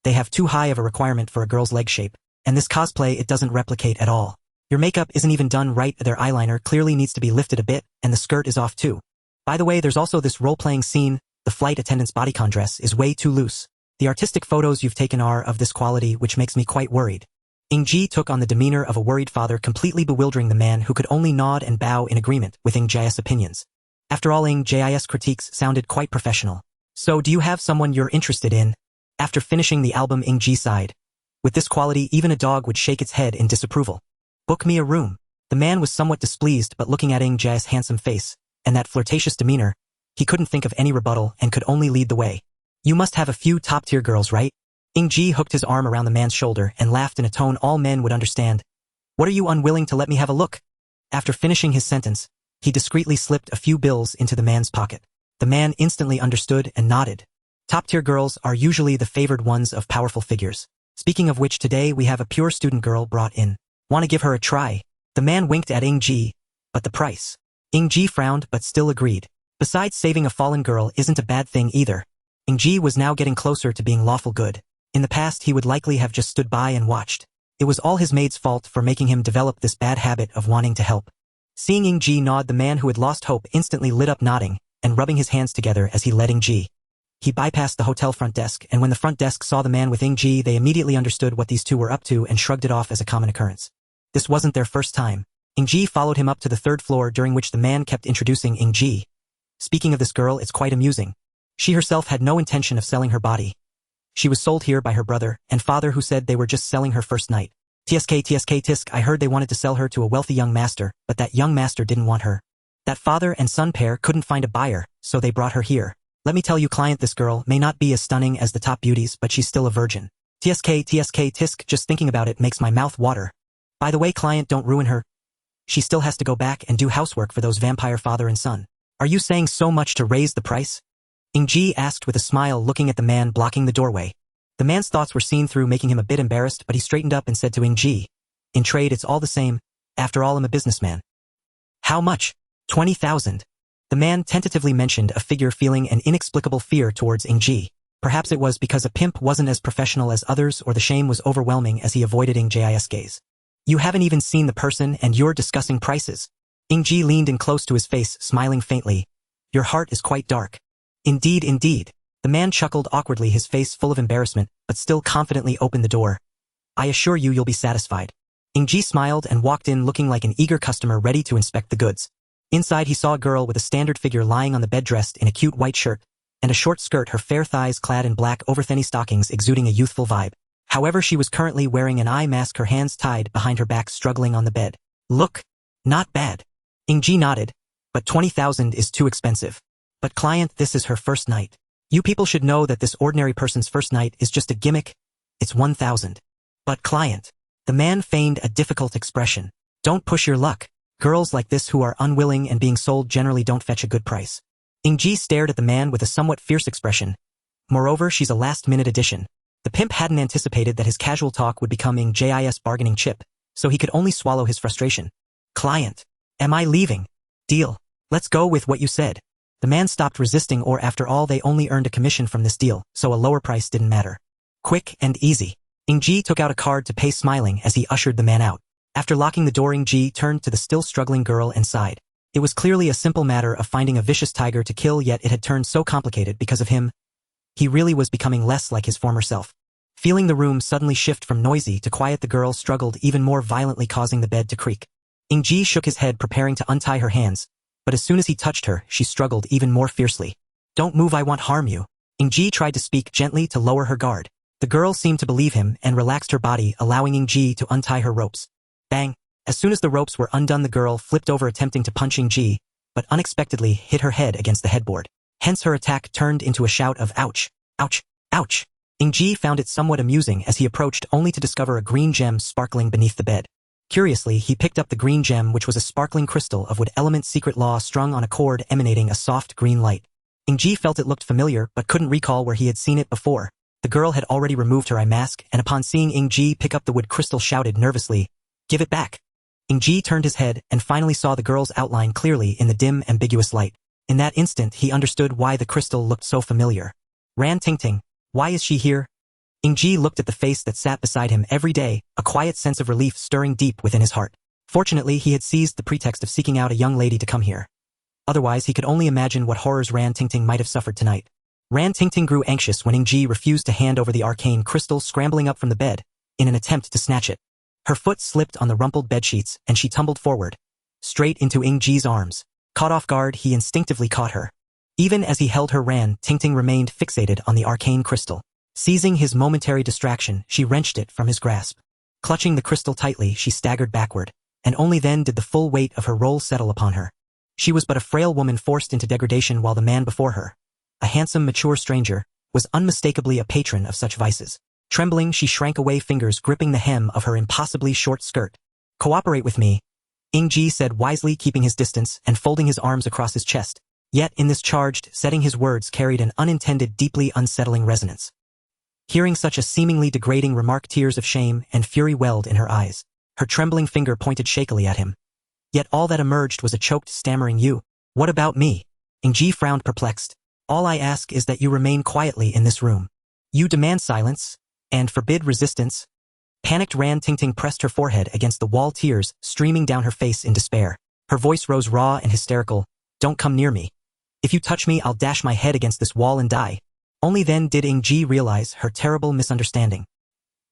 They have too high of a requirement for a girl's leg shape, and this cosplay it doesn't replicate at all. Your makeup isn't even done right, their eyeliner clearly needs to be lifted a bit, and the skirt is off too. By the way, there's also this role-playing scene. The flight attendant's bodycon dress is way too loose. The artistic photos you've taken are of this quality, which makes me quite worried. Ying Ji took on the demeanor of a worried father, completely bewildering the man who could only nod and bow in agreement with Ying Ji's opinions. After all, Ying Ji's critiques sounded quite professional. So do you have someone you're interested in? After finishing the album, Ying Ji sighed. With this quality, even a dog would shake its head in disapproval. Book me a room. The man was somewhat displeased, but looking at Ying Ji's handsome face and that flirtatious demeanor, he couldn't think of any rebuttal and could only lead the way. You must have a few top-tier girls, right? Ying Ji hooked his arm around the man's shoulder and laughed in a tone all men would understand. What are you unwilling to let me have a look? After finishing his sentence, he discreetly slipped a few bills into the man's pocket. The man instantly understood and nodded. Top-tier girls are usually the favored ones of powerful figures. Speaking of which, today we have a pure student girl brought in. Want to give her a try? The man winked at Ying Ji, but the price? Ying Ji frowned but still agreed. Besides, saving a fallen girl isn't a bad thing either. Ying Ji was now getting closer to being lawful good. In the past, he would likely have just stood by and watched. It was all his maid's fault for making him develop this bad habit of wanting to help. Seeing Ying Ji nod, the man who had lost hope instantly lit up, nodding and rubbing his hands together as he led Ying Ji. He bypassed the hotel front desk, and when the front desk saw the man with Ying Ji, they immediately understood what these two were up to and shrugged it off as a common occurrence. This wasn't their first time. Ying Ji followed him up to the third floor, during which the man kept introducing Ying Ji. Speaking of this girl, it's quite amusing. She herself had no intention of selling her body. She was sold here by her brother and father, who said they were just selling her first night. Tisk, I heard they wanted to sell her to a wealthy young master, but that young master didn't want her. That father and son pair couldn't find a buyer, so they brought her here. Let me tell you, client, this girl may not be as stunning as the top beauties, but she's still a virgin. Tisk, just thinking about it makes my mouth water. By the way, client, don't ruin her. She still has to go back and do housework for those vampire father and son. Are you saying so much to raise the price? Ying Ji asked with a smile, looking at the man blocking the doorway. The man's thoughts were seen through, making him a bit embarrassed, but he straightened up and said to Ying Ji, in trade it's all the same. After all, I'm a businessman. How much? 20,000. The man tentatively mentioned a figure, feeling an inexplicable fear towards Ying Ji. Perhaps it was because a pimp wasn't as professional as others, or the shame was overwhelming as he avoided Ying Ji's gaze. You haven't even seen the person and you're discussing prices. Ying Ji leaned in close to his face, smiling faintly. Your heart is quite dark. Indeed. The man chuckled awkwardly, his face full of embarrassment, but still confidently opened the door. I assure you, you'll be satisfied. Ying Ji smiled and walked in, looking like an eager customer ready to inspect the goods. Inside, he saw a girl with a standard figure lying on the bed, dressed in a cute white shirt and a short skirt, her fair thighs clad in black over-thinny stockings, exuding a youthful vibe. However, she was currently wearing an eye mask, her hands tied behind her back, struggling on the bed. Look. Not bad. Ying Ji nodded. But 20,000 is too expensive. But client, this is her first night. You people should know that this ordinary person's first night is just a gimmick. It's 1,000. But client. The man feigned a difficult expression. Don't push your luck. Girls like this who are unwilling and being sold generally don't fetch a good price. Ying Ji stared at the man with a somewhat fierce expression. Moreover, she's a last-minute addition. The pimp hadn't anticipated that his casual talk would become Ying Ji's bargaining chip, so he could only swallow his frustration. Client. Am I leaving? Deal. Let's go with what you said. The man stopped resisting, or after all, they only earned a commission from this deal, so a lower price didn't matter. Quick and easy. Ying Ji took out a card to pay, smiling as he ushered the man out. After locking the door, Ying Ji turned to the still struggling girl and sighed. It was clearly a simple matter of finding a vicious tiger to kill, yet it had turned so complicated because of him. He really was becoming less like his former self. Feeling the room suddenly shift from noisy to quiet, the girl struggled even more violently, causing the bed to creak. Ying Ji shook his head, preparing to untie her hands, but as soon as he touched her, she struggled even more fiercely. Don't move, I won't harm you. Ying Ji tried to speak gently to lower her guard. The girl seemed to believe him and relaxed her body, allowing Ying Ji to untie her ropes. Bang! As soon as the ropes were undone, the girl flipped over, attempting to punch Ying Ji, but unexpectedly hit her head against the headboard. Hence her attack turned into a shout of ouch, ouch, ouch. Ying Ji found it somewhat amusing as he approached, only to discover a green gem sparkling beneath the bed. Curiously, he picked up the green gem, which was a sparkling crystal of wood element secret law strung on a cord emanating a soft green light. Ying Ji felt it looked familiar but couldn't recall where he had seen it before. The girl had already removed her eye mask, and upon seeing Ying Ji pick up the wood crystal, shouted nervously, "Give it back." Ying Ji turned his head and finally saw the girl's outline clearly in the dim, ambiguous light. In that instant, he understood why the crystal looked so familiar. Ran Tingting, why is she here? Ying Ji looked at the face that sat beside him every day, a quiet sense of relief stirring deep within his heart. Fortunately, he had seized the pretext of seeking out a young lady to come here. Otherwise, he could only imagine what horrors Ran Tingting might have suffered tonight. Ran Tingting grew anxious when Ying Ji refused to hand over the arcane crystal, scrambling up from the bed in an attempt to snatch it. Her foot slipped on the rumpled bedsheets and she tumbled forward, straight into Ying Ji's arms. Caught off guard, he instinctively caught her. Even as he held her, Ran Tingting remained fixated on the arcane crystal. Seizing his momentary distraction, she wrenched it from his grasp. Clutching the crystal tightly, she staggered backward, and only then did the full weight of her role settle upon her. She was but a frail woman forced into degradation while the man before her, a handsome, mature stranger, was unmistakably a patron of such vices. Trembling, she shrank away, fingers gripping the hem of her impossibly short skirt. "Cooperate with me," Ying Ji said wisely, keeping his distance and folding his arms across his chest. Yet in this charged setting his words carried an unintended, deeply unsettling resonance. Hearing such a seemingly degrading remark, tears of shame and fury welled in her eyes. Her trembling finger pointed shakily at him. Yet all that emerged was a choked, stammering "You. What about me?" Ying Ji frowned, perplexed. "All I ask is that you remain quietly in this room. You demand silence and forbid resistance." Panicked, Ran Tingting pressed her forehead against the wall, tears streaming down her face in despair. Her voice rose raw and hysterical. "Don't come near me. If you touch me, I'll dash my head against this wall and die." Only then did Ying Ji realize her terrible misunderstanding.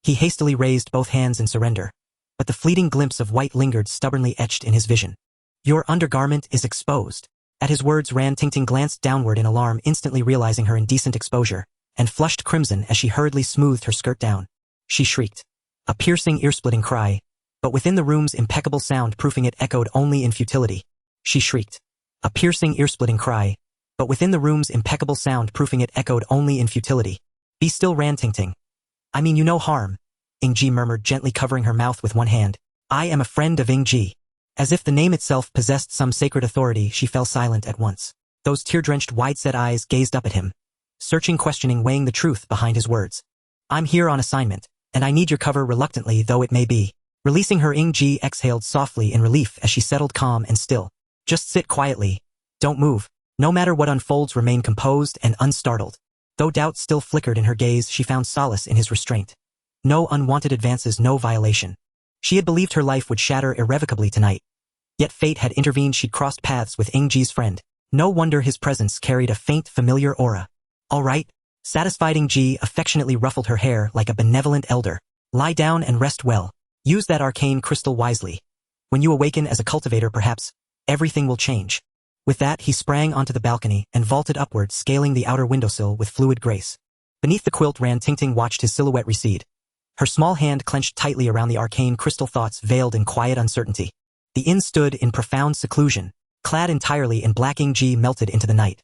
He hastily raised both hands in surrender, but the fleeting glimpse of white lingered, stubbornly etched in his vision. "Your undergarment is exposed." At his words, Ran Tingting glanced downward in alarm, instantly realizing her indecent exposure, and flushed crimson as she hurriedly smoothed her skirt down. She shrieked, a piercing, ear-splitting cry, but within the room's impeccable soundproofing it echoed only in futility. She shrieked, a piercing, ear-splitting cry, but within the room's impeccable soundproofing it echoed only in futility. "Be still, Ran Tingting. I mean you no harm," Ying Ji murmured, gently covering her mouth with one hand. "I am a friend of Ying Ji." As if the name itself possessed some sacred authority, she fell silent at once. Those tear-drenched, wide-set eyes gazed up at him, searching, questioning, weighing the truth behind his words. "I'm here on assignment, and I need your cover, reluctantly though it may be." Releasing her, Ying Ji exhaled softly in relief as she settled calm and still. "Just sit quietly. Don't move. No matter what unfolds, remain composed and unstartled." Though doubt still flickered in her gaze, she found solace in his restraint. No unwanted advances, no violation. She had believed her life would shatter irrevocably tonight. Yet fate had intervened. She'd crossed paths with Ying Ji's friend. No wonder his presence carried a faint, familiar aura. "All right," satisfied, Ying Ji affectionately ruffled her hair like a benevolent elder. "Lie down and rest well. Use that arcane crystal wisely. When you awaken as a cultivator, perhaps everything will change." With that, he sprang onto the balcony and vaulted upward, scaling the outer windowsill with fluid grace. Beneath the quilt, Ran Tingting watched his silhouette recede. Her small hand clenched tightly around the arcane crystal, thoughts veiled in quiet uncertainty. The inn stood in profound seclusion. Clad entirely in black, Ying Ji melted into the night,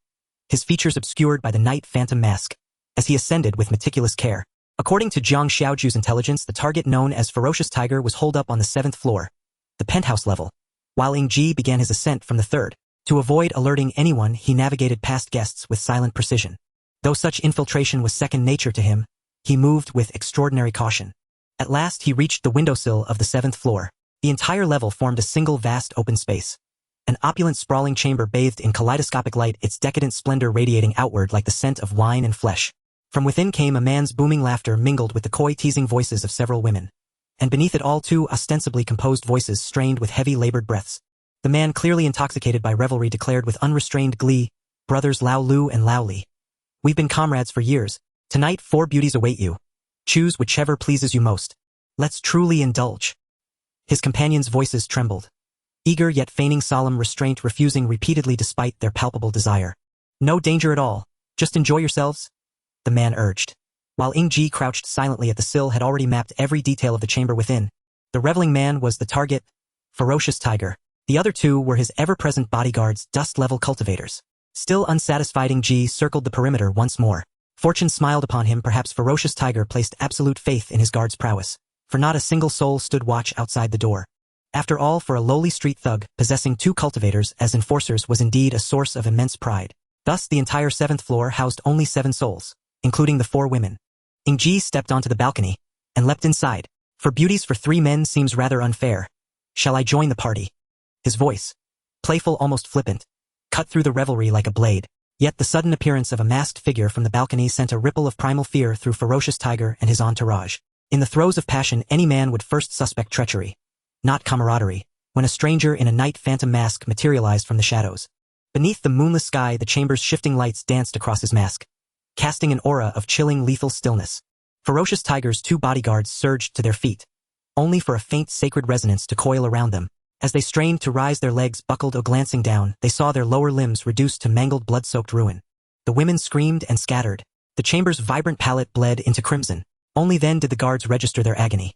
his features obscured by the night phantom mask, as he ascended with meticulous care. According to Jiang Xiaoju's intelligence, the target known as Ferocious Tiger was holed up on the 7th floor, the penthouse level, while Ying Ji began his ascent from the 3rd. To avoid alerting anyone, he navigated past guests with silent precision. Though such infiltration was second nature to him, he moved with extraordinary caution. At last he reached the windowsill of the 7th floor. The entire level formed a single vast open space. An opulent, sprawling chamber bathed in kaleidoscopic light, its decadent splendor radiating outward like the scent of wine and flesh. From within came a man's booming laughter mingled with the coy, teasing voices of several women. And beneath it all, two ostensibly composed voices strained with heavy, labored breaths. The man, clearly intoxicated by revelry, declared with unrestrained glee, "Brothers Lao Lu and Lao Li. We've been comrades for years. Tonight 4 beauties await you. Choose whichever pleases you most. Let's truly indulge." His companions' voices trembled, eager yet feigning solemn restraint, refusing repeatedly despite their palpable desire. "No danger at all. Just enjoy yourselves," the man urged. While Ying Ji crouched silently at the sill, had already mapped every detail of the chamber within. The reveling man was the target, Ferocious Tiger. The other two were his ever-present bodyguards, dust-level cultivators. Still unsatisfied, Ying Ji circled the perimeter once more. Fortune smiled upon him. Perhaps Ferocious Tiger placed absolute faith in his guard's prowess, for not a single soul stood watch outside the door. After all, for a lowly street thug, possessing 2 cultivators as enforcers was indeed a source of immense pride. Thus, the entire 7th floor housed only 7 souls, including the 4 women. Ying Ji stepped onto the balcony and leapt inside. "For beauties for 3 men seems rather unfair. Shall I join the party?" His voice, playful, almost flippant, cut through the revelry like a blade. Yet the sudden appearance of a masked figure from the balcony sent a ripple of primal fear through Ferocious Tiger and his entourage. In the throes of passion, any man would first suspect treachery, not camaraderie, when a stranger in a night phantom mask materialized from the shadows. Beneath the moonless sky, the chamber's shifting lights danced across his mask, casting an aura of chilling, lethal stillness. Ferocious Tiger's 2 bodyguards surged to their feet, only for a faint sacred resonance to coil around them. As they strained to rise, their legs buckled, glancing down, they saw their lower limbs reduced to mangled, blood-soaked ruin. The women screamed and scattered, The chamber's vibrant palette bled into crimson. Only then did the guards register their agony.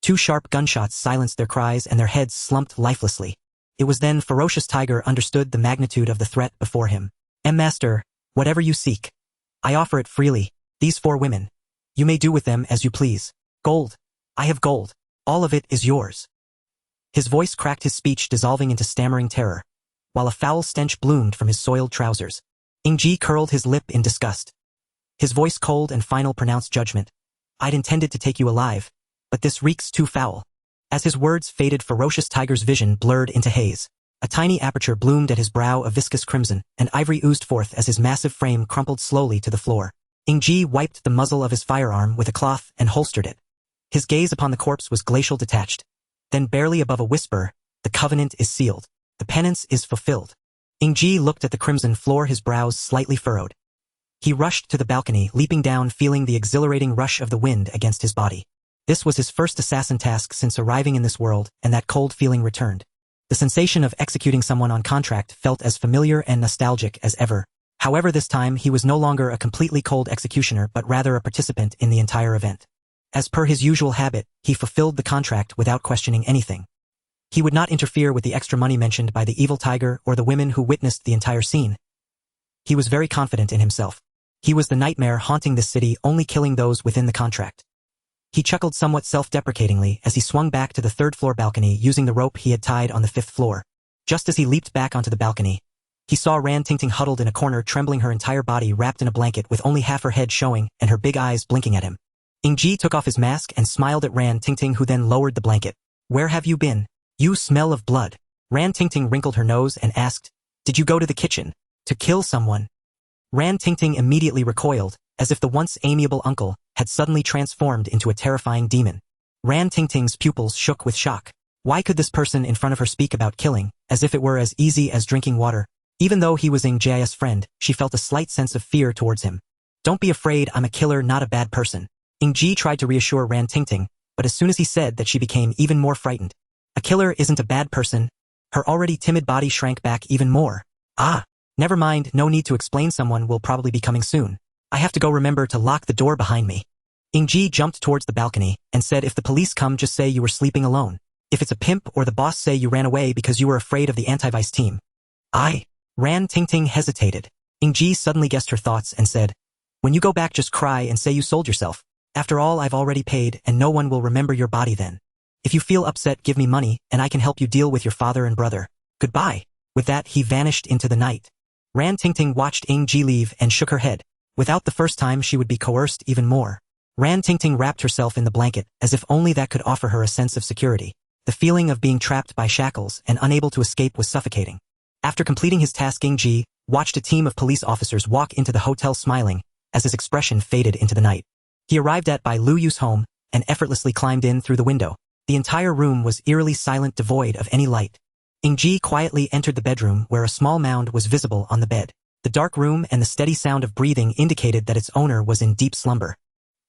2 sharp gunshots silenced their cries and their heads slumped lifelessly. It was then Ferocious Tiger understood the magnitude of the threat before him. Master, whatever you seek, I offer it freely. These 4 women. You may do with them as you please. Gold. I have gold. All of it is yours. His voice cracked, his speech dissolving into stammering terror, while a foul stench bloomed from his soiled trousers. Ying Ji curled his lip in disgust. His voice cold and final pronounced judgment. I'd intended to take you alive, but this reeks too foul. As his words faded, Ferocious Tiger's vision blurred into haze. A tiny aperture bloomed at his brow of viscous crimson, and ivory oozed forth as his massive frame crumpled slowly to the floor. Ying Ji wiped the muzzle of his firearm with a cloth and holstered it. His gaze upon the corpse was glacial, detached. Then barely above a whisper, the covenant is sealed. The penance is fulfilled. Ying Ji looked at the crimson floor, his brows slightly furrowed. He rushed to the balcony, leaping down, feeling the exhilarating rush of the wind against his body. This was his first assassin task since arriving in this world, and that cold feeling returned. The sensation of executing someone on contract felt as familiar and nostalgic as ever. However, this time he was no longer a completely cold executioner but rather a participant in the entire event. As per his usual habit, he fulfilled the contract without questioning anything. He would not interfere with the extra money mentioned by the evil tiger or the women who witnessed the entire scene. He was very confident in himself. He was the nightmare haunting this city, only killing those within the contract. He chuckled somewhat self-deprecatingly as he swung back to the 3rd-floor balcony using the rope he had tied on the 5th floor. Just as he leaped back onto the balcony, he saw Ran Tingting huddled in a corner, trembling, her entire body wrapped in a blanket with only half her head showing and her big eyes blinking at him. Ying Ji took off his mask and smiled at Ran Tingting, who then lowered the blanket. Where have you been? You smell of blood. Ran Tingting wrinkled her nose and asked, Did you go to the kitchen to kill someone? Ran Tingting immediately recoiled, as if the once amiable uncle had suddenly transformed into a terrifying demon. Ran Tingting's pupils shook with shock. Why could this person in front of her speak about killing, as if it were as easy as drinking water? Even though he was Ying Ji's friend, she felt a slight sense of fear towards him. Don't be afraid, I'm a killer, not a bad person. Ying Ji tried to reassure Ran Tingting, but as soon as he said that, she became even more frightened. A killer isn't a bad person. Her already timid body shrank back even more. Ah! Never mind, no need to explain, someone will probably be coming soon. I have to go, remember to lock the door behind me. Ying Ji jumped towards the balcony and said, If the police come, just say you were sleeping alone. If it's a pimp or the boss, say you ran away because you were afraid of the anti-vice team. Ran Tingting hesitated. Ying Ji suddenly guessed her thoughts and said, When you go back, just cry and say you sold yourself. After all, I've already paid and no one will remember your body then. If you feel upset, give me money and I can help you deal with your father and brother. Goodbye. With that, he vanished into the night. Ran Tingting watched Ying Ji leave and shook her head. Without the first time, she would be coerced even more. Ran Tingting wrapped herself in the blanket, as if only that could offer her a sense of security. The feeling of being trapped by shackles and unable to escape was suffocating. After completing his task, Ying Ji watched a team of police officers walk into the hotel, smiling, as his expression faded into the night. He arrived at Bai Lu Yu's home and effortlessly climbed in through the window. The entire room was eerily silent, devoid of any light. Ying Ji quietly entered the bedroom, where a small mound was visible on the bed. The dark room and the steady sound of breathing indicated that its owner was in deep slumber.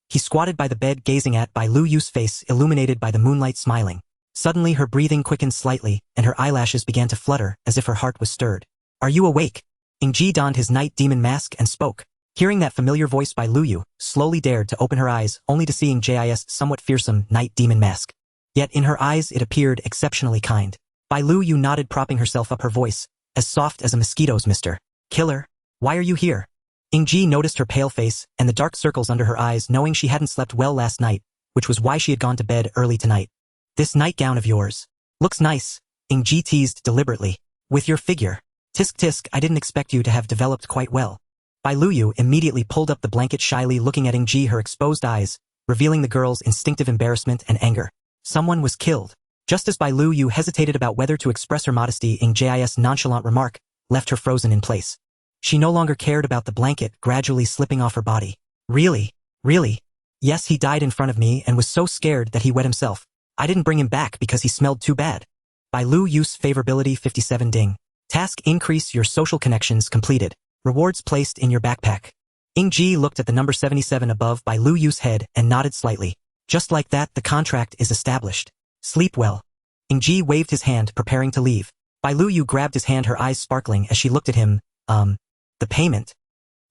He squatted by the bed, gazing at Bai Lu Yu's face illuminated by the moonlight, smiling. Suddenly her breathing quickened slightly, and her eyelashes began to flutter as if her heart was stirred. Are you awake? Ying Ji donned his night demon mask and spoke. Hearing that familiar voice, Bai Lu Yu slowly dared to open her eyes, only to see Ying Ji's somewhat fearsome night demon mask. Yet in her eyes it appeared exceptionally kind. Bai Lu Yu nodded, propping herself up, her voice as soft as a mosquito's. Mr. Killer, why are you here? Ying Ji noticed her pale face and the dark circles under her eyes, knowing she hadn't slept well last night, which was why she had gone to bed early tonight. This nightgown of yours looks nice, Ying Ji teased deliberately. With your figure. Tisk tisk, I didn't expect you to have developed quite well. Bai Lu Yu immediately pulled up the blanket, shyly looking at Ying Ji, her exposed eyes revealing the girl's instinctive embarrassment and anger. Someone was killed. Just as Bai Lu Yu hesitated about whether to express her modesty, Ying Ji's nonchalant remark left her frozen in place. She no longer cared about the blanket gradually slipping off her body. Really? Really? Yes, he died in front of me and was so scared that he wet himself. I didn't bring him back because he smelled too bad. Bai Lu Yu's Favorability 57 ding. Task: increase your social connections completed. Rewards placed in your backpack. Ying Ji looked at the number 77 above Bai Lu Yu's head and nodded slightly. Just like that, the contract is established. Sleep well. Ying Ji waved his hand, preparing to leave. Bai Lu Yu grabbed his hand, her eyes sparkling as she looked at him. The payment.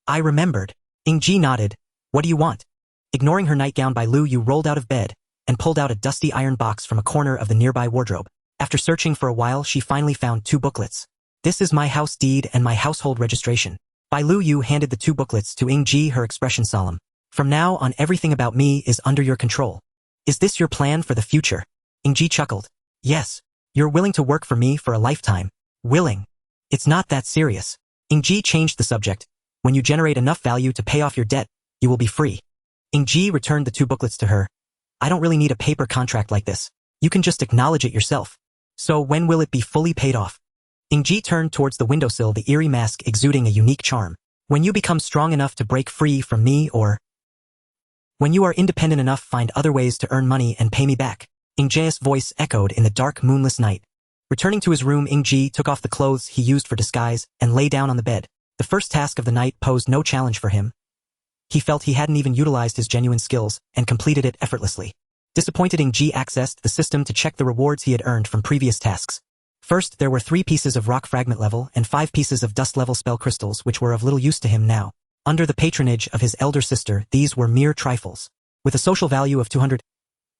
I remembered. Ying Ji nodded, What do you want? Ignoring her nightgown, Bai Lu Yu rolled out of bed and pulled out a dusty iron box from a corner of the nearby wardrobe. After searching for a while, she finally found 2 booklets. This is my house deed and my household registration. Bai Lu Yu handed the 2 booklets to Ying Ji, her expression solemn. From now on, everything about me is under your control. Is this your plan for the future? Ying Ji chuckled. Yes. You're willing to work for me for a lifetime. Willing. It's not that serious. Ying Ji changed the subject. When you generate enough value to pay off your debt, you will be free. Ying Ji returned the 2 booklets to her. I don't really need a paper contract like this. You can just acknowledge it yourself. So when will it be fully paid off? Ying Ji turned towards the windowsill, the eerie mask exuding a unique charm. When you become strong enough to break free from me, or when you are independent enough, find other ways to earn money and pay me back. Ying Ji's voice echoed in the dark, moonless night. Returning to his room, Ying Ji took off the clothes he used for disguise and lay down on the bed. The first task of the night posed no challenge for him. He felt he hadn't even utilized his genuine skills and completed it effortlessly. Disappointed, Ying Ji accessed the system to check the rewards he had earned from previous tasks. First, there were 3 pieces of rock fragment level and 5 pieces of dust level spell crystals, which were of little use to him now. Under the patronage of his elder sister, these were mere trifles. With a social value of 200,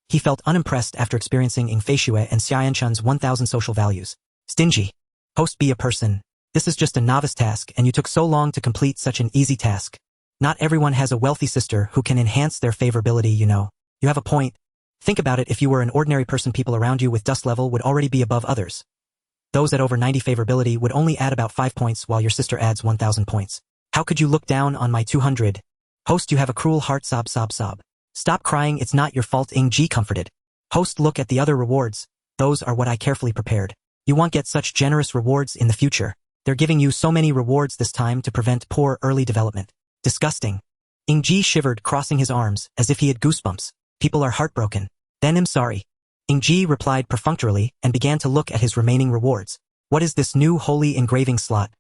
he felt unimpressed after experiencing Ying Feishui and Xiaoyanchun's 1,000 social values. Stingy. Host, be a person. This is just a novice task, and you took so long to complete such an easy task. Not everyone has a wealthy sister who can enhance their favorability, you know. You have a point. Think about it, if you were an ordinary person, people around you with dust level would already be above others. Those at over 90 favorability would only add about 5 points while your sister adds 1,000 points. How could you look down on my 200? Host, you have a cruel heart, sob, sob, sob. Stop crying, it's not your fault, Ying Ji comforted. Host, look at the other rewards. Those are what I carefully prepared. You won't get such generous rewards in the future. They're giving you so many rewards this time to prevent poor early development. Disgusting. Ying Ji shivered, crossing his arms as if he had goosebumps. People are heartbroken. Then I'm sorry. Ying Ji replied perfunctorily and began to look at his remaining rewards. What is this new holy engraving slot?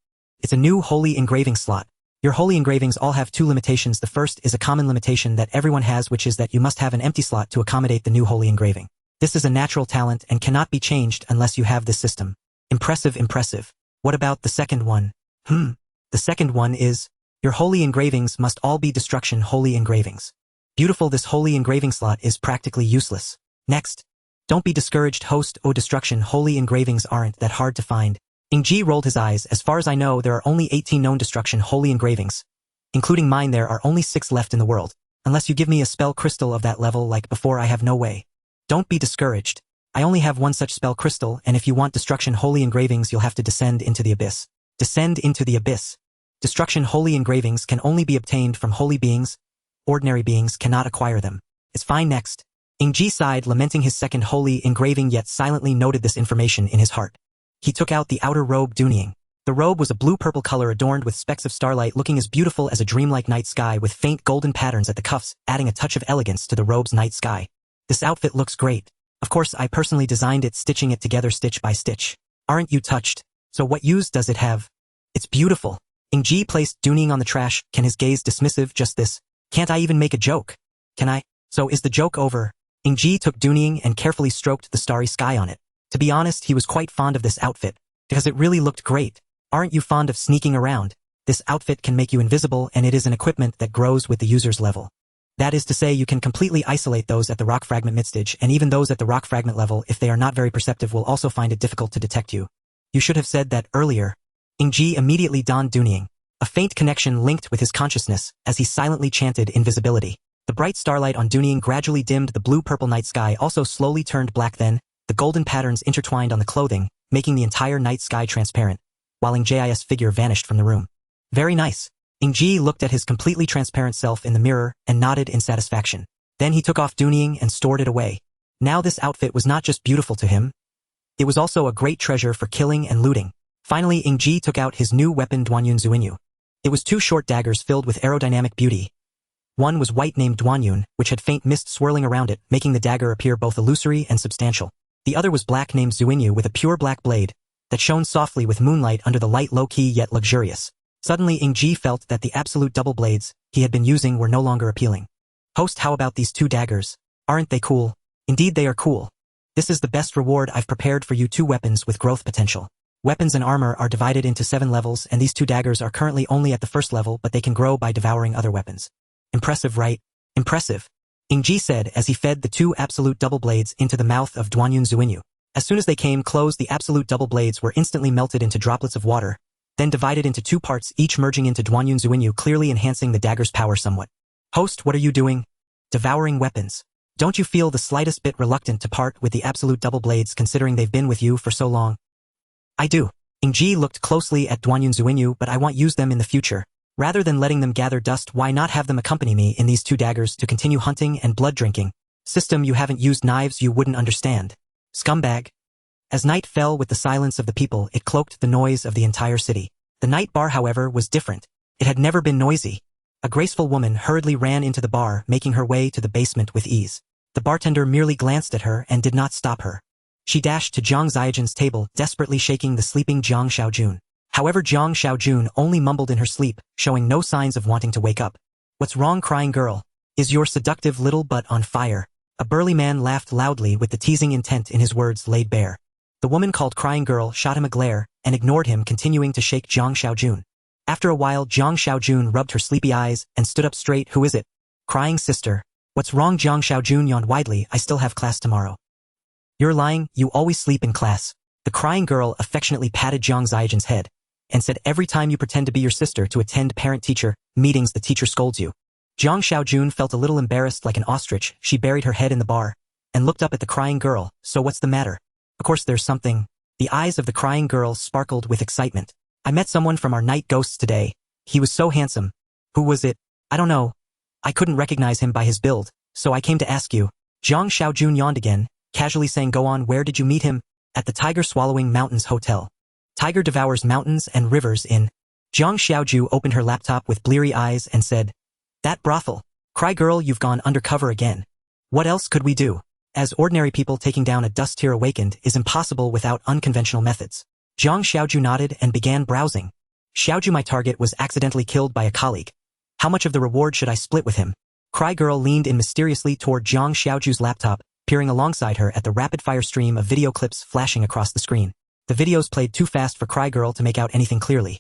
It's a new holy engraving slot. Your holy engravings all have 2 limitations. The first is a common limitation that everyone has, which is that you must have an empty slot to accommodate the new holy engraving. This is a natural talent and cannot be changed unless you have this system. Impressive, impressive. What about the second one? The second one is, your holy engravings must all be destruction holy engravings. Beautiful, this holy engraving slot is practically useless. Next. Don't be discouraged, host. Oh, destruction holy engravings aren't that hard to find. Ying Ji rolled his eyes. As far as I know, there are only 18 known destruction holy engravings. Including mine, there are only 6 left in the world. Unless you give me a spell crystal of that level like before, I have no way. Don't be discouraged. I only have 1 such spell crystal, and if you want destruction holy engravings, you'll have to descend into the abyss. Descend into the abyss. Destruction holy engravings can only be obtained from holy beings. Ordinary beings cannot acquire them. It's fine. Next. Ying Ji sighed, lamenting his second holy engraving, yet silently noted this information in his heart. He took out the outer robe, Dunying. The robe was a blue-purple color adorned with specks of starlight, looking as beautiful as a dreamlike night sky, with faint golden patterns at the cuffs, adding a touch of elegance to the robe's night sky. This outfit looks great. Of course, I personally designed it, stitching it together stitch by stitch. Aren't you touched? So what use does it have? It's beautiful. Ying Ji placed Dunying on the trash. Can his gaze dismissive? Just this. Can't I even make a joke? Can I? So is the joke over? Ying Ji took Dunying and carefully stroked the starry sky on it. To be honest, he was quite fond of this outfit, because it really looked great. Aren't you fond of sneaking around? This outfit can make you invisible, and it is an equipment that grows with the user's level. That is to say, you can completely isolate those at the rock fragment mid-stage, and even those at the rock fragment level, if they are not very perceptive, will also find it difficult to detect you. You should have said that earlier. Ying Ji immediately donned Dunying. A faint connection linked with his consciousness as he silently chanted invisibility. The bright starlight on Dunying gradually dimmed. The blue-purple night sky also slowly turned black. Then, the golden patterns intertwined on the clothing, making the entire night sky transparent, while Ying Ji's figure vanished from the room. Very nice. Ying Ji looked at his completely transparent self in the mirror and nodded in satisfaction. Then he took off Dunying and stored it away. Now this outfit was not just beautiful to him. It was also a great treasure for killing and looting. Finally, Ying Ji took out his new weapon, Duanyun Zuinyu. It was 2 short daggers filled with aerodynamic beauty. One was white, named Duanyun, which had faint mist swirling around it, making the dagger appear both illusory and substantial. The other was black, named Zuinyu, with a pure black blade that shone softly with moonlight under the light, low-key yet luxurious. Suddenly, Ying Ji felt that the absolute double blades he had been using were no longer appealing. Host, how about these 2 daggers? Aren't they cool? Indeed they are cool. This is the best reward I've prepared for you. 2 weapons with growth potential. Weapons and armor are divided into 7 levels, and these 2 daggers are currently only at the 1st level, but they can grow by devouring other weapons. Impressive, right? Impressive. Ying Ji said as he fed the two absolute double blades into the mouth of Duanyun Zuinyu. As soon as they came close, the absolute double blades were instantly melted into droplets of water, then divided into two parts, each merging into Duanyun Zuinyu, clearly enhancing the dagger's power somewhat. Host, what are you doing? Devouring weapons. Don't you feel the slightest bit reluctant to part with the absolute double blades considering they've been with you for so long? I do. Ying Ji looked closely at Duanyun Zuinyu, but I want to use them in the future. Rather than letting them gather dust, why not have them accompany me in these two daggers to continue hunting and blood drinking? System, you haven't used knives, you wouldn't understand. Scumbag. As night fell with the silence of the people, it cloaked the noise of the entire city. The night bar, however, was different. It had never been noisy. A graceful woman hurriedly ran into the bar, making her way to the basement with ease. The bartender merely glanced at her and did not stop her. She dashed to Jiang Ziajun's table, desperately shaking the sleeping Jiang Xiaojun. However, Jiang Xiaojun only mumbled in her sleep, showing no signs of wanting to wake up. What's wrong, crying girl? Is your seductive little butt on fire? A burly man laughed loudly with the teasing intent in his words laid bare. The woman called crying girl shot him a glare and ignored him, continuing to shake Jiang Xiaojun. After a while, Jiang Xiaojun rubbed her sleepy eyes and stood up straight. Who is it? Crying sister. What's wrong? Jiang Xiaojun yawned widely. I still have class tomorrow. You're lying, you always sleep in class. The crying girl affectionately patted Jiang Ziajun's head and said, every time you pretend to be your sister to attend parent-teacher meetings, the teacher scolds you. Jiang Xiaojun felt a little embarrassed like an ostrich. She buried her head in the bar and looked up at the crying girl. So what's the matter? Of course there's something. The eyes of the crying girl sparkled with excitement. I met someone from our night ghosts today. He was so handsome. Who was it? I don't know. I couldn't recognize him by his build, so I came to ask you. Jiang Xiaojun yawned again, casually saying, go on, where did you meet him? At the Tiger Swallowing Mountains Hotel. Tiger devours mountains and rivers in. Jiang Xiaoju opened her laptop with bleary eyes and said, that brothel. Cry girl, you've gone undercover again. What else could we do? As ordinary people, taking down a dust tier awakened is impossible without unconventional methods. Jiang Xiaoju nodded and began browsing. Xiaoju, my target was accidentally killed by a colleague. How much of the reward should I split with him? Cry girl leaned in mysteriously toward Jiang Xiaoju's laptop, peering alongside her at the rapid-fire stream of video clips flashing across the screen. The videos played too fast for Cry girl to make out anything clearly.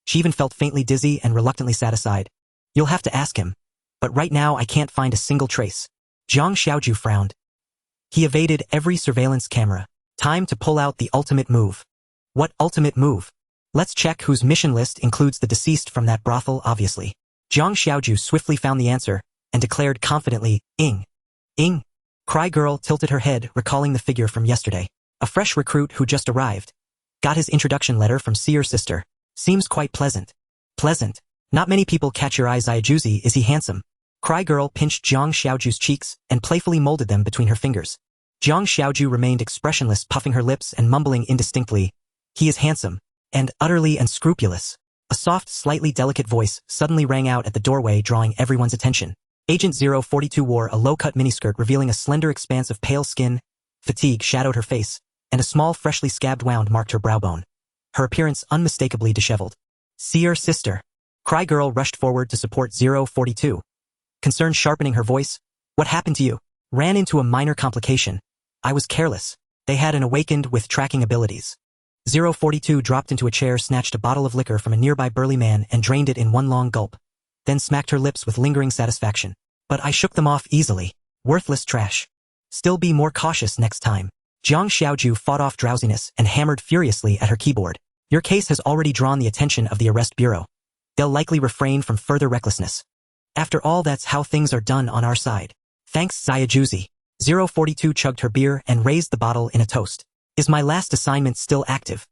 She even felt faintly dizzy and reluctantly sat aside. You'll have to ask him. But right now I can't find a single trace. Jiang Xiaoju frowned. He evaded every surveillance camera. Time to pull out the ultimate move. What ultimate move? Let's check whose mission list includes the deceased from that brothel, obviously. Jiang Xiaoju swiftly found the answer and declared confidently, Ying. Ying. Cry girl tilted her head, recalling the figure from yesterday. A fresh recruit who just arrived. Got his introduction letter from Seer sister. Seems quite pleasant. Pleasant. Not many people catch your eye. Ziajuzi, is he handsome? Cry girl pinched Jiang Xiaoju's cheeks and playfully molded them between her fingers. Jiang Xiaoju remained expressionless, puffing her lips and mumbling indistinctly, he is handsome, and utterly unscrupulous. A soft, slightly delicate voice suddenly rang out at the doorway, drawing everyone's attention. Agent 042 wore a low-cut miniskirt revealing a slender expanse of pale skin. Fatigue shadowed her face, and a small, freshly scabbed wound marked her browbone. Her appearance unmistakably disheveled. Seer sister. Cry girl rushed forward to support 042. Concern sharpening her voice. What happened to you? Ran into a minor complication. I was careless. They had an awakened with tracking abilities. 042 dropped into a chair, snatched a bottle of liquor from a nearby burly man and drained it in one long gulp, then smacked her lips with lingering satisfaction. But I shook them off easily. Worthless trash. Still be more cautious next time. Jiang Xiaoju fought off drowsiness and hammered furiously at her keyboard. Your case has already drawn the attention of the arrest bureau. They'll likely refrain from further recklessness. After all, that's how things are done on our side. Thanks, Ziajuzi. 042 chugged her beer and raised the bottle in a toast. Is my last assignment still active?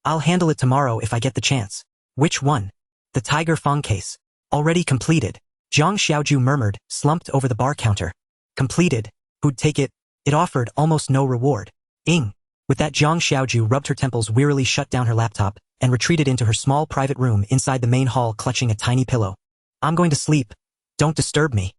I'll handle it tomorrow if I get the chance. Which one? The Tiger Fong case. Already completed. Jiang Xiaoju murmured, slumped over the bar counter. Completed. Who'd take it? It offered almost no reward. Ying. With that, Jiang Xiaoju rubbed her temples wearily, shut down her laptop, and retreated into her small private room inside the main hall, clutching a tiny pillow. I'm going to sleep. Don't disturb me.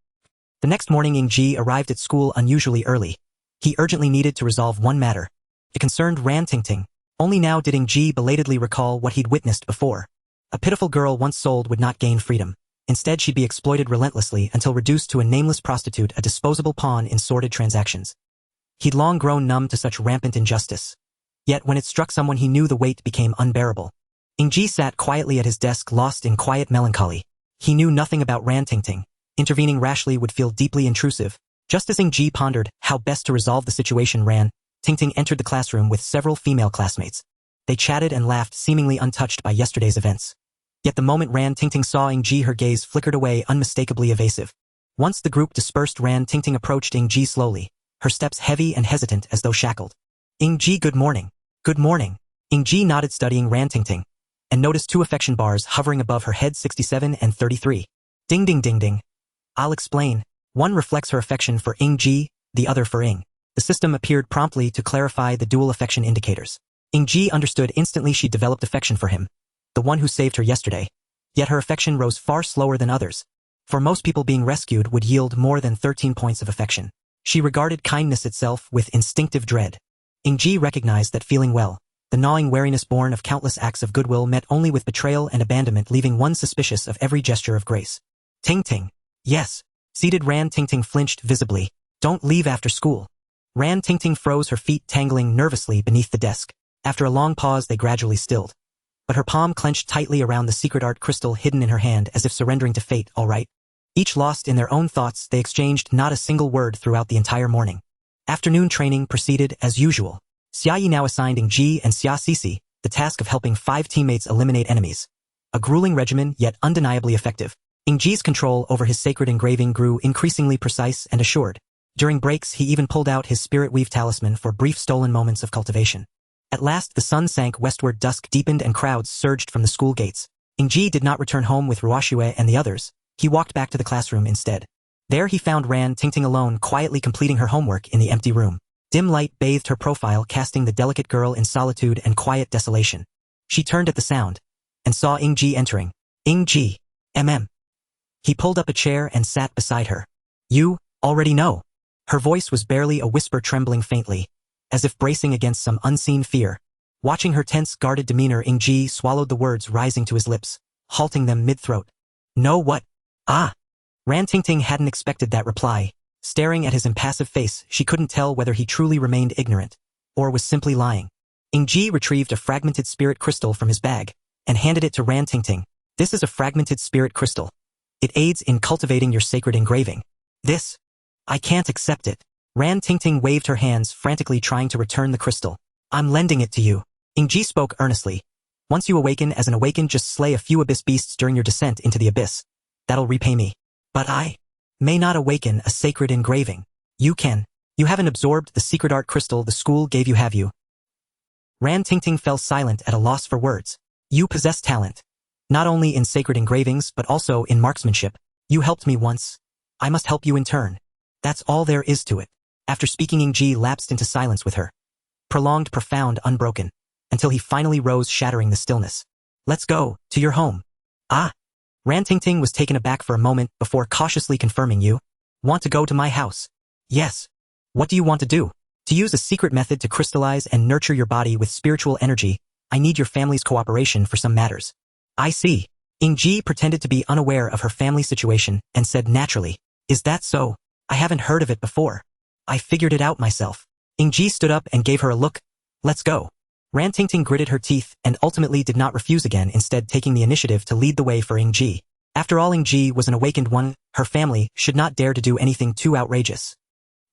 The next morning, Ying Ji arrived at school unusually early. He urgently needed to resolve one matter. It concerned Ran Tingting. Only now did Ying Ji belatedly recall what he'd witnessed before. A pitiful girl once sold would not gain freedom. Instead, she'd be exploited relentlessly until reduced to a nameless prostitute, a disposable pawn in sordid transactions. He'd long grown numb to such rampant injustice. Yet when it struck someone he knew, the weight became unbearable. Ying Ji sat quietly at his desk, lost in quiet melancholy. He knew nothing about Ran Tingting, Intervening rashly would feel deeply intrusive. Just as Ying Ji pondered how best to resolve the situation, Ran Tingting entered the classroom with several female classmates. They chatted and laughed, seemingly untouched by yesterday's events. Yet the moment Ran Tingting saw Ying Ji, her gaze flickered away, unmistakably evasive. Once the group dispersed, Ran Tingting approached Ying Ji slowly, her steps heavy and hesitant as though shackled. Ying Ji, good morning. Good morning. Ying Ji nodded, studying Ran Tingting, and noticed 2 affection bars hovering above her head, 67 and 33. Ding ding ding ding. I'll explain. One reflects her affection for Ying Ji, the other for Ying. The system appeared promptly to clarify the dual affection indicators. Ying Ji understood instantly she developed affection for him, the one who saved her yesterday. Yet her affection rose far slower than others. For most people, being rescued would yield more than 13 points of affection. She regarded kindness itself with instinctive dread. Ying Ji recognized that feeling well, the gnawing wariness born of countless acts of goodwill met only with betrayal and abandonment, leaving one suspicious of every gesture of grace. Ting Ting. Yes. Seated, Ran Tingting flinched visibly. Don't leave after school. Ran Tingting froze, her feet tangling nervously beneath the desk. After a long pause, they gradually stilled. But her palm clenched tightly around the secret art crystal hidden in her hand, as if surrendering to fate. All right. Each lost in their own thoughts, they exchanged not a single word throughout the entire morning. Afternoon training proceeded as usual. Xia Yi now assigned Ying Ji and Xia Sisi the task of helping 5 teammates eliminate enemies. A grueling regimen, yet undeniably effective. Ying Ji's control over his sacred engraving grew increasingly precise and assured. During breaks, he even pulled out his spirit weave talisman for brief stolen moments of cultivation. At last, the sun sank westward, dusk deepened, and crowds surged from the school gates. Ying Ji did not return home with Ruoxue and the others. He walked back to the classroom instead. There he found Ran Tingting alone, quietly completing her homework in the empty room. Dim light bathed her profile, casting the delicate girl in solitude and quiet desolation. She turned at the sound and saw Ying Ji entering. Ying Ji. He pulled up a chair and sat beside her. You already know. Her voice was barely a whisper, trembling faintly, as if bracing against some unseen fear. Watching her tense, guarded demeanor, Ying Ji swallowed the words rising to his lips, halting them mid-throat. Know what? Ah. Ran Tingting hadn't expected that reply. Staring at his impassive face, she couldn't tell whether he truly remained ignorant, or was simply lying. Ying Ji retrieved a fragmented spirit crystal from his bag, and handed it to Ran Tingting. This is a fragmented spirit crystal. It aids in cultivating your sacred engraving. This? I can't accept it. Ran Tingting waved her hands, frantically trying to return the crystal. I'm lending it to you. Ying Ji spoke earnestly. Once you awaken as an awakened, just slay a few abyss beasts during your descent into the abyss. That'll repay me. But I may not awaken a sacred engraving. You can. You haven't absorbed the secret art crystal the school gave you, have you? Ran Tingting fell silent, at a loss for words. You possess talent. Not only in sacred engravings, but also in marksmanship. You helped me once. I must help you in turn. That's all there is to it. After speaking, Ying Ji lapsed into silence with her. Prolonged, profound, unbroken, until he finally rose, shattering the stillness. Let's go, to your home. Ah. Ran Tingting was taken aback for a moment before cautiously confirming. You want to go to my house? Yes. What do you want to do? To use a secret method to crystallize and nurture your body with spiritual energy, I need your family's cooperation for some matters. I see. Ying Ji pretended to be unaware of her family situation and said naturally, is that so? I haven't heard of it before. I figured it out myself. Ying Ji stood up and gave her a look. Let's go. Ran Tingting gritted her teeth and ultimately did not refuse again, instead taking the initiative to lead the way for Ying Ji. After all, Ying Ji was an awakened one. Her family should not dare to do anything too outrageous.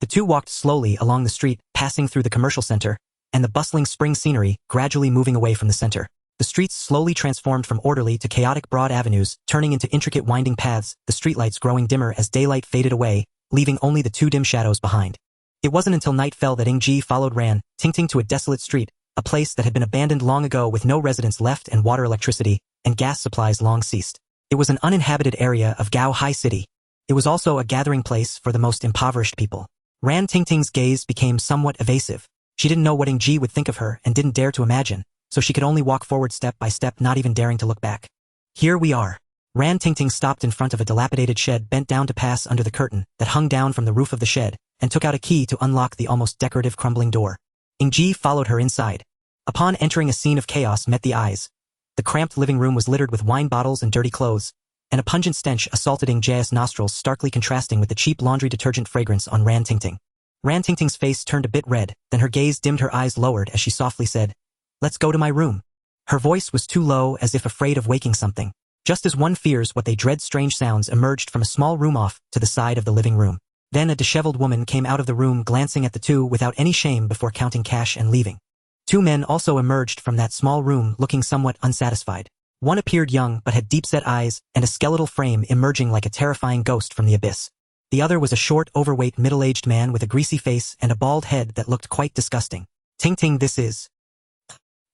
The two walked slowly along the street, passing through the commercial center and the bustling spring scenery, gradually moving away from the center. The streets slowly transformed from orderly to chaotic broad avenues, turning into intricate winding paths, the streetlights growing dimmer as daylight faded away, leaving only the 2 dim shadows behind. It wasn't until night fell that Ying Ji followed Ran Tingting to a desolate street, a place that had been abandoned long ago with no residents left and water, electricity, and gas supplies long ceased. It was an uninhabited area of Gao High City. It was also a gathering place for the most impoverished people. Ran Tingting's gaze became somewhat evasive. She didn't know what Ying Ji would think of her and didn't dare to imagine, so she could only walk forward step by step, not even daring to look back. Here we are. Ran Tingting stopped in front of a dilapidated shed, bent down to pass under the curtain that hung down from the roof of the shed, and took out a key to unlock the almost decorative crumbling door. Ying Ji followed her inside. Upon entering, a scene of chaos met the eyes. The cramped living room was littered with wine bottles and dirty clothes, and a pungent stench assaulted Ying Ji's nostrils, starkly contrasting with the cheap laundry detergent fragrance on Ran Tingting. Ran Tingting's face turned a bit red, then her gaze dimmed, her eyes lowered as she softly said, "Let's go to my room." Her voice was too low, as if afraid of waking something. Just as one fears what they dread, strange sounds emerged from a small room off to the side of the living room. Then a disheveled woman came out of the room, glancing at the two without any shame before counting cash and leaving. Two men also emerged from that small room, looking somewhat unsatisfied. One appeared young but had deep-set eyes and a skeletal frame emerging like a terrifying ghost from the abyss. The other was a short, overweight, middle-aged man with a greasy face and a bald head that looked quite disgusting. Ting Ting, this is...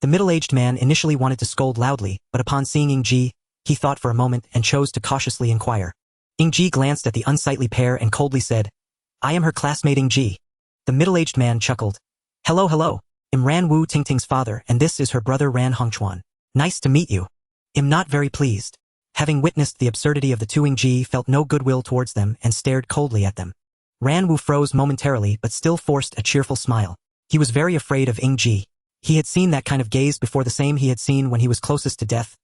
The middle-aged man initially wanted to scold loudly, but upon seeing Ying Ji, he thought for a moment and chose to cautiously inquire. Ying Ji glanced at the unsightly pair and coldly said, "I am her classmate Ying Ji." The middle-aged man chuckled. "Hello, hello. I'm Ran Wu, Ting Ting's father, and this is her brother Ran Hongchuan. Nice to meet you." I'm not very pleased. Having witnessed the absurdity of the two, Ying Ji felt no goodwill towards them and stared coldly at them. Ran Wu froze momentarily but still forced a cheerful smile. He was very afraid of Ying Ji. He had seen that kind of gaze before, the same he had seen when he was closest to death.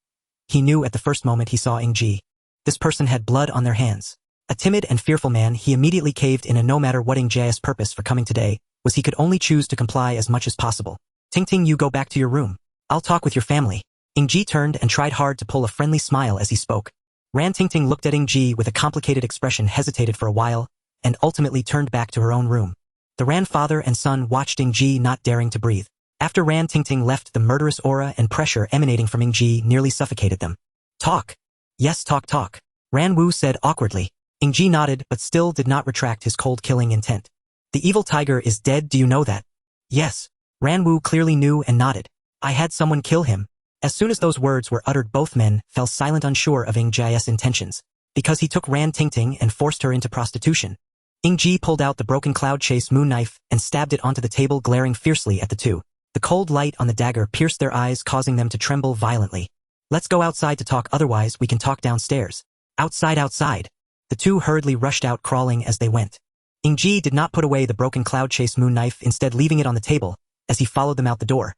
He knew at the first moment he saw Ying Ji. This person had blood on their hands. A timid and fearful man, he immediately caved in, and no matter what Ying Ji's purpose for coming today was, he could only choose to comply as much as possible. "Ting Ting, you go back to your room. I'll talk with your family." Ying Ji turned and tried hard to pull a friendly smile as he spoke. Ran Ting Ting looked at Ying Ji with a complicated expression, hesitated for a while, and ultimately turned back to her own room. The Ran father and son watched Ying Ji, not daring to breathe. After Ran Ting Ting left, the murderous aura and pressure emanating from Ying Ji nearly suffocated them. "Talk." "Yes, talk." Ran Wu said awkwardly. Ying Ji nodded but still did not retract his cold-killing intent. "The evil tiger is dead, do you know that?" "Yes." Ran Wu clearly knew and nodded. "I had someone kill him." As soon as those words were uttered, both men fell silent, unsure of Ying Ji's intentions. Because he took Ran Ting Ting and forced her into prostitution. Ying Ji pulled out the broken cloud chase moon knife and stabbed it onto the table, glaring fiercely at the two. The cold light on the dagger pierced their eyes, causing them to tremble violently. "Let's go outside to talk, otherwise we can talk downstairs." Outside." The two hurriedly rushed out, crawling as they went. Ying Ji did not put away the broken cloud chase moon knife, instead leaving it on the table as he followed them out the door.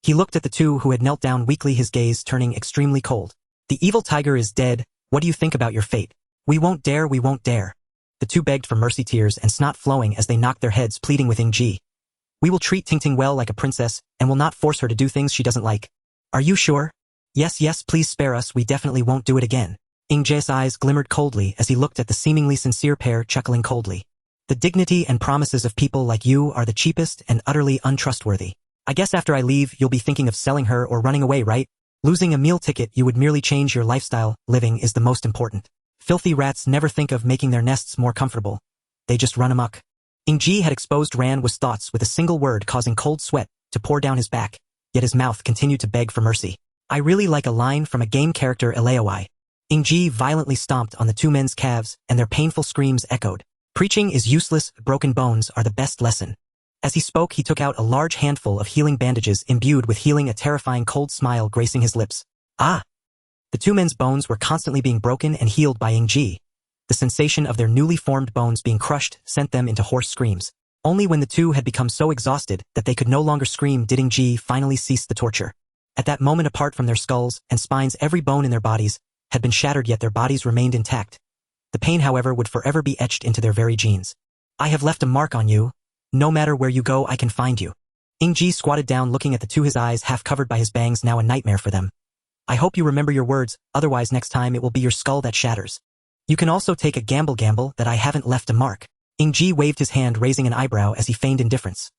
He looked at the two who had knelt down weakly, his gaze turning extremely cold. "The evil tiger is dead. What do you think about your fate?" We won't dare." The two begged for mercy, tears and snot flowing as they knocked their heads, pleading with Ying Ji. "We will treat Ting Ting well, like a princess, and will not force her to do things she doesn't like." "Are you sure?" Yes, please spare us, we definitely won't do it again." Ying Ji's eyes glimmered coldly as he looked at the seemingly sincere pair, chuckling coldly. "The dignity and promises of people like you are the cheapest and utterly untrustworthy. I guess after I leave, you'll be thinking of selling her or running away, right? Losing a meal ticket, you would merely change your lifestyle. Living is the most important. Filthy rats never think of making their nests more comfortable. They just run amok." Ying Ji had exposed Ran Wu's thoughts with a single word, causing cold sweat to pour down his back, yet his mouth continued to beg for mercy. "I really like a line from a game character, Eleoi." Ying Ji violently stomped on the two men's calves, and their painful screams echoed. "Preaching is useless, broken bones are the best lesson." As he spoke, he took out a large handful of healing bandages imbued with healing, a terrifying cold smile gracing his lips. "Ah!" The two men's bones were constantly being broken and healed by Ying Ji. The sensation of their newly formed bones being crushed sent them into hoarse screams. Only when the two had become so exhausted that they could no longer scream did Ying Ji finally cease the torture. At that moment, apart from their skulls and spines, every bone in their bodies had been shattered, yet their bodies remained intact. The pain, however, would forever be etched into their very genes. "I have left a mark on you. No matter where you go, I can find you." Ying Ji squatted down, looking at the two, his eyes half covered by his bangs, now a nightmare for them. "I hope you remember your words, otherwise next time it will be your skull that shatters. You can also take a gamble that I haven't left a mark." Ying Ji waved his hand, raising an eyebrow as he feigned indifference.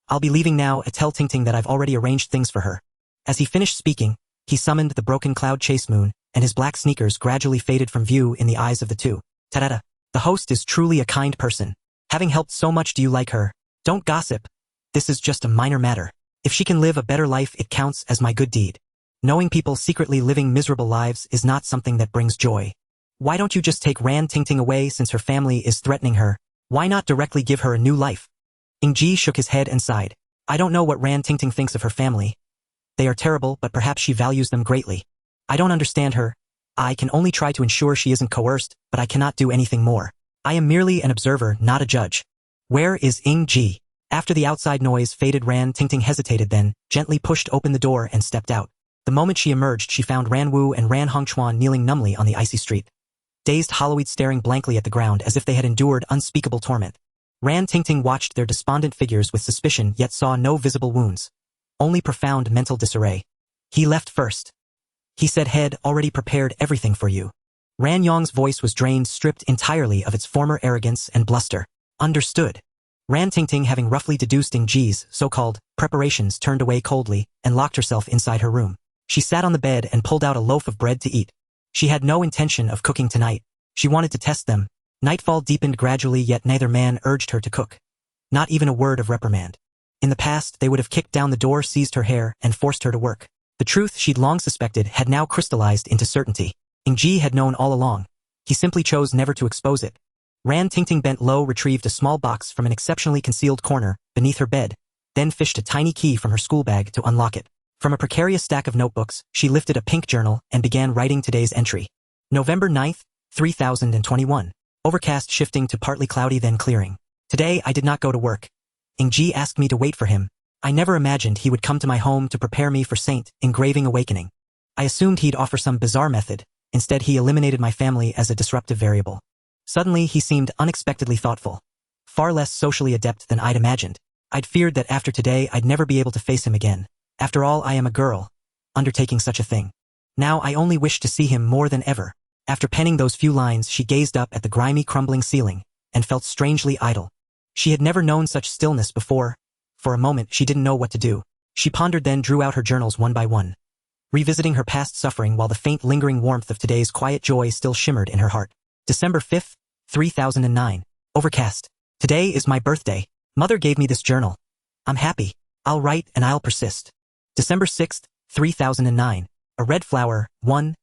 "I'll be leaving now. Tell Ting Ting that I've already arranged things for her." As he finished speaking, he summoned the broken cloud chase moon, and his black sneakers gradually faded from view in the eyes of the two. "Ta-da! The host is truly a kind person. Having helped so much, do you like her? Don't gossip. This is just a minor matter. If she can live a better life, it counts as my good deed. Knowing people secretly living miserable lives is not something that brings joy. Why don't you just take Ran Ting Ting away, since her family is threatening her? Why not directly give her a new life?" Ying Ji shook his head and sighed. "I don't know what Ran Ting Ting thinks of her family. They are terrible, but perhaps she values them greatly. I don't understand her. I can only try to ensure she isn't coerced, but I cannot do anything more. I am merely an observer, not a judge." "Where is Ying Ji?" After the outside noise faded, Ran Ting Ting hesitated, then gently pushed open the door and stepped out. The moment she emerged, she found Ran Wu and Ran Hongchuan kneeling numbly on the icy street. Dazed, hollow-eyed, staring blankly at the ground as if they had endured unspeakable torment. Ran Ting Ting watched their despondent figures with suspicion, yet saw no visible wounds. Only profound mental disarray. "He left first." He said had already prepared everything for you. Ran Yong's voice was drained, stripped entirely of its former arrogance and bluster. Understood. Ran Tingting, having roughly deduced Ying Ji's so-called preparations, turned away coldly and locked herself inside her room. She sat on the bed and pulled out a loaf of bread to eat. She had no intention of cooking tonight. She wanted to test them. Nightfall deepened gradually, yet neither man urged her to cook. Not even a word of reprimand. In the past, they would have kicked down the door, seized her hair, and forced her to work. The truth she'd long suspected had now crystallized into certainty. Ying Ji had known all along. He simply chose never to expose it. Ran Tingting bent low, retrieved a small box from an exceptionally concealed corner beneath her bed, then fished a tiny key from her school bag to unlock it. From a precarious stack of notebooks, she lifted a pink journal and began writing today's entry. November 9th, 3021. Overcast, shifting to partly cloudy, then clearing. Today I did not go to work. Ying Ji asked me to wait for him. I never imagined he would come to my home to prepare me for Saint Engraving awakening. I assumed he'd offer some bizarre method. Instead, he eliminated my family as a disruptive variable. Suddenly, he seemed unexpectedly thoughtful. Far less socially adept than I'd imagined. I'd feared that after today I'd never be able to face him again. After all, I am a girl, undertaking such a thing. Now I only wished to see him more than ever. After penning those few lines, she gazed up at the grimy, crumbling ceiling, and felt strangely idle. She had never known such stillness before. For a moment, she didn't know what to do. She pondered, then drew out her journals one by one, revisiting her past suffering while the faint, lingering warmth of today's quiet joy still shimmered in her heart. December 5th, 3009. Overcast. Today is my birthday. Mother gave me this journal. I'm happy. I'll write and I'll persist. December 6th, 3009. A red flower, 1.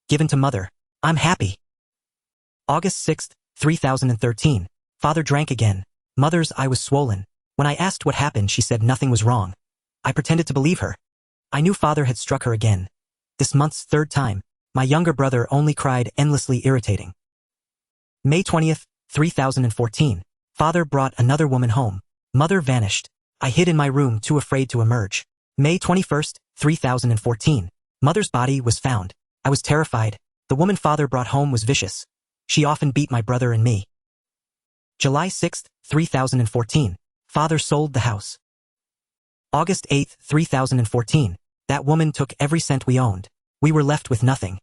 Given to mother. I'm happy. August 6th, 3013. Father drank again. Mother's eye was swollen. When I asked what happened, she said nothing was wrong. I pretended to believe her. I knew father had struck her again. This month's third time. My younger brother only cried, endlessly irritating. May 20th, 3014. Father brought another woman home. Mother vanished. I hid in my room, too afraid to emerge. May 21st, 3014. Mother's body was found. I was terrified. The woman father brought home was vicious. She often beat my brother and me. July 6th, 3014. Father sold the house. August 8th, 3014. That woman took every cent we owned. We were left with nothing.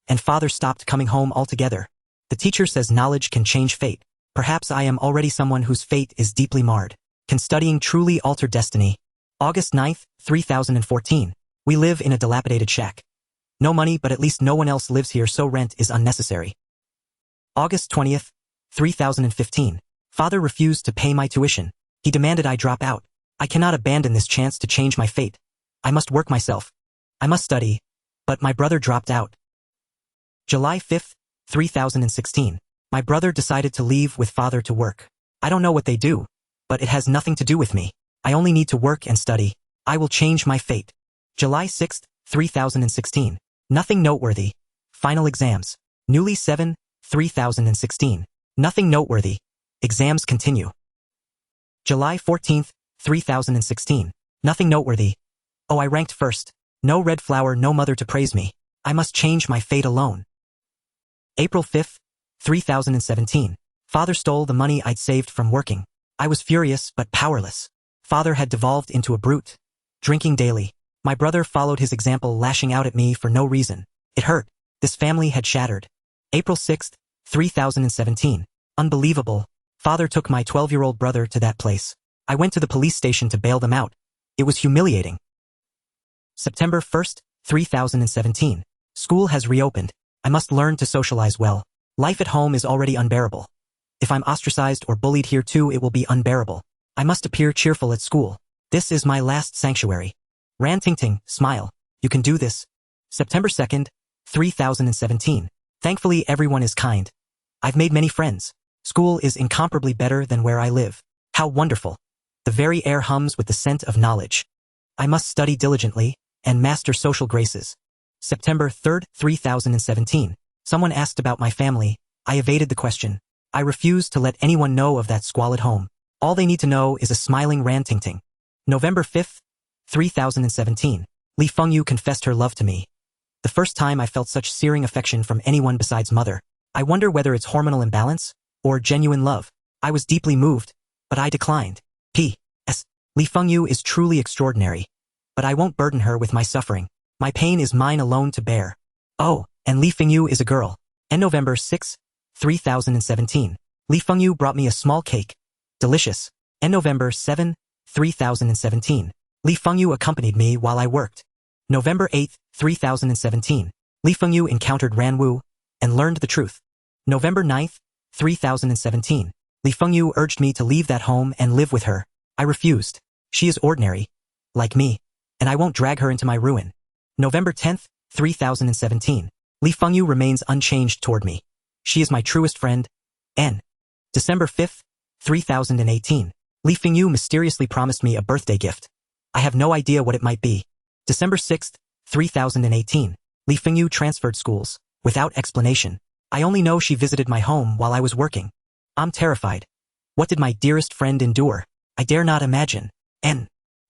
And father stopped coming home altogether. The teacher says knowledge can change fate. Perhaps I am already someone whose fate is deeply marred. Can studying truly alter destiny? August 9th, 3014. We live in a dilapidated shack. No money, but at least no one else lives here, so rent is unnecessary. August 20th, 3015. Father refused to pay my tuition. He demanded I drop out. I cannot abandon this chance to change my fate. I must work myself. I must study. But my brother dropped out. July 5th, 3016. My brother decided to leave with father to work. I don't know what they do, but it has nothing to do with me. I only need to work and study. I will change my fate. July 6th, 3016. Nothing noteworthy. Final exams. Newly 7, 3016. Nothing noteworthy. Exams continue. July 14th, 3016. Nothing noteworthy. Oh, I ranked first. No red flower, no mother to praise me. I must change my fate alone. April 5th, 3017. Father stole the money I'd saved from working. I was furious but powerless. Father had devolved into a brute, drinking daily. My brother followed his example, lashing out at me for no reason. It hurt. This family had shattered. April 6th, 3017. Unbelievable. Father took my 12-year-old brother to that place. I went to the police station to bail them out. It was humiliating. September 1st, 3017. School has reopened. I must learn to socialize well. Life at home is already unbearable. If I'm ostracized or bullied here too, it will be unbearable. I must appear cheerful at school. This is my last sanctuary. Ran Tingting, smile. You can do this. September 2nd, 3017. Thankfully, everyone is kind. I've made many friends. School is incomparably better than where I live. How wonderful. The very air hums with the scent of knowledge. I must study diligently and master social graces. September 3rd, 3017. Someone asked about my family. I evaded the question. I refused to let anyone know of that squalid home. All they need to know is a smiling Ran Tingting. November 5th, 3017. Li Fengyu confessed her love to me. The first time I felt such searing affection from anyone besides mother. I wonder whether it's hormonal imbalance or genuine love. I was deeply moved, but I declined. P.S. Li Fengyu is truly extraordinary, but I won't burden her with my suffering. My pain is mine alone to bear. Oh, and Li Fengyu is a girl. And November 6, 3017. Li Fengyu brought me a small cake. Delicious. And November 7, 3017. Li Fengyu accompanied me while I worked. November 8, 3017. Li Fengyu encountered Ran Wu and learned the truth. November 9, 3017. Li Fengyu urged me to leave that home and live with her. I refused. She is ordinary, like me, and I won't drag her into my ruin. November 10, 3017. Li Fengyu remains unchanged toward me. She is my truest friend. N. December 5, 3018. Li Fengyu mysteriously promised me a birthday gift. I have no idea what it might be. December 6, 3018. Li Fengyu transferred schools, without explanation. I only know she visited my home while I was working. I'm terrified. What did my dearest friend endure? I dare not imagine. N.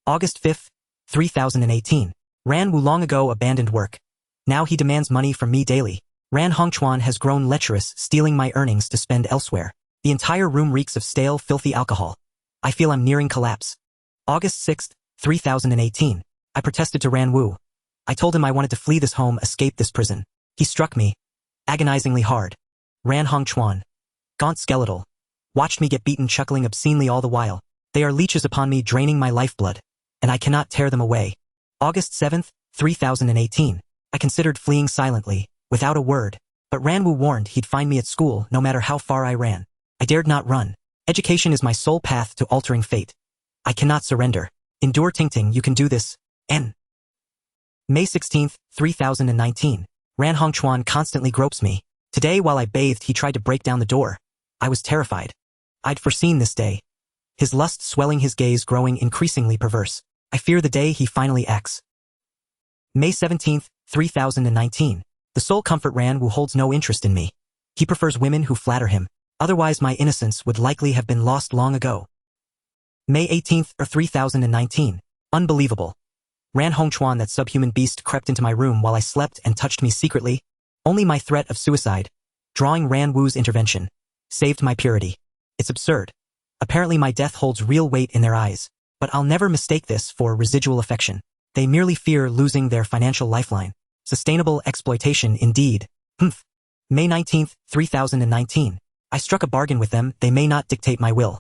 August 5, 3018. Ran Wu long ago abandoned work. Now he demands money from me daily. Ran Hongchuan has grown lecherous, stealing my earnings to spend elsewhere. The entire room reeks of stale, filthy alcohol. I feel I'm nearing collapse. August 6, 3018. I protested to Ran Wu. I told him I wanted to flee this home, escape this prison. He struck me. Agonizingly hard. Ran Hongchuan, gaunt skeletal, watched me get beaten, chuckling obscenely all the while. They are leeches upon me, draining my lifeblood, and I cannot tear them away. August 7th, 3018. I considered fleeing silently, without a word, but Ran Wu warned he'd find me at school no matter how far I ran. I dared not run. Education is my sole path to altering fate. I cannot surrender. Endure Tingting, you can do this. N. May 16th, 3019. Ran Hongchuan constantly gropes me. Today while I bathed he tried to break down the door. I was terrified. I'd foreseen this day. His lust swelling, his gaze growing increasingly perverse. I fear the day he finally acts. May 17th, 3019. The sole comfort Ran Wu holds no interest in me. He prefers women who flatter him. Otherwise my innocence would likely have been lost long ago. May 18th, 3019. Unbelievable. Ran Hongchuan, that subhuman beast, crept into my room while I slept and touched me secretly. Only my threat of suicide, drawing Ran Wu's intervention, saved my purity. It's absurd. Apparently my death holds real weight in their eyes, but I'll never mistake this for residual affection. They merely fear losing their financial lifeline. Sustainable exploitation indeed. Humph. May 19th, 3019. I struck a bargain with them. They may not dictate my will.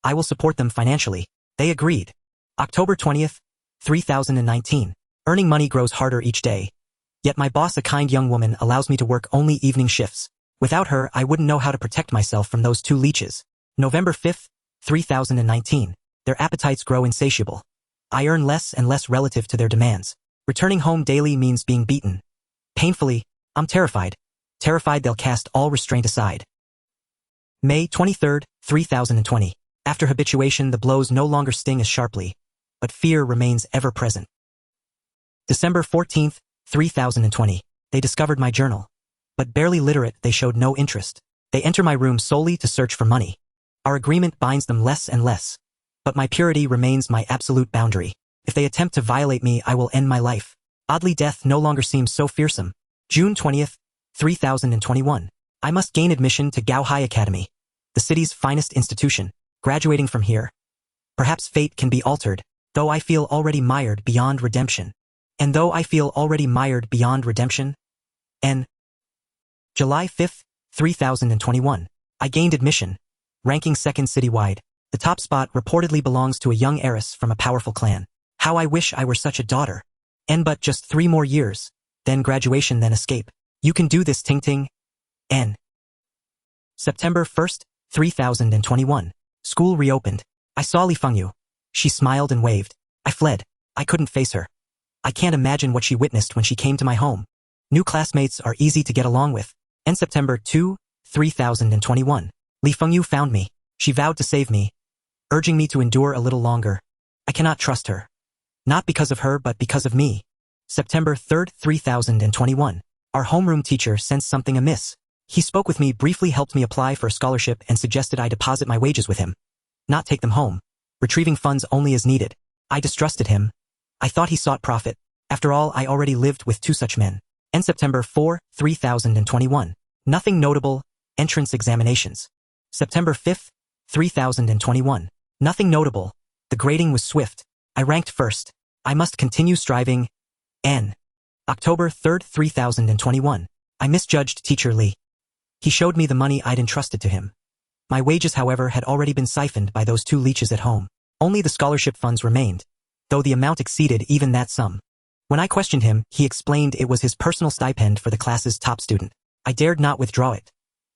I will support them financially. They agreed. October 20th, 3019. Earning money grows harder each day. Yet my boss, a kind young woman, allows me to work only evening shifts. Without her, I wouldn't know how to protect myself from those two leeches. November 5th, 3019. Their appetites grow insatiable. I earn less and less relative to their demands. Returning home daily means being beaten. Painfully, I'm terrified. Terrified they'll cast all restraint aside. May 23rd, 3020. After habituation, the blows no longer sting as sharply, but fear remains ever present. December 14th, 3020. They discovered my journal. But barely literate, they showed no interest. They enter my room solely to search for money. Our agreement binds them less and less. But my purity remains my absolute boundary. If they attempt to violate me, I will end my life. Oddly, death no longer seems so fearsome. June 20th, 3021. I must gain admission to Gaohai Academy, the city's finest institution. Graduating from here, perhaps fate can be altered, though I feel already mired beyond redemption. And though I feel already mired beyond redemption. N. July 5th, 3021. I gained admission, ranking second citywide. The top spot reportedly belongs to a young heiress from a powerful clan. How I wish I were such a daughter. N. But just 3 more years, then graduation, then escape. You can do this, Tingting. N. September 1st, 3021. School reopened. I saw Li Fengyu. She smiled and waved. I fled. I couldn't face her. I can't imagine what she witnessed when she came to my home. New classmates are easy to get along with. And September 2, 3021. Li Fengyu found me. She vowed to save me, urging me to endure a little longer. I cannot trust her. Not because of her, but because of me. September 3rd, 3021. Our homeroom teacher sensed something amiss. He spoke with me, briefly helped me apply for a scholarship, and suggested I deposit my wages with him. Not take them home, retrieving funds only as needed. I distrusted him. I thought he sought profit. After all, I already lived with 2 such men. And September 4, 3021. Nothing notable. Entrance examinations. September 5th, 3021. Nothing notable. The grading was swift. I ranked first. I must continue striving. N. October 3rd, 3021. I misjudged Teacher Lee. He showed me the money I'd entrusted to him. My wages, however, had already been siphoned by those two leeches at home. Only the scholarship funds remained, though the amount exceeded even that sum. When I questioned him, he explained it was his personal stipend for the class's top student. I dared not withdraw it,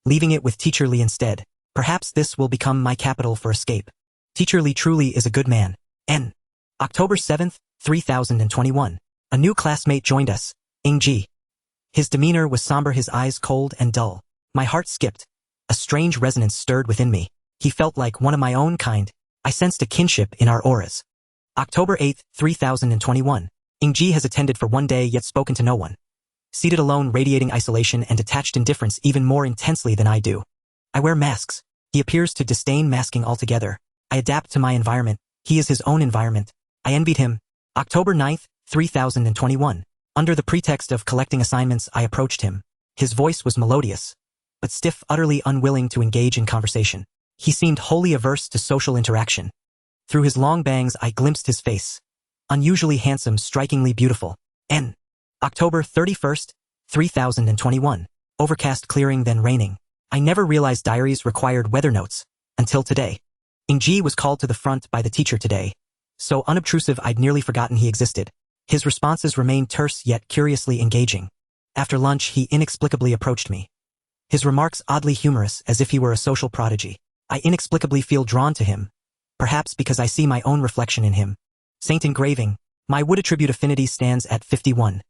leaving it with Teacher Lee instead. Perhaps this will become my capital for escape. Teacher Lee truly is a good man. N. October 7th, 3021. A new classmate joined us, Ying Ji. His demeanor was somber, his eyes cold and dull. My heart skipped. A strange resonance stirred within me. He felt like one of my own kind. I sensed a kinship in our auras. October 8th, 3021. Ying Ji has attended for one day yet spoken to no one. Seated alone, radiating isolation and detached indifference even more intensely than I do. I wear masks. He appears to disdain masking altogether. I adapt to my environment. He is his own environment. I envied him. October 9th, 3021. Under the pretext of collecting assignments, I approached him. His voice was melodious, but stiff, utterly unwilling to engage in conversation. He seemed wholly averse to social interaction. Through his long bangs, I glimpsed his face. Unusually handsome, strikingly beautiful. N. October 31st, 3021. Overcast, clearing, then raining. I never realized diaries required weather notes, until today. Ying Ji was called to the front by the teacher today. So unobtrusive I'd nearly forgotten he existed. His responses remained terse yet curiously engaging. After lunch, he inexplicably approached me. His remarks oddly humorous, as if he were a social prodigy. I inexplicably feel drawn to him, perhaps because I see my own reflection in him. Saint Engraving. My wood attribute affinity stands at 51.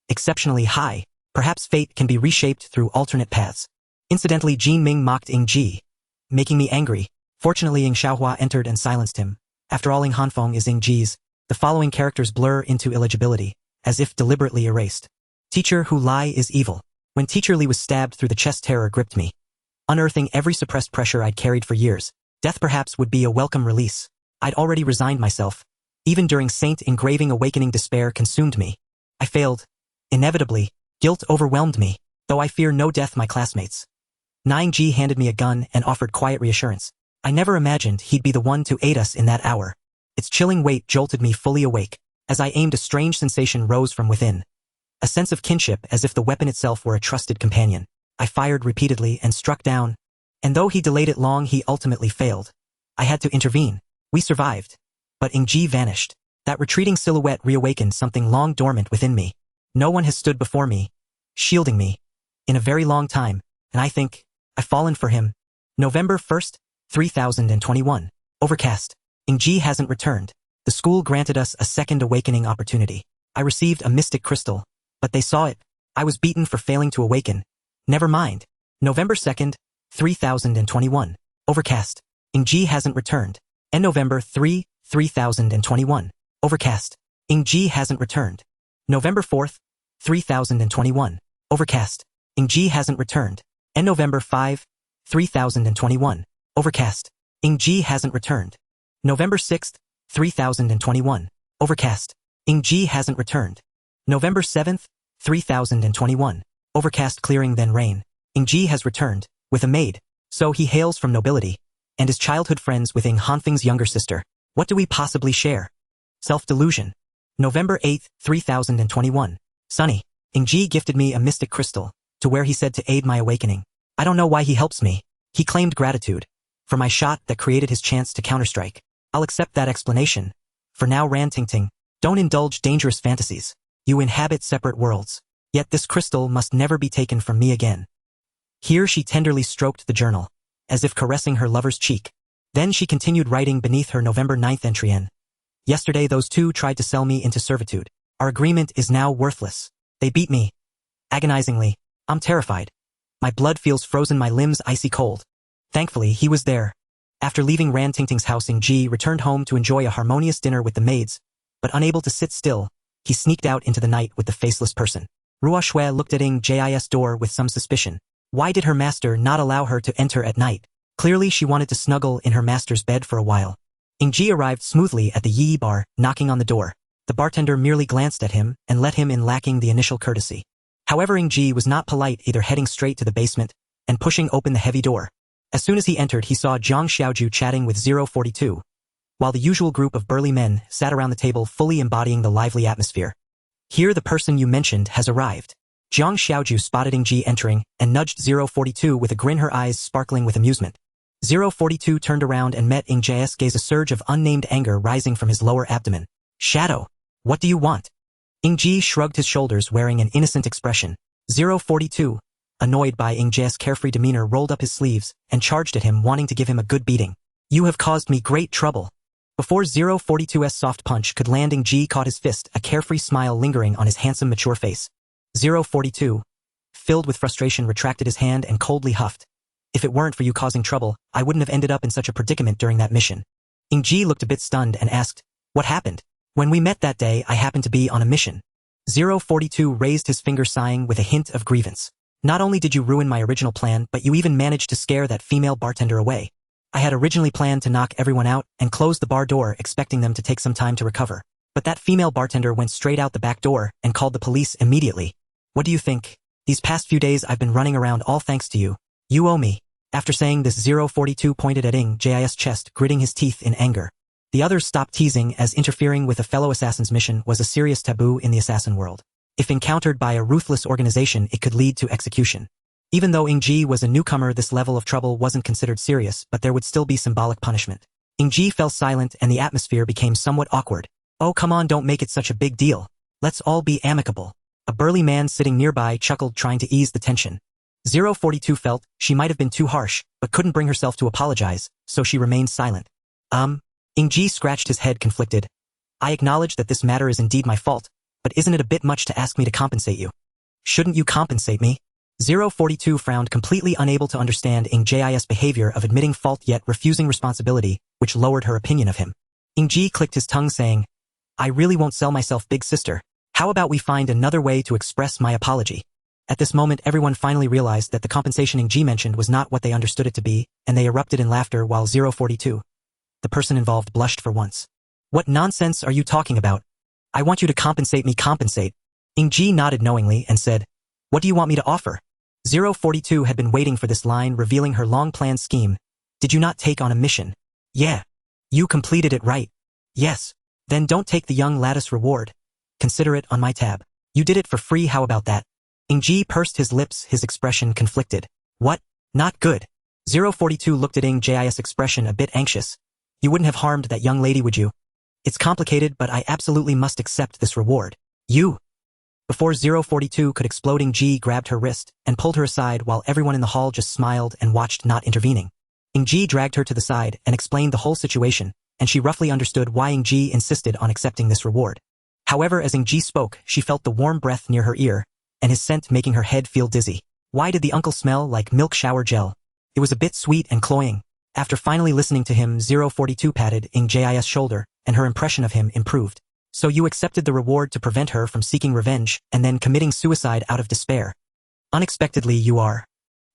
Exceptionally high. Perhaps fate can be reshaped through alternate paths. Incidentally, Jin Ming mocked Ying Ji, making me angry. Fortunately, Ying Xiaohua entered and silenced him. After all, Ying Hanfeng is Ying Ji's. The following characters blur into illegibility, as if deliberately erased. Teacher who lie is evil. When Teacher Lee was stabbed through the chest, terror gripped me, unearthing every suppressed pressure I'd carried for years. Death perhaps would be a welcome release. I'd already resigned myself. Even during Saint Engraving, awakening despair consumed me. I failed. Inevitably, guilt overwhelmed me, though I fear no death, my classmates. Ying Ji handed me a gun and offered quiet reassurance. I never imagined he'd be the one to aid us in that hour. Its chilling weight jolted me fully awake. As I aimed, a strange sensation rose from within. A sense of kinship, as if the weapon itself were a trusted companion. I fired repeatedly and struck down. And though he delayed it long, he ultimately failed. I had to intervene. We survived. But Ying Ji vanished. That retreating silhouette reawakened something long dormant within me. No one has stood before me, shielding me, in a very long time, and I think I've fallen for him. November 1st, 3021. Overcast. Ying Ji hasn't returned. The school granted us a second awakening opportunity. I received a mystic crystal, but they saw it. I was beaten for failing to awaken. Never mind. November 2nd, 3021. Overcast. Ying Ji hasn't returned. And November 3, 3021. Overcast. Ying Ji hasn't returned. November 4th, 3021. Overcast. Ying Ji hasn't returned. And November 5, 3021. Overcast. Ying Ji hasn't returned. November 6th, 3021. Overcast. Ying Ji hasn't returned. November 7th, 3021. Overcast, clearing, then rain. Ying Ji has returned, with a maid. So he hails from nobility, and is childhood friends with Ying Hanfeng's younger sister. What do we possibly share? Self-delusion. November 8th, 3021. Sunny. Ying Ji gifted me a mystic crystal, to where he said to aid my awakening. I don't know why he helps me. He claimed gratitude for my shot that created his chance to counterstrike. I'll accept that explanation. For now, Ran Tingting, don't indulge dangerous fantasies. You inhabit separate worlds. Yet this crystal must never be taken from me again. Here she tenderly stroked the journal, as if caressing her lover's cheek. Then she continued writing beneath her November 9th entry in. Yesterday those two tried to sell me into servitude. Our agreement is now worthless. They beat me. Agonizingly. I'm terrified. My blood feels frozen, my limbs icy cold. Thankfully, he was there. After leaving Ran Tingting's house, Ying Ji returned home to enjoy a harmonious dinner with the maids, but unable to sit still, he sneaked out into the night with the faceless person. Ruo Shui looked at Ying Ji's door with some suspicion. Why did her master not allow her to enter at night? Clearly she wanted to snuggle in her master's bed for a while. Ying Ji arrived smoothly at the Yi bar, knocking on the door. The bartender merely glanced at him and let him in, lacking the initial courtesy. However, Ying Ji was not polite either, heading straight to the basement and pushing open the heavy door. As soon as he entered, he saw Zhang Xiaoju chatting with 042, while the usual group of burly men sat around the table, fully embodying the lively atmosphere. Here the person you mentioned has arrived. Jiang Xiaoju spotted Ying Ji entering and nudged 042 with a grin, her eyes sparkling with amusement. 042 turned around and met Ying Ji's gaze, a surge of unnamed anger rising from his lower abdomen. Shadow, what do you want? Ying Ji shrugged his shoulders, wearing an innocent expression. 042, annoyed by Ying Ji's carefree demeanor, rolled up his sleeves and charged at him, wanting to give him a good beating. You have caused me great trouble. Before 042's soft punch could land, Ying Ji caught his fist, a carefree smile lingering on his handsome, mature face. 042, filled with frustration, retracted his hand and coldly huffed. If it weren't for you causing trouble, I wouldn't have ended up in such a predicament during that mission. Ying Ji looked a bit stunned and asked, what happened? When we met that day, I happened to be on a mission. 042 raised his finger, sighing with a hint of grievance. Not only did you ruin my original plan, but you even managed to scare that female bartender away. I had originally planned to knock everyone out and close the bar door, expecting them to take some time to recover. But that female bartender went straight out the back door and called the police immediately. What do you think? These past few days I've been running around all thanks to you. You owe me. After saying this, 042 pointed at Ying Ji's chest, gritting his teeth in anger. The others stopped teasing, as interfering with a fellow assassin's mission was a serious taboo in the assassin world. If encountered by a ruthless organization, it could lead to execution. Even though Ying Ji was a newcomer, this level of trouble wasn't considered serious, but there would still be symbolic punishment. Ying Ji fell silent and the atmosphere became somewhat awkward. Oh, come on, don't make it such a big deal. Let's all be amicable. A burly man sitting nearby chuckled, trying to ease the tension. 042 felt she might have been too harsh, but couldn't bring herself to apologize, so she remained silent. Ying Ji scratched his head, conflicted. I acknowledge that this matter is indeed my fault, but isn't it a bit much to ask me to compensate you? Shouldn't you compensate me? 042 frowned, completely unable to understand Ying Ji's behavior of admitting fault yet refusing responsibility, which lowered her opinion of him. Ying Ji clicked his tongue, saying, I really won't sell myself, big sister. How about we find another way to express my apology? At this moment, everyone finally realized that the compensation Ying Ji mentioned was not what they understood it to be, and they erupted in laughter while 042, the person involved, blushed for once. What nonsense are you talking about? I want you to compensate me. Compensate. Ying Ji nodded knowingly and said, what do you want me to offer? 042 had been waiting for this line, revealing her long-planned scheme. Did you not take on a mission? Yeah. You completed it, right? Yes. Then don't take the young lattice reward. Consider it on my tab. You did it for free, how about that? Ying Ji pursed his lips, his expression conflicted. What? Not good. 042 looked at Ying Ji's expression, a bit anxious. You wouldn't have harmed that young lady, would you? It's complicated, but I absolutely must accept this reward. You. Before 042 could explode, Ying Ji grabbed her wrist and pulled her aside, while everyone in the hall just smiled and watched, not intervening. Ying Ji dragged her to the side and explained the whole situation, and she roughly understood why Ying Ji insisted on accepting this reward. However, as Ying Ji spoke, she felt the warm breath near her ear, and his scent making her head feel dizzy. Why did the uncle smell like milk shower gel? It was a bit sweet and cloying. After finally listening to him, 042 patted Ying Ji's shoulder, and her impression of him improved. So you accepted the reward to prevent her from seeking revenge and then committing suicide out of despair. Unexpectedly, you are.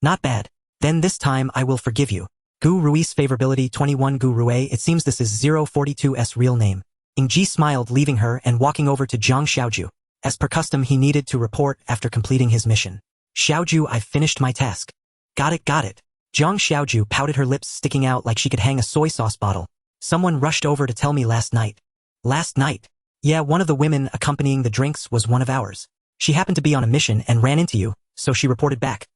Not bad. Then this time I will forgive you. Gu Rui's Favorability 21 Gu Rue. It seems this is 042's real name. Ying Ji smiled, leaving her and walking over to Jiang Xiaoju. As per custom, he needed to report after completing his mission. Xiaoju, I've finished my task. Got it, got it. Jiang Xiaoju pouted, her lips sticking out like she could hang a soy sauce bottle. Someone rushed over to tell me last night. Last night? Yeah, one of the women accompanying the drinks was one of ours. She happened to be on a mission and ran into you, so she reported back.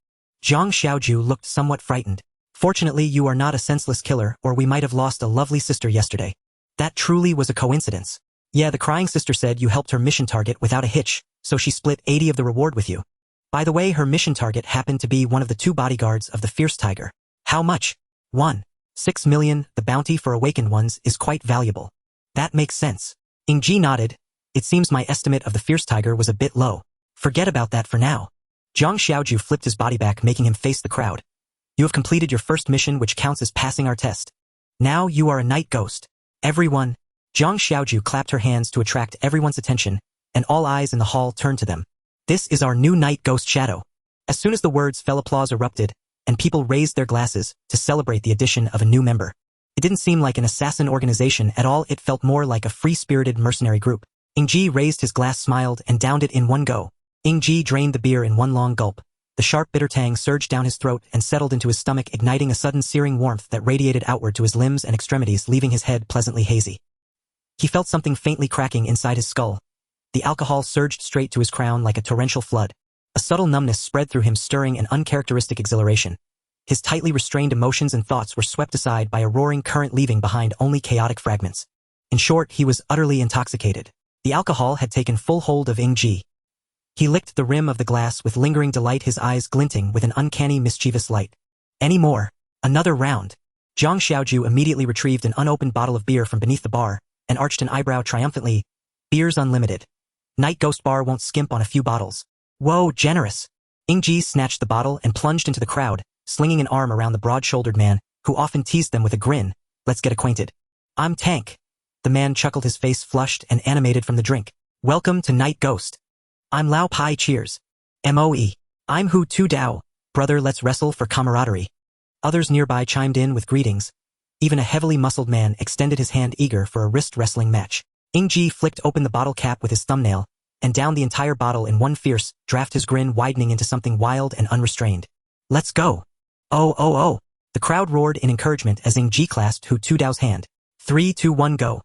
Jiang Xiaoju looked somewhat frightened. Fortunately, you are not a senseless killer, or we might have lost a lovely sister yesterday. That truly was a coincidence. Yeah, the crying sister said you helped her mission target without a hitch, so she split 80 of the reward with you. By the way, her mission target happened to be one of the 2 bodyguards of the Fierce Tiger. How much? 1.6 million. The bounty for awakened ones is quite valuable. That makes sense. Ying Ji nodded. It seems my estimate of the Fierce Tiger was a bit low. Forget about that for now. Jiang Xiaoju flipped his body back, making him face the crowd. You have completed your first mission, which counts as passing our test. Now you are a night ghost. Everyone. Jiang Xiaoju clapped her hands to attract everyone's attention, and all eyes in the hall turned to them. This is our new night ghost, Shadow. As soon as the words fell, applause erupted, and people raised their glasses to celebrate the addition of a new member. It didn't seem like an assassin organization at all, it felt more like a free-spirited mercenary group. Ying Ji raised his glass, smiled, and downed it in one go. Ying Ji drained the beer in one long gulp. The sharp, bitter tang surged down his throat and settled into his stomach, igniting a sudden searing warmth that radiated outward to his limbs and extremities, leaving his head pleasantly hazy. He felt something faintly cracking inside his skull. The alcohol surged straight to his crown like a torrential flood. A subtle numbness spread through him, stirring an uncharacteristic exhilaration. His tightly restrained emotions and thoughts were swept aside by a roaring current, leaving behind only chaotic fragments. In short, he was utterly intoxicated. The alcohol had taken full hold of Ying Ji. He licked the rim of the glass with lingering delight, his eyes glinting with an uncanny, mischievous light. Any more? Another round. Zhang Xiaoju immediately retrieved an unopened bottle of beer from beneath the bar and arched an eyebrow triumphantly. Beer's unlimited. Night Ghost Bar won't skimp on a few bottles. Whoa, generous. Ying Ji snatched the bottle and plunged into the crowd, slinging an arm around the broad-shouldered man, who often teased them with a grin. Let's get acquainted. I'm Tank. The man chuckled, his face flushed and animated from the drink. Welcome to Night Ghost. I'm Lao Pai, cheers. MOE. I'm Hu Tu Dao. Brother, let's wrestle for camaraderie. Others nearby chimed in with greetings. Even a heavily muscled man extended his hand, eager for a wrist wrestling match. Ying Ji flicked open the bottle cap with his thumbnail and downed the entire bottle in one fierce draft, his grin widening into something wild and unrestrained. Let's go. Oh. The crowd roared in encouragement as Ying Ji clasped Hu Tu Dao's hand. 3, 2, 1, go.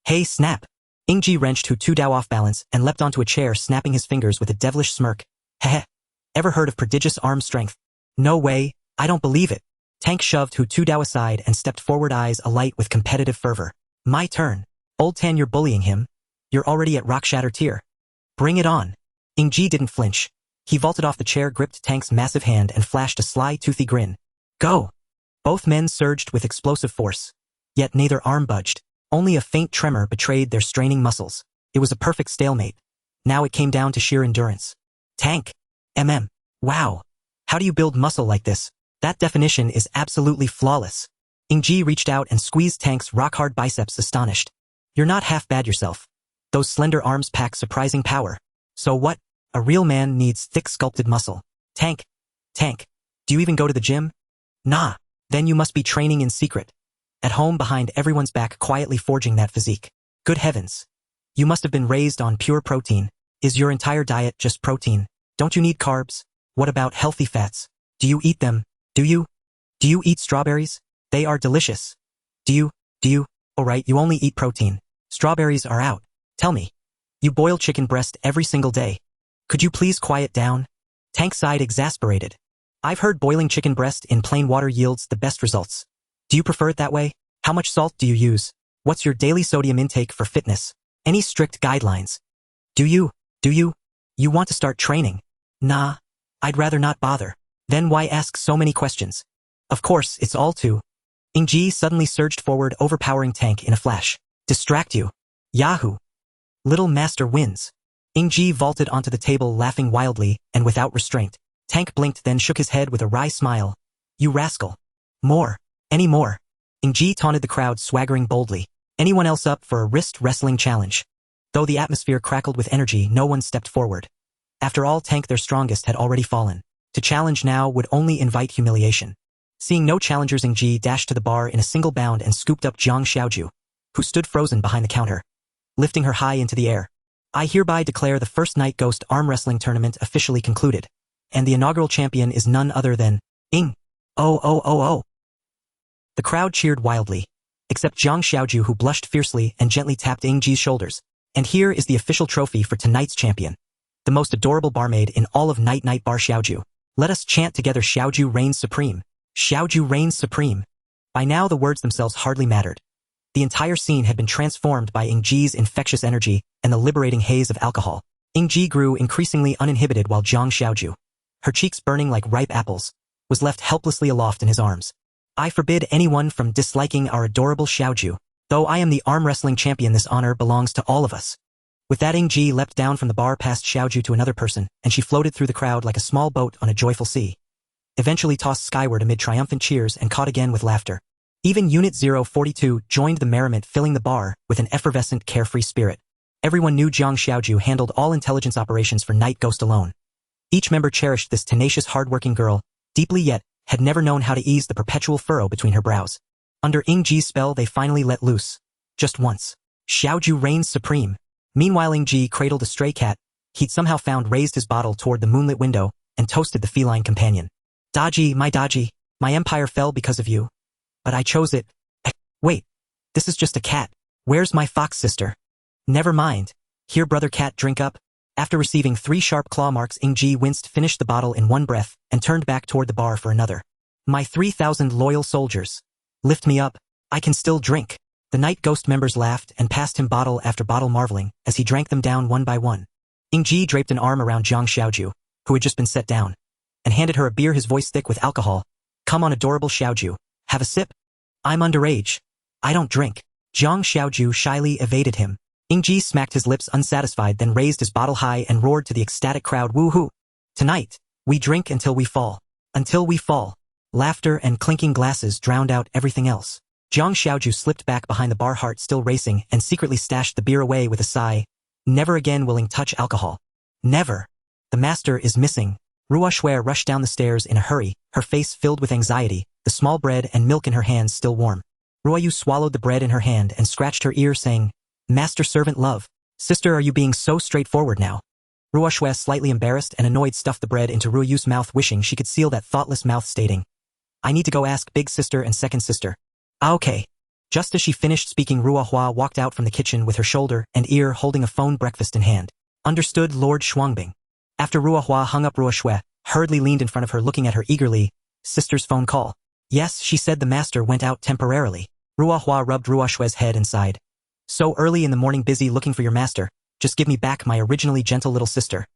Hey, snap. Ying Ji wrenched Hu Tu Dao off balance and leapt onto a chair, snapping his fingers with a devilish smirk. Heh. Ever heard of prodigious arm strength? No way, I don't believe it. Tank shoved Hu Tu Dao aside and stepped forward, eyes alight with competitive fervor. My turn. Old Tan, you're bullying him. You're already at rock shatter tier. Bring it on. Ying Ji didn't flinch. He vaulted off the chair, gripped Tank's massive hand, and flashed a sly, toothy grin. Go. Both men surged with explosive force. Yet neither arm budged. Only a faint tremor betrayed their straining muscles. It was a perfect stalemate. Now it came down to sheer endurance. Tank. Wow. How do you build muscle like this? That definition is absolutely flawless. Ying Ji reached out and squeezed Tank's rock-hard biceps, astonished. You're not half bad yourself. Those slender arms pack surprising power. So what? A real man needs thick sculpted muscle. Tank. Do you even go to the gym? Nah. Then you must be training in secret. At home behind everyone's back, quietly forging that physique. Good heavens. You must have been raised on pure protein. Is your entire diet just protein? Don't you need carbs? What about healthy fats? Do you eat them? Do you eat strawberries? They are delicious. Do you? Alright, you only eat protein. Strawberries are out. Tell me. You boil chicken breast every single day. Could you please quiet down? Tank sighed, exasperated. I've heard boiling chicken breast in plain water yields the best results. Do you prefer it that way? How much salt do you use? What's your daily sodium intake for fitness? Any strict guidelines? Do you want to start training? Nah, I'd rather not bother. Then why ask so many questions? Of course, it's all to. Ying Ji suddenly surged forward, overpowering Tank in a flash. Distract you. Yahoo! Little master wins. Ying Ji vaulted onto the table, laughing wildly and without restraint. Tank blinked, then shook his head with a wry smile. You rascal. More. Any more? Ying Ji taunted the crowd, swaggering boldly. Anyone else up for a wrist wrestling challenge? Though the atmosphere crackled with energy, no one stepped forward. After all, Tank, their strongest, had already fallen. To challenge now would only invite humiliation. Seeing no challengers, Ying Ji dashed to the bar in a single bound and scooped up Zhang Xiaoju, who stood frozen behind the counter, lifting her high into the air. I hereby declare the first Night Ghost arm wrestling tournament officially concluded, and the inaugural champion is none other than Ying. Oh. The crowd cheered wildly, except Zhang Xiaoju, who blushed fiercely and gently tapped Ying Ji's shoulders. And here is the official trophy for tonight's champion, the most adorable barmaid in all of Night Bar, Xiaoju. Let us chant together, Xiaoju reigns supreme. Xiaoju reigns supreme. By now the words themselves hardly mattered. The entire scene had been transformed by Ying Ji's infectious energy and the liberating haze of alcohol. Ying Ji grew increasingly uninhibited while Zhang Xiaoju, her cheeks burning like ripe apples, was left helplessly aloft in his arms. I forbid anyone from disliking our adorable Xiaoju. Though I am the arm wrestling champion, this honor belongs to all of us. With that, Ying Ji leapt down from the bar past Xiaoju to another person, and she floated through the crowd like a small boat on a joyful sea, eventually tossed skyward amid triumphant cheers and caught again with laughter. Even Unit 042 joined the merriment, filling the bar with an effervescent, carefree spirit. Everyone knew Zhang Xiaoju handled all intelligence operations for Night Ghost alone. Each member cherished this tenacious, hard-working girl deeply, yet had never known how to ease the perpetual furrow between her brows. Under Ying Ji's spell, they finally let loose. Just once. Xiaoju reigns supreme. Meanwhile, Ying Ji cradled a stray cat he'd somehow found, raised his bottle toward the moonlit window, and toasted the feline companion. Daji, my empire fell because of you. But I chose it. Wait, this is just a cat. Where's my fox sister? Never mind. Here brother cat, drink up. After receiving 3 sharp claw marks, Ying Ji winced, finished the bottle in one breath, and turned back toward the bar for another. My 3,000 loyal soldiers. Lift me up. I can still drink. The Night Ghost members laughed and passed him bottle after bottle, marveling as he drank them down one by one. Ying Ji draped an arm around Jiang Xiaoju, who had just been set down, and handed her a beer, his voice thick with alcohol. Come on, adorable Xiaoju. Have a sip? I'm underage. I don't drink. Jiang Xiaoju shyly evaded him. Ying Ji smacked his lips unsatisfied, then raised his bottle high and roared to the ecstatic crowd, woo-hoo. Tonight, we drink until we fall. Until we fall. Laughter and clinking glasses drowned out everything else. Jiang Xiaoju slipped back behind the bar, heart still racing, and secretly stashed the beer away with a sigh. Never again willing touch alcohol. Never. The master is missing. Ruo Shui rushed down the stairs in a hurry, her face filled with anxiety, the small bread and milk in her hands still warm. Ruo Yu swallowed the bread in her hand and scratched her ear, saying, Master servant love. Sister, are you being so straightforward now? Ruo Shui, slightly embarrassed and annoyed, stuffed the bread into Ruo Yu's mouth, wishing she could seal that thoughtless mouth, stating, I need to go ask big sister and second sister. Ah, okay. Just as she finished speaking, Ruo Hua walked out from the kitchen with her shoulder and ear holding a phone, breakfast in hand. Understood, Lord Shuangbing. After Ruo Hua hung up, Ruo Shui hurriedly leaned in front of her, looking at her eagerly. Sister's phone call. Yes, she said the master went out temporarily. Ruo Hua rubbed Ruo Shui's head and sighed. So early in the morning, busy looking for your master. Just give me back my originally gentle little sister.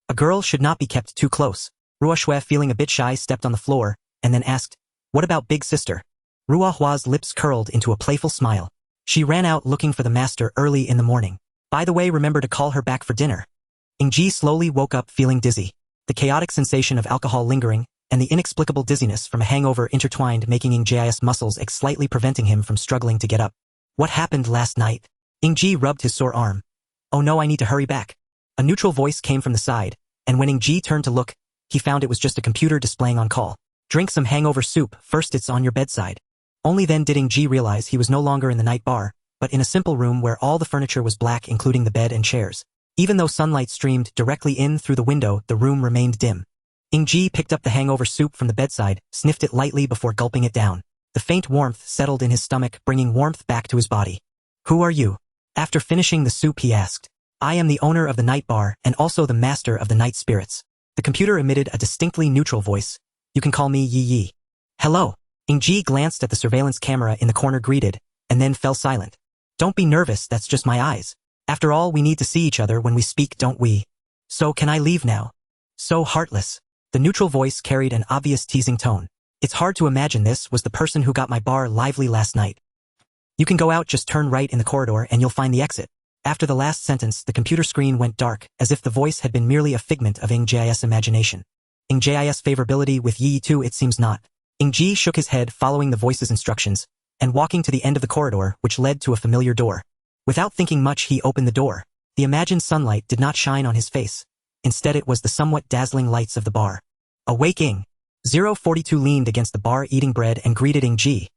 A girl should not be kept too close. Ruo Shui, feeling a bit shy, stepped on the floor and then asked, What about big sister? Ruo Hua's lips curled into a playful smile. She ran out looking for the master early in the morning. By the way, remember to call her back for dinner. Ying Ji slowly woke up feeling dizzy. The chaotic sensation of alcohol lingering and the inexplicable dizziness from a hangover intertwined, making Ying Ji's muscles ache, slightly preventing him from struggling to get up. What happened last night? Ying Ji rubbed his sore arm. Oh no, I need to hurry back. A neutral voice came from the side, and when Ying Ji turned to look, he found it was just a computer displaying on call. Drink some hangover soup, first it's on your bedside. Only then did Ying Ji realize he was no longer in the night bar, but in a simple room where all the furniture was black, including the bed and chairs. Even though sunlight streamed directly in through the window, the room remained dim. Ying Ji picked up the hangover soup from the bedside, sniffed it lightly before gulping it down. The faint warmth settled in his stomach, bringing warmth back to his body. Who are you? After finishing the soup, he asked. I am the owner of the night bar and also the master of the night spirits. The computer emitted a distinctly neutral voice. You can call me Yi Yi. Hello. Ying Ji glanced at the surveillance camera in the corner, greeted, and then fell silent. Don't be nervous, that's just my eyes. After all, we need to see each other when we speak, don't we? So can I leave now? So heartless. The neutral voice carried an obvious teasing tone. It's hard to imagine this was the person who got my bar lively last night. You can go out, just turn right in the corridor and you'll find the exit. After the last sentence, the computer screen went dark, as if the voice had been merely a figment of Ying Ji's imagination. Ying Ji's favorability with Yi too, it seems not. Ying Ji shook his head, following the voice's instructions, and walking to the end of the corridor, which led to a familiar door. Without thinking much, he opened the door. The imagined sunlight did not shine on his face. Instead, it was the somewhat dazzling lights of the bar. Awake Ying. 042 leaned against the bar eating bread and greeted Ying Ji.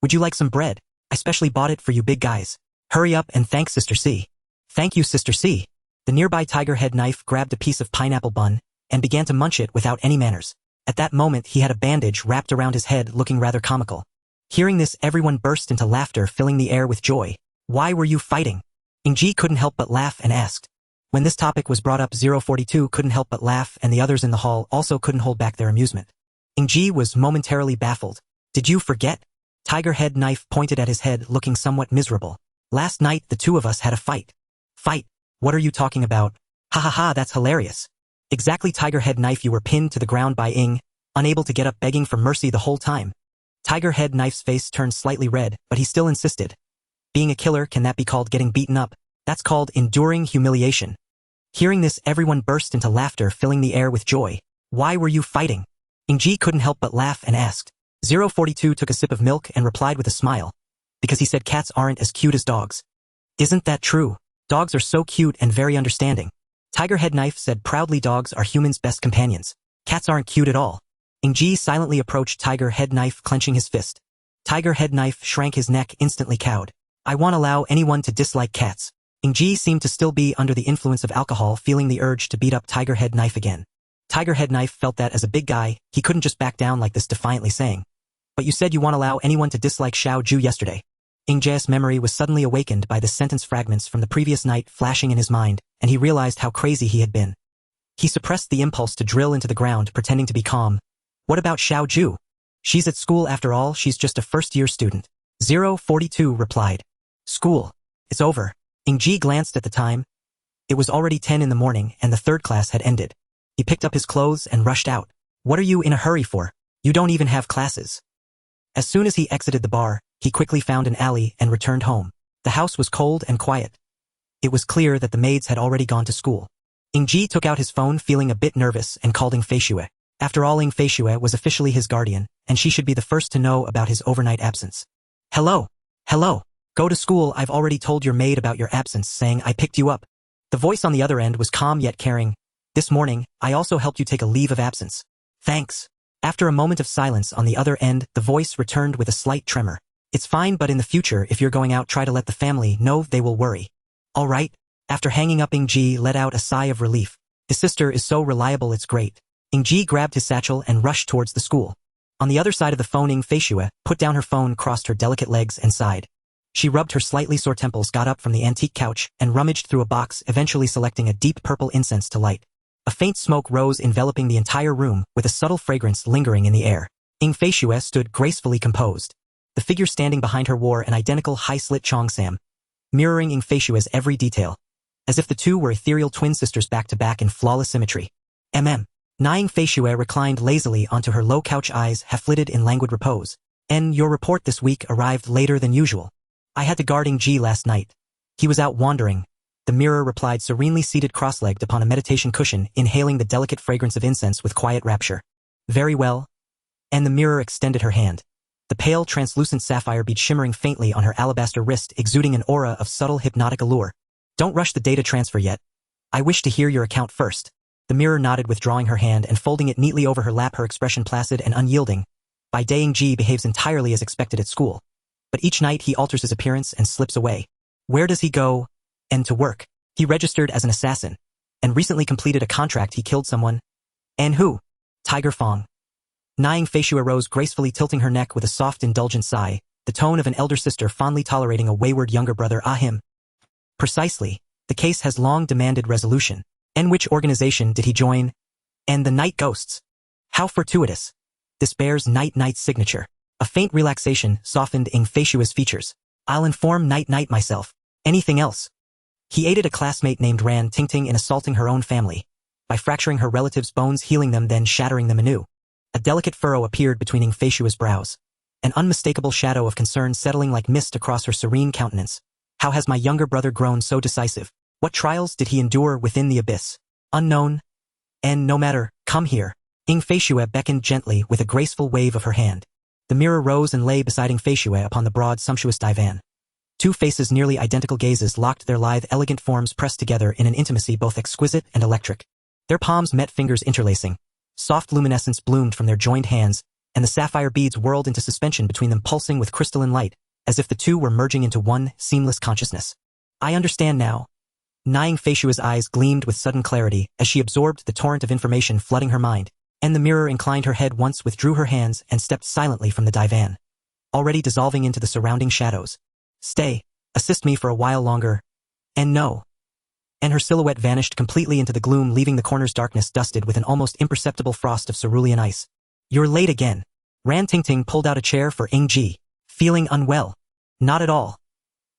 Would you like some bread? I specially bought it for you big guys. Hurry up and thank Sister C. Thank you, Sister C. The nearby tiger head knife grabbed a piece of pineapple bun and began to munch it without any manners. At that moment, he had a bandage wrapped around his head, looking rather comical. Hearing this, everyone burst into laughter, filling the air with joy. Why were you fighting? Ying Ji couldn't help but laugh and asked. When this topic was brought up, 042 couldn't help but laugh, and the others in the hall also couldn't hold back their amusement. Ying Ji was momentarily baffled. Did you forget? Tiger head knife pointed at his head, looking somewhat miserable. Last night, the two of us had a fight. Fight? What are you talking about? Ha ha ha, that's hilarious. Exactly, Tiger head knife, you were pinned to the ground by Ying, unable to get up, begging for mercy the whole time. Tiger head knife's face turned slightly red, but he still insisted. Being a killer, can that be called getting beaten up? That's called enduring humiliation. Hearing this, everyone burst into laughter, filling the air with joy. Why were you fighting? Ying Ji couldn't help but laugh and asked. 042 took a sip of milk and replied with a smile. Because he said cats aren't as cute as dogs. Isn't that true? Dogs are so cute and very understanding. Tiger head knife said proudly, dogs are humans' best companions. Cats aren't cute at all. Ying Ji silently approached Tiger head knife, clenching his fist. Tiger head knife shrank his neck, instantly cowed. I won't allow anyone to dislike cats. Ying Ji seemed to still be under the influence of alcohol, feeling the urge to beat up Tiger head knife again. Tiger head knife felt that as a big guy, he couldn't just back down like this, defiantly saying. But you said you won't allow anyone to dislike Xiao Ju yesterday. Ying Ji's memory was suddenly awakened by the sentence fragments from the previous night flashing in his mind, and he realized how crazy he had been. He suppressed the impulse to drill into the ground, pretending to be calm. What about Xiao Ju? She's at school after all, she's just a first-year student. 042 replied. School. It's over. Ying Ji glanced at the time. It was already 10 in the morning, and the third class had ended. He picked up his clothes and rushed out. What are you in a hurry for? You don't even have classes. As soon as he exited the bar, he quickly found an alley and returned home. The house was cold and quiet. It was clear that the maids had already gone to school. Ying Ji took out his phone feeling a bit nervous and called Ying Feishue. After all, Ying Feishue was officially his guardian, and she should be the first to know about his overnight absence. Hello. Hello. Go to school, I've already told your maid about your absence, saying I picked you up. The voice on the other end was calm yet caring. This morning, I also helped you take a leave of absence. Thanks. After a moment of silence on the other end, the voice returned with a slight tremor. It's fine, but in the future, if you're going out, try to let the family know, they will worry. All right. After hanging up, Ying Ji let out a sigh of relief. His sister is so reliable, it's great. Ying Ji grabbed his satchel and rushed towards the school. On the other side of the phone, Ying Feishue put down her phone, crossed her delicate legs, and sighed. She rubbed her slightly sore temples, got up from the antique couch, and rummaged through a box, eventually selecting a deep purple incense to light. A faint smoke rose, enveloping the entire room, with a subtle fragrance lingering in the air. Ying Feishue stood gracefully composed. The figure standing behind her wore an identical high-slit cheongsam, mirroring Ying Feishue's every detail, as if the two were ethereal twin sisters back-to-back in flawless symmetry. Ying Feishue reclined lazily onto her low couch, eyes half-lidded in languid repose. Your report this week arrived later than usual. I had to guard Ying Ji last night. He was out wandering. The mirror replied, serenely seated cross-legged upon a meditation cushion, inhaling the delicate fragrance of incense with quiet rapture. Very well. And the mirror extended her hand. The pale, translucent sapphire bead shimmering faintly on her alabaster wrist, exuding an aura of subtle hypnotic allure. Don't rush the data transfer yet. I wish to hear your account first. The mirror nodded, withdrawing her hand and folding it neatly over her lap, her expression placid and unyielding. By day, Ying Ji behaves entirely as expected at school. But each night he alters his appearance and slips away. Where does he go? And to work. He registered as an assassin, and recently completed a contract. He killed someone. And who? Tiger Fong. Ying Feishue rose gracefully, tilting her neck with a soft, indulgent sigh, the tone of an elder sister fondly tolerating a wayward younger brother. Him. Precisely. The case has long demanded resolution. And which organization did he join? And the Night Ghosts. How fortuitous. This bears Night-Night's signature. A faint relaxation softened Ying Feishue's features. I'll inform Night-Night myself. Anything else? He aided a classmate named Ran Tingting in assaulting her own family, by fracturing her relatives' bones, healing them, then shattering them anew. A delicate furrow appeared between Ying Feishue's brows, an unmistakable shadow of concern settling like mist across her serene countenance. How has my younger brother grown so decisive? What trials did he endure within the abyss? Unknown. And no matter, come here. Ying Feishue beckoned gently with a graceful wave of her hand. The mirror rose and lay beside Ying Feishue upon the broad, sumptuous divan. Two faces, nearly identical gazes, locked their lithe, elegant forms pressed together in an intimacy both exquisite and electric. Their palms met, fingers interlacing. Soft luminescence bloomed from their joined hands, and the sapphire beads whirled into suspension between them, pulsing with crystalline light, as if the two were merging into one seamless consciousness. I understand now. Ying Feishue's eyes gleamed with sudden clarity as she absorbed the torrent of information flooding her mind, and the mirror inclined her head once, withdrew her hands, and stepped silently from the divan, already dissolving into the surrounding shadows. Stay, assist me for a while longer. And no. And her silhouette vanished completely into the gloom, leaving the corner's darkness dusted with an almost imperceptible frost of cerulean ice. You're late again. Ran Tingting pulled out a chair for Ying Ji. Feeling unwell? Not at all.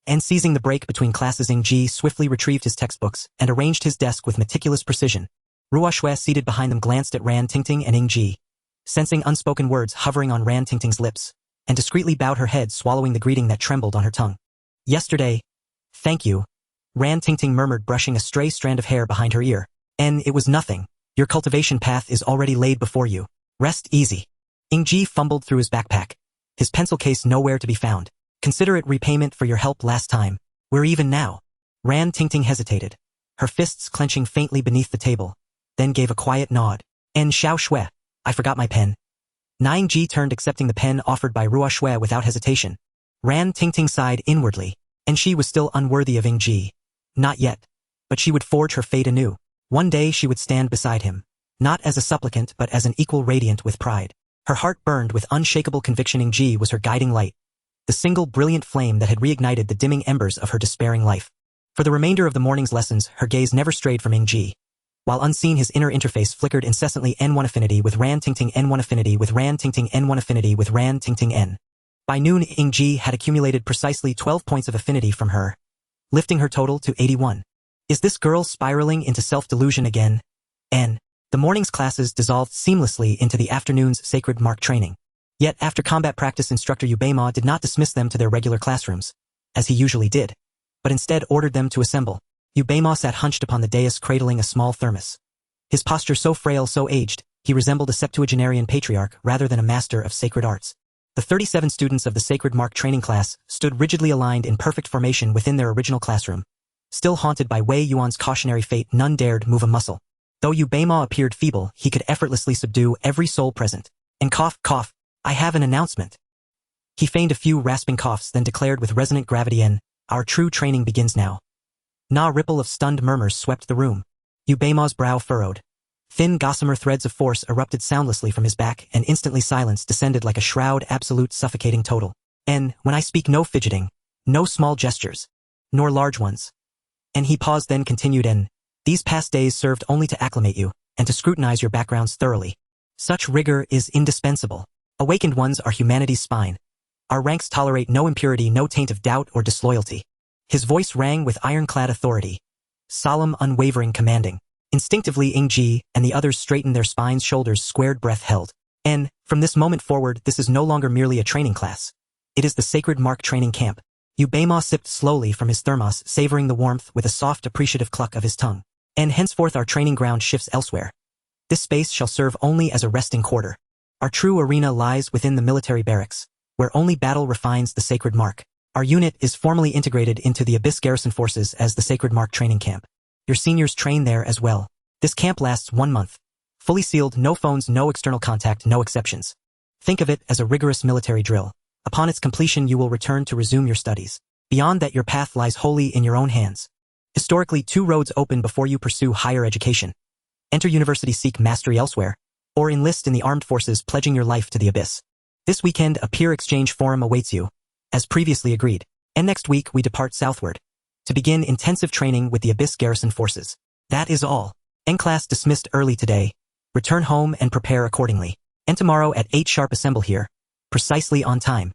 And seizing the break between classes, Ying Ji swiftly retrieved his textbooks and arranged his desk with meticulous precision. Ruoxue, seated behind them, glanced at Ran Tingting and Ying Ji, sensing unspoken words hovering on Ran Tingting's lips, and discreetly bowed her head, swallowing the greeting that trembled on her tongue. Yesterday. Thank you. Ran Tingting murmured, brushing a stray strand of hair behind her ear. And it was nothing. Your cultivation path is already laid before you. Rest easy. Ying Ji fumbled through his backpack. His pencil case nowhere to be found. Consider it repayment for your help last time. We're even now. Ran Tingting hesitated, her fists clenching faintly beneath the table, then gave a quiet nod. And Xiao Shui, I forgot my pen. Ying Ji turned, accepting the pen offered by Ruoxue without hesitation. Ran Tingting sighed inwardly, and she was still unworthy of Ying Ji. Not yet. But she would forge her fate anew. One day she would stand beside him, not as a supplicant but as an equal, radiant with pride. Her heart burned with unshakable conviction. Ying Ji was her guiding light, the single brilliant flame that had reignited the dimming embers of her despairing life. For the remainder of the morning's lessons, her gaze never strayed from Ying Ji. While unseen, his inner interface flickered incessantly N1 affinity with Ran Ting Ting N1 affinity with Ran Ting Ting N1 affinity with Ran Ting Ting N. By noon, Ying Ji had accumulated precisely 12 points of affinity from her, lifting her total to 81. Is this girl spiraling into self-delusion again? N. The morning's classes dissolved seamlessly into the afternoon's sacred mark training. Yet after combat practice, instructor Yubema did not dismiss them to their regular classrooms, as he usually did, but instead ordered them to assemble. Yubema sat hunched upon the dais cradling a small thermos. His posture so frail, so aged, he resembled a septuagenarian patriarch rather than a master of sacred arts. The 37 students of the sacred mark training class stood rigidly aligned in perfect formation within their original classroom. Still haunted by Wei Yuan's cautionary fate, none dared move a muscle. Though Yubema appeared feeble, he could effortlessly subdue every soul present. And cough, cough, I have an announcement. He feigned a few rasping coughs, then declared with resonant gravity, our true training begins now. A ripple of stunned murmurs swept the room. Yubema's brow furrowed. Thin gossamer threads of force erupted soundlessly from his back, and instantly silence descended like a shroud, absolute suffocating total. When I speak, no fidgeting, no small gestures, nor large ones. And he paused, then continued, these past days served only to acclimate you, and to scrutinize your backgrounds thoroughly. Such rigor is indispensable. Awakened ones are humanity's spine. Our ranks tolerate no impurity, no taint of doubt or disloyalty. His voice rang with ironclad authority. Solemn, unwavering, commanding. Instinctively, Ying Ji and the others straightened their spines, shoulders squared, breath held. From this moment forward, this is no longer merely a training class. It is the sacred mark training camp. Yubema sipped slowly from his thermos, savoring the warmth with a soft, appreciative cluck of his tongue. Henceforth our training ground shifts elsewhere. This space shall serve only as a resting quarter. Our true arena lies within the military barracks, where only battle refines the sacred mark. Our unit is formally integrated into the Abyss Garrison Forces as the Sacred Mark Training Camp. Your seniors train there as well. This camp lasts 1 month. Fully sealed, no phones, no external contact, no exceptions. Think of it as a rigorous military drill. Upon its completion, you will return to resume your studies. Beyond that, your path lies wholly in your own hands. Historically, 2 roads open before you pursue higher education. Enter university, seek mastery elsewhere, or enlist in the armed forces, pledging your life to the Abyss. This weekend, a peer exchange forum awaits you, as previously agreed. And next week, we depart southward to begin intensive training with the Abyss Garrison Forces. That is all. Class dismissed early today. Return home and prepare accordingly. And tomorrow at 8 sharp assemble here, precisely on time.